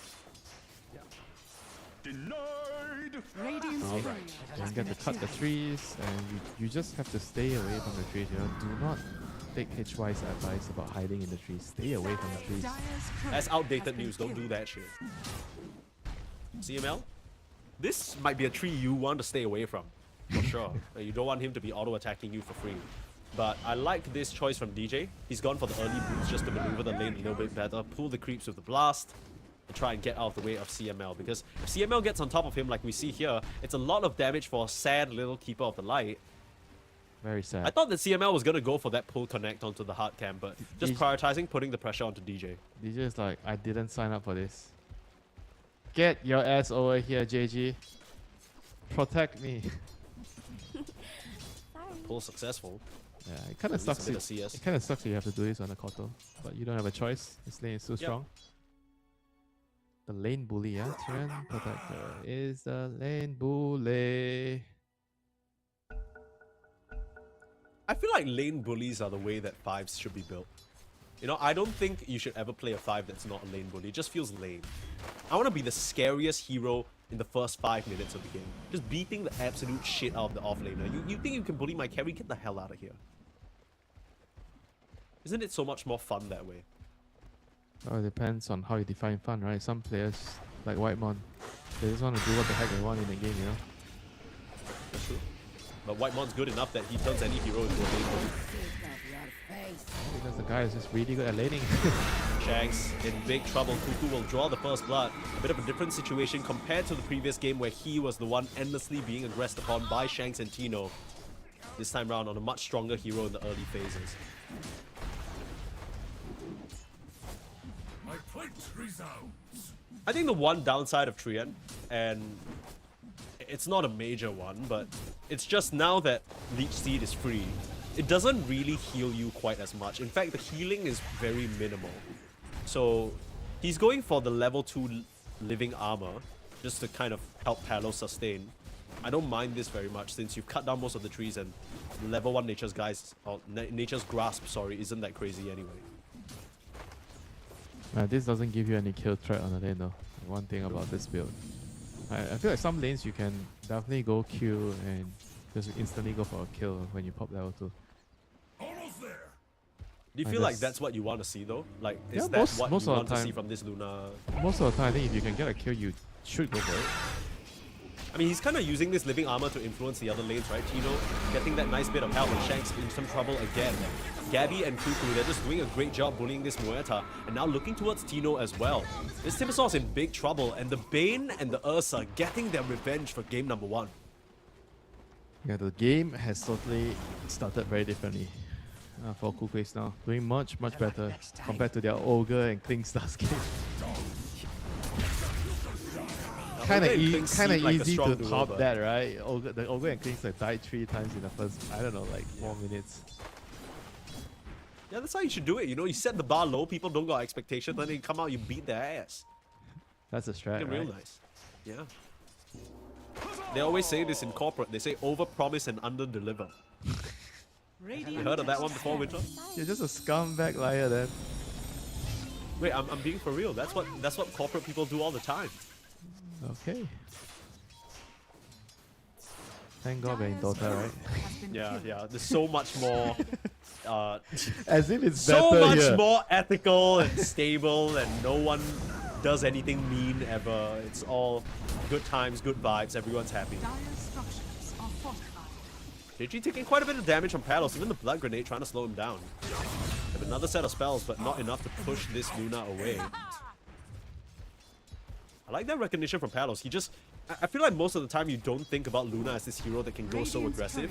Radiant's Alright. barrier You has get been to cut the achieved. trees, and you just have to stay away from the trees. You know, do not take HY's advice about hiding in the trees. Stay away from the trees. Dire's turret That's has outdated been news. Don't do killed. that shit. CML? this might be a tree you want to stay away from, for sure. You don't want him to be auto-attacking you for free. But I like this choice from DJ. He's gone for the early boots just to maneuver the lane a little bit better, pull the creeps with the blast, and try and get out of the way of CML. Because if CML gets on top of him like we see here, it's a lot of damage for a sad little Keeper of the Light. Very sad. I thought that CML was going to go for that pull connect onto the hard cam, but just DJ prioritizing putting the pressure onto DJ. DJ is like, I didn't sign up for this. Get your ass over here, JG. Protect me. Pull successful. Yeah, it kind of At least sucks. a bit of CS. It kind of sucks that you have to do this on a Koto, but you don't have a choice. This lane is too strong. The lane bully, yeah. Tyrion Protector is the lane bully. I feel like lane bullies are the way that fives should be built. You know, I don't think you should ever play a five that's not a lane bully. It just feels lame. I want to be the scariest hero in the first 5 minutes of the game. Just beating the absolute shit out of the offlaner. You think you can bully my carry? Get the hell out of here. Isn't it so much more fun that way? Oh, it depends on how you define fun, right? Some players, like Whitemon, they just want to do what the heck they want in the game, you know? That's true. But Whitemon's good enough that he turns any hero into a lane bully. Because the guy is just really good at laning. Shanks in big trouble. Kuku will draw the first blood. A bit of a different situation compared to the previous game where he was the one endlessly being aggressed upon by Shanks and Tino. This time round on a much stronger hero in the early phases. My plate resounds. I think the one downside of Trian, and it's not a major one, but it's just now that Leech Seed is free, it doesn't really heal you quite as much. In fact, the healing is very minimal. So he's going for the level 2 living armor just to kind of help Palos sustain. I don't mind this very much since you've cut down most of the trees and level 1 Nature's Guys, or Nature's Grasp, sorry, isn't that crazy anyway. This doesn't give you any kill threat on the lane though. One thing about this build. I feel like some lanes you can definitely go Q and just instantly go for a kill when you pop level 2. Almost there. Do you feel like that's what you want to see though? Like, is Yeah, that most what of you the want to time. see from this Luna? Most of the time, I think if you can get a kill, you should go for it. I mean, he's kind of using this living armor to influence the other lanes, right? Tino getting that nice bit of help, and Shanks in some trouble again. Gabby and Kuku, they're just doing a great job bullying this Muerta, and now looking towards Tino as well. This Timbersaw is in big trouble, and the Bane and the Ursa getting their revenge for game number 1. Yeah, the game has totally started very differently for KUKUYS now. Doing much better compared to their Ogre and Kling Stars game. Kind of easy to top that, right? The Ogre and Kling Stars died 3 times in the first, I don't know, like 4 minutes. Yeah, that's how you should do it. You know, you set the bar low, people don't got expectations, then they come out, you beat their ass. That's a strat, Real right? nice. Yeah. They always say this in corporate. They say over-promise and under-deliver. You heard of that one before, Winter? You're just a scumbag liar then. Wait, I'm being for real. That's what corporate people do all the time. Okay. Thank God we're in Dota, right? Yeah. There's so much more. As if it's better so much here. more ethical and stable, and no one does anything mean ever. It's all good times, good vibes. Everyone's happy. Dire structures are fortified. JG taking quite a bit of damage from Palos, even the blood grenade trying to slow him down. Have another set of spells, but not enough to push this Luna away. I like that recognition from Palos. He just... I feel like most of the time you don't think about Luna as this hero that can go so aggressive.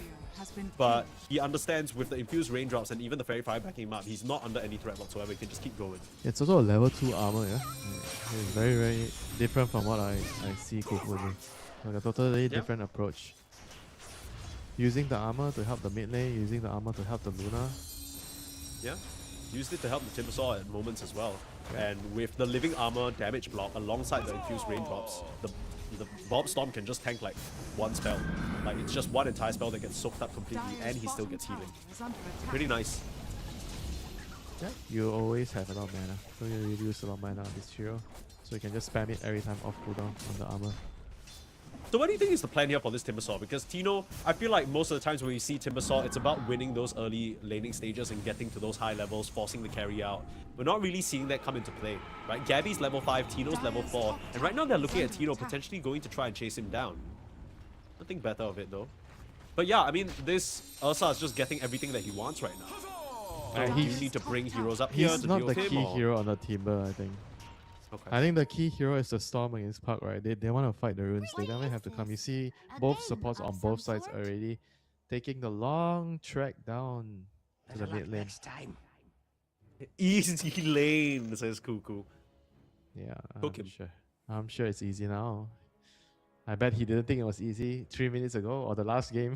But he understands with the infused raindrops and even the Fairy Fire backing him up, he's not under any threat whatsoever. He can just keep going. It's also a level 2 armor, yeah? It's very different from what I see KUKUYS do. Like a totally different approach. Using the armor to help the mid lane, using the armor to help the Luna. Yeah. Used it to help the Timbersaw at moments as well. And with the living armor damage block alongside the infused raindrops, the Bob Storm can just tank like one spell. Like it's just one entire spell that gets soaked up completely and he still gets healing. Pretty nice. Yeah, you always have a lot of mana. So you use a lot of mana on this hero. So you can just spam it every time off cooldown on the armor. So what do you think is the plan here for this Timbersaw? Because Tino, I feel like most of the times when you see Timbersaw, it's about winning those early laning stages and getting to those high levels, forcing the carry out. We're not really seeing that come into play, right? Gabby's level 5, Tino's level 4, and right now they're looking at Tino potentially going to try and chase him down. Nothing better of it though. But yeah, I mean, this Ursa is just getting everything that he wants right now. So do you need to bring heroes up here He's to not deal the with him? key Or? hero on the Timber, I think. Okay. I think the key hero is the Storm against Puck, right? They want to fight the runes. They definitely have to come. You see both supports on both sides already taking the long trek down to the mid lane. Easy lane, says Kuku. Yeah, Cook him. I'm sure it's easy now. I bet he didn't think it was easy 3 minutes ago or the last game.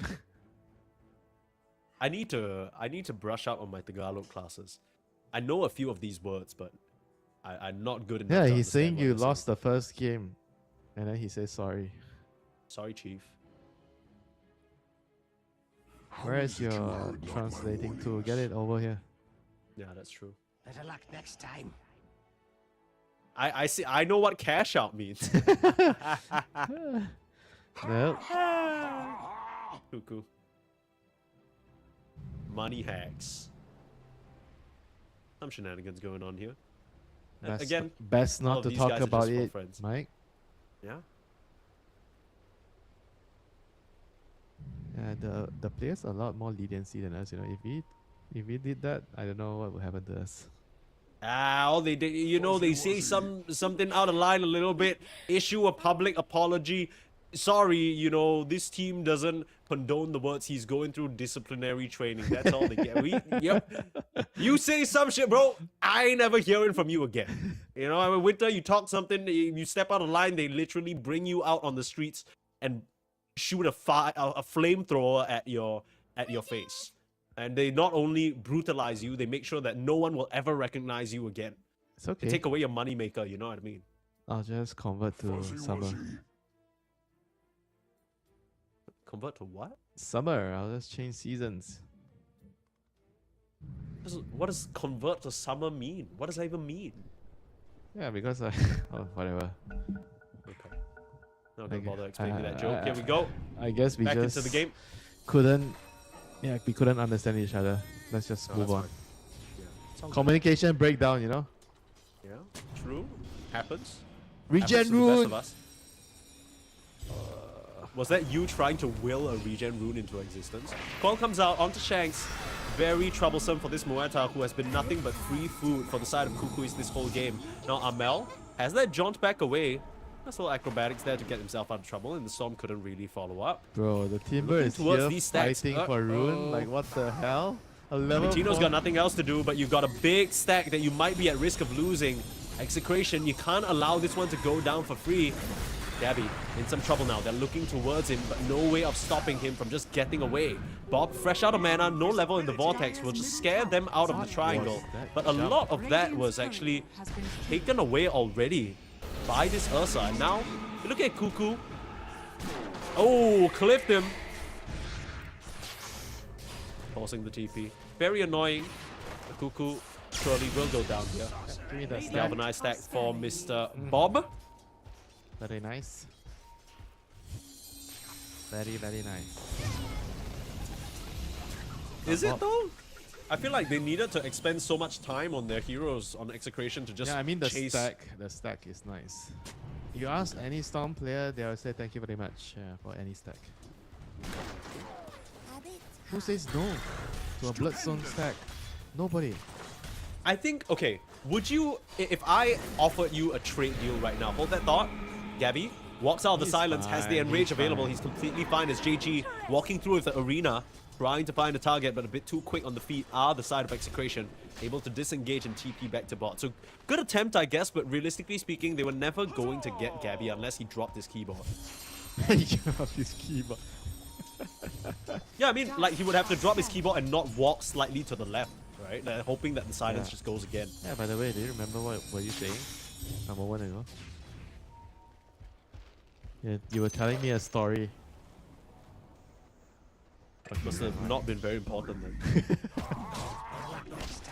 I need to brush up on my Tagalog classes. I know a few of these words, but I'm not good enough. Yeah, to he's saying understand what you they're lost the first game, and then he says sorry. Sorry, Chief. Where is your translating to? Get it over here. Yeah, that's true. Better luck next time. I see. I know what cash out means. Nope. Cuckoo. Money hacks. Some shenanigans going on here. Again, best all not of to these talk guys are about just for it, friends. Mike. Yeah. Yeah, the players are a lot more leniency than us. You know, if we did that, I don't know what would happen to us. All they did, you know, they say something out of line a little bit. Issue a public apology. Sorry, you know, this team doesn't condone the words. He's going through disciplinary training. That's all they get. Yep. You say some shit, bro. I ain't never hearing from you again. You know, I mean, Winter, you talk something, you step out of line, they literally bring you out on the streets and shoot a flamethrower at your face. And they not only brutalize you, they make sure that no one will ever recognize you again. It's okay. They take away your moneymaker, you know what I mean? I'll just convert to summer. Convert to what? Summer. I'll just change seasons. What does convert to summer mean? What does that even mean? Yeah, because I oh, whatever. Okay. Not gonna Okay. bother explaining that joke. Here we go. I guess we Back just into the game. couldn't. Yeah, we couldn't understand each other. Let's just No, move that's on. fine. Yeah. Sounds Communication breakdown, you know. good. Yeah. True. Happens. Regen Happens to the best rune. of us. Was that you trying to will a regen rune into existence? Call comes out onto Shanks. Very troublesome for this Muerta, who has been nothing but free food for the side of KUKUYS this whole game. Now Amel has that jaunt back away. That's a little acrobatics there to get himself out of trouble, and the Storm couldn't really follow up. Bro, the Timber Looking is towards here these stacks. fighting for rune. Like what the hell? A level Tino's 4 got nothing else to do, but you've got a big stack that you might be at risk of losing. Execration, you can't allow this one to go down for free. Gabby in some trouble now. They're looking towards him, but no way of stopping him from just getting away. Bob, fresh out of mana, no level in the vortex, will just scare them out of the triangle. But a lot of that was actually taken away already by this Ursa. And now, you look at Kuku. Oh, clipped him. Forcing the TP. Very annoying. The Kuku surely will go down here. Give me that stack. Galvanized stack for Mr. Bob. Very nice. Very, very nice. Is it though? I feel like they needed to expend so much time on their heroes on Execration to just Yeah, I mean the chase. stack is nice. You ask any Storm player, they'll say thank you very much for any stack. Who says no to a Bloodstone stack? Nobody. I think, okay, would you, if I offered you a trade deal right now, hold that thought. Gabby walks out of the He's silence, has the fine, enrage he's available. fine. He's completely fine as JG walking through with the arena, trying to find a target, but a bit too quick on the feet are the side of Execration, able to disengage and TP back to bot. So good attempt, I guess, but realistically speaking, they were never going to get Gabby unless he dropped his keyboard. His keyboard. Yeah, I mean, like he would have to drop his keyboard and not walk slightly to the left, right? Like, hoping that the silence Yeah. just goes again. Yeah, by the way, do you remember what were you saying a moment ago? Yeah, you were telling me a story. That must have not been very important then.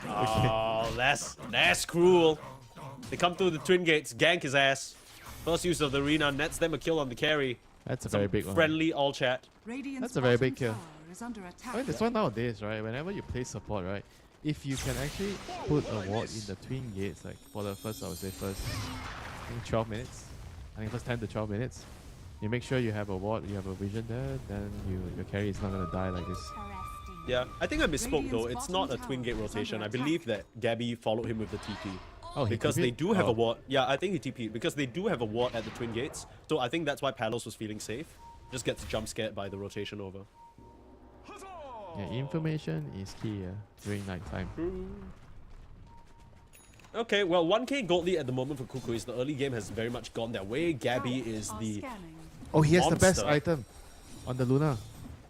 Oh, that's cruel. They come through the twin gates, gank his ass. First use of the arena nets them a kill on the carry. That's a Some very big one. friendly all chat. Radiant's That's a very big bottom kill. tower is under attack. I mean, that's why nowadays, right? Whenever you play support, right? If you can actually put a ward in the twin gates, like for the first, I would say first, I think 12 minutes. I think first 10 to 12 minutes. You make sure you have a ward, you have a vision there, then your carry is not gonna die like this. Yeah, I think I misspoke though. Radiant's It's not a bottom twin gate tower is rotation. under I believe that Gabby followed him with the TP. Oh, he Because TP'd? they do have a Oh. ward. Yeah, I think he TP'd. Because they do have a ward at the twin gates. So I think that's why Palos was feeling safe. Just gets jump scared by the rotation over. Yeah, information is key during nighttime. Okay, well, 1k gold lead at the moment for KUKUYS. The early game has very much gone their way. Gabby is Are the... scanning. Oh, he has the best Monster. item on the Luna.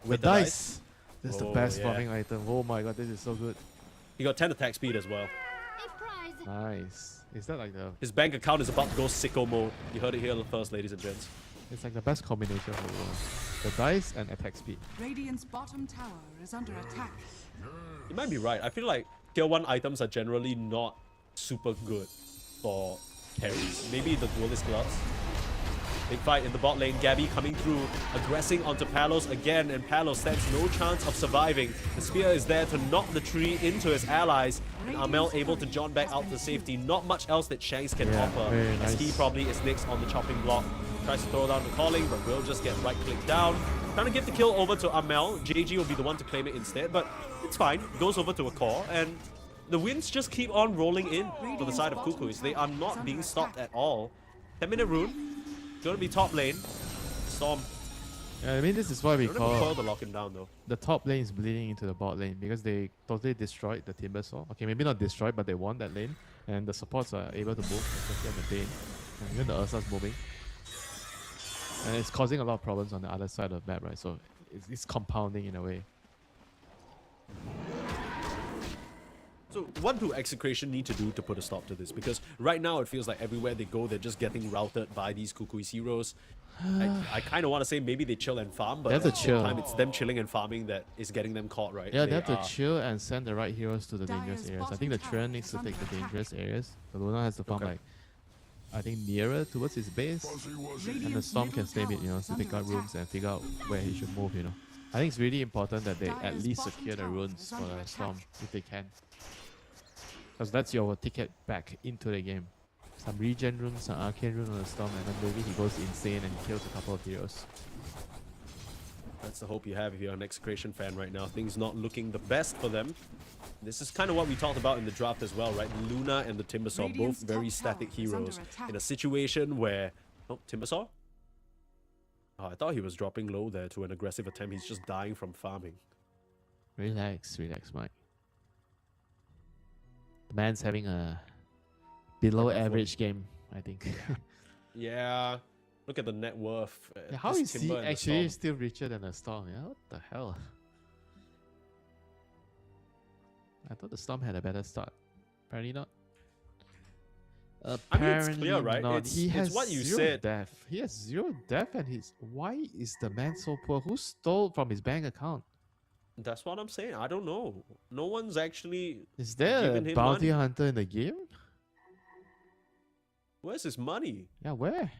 With the dice. That's the Oh, best yeah. farming item. Oh my god, this is so good. He got 10 attack speed as well. Nice. Is that like the... His bank account is about to go sicko mode. You heard it here first, ladies and gents. It's like the best combination of the dice and attack speed. Radiant's bottom tower is under attack. You might be right. I feel like tier 1 items are generally not super good for carries. Maybe the duelist gloves. Big fight in the bot lane. Gabby coming through, aggressing onto Palos again, and Palos stands no chance of surviving. The spear is there to knock the tree into his allies, and Amel able to jaunt back out to safety. Not much else that Shanks can Yeah, offer, very as he nice. probably is next on the chopping block. Tries to throw down the calling, but will just get right-click down. Trying to give the kill over to Amel. JG will be the one to claim it instead, but it's fine. Goes over to a core, and the wins just keep on rolling in for the side of KUKUYS. They are not being stopped at all. 10-minute rune. Gonna be top lane. Storm. Yeah, I mean, this is why we Don't ever call coil the lock-in down though. the top lane is bleeding into the bot lane because they totally destroyed the Timber Saw. Okay, maybe not destroyed, but they won that lane, and the supports are able to move, especially on the Bane. And even the Ursa's moving. And it's causing a lot of problems on the other side of the map, right? So it's compounding in a way. So what do Execration need to do to put a stop to this? Because right now it feels like everywhere they go, they're just getting routed by these KUKUYS heroes. I kind of want to say maybe they chill and farm, but They at have the to same chill. time it's them chilling and farming that is getting them caught, right? Yeah, they have to are- chill and send the right heroes to the dangerous Dire's areas. I think the bottom Treant tower needs to is take the under attack. dangerous areas. The Luna has to farm Okay. like, I think nearer towards his base. And the Storm can stay mid, you know, to take out rooms and figure out where he should move, you know. I think it's really important that they at Dire's least bottom secure the tower runes is for under the Storm, attack. if they can. Because that's your ticket back into the game. Some regen runes, some arcane rune on the Storm, and then maybe he goes insane and kills a couple of heroes. That's the hope you have if you're an Execration fan right now. Things not looking the best for them. This is kind of what we talked about in the draft as well, right? Luna and the Timbersaw, both Radiant's very top static tower is under heroes. attack. In a situation where... Oh, Timbersaw? Oh, I thought he was dropping low there to an aggressive attempt. He's just dying from farming. Relax, Mike. The man's having a below average game, I think. Yeah. Look at the net worth. Yeah, how This is he Timber and the actually Storm. still richer than the Storm? Yeah, what the hell? I thought the Storm had a better start. Apparently not. I mean, it's clear, right? Not. It's- He it's has what you zero said. death. He has zero death, and his why is the man so poor? Who stole from his bank account? That's what I'm saying. I don't know. No one's actually... Is there a Given him bounty money. hunter in the game? Where's his money? Yeah, where?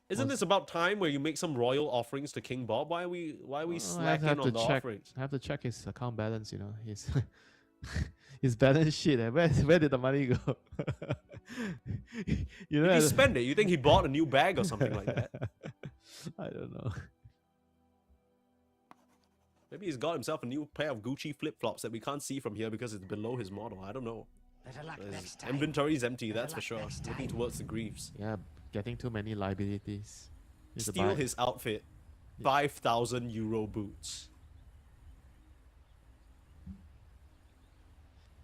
Isn't Was- this about time where you make some royal offerings to King Bob? Why are we Oh, I slacking on the check. offerings? I have to check his account balance. You know, his his balance sheet. Where did the money go? You know, Did he I- spend it? You think he bought a new bag or something like that? I don't know. Maybe he's got himself a new pair of Gucci flip-flops that we can't see from here because it's below his model. I don't know. His inventory is empty, that's for sure. Looking towards the Greaves. Yeah, getting too many liabilities. Need to Steal buy- his outfit. 5,000 euro boots.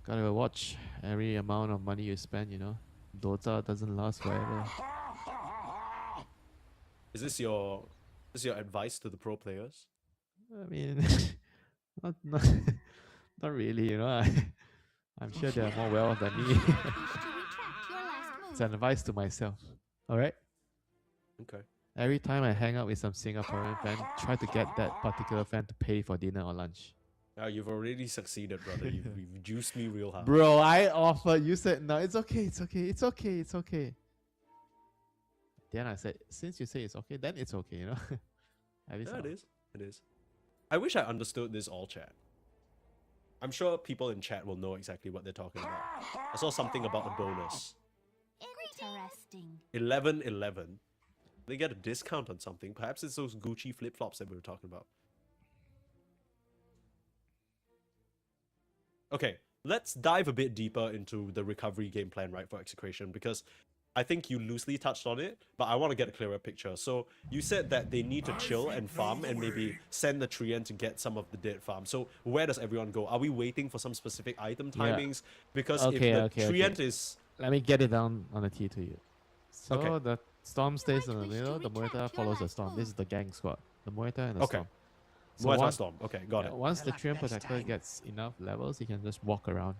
Gotta watch every amount of money you spend. You know, Dota doesn't last forever. Is this your advice to the pro players? I mean, not not really. You know, I'm sure they are more well off than me. It's an advice to myself. All right. Okay. Every time I hang out with some Singaporean fan, try to get that particular fan to pay for dinner or lunch. You've already succeeded, brother. You've juiced me real hard. Bro, I offered. You said no. It's okay. It's okay. It's okay. It's okay. then I said, since you say it's okay, then it's okay, you know. At least Yeah, it I'll- is. It is. I wish I understood this all chat. I'm sure people in chat will know exactly what they're talking about. I saw something about a bonus. Interesting. 11-11. They get a discount on something. Perhaps it's those Gucci flip-flops that we were talking about. Okay, let's dive a bit deeper into the recovery game plan, right, for Execration, because I think you loosely touched on it, but I want to get a clearer picture. So you said that they need to chill and farm and maybe send the Treant to get some of the dead farm. So where does everyone go? Are we waiting for some specific item Yeah. timings? Because Okay, if the okay, Treant okay. is... Let me get it down on the T to you. So Okay. the Storm stays in the wish to middle, the retract Muerta your follows the last Storm. move. This is the gang squad. The Muerta and the Okay. Storm. So Muerta once- Storm. Okay, got yeah, it. once the Treant Protector gets enough levels, he can just walk around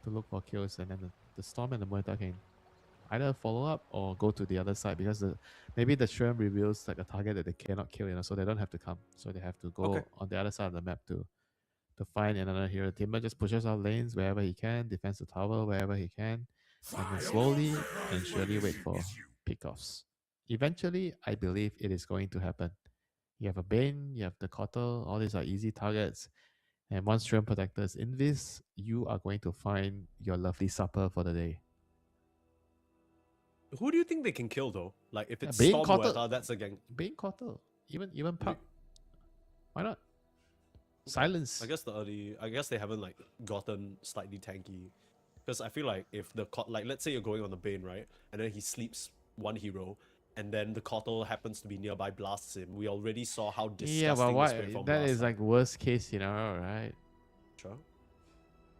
to look for kills, and then the Storm and the Muerta can either follow up or go to the other side, because maybe the Treant reveals like a target that they cannot kill, you know, so they don't have to come. So they have to go Okay. on the other side of the map to find another hero. Timber just pushes out lanes wherever he can, defends the tower wherever he can, and then slowly and surely wait for pickoffs. Eventually, I believe it is going to happen. You have a Bane, you have the Kotal, all these are easy targets. And once Treant Protector is invis, you are going to find your lovely supper for the day. Who do you think they can kill, though? Like, if it's Bane, Storm Kotal. Muerta, that's a gang. Bane Kotal, even Puck. Why not? Silence. I guess they haven't, like, gotten slightly tanky. Because I feel like if the like, let's say you're going on the Bane, right? And then he sleeps one hero, and then the Kotal happens to be nearby, blasts him. We already saw how disgusting Yeah, but this why? waveform That blasts is are. like worst case scenario, right? Sure.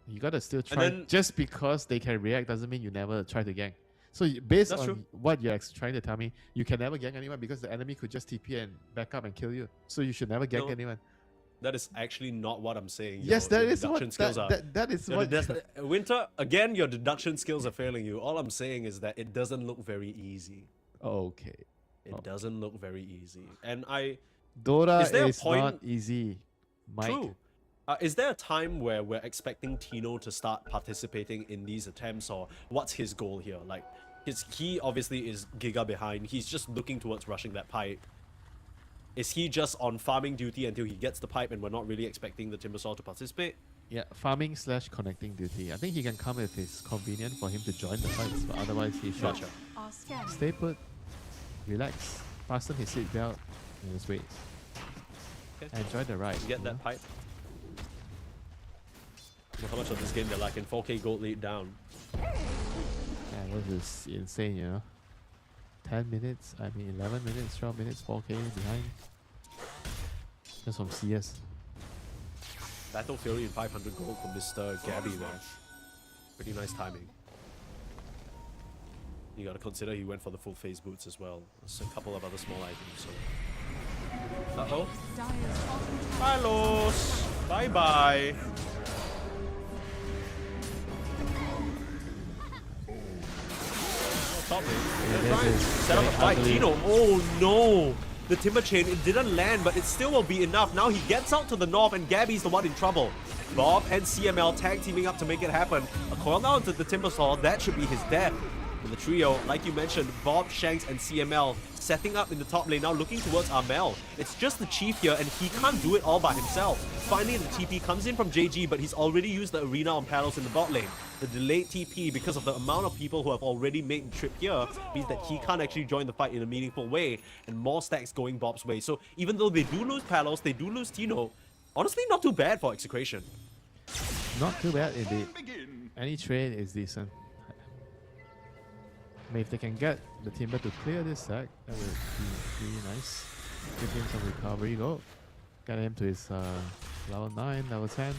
You gotta still try. then- Just because they can react doesn't mean you never try to gank. So based That's on true. what you're trying to tell me, you can never gank anyone because the enemy could just TP and back up and kill you. So you should never gank No, anyone. That is actually not what I'm saying. Yes, Your that is what deduction skills are. that is Your what. Winter, again, your deduction skills are failing you. All I'm saying is that it doesn't look very easy. Okay, It doesn't look very easy. And I... Dota Is there a is point- not easy, Mike. True. Is there a time where we're expecting Tino to start participating in these attempts, or what's his goal here? Like, he obviously is Giga behind. He's just looking towards rushing that pipe. Is he just on farming duty until he gets the pipe and we're not really expecting the Timbersaw to participate? Yeah, farming / connecting duty. I think he can come if it's convenient for him to join the fights, but otherwise he should Gotcha. Are scanning. stay put, relax, fasten his seatbelt, and just wait. Okay. Enjoy the ride. Get you that know? pipe. You know how much of this game they're like in 4K gold lead down. Yeah, this is insane, you know. 10 minutes, 11 minutes, 12 minutes, 4K behind. Just from CS. Battle Fury and 500 gold from Mr. Gabby there. Pretty nice timing. You gotta consider he went for the full phase boots as well. There's a couple of other small items, so... Uh-oh. Dire's bottom tower Bye, Los! Bye-bye! Top lane. They're this trying to is set up a very fight. ugly. Tino, oh no! The Timber Chain, it didn't land, but it still will be enough. Now he gets out to the north, and Gabby's the one in trouble. Bob and CML tag teaming up to make it happen. A coil now into the Timbersaw, that should be his death. And the trio, like you mentioned, Bob, Shanks, and CML setting up in the top lane, now looking towards Armel. It's just the Chief here, and he can't do it all by himself. Finally, the TP comes in from JG, but he's already used the arena on Palos in the bot lane. The delayed TP, because of the amount of people who have already made the trip here, means that he can't actually join the fight in a meaningful way, and more stacks going Bob's way. So even though they do lose Palos, they do lose Tino, honestly not too bad for Execration. Not too bad indeed. Any trade is decent. I mean, if they can get the Timber to clear this sack, that would be really nice. Give him some recovery go. Get him to his level 9, level 10.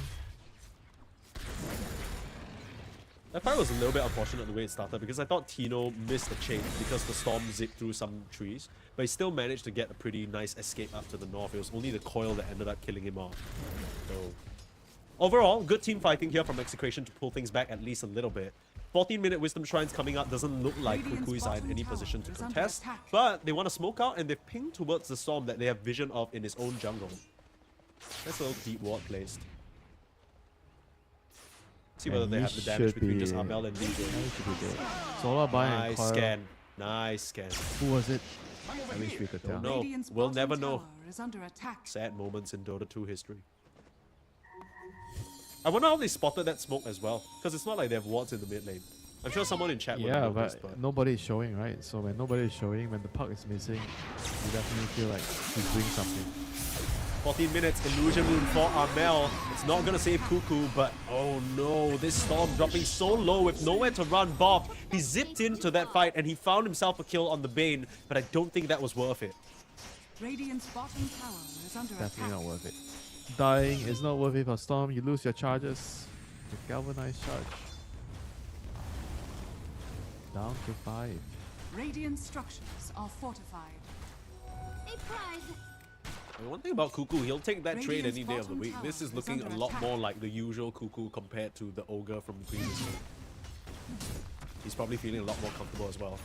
That fight was a little bit unfortunate the way it started, because I thought Tino missed the chain because the storm zipped through some trees, but he still managed to get a pretty nice escape up to the north. It was only the coil that ended up killing him off. So overall, good team fighting here from Execration to pull things back at least a little bit. 14-minute Wisdom Shrines coming out. Doesn't look like Radiant's KUKUYS are in bottom any tower position to is under contest, attack. but they want to smoke out and they've pinged towards the storm that they have vision of in his own jungle. That's a little deep ward placed. See whether And they he have the damage should between just be- Armel and DJ. That should be good. Solar buy and Nice coil. scan. Nice scan. Who was it? I wish we could tell. No, Radiant's we'll bottom never know. tower is under attack. Sad moments in Dota 2 history. I wonder how they spotted that smoke as well, because it's not like they have wards in the mid lane. I'm sure someone in chat would Yeah, know this, but nobody's showing, right? So when nobody is showing, when the puck is missing, you definitely feel like he's doing something. 14 minutes, Illusion Moon for Armel. It's not gonna save Kuku, but oh no, this Storm dropping so low with nowhere to run. Bob, he zipped into that fight and he found himself a kill on the Bane, but I don't think that was worth it. Radiant's bottom tower is under Definitely attack. not worth it. Dying is not worth it for Storm. You lose your charges. The galvanized charge. Down to 5. Radiant structures are fortified. A prize. And one thing about Kuku, he'll take that trade Radiant's any day of the bottom week. tower This is is looking a under lot attack. more like the usual Kuku compared to the Ogre from the previous game. He's probably feeling a lot more comfortable as well.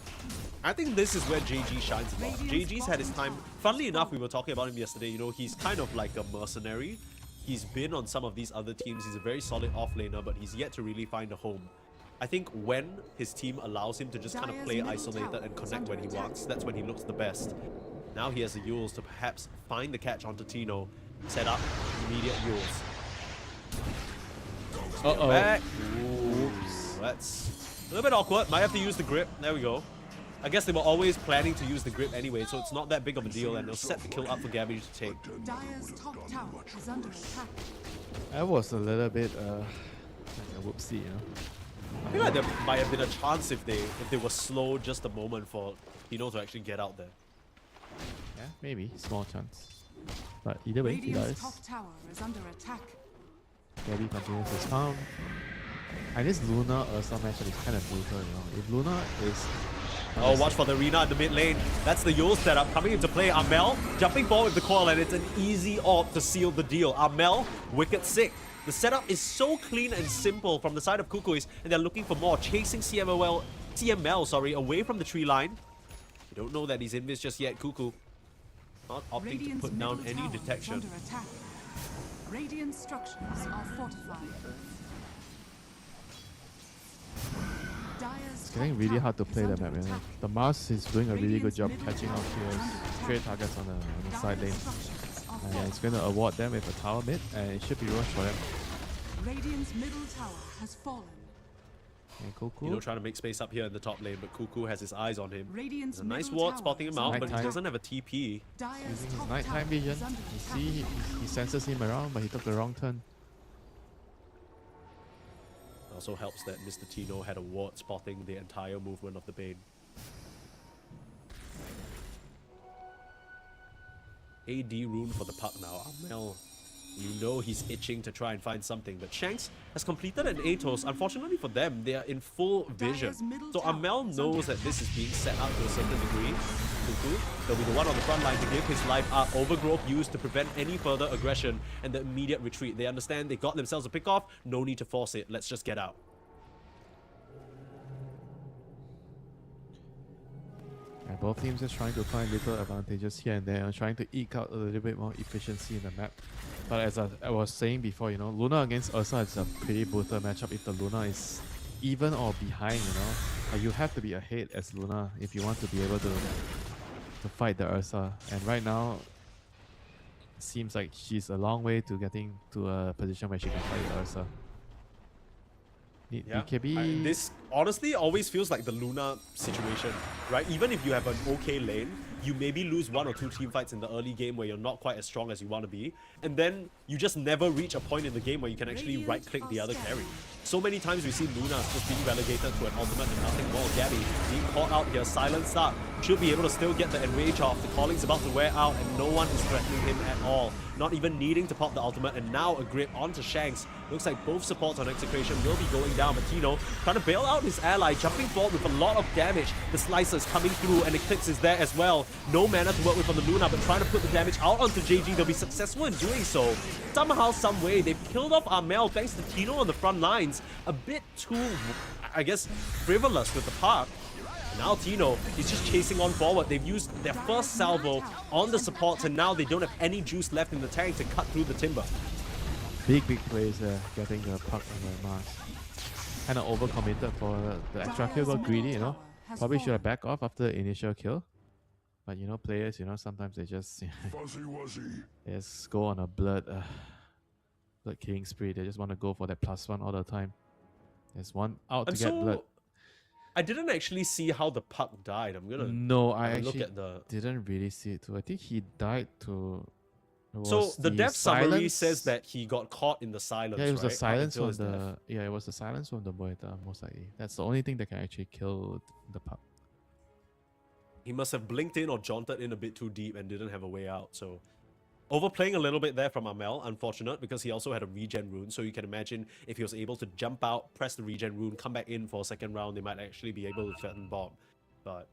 I think this is where JG shines a lot. JG's had his time. Funnily enough, we were talking about him yesterday. You know, he's kind of like a mercenary. He's been on some of these other teams. He's a very solid offlaner, but he's yet to really find a home. I think when his team allows him to just kind of play isolated and connect when he wants, that's when he looks the best. Now he has the Yules to perhaps find the catch onto Tino, set up immediate Yules. Uh-oh. Back. Oops. That's a little bit awkward. Might have to use the grip. There we go. I guess they were always planning to use the grip anyway, so it's not that big of a deal, and they'll set the kill up for Gabby to take. Dyer's top tower is under attack. That was a little bit like a whoopsie, you know. I feel like there might have been a chance if they were slow just a moment for Tino to actually get out there. Yeah, maybe. Small chance. But either way, he Radiant's does. top tower is under attack. Gabby continues his farm. And this Luna Ursa matchup is kind of brutal, you know. If Luna is... Oh, watch for the Rina in the mid lane. That's the Yule setup coming into play. Armel jumping forward with the coil, and it's an easy AWP to seal the deal. Armel, wicked sick. The setup is so clean and simple from the side of KUKUYS, and they're looking for more, chasing TML, away from the tree line. You don't know that he's in this just yet, Kuku. Not opting to Radiant's put down middle any tower is detection. under attack. Radiant structures are fortified. It's getting really hard to play the map, you know. The Mars is doing a really good job catching out here. Straight targets on the side lane. And it's going to award them with a tower mid, and it should be rushed for them. Radiant's middle tower has fallen. And Kuku. You know, trying to make space up here in the top lane, but Kuku has his eyes on him. Radiant's There's a nice middle ward tower spotting him is out, under but he Nighttime. doesn't have a TP. Dyer's Using his top nighttime tower vision. is under You attack. see, he senses him around, but he took the wrong turn. Also helps that Mr. Tino had a ward spotting the entire movement of the Bane. AD rune for the puck now. Armel, you know he's itching to try and find something, but Shanks has completed an Atos. Unfortunately for them, they are in full vision. So Armel knows that this is being set out to a certain degree. Kuku, he'll be the one on the front line to give his life up. Overgrowth used to prevent any further aggression and the immediate retreat. They understand they got themselves a pick off. No need to force it. Let's just get out. And both teams just trying to find little advantages here and there, trying to eke out a little bit more efficiency in the map. But as I was saying before, you know, Luna against Ursa is a pretty brutal matchup. If the Luna is even or behind, you know, you have to be ahead as Luna if you want to be able to fight the Ursa. And right now, it seems like she's a long way to getting to a position where she can fight the Ursa. Yeah, BKB... this honestly always feels like the Luna situation, right? Even if you have an okay lane, you maybe lose 1 or 2 team fights in the early game where you're not quite as strong as you want to be, and then you just never reach a point in the game where you can actually right-click the other carry. So many times we see Luna just being relegated to an ultimate and nothing more. Gabby being caught out here, silent start, should be able to still get the enrage off. The calling's about to wear out and no one is threatening him at all. Not even needing to pop the ultimate, and now a grip onto Shanks. Looks like both supports on Execration will be going down, but Tino trying to bail out his ally, jumping forward with a lot of damage. The Slicer's coming through and Eclipse is there as well. No mana to work with on the Luna, but trying to put the damage out onto JG. They'll be successful in doing so. Somehow, some way, they've killed off Armel thanks to Tino on the front lines. A bit too, I guess, frivolous with the park. Now Tino is just chasing on forward. They've used their first salvo on the supports, and now they don't have any juice left in the tank to cut through the timber. Big plays there, getting the puck on the Mars. Kind of overcommitted for the extra kill, got greedy, you know. has Probably should have fallen. back off after the initial kill. But you know, players, you know, sometimes they just they just go on a blood killing spree. They just want to go for that +1 all the time. There's one out And to get blood. so I didn't actually see how the puck died. I'm gonna No, I have a look actually at the. didn't really see it too. I think he died to. it So was the death summary silence- says that he got caught in the silence. Yeah, it was right? the Up silence until from his death. the. Yeah, it was the silence from the Moeta, most likely. That's the only thing that can actually kill the puck. He must have blinked in or jaunted in a bit too deep and didn't have a way out. So overplaying a little bit there from Amel, unfortunate, because he also had a regen rune. So you can imagine if he was able to jump out, press the regen rune, come back in for a second round, they might actually be able to threaten Bob. But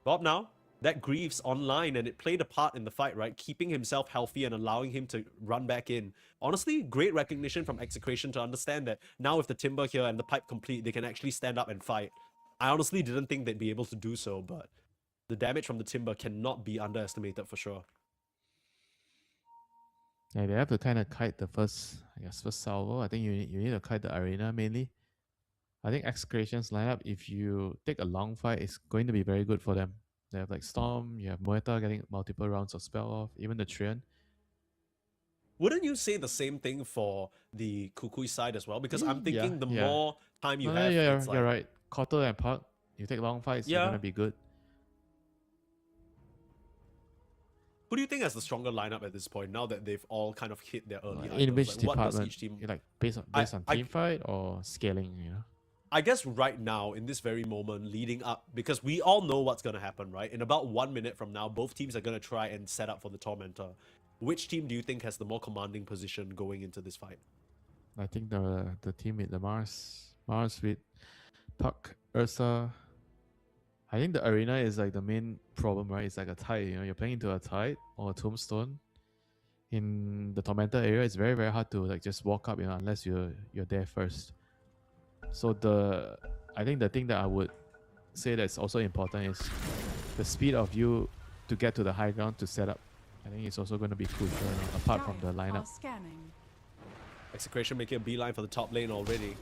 Bob now, that grieves online and it played a part in the fight, right? Keeping himself healthy and allowing him to run back in. Honestly, great recognition from Execration to understand that now with the Timber here and the pipe complete, they can actually stand up and fight. I honestly didn't think they'd be able to do so, but the damage from the Timber cannot be underestimated for sure. Yeah, they have to kind of kite the first salvo. I think you need to kite the arena mainly. I think Execration's lineup, if you take a long fight, it's going to be very good for them. They have like Storm, you have Moeta getting multiple rounds of spell off, even the Trian. Wouldn't you say the same thing for the KUKUYS side as well? Because I'm thinking the yeah. more time you No, have, yeah, it's you're like, right. Kotter and Puck, you take long fights, you're Yeah. gonna be good. who do you think has the stronger lineup at this point now that they've all kind of hit their early In items? which Like, what does department? each team... You like based on I- team fight or scaling, you know? I guess right now, in this very moment, leading up, because we all know what's going to happen, right? In about 1 minute from now, both teams are going to try and set up for the Tormentor. Which team do you think has the more commanding position going into this fight? I think the team with the Mars with Puck, Ursa. I think the arena is like the main problem, right? It's like a tide, you know, you're playing into a tide or a tombstone. In the Tormentor area, it's very, very hard to like just walk up, you know, unless you're there first. So I think the thing that I would say that's also important is the speed of you to get to the high ground to set up. I think it's also going to be crucial, you know, apart from the Dire are lineup. scanning. Execration making a beeline for the top lane already.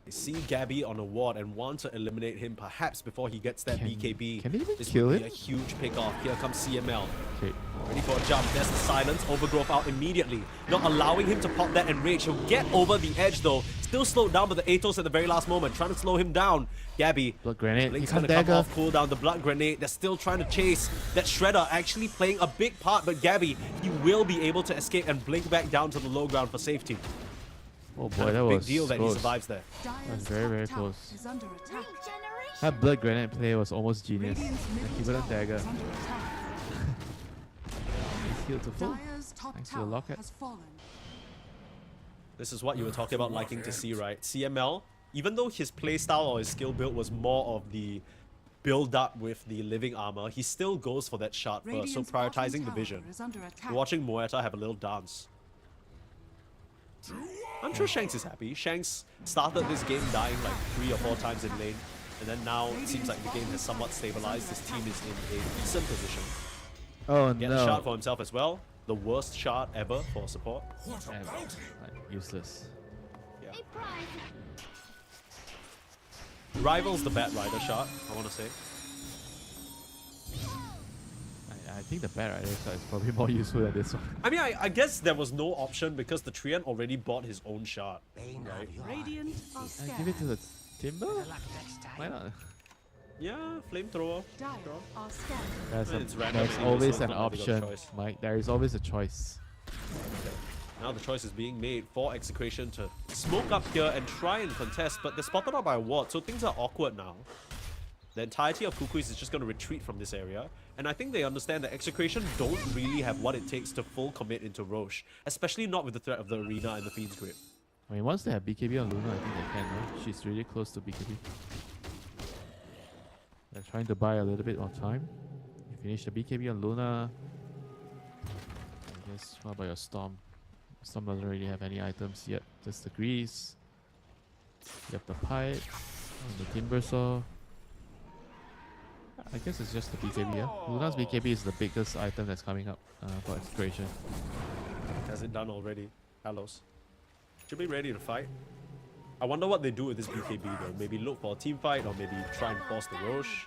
They see Gabby on a ward and want to eliminate him perhaps before he gets that BKB. Can they even This kill would be him? a huge pick-off. Here comes CML. Okay. Ready for a jump. There's the silence. Overgrowth out immediately. Not allowing him to pop that enrage. He'll get over the edge though. Still slowed down by the Atos at the very last moment. Trying to slow him down. Gabby. Blood grenade. Blink's He can't gonna come dagger. off cooldown. The blood grenade. They're still trying to chase. That Shredder actually playing a big part. But Gabby, he will be able to escape and blink back down to the low ground for safety. Oh boy, Kind that of a big was deal that he close. survives there. Dire's very, top very tower close. is under attack. That blood grenade play was almost genius. Radiant's Like, he middle wouldn't tower dagger. is under attack. He's healed to full. Dire's top Thanks to the tower locket. has fallen. This is what you were talking about liking to see, right? CML, even though his playstyle or his skill build was more of the build up with the living armor, he still goes for that shot first, so Radiant's bottom prioritizing the tower vision. is under attack. We're watching Moeta have a little dance. I'm sure Shanks is happy. Shanks started this game dying like 3 or 4 times in lane, and then now it seems like the game has somewhat stabilized. His team is in a decent position. Oh Get a shot for himself as well. The worst shot ever for support. Ever. Like, useless. Yeah. A prize. Rivals the Bat Rider shot, I want to say. I think the Bat Rider shot is probably more useful than this one. I mean, I guess there was no option because the Trian already bought his own shot. Right? Radiant are I give it to scanning. the Timber? Why not? Yeah, flamethrower. Dire are scanning. There's, It's random there's anyway, always so an it's not really got a option, choice. Mike. There is always a choice. Now the choice is being made for Execration to smoke up here and try and contest, but they're spotted out by a ward, so things are awkward now. The entirety of KUKUYS is just going to retreat from this area, and I think they understand that Execration don't really have what it takes to full commit into Roche, especially not with the threat of the arena and the Fiend's Grip. I mean, once they have BKB on Luna, I think they can, right? She's really close to BKB. They're trying to buy a little bit more time. You finish the BKB on Luna. I guess, what about your Storm? Storm doesn't really have any items yet. Just the grease. You have the pipe. And the timber saw. I guess it's just the BKB, yeah? Luna's BKB is the biggest item that's coming up for Execration. Has it done already? Halos. Should be ready to fight. I wonder what they do with this BKB though. Maybe look for a team fight or maybe try and force the Roche.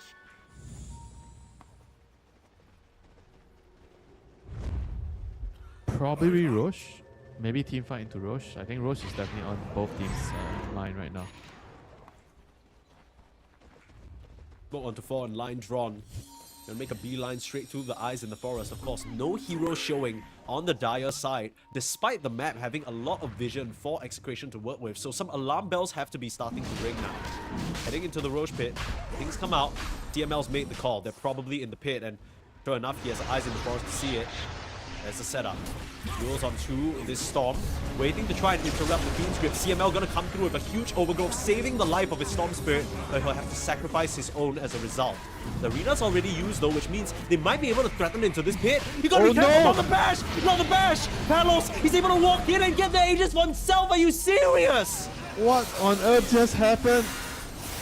Probably Roche. Maybe team fight into Roche. I think Roche is definitely on both teams' line right now. Not onto 4 and line drawn. Gonna make a beeline straight to the eyes in the forest. Of course, no hero showing on the Dire side, despite the map having a lot of vision for Execration to work with. So some alarm bells have to be starting to ring now. Heading into the Roche pit, things come out. DML's made the call. They're probably in the pit, and sure enough, he has eyes in the forest to see it. There's the setup. Duels onto this Storm, waiting to try and interrupt the Queen's Grip. CML gonna come through with a huge overgrowth, saving the life of his Storm Spirit, but he'll have to sacrifice his own as a result. The arena's already used though, which means they might be able to threaten into this pit. You gotta be careful, not the bash! Not the bash! Palos, he's able to walk in and get the Aegis for himself. Are you serious? What on earth just happened?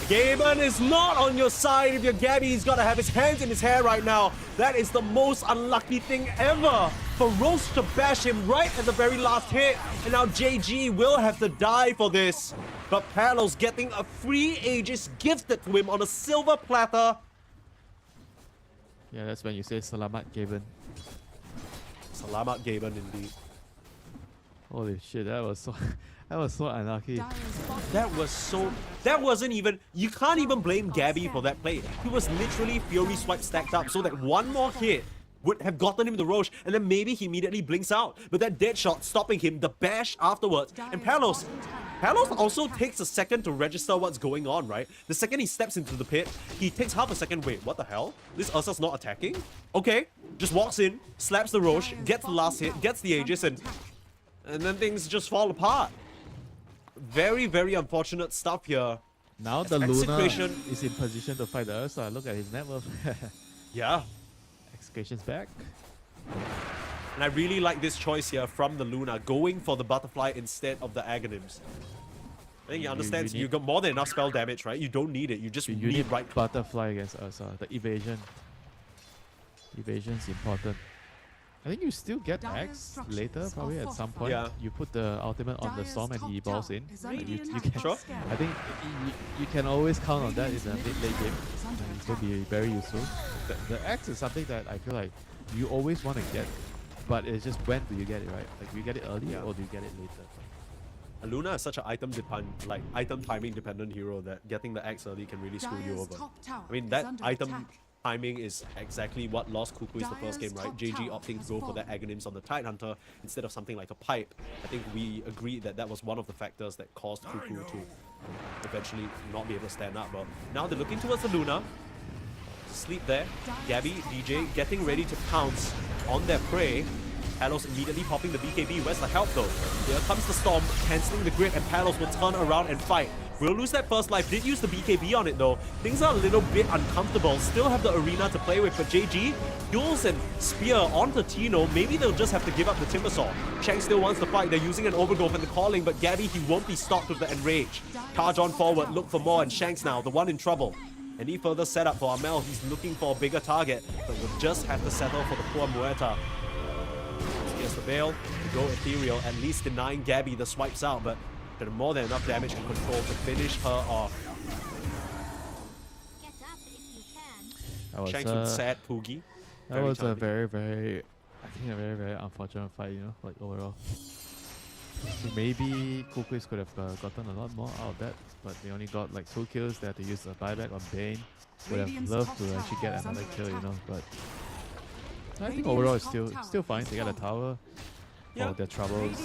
Gaben is not on your side. If you're Gabby, he's got to have his hands in his hair right now. That is the most unlucky thing ever for Roche to bash him right at the very last hit. And now JG will have to die for this. But Palos getting a free Aegis gifted to him on a silver platter. Yeah, that's when you say Salamat Gaben. Salamat Gaben indeed. Holy shit, that was so that was so unlucky. That wasn't even, you can't even blame Gabby for that play. He was literally Fury swipe stacked up so that one more hit would have gotten him the Roche, and then maybe he immediately blinks out. But that dead shot stopping him, the bash afterwards. And Palos also takes a second to register what's going on, right? The second he steps into the pit, he takes half a second, wait, what the hell? This Ursa's not attacking? Okay, just walks in, slaps the Roche, gets the last hit, gets the Aegis, and then things just fall apart. Very, very unfortunate stuff here. Now the Luna is in position to fight the Ursa. Look at his net worth. Yeah. Execution's back. And I really like this choice here from the Luna, going for the Butterfly instead of the Aghanims. I think he understands you got more than enough spell damage, right? You don't need it. You just need right. Butterfly against Ursa. The evasion. Evasion's important. I think you still get X later, probably at some point. Yeah. You put the ultimate on the Storm and he evolves in. Like you can, Sure. I think you can always count on that in the mid-late game. It's going to be very useful. The X is something that I feel like you always want to get, but it's just when do you get it, right? Like, do you get it early or do you get it later? Luna is such an item timing dependent hero that getting the X early can really screw you over. I mean, that item timing is exactly what lost KUKUYS the first game, right? JG opting to go for the Aghanims on the Tidehunter instead of something like a pipe. I think we agreed that that was one of the factors that caused KUKU to eventually not be able to stand up. But now they're looking towards the Luna. Sleep there. Gabby, DJ getting ready to pounce on their prey. Palos immediately popping the BKB. Where's the help though? Here comes the Storm, cancelling the grip, and Palos will turn around and fight. Will lose that first life. Did use the BKB on it though. Things are a little bit uncomfortable. Still have the arena to play with, but JG duels and spear onto Tino. Maybe they'll just have to give up the Timbersaw. Shanks still wants to fight. They're using an overgrowth and the calling, but Gabby, he won't be stopped with the enrage. Charge on forward, look for more, and Shanks now, the one in trouble. Any further setup for Amel? He's looking for a bigger target, but will just have to settle for the poor Muerta. Here's the Veil to go Ethereal, at least denying Gabby the swipes out, but did more than enough damage and control to finish her off. Get up if you can. That was, Shanks with sad Poogie. that was a charming. very, I think a very unfortunate fight, you know, like overall. Maybe KUKUYS could have gotten a lot more out of that, but they only got like 2 kills. They had to use a buyback on Bane. Would have loved to actually get another kill, you know, but I think overall it's still fine. They got a tower for their troubles.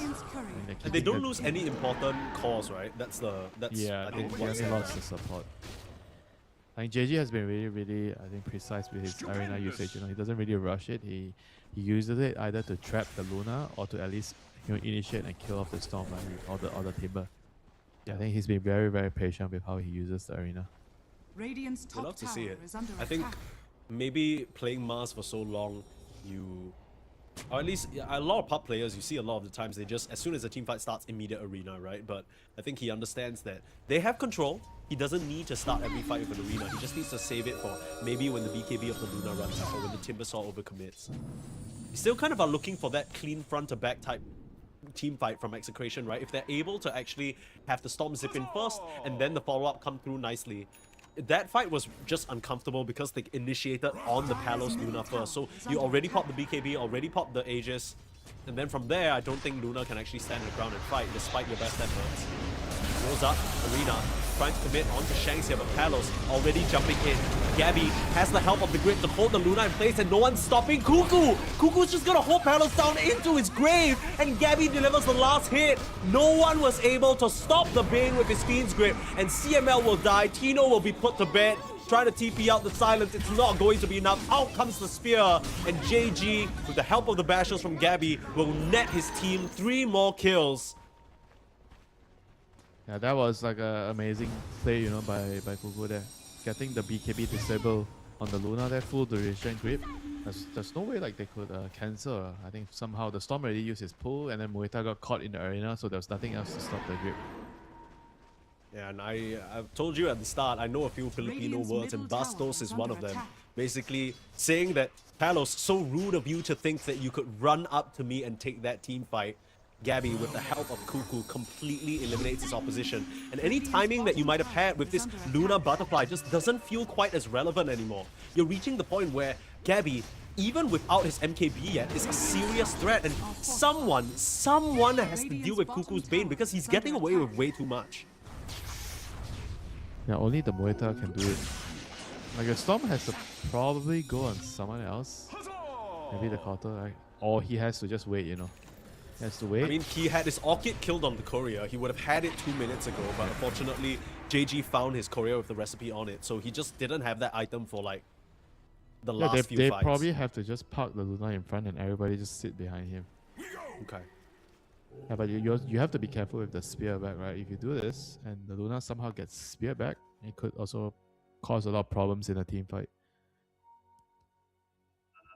And they don't lose any important cores, right? That's yeah, I think they what's only lost the support. I think JG has been really, I think, precise with his arena usage. You know, he doesn't really rush it. He uses it either to trap the Luna or to at least, you know, initiate and kill off the Storm, right, or the Timber. Yeah, I think he's been very patient with how he uses the arena. Radiant's We'd top love to tower see it. is under I think attack. maybe playing Mars for so long, or at least a lot of pub players, you see a lot of the times they just, as soon as the team fight starts, immediate arena, right? But I think he understands that they have control. He doesn't need to start every fight with an arena. He just needs to save it for maybe when the BKB of the Luna runs out or when the Timbersaw overcommits. You still kind of are looking for that clean front to back type team fight from Execration, right? If they're able to actually have the Storm zip in first and then the follow-up come through nicely, that fight was just uncomfortable because they initiated on the Palos Luna first. So you already popped the BKB, already popped the Aegis, and then from there, I don't think Luna can actually stand the ground and fight despite your best efforts. Goes up, Arena, trying to commit onto Shanks here, but Palos already jumping in. Gabby has the help of the grid to hold the Luna in place, and no one's stopping Kuku! Kuku's just gonna hold Palos down into his grave, and Gabby delivers the last hit. No one was able to stop the Bane with his Fiend's Grip, and CML will die, Tino will be put to bed. Trying to TP out the silence, it's not going to be enough. Out comes the spear, and JG, with the help of the bashers from Gabby, will net his team 3 more kills. Yeah, that was like an amazing play, you know, by Kuku there. Getting the BKB disable on the Luna there, full duration grip. There's no way like they could cancel. I think somehow the Storm already used his pull, and then Moeta got caught in the arena, so there was nothing else to stop the grip. Yeah, and I've told you at the start, I know a few Filipino words, and Bastos is one of them. Basically saying that, Palos, so rude of you to think that you could run up to me and take that team fight. Gabby, with the help of Kuku, completely eliminates his opposition. And any timing that you might have had with this Luna Butterfly just doesn't feel quite as relevant anymore. You're reaching the point where Gabby, even without his MKB yet, is a serious threat, and someone has to deal with Kuku's Bane because he's getting away with way too much. Yeah, only the Moeta can do it. Like, the Storm has to probably go on someone else. Maybe the counter, right? Or he has to just wait, you know. He has to wait. I mean, he had his Orchid killed on the courier. He would have had it 2 minutes ago, but unfortunately, JG found his courier with the recipe on it, so he just didn't have that item for like the last few they fights. probably have to just park the Luna in front and everybody just sit behind him. Okay. Yeah, but you have to be careful with the spear back, right? If you do this and the Luna somehow gets spear back, it could also cause a lot of problems in a team fight.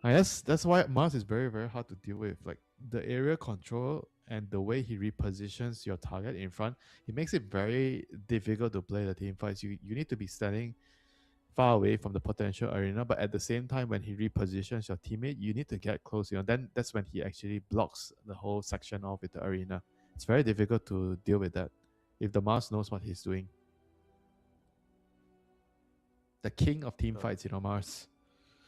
I guess that's why Mars is very, very hard to deal with. Like, the area control and the way he repositions your target in front, it makes it very difficult to play the team fights. You need to be standing far away from the potential arena, but at the same time, when he repositions your teammate, you need to get close. You know, then that's when he actually blocks the whole section off with the arena. It's very difficult to deal with that if the Mars knows what he's doing. The king of team fights, you know, Mars.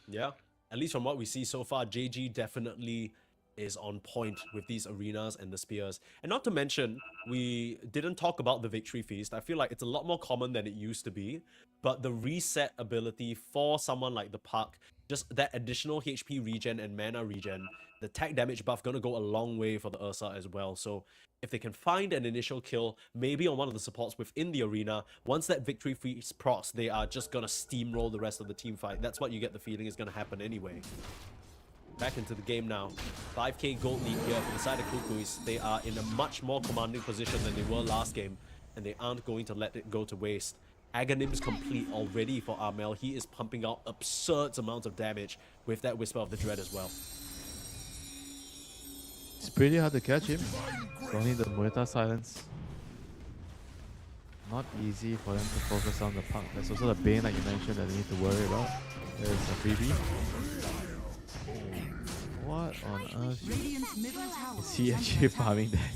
Yeah, at least from what we see so far, JG definitely is on point with these arenas and the spears. And not to mention, we didn't talk about the Victory Feast. I feel like it's a lot more common than it used to be, but the reset ability for someone like the Puck, just that additional HP regen and mana regen, the tech damage buff gonna go a long way for the Ursa as well. So if they can find an initial kill, maybe on one of the supports within the arena, once that Victory Feast procs, they are just gonna steamroll the rest of the team fight. That's what you get the feeling is gonna happen anyway. Back into the game now. 5k gold lead here for the side of KUKUYS. They are in a much more commanding position than they were last game, and they aren't going to let it go to waste. Aghanim's complete already for Armel. He is pumping out absurd amounts of damage with that Whisper of the Dread as well. It's pretty hard to catch him. Only the Moeta silence. Not easy for them to focus on the Puck. There's also the Bane, like you mentioned, that they need to worry about. There's a freebie. What on earth Radiant's middle tower is he actually farming that?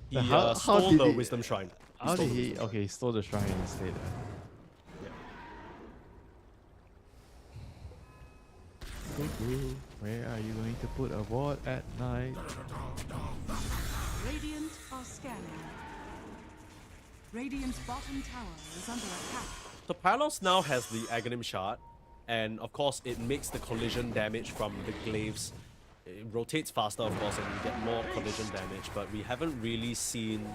He stole the Wisdom Shrine. How did he? Okay, he stole the shrine instead. Cuckoo, where are you going to put a ward at night? Radiant are scanning. Radiant's bottom tower is under attack. So Palos now has the Aghanim shard, and of course it makes the collision damage from the glaives. It rotates faster, of course, and you get more collision damage, but we haven't really seen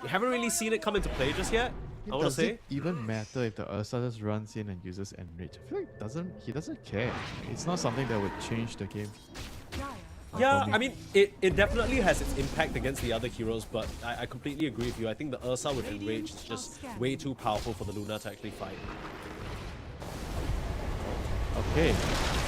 it come into play just yet. I want to say. Does it even matter if the Ursa just runs in and uses Enrich? I feel like he doesn't care. It's not something that would change the game. Yeah, I mean, it definitely has its impact against the other heroes, but I completely agree with you. I think the Ursa with Enrage is just way too powerful for the Luna to actually fight. Okay.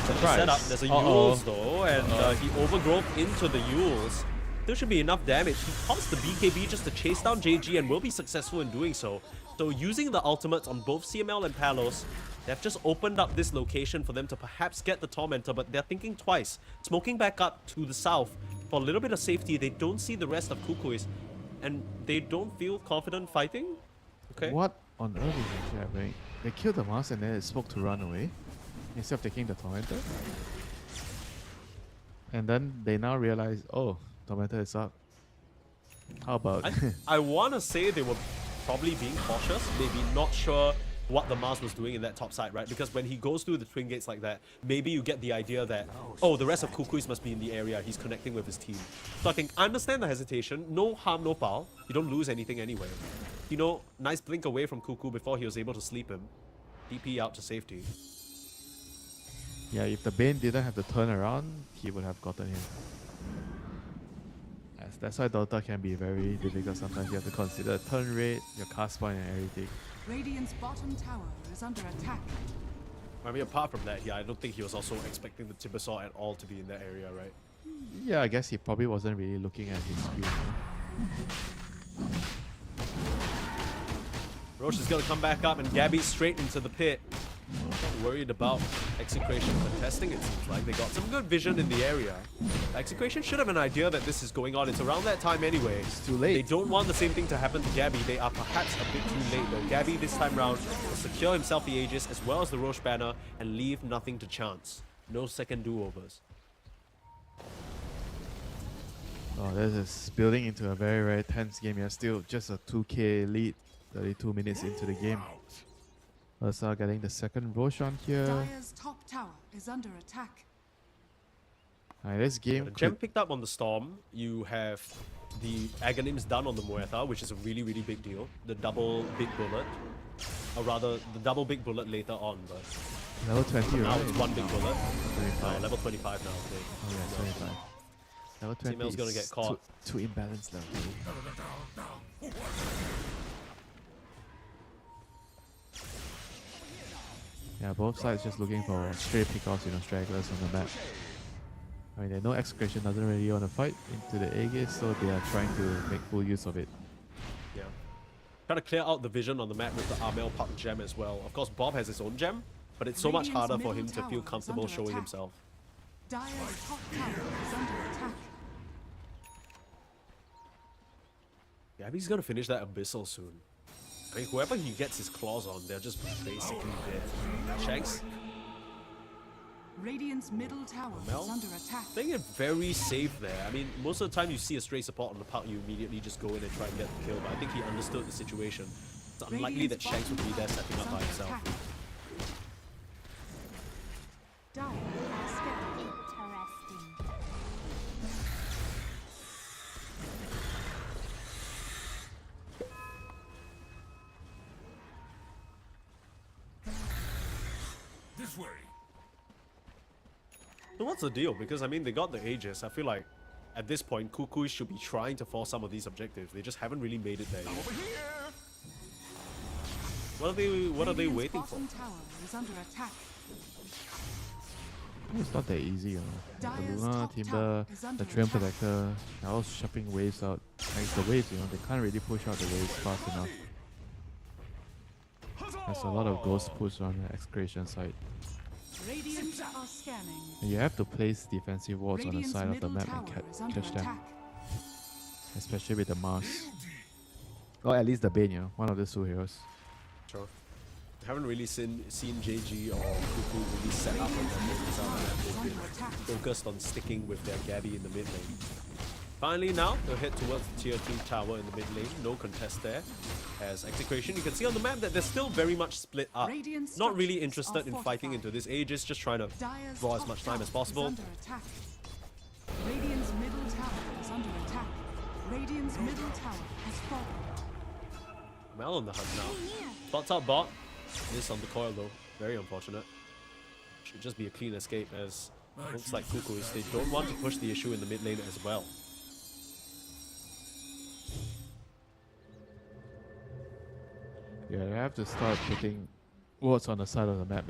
Surprise. Setup, there's a Yules though, and he overgrowth into the Yules. There should be enough damage. He pops the BKB just to chase down JG and will be successful in doing so. So using the ultimates on both CML and Palos, they've just opened up this location for them to perhaps get the Tormentor, but they're thinking twice. Smoking back up to the south for a little bit of safety, they don't see the rest of KUKUYS, and they don't feel confident fighting. Okay. What on earth is actually happening? They killed the mouse and then it spoke to run away instead of taking the tormentor. And then they now realize, oh, tormentor is up. How about I want to say they were probably being cautious, maybe not sure what the mouse was doing in that top side, right? Because when he goes through the twin gates like that, maybe you get the idea that, oh, the rest of KUKUYS must be in the area, he's connecting with his team. So I think, I understand the hesitation, no harm, no foul. You don't lose anything anyway. You know, nice blink away from Kuku before he was able to sleep him. DP out to safety. yeah, if the Bane didn't have to turn around, he would have gotten him. Yes, that's why Dota can be very difficult sometimes. You have to consider turn rate, your cast point and everything. Radiant's bottom tower is under attack. I mean, apart from that, yeah, I don't think he was also expecting the Timbersaw at all to be in that area, right? Yeah, I guess he probably wasn't really looking at his screen. Roche is going to come back up and Gabby straight into the pit. Not worried about Execration contesting, it seems like. They got some good vision in the area. Execration should have an idea that this is going on. It's around that time anyway. It's too late. They don't want the same thing to happen to Gabby. They are perhaps a bit too late though. Gabby this time round will secure himself the Aegis as well as the Roche banner and leave nothing to chance. No second do-overs. Oh, this is building into a very, very tense game. You're still just a 2k lead, 32 minutes into the game. Ursa getting the second Roshan here. Dire's top tower is under attack. This game The gem picked up on the Storm. You have the Aghanims done on the Muerta, which is a really, really big deal. The double big bullet. Or rather, the double big bullet later on, but level 20, now right? it's one big bullet. 25. Level 25 now. Okay. Oh yeah, 25. Level 20 Female's gonna is get caught. Too imbalanced level. Yeah, both sides just looking for stray pickoffs, stragglers on the map. I mean, they know Execration doesn't really want to fight into the Aegis, so they are trying to make full use of it. Yeah. Trying to clear out the vision on the map with the Armel Park gem as well. Of course, Bob has his own gem, but it's so much Radiant's harder for middle him to tower feel is comfortable under showing attack. himself. Dire's top tower is under attack. Gabby's gonna finish that Abyssal soon. I mean, whoever he gets his claws on, they're just basically dead. Shanks Radiant's middle tower Mel? is under attack. playing it very safe there. I mean, most of the time you see a stray support on the park, you immediately just go in and try and get the kill, but I think he understood the situation. It's unlikely that Radiant's Shanks would be bottom there tower setting is up by under himself. attack. Dire are scared. Interesting. This way. So what's the deal? Because I mean, they got the Aegis. I feel like at this point, KUKUYS should be trying to force some of these objectives. They just haven't really made it there yet. Over here. What are they Radiant's waiting for? bottom tower is under attack. It's not that easy, you know. The Dire's Luna, top Timber, tower is under the Trim attack. Protector, they're all shopping waves out. Like the waves, they can't really push out the waves fast enough. There's a lot of ghost push on the Execration side. Radiant are scanning. And you have to place defensive wards on the Radiant's side of the middle map and tower is under catch them. attack. Especially with the Mars. Or at least the Bane, one of the two heroes. Sure. I haven't really seen JG or Kuku really set up on their business out there. They've been focused on sticking with their Gabby in the mid lane. Finally now, they'll head towards the tier 2 tower in the mid lane. No contest there. As Execration, you can see on the map that they're still very much split up. Radiant Not really structures interested are in fighting fortified. into this Aegis, just trying to Dire's draw as top much time tower as is possible. under attack. Radiant's middle tower is under attack. Radiant's middle tower has fallen. Mel on the hunt now. Spots out bot. This on the coil though. Very unfortunate. Should just be a clean escape as looks like KUKUYS. They don't want to push the issue in the mid lane as well. Yeah, you have to start putting wards on the side of the map,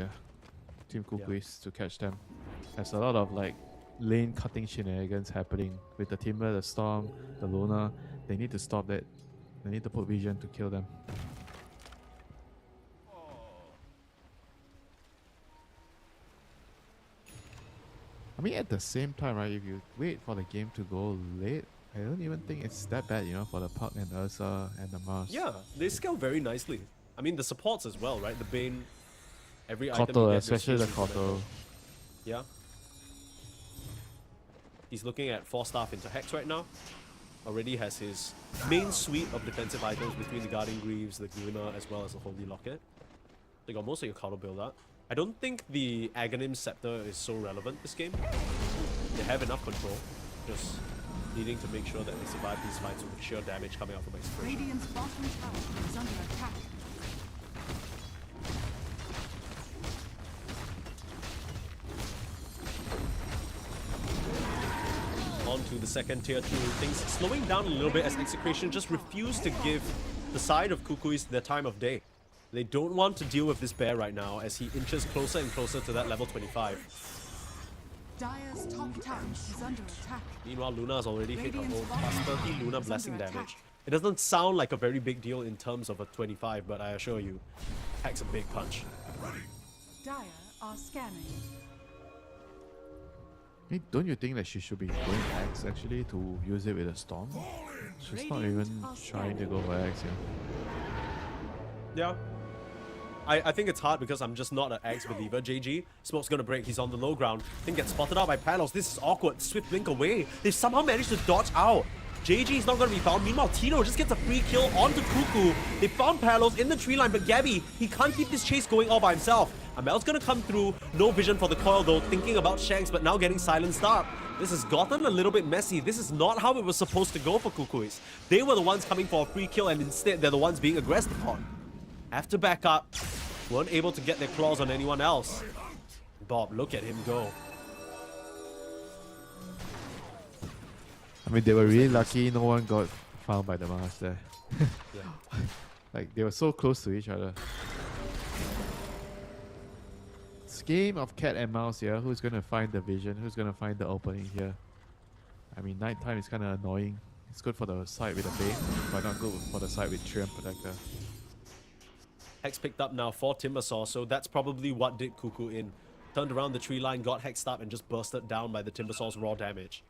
Team KUKUYS to catch them. There's a lot of lane cutting shenanigans happening with the Timber, the Storm, the Luna. They need to stop that. They need to put vision to kill them. I mean, at the same time, right? If you wait for the game to go late, I don't even think it's that bad, you know, for the Puck and Ursa and the Mars. Yeah, they scale very nicely. I mean, the supports as well, right? The Bane, every item you Koto, get especially the just uses Koto. momentum. Yeah. He's looking at 4 staff into Hex right now. Already has his main suite of defensive items between the Guardian Greaves, the Glimmer, as well as the Holy Locket. They got most of your Koto build up. I don't think the Aghanim Scepter is so relevant this game. They have enough control, just needing to make sure that they survive these fights with the sheer damage coming out from Execration. Radiant's bottom tower is under attack. On to the second tier 2. Things slowing down a little bit as Execration just refuse to give the side of KUKUYS their time of day. They don't want to deal with this bear right now as he inches closer and closer to that level 25. Dire's top tower is under attack. Meanwhile, Luna has already hit her Radiant's own bottom plus tower 30 Luna is blessing under damage. attack. It doesn't sound like a very big deal in terms of a 25, but I assure you, packs a big punch. Dire are scanning. I mean, don't you think that she should be going X actually to use it with a Storm? She's not even trying to go for X, Yeah. I think it's hard because I'm just not an X believer. JG, smoke's gonna break. He's on the low ground. Then gets spotted out by Palos. This is awkward. Swift blink away. They somehow managed to dodge out. JG is not gonna be found. Meanwhile, Tino just gets a free kill onto Cuckoo. They found Palos in the tree line, but Gabby, he can't keep this chase going all by himself. Amel's gonna come through. No vision for the coil though. Thinking about Shanks, but now getting silenced up. This has gotten a little bit messy. This is not how it was supposed to go for KUKUYS. They were the ones coming for a free kill, and instead they're the ones being aggressed upon. Have to back up. Weren't able to get their claws on anyone else. Bob, look at him go. I mean, they were really lucky no one got found by the Mars there. Yeah. Like, they were so close to each other. It's game of cat and mouse here. Who's gonna find the vision? Who's gonna find the opening here? I mean, nighttime is kind of annoying. It's good for the side with the Bane, but not good for the side with Treant Protector. Hex picked up now for Timbersaw, so that's probably what did Cuckoo in. Turned around the tree line, got hexed up, and just bursted down by the Timbersaw's raw damage.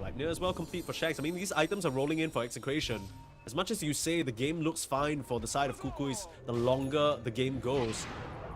Like near as well complete for Shanks. I mean, these items are rolling in for Execration. As much as you say the game looks fine for the side of KUKUYS, the longer the game goes,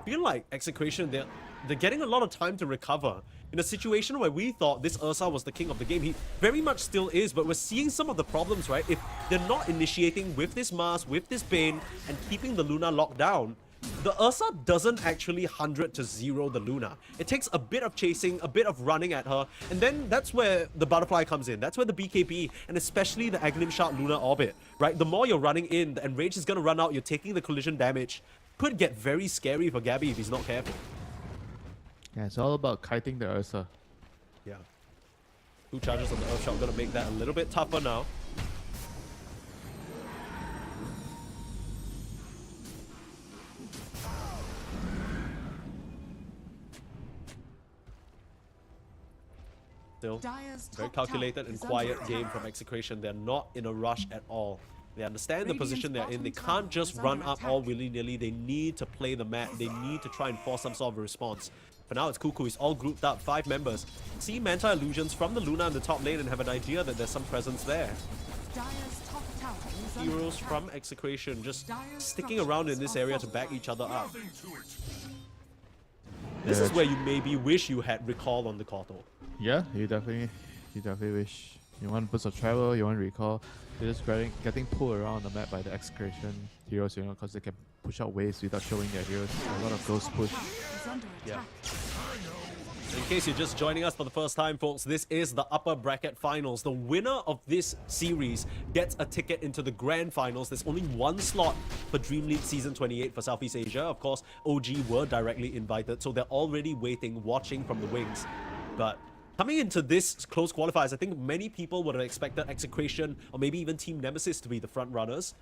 I feel like Execration, they're getting a lot of time to recover. In a situation where we thought this Ursa was the king of the game, he very much still is, but we're seeing some of the problems, right? If they're not initiating with this Mars, with this Bane, and keeping the Luna locked down, the Ursa doesn't actually 100 to 0 the Luna. It takes a bit of chasing, a bit of running at her, and then that's where the Butterfly comes in. That's where the BKB, and especially the Aghanim Shard Luna Orbit, right? The more you're running in, the Enrage is gonna run out, you're taking the collision damage. Could get very scary for Gabby if he's not careful. Yeah, it's all about kiting the Ursa. Yeah. 2 charges on the Earth Shot gonna make that a little bit tougher now. Still, Dire's very top calculated tower and is under quiet attack. game from Execration. They're not in a rush at all. They understand the Radiant's position they're in. They bottom can't tower just is run under up all attack. willy-nilly. They need to play the map. They need to try and force some sort of a response. For now, it's KUKUYS all grouped up, 5 members. See Manta Illusions from the Luna in the top lane and have an idea that there's some presence there. Dire's top tower is under Heroes attack. from Execration just Dire's sticking around in structures this are area to back fortified. each other up. This is where you maybe wish you had recall on the Koto. Yeah, you definitely wish. You want boost of travel, you want recall. They're just getting pulled around the map by the Execration heroes, you know, because they can push out waves without showing their heroes. A lot of ghost push. Is under Yeah. attack. In case you're just joining us for the first time, folks, this is the upper bracket finals. The winner of this series gets a ticket into the grand finals. There's only 1 slot for DreamLeague Season 28 for Southeast Asia. Of course, OG were directly invited, so they're already waiting, watching from the wings. But coming into this close qualifiers, I think many people would have expected Execration or maybe even Team Nemesis to be the front runners.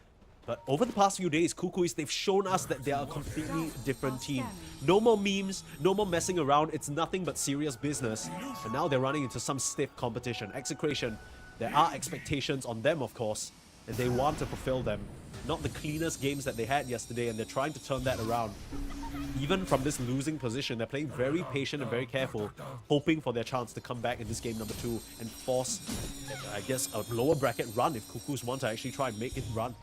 But over the past few days, KUKUYS, they've shown us that they are a completely different team. No more memes, no more messing around. It's nothing but serious business. And now they're running into some stiff competition. Execration, there are expectations on them, of course. and they want to fulfill them. Not the cleanest games that they had yesterday, and they're trying to turn that around. Even from this losing position, they're playing very patient and very careful, hoping for their chance to come back in this game number 2 and force, I guess, a lower bracket run if KUKUYS want to actually try and make it run.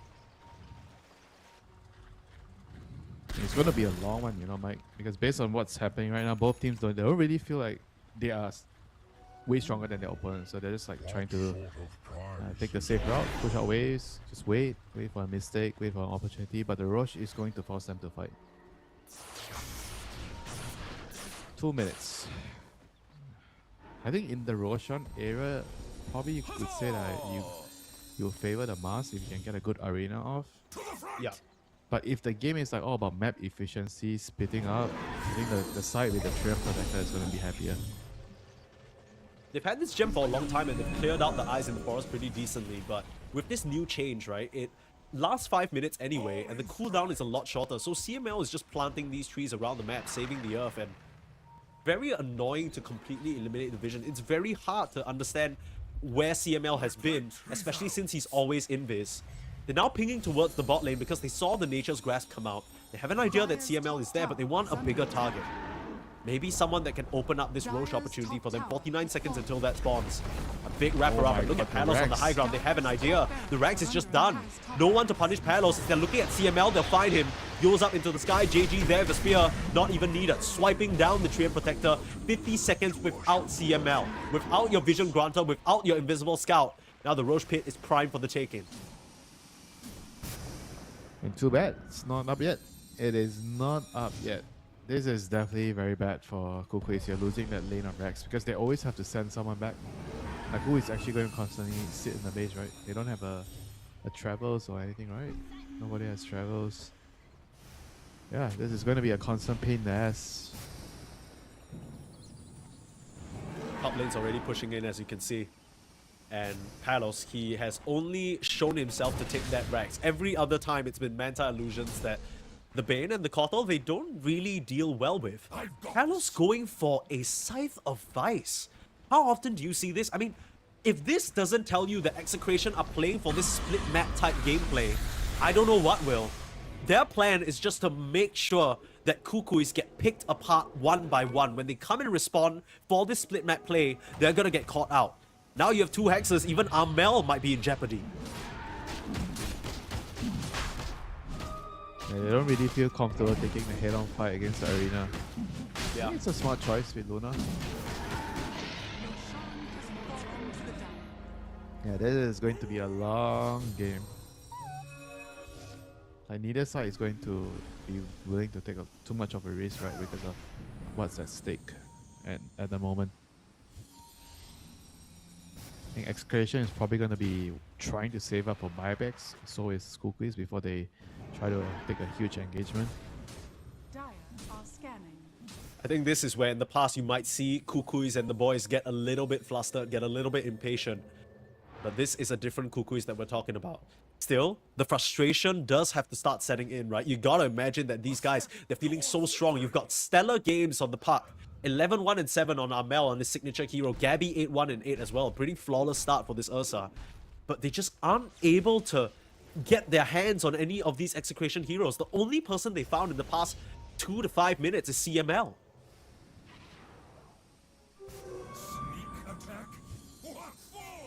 It's going to be a long one, you know, Mike, because based on what's happening right now, both teams they don't really feel like they are way stronger than their opponents, so they're just like trying to take the safe route, push out waves, just wait for a mistake, wait for an opportunity, but the Roche is going to force them to fight. 2 minutes. I think in the Roshan era, probably you could say that you favor the Mars if you can get a good arena off. Yeah. But if the game is like all about map efficiency, splitting up, I think the side with the Treant Protector is going to be happier. They've had this gem for a long time and they've cleared out the eyes in the forest pretty decently, but with this new change, right, it lasts 5 minutes anyway, and the cooldown is a lot shorter, so CML is just planting these trees around the map, saving the earth, and very annoying to completely eliminate the vision. It's very hard to understand where CML has been, especially since he's always in Viz. They're now pinging towards the bot lane because they saw the Nature's Grasp come out. They have an idea that CML is there, but they want a bigger target. Maybe someone that can open up this Roche opportunity for them. 49 seconds until that spawns. A big wraparound, but look at Palos on the high ground. They have an idea. The Rags is just done. No one to punish Palos. If they're looking at CML, they'll find him. Yours up into the sky. JG there, the spear, not even needed. Swiping down the Treant Protector. 50 seconds without CML. Without your Vision Granter, without your Invisible Scout. Now the Roche Pit is primed for the taking. And too bad, it's not up yet. It is not up yet. This is definitely very bad for KUKUYS here, losing that lane of Rex, because they always have to send someone back. Like, who is actually going to constantly sit in the base, right? They don't have a travels or anything, right? Nobody has travels. Yeah, this is going to be a constant pain in the ass. Top lane's already pushing in, as you can see. And Palos, he has only shown himself to take that Rax. Every other time it's been Manta Illusions that the Bane and the Kotal, they don't really deal well with. Palos going for a Scythe of Vice. How often do you see this? I mean, if this doesn't tell you that Execration are playing for this split map type gameplay, I don't know what will. Their plan is just to make sure that KUKUYS get picked apart one by one. When they come and respond for this split map play, they're gonna get caught out. Now you have 2 Hexes, even Armel might be in jeopardy. Yeah, they don't really feel comfortable taking the head-on fight against the arena. Yeah. I think it's a smart choice with Luna. Yeah, this is going to be a long game. Like, neither side is going to be willing to take too much of a risk, right, because of what's at stake at the moment. I think Execration is probably going to be trying to save up for buybacks, so is KUKUYS, before they try to take a huge engagement. Dire are scanning. I think this is where in the past you might see KUKUYS and the boys get a little bit flustered, get a little bit impatient. But this is a different KUKUYS that we're talking about. Still, the frustration does have to start setting in, right? You gotta imagine that these guys, they're feeling so strong. You've got stellar games on the park. 11-1 and 7 on Armel, on his signature hero. Gabby 8-1 and 8 as well. Pretty flawless start for this Ursa. But they just aren't able to get their hands on any of these Execration heroes. The only person they found in the past 2 to 5 minutes is CML.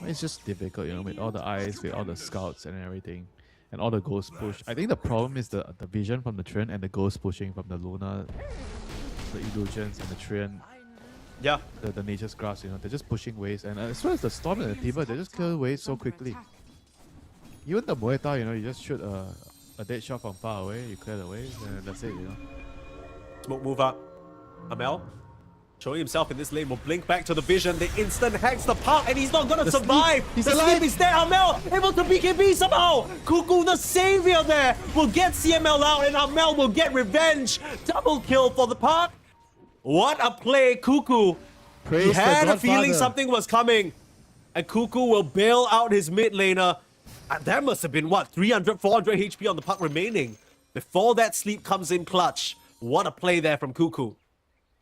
It's just difficult, you know, with all the eyes, with all the scouts and everything, and all the ghost push. I think the problem is the vision from the Treant and the ghost pushing from the Luna, the illusions and the Treant. Yeah. The Nature's Grasp, you know, they're just pushing waves, and as well as the Storm and the Tiber, they just kill waves so quickly. Even the Moeta, you know, you just shoot a dead shot from far away, you clear the waves, and that's it, you know. Smoke move up. Amel showing himself in this lane will blink back to the vision. They instant hacks the park and he's not gonna survive. He's the alive. sleep is there. Amel able to BKB somehow. Kuku the savior there will get CML out and Amel will get revenge. Double kill for the park. What a play, Kuku. Praise He the had a Godfather. feeling something was coming. And Kuku will bail out his mid laner. And there must have been, what, 300, 400 HP on the puck remaining. Before that sleep comes in clutch. What a play there from Kuku.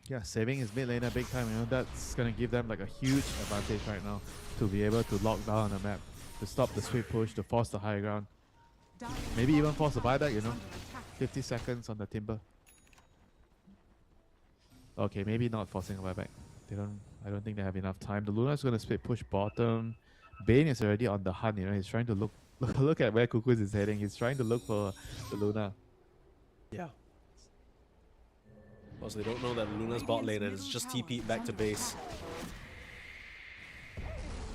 Yeah, saving his mid laner big time, you know, that's gonna give them like a huge advantage right now to be able to lock down on the map. to stop the sweep push, to force the high ground. Dire's Maybe even bottom force the tower buyback, you is know. under attack. 50 seconds on the timber. Okay, maybe not forcing a buyback. I don't think they have enough time. The Luna's gonna split push bottom. Bane is already on the hunt, you know. He's trying to look at where KUKUYS is heading. He's trying to look for the Luna. Yeah. Because they don't know that Luna's bot lane and it's just TP back to base.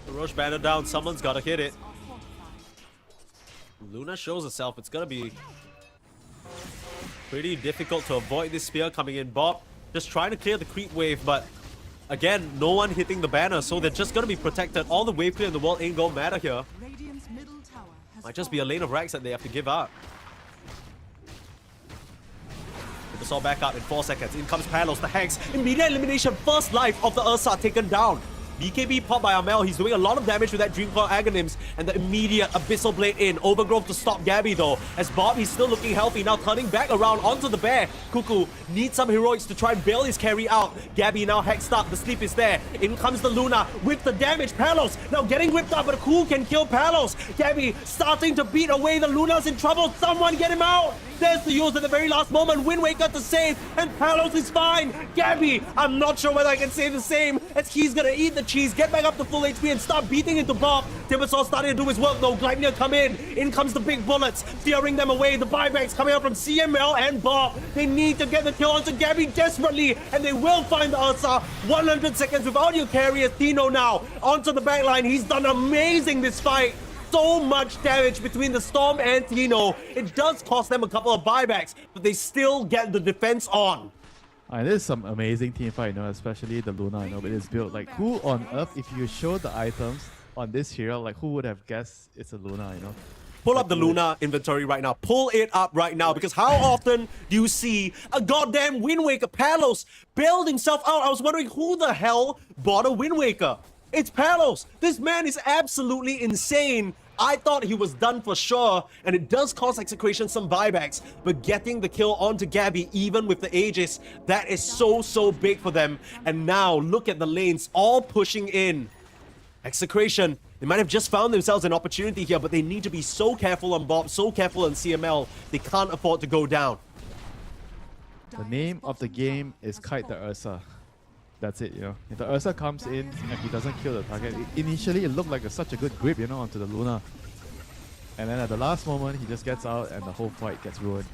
The Roche banner down, someone's gotta hit it. Are fortified. Luna shows herself, it's gonna be pretty difficult to avoid this spear coming in. Bob just trying to clear the creep wave, but again, no one hitting the banner, so they're just gonna be protected. All the wave clear in the world ain't gonna matter here. Radiant's middle tower has Might just be a lane of racks that they have to give up. Get this all back out in 4 seconds. In comes Palos, the Hex. Immediate elimination, first life of the Ursa taken down. BKB popped by Amel. He's doing a lot of damage with that Dreamclaw Agonyms and the immediate Abyssal Blade in. Overgrowth to stop Gabby though. As Bob, he's still looking healthy. Now turning back around onto the bear. Kuku needs some heroics to try and bail his carry out. Gabby now hexed up. The sleep is there. In comes the Luna with the damage. Palos now getting whipped up, but Cool can kill Palos. Gabby starting to beat away. The Luna's in trouble. Someone get him out. There's the use at the very last moment. Wind Waker to save, and Palos is fine. Gabby, I'm not sure whether I can say the same, as he's gonna eat the cheese, get back up to full HP, and start beating into Bob. Timbersaw starting to do his work though. Gleipnir come in. In comes the big bullets, fearing them away. The buybacks coming out from CML and Bob. They need to get the kill onto Gabby desperately, and they will find the Ursa. 100 seconds without your carrier. Tino now onto the backline. He's done amazing this fight. So much damage between the Storm and Tino. It does cost them a couple of buybacks, but they still get the defense on. This is some amazing team fight, you know, especially the Luna, you know, with its build. Like, who on earth, if you show the items on this hero, like, who would have guessed it's a Luna, you know? Pull up the Luna inventory right now. Pull it up right now, because how often do you see a goddamn Wind Waker? Palos bailed himself out. I was wondering who the hell bought a Wind Waker. It's Palos. This man is absolutely insane. I thought he was done for sure, and it does cost Execration some buybacks, but getting the kill onto Gabby, even with the Aegis, that is so big for them. And now, look at the lanes all pushing in. Execration, they might have just found themselves an opportunity here, but they need to be so careful on Bob, so careful on CML. They can't afford to go down. The name of the game is Kite the Ursa. That's it, you know. If the Ursa comes in and he doesn't kill the target, initially it looked like such a good grip, you know, onto the Luna. And then at the last moment, he just gets out and the whole fight gets ruined.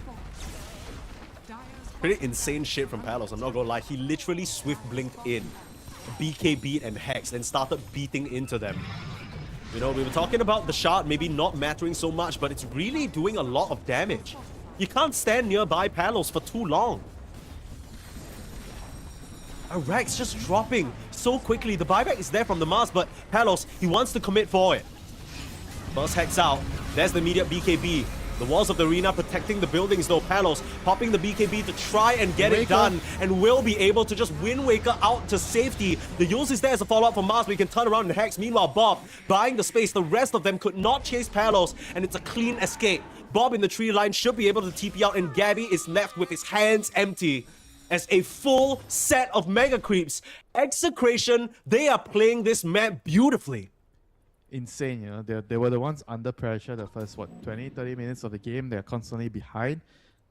Pretty insane shit from Palos, I'm not gonna lie. He literally swift blinked in, BK beat and hexed, and started beating into them. You know, we were talking about the shard maybe not mattering so much, but it's really doing a lot of damage. You can't stand nearby Palos for too long. Rack's just dropping so quickly. The buyback is there from the Mars, but Palos, he wants to commit for it. First hex out. There's the immediate BKB. The walls of the arena protecting the buildings though. Palos popping the BKB to try and get it done, and will be able to just Wind Waker out to safety. The use is there as a follow-up from Mars, but he can turn around and hex. Meanwhile, Bob buying the space. The rest of them could not chase Palos, and it's a clean escape. Bob in the tree line should be able to TP out, and Gabby is left with his hands empty. As a full set of mega creeps. Execration, they are playing this map beautifully. Insane, you know. They were the ones under pressure the first, 20-30 minutes of the game. They're constantly behind.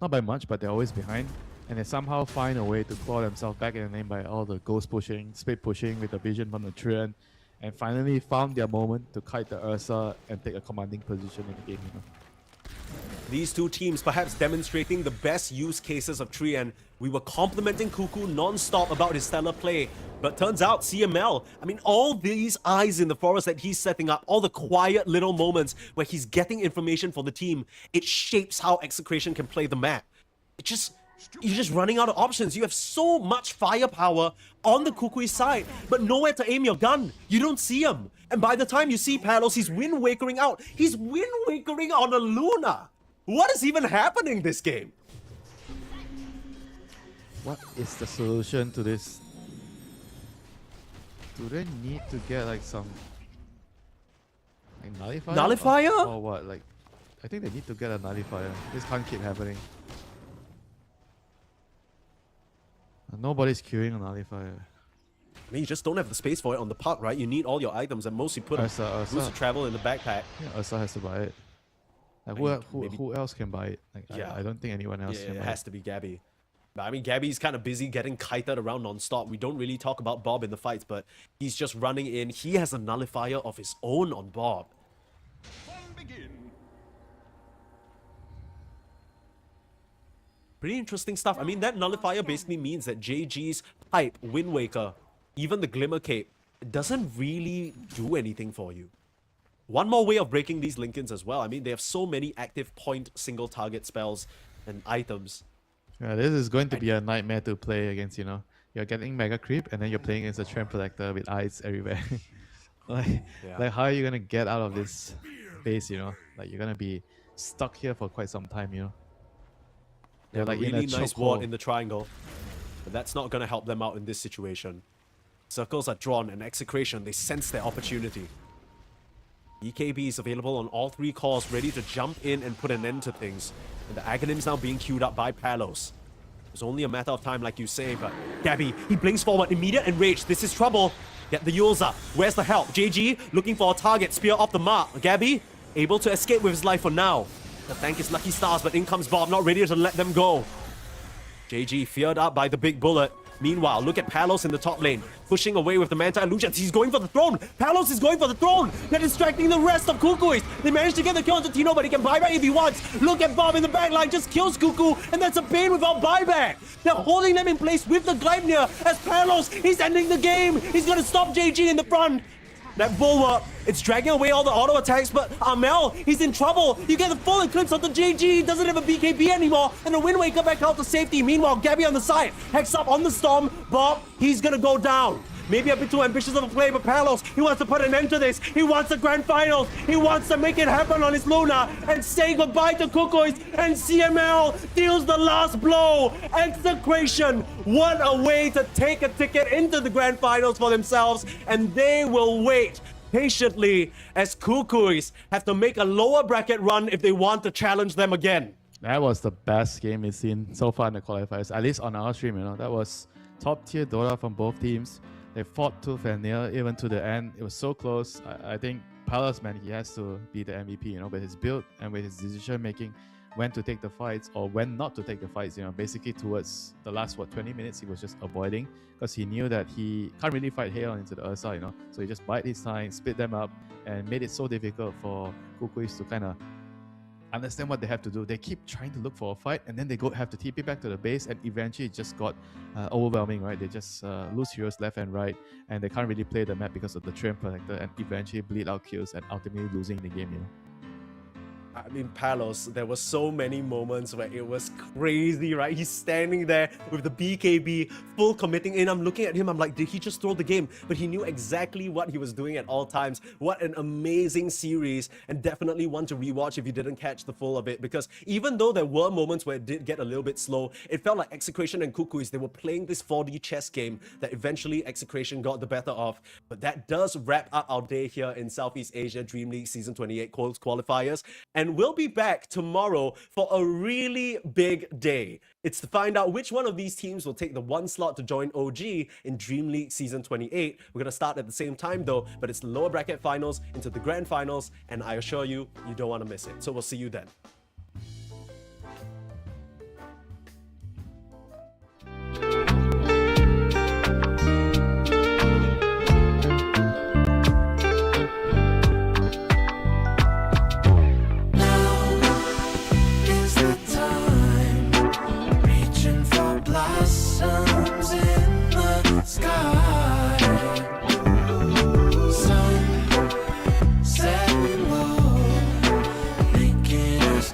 Not by much, but they're always behind. And they somehow find a way to claw themselves back in the lane by all the ghost pushing, spade pushing with the vision from the Trian. And finally found their moment to kite the Ursa and take a commanding position in the game, you know. These two teams perhaps demonstrating the best use cases of Trian. We were complimenting Kuku non-stop about his stellar play, but turns out CML, I mean, all these eyes in the forest that he's setting up, all the quiet little moments where he's getting information for the team, it shapes how Execration can play the map. You're just running out of options. You have so much firepower on the KUKUYS side, but nowhere to aim your gun. You don't see him. And by the time you see Palos, he's Wind Wakering out. He's Wind Wakering on a Luna. What is even happening this game? What is the solution to this? Do they need to get like some like nullifier? Nullifier? Or what? Like, I think they need to get a nullifier. This can't keep happening. Nobody's queuing a nullifier. I mean, you just don't have the space for it on the puck, right? You need all your items, and most you put boost of travel in the backpack. Yeah, Ursa has to buy it. Like who else can buy it? Like Yeah. I don't think anyone else Yeah, can it buy has to be Gabby. But I mean, Gabby's kind of busy getting kited around non-stop. We don't really talk about Bob in the fights, but he's just running in. He has a nullifier of his own on Bob. Pretty interesting stuff. I mean, that nullifier basically means that JG's Pipe, Wind Waker, even the Glimmer Cape, doesn't really do anything for you. One more way of breaking these Lincolns as well. I mean, they have so many active point single target spells and items. Yeah, this is going to be a nightmare to play against, you know. You're getting Mega Creep and then you're playing against a Trend Protector with eyes everywhere. like how are you going to get out of this base, you know? Like, you're going to be stuck here for quite some time, you know? They're like a in a really nice chokehold. ward in the triangle, but that's not going to help them out in this situation. Circles are drawn, and Execration, they sense their opportunity. EKB is available on all three cores, ready to jump in and put an end to things. And the Aghanim's now being queued up by Palos. It's only a matter of time, like you say, but Gabby, he blinks forward, immediate enrage. This is trouble. Get the Yules up. Where's the help? JG looking for a target, spear off the mark. Gabby able to escape with his life for now. The tank is Lucky Stars, but in comes Bob, not ready to let them go. JG feared up by the big bullet. Meanwhile, look at Palos in the top lane, pushing away with the Manta Illusions. He's going for the throne. Palos is going for the throne. They're distracting the rest of KUKUYS. They managed to get the kill onto Tino, but he can buyback if he wants. Look at Bob in the backline, just kills Cuckoo, and that's a pain without buyback. They're holding them in place with the Gleipnir as Palos, he's ending the game. He's gonna stop JG in the front. That bulwark, it's dragging away all the auto attacks, but Amel, he's in trouble. You get the full eclipse onto JG, he doesn't have a BKB anymore, and the Wind Waker back out to safety. Meanwhile, Gabby on the side, Hex up on the Storm. Bob, he's gonna go down. Maybe a bit too ambitious of a play, but Palos, he wants to put an end to this. He wants the grand finals. He wants to make it happen on his Luna and say goodbye to KUKUYS, and CML deals the last blow. Execration, what a way to take a ticket into the grand finals for themselves, and they will wait patiently as KUKUYS have to make a lower bracket run if they want to challenge them again. That was the best game we've seen so far in the qualifiers, at least on our stream, you know. That was top tier Dota from both teams. They fought tooth and nail even to the end. It was so close. I think Palos, man, he has to be the MVP, you know, with his build and with his decision making, when to take the fights or when not to take the fights, you know. Basically towards the last 20 minutes he was just avoiding because he knew that he can't really fight head on into the Ursa, you know. So he just bide his time, split them up, and made it so difficult for KUKUYS to kind of understand what they have to do. They keep trying to look for a fight, and then they have to TP back to the base, and eventually it just got overwhelming, right? They just lose heroes left and right, and they can't really play the map because of the Trend Protector, and eventually bleed out kills and ultimately losing the game, you know. I mean, Palos, there were so many moments where it was crazy, right? He's standing there with the BKB, full committing in. I'm looking at him, I'm like, did he just throw the game? But he knew exactly what he was doing at all times. What an amazing series, and definitely one to rewatch if you didn't catch the full of it, because even though there were moments where it did get a little bit slow, it felt like Execration and KUKUYS, they were playing this 4D chess game that eventually Execration got the better of. But that does wrap up our day here in Southeast Asia DreamLeague Season 28 qualifiers. And we'll be back tomorrow for a really big day. It's to find out which one of these teams will take the one slot to join OG in DreamLeague Season 28. We're going to start at the same time though, but it's the lower bracket finals into the grand finals, and I assure you, you don't want to miss it. So we'll see you then. Is the time reaching for blossoms in the sky? Sun setting low, making us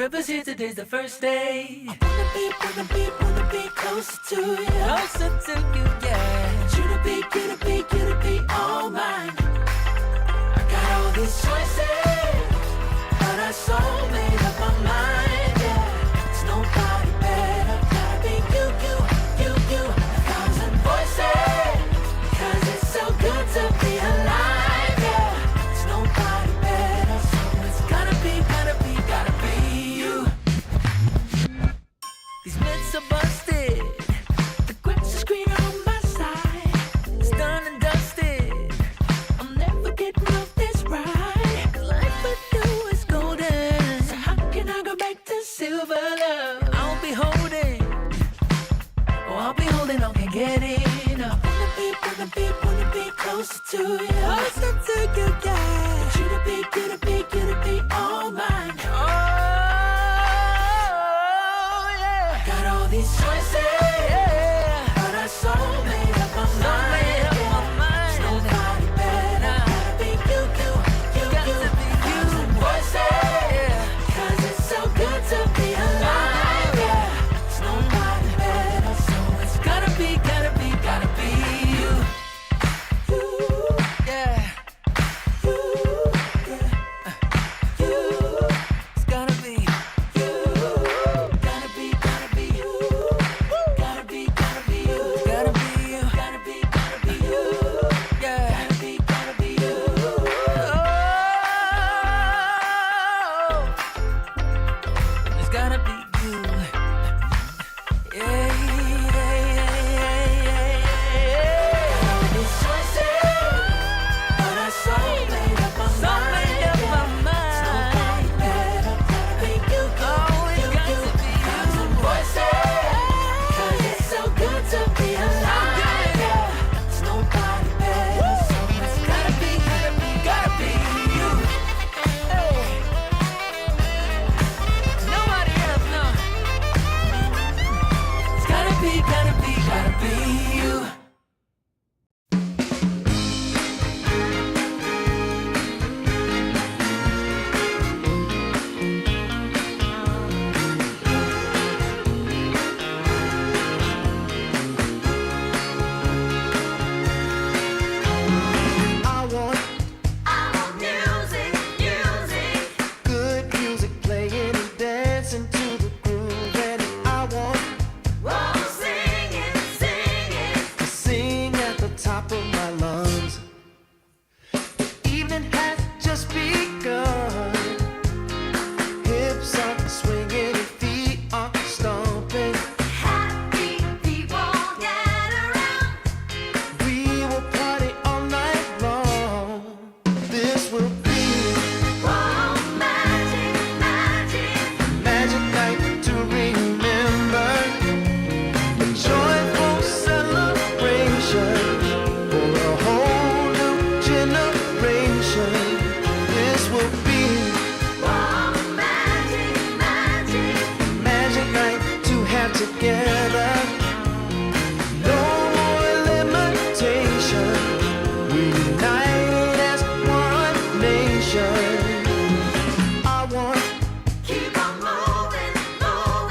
Forever's here, today's the first day. I wanna be closer to you. Closer to you, yeah. You to be all mine. I got all these choices.